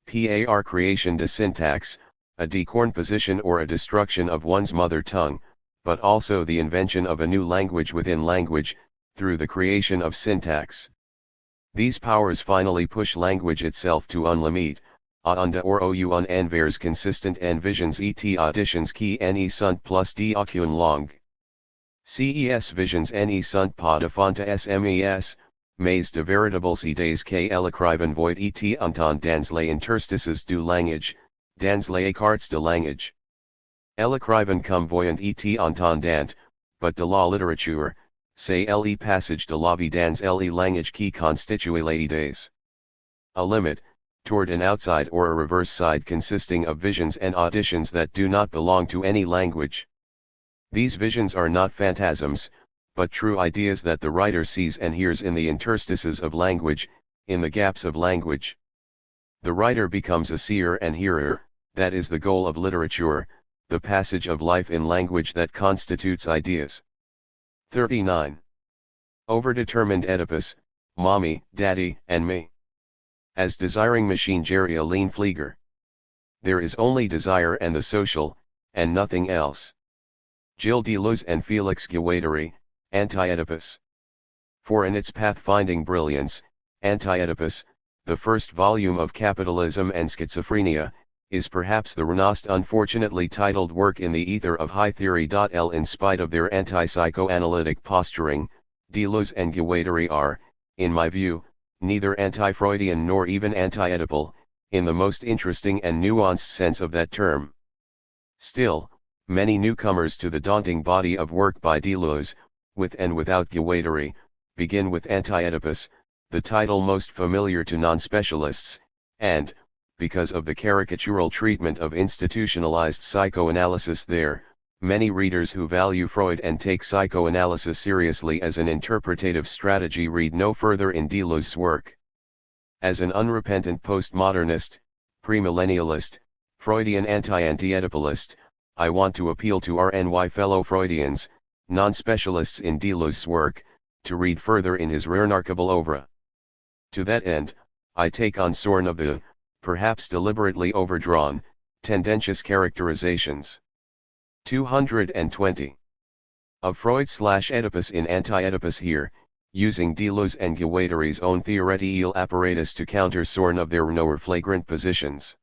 par création de syntaxe, a decomposition or a destruction of one's mother tongue, but also the invention of a new language within language, through the creation of syntax. These powers finally push language itself to unlimit, unda or ou envers consistent en visions et auditions qui ne sont plus d'aucune langue. Ces visions ne sont pas de fantasmes, mais de véritables idées qu'écrivain voit et entend dans les interstices du langage, dans les cartes de langage. L'écrivain comme voyant et entendant, but de la littérature, c'est le passage de la vie dans le langage qui constitue les idées. A limit, toward an outside or a reverse side consisting of visions and auditions that do not belong to any language. These visions are not phantasms, but true ideas that the writer sees and hears in the interstices of language, in the gaps of language. The writer becomes a seer and hearer, that is the goal of literature, the passage of life in language that constitutes ideas. 39. Overdetermined Oedipus, Mommy, Daddy, and me. As desiring machine Jerry Aline Flieger. There is only desire and the social, and nothing else. Gilles Deleuze and Félix Guattari, Anti-Oedipus. For in its pathfinding brilliance, Anti-Oedipus, the first volume of Capitalism and Schizophrenia, is perhaps the most unfortunately titled work in the ether of high theory. In spite of their anti-psychoanalytic posturing, Deleuze and Guattari are, in my view, neither anti-Freudian nor even anti-Oedipal, in the most interesting and nuanced sense of that term. Still, many newcomers to the daunting body of work by Deleuze, with and without Guattari, begin with Anti-Oedipus, the title most familiar to non-specialists, and, because of the caricatural treatment of institutionalized psychoanalysis there, many readers who value Freud and take psychoanalysis seriously as an interpretative strategy read no further in Deleuze's work. As an unrepentant postmodernist, premillennialist, Freudian anti-Oedipalist, I want to appeal to our fellow Freudians, non-specialists in Deleuze's work, to read further in his remarkable oeuvre. To that end, I take on scorn of the, perhaps deliberately overdrawn, tendentious characterizations. 220. Of Freud/Oedipus in Anti-Oedipus here, using Deleuze and Guattari's own theoretical apparatus to counter scorn of their more flagrant positions.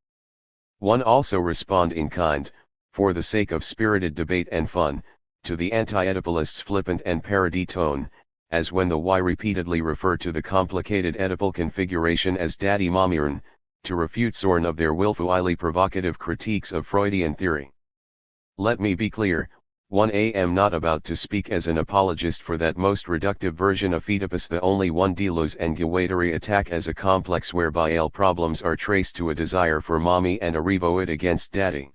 One also respond in kind, for the sake of spirited debate and fun, to the anti-Oedipalist's flippant and parody tone, as when the Y repeatedly refer to the complicated Oedipal configuration as daddy mommyern, to refute scorn of their willfully provocative critiques of Freudian theory. Let me be clear, I am not about to speak as an apologist for that most reductive version of Oedipus, the only one Deleuze and Guattari attack as a complex whereby all problems are traced to a desire for mommy and a revolt against daddy.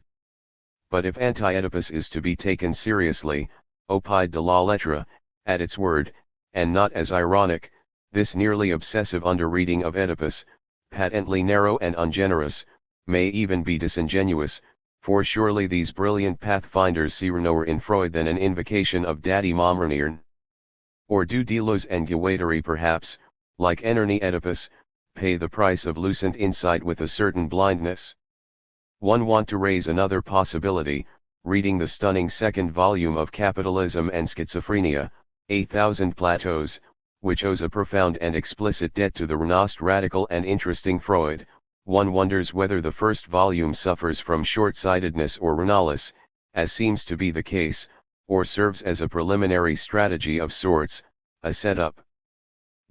But if Anti-Oedipus is to be taken seriously, au pied de la lettre, at its word, and not as ironic, this nearly obsessive underreading of Oedipus, patently narrow and ungenerous, may even be disingenuous, for surely these brilliant pathfinders see nowhere in Freud than an invocation of Daddy Momreniern. Or do Deleuze and Guattari perhaps, like Enerny Oedipus, pay the price of lucent insight with a certain blindness? One want to raise another possibility, reading the stunning second volume of Capitalism and Schizophrenia, 8,000 Plateaus, which owes a profound and explicit debt to the renounced radical and interesting Freud. One wonders whether the first volume suffers from short-sightedness or renalis, as seems to be the case, or serves as a preliminary strategy of sorts, a setup.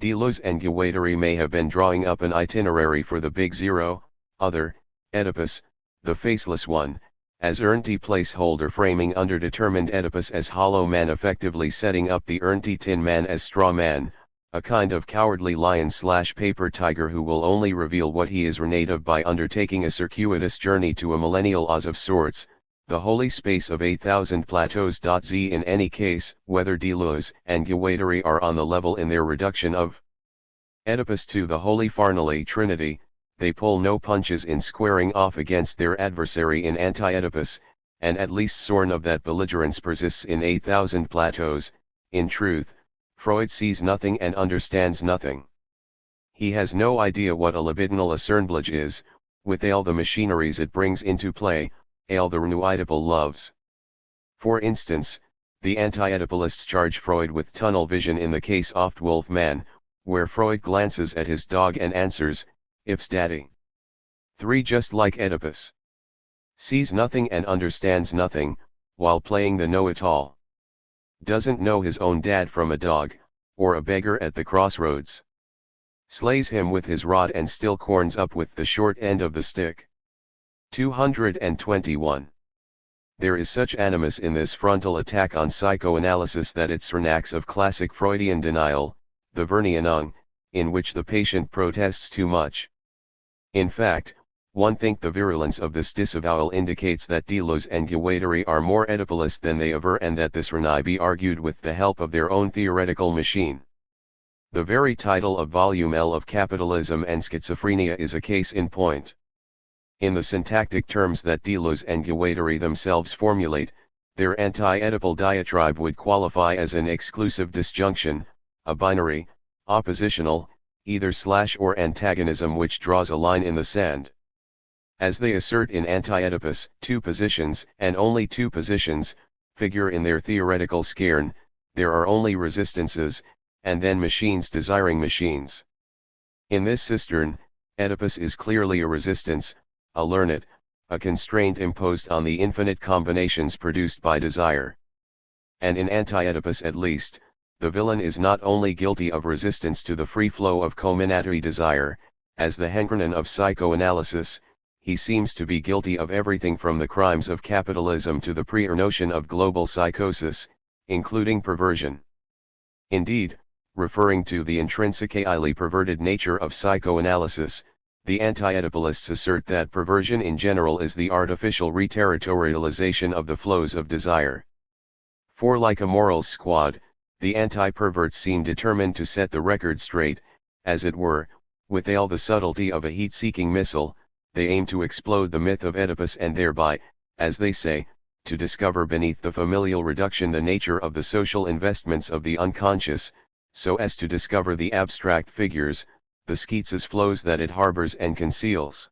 Deleuze and Guattari may have been drawing up an itinerary for the Big Zero, other, Oedipus, the faceless one, as Ernti placeholder, framing underdetermined Oedipus as hollow man, effectively setting up the Ernti tin man as straw man, a kind of cowardly lion/paper tiger who will only reveal what he is renative by undertaking a circuitous journey to a millennial Oz of sorts, the holy space of 8,000 plateaus. Z. In any case, whether Deleuze and Guattari are on the level in their reduction of Oedipus to the holy Farnelli Trinity, they pull no punches in squaring off against their adversary in anti-Oedipus, and at least scorn of that belligerence persists in 8,000 plateaus. In truth, Freud sees nothing and understands nothing. He has no idea what a libidinal assemblage is, with all the machineries it brings into play, all the renewable loves. For instance, the anti-Oedipalists charge Freud with tunnel vision in the case of Wolf Man, where Freud glances at his dog and answers, "If's daddy." 3. Just like Oedipus. Sees nothing and understands nothing, while playing the know-it-all. Doesn't know his own dad from a dog, or a beggar at the crossroads. Slays him with his rod and still corns up with the short end of the stick. 221. There is such animus in this frontal attack on psychoanalysis that it smacks of classic Freudian denial, the Vernianung, in which the patient protests too much. In fact, one think the virulence of this disavowal indicates that Deleuze and Guattari are more Oedipalist than they aver, and that this Renai be argued with the help of their own theoretical machine. The very title of Volume L of Capitalism and Schizophrenia is a case in point. In the syntactic terms that Deleuze and Guattari themselves formulate, their anti-Oedipal diatribe would qualify as an exclusive disjunction, a binary, oppositional, either/, or antagonism which draws a line in the sand. As they assert in Anti-Oedipus, two positions, and only two positions, figure in their theoretical scairn. There are only resistances, and then machines desiring machines. In this cistern, Oedipus is clearly a resistance, a learned, a constraint imposed on the infinite combinations produced by desire. And in Anti-Oedipus at least, the villain is not only guilty of resistance to the free flow of combinatory desire, as the Henkernan of psychoanalysis, he seems to be guilty of everything from the crimes of capitalism to the pre-notion of global psychosis, including perversion. Indeed, referring to the intrinsically perverted nature of psychoanalysis, the anti-Oedipalists assert that perversion in general is the artificial reterritorialization of the flows of desire. For like a morals squad, the anti-perverts seem determined to set the record straight, as it were, with all the subtlety of a heat-seeking missile. They aim to explode the myth of Oedipus and thereby, as they say, to discover beneath the familial reduction the nature of the social investments of the unconscious, so as to discover the abstract figures, the schizo's flows that it harbors and conceals.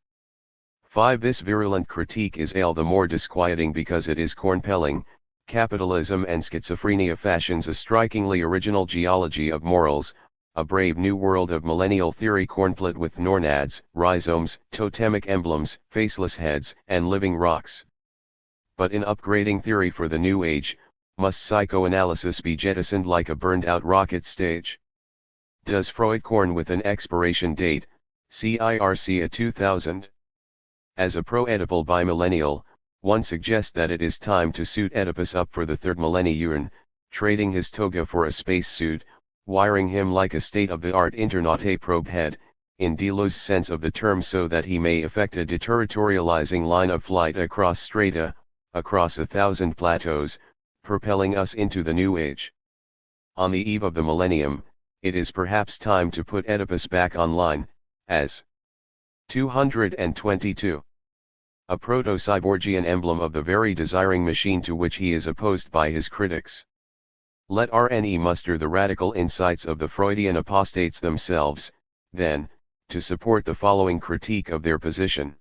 5. This virulent critique is all the more disquieting because it is cornpelling. Capitalism and Schizophrenia fashions a strikingly original geology of morals, a brave new world of millennial theory cornplit with nornads, rhizomes, totemic emblems, faceless heads, and living rocks. But in upgrading theory for the new age, must psychoanalysis be jettisoned like a burned-out rocket stage? Does Freud corn with an expiration date, circa 2000? As a pro-Oedipal bimillennial, one suggests that it is time to suit Oedipus up for the third millennium, trading his toga for a spacesuit, wiring him like a state-of-the-art internaute probe head, in Deleuze's sense of the term, so that he may effect a deterritorializing line of flight across strata, across 1,000 plateaus, propelling us into the new age. On the eve of the millennium, it is perhaps time to put Oedipus back online, as 222. A proto-cyborgian emblem of the very desiring machine to which he is opposed by his critics. Let RNE muster the radical insights of the Freudian apostates themselves, then, to support the following critique of their position.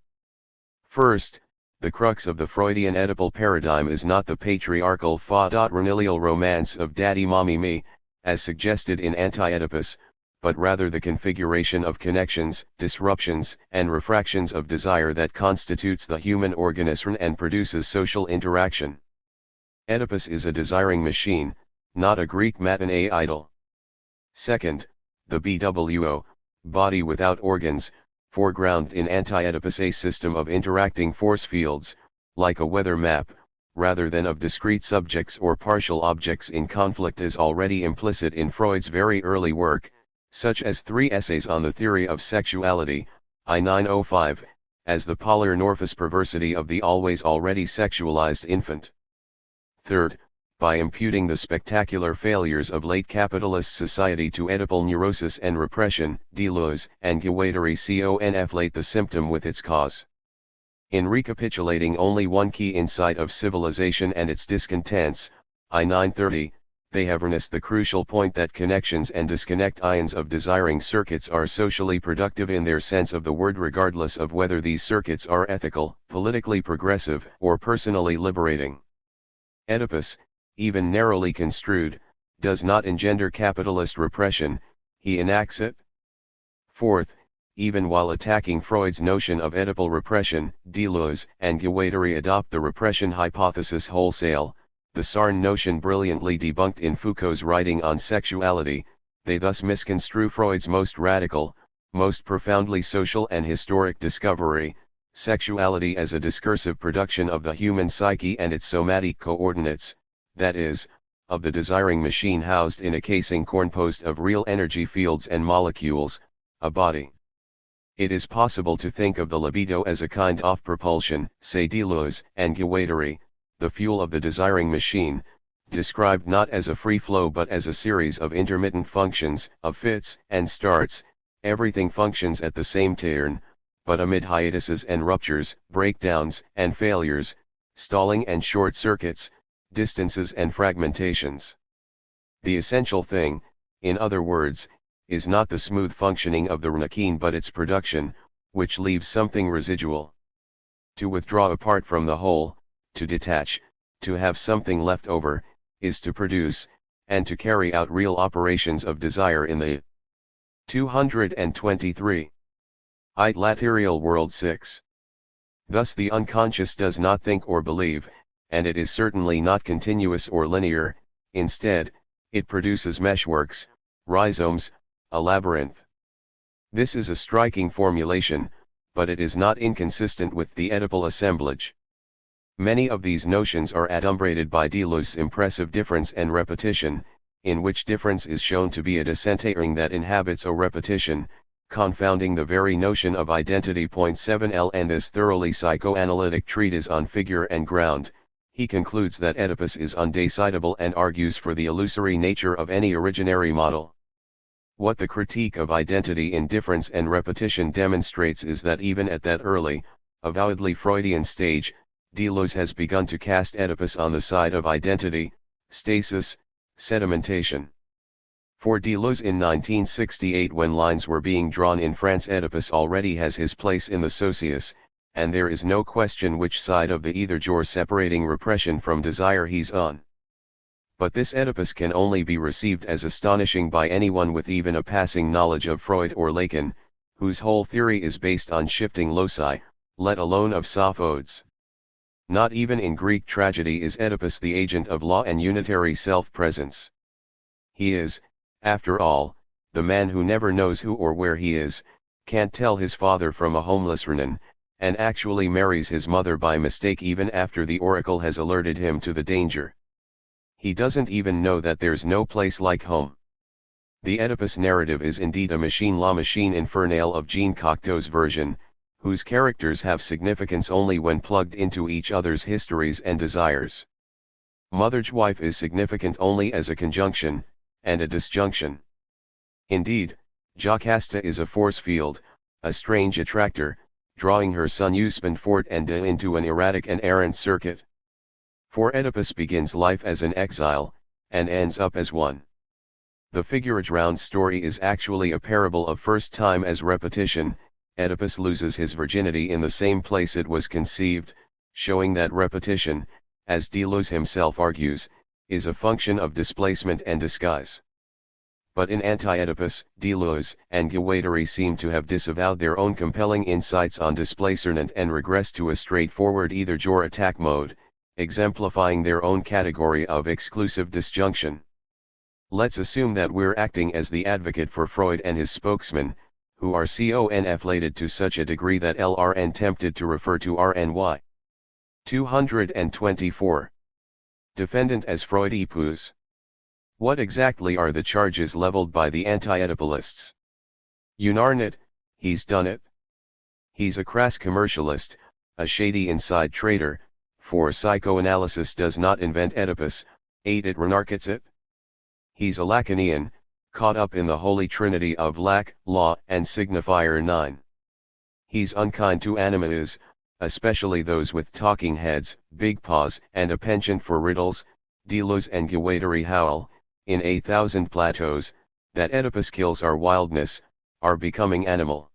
First, the crux of the Freudian Oedipal paradigm is not the patriarchal fa-renilial romance of daddy-mommy-me, as suggested in Anti-Oedipus, but rather the configuration of connections, disruptions, and refractions of desire that constitutes the human organism and produces social interaction. Oedipus is a desiring machine, not a Greek matinee idol. Second, the BWO, body without organs, foreground in Anti-Oedipus a system of interacting force fields, like a weather map, rather than of discrete subjects or partial objects in conflict is already implicit in Freud's very early work, such as 3 essays on the theory of sexuality, I-905, as the polymorphous perversity of the always already sexualized infant. Third, by imputing the spectacular failures of late capitalist society to Oedipal neurosis and repression, Deleuze and Guattari conflate the symptom with its cause. In recapitulating only one key insight of civilization and its discontents, I-930, they have harnessed the crucial point that connections and disconnect ions of desiring circuits are socially productive in their sense of the word regardless of whether these circuits are ethical, politically progressive, or personally liberating. Oedipus, even narrowly construed, does not engender capitalist repression, he enacts it. Fourth, even while attacking Freud's notion of Oedipal repression, Deleuze and Guattari adopt the repression hypothesis wholesale, the Sarn notion brilliantly debunked in Foucault's writing on sexuality. They thus misconstrue Freud's most radical, most profoundly social and historic discovery, sexuality as a discursive production of the human psyche and its somatic coordinates, that is, of the desiring machine housed in a casing composed of real energy fields and molecules, a body. It is possible to think of the libido as a kind of propulsion, say Deleuze and Guattari, the fuel of the desiring machine, described not as a free flow but as a series of intermittent functions, of fits and starts. Everything functions at the same turn, but amid hiatuses and ruptures, breakdowns and failures, stalling and short circuits, distances and fragmentations. The essential thing, in other words, is not the smooth functioning of the machine but its production, which leaves something residual. To withdraw apart from the whole, to detach, to have something left over, is to produce, and to carry out real operations of desire in the 223. Laterial world 6. Thus the unconscious does not think or believe, and it is certainly not continuous or linear. Instead, it produces meshworks, rhizomes, a labyrinth. This is a striking formulation, but it is not inconsistent with the Oedipal assemblage. Many of these notions are adumbrated by Deleuze's impressive difference and repetition, in which difference is shown to be a decentering that inhabits a repetition, confounding the very notion of identity. 7L and this thoroughly psychoanalytic treatise on figure and ground, he concludes that Oedipus is undecidable and argues for the illusory nature of any originary model. What the critique of identity in difference and repetition demonstrates is that even at that early, avowedly Freudian stage, Deleuze has begun to cast Oedipus on the side of identity, stasis, sedimentation. For Deleuze in 1968, when lines were being drawn in France, Oedipus already has his place in the socius, and there is no question which side of the either-jor separating repression from desire he's on. But this Oedipus can only be received as astonishing by anyone with even a passing knowledge of Freud or Lacan, whose whole theory is based on shifting loci, let alone of sophodes. Not even in Greek tragedy is Oedipus the agent of law and unitary self-presence. He is, after all, the man who never knows who or where he is, can't tell his father from a homeless Renan, and actually marries his mother by mistake even after the oracle has alerted him to the danger. He doesn't even know that there's no place like home. The Oedipus narrative is indeed a machine la machine infernale of Jean Cocteau's version, whose characters have significance only when plugged into each other's histories and desires. Mother's wife is significant only as a conjunction, and a disjunction. Indeed, Jocasta is a force field, a strange attractor, drawing her son Uspenfort and De into an erratic and errant circuit. For Oedipus begins life as an exile, and ends up as one. The figure-round story is actually a parable of first time as repetition. Oedipus loses his virginity in the same place it was conceived, showing that repetition, as Deleuze himself argues, is a function of displacement and disguise. But in Anti-Oedipus, Deleuze and Guattari seem to have disavowed their own compelling insights on displacement and regressed to a straightforward either-or attack mode, exemplifying their own category of exclusive disjunction. Let's assume that we're acting as the advocate for Freud and his spokesman, who are conflated to such a degree that LRN tempted to refer to RNY. 224. Defendant as Freud-Oedipus. What exactly are the charges leveled by the anti-Oedipalists? Unarnit, he's done it. He's a crass commercialist, a shady inside trader, for psychoanalysis does not invent Oedipus, it renarcates it. He's a Lacanian, caught up in the holy trinity of lac, law and signifier 9. He's unkind to animas, especially those with talking heads, big paws and a penchant for riddles. Deleuze and Guattari howl, in 1,000 plateaus, that Oedipus kills our wildness, our becoming animal.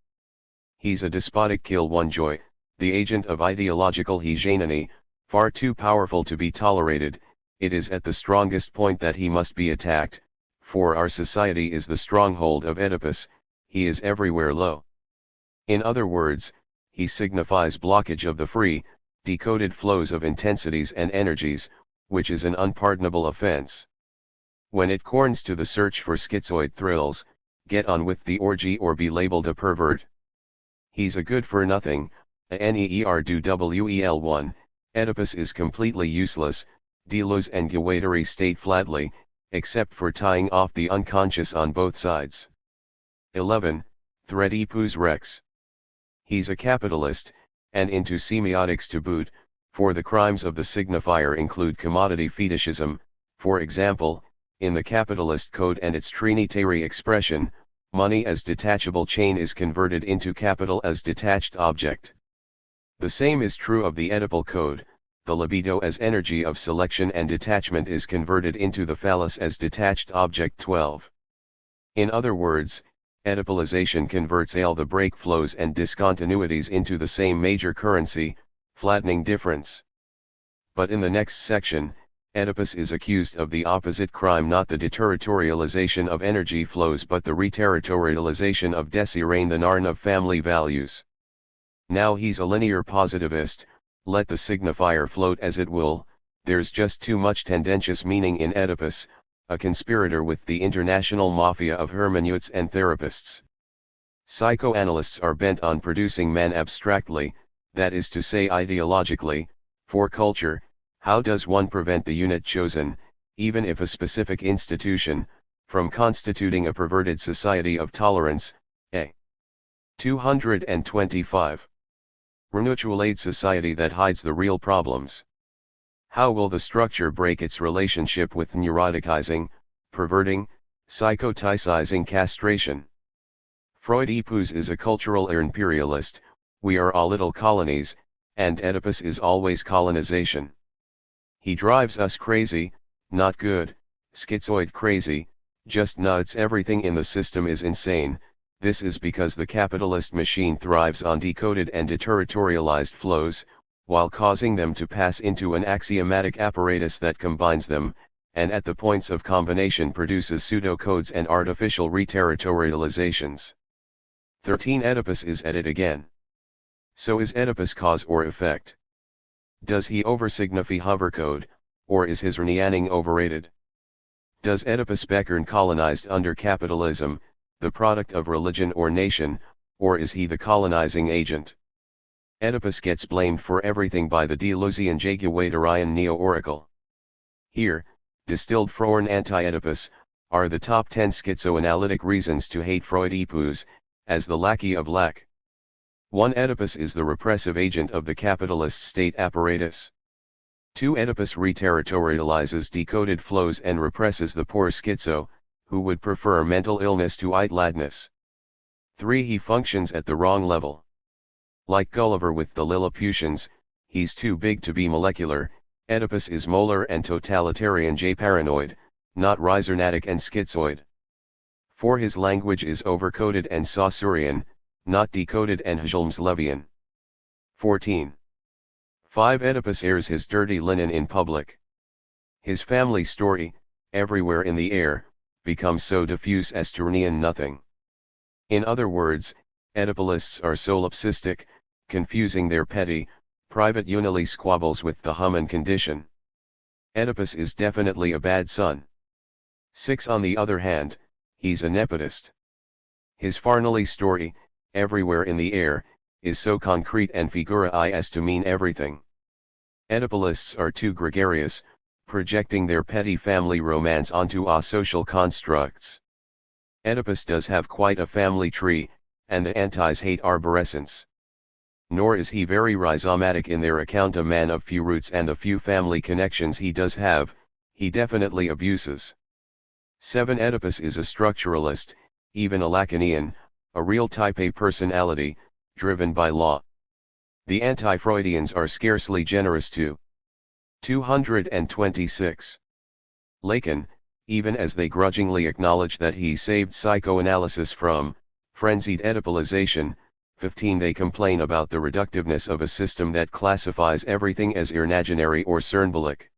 He's a despotic kill-one-joy, the agent of ideological hegemony, far too powerful to be tolerated. It is at the strongest point that he must be attacked, for our society is the stronghold of Oedipus, he is everywhere low. In other words, he signifies blockage of the free, decoded flows of intensities and energies, which is an unpardonable offense. When it corns to the search for schizoid thrills, get on with the orgy or be labeled a pervert. He's a good-for-nothing, a ne'er-do-well. Oedipus is completely useless, Deleuze and Guattari state flatly, except for tying off the unconscious on both sides. 11. Threat Oedipus Rex. He's a capitalist, and into semiotics to boot, for the crimes of the signifier include commodity fetishism, for example, in the capitalist code and its trinitary expression, money as detachable chain is converted into capital as detached object. The same is true of the Oedipal code, the libido as energy of selection and detachment is converted into the phallus as detached object 12. In other words, Oedipalization converts all the break flows and discontinuities into the same major currency, flattening difference. But in the next section, Oedipus is accused of the opposite crime, not the deterritorialization of energy flows but the reterritorialization of desirane, the narn of family values. Now he's a linear positivist, let the signifier float as it will, there's just too much tendentious meaning in Oedipus, a conspirator with the international mafia of hermeneutes and therapists. Psychoanalysts are bent on producing man abstractly, that is to say ideologically, for culture. How does one prevent the unit chosen, even if a specific institution, from constituting a perverted society of tolerance? A. 225. Renutual society that hides the real problems. How will the structure break its relationship with neuroticizing, perverting, psychoticizing castration? Freud-Oedipus is a cultural imperialist, we are all little colonies, and Oedipus is always colonization. He drives us crazy, not good, schizoid crazy, just nuts. Everything in the system is insane. This is because the capitalist machine thrives on decoded and deterritorialized flows, while causing them to pass into an axiomatic apparatus that combines them, and at the points of combination produces pseudocodes and artificial reterritorializations. 13. Oedipus is at it again. So is Oedipus cause or effect? Does he oversignify hovercode, or is his Rnianing overrated? Does Oedipus Beckern colonized under capitalism, the product of religion or nation, or is he the colonizing agent? Oedipus gets blamed for everything by the Deleuzian Jaguatarian neo-oracle. Here, distilled for an anti-Oedipus, are the top 10 schizoanalytic reasons to hate Freud-Oedipus, as the lackey of lack. 1. Oedipus is the repressive agent of the capitalist state apparatus. 2. Oedipus reterritorializes decoded flows and represses the poor schizo, who would prefer mental illness to idleness. 3. He functions at the wrong level. Like Gulliver with the Lilliputians, he's too big to be molecular. Oedipus is molar and totalitarian paranoid, not rhizonatic and schizoid. 4. His language is overcoded and Saussurean, not decoded and Helmslevian. 14. 5. Oedipus airs his dirty linen in public. His family story, everywhere in the air, becomes so diffuse as to mean nothing. In other words, Oedipalists are solipsistic, confusing their petty, private unily squabbles with the human condition. Oedipus is definitely a bad son. 6. On the other hand, he's a nepotist. His Farnley story, everywhere in the air, is so concrete and figurae as to mean everything. Oedipalists are too gregarious, projecting their petty family romance onto asocial constructs. Oedipus does have quite a family tree, and the antis hate arborescence. Nor is he very rhizomatic in their account. A man of few roots, and the few family connections he does have, he definitely abuses. 7. Oedipus is a structuralist, even a Lacanian, a real type A personality, driven by law. The anti-Freudians are scarcely generous too. 226. Lacan, even as they grudgingly acknowledge that he saved psychoanalysis from frenzied Oedipalization. 15. They complain about the reductiveness of a system that classifies everything as imaginary or symbolic.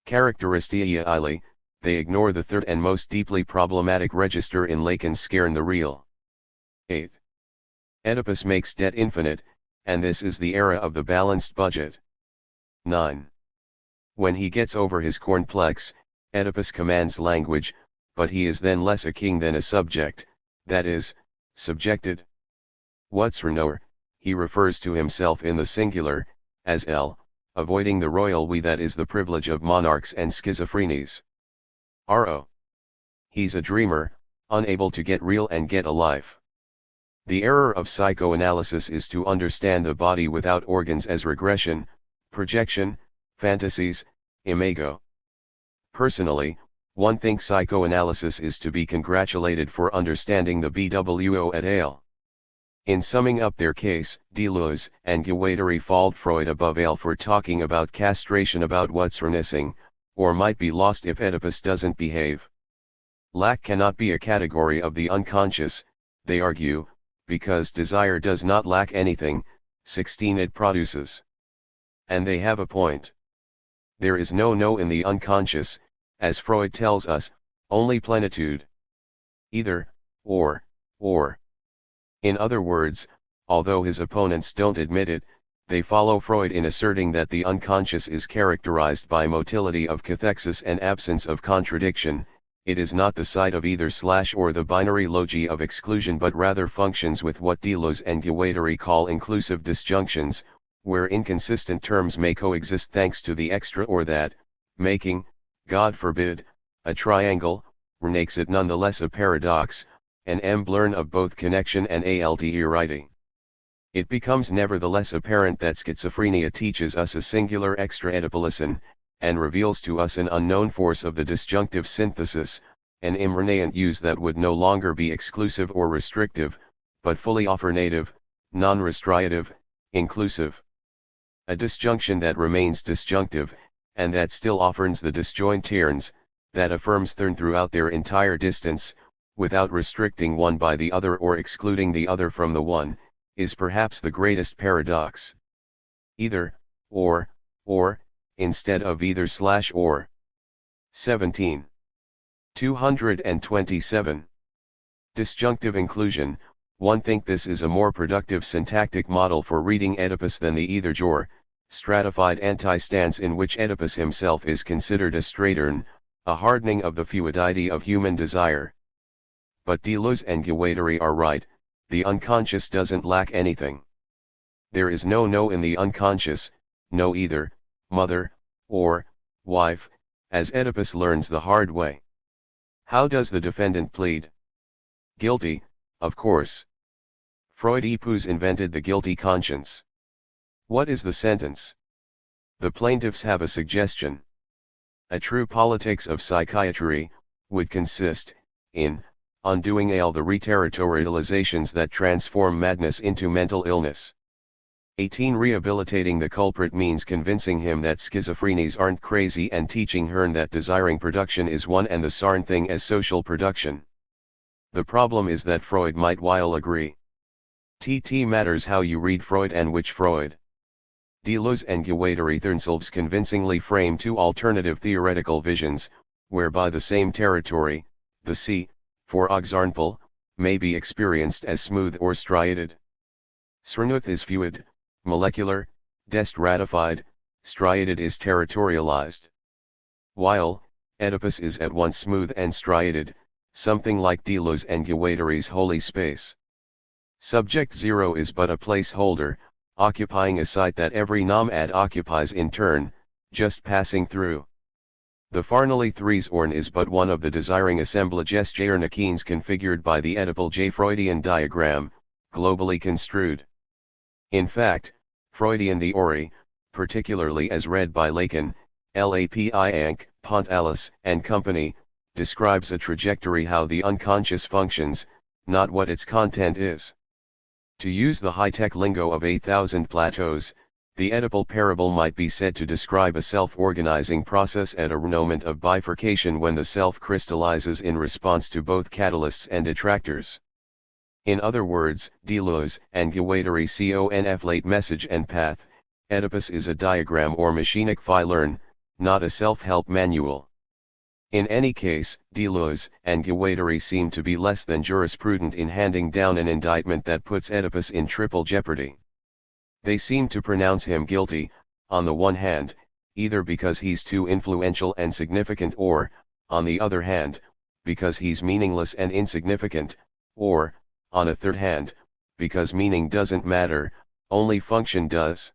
Characteristiae, they ignore the third and most deeply problematic register in Lacan's scairn, the real. 8. Oedipus makes debt infinite, and this is the era of the balanced budget. 9. When he gets over his cornplex, Oedipus commands language, but he is then less a king than a subject, that is, subjected. What's for knower, he refers to himself in the singular, as L, avoiding the royal we that is the privilege of monarchs and schizophrenies. Ro. He's a dreamer, unable to get real and get a life. The error of psychoanalysis is to understand the body without organs as regression, projection, fantasies, imago. Personally, one thinks psychoanalysis is to be congratulated for understanding the BWO et al. In summing up their case, Deleuze and Guattari fault Freud above all for talking about castration, about what's missing, or might be lost if Oedipus doesn't behave. Lack cannot be a category of the unconscious, they argue, because desire does not lack anything. 16. It produces. And they have a point. There is no no in the unconscious, as Freud tells us, only plenitude. Either, or. In other words, although his opponents don't admit it, they follow Freud in asserting that the unconscious is characterized by motility of cathexis and absence of contradiction. It is not the site of either / or the binary logi of exclusion, but rather functions with what Deleuze and Guattari call inclusive disjunctions, where inconsistent terms may coexist thanks to the extra or that, making, God forbid, a triangle, makes it nonetheless a paradox, an emblem of both connection and alterity. It becomes nevertheless apparent that schizophrenia teaches us a singular extra Oedipalicin, and reveals to us an unknown force of the disjunctive synthesis, an immanent use that would no longer be exclusive or restrictive, but fully alternative, non-restriative, inclusive. A disjunction that remains disjunctive, and that still offers the disjoint terns, that affirms them throughout their entire distance, without restricting one by the other or excluding the other from the one, is perhaps the greatest paradox. Either, or, instead of either / or. 17. 227. Disjunctive inclusion. One think this is a more productive syntactic model for reading Oedipus than the either-or, stratified anti-stance in which Oedipus himself is considered a straightern, a hardening of the fluidity of human desire. But Deleuze and Guattari are right, the unconscious doesn't lack anything. There is no no in the unconscious, no either, mother, or, wife, as Oedipus learns the hard way. How does the defendant plead? Guilty, of course. Freud-Oedipus invented the guilty conscience. What is the sentence? The plaintiffs have a suggestion. A true politics of psychiatry would consist in Undoing Ale the Reterritorializations that Transform Madness into Mental Illness. 18. Rehabilitating the culprit means convincing him that schizophrenies aren't crazy and teaching Hearn that desiring production is one and the sarn thing as social production. The problem is that Freud might while agree. TT matters how you read Freud and which Freud. Deleuze and Guattari themselves convincingly frame two alternative theoretical visions, whereby the same territory, the sea, for example, may be experienced as smooth or striated. Srnuth is fluid, molecular, destratified, striated is territorialized. While Oedipus is at once smooth and striated, something like Deleuze and Guattari's holy space. Subject 0 is but a placeholder, occupying a site that every nomad occupies in turn, just passing through. The Farnley Threesorn is but one of the desiring assemblages Jaernekines configured by the Oedipal J-Freudian diagram, globally construed. In fact, Freudian theory, particularly as read by Lacan, Lapi Anc, Pontalis, and company, describes a trajectory how the unconscious functions, not what its content is. To use the high-tech lingo of 8,000 plateaus, the Oedipal parable might be said to describe a self-organizing process at a moment of bifurcation when the self crystallizes in response to both catalysts and detractors. In other words, Deleuze and Guattari conf message and path, Oedipus is a diagram or machinic learn, not a self-help manual. In any case, Deleuze and Guattari seem to be less than jurisprudent in handing down an indictment that puts Oedipus in triple jeopardy. They seem to pronounce him guilty, on the one hand, either because he's too influential and significant or, on the other hand, because he's meaningless and insignificant, or, on a third hand, because meaning doesn't matter, only function does.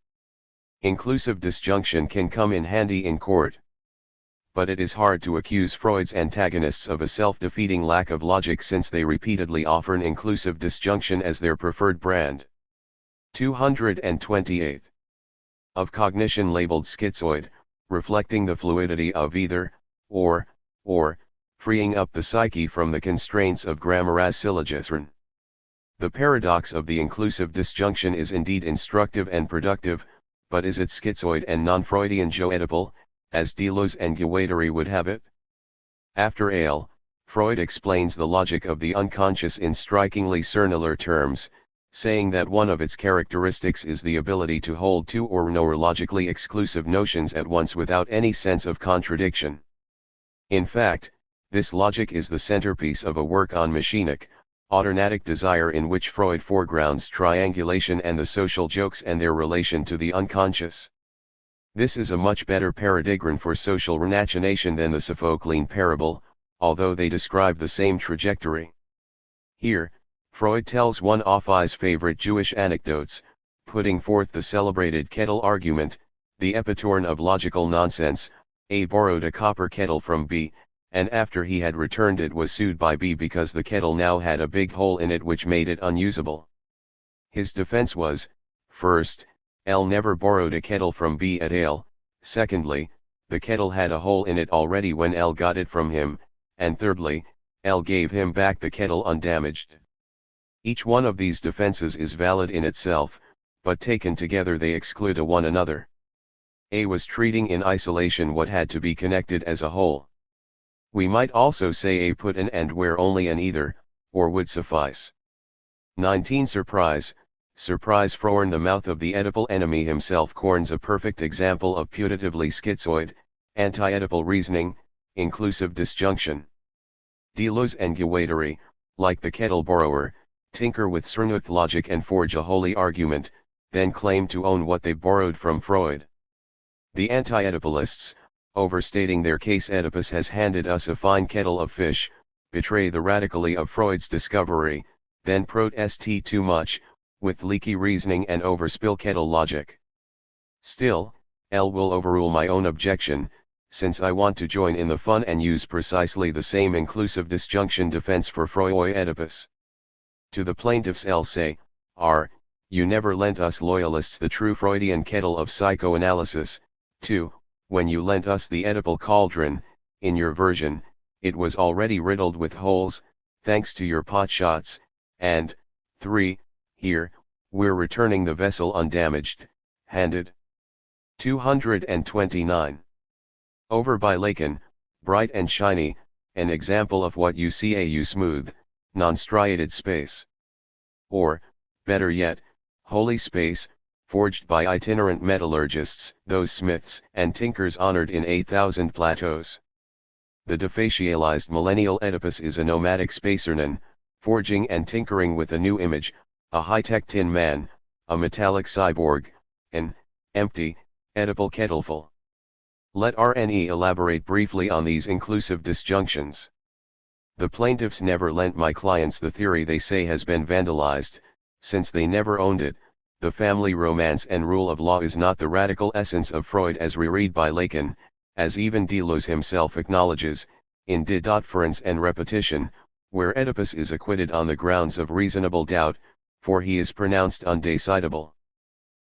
Inclusive disjunction can come in handy in court. But it is hard to accuse Freud's antagonists of a self-defeating lack of logic since they repeatedly offer an inclusive disjunction as their preferred brand. 228. Of cognition labeled schizoid, reflecting the fluidity of either, or, freeing up the psyche from the constraints of grammar as syllogism. The paradox of the inclusive disjunction is indeed instructive and productive, but is it schizoid and non-Freudian Oedipal, as Deleuze and Guattari would have it? After Ale, Freud explains the logic of the unconscious in strikingly cernular terms, saying that one of its characteristics is the ability to hold two or neurologically exclusive notions at once without any sense of contradiction. In fact, this logic is the centerpiece of a work on machinic, autonatic desire in which Freud foregrounds triangulation and the social jokes and their relation to the unconscious. This is a much better paradigm for social renationation than the Sophoclean parable, although they describe the same trajectory. Here, Freud tells one of his favorite Jewish anecdotes, putting forth the celebrated kettle argument. The epitorn of logical nonsense, A borrowed a copper kettle from B, and after he had returned it was sued by B because the kettle now had a big hole in it which made it unusable. His defense was, first, L never borrowed a kettle from B at Ale, secondly, the kettle had a hole in it already when L got it from him, and thirdly, L gave him back the kettle undamaged. Each one of these defenses is valid in itself, but taken together they exclude one another. A was treating in isolation what had to be connected as a whole. We might also say A put an and where only an either, or would suffice. 19. Surprise Froern the mouth of the Oedipal enemy himself corns a perfect example of putatively schizoid, anti-Oedipal reasoning, inclusive disjunction. Deleuze and Guattari, like the kettle borrower, tinker with Srnuth logic and forge a holy argument, then claim to own what they borrowed from Freud. The anti-Oedipalists, overstating their case Oedipus has handed us a fine kettle of fish, betray the radically of Freud's discovery, then protest too much, with leaky reasoning and overspill kettle logic. Still, L will overrule my own objection, since I want to join in the fun and use precisely the same inclusive disjunction defense for Freud Oedipus. To the plaintiffs L say, you never lent us loyalists the true Freudian kettle of psychoanalysis. 2. When you lent us the Oedipal cauldron, in your version, it was already riddled with holes, thanks to your pot shots, and, 3, here, we're returning the vessel undamaged, handed. 229. Over by Lacan, bright and shiny, an example of what you see a smooth, non-striated space. Or, better yet, holy space, forged by itinerant metallurgists, those smiths and tinkers honored in 8,000 plateaus. The defacialized millennial Oedipus is a nomadic spacerman, forging and tinkering with a new image, a high-tech tin man, a metallic cyborg, an empty, Oedipal kettleful. Let RNE elaborate briefly on these inclusive disjunctions. The plaintiffs never lent my clients the theory they say has been vandalized, since they never owned it. The family romance and rule of law is not the radical essence of Freud as reread by Lacan, as even Deleuze himself acknowledges, in De Difference and Repetition, where Oedipus is acquitted on the grounds of reasonable doubt, for he is pronounced undecidable.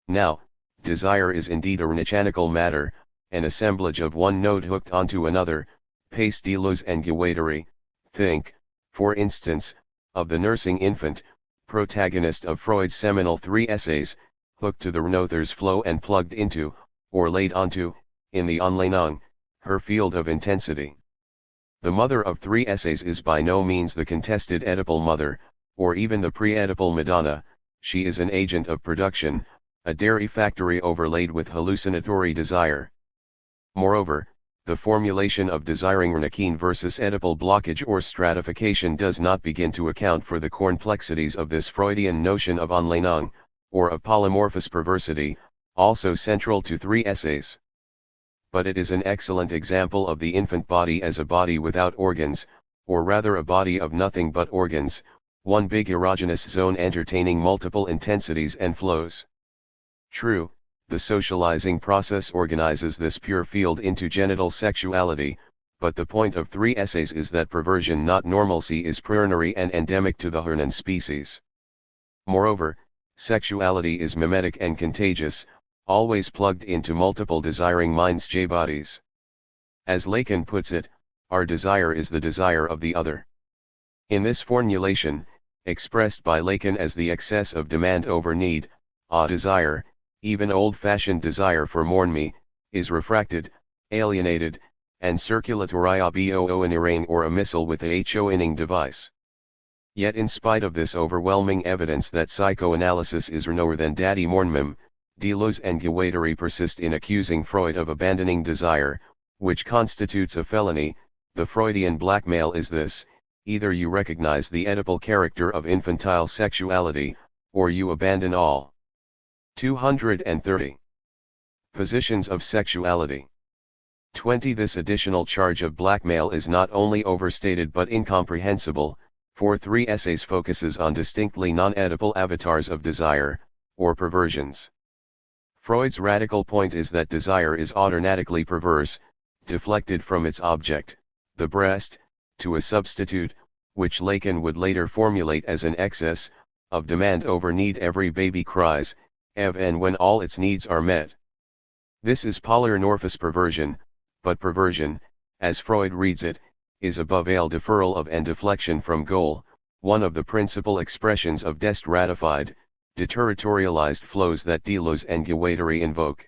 Now, desire is indeed a mechanical matter, an assemblage of one node hooked onto another, pace Deleuze and Guattari. Think, for instance, of the nursing infant, protagonist of Freud's seminal 3 essays, hooked to the Noether's flow and plugged into, or laid onto, in the Anlehnung, her field of intensity. The mother of 3 essays is by no means the contested Oedipal mother, or even the pre-Oedipal Madonna, she is an agent of production, a dairy factory overlaid with hallucinatory desire. Moreover, the formulation of desiring Rhinakian versus Oedipal blockage or stratification does not begin to account for the complexities of this Freudian notion of Anlehnung, or of polymorphous perversity, also central to 3 essays. But it is an excellent example of the infant body as a body without organs, or rather a body of nothing but organs, one big erogenous zone entertaining multiple intensities and flows. True, the socializing process organizes this pure field into genital sexuality, but the point of 3 essays is that perversion not normalcy is preliminary and endemic to the Hernan species. Moreover, sexuality is mimetic and contagious, always plugged into multiple desiring minds' J-bodies. As Lacan puts it, our desire is the desire of the other. In this formulation, expressed by Lacan as the excess of demand over need, a desire, even old-fashioned desire for mourn me, is refracted, alienated, and circulatory abo an irane or a missile with a honing device. Yet in spite of this overwhelming evidence that psychoanalysis is knower than daddy mournmem, Deleuze and Guattari persist in accusing Freud of abandoning desire, which constitutes a felony. The Freudian blackmail is this: either you recognize the Oedipal character of infantile sexuality, or you abandon all. 230. Positions of sexuality. 20. This additional charge of blackmail is not only overstated but incomprehensible, for 3 essays focuses on distinctly non-Oedipal avatars of desire, or perversions. Freud's radical point is that desire is automatically perverse, deflected from its object, the breast, to a substitute, which Lacan would later formulate as an excess, of demand over need. Every baby cries, and when all its needs are met. This is polymorphous perversion, but perversion, as Freud reads it, is above all deferral of and deflection from goal, one of the principal expressions of destratified, deterritorialized flows that Deleuze and Guattari invoke.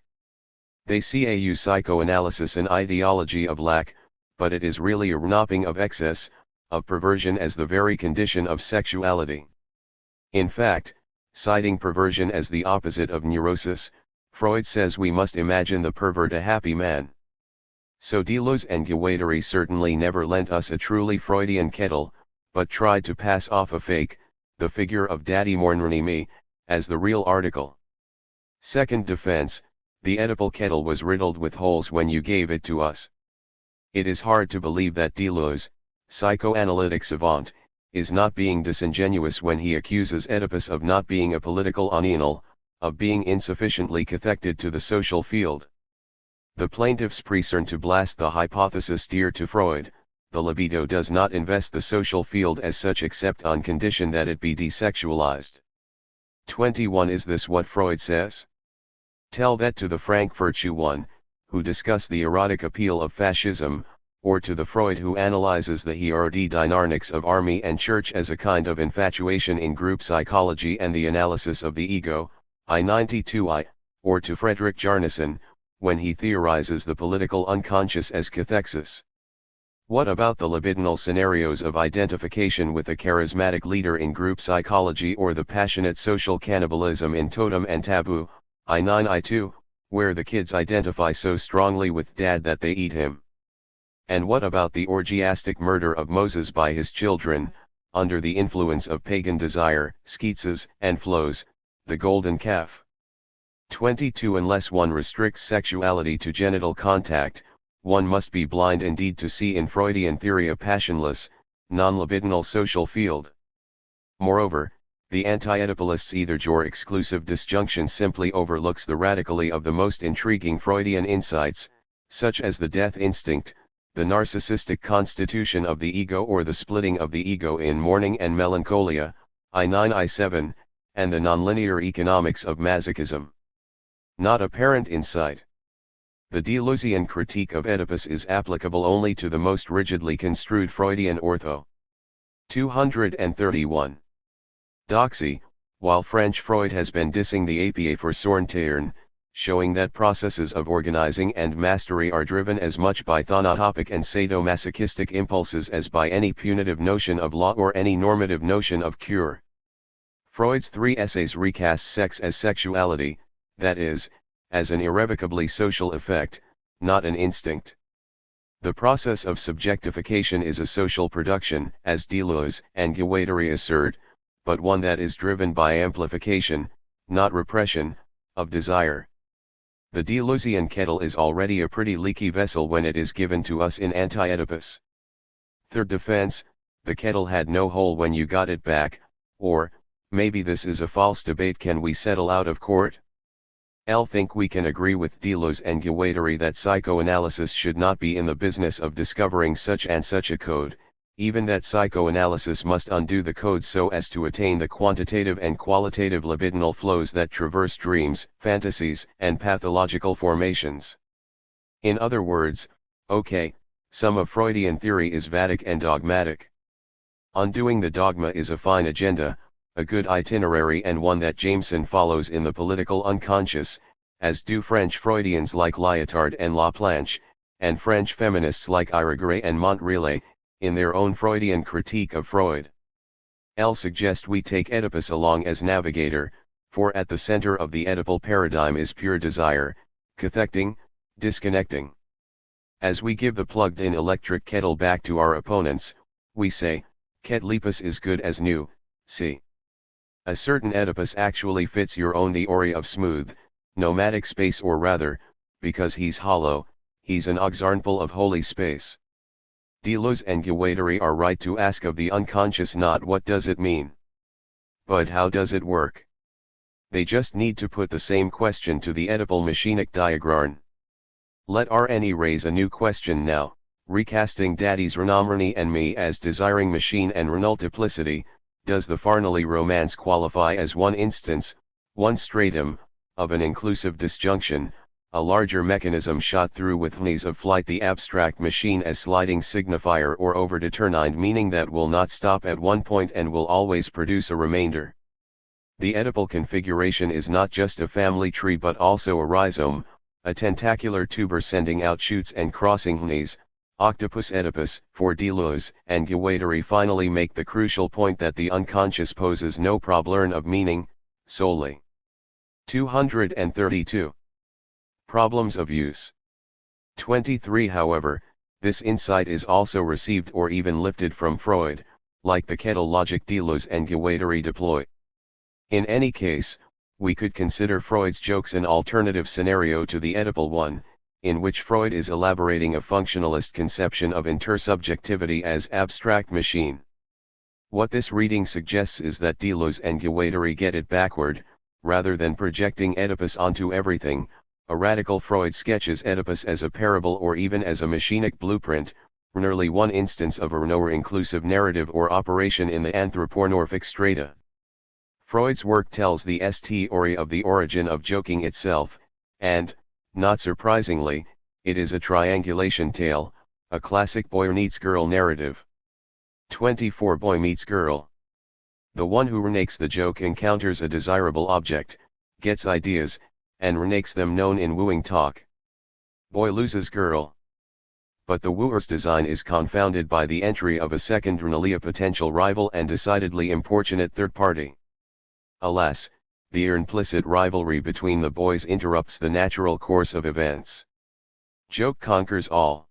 They see a psychoanalysis an ideology of lack, but it is really a knopping of excess, of perversion as the very condition of sexuality. In fact, citing perversion as the opposite of neurosis, Freud says we must imagine the pervert a happy man. So Deleuze and Guattari certainly never lent us a truly Freudian kettle, but tried to pass off a fake, the figure of Daddy Mournery me, as the real article. Second defense, the Oedipal kettle was riddled with holes when you gave it to us. It is hard to believe that Deleuze, psychoanalytic savant, is not being disingenuous when he accuses Oedipus of not being a political onianal, of being insufficiently cathected to the social field. The plaintiffs presume to blast the hypothesis dear to Freud: the libido does not invest the social field as such except on condition that it be desexualized. 21. Is this what Freud says? Tell that to the Frankfurt one, who discuss the erotic appeal of fascism, or to the Freud who analyzes the hierodynamics of army and church as a kind of infatuation in group psychology and the analysis of the ego, I-92I, or to Frederick Jarnison, when he theorizes the political unconscious as cathexis. What about the libidinal scenarios of identification with a charismatic leader in group psychology or the passionate social cannibalism in Totem and Taboo, I-9I2, where the kids identify so strongly with dad that they eat him? And what about the orgiastic murder of Moses by his children, under the influence of pagan desire, schizosis, and flows, the golden calf? 22. Unless one restricts sexuality to genital contact, one must be blind indeed to see in Freudian theory a passionless, non-libidinal social field. Moreover, the anti-Oedipalists' either-or exclusive disjunction simply overlooks the radically of the most intriguing Freudian insights, such as the death instinct, the narcissistic constitution of the ego or the splitting of the ego in mourning and melancholia, I-9I7, and the nonlinear economics of masochism. Not apparent in sight. The Deleuzian critique of Oedipus is applicable only to the most rigidly construed Freudian ortho. 231. Doxy, while French Freud has been dissing the APA for Sornteern, showing that processes of organizing and mastery are driven as much by thanotopic and sadomasochistic impulses as by any punitive notion of law or any normative notion of cure. Freud's three essays recast sex as sexuality, that is, as an irrevocably social effect, not an instinct. The process of subjectification is a social production, as Deleuze and Guattari assert, but one that is driven by amplification, not repression, of desire. The Deleuzian kettle is already a pretty leaky vessel when it is given to us in Anti-Oedipus. Third defense, the kettle had no hole when you got it back, or, maybe this is a false debate, can we settle out of court? I think we can agree with Deleuze and Guattari that psychoanalysis should not be in the business of discovering such and such a code, even that psychoanalysis must undo the code so as to attain the quantitative and qualitative libidinal flows that traverse dreams, fantasies, and pathological formations. In other words, okay, some of Freudian theory is vatic and dogmatic. Undoing the dogma is a fine agenda, a good itinerary, and one that Jameson follows in the political unconscious, as do French Freudians like Lyotard and Laplanche, and French feminists like Irigaray and Montrellet, in their own Freudian critique of Freud. I'll suggest we take Oedipus along as navigator, for at the center of the Oedipal paradigm is pure desire, cathecting, disconnecting. As we give the plugged-in electric kettle back to our opponents, we say, Ketlepus is good as new, see. A certain Oedipus actually fits your own theory of smooth, nomadic space, or rather, because he's hollow, he's an example of holy space. Deleuze and Guattari are right to ask of the unconscious not what does it mean, but how does it work. They just need to put the same question to the Oedipal machinic diagram. Let RNE raise a new question now, recasting Daddy's Renamrani and me as desiring machine and renultiplicity. Does the Farnley romance qualify as one instance, one stratum, of an inclusive disjunction, a larger mechanism shot through with knees of flight, the abstract machine as sliding signifier or overdetermined meaning that will not stop at one point and will always produce a remainder? The Oedipal configuration is not just a family tree but also a rhizome, a tentacular tuber sending out shoots and crossing knees. Octopus Oedipus, for Deleuze and Guattari finally make the crucial point that the unconscious poses no problem of meaning, solely. 232. Problems of use. 23. However, this insight is also received or even lifted from Freud, like the kettle logic Deleuze and Guattari deploy. In any case, we could consider Freud's jokes an alternative scenario to the Oedipal one, in which Freud is elaborating a functionalist conception of intersubjectivity as abstract machine. What this reading suggests is that Deleuze and Guattari get it backward. Rather than projecting Oedipus onto everything, a radical Freud sketches Oedipus as a parable or even as a machinic blueprint, nearly one instance of a Renault-inclusive narrative or operation in the anthropomorphic strata. Freud's work tells the story of the origin of joking itself, and, not surprisingly, it is a triangulation tale, a classic boy meets girl narrative. 24 Boy meets girl. The one who remakes the joke encounters a desirable object, gets ideas, and remakes them known in wooing talk. Boy loses girl. But the wooer's design is confounded by the entry of a second a potential rival and decidedly importunate third party. Alas, the implicit rivalry between the boys interrupts the natural course of events. Joke conquers all.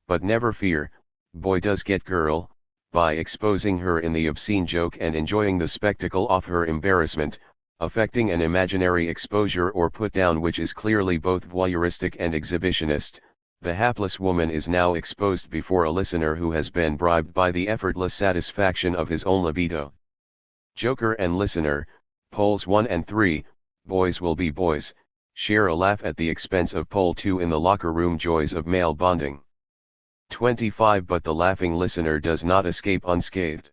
But never fear, boy does get girl, by exposing her in the obscene joke and enjoying the spectacle of her embarrassment, affecting an imaginary exposure or put down which is clearly both voyeuristic and exhibitionist. The hapless woman is now exposed before a listener who has been bribed by the effortless satisfaction of his own libido. Joker and listener, poles 1 and 3, boys will be boys, share a laugh at the expense of pole 2 in the locker room joys of male bonding. 25 But the laughing listener does not escape unscathed.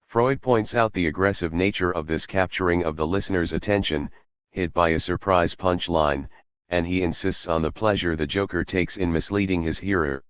Freud points out the aggressive nature of this capturing of the listener's attention, hit by a surprise punchline, and he insists on the pleasure the joker takes in misleading his hearer.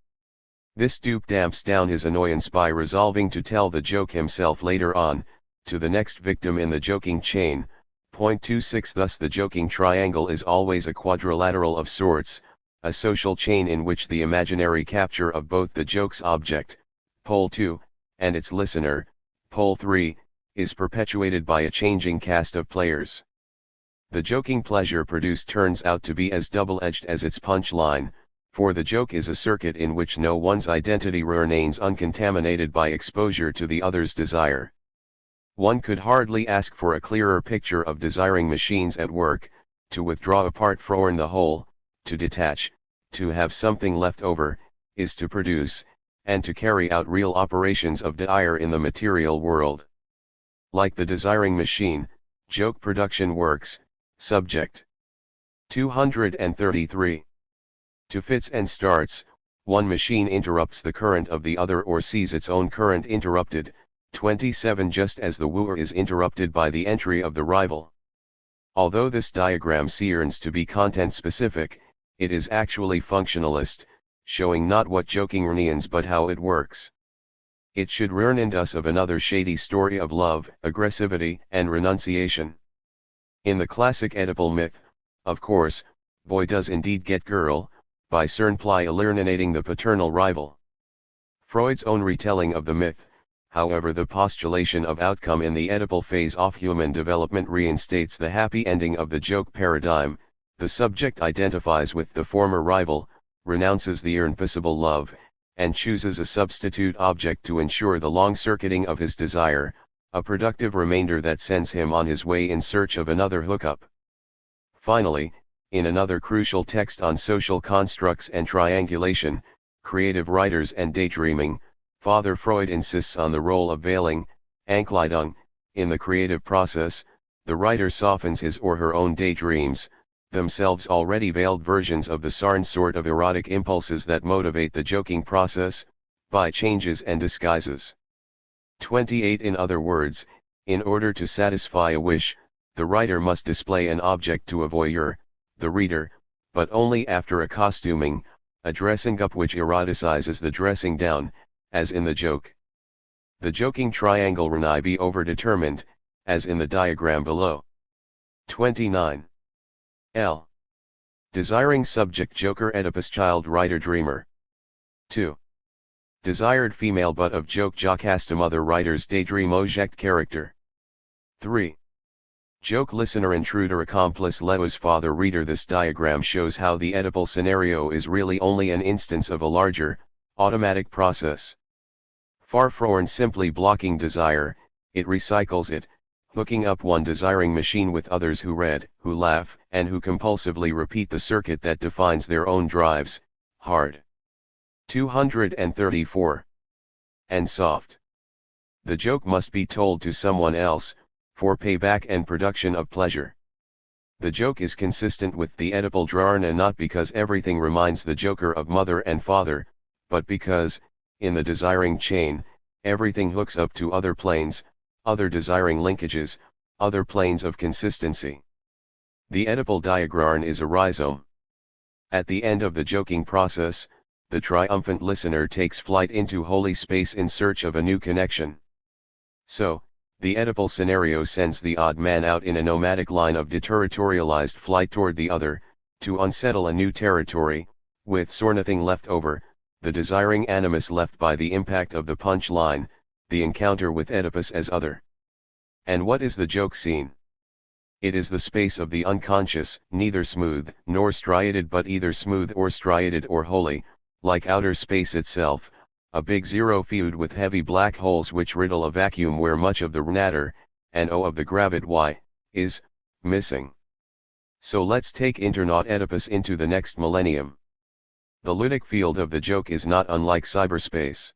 This dupe damps down his annoyance by resolving to tell the joke himself later on, to the next victim in the joking chain. Point 26 Thus the joking triangle is always a quadrilateral of sorts, a social chain in which the imaginary capture of both the joke's object, pole 2, and its listener, pole 3, is perpetuated by a changing cast of players. The joking pleasure produced turns out to be as double-edged as its punchline, for the joke is a circuit in which no one's identity remains uncontaminated by exposure to the other's desire. One could hardly ask for a clearer picture of desiring machines at work. To withdraw apart from the whole, to detach, to have something left over, is to produce, and to carry out real operations of desire in the material world. Like the desiring machine, joke production works. Subject 233. To fits and starts, one machine interrupts the current of the other or sees its own current interrupted. 27 Just as the wooer is interrupted by the entry of the rival. Although this diagram yearns to be content-specific, it is actually functionalist, showing not what joking means but how it works. It should remind us of another shady story of love, aggressivity, and renunciation. In the classic Oedipal myth, of course, boy does indeed get girl, by Cernply eliminating the paternal rival. Freud's own retelling of the myth, however, the postulation of outcome in the Oedipal phase of human development reinstates the happy ending of the joke paradigm. The subject identifies with the former rival, renounces the impossible love, and chooses a substitute object to ensure the long-circuiting of his desire, a productive remainder that sends him on his way in search of another hookup. Finally, in another crucial text on social constructs and triangulation, creative writers and daydreaming, Father Freud insists on the role of veiling, Ankleidung, in the creative process. The writer softens his or her own daydreams, themselves already veiled versions of the certain sort of erotic impulses that motivate the joking process, by changes and disguises. 28 In other words, in order to satisfy a wish, the writer must display an object to a voyeur, the reader, but only after a costuming, a dressing up which eroticizes the dressing down, as in the joke. The joking triangle may be overdetermined, as in the diagram below. 29. L. Desiring subject joker Oedipus child writer dreamer. 2. Desired female but of joke jocasta mother writer's daydream object character. 3. Joke listener intruder accomplice Leo's father reader. This diagram shows how the Oedipal scenario is really only an instance of a larger, automatic process. Far from simply blocking desire, it recycles it, hooking up one desiring machine with others who read, who laugh, and who compulsively repeat the circuit that defines their own drives, hard. 234. And soft. The joke must be told to someone else, for payback and production of pleasure. The joke is consistent with the Oedipal dharana not because everything reminds the joker of mother and father, but because, in the desiring chain, everything hooks up to other planes, other desiring linkages, other planes of consistency. The Oedipal diagram is a rhizome. At the end of the joking process, the triumphant listener takes flight into holy space in search of a new connection. So, the Oedipal scenario sends the odd man out in a nomadic line of deterritorialized flight toward the other, to unsettle a new territory, with nothing left over, the desiring animus left by the impact of the punch line, the encounter with Oedipus as other. And what is the joke scene? It is the space of the unconscious, neither smooth nor striated but either smooth or striated or wholly, like outer space itself, a big zero feud with heavy black holes which riddle a vacuum where much of the matter, and of the gravit is missing. So let's take internaut Oedipus into the next millennium. The ludic field of the joke is not unlike cyberspace.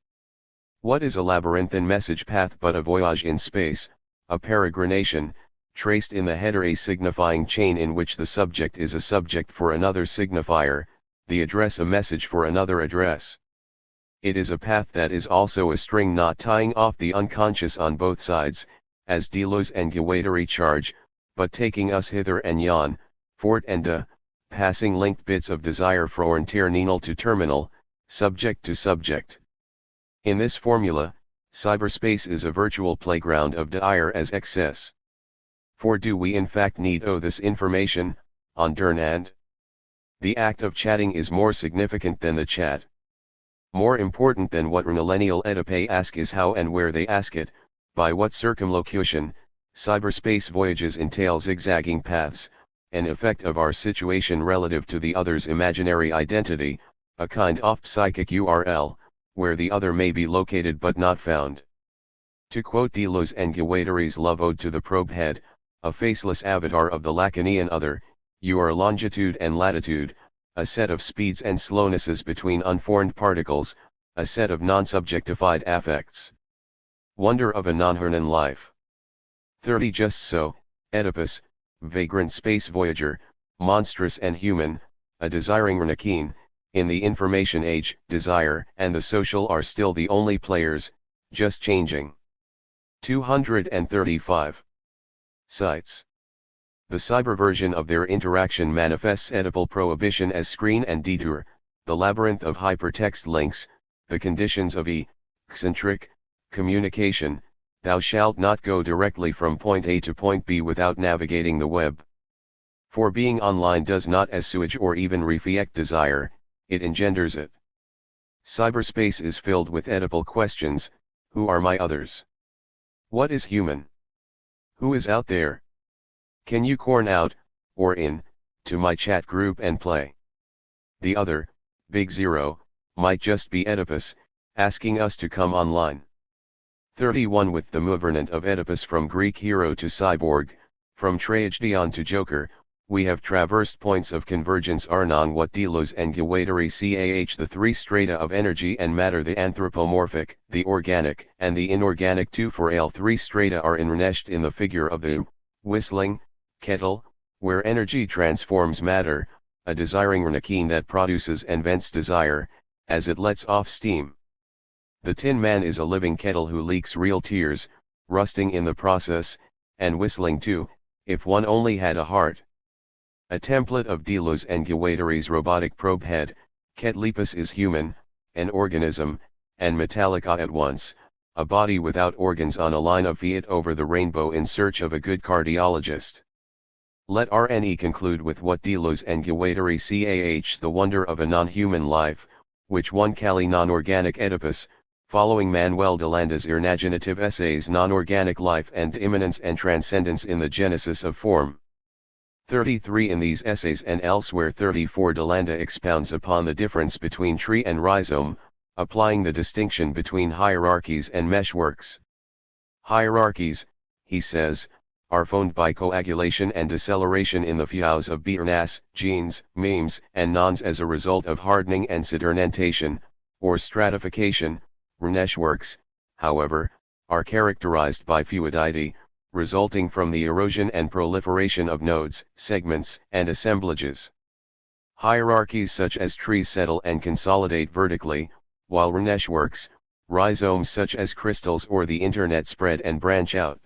What is a labyrinthine message path but a voyage in space, a peregrination, traced in the header a signifying chain in which the subject is a subject for another signifier, the address a message for another address. It is a path that is also a string knot tying off the unconscious on both sides, as Deleuze and Guattari charge, but taking us hither and yon, fort and passing linked bits of desire from terminal to terminal, subject to subject. In this formula, cyberspace is a virtual playground of desire as excess. For do we in fact need this information, on and? The act of chatting is more significant than the chat. More important than what millennial Oedipi ask is how and where they ask it, by what circumlocution. Cyberspace voyages entail zigzagging paths, an effect of our situation relative to the other's imaginary identity, a kind of psychic URL, where the other may be located but not found. To quote Deleuze and Guattari's love ode to the probe head, a faceless avatar of the Lacanian other, you are longitude and latitude, a set of speeds and slownesses between unformed particles, a set of non-subjectified affects. Wonder of a non-Hernan life. 30 Just so, Oedipus, vagrant space voyager, monstrous and human, a desiring Rnakin, in the information age, desire and the social are still the only players, just changing. 235. Sites. The cyber version of their interaction manifests Oedipal prohibition as screen and detour, the labyrinth of hypertext links, the conditions of eccentric communication, thou shalt not go directly from point A to point B without navigating the web. For being online does not assuage or even reflect desire, it engenders it. Cyberspace is filled with Oedipal questions: who are my others? What is human? Who is out there? Can you corn out, or in, to my chat group and play? The other, Big Zero, might just be Oedipus, asking us to come online. 31 With the movement of Oedipus from Greek hero to cyborg, from tragedian to joker, we have traversed points of convergence on what Deleuze and Guattari cah the three strata of energy and matter, the anthropomorphic, the organic, and the inorganic. 2 For all three strata are enmeshed in the figure of the whistling kettle, where energy transforms matter, a desiring Rnakin that produces and vents desire, as it lets off steam. The Tin Man is a living kettle who leaks real tears, rusting in the process, and whistling too, if one only had a heart. A template of Deleuze and Guattari's robotic probe head, Ketlepus is human, an organism, and Metallica at once, a body without organs on a line of Fiat over the rainbow in search of a good cardiologist. Let RNE conclude with what Deleuze and Guattari cah the wonder of a non-human life, which one Kali non-organic Oedipus, following Manuel de Landa's imaginative essays Non-Organic Life and Immanence and Transcendence in the Genesis of Form. 33 In these essays and elsewhere 34 de Landa expounds upon the difference between tree and rhizome, applying the distinction between hierarchies and meshworks. Hierarchies, he says, are formed by coagulation and deceleration in the fluids of biomass, genes, memes, and nons as a result of hardening and sedimentation, or stratification. Meshworks, however, are characterized by fluidity, resulting from the erosion and proliferation of nodes, segments, and assemblages. Hierarchies such as trees settle and consolidate vertically, while meshworks, rhizomes such as crystals or the internet spread and branch out.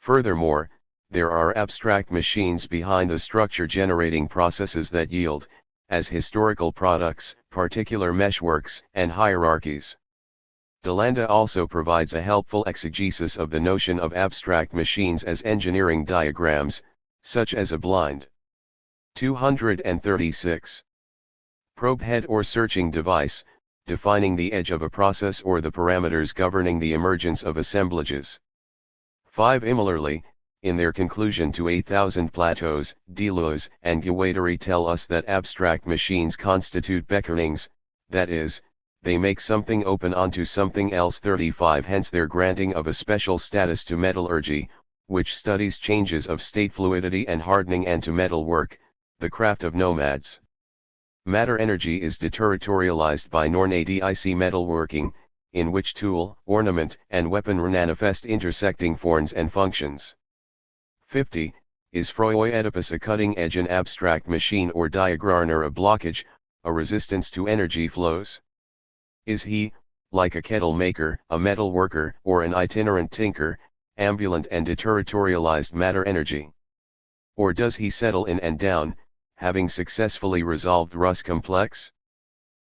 Furthermore, there are abstract machines behind the structure generating processes that yield, as historical products, particular meshworks, and hierarchies. Delanda also provides a helpful exegesis of the notion of abstract machines as engineering diagrams, such as a blind. 236. Probe head or searching device, defining the edge of a process or the parameters governing the emergence of assemblages. 5. Similarly, in their conclusion to 8,000 Plateaus, Deleuze and Guattari tell us that abstract machines constitute beckonings, that is, they make something open onto something else. 35. Hence their granting of a special status to metallurgy, which studies changes of state fluidity and hardening, and to metalwork, the craft of nomads. Matter energy is deterritorialized by non-adic metalworking, in which tool, ornament, and weapon manifest intersecting forms and functions. 50. Is Oedipus a cutting edge, an abstract machine or diagram, or a blockage, a resistance to energy flows? Is he, like a kettle maker, a metal worker, or an itinerant tinker, ambulant and deterritorialized matter energy? Or does he settle in and down, having successfully resolved Russ complex?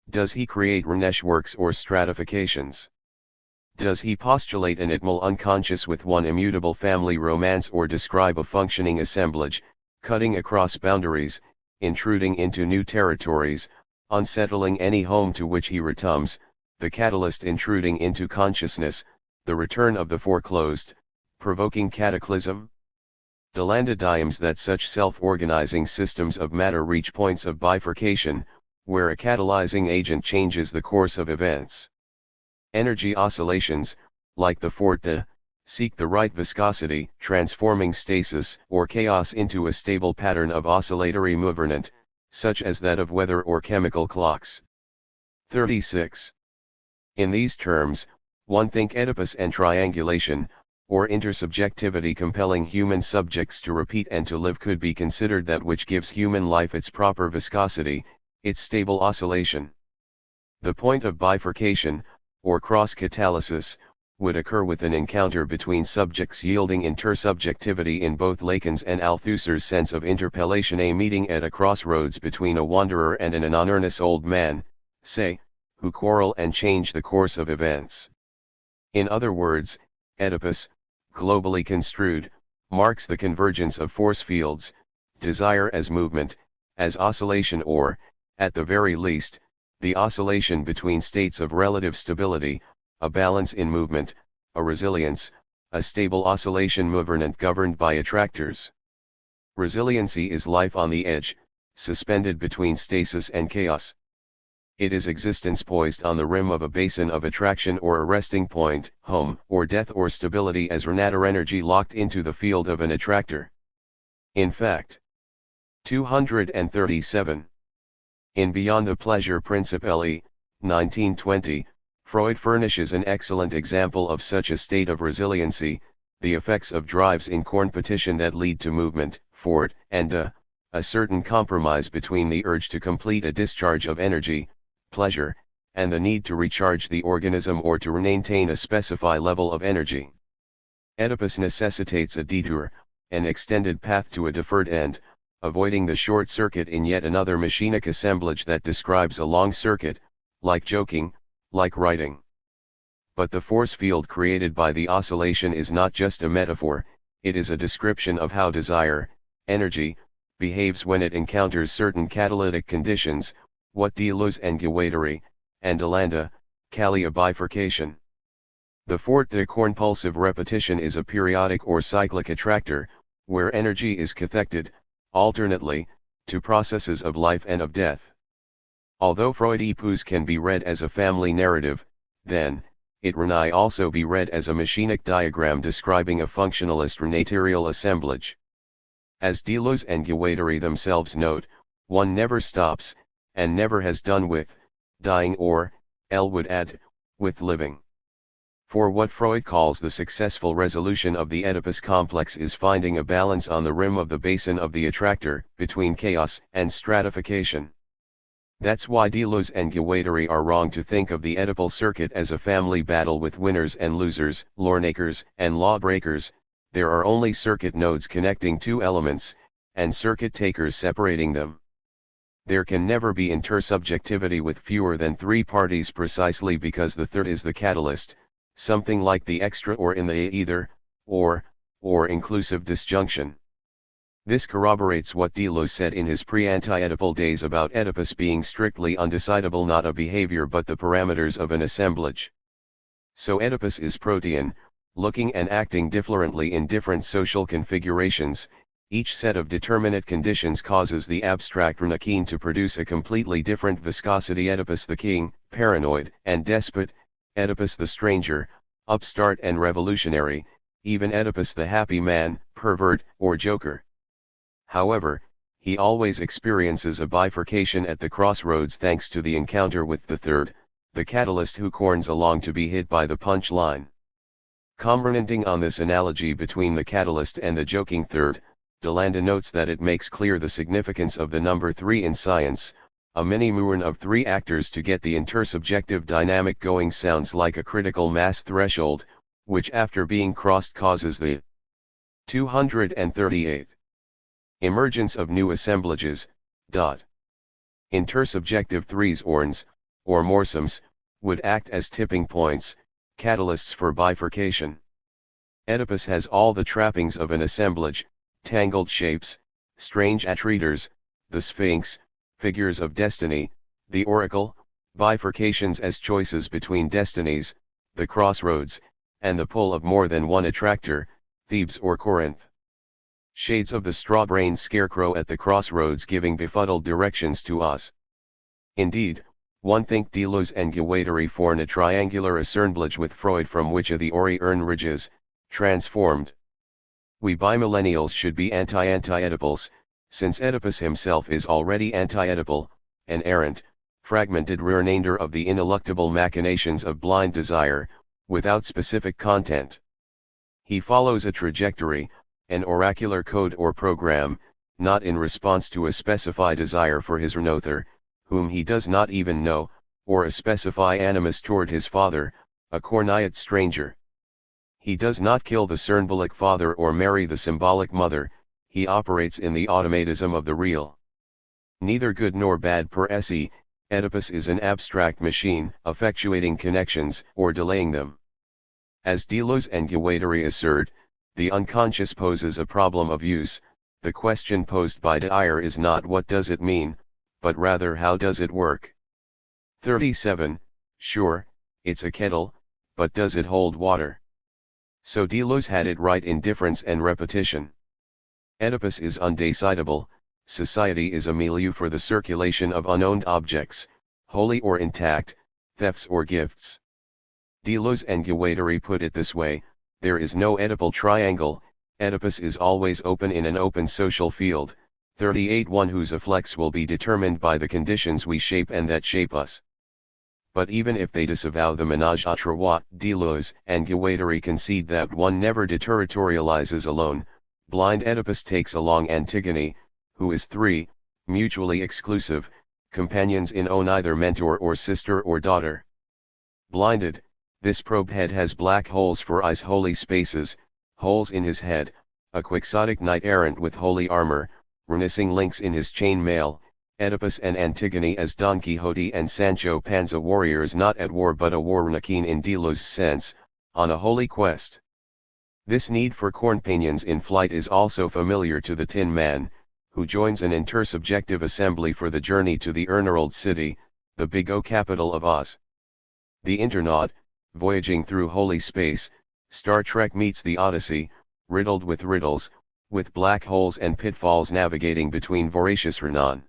Does he create meshworks or stratifications? Does he postulate an itmal unconscious with one immutable family romance, or describe a functioning assemblage, cutting across boundaries, intruding into new territories, unsettling any home to which he returns, the catalyst intruding into consciousness, the return of the foreclosed, provoking cataclysm? Delanda diems that such self-organizing systems of matter reach points of bifurcation, where a catalyzing agent changes the course of events. Energy oscillations, like the forte, seek the right viscosity, transforming stasis or chaos into a stable pattern of oscillatory movement, such as that of weather or chemical clocks. 36. In these terms, one think Oedipus and triangulation, or intersubjectivity compelling human subjects to repeat and to live, could be considered that which gives human life its proper viscosity, its stable oscillation. The point of bifurcation, or cross-catalysis, would occur with an encounter between subjects yielding intersubjectivity in both Lacan's and Althusser's sense of interpellation, a meeting at a crossroads between a wanderer and an unearnest old man, say, who quarrel and change the course of events. In other words, Oedipus, globally construed, marks the convergence of force fields, desire as movement, as oscillation, or, at the very least, the oscillation between states of relative stability, a balance in movement, a resilience, a stable oscillation movement governed by attractors. Resiliency is life on the edge, suspended between stasis and chaos. It is existence poised on the rim of a basin of attraction or a resting point, home, or death, or stability as matter energy locked into the field of an attractor. In fact, 237. In Beyond the Pleasure Principle, 1920, Freud furnishes an excellent example of such a state of resiliency, the effects of drives in competition that lead to movement, forward, and a certain compromise between the urge to complete a discharge of energy, pleasure, and the need to recharge the organism or to maintain a specified level of energy. Oedipus necessitates a detour, an extended path to a deferred end, avoiding the short circuit in yet another machinic assemblage that describes a long circuit, like joking, like writing. But the force field created by the oscillation is not just a metaphor, it is a description of how desire, energy, behaves when it encounters certain catalytic conditions, what Deleuze and Guattari, and Delanda, call a bifurcation. The forte cornpulsive repetition is a periodic or cyclic attractor, where energy is cathected, alternately, to processes of life and of death. Although Oedipus can be read as a family narrative, then, it may also be read as a machinic diagram describing a functionalist material assemblage. As Deleuze and Guattari themselves note, one never stops, and never has done with, dying, or, L would add, with living. For what Freud calls the successful resolution of the Oedipus complex is finding a balance on the rim of the basin of the attractor, between chaos and stratification. That's why Deleuze and Guattari are wrong to think of the Oedipal circuit as a family battle with winners and losers, lawmakers and lawbreakers. There are only circuit nodes connecting two elements, and circuit takers separating them. There can never be intersubjectivity with fewer than three parties precisely because the third is the catalyst, something like the extra or in the either, or inclusive disjunction. This corroborates what Deleuze said in his pre-anti-Oedipal days about Oedipus being strictly undecidable, not a behavior but the parameters of an assemblage. So Oedipus is protean, looking and acting differently in different social configurations. Each set of determinate conditions causes the abstract Rhinakin to produce a completely different viscosity. Oedipus the king, paranoid and despot, Oedipus the stranger, upstart and revolutionary, even Oedipus the happy man, pervert or joker. However, he always experiences a bifurcation at the crossroads thanks to the encounter with the third, the catalyst who corns along to be hit by the punch line. Commenting on this analogy between the catalyst and the joking third, Deleuzian notes that it makes clear the significance of the number 3 in science. A mini-muon of 3 actors to get the intersubjective dynamic going sounds like a critical mass threshold, which after being crossed causes the 238 emergence of new assemblages. Intersubjective threes orns, or morsums, would act as tipping points, catalysts for bifurcation. Oedipus has all the trappings of an assemblage, tangled shapes, strange attributors, the sphinx, figures of destiny, the oracle, bifurcations as choices between destinies, the crossroads, and the pull of more than one attractor, Thebes or Corinth. Shades of the straw-brained scarecrow at the crossroads giving befuddled directions to us. Indeed, one think Deleuze and Guattari form a triangular assemblage with Freud from which of the ori earn ridges, transformed. We bimillennials should be anti-Oedipals, since Oedipus himself is already anti-Oedipal, an errant, fragmented remainder of the ineluctable machinations of blind desire, without specific content. He follows a trajectory, an oracular code or program, not in response to a specified desire for his Renother, whom he does not even know, or a specified animus toward his father, a cornate stranger. He does not kill the symbolic father or marry the symbolic mother, he operates in the automatism of the real. Neither good nor bad per se, Oedipus is an abstract machine, effectuating connections or delaying them. As Deleuze and Guattari assert, the unconscious poses a problem of use. The question posed by desire is not what does it mean, but rather how does it work. 37. Sure, it's a kettle, but does it hold water? So Deleuze had it right in difference and repetition. Oedipus is undecidable, society is a milieu for the circulation of unowned objects, holy or intact, thefts or gifts. Deleuze and Guattari put it this way: there is no Oedipal triangle, Oedipus is always open in an open social field. 38. One whose effects will be determined by the conditions we shape and that shape us. But even if they disavow the ménage à trois, Deleuze and Guattari concede that one never deterritorializes alone. Blind Oedipus takes along Antigone, who is 3, mutually exclusive, companions in own either mentor or sister or daughter. Blinded, this probe head has black holes for eyes, holy spaces, holes in his head, a quixotic knight-errant with holy armor, renissing links in his chain mail, Oedipus and Antigone as Don Quixote and Sancho Panza, warriors not at war but a war Rhinakin in Deleuze's sense, on a holy quest. This need for companions in flight is also familiar to the Tin Man, who joins an intersubjective assembly for the journey to the Emerald City, the Big O capital of Oz. The Internaut, voyaging through holy space, Star Trek meets the Odyssey, riddled with riddles, with black holes and pitfalls navigating between voracious Renan.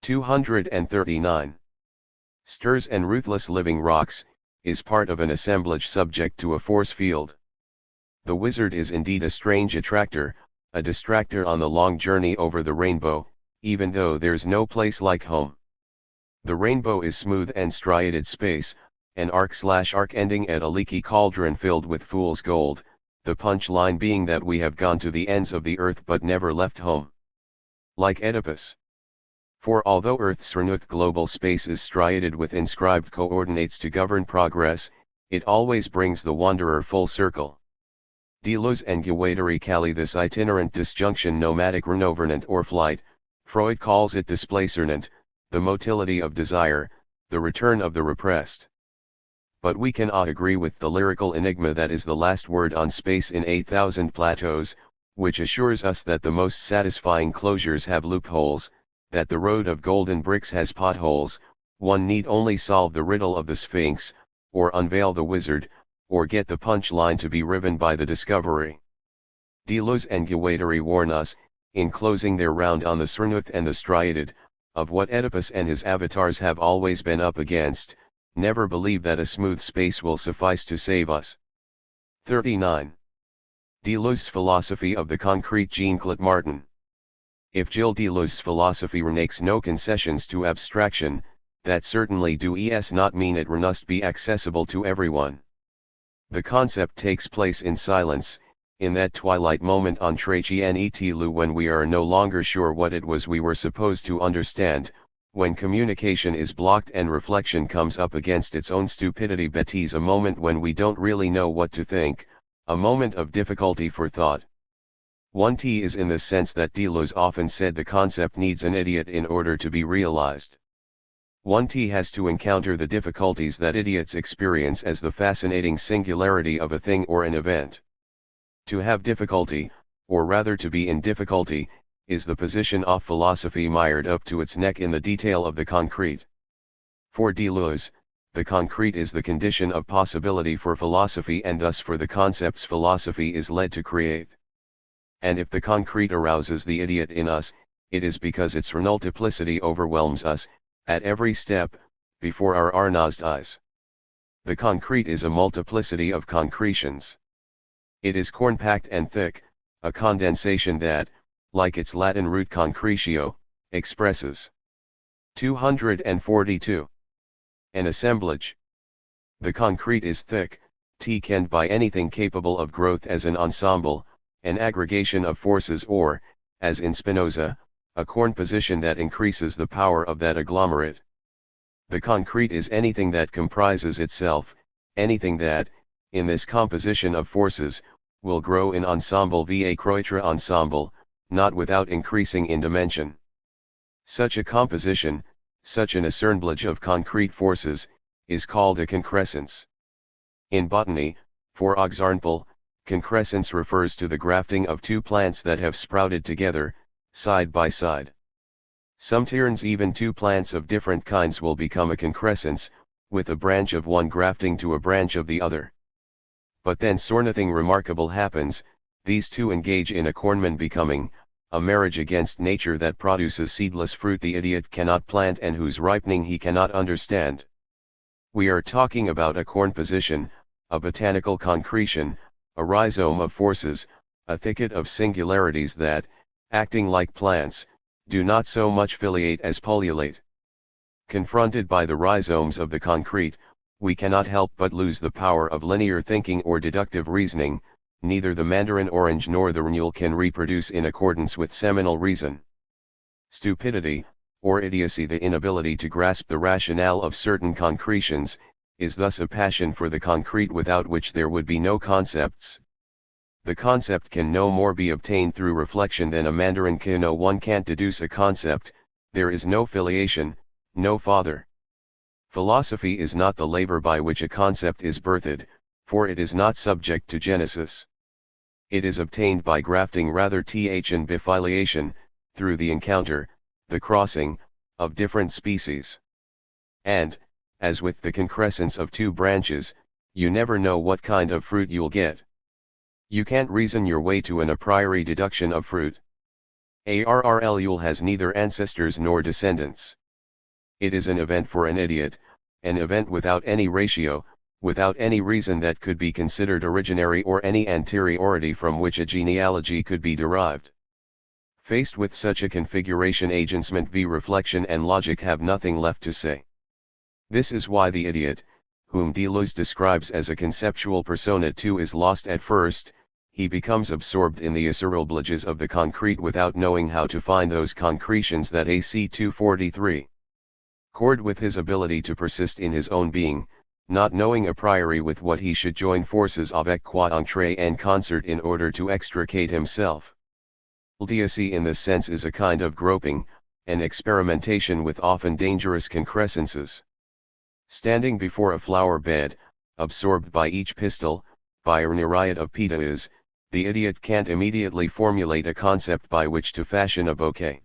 239. Stirs and ruthless living rocks, is part of an assemblage subject to a force field. The wizard is indeed a strange attractor, a distractor on the long journey over the rainbow, even though there's no place like home. The rainbow is smooth and striated space, an arc/arc ending at a leaky cauldron filled with fool's gold, the punch line being that we have gone to the ends of the earth but never left home. Like Oedipus. For although Earth's Renuth global space is striated with inscribed coordinates to govern progress, it always brings the wanderer full circle. Deleuze and Guattari call this itinerant disjunction nomadic renouvrement or flight, Freud calls it displacement, the motility of desire, the return of the repressed. But we cannot agree with the lyrical enigma that is the last word on space in 8,000 plateaus, which assures us that the most satisfying closures have loopholes, that the road of golden bricks has potholes. One need only solve the riddle of the Sphinx, or unveil the wizard, or get the punch line to be riven by the discovery. Deleuze and Guattari warn us, in closing their round on the Cernunth and the Striated, of what Oedipus and his avatars have always been up against. Never believe that a smooth space will suffice to save us. 39. Deleuze's philosophy of the concrete. Jean-Claude Martin. If Gilles Deleuze's philosophy makes no concessions to abstraction, that certainly does not mean it must be accessible to everyone. The concept takes place in silence, in that twilight moment entre chien et lu when we are no longer sure what it was we were supposed to understand, when communication is blocked and reflection comes up against its own stupidity. Bêtise, a moment when we don't really know what to think, a moment of difficulty for thought. 1T is in the sense that Deleuze often said the concept needs an idiot in order to be realized. 1T has to encounter the difficulties that idiots experience as the fascinating singularity of a thing or an event. To have difficulty, or rather to be in difficulty, is the position of philosophy mired up to its neck in the detail of the concrete. For Deleuze, the concrete is the condition of possibility for philosophy, and thus for the concepts philosophy is led to create. And if the concrete arouses the idiot in us, it is because its multiplicity overwhelms us, at every step, before our Arnaud's eyes. The concrete is a multiplicity of concretions. It is compact and thick, a condensation that, like its Latin root concretio, expresses. 242. An assemblage. The concrete is thick, thickened by anything capable of growth as an ensemble, an aggregation of forces, or, as in Spinoza, a composition that increases the power of that agglomerate. The concrete is anything that comprises itself, anything that, in this composition of forces, will grow in ensemble va croître ensemble, not without increasing in dimension. Such a composition, such an assemblage of concrete forces, is called a concrescence. In botany, for example, concrescence refers to the grafting of two plants that have sprouted together, side by side. Sometimes even two plants of different kinds will become a concrescence, with a branch of one grafting to a branch of the other. But then nothing remarkable happens, these two engage in a cornman becoming, a marriage against nature that produces seedless fruit the idiot cannot plant and whose ripening he cannot understand. We are talking about a cornposition, a botanical concretion, a rhizome of forces, a thicket of singularities that, acting like plants, do not so much foliate as polliolate. Confronted by the rhizomes of the concrete, we cannot help but lose the power of linear thinking or deductive reasoning. Neither the mandarin orange nor the renewal can reproduce in accordance with seminal reason. Stupidity, or idiocy, the inability to grasp the rationale of certain concretions, is thus a passion for the concrete without which there would be no concepts. The concept can no more be obtained through reflection than a mandarin can. No one can't deduce a concept, there is no filiation, no father. Philosophy is not the labor by which a concept is birthed, for it is not subject to genesis. It is obtained by grafting rather than bifiliation, through the encounter, the crossing, of different species. And, as with the concrescence of two branches, you never know what kind of fruit you'll get. You can't reason your way to an a priori deduction of fruit. Arrlul has neither ancestors nor descendants. It is an event for an idiot, an event without any ratio, without any reason that could be considered originary or any anteriority from which a genealogy could be derived. Faced with such a configuration, agencement v reflection and logic have nothing left to say. This is why the idiot, whom Deleuze describes as a conceptual persona too, is lost at first. He becomes absorbed in the assemblages of the concrete without knowing how to find those concretions that AC 243 accord with his ability to persist in his own being, not knowing a priori with what he should join forces avec quoi entrer en concert in order to extricate himself. Idiocy in this sense is a kind of groping, an experimentation with often dangerous concrescences. Standing before a flower bed, absorbed by each pistil, by a myriad of petals, the idiot can't immediately formulate a concept by which to fashion a bouquet.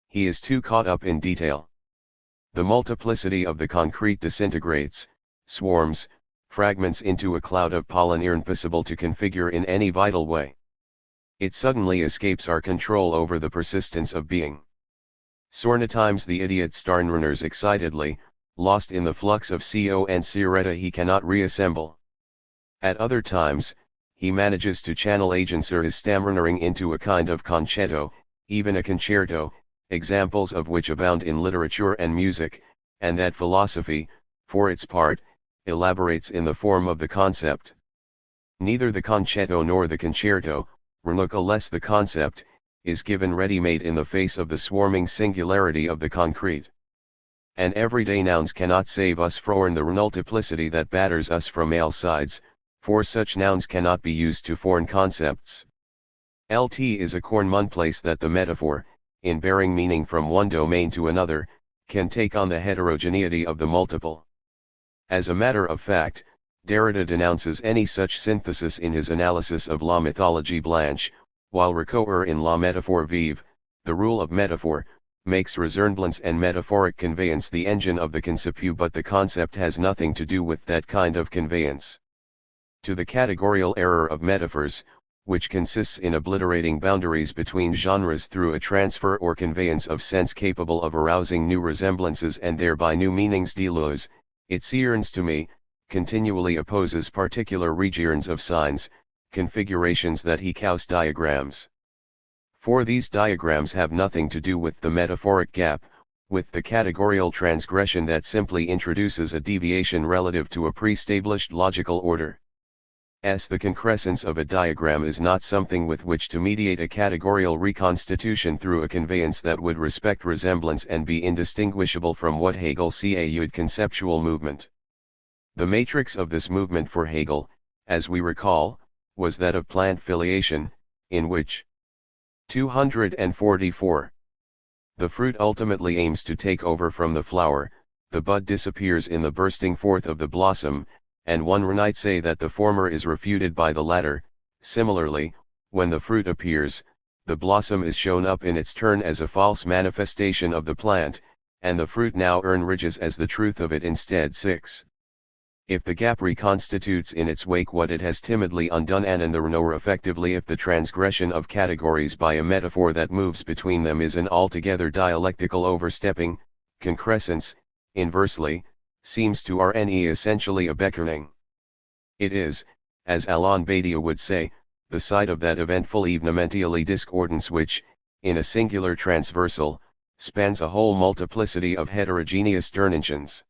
He is too caught up in detail. The multiplicity of the concrete disintegrates, swarms, fragments into a cloud of pollen impossible to configure in any vital way. It suddenly escapes our control over the persistence of being. Sometimes the idiot starnrunners excitedly, lost in the flux of co and sireta he cannot reassemble. At other times, he manages to channel agencer his stamrunnering into a kind of concetto, even a concerto, examples of which abound in literature and music, and that philosophy, for its part, elaborates in the form of the concept. Neither the concetto nor the concerto, less the concept, is given ready-made in the face of the swarming singularity of the concrete. And everyday nouns cannot save us from the multiplicity that batters us from all sides, for such nouns cannot be used to foreign concepts. Lt is a commonplace that the metaphor, in bearing meaning from one domain to another, can take on the heterogeneity of the multiple. As a matter of fact, Derrida denounces any such synthesis in his analysis of La Mythologie Blanche, while Ricoeur in La Métaphore Vive, the rule of metaphor, makes resemblance and metaphoric conveyance the engine of the concept, but the concept has nothing to do with that kind of conveyance. To the categorical error of metaphors, which consists in obliterating boundaries between genres through a transfer or conveyance of sense capable of arousing new resemblances and thereby new meanings, Deleuze, it seems to me, continually opposes particular regions of signs, configurations that he calls diagrams. For these diagrams have nothing to do with the metaphoric gap, with the categorical transgression that simply introduces a deviation relative to a pre-established logical order. The concrescence of a diagram is not something with which to mediate a categorical reconstitution through a conveyance that would respect resemblance and be indistinguishable from what Hegel called conceptual movement. The matrix of this movement for Hegel, as we recall, was that of plant filiation, in which 244. The fruit ultimately aims to take over from the flower, the bud disappears in the bursting forth of the blossom, and one might say that the former is refuted by the latter. Similarly, when the fruit appears, the blossom is shown up in its turn as a false manifestation of the plant, and the fruit now emerges as the truth of it instead. 6. If the gap reconstitutes in its wake what it has timidly undone, and or effectively if the transgression of categories by a metaphor that moves between them is an altogether dialectical overstepping, concrescence, inversely, seems to RNE essentially a beckoning. It is, as Alain Badiou would say, the site of that eventful evenementially discordance which, in a singular transversal, spans a whole multiplicity of heterogeneous dimensions.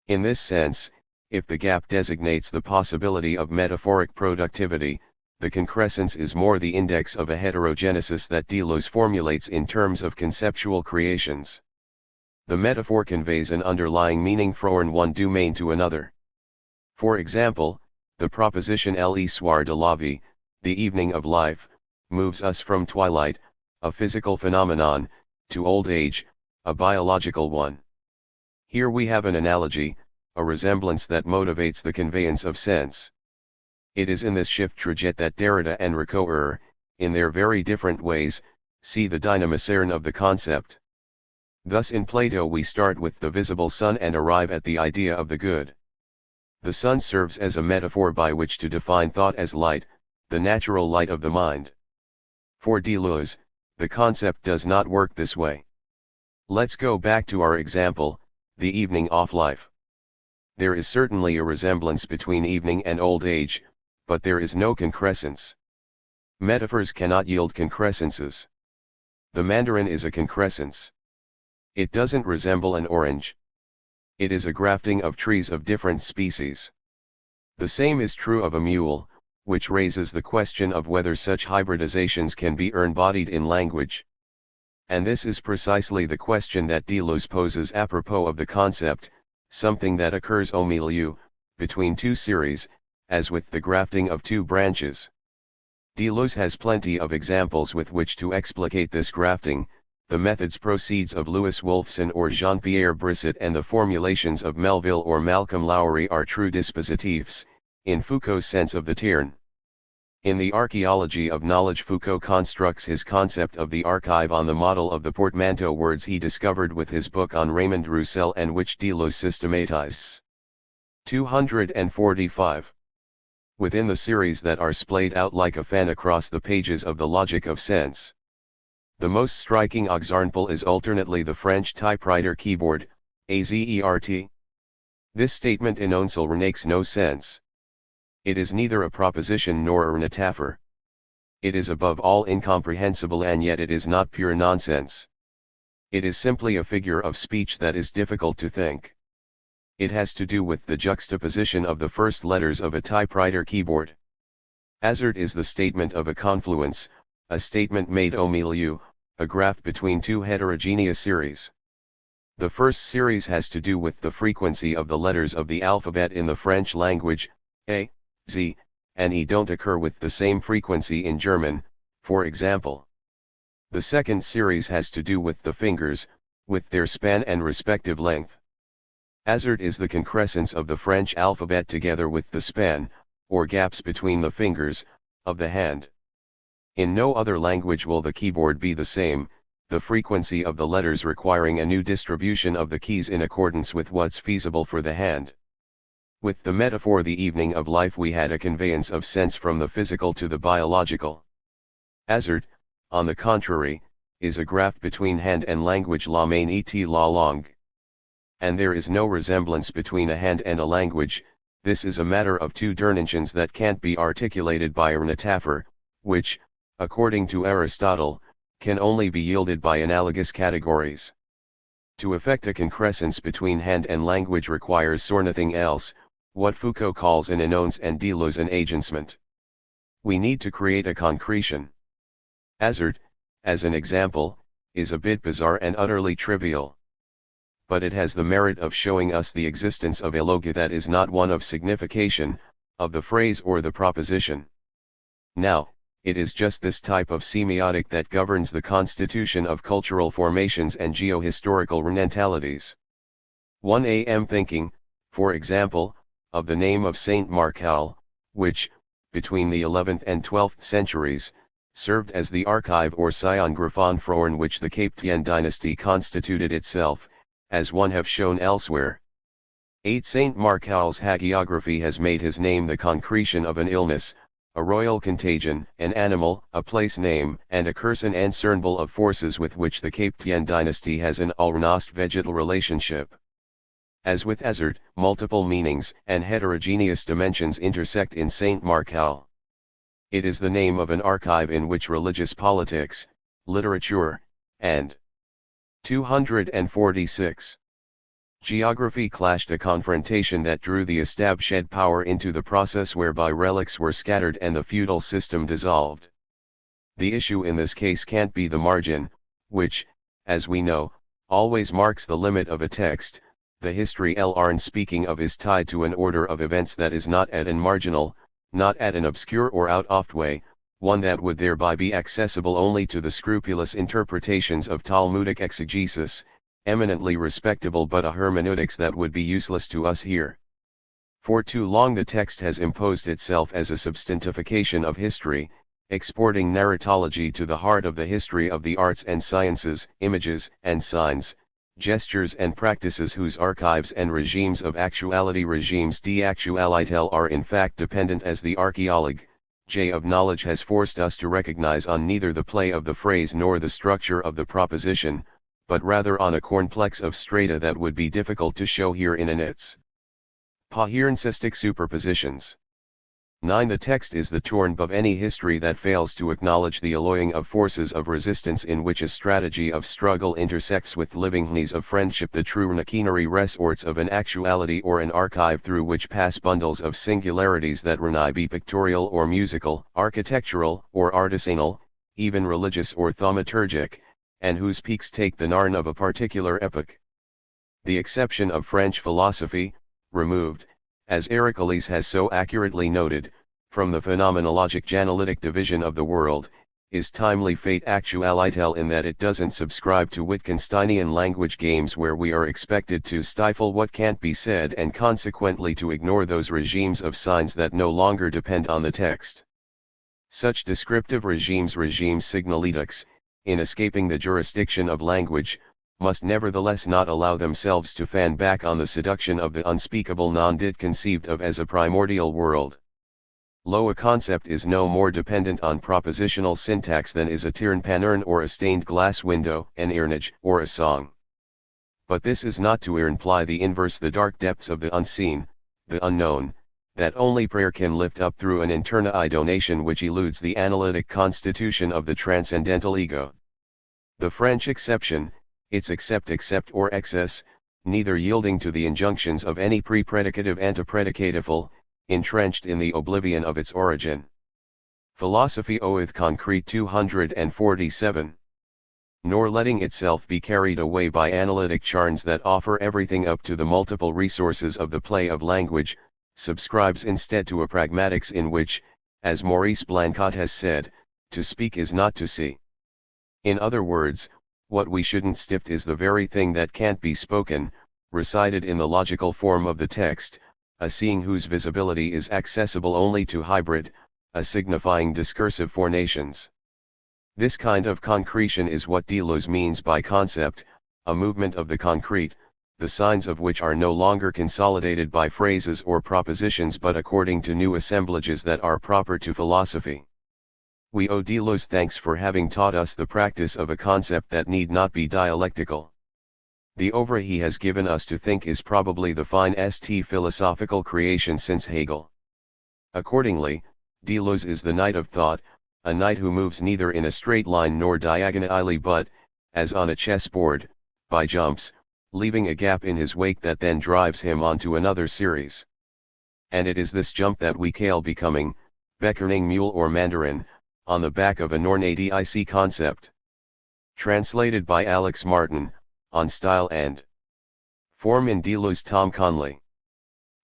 In this sense, if the gap designates the possibility of metaphoric productivity, the concrescence is more the index of a heterogenesis that Deleuze formulates in terms of conceptual creations. The metaphor conveys an underlying meaning from one domain to another. For example, the proposition le soir de la vie, the evening of life, moves us from twilight, a physical phenomenon, to old age, a biological one. Here we have an analogy, a resemblance that motivates the conveyance of sense. It is in this shift trajet that Derrida and Ricoeur, in their very different ways, see the dynamism of the concept. Thus in Plato we start with the visible sun and arrive at the idea of the good. The sun serves as a metaphor by which to define thought as light, the natural light of the mind. For Deleuze, the concept does not work this way. Let's go back to our example, the evening of life. There is certainly a resemblance between evening and old age, but there is no concrescence. Metaphors cannot yield concrescences. The mandarin is a concrescence. It doesn't resemble an orange. It is a grafting of trees of different species. The same is true of a mule, which raises the question of whether such hybridizations can be embodied in language. And this is precisely the question that Deleuze poses apropos of the concept, something that occurs au milieu, between two series, as with the grafting of two branches. Deleuze has plenty of examples with which to explicate this grafting, the methods proceeds of Louis Wolfson or Jean-Pierre Brisset and the formulations of Melville or Malcolm Lowry are true dispositifs, in Foucault's sense of the term. In the archaeology of knowledge, Foucault constructs his concept of the archive on the model of the portmanteau words he discovered with his book on Raymond Roussel and which Deleuze systematizes. 245. Within the series that are splayed out like a fan across the pages of the Logic of Sense, the most striking example is alternately the French typewriter keyboard, AZERT. This statement énoncé makes no sense. It is neither a proposition nor a metaphor. It is above all incomprehensible, and yet it is not pure nonsense. It is simply a figure of speech that is difficult to think. It has to do with the juxtaposition of the first letters of a typewriter keyboard. AZERT is the statement of a confluence, a statement made au milieu, a graft between two heterogeneous series. The first series has to do with the frequency of the letters of the alphabet in the French language. A, Z, and E don't occur with the same frequency in German, for example. The second series has to do with the fingers, with their span and respective length. AZERT is the concrescence of the French alphabet together with the span, or gaps between the fingers, of the hand. In no other language will the keyboard be the same, the frequency of the letters requiring a new distribution of the keys in accordance with what's feasible for the hand. With the metaphor the evening of life we had a conveyance of sense from the physical to the biological. AZERT, on the contrary, is a graft between hand and language, la main et la langue. And there is no resemblance between a hand and a language. This is a matter of two dimensions that can't be articulated by a metaphor, which, according to Aristotle, can only be yielded by analogous categories. To effect a concrescence between hand and language requires nothing else, what Foucault calls an énonce and Deleuze an agencement. We need to create a concretion. AZERT, as an example, is a bit bizarre and utterly trivial. But it has the merit of showing us the existence of a logos that is not one of signification, of the phrase or the proposition. Now, it is just this type of semiotic that governs the constitution of cultural formations and geohistorical mentalities. 1 am thinking, for example, of the name of Saint Marcal, which, between the 11th and 12th centuries, served as the archive or Siongraphon from which the Capetian dynasty constituted itself, as one have shown elsewhere. 8 Saint Marcal's hagiography has made his name the concretion of an illness, a royal contagion, an animal, a place name, and a curson and symbol of forces with which the Capetian dynasty has an almost vegetal relationship. As with AZERT, multiple meanings and heterogeneous dimensions intersect in Saint Marcal. It is the name of an archive in which religious politics, literature, and 246. Geography clashed, a confrontation that drew the established power into the process whereby relics were scattered and the feudal system dissolved. The issue in this case can't be the margin, which, as we know, always marks the limit of a text. The history Larn speaking of is tied to an order of events that is not at an marginal, not at an obscure or out-off way, one that would thereby be accessible only to the scrupulous interpretations of Talmudic exegesis, eminently respectable but a hermeneutics that would be useless to us here. For too long the text has imposed itself as a substantification of history, exporting narratology to the heart of the history of the arts and sciences, images and signs, gestures and practices whose archives and regimes of actuality regimes d'actualitel are in fact dependent, as the archaeologue, J of knowledge has forced us to recognize, on neither the play of the phrase nor the structure of the proposition, but rather on a cornplex of strata that would be difficult to show here in its parenthestic superpositions. 9 The text is the torn of any history that fails to acknowledge the alloying of forces of resistance in which a strategy of struggle intersects with living needs of friendship, the true machinery resorts of an actuality or an archive through which pass bundles of singularities that may be pictorial or musical, architectural or artisanal, even religious or thaumaturgic, and whose peaks take the narn of a particular epoch. The exception of French philosophy, removed, as Heracles has so accurately noted, from the phenomenologic-analytic division of the world, is timely fate actualitel in that it doesn't subscribe to Wittgensteinian language games where we are expected to stifle what can't be said and consequently to ignore those regimes of signs that no longer depend on the text. Such descriptive regimes signaletics, in escaping the jurisdiction of language, must nevertheless not allow themselves to fan back on the seduction of the unspeakable non-dit conceived of as a primordial world. Lo, a concept is no more dependent on propositional syntax than is a tirnpanurn or a stained glass window, an earnage, or a song. But this is not to imply the inverse, the dark depths of the unseen, the unknown, that only prayer can lift up through an interna idonation which eludes the analytic constitution of the transcendental ego. The French exception, its except or excess, neither yielding to the injunctions of any pre-predicative antipredicatiful, entrenched in the oblivion of its origin. Philosophy oeth concrete 247. Nor letting itself be carried away by analytic charns that offer everything up to the multiple resources of the play of language, subscribes instead to a pragmatics in which, as Maurice Blanquat has said, to speak is not to see. In other words, what we shouldn't stift is the very thing that can't be spoken, recited in the logical form of the text, a seeing whose visibility is accessible only to hybrid, a signifying discursive for nations. This kind of concretion is what Deleuze means by concept, a movement of the concrete, the signs of which are no longer consolidated by phrases or propositions but according to new assemblages that are proper to philosophy. We owe Deleuze thanks for having taught us the practice of a concept that need not be dialectical. The oeuvre he has given us to think is probably the finest philosophical creation since Hegel. Accordingly, Deleuze is the knight of thought, a knight who moves neither in a straight line nor diagonally but, as on a chessboard, by jumps, leaving a gap in his wake that then drives him on to another series. And it is this jump that we call becoming, beckoning mule or mandarin, on the back of a Nornadic concept. Translated by Alex Martin, on Style and Form in Deleuze. Tom Conley.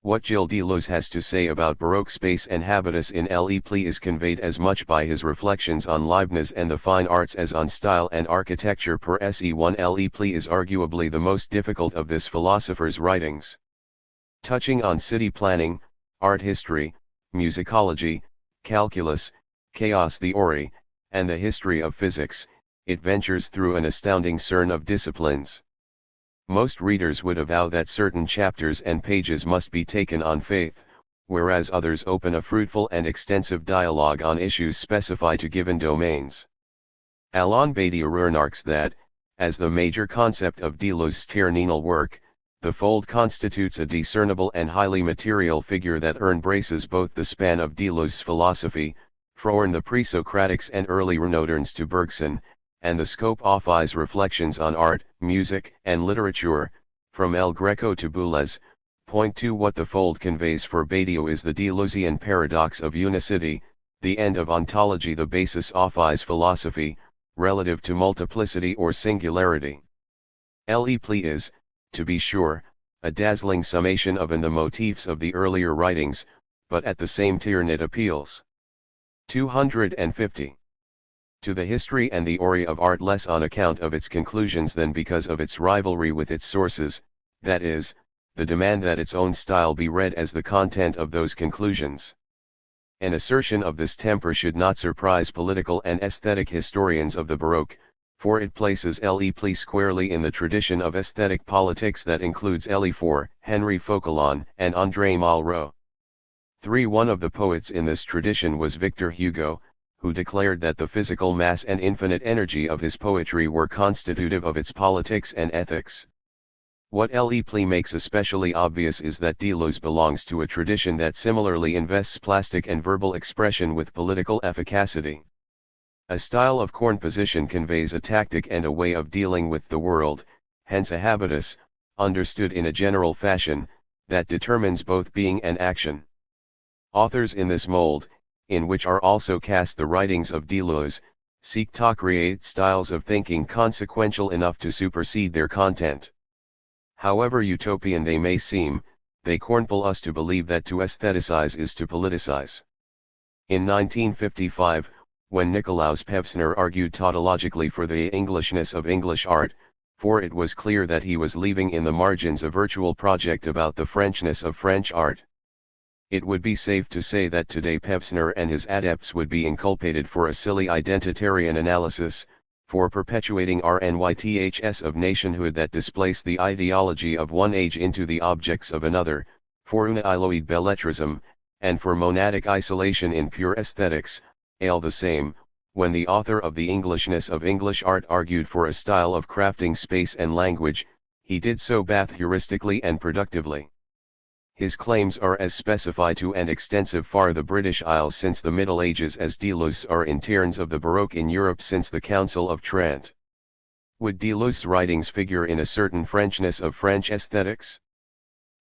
What Gilles Deleuze has to say about Baroque space and habitus in Le Pli is conveyed as much by his reflections on Leibniz and the fine arts as on style and architecture per se1. Le Pli is arguably the most difficult of this philosopher's writings. Touching on city planning, art history, musicology, calculus, chaos theory, and the history of physics, it ventures through an astounding cern of disciplines. Most readers would avow that certain chapters and pages must be taken on faith, whereas others open a fruitful and extensive dialogue on issues specified to given domains. Alain Badiou remarks that, as the major concept of Deleuze's terminal work, the fold constitutes a discernible and highly material figure that embraces both the span of Deleuze's philosophy, from the pre-Socratics and early Renaudurns to Bergson, and the scope of his reflections on art, music, and literature, from El Greco to Boulez. Point to what the fold conveys for Badiou is the Deleuzian paradox of unicity, the end of ontology, the basis of his philosophy, relative to multiplicity or singularity. Le Pli is, to be sure, a dazzling summation of the motifs of the earlier writings, but at the same turn it appeals 250. To the history and theory of art less on account of its conclusions than because of its rivalry with its sources, that is, the demand that its own style be read as the content of those conclusions. An assertion of this temper should not surprise political and aesthetic historians of the Baroque, for it places Le Pli squarely in the tradition of aesthetic politics that includes Elie Faure, Henri Fauchelon, and André Malraux. One of the poets in this tradition was Victor Hugo, who declared that the physical mass and infinite energy of his poetry were constitutive of its politics and ethics. What Le Pli makes especially obvious is that Deleuze belongs to a tradition that similarly invests plastic and verbal expression with political efficacy. A style of composition conveys a tactic and a way of dealing with the world, hence a habitus, understood in a general fashion, that determines both being and action. Authors in this mold, in which are also cast the writings of Deleuze, seek to create styles of thinking consequential enough to supersede their content. However utopian they may seem, they compel us to believe that to aestheticize is to politicize. In 1955, when Nicolaus Pevsner argued tautologically for the Englishness of English art, for it was clear that he was leaving in the margins a virtual project about the Frenchness of French art. It would be safe to say that today Pevsner and his adepts would be inculpated for a silly identitarian analysis, for perpetuating RNYTHS of nationhood that displace the ideology of one age into the objects of another, for uniloid belletrism, and for monadic isolation in pure aesthetics, all the same. When the author of the Englishness of English art argued for a style of crafting space and language, he did so both heuristically and productively. His claims are as specified to and extensive far the British Isles since the Middle Ages as Deleuze are in terms of the Baroque in Europe since the Council of Trent. Would Deleuze's writings figure in a certain Frenchness of French aesthetics?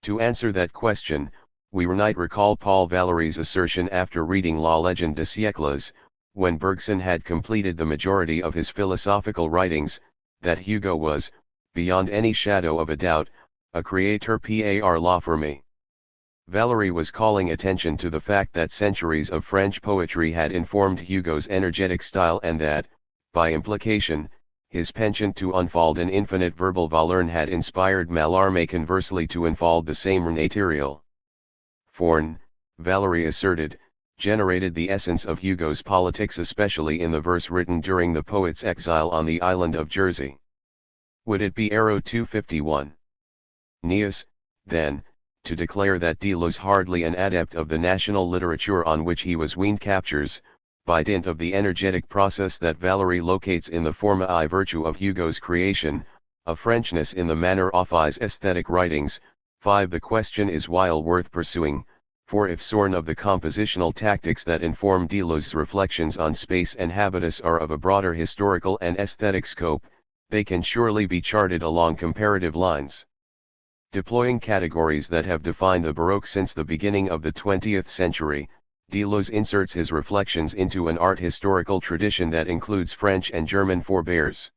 To answer that question, we might recall Paul Valéry's assertion after reading La Légende des siècles, when Bergson had completed the majority of his philosophical writings, that Hugo was, beyond any shadow of a doubt, a créateur par la forme. Valéry was calling attention to the fact that centuries of French poetry had informed Hugo's energetic style and that, by implication, his penchant to unfold an infinite verbal Vallern had inspired Mallarmé conversely to unfold the same material. Forn, Valéry asserted, generated the essence of Hugo's politics, especially in the verse written during the poet's exile on the island of Jersey. Would it be Arrow 251? Nias, then, to declare that Deleuze, hardly an adept of the national literature on which he was weaned, captures, by dint of the energetic process that Valéry locates in the forma I virtue of Hugo's creation, a Frenchness in the manner of his aesthetic writings. 5. The question is while worth pursuing, for if sorn of the compositional tactics that inform Deleuze's reflections on space and habitus are of a broader historical and aesthetic scope, they can surely be charted along comparative lines. Deploying categories that have defined the Baroque since the beginning of the 20th century, Deleuze inserts his reflections into an art historical tradition that includes French and German forebears.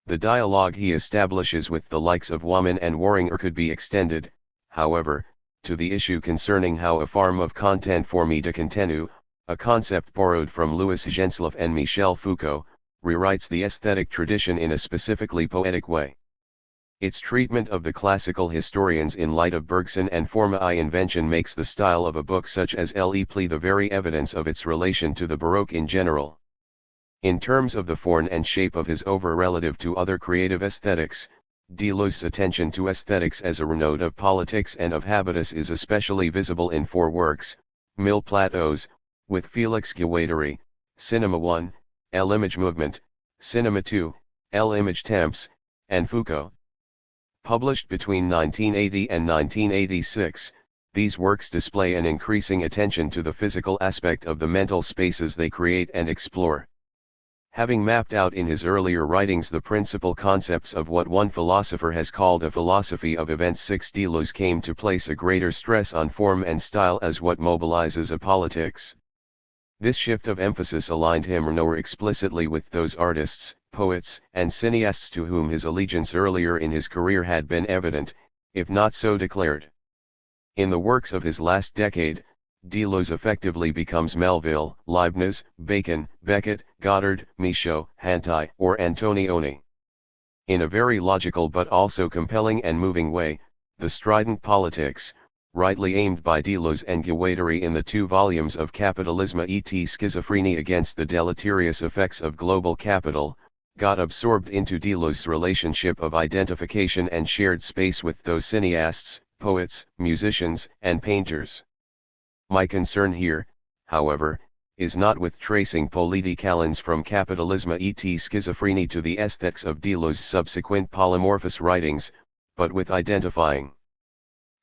The dialogue he establishes with the likes of Waman and Warringer could be extended, however, to the issue concerning how a form of content forme de contenu, a concept borrowed from Louis Gensloff and Michel Foucault, rewrites the aesthetic tradition in a specifically poetic way. Its treatment of the classical historians in light of Bergson and forma I invention makes the style of a book such as Le Pli the very evidence of its relation to the Baroque in general. In terms of the form and shape of his oeuvre relative to other creative aesthetics, Deleuze's attention to aesthetics as a renode of politics and of habitus is especially visible in 4 works: Mille Plateaux, with Félix Guattari, Cinema 1, L'Image Movement, Cinema 2, L'Image Temps, and Foucault. Published between 1980 and 1986, these works display an increasing attention to the physical aspect of the mental spaces they create and explore. Having mapped out in his earlier writings the principal concepts of what one philosopher has called a philosophy of events, Deleuze came to place a greater stress on form and style as what mobilizes a politics. This shift of emphasis aligned him more explicitly with those artists, poets, and cineasts to whom his allegiance earlier in his career had been evident, if not so declared. In the works of his last decade, Deleuze effectively becomes Melville, Leibniz, Bacon, Beckett, Goddard, Michaud, Hantai, or Antonioni. In a very logical but also compelling and moving way, the strident politics, rightly aimed by Deleuze and Guattari in the 2 volumes of Capitalisme et Schizophrenie against the deleterious effects of global capital, got absorbed into Deleuze's relationship of identification and shared space with those cineasts, poets, musicians, and painters. My concern here, however, is not with tracing politicalins from Capitalisme et Schizophrenie to the aesthetics of Deleuze's subsequent polymorphous writings, but with identifying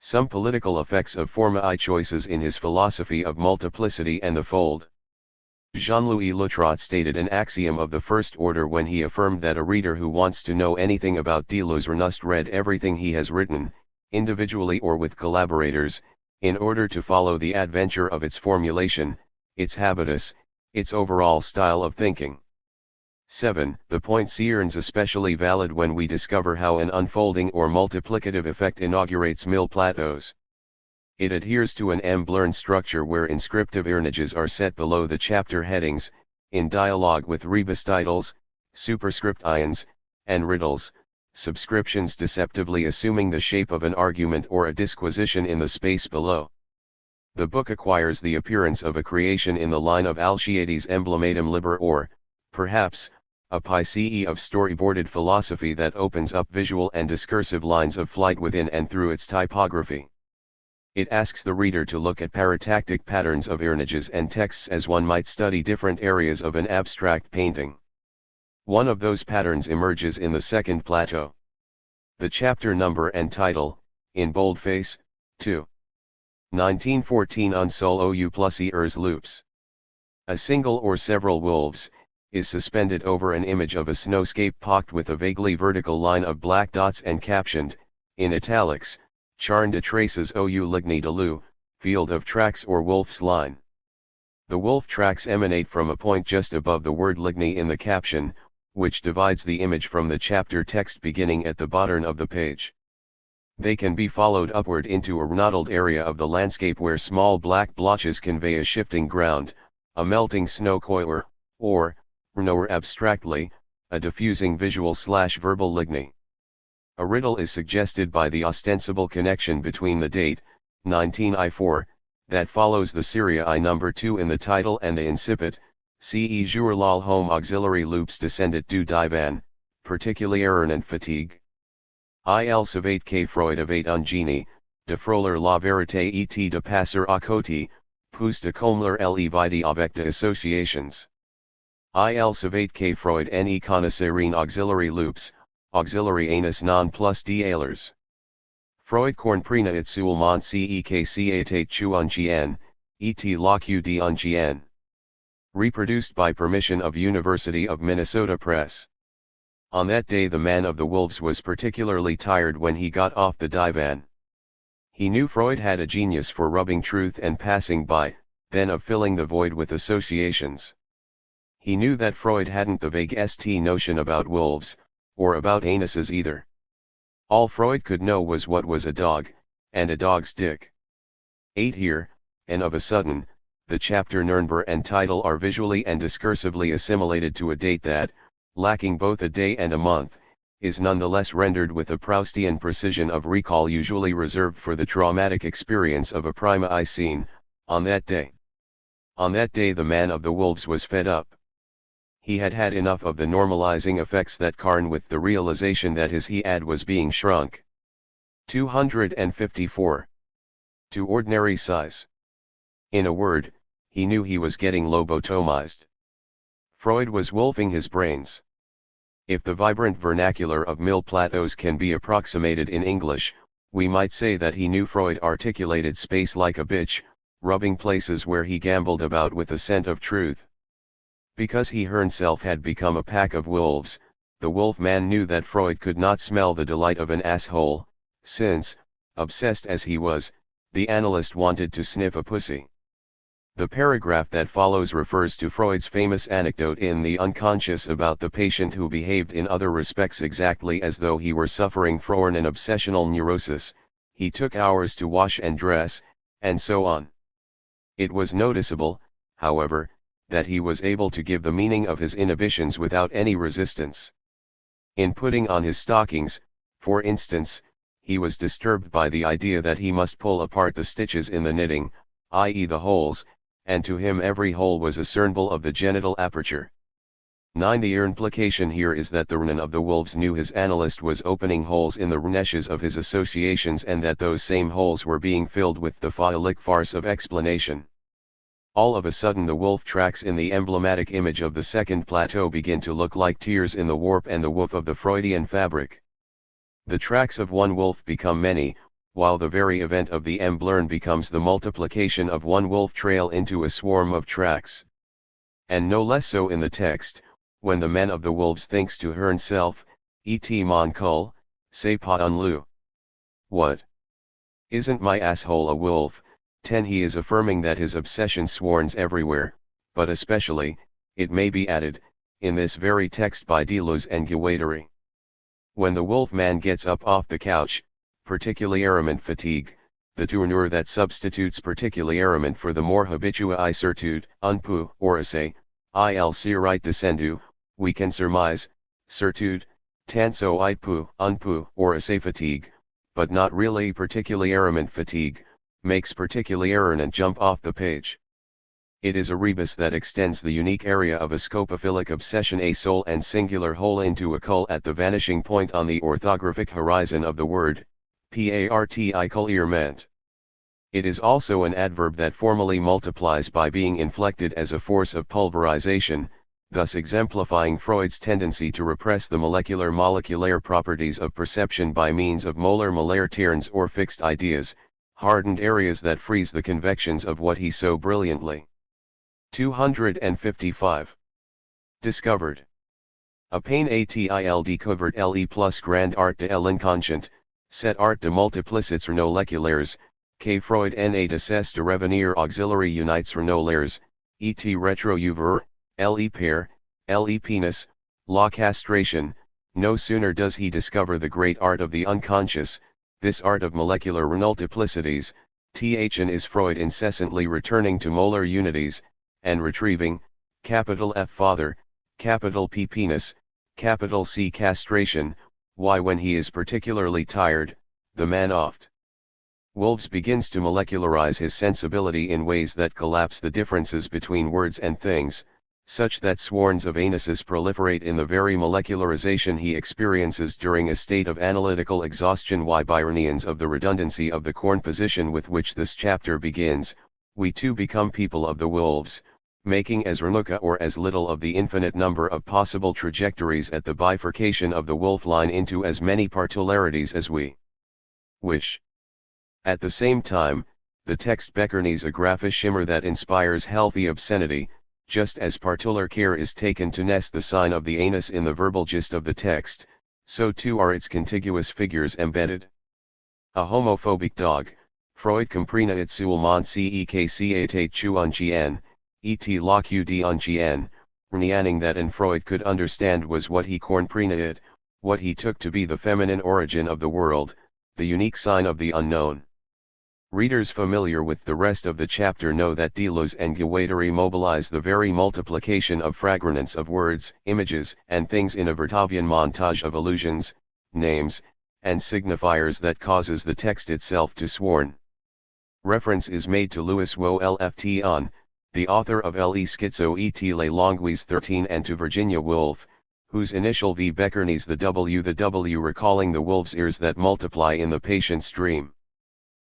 some political effects of forma I choices in his philosophy of multiplicity and the fold. Jean-Louis Lautrot stated an axiom of the first order when he affirmed that a reader who wants to know anything about Deleuze must read everything he has written, individually or with collaborators, in order to follow the adventure of its formulation, its habitus, its overall style of thinking. 7. The point seerns especially valid when we discover how an unfolding or multiplicative effect inaugurates Mille Plateaux. It adheres to an M-blurn structure where inscriptive images are set below the chapter headings, in dialogue with rebus titles, superscript ions, and riddles, subscriptions deceptively assuming the shape of an argument or a disquisition in the space below. The book acquires the appearance of a creation in the line of Alciades' Emblematum Liber or, perhaps, a Pisces of storyboarded philosophy that opens up visual and discursive lines of flight within and through its typography. It asks the reader to look at paratactic patterns of images and texts as one might study different areas of an abstract painting. One of those patterns emerges in the second plateau. The chapter number and title, in boldface, 2. 1914 Un seul ou plusieurs loups. A single or several wolves, is suspended over an image of a snowscape pocked with a vaguely vertical line of black dots and captioned, in italics, Charn de traces ou lignes de loup, field of tracks or wolf's line. The wolf tracks emanate from a point just above the word ligne in the caption, which divides the image from the chapter text beginning at the bottom of the page. They can be followed upward into a knotted area of the landscape where small black blotches convey a shifting ground, a melting snow coil, or, more abstractly, a diffusing visual/verbal ligne. A riddle is suggested by the ostensible connection between the date, 19I4, that follows the Serie I number 2 in the title and the incipit, ce jour lol home auxiliary loops descendit du divan, particulièrement fatigue. Il savait que Freud avait un génie, de frôler la vérité et de passer à côté, puis de combler l'evide avec des associations. Il savait que Freud ne connaissait rien auxiliary loops, auxiliary anus non plus d'alers. Freud comprenait it seulement ce que c'était tu un gien, et la q d un gien. Reproduced by permission of University of Minnesota Press. On that day the man of the wolves was particularly tired when he got off the divan. He knew Freud had a genius for rubbing truth and passing by, then of filling the void with associations. He knew that Freud hadn't the vague st notion about wolves, or about anuses either. All Freud could know was what was a dog, and a dog's dick. 8 here, and of a sudden, the chapter number and title are visually and discursively assimilated to a date that, lacking both a day and a month, is nonetheless rendered with a Proustian precision of recall usually reserved for the traumatic experience of a prima scene, on that day. On that day the man of the wolves was fed up. He had had enough of the normalizing effects that carn with the realization that his he-ad was being shrunk. 254. To ordinary size. In a word, he knew he was getting lobotomized. Freud was wolfing his brains. If the vibrant vernacular of Mill Plateaus can be approximated in English, we might say that he knew Freud articulated space like a bitch, rubbing places where he gambled about with a scent of truth. Because he himself had become a pack of wolves, the wolf man knew that Freud could not smell the delight of an asshole, since, obsessed as he was, the analyst wanted to sniff a pussy. The paragraph that follows refers to Freud's famous anecdote in The Unconscious about the patient who behaved in other respects exactly as though he were suffering from an obsessional neurosis, he took hours to wash and dress, and so on. It was noticeable, however, that he was able to give the meaning of his inhibitions without any resistance. In putting on his stockings, for instance, he was disturbed by the idea that he must pull apart the stitches in the knitting, i.e. the holes, and to him every hole was a cernball of the genital aperture. 9. The implication here is that the Renan of the wolves knew his analyst was opening holes in the meshes of his associations and that those same holes were being filled with the phallic farce of explanation. All of a sudden the wolf tracks in the emblematic image of the second plateau begin to look like tears in the warp and the woof of the Freudian fabric. The tracks of one wolf become many, while the very event of the emblem becomes the multiplication of one wolf trail into a swarm of tracks. And no less so in the text, when the man of the wolves thinks to herself, et mon cul, c'est pas un loup. What? Isn't my asshole a wolf? 10. He is affirming that his obsession swarms everywhere, but especially, it may be added, in this very text by Deleuze and Guattari. When the wolf man gets up off the couch, particulièrement fatigue, the tournure that substitutes particulièrement for the more habitué certitude, un peu, or assez, il sirite descendu, we can surmise, certude, tanso itpu, unpu, or assay fatigue, but not really particularment fatigue, makes particularment jump off the page. It is a rebus that extends the unique area of a scopophilic obsession, a sole and singular whole, into a cull at the vanishing point on the orthographic horizon of the word, particularment. It is also an adverb that formally multiplies by being inflected as a force of pulverization, thus exemplifying Freud's tendency to repress the molecular properties of perception by means of molar terms or fixed ideas, hardened areas that freeze the convections of what he so brilliantly. 255. Discovered. A pain atil découvert le plus grand art de l'inconscient, cet art de multiplicits moléculaires, que Freud n'a de cesse de revenir auxiliary unites renolaires, et retrouvre, le père, le penis, la castration. No sooner does he discover the great art of the unconscious, this art of molecular renultiplicities, than is Freud incessantly returning to molar unities, and retrieving, capital F father, capital P penis, capital C castration. Why, when he is particularly tired, the man oft Wolves begins to molecularize his sensibility in ways that collapse the differences between words and things, such that swarms of anuses proliferate in the very molecularization he experiences during a state of analytical exhaustion. Why, Byronians of the redundancy of the corn position with which this chapter begins, we too become people of the wolves, making as renuka or as little of the infinite number of possible trajectories at the bifurcation of the wolf line into as many particularities as we wish. At the same time, the text beckons a graphic shimmer that inspires healthy obscenity, just as particular care is taken to nest the sign of the anus in the verbal gist of the text, so too are its contiguous figures embedded. A homophobic dog, Freud comprena it seulement cekcat chuungien, et laqudungien, Rnianing that and Freud could understand was what he comprena it, what he took to be the feminine origin of the world, the unique sign of the unknown. Readers familiar with the rest of the chapter know that Deleuze and Guattari mobilize the very multiplication of fragments of words, images, and things in a Vertavian montage of allusions, names, and signifiers that causes the text itself to swarm. Reference is made to Louis Wolfson, the author of Le Schizo et les Langues 13, and to Virginia Woolf, whose initial V beckons the W recalling the wolf's ears that multiply in the patient's dream.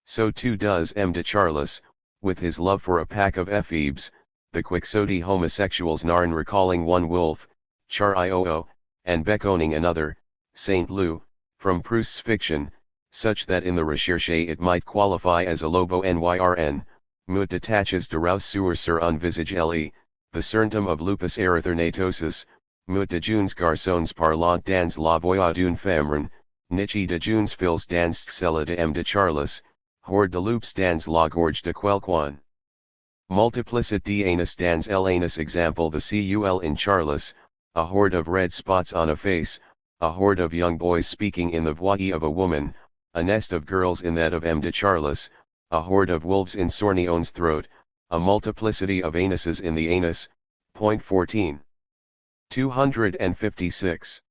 So too does M. de Charlis, with his love for a pack of ephebes, the quixote homosexuals Narn recalling one wolf, Char-Ioo, and beckoning another, Saint Lou, from Proust's fiction, such that in the recherche it might qualify as a lobo nyrn, mut detaches de raus sur un visage le, the cerntum of lupus erythematosus, mut de junes garçons parlant dans la voix d'une femme, nichi de junes fils dans celle de M. de Charlis, horde de loups dans la gorge de quelqu'un. Multiplicit d'anus dans l'anus. Example the cul in Charlis, a horde of red spots on a face, a horde of young boys speaking in the voix of a woman, a nest of girls in that of M. de Charlis, a horde of wolves in Sornion's throat, a multiplicity of anuses in the anus. Point 14. 256.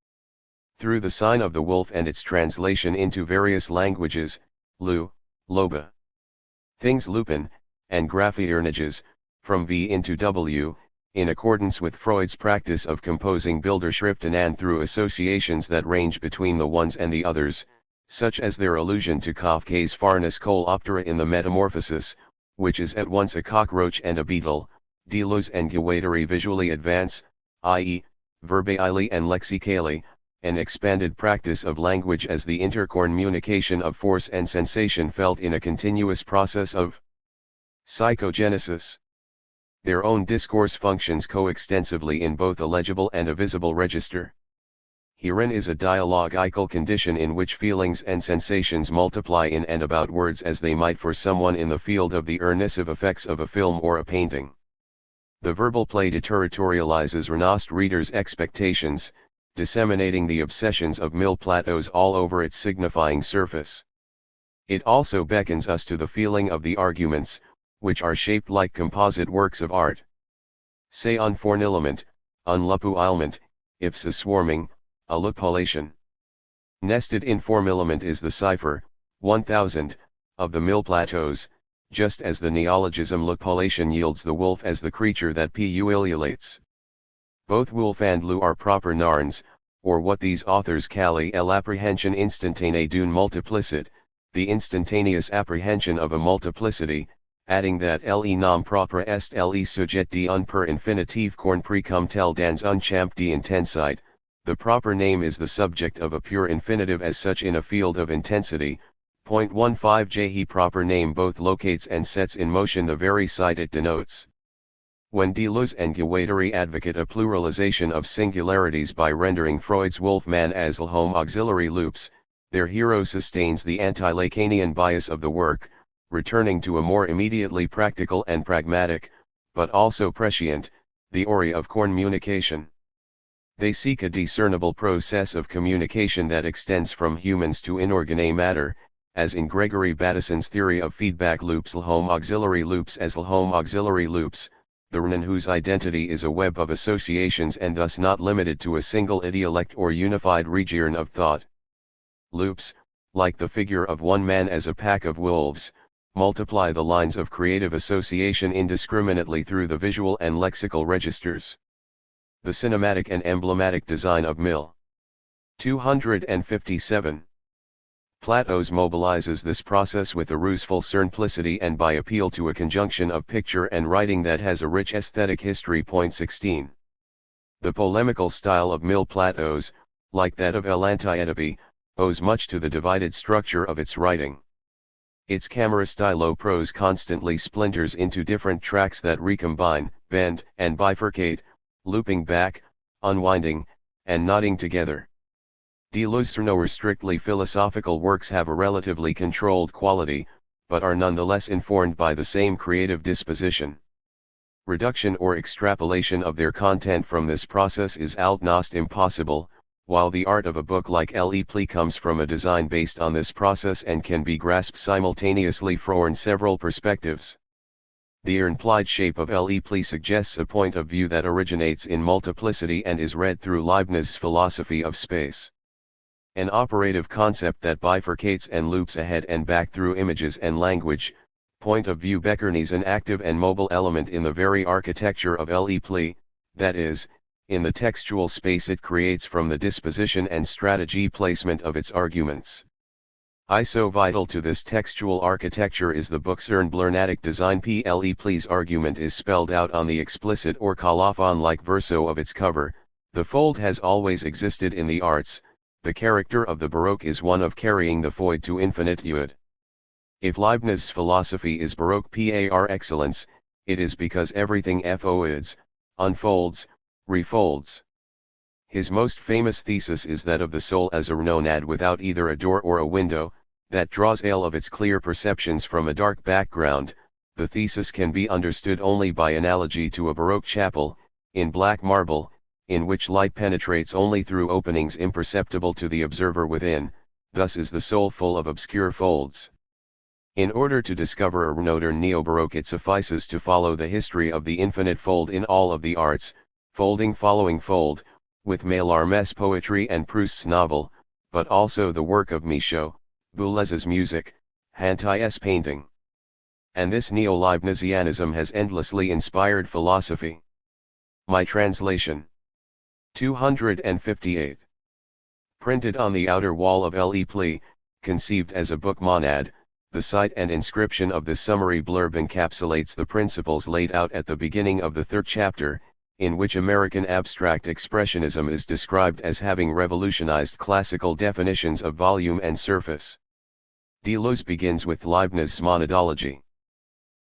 Through the sign of the wolf and its translation into various languages, Lu, Loba. Things lupin, and graphiurnages, from V into W, in accordance with Freud's practice of composing Bilderschriften and through associations that range between the ones and the others, such as their allusion to Kafka's Farnus Coleoptera in the Metamorphosis, which is at once a cockroach and a beetle. Deleuze and Guattari visually advance, i.e., verbally and lexically, an expanded practice of language as the intercommunication of force and sensation felt in a continuous process of psychogenesis. Their own discourse functions coextensively in both a legible and a visible register. Herein is a dialogical condition in which feelings and sensations multiply in and about words as they might for someone in the field of the earnesive effects of a film or a painting. The verbal play deterritorializes renounced readers' expectations, disseminating the obsessions of mill plateaus all over its signifying surface. It also beckons us to the feeling of the arguments, which are shaped like composite works of art. Say unfornilament, unlupuilement, ifsa swarming, a lupulation. Nested in formilament is the cipher, 1000, of the mill plateaus, just as the neologism lupulation yields the wolf as the creature that pullulates. Both wolf and lu are proper narns, or what these authors calli l'apprehension instantanea d'une multiplicite, the instantaneous apprehension of a multiplicity, adding that le nom propre est le sujet d'un per infinitive corn precum tel dans un champ d'intensite, the proper name is the subject of a pure infinitive as such in a field of intensity. 0.15 He proper name both locates and sets in motion the very site it denotes. When Deleuze and Guattari advocate a pluralization of singularities by rendering Freud's Wolfman as Lhom auxiliary loops, their hero sustains the anti-Lacanian bias of the work, returning to a more immediately practical and pragmatic, but also prescient, theory of communication. They seek a discernible process of communication that extends from humans to inorganic matter, as in Gregory Battison's theory of feedback loops Lhom auxiliary loops as Lhom auxiliary loops, the RNN whose identity is a web of associations and thus not limited to a single idiolect or unified region of thought. Loops, like the figure of one man as a pack of wolves, multiply the lines of creative association indiscriminately through the visual and lexical registers. The cinematic and emblematic design of Mill. 257. Plateaus mobilizes this process with a ruseful simplicity and by appeal to a conjunction of picture and writing that has a rich aesthetic history. 16. The polemical style of Mill Plateaus, like that of El Anti-Oedipi, owes much to the divided structure of its writing. Its camera stylo prose constantly splinters into different tracks that recombine, bend, and bifurcate, looping back, unwinding, and knotting together. Deleuze's strictly philosophical works have a relatively controlled quality, but are nonetheless informed by the same creative disposition. Reduction or extrapolation of their content from this process is almost impossible, while the art of a book like Le Pli comes from a design based on this process and can be grasped simultaneously from several perspectives. The implied shape of Le Pli suggests a point of view that originates in multiplicity and is read through Leibniz's philosophy of space. An operative concept that bifurcates and loops ahead and back through images and language, point of view beckons an active and mobile element in the very architecture of Le Pli, that is, in the textual space it creates from the disposition and strategy placement of its arguments. So vital to this textual architecture is the book's blurnatic design. Le Pli's argument is spelled out on the explicit or colophon-like verso of its cover. The fold has always existed in the arts. The character of the Baroque is one of carrying the void to infinitude. If Leibniz's philosophy is Baroque par excellence, it is because everything foids, unfolds, refolds. His most famous thesis is that of the soul as a renonade without either a door or a window, that draws ale of its clear perceptions from a dark background. The thesis can be understood only by analogy to a Baroque chapel, in black marble, in which light penetrates only through openings imperceptible to the observer within. Thus is the soul full of obscure folds. In order to discover a renodern neo-Baroque it suffices to follow the history of the infinite fold in all of the arts, folding following fold, with Mallarmé's poetry and Proust's novel, but also the work of Michaud, Boulez's music, Hanti's painting. And this neo-Leibnizianism has endlessly inspired philosophy. My translation. 258. Printed on the outer wall of Le Pli, conceived as a book monad, the site and inscription of this summary blurb encapsulates the principles laid out at the beginning of the third chapter, in which American abstract expressionism is described as having revolutionized classical definitions of volume and surface. Deleuze begins with Leibniz's monadology.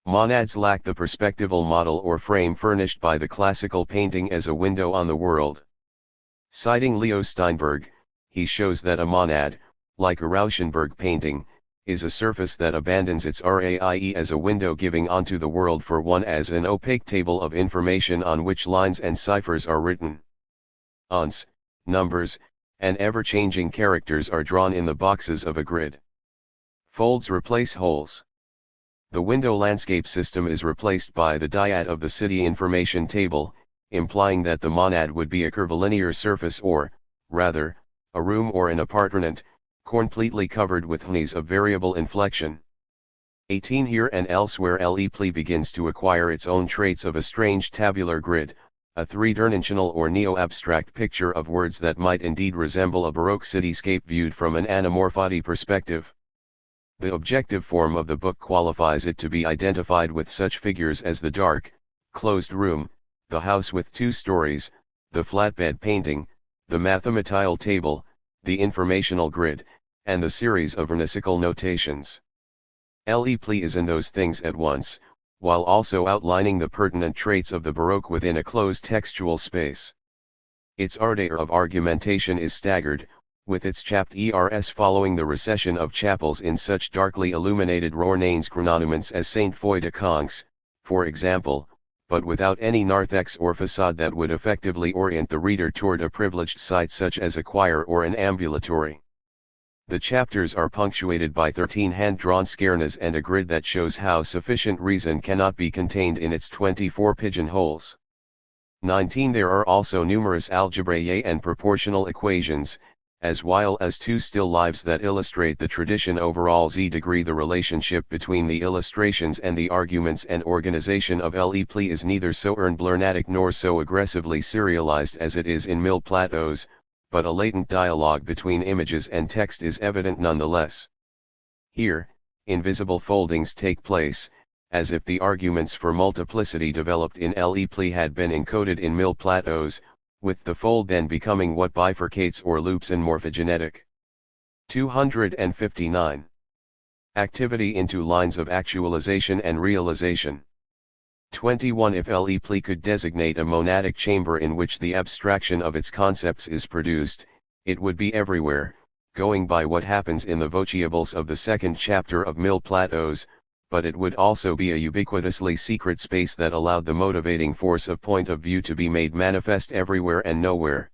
Monads lack the perspectival model or frame furnished by the classical painting as a window on the world. Citing Leo Steinberg, he shows that a monad, like a Rauschenberg painting, is a surface that abandons its RAIE as a window giving onto the world for one as an opaque table of information on which lines and ciphers are written. Ounce, numbers, and ever-changing characters are drawn in the boxes of a grid. Folds replace holes. The window landscape system is replaced by the dyad of the city information table, implying that the monad would be a curvilinear surface or, rather, a room or an apartment, completely covered with hnis of variable inflection. 18 Here and elsewhere l'epli begins to acquire its own traits of a strange tabular grid, a three-dimensional or neo-abstract picture of words that might indeed resemble a Baroque cityscape viewed from an anamorphotic perspective. The objective form of the book qualifies it to be identified with such figures as the dark, closed room, the house with 2 stories, the flatbed painting, the mathematical table, the informational grid, and the series of vernicical notations. L'epli is in those things at once, while also outlining the pertinent traits of the Baroque within a closed textual space. Its ardor of argumentation is staggered, with its chapt ers following the recession of chapels in such darkly illuminated Rournains chronoments as Saint Foy de Conques, for example, but without any narthex or facade that would effectively orient the reader toward a privileged site such as a choir or an ambulatory. The chapters are punctuated by 13 hand-drawn scarenas and a grid that shows how sufficient reason cannot be contained in its 24 pigeonholes. 19 There are also numerous algebraic and proportional equations, as well as 2 still lives that illustrate the tradition overall z-degree. The relationship between the illustrations and the arguments and organization of l'epli is neither so emblematic nor so aggressively serialized as it is in Mille Plateaus, but a latent dialogue between images and text is evident nonetheless. Here, invisible foldings take place, as if the arguments for multiplicity developed in l'epli had been encoded in Mille Plateaus, with the fold then becoming what bifurcates or loops in morphogenetic. 259. Activity into lines of actualization and realization. 21 If l'epli could designate a monadic chamber in which the abstraction of its concepts is produced, it would be everywhere, going by what happens in the vocables of the 2nd chapter of Mille Plateaus, but it would also be a ubiquitously secret space that allowed the motivating force of point of view to be made manifest everywhere and nowhere.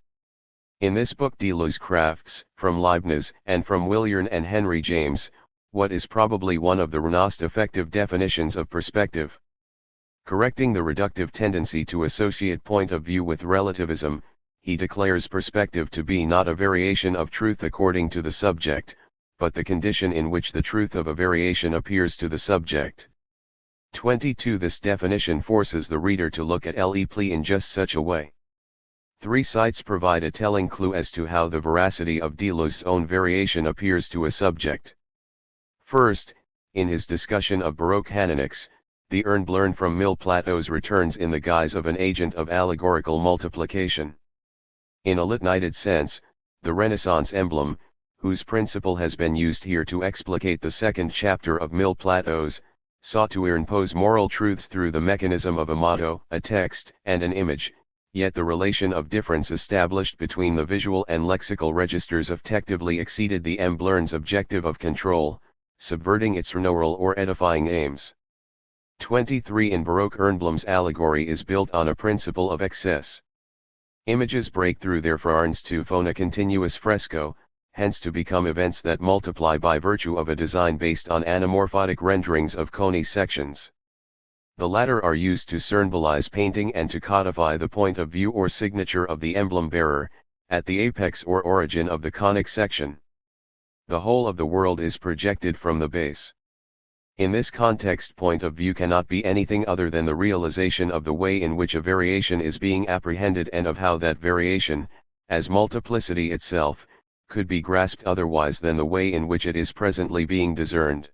In this book Deleuze crafts, from Leibniz and from William and Henry James, what is probably one of the most effective definitions of perspective. Correcting the reductive tendency to associate point of view with relativism, he declares perspective to be not a variation of truth according to the subject, but the condition in which the truth of a variation appears to the subject. 22 This definition forces the reader to look at l'epli in just such a way. 3 sites provide a telling clue as to how the veracity of Deleuze's own variation appears to a subject. First, in his discussion of Baroque Hananics, the Ernblern from Mille Plateaus returns in the guise of an agent of allegorical multiplication. In a litanited sense, the Renaissance emblem, whose principle has been used here to explicate the 2nd chapter of Mille Plateaus, sought to impose moral truths through the mechanism of a motto, a text, and an image, yet the relation of difference established between the visual and lexical registers effectively exceeded the Ernblern's objective of control, subverting its renewal or edifying aims. 23 In Baroque Ernblum's allegory is built on a principle of excess. Images break through their fragments to form a continuous fresco, hence to become events that multiply by virtue of a design based on anamorphotic renderings of cony sections. The latter are used to symbolize painting and to codify the point of view or signature of the emblem bearer, at the apex or origin of the conic section. The whole of the world is projected from the base. In this context, point of view cannot be anything other than the realization of the way in which a variation is being apprehended and of how that variation, as multiplicity itself, could be grasped otherwise than the way in which it is presently being discerned.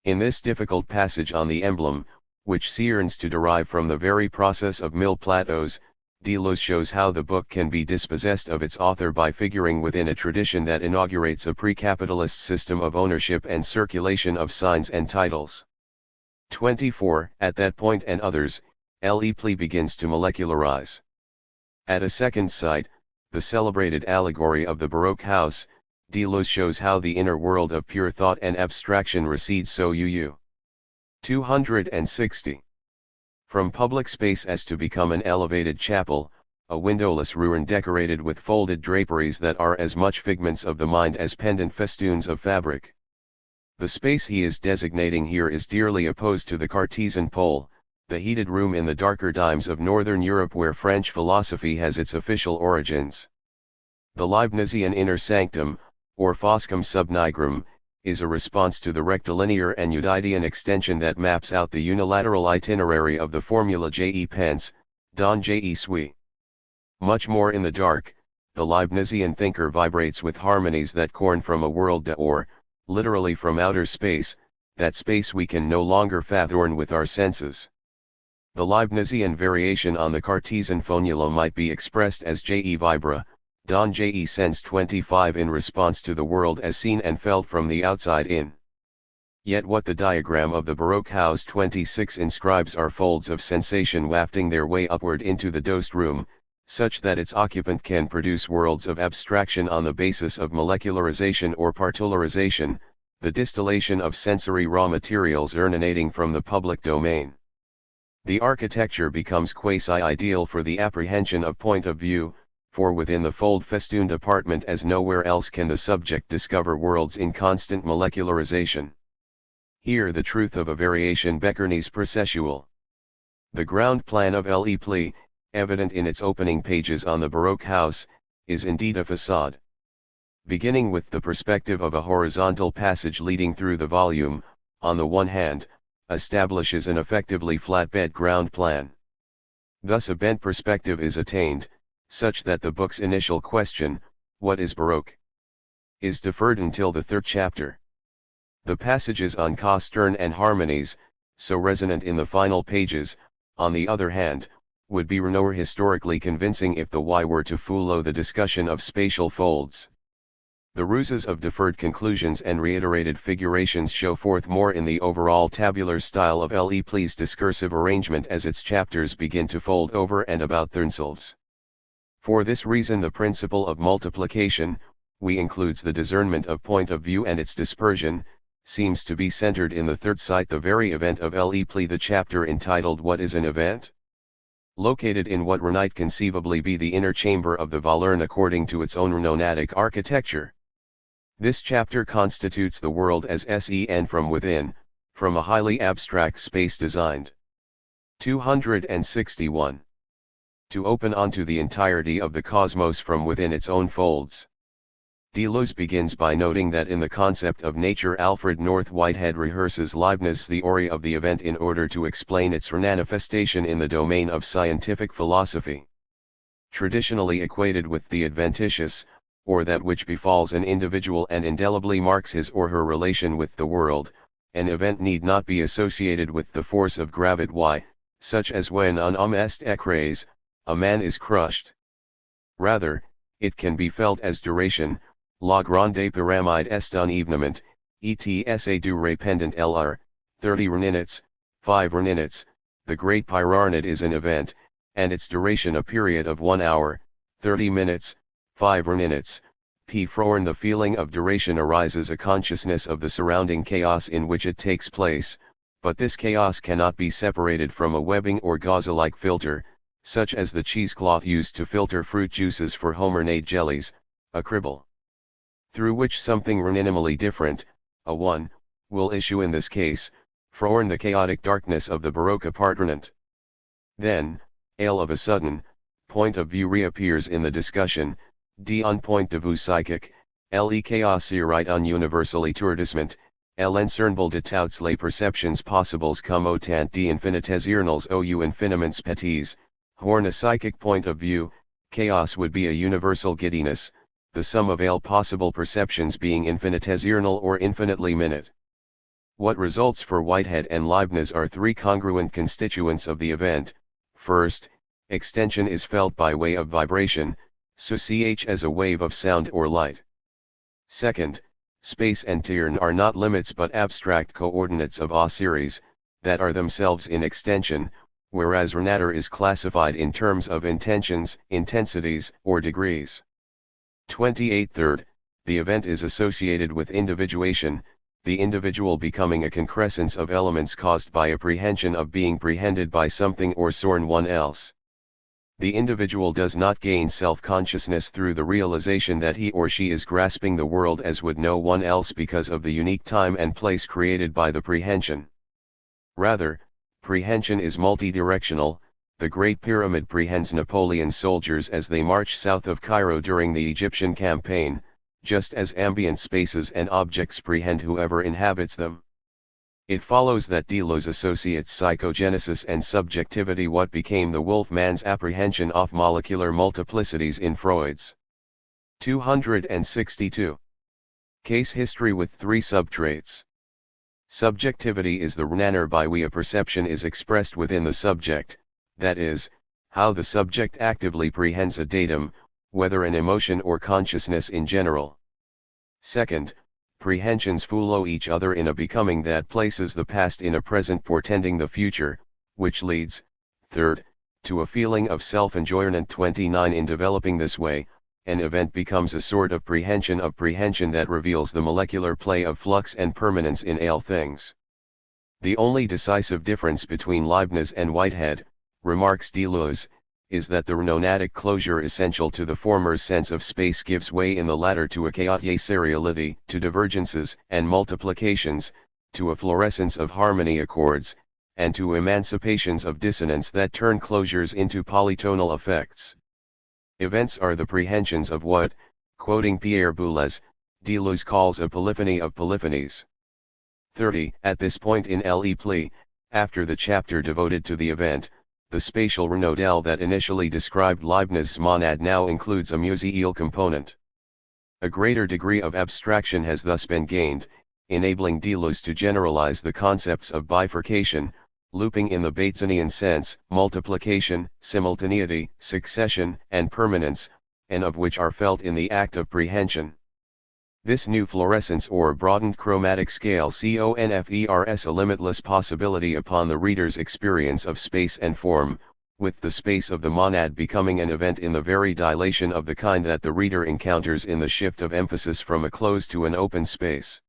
In this difficult passage on the emblem, which yearns to derive from the very process of Mille Plateaus, Deleuze shows how the book can be dispossessed of its author by figuring within a tradition that inaugurates a pre-capitalist system of ownership and circulation of signs and titles. 24 At that point and others, l'epli begins to molecularize. At a second site, the celebrated allegory of the Baroque house, Deleuze shows how the inner world of pure thought and abstraction recedes so 260. From public space as to become an elevated chapel, a windowless ruin decorated with folded draperies that are as much figments of the mind as pendant festoons of fabric. The space he is designating here is dearly opposed to the Cartesian pole, the heated room in the darker dimes of Northern Europe where French philosophy has its official origins. The Leibnizian inner sanctum, or foscum subnigrum, is a response to the rectilinear and Eudidean extension that maps out the unilateral itinerary of the formula je pense, don je suis. Much more in the dark, the Leibnizian thinker vibrates with harmonies that corn from a world or, literally from outer space, that space we can no longer fathom with our senses. The Leibnizian variation on the Cartesian formula might be expressed as je vibra, don je sense 25 in response to the world as seen and felt from the outside in. Yet what the diagram of the Baroque house 26 inscribes are folds of sensation wafting their way upward into the dosed room, such that its occupant can produce worlds of abstraction on the basis of molecularization or particularization, the distillation of sensory raw materials emanating from the public domain. The architecture becomes quasi-ideal for the apprehension of point of view, for within the fold-festooned apartment as nowhere else can the subject discover worlds in constant molecularization. Here the truth of a variation beckons processual. The ground plan of Le Pli, evident in its opening pages on the Baroque house, is indeed a facade. Beginning with the perspective of a horizontal passage leading through the volume, on the one hand, establishes an effectively flatbed ground plan. Thus a bent perspective is attained, such that the book's initial question, what is Baroque, is deferred until the third chapter. The passages on Costern and harmonies, so resonant in the final pages, on the other hand, would be nowhere historically convincing if the why were to follow the discussion of spatial folds. The ruses of deferred conclusions and reiterated figurations show forth more in the overall tabular style of Le Pli's discursive arrangement as its chapters begin to fold over and about themselves. For this reason the principle of multiplication, which includes the discernment of point of view and its dispersion, seems to be centered in the third sight, the very event of Le Pli, the chapter entitled What is an Event? Located in what might conceivably be the inner chamber of the Valerne according to its own monadic architecture. This chapter constitutes the world as sen from within, from a highly abstract space designed. 261. To open onto the entirety of the cosmos from within its own folds. Deleuze begins by noting that in the concept of nature Alfred North Whitehead rehearses Leibniz's theory of the event in order to explain its manifestation in the domain of scientific philosophy. Traditionally equated with the adventitious, or that which befalls an individual and indelibly marks his or her relation with the world, an event need not be associated with the force of gravity, such as when un homme est écrasé, a man is crushed. Rather, it can be felt as duration, la grande pyramide est un événement, etsa durée pendant lr, 30 minutes, 5 minutes, the great pyramid is an event, and its duration a period of 1 hour, 30 minutes, 5 minutes. From the feeling of duration arises a consciousness of the surrounding chaos in which it takes place, but this chaos cannot be separated from a webbing or gauze-like filter, such as the cheesecloth used to filter fruit juices for homemade jellies, a cribble, through which something minimally different, a one, will issue in this case, from the chaotic darkness of the Baroque apartment. Then, all of a sudden, point of view reappears in the discussion, d'un point de vue psychique, le chaos right un universal étourdissement, l'ensemble de toutes les perceptions possibles comme autant d'infinitésimals ou infiniments petits. Horn a psychic point of view, chaos would be a universal giddiness, the sum of all possible perceptions being infinitesimal or infinitely minute. What results for Whitehead and Leibniz are three congruent constituents of the event. First, extension is felt by way of vibration, so ch as a wave of sound or light. Second, space and time are not limits but abstract coordinates of a series, that are themselves in extension, whereas matter is classified in terms of intentions, intensities, or degrees. 28. Third, the event is associated with individuation, the individual becoming a concrescence of elements caused by apprehension of being prehended by something or someone else. The individual does not gain self-consciousness through the realization that he or she is grasping the world as would no one else because of the unique time and place created by the prehension. Rather, prehension is multidirectional. The Great Pyramid prehends Napoleon's soldiers as they march south of Cairo during the Egyptian campaign, just as ambient spaces and objects prehend whoever inhabits them. It follows that Deleuze associates psychogenesis and subjectivity, what became the Wolfman's apprehension of molecular multiplicities in Freud's 262 case history with three subtraits. Subjectivity is the manner by which a perception is expressed within the subject, that is, how the subject actively prehends a datum, whether an emotion or consciousness in general. Second, prehensions follow each other in a becoming that places the past in a present portending the future, which leads, third, to a feeling of self-enjoyment. 29 In developing this way, an event becomes a sort of prehension that reveals the molecular play of flux and permanence in all things. The only decisive difference between Leibniz and Whitehead, remarks Deleuze, is that the monadic closure essential to the former's sense of space gives way in the latter to a chaotic seriality, to divergences and multiplications, to a fluorescence of harmony accords, and to emancipations of dissonance that turn closures into polytonal effects. Events are the prehensions of what, quoting Pierre Boulez, Deleuze calls a polyphony of polyphonies. 30. At this point in Le Pli, after the chapter devoted to the event, the spatial renodel that initially described Leibniz's monad now includes a museal component. A greater degree of abstraction has thus been gained, enabling Deleuze to generalize the concepts of bifurcation, looping in the Batesian sense, multiplication, simultaneity, succession, and permanence, and of which are felt in the act of prehension. This new fluorescence or broadened chromatic scale confers a limitless possibility upon the reader's experience of space and form, with the space of the monad becoming an event in the very dilation of the kind that the reader encounters in the shift of emphasis from a closed to an open space.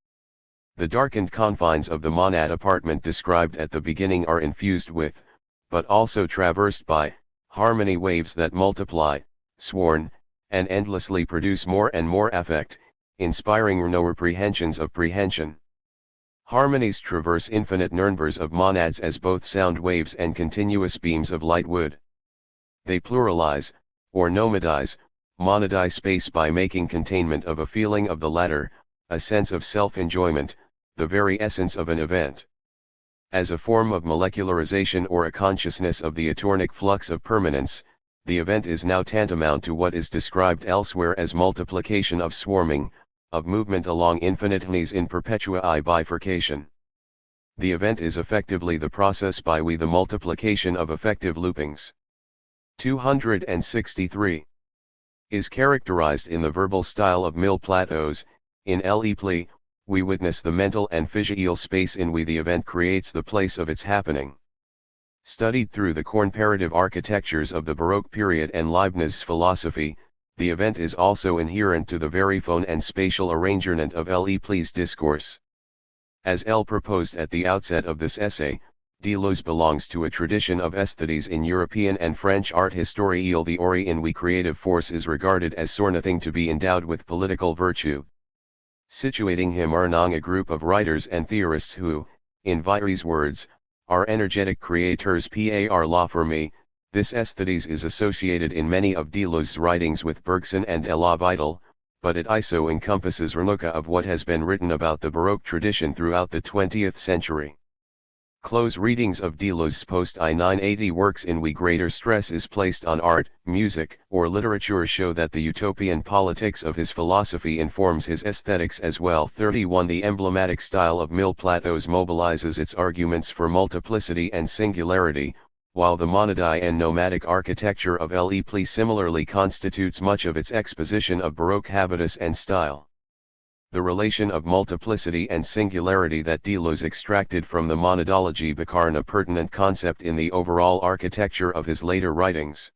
The darkened confines of the monad apartment described at the beginning are infused with, but also traversed by, harmony waves that multiply, sworn, and endlessly produce more and more affect, inspiring no reprehensions of prehension. Harmonies traverse infinite nirnbergs of monads as both sound waves and continuous beams of light would. They pluralize, or nomadize, monadize space by making containment of a feeling of the latter, a sense of self-enjoyment, the very essence of an event. As a form of molecularization or a consciousness of the atornic flux of permanence, the event is now tantamount to what is described elsewhere as multiplication of swarming, of movement along infinities in perpetuae bifurcation. The event is effectively the process by which the multiplication of effective loopings. 263. Is characterized in the verbal style of Mille Plateaus. In Le Pli, we witness the mental and physical space in which the event creates the place of its happening. Studied through the comparative architectures of the Baroque period and Leibniz's philosophy, the event is also inherent to the very form and spatial arrangement of Le Pli's discourse. As L proposed at the outset of this essay, Deleuze belongs to a tradition of aesthetes in European and French art history. The ori in which creative force is regarded as something to be endowed with political virtue, situating him among a group of writers and theorists who, in Vairy's words, are energetic creators par la forme. This aesthetes is associated in many of Deleuze's writings with Bergson and La Vital, but it also encompasses renuka of what has been written about the Baroque tradition throughout the 20th century. Close readings of Deleuze's post-I-980 works in which greater stress is placed on art, music, or literature show that the utopian politics of his philosophy informs his aesthetics as well. 31 The emblematic style of Mille Plateaus mobilizes its arguments for multiplicity and singularity, while the monadic and nomadic architecture of Le Pli similarly constitutes much of its exposition of Baroque habitus and style. The relation of multiplicity and singularity that Deleuze extracted from the monadology became a pertinent concept in the overall architecture of his later writings.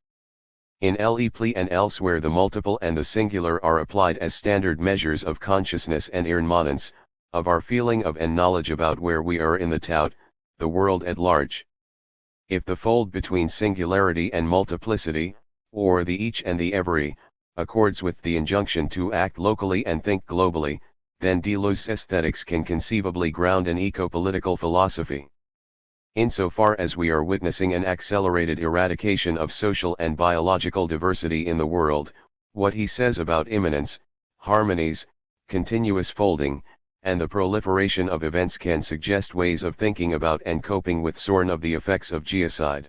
In Le Pli and elsewhere the multiple and the singular are applied as standard measures of consciousness and immanence, of our feeling of and knowledge about where we are in the tout, the world at large. If the fold between singularity and multiplicity, or the each and the every, accords with the injunction to act locally and think globally, then Deleuze's aesthetics can conceivably ground an eco-political philosophy. Insofar as we are witnessing an accelerated eradication of social and biological diversity in the world, what he says about immanence, harmonies, continuous folding, and the proliferation of events can suggest ways of thinking about and coping with SORN of the effects of geocide.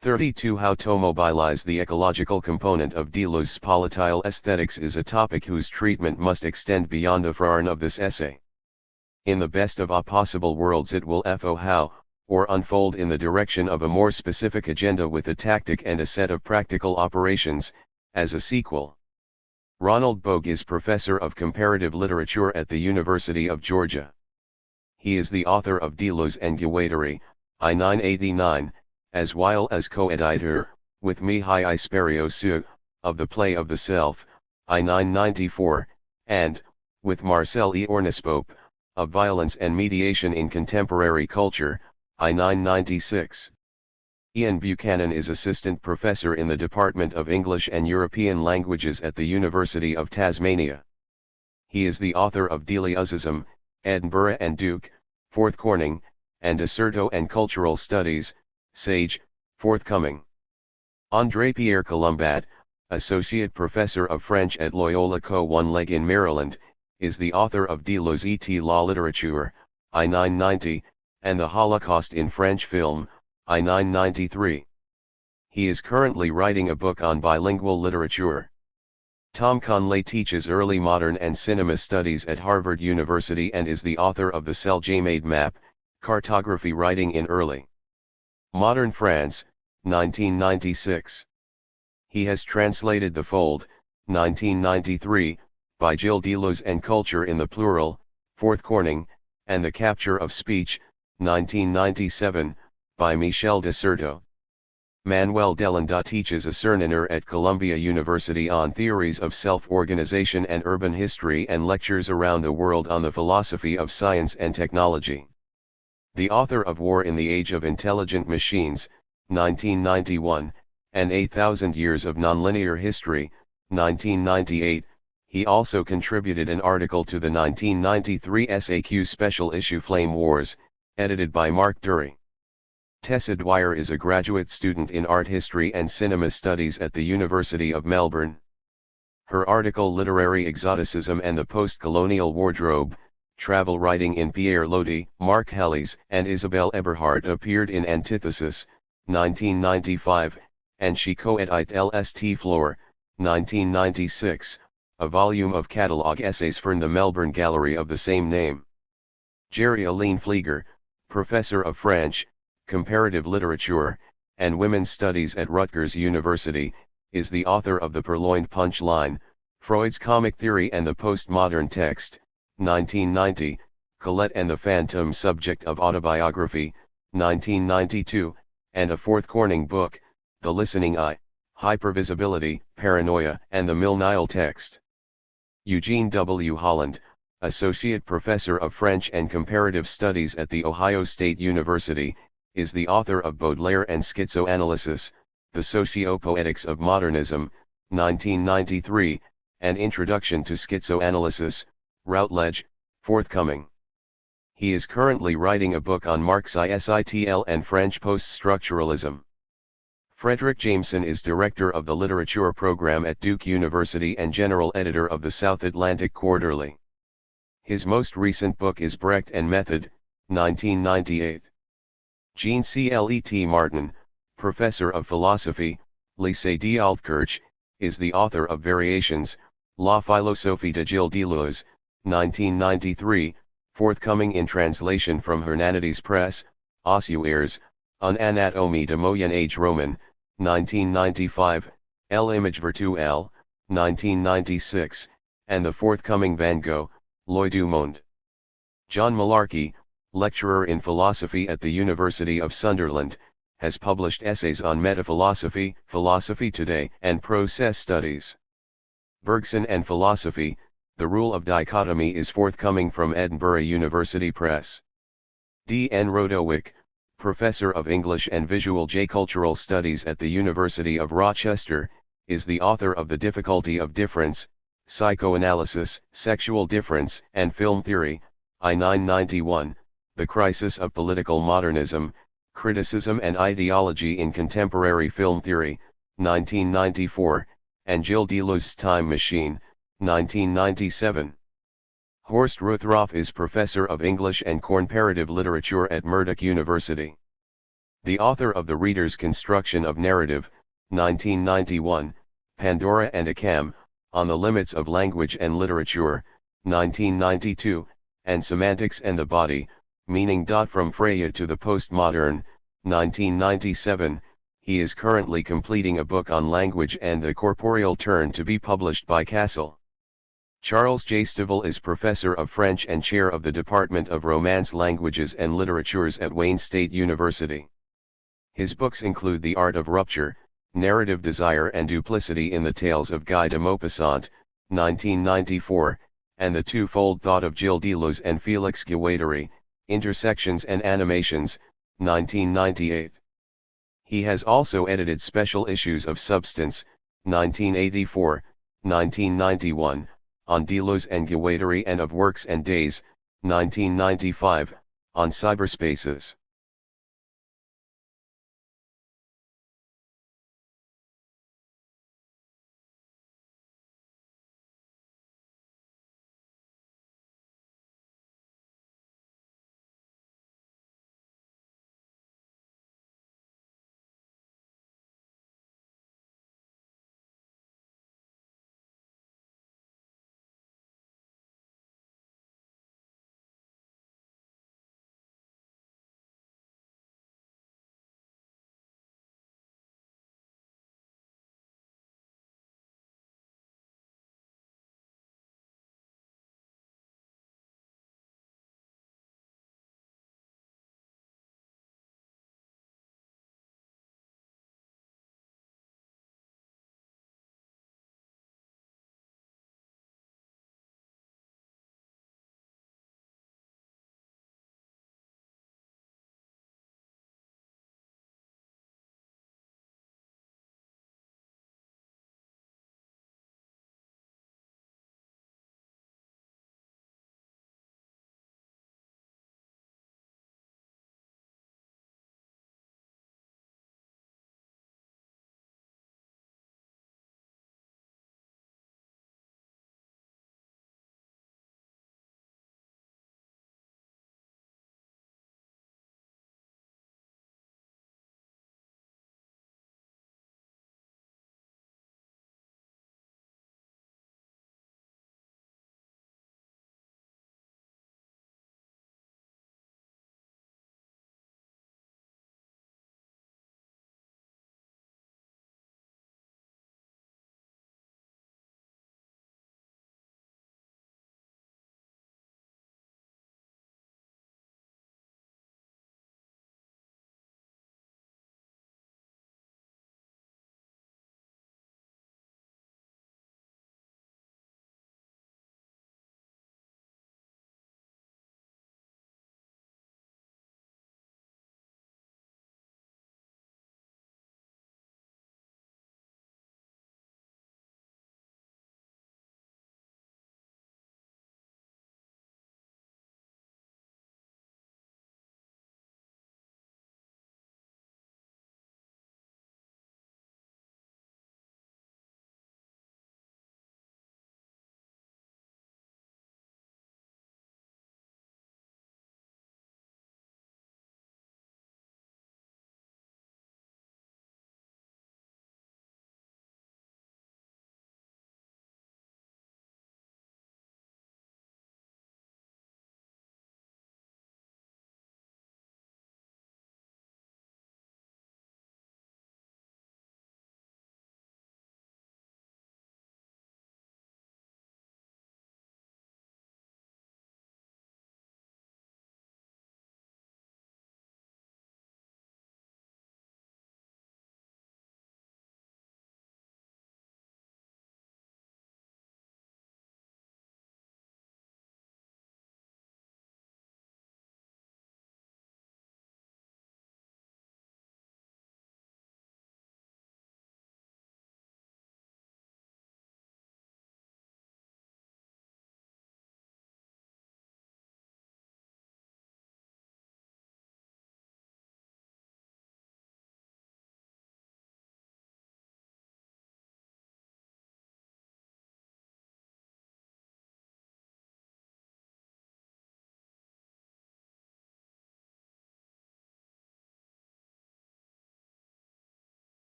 32. How to mobilize the ecological component of Deleuze's political aesthetics is a topic whose treatment must extend beyond the frame of this essay. In the best of all possible worlds it will FO how, or unfold in the direction of a more specific agenda with a tactic and a set of practical operations, as a sequel. Ronald Bogue is professor of comparative literature at the University of Georgia. He is the author of Deleuze and Guattari, I 989, as well as co-editor, with Mihai Isperiu, of The Play of the Self, I 994, and, with Marcel E. Ornispope, of Violence and Mediation in Contemporary Culture, I 996. Ian Buchanan is assistant professor in the Department of English and European Languages at the University of Tasmania. He is the author of Deleuzeism, Edinburgh and Duke, forthcoming, and Asserto and Cultural Studies, Sage, forthcoming. André Pierre Colombat, associate professor of French at Loyola Co-1 in Maryland, is the author of Deleuze et la littérature, I 990, and The Holocaust in French Film, I 993. He is currently writing a book on bilingual literature. Tom Conley teaches early modern and cinema studies at Harvard University and is the author of the Celle-Jamade Map, Cartography Writing in Early Modern France, 1996. He has translated The Fold, 1993, by Gilles Deleuze and Culture in the Plural, forthcoming, and The Capture of Speech, 1997, by Michel Desserteau. Manuel Delanda teaches a Cerniner at Columbia University on theories of self-organization and urban history and lectures around the world on the philosophy of science and technology. The author of War in the Age of Intelligent Machines, 1991, and 8,000 Years of Nonlinear History, 1998, he also contributed an article to the 1993 SAQ special issue Flame Wars, edited by Mark Dury. Tessa Dwyer is a graduate student in art history and cinema studies at the University of Melbourne. Her article Literary Exoticism and the Post-Colonial Wardrobe, Travel Writing in Pierre Lodi, Mark Helles and Isabel Eberhardt appeared in Antithesis, 1995, and she co-edited LST Floor, 1996, a volume of catalogue essays from the Melbourne Gallery of the same name. Jerry-Aline Flieger, professor of French, Comparative Literature, and Women's Studies at Rutgers University, is the author of The Purloined Punchline, Freud's Comic Theory and the Postmodern Text, 1990, Colette and the Phantom Subject of Autobiography, 1992, and a forthcoming book, The Listening Eye, Hypervisibility, Paranoia and the Millennial Text. Eugene W. Holland, Associate Professor of French and Comparative Studies at The Ohio State University, is the author of Baudelaire and Schizoanalysis, The Socio-Poetics of Modernism, 1993, and Introduction to Schizoanalysis, Routledge, forthcoming. He is currently writing a book on Marxism and French post-structuralism. Frederick Jameson is director of the literature program at Duke University and general editor of the South Atlantic Quarterly. His most recent book is Brecht and Method, 1998. Jean Clet Martin, professor of philosophy, Lycée d'Altkirch, is the author of Variations, La philosophie de Gilles Deleuze, 1993, forthcoming in translation from Hernandez Press, Ossuaires, Une anatomie de Moyen Age Roman, 1995, L'image virtuelle, 1996, and the forthcoming Van Gogh, L'Œil du Monde. John Malarkey, lecturer in philosophy at the University of Sunderland, has published essays on metaphilosophy, philosophy today, and process studies. Bergson and Philosophy, The Rule of Dichotomy is forthcoming from Edinburgh University Press. D. N. Rodowick, professor of English and Visual J. Cultural Studies at the University of Rochester, is the author of The Difficulty of Difference, Psychoanalysis, Sexual Difference, and Film Theory, I 991, The Crisis of Political Modernism, Criticism and Ideology in Contemporary Film Theory, 1994, and Gilles Deleuze's Time Machine, 1997. Horst Ruthroff is Professor of English and Comparative Literature at Murdoch University. The author of The Reader's Construction of Narrative, 1991, Pandora and Akam, On the Limits of Language and Literature, 1992, and Semantics and the Body, Meaning. From Freya to the Postmodern, 1997, he is currently completing a book on language and the corporeal turn to be published by Castle. Charles J. Stivell is Professor of French and Chair of the Department of Romance Languages and Literatures at Wayne State University. His books include The Art of Rupture, Narrative Desire and Duplicity in the Tales of Guy de Maupassant, 1994, and The Twofold Thought of Gilles Deleuze and Félix Guattari, Intersections and Animations, 1998. He has also edited special issues of Substance, 1984, 1991, on Deleuze and Guattari, and of Works and Days, 1995, on cyberspaces.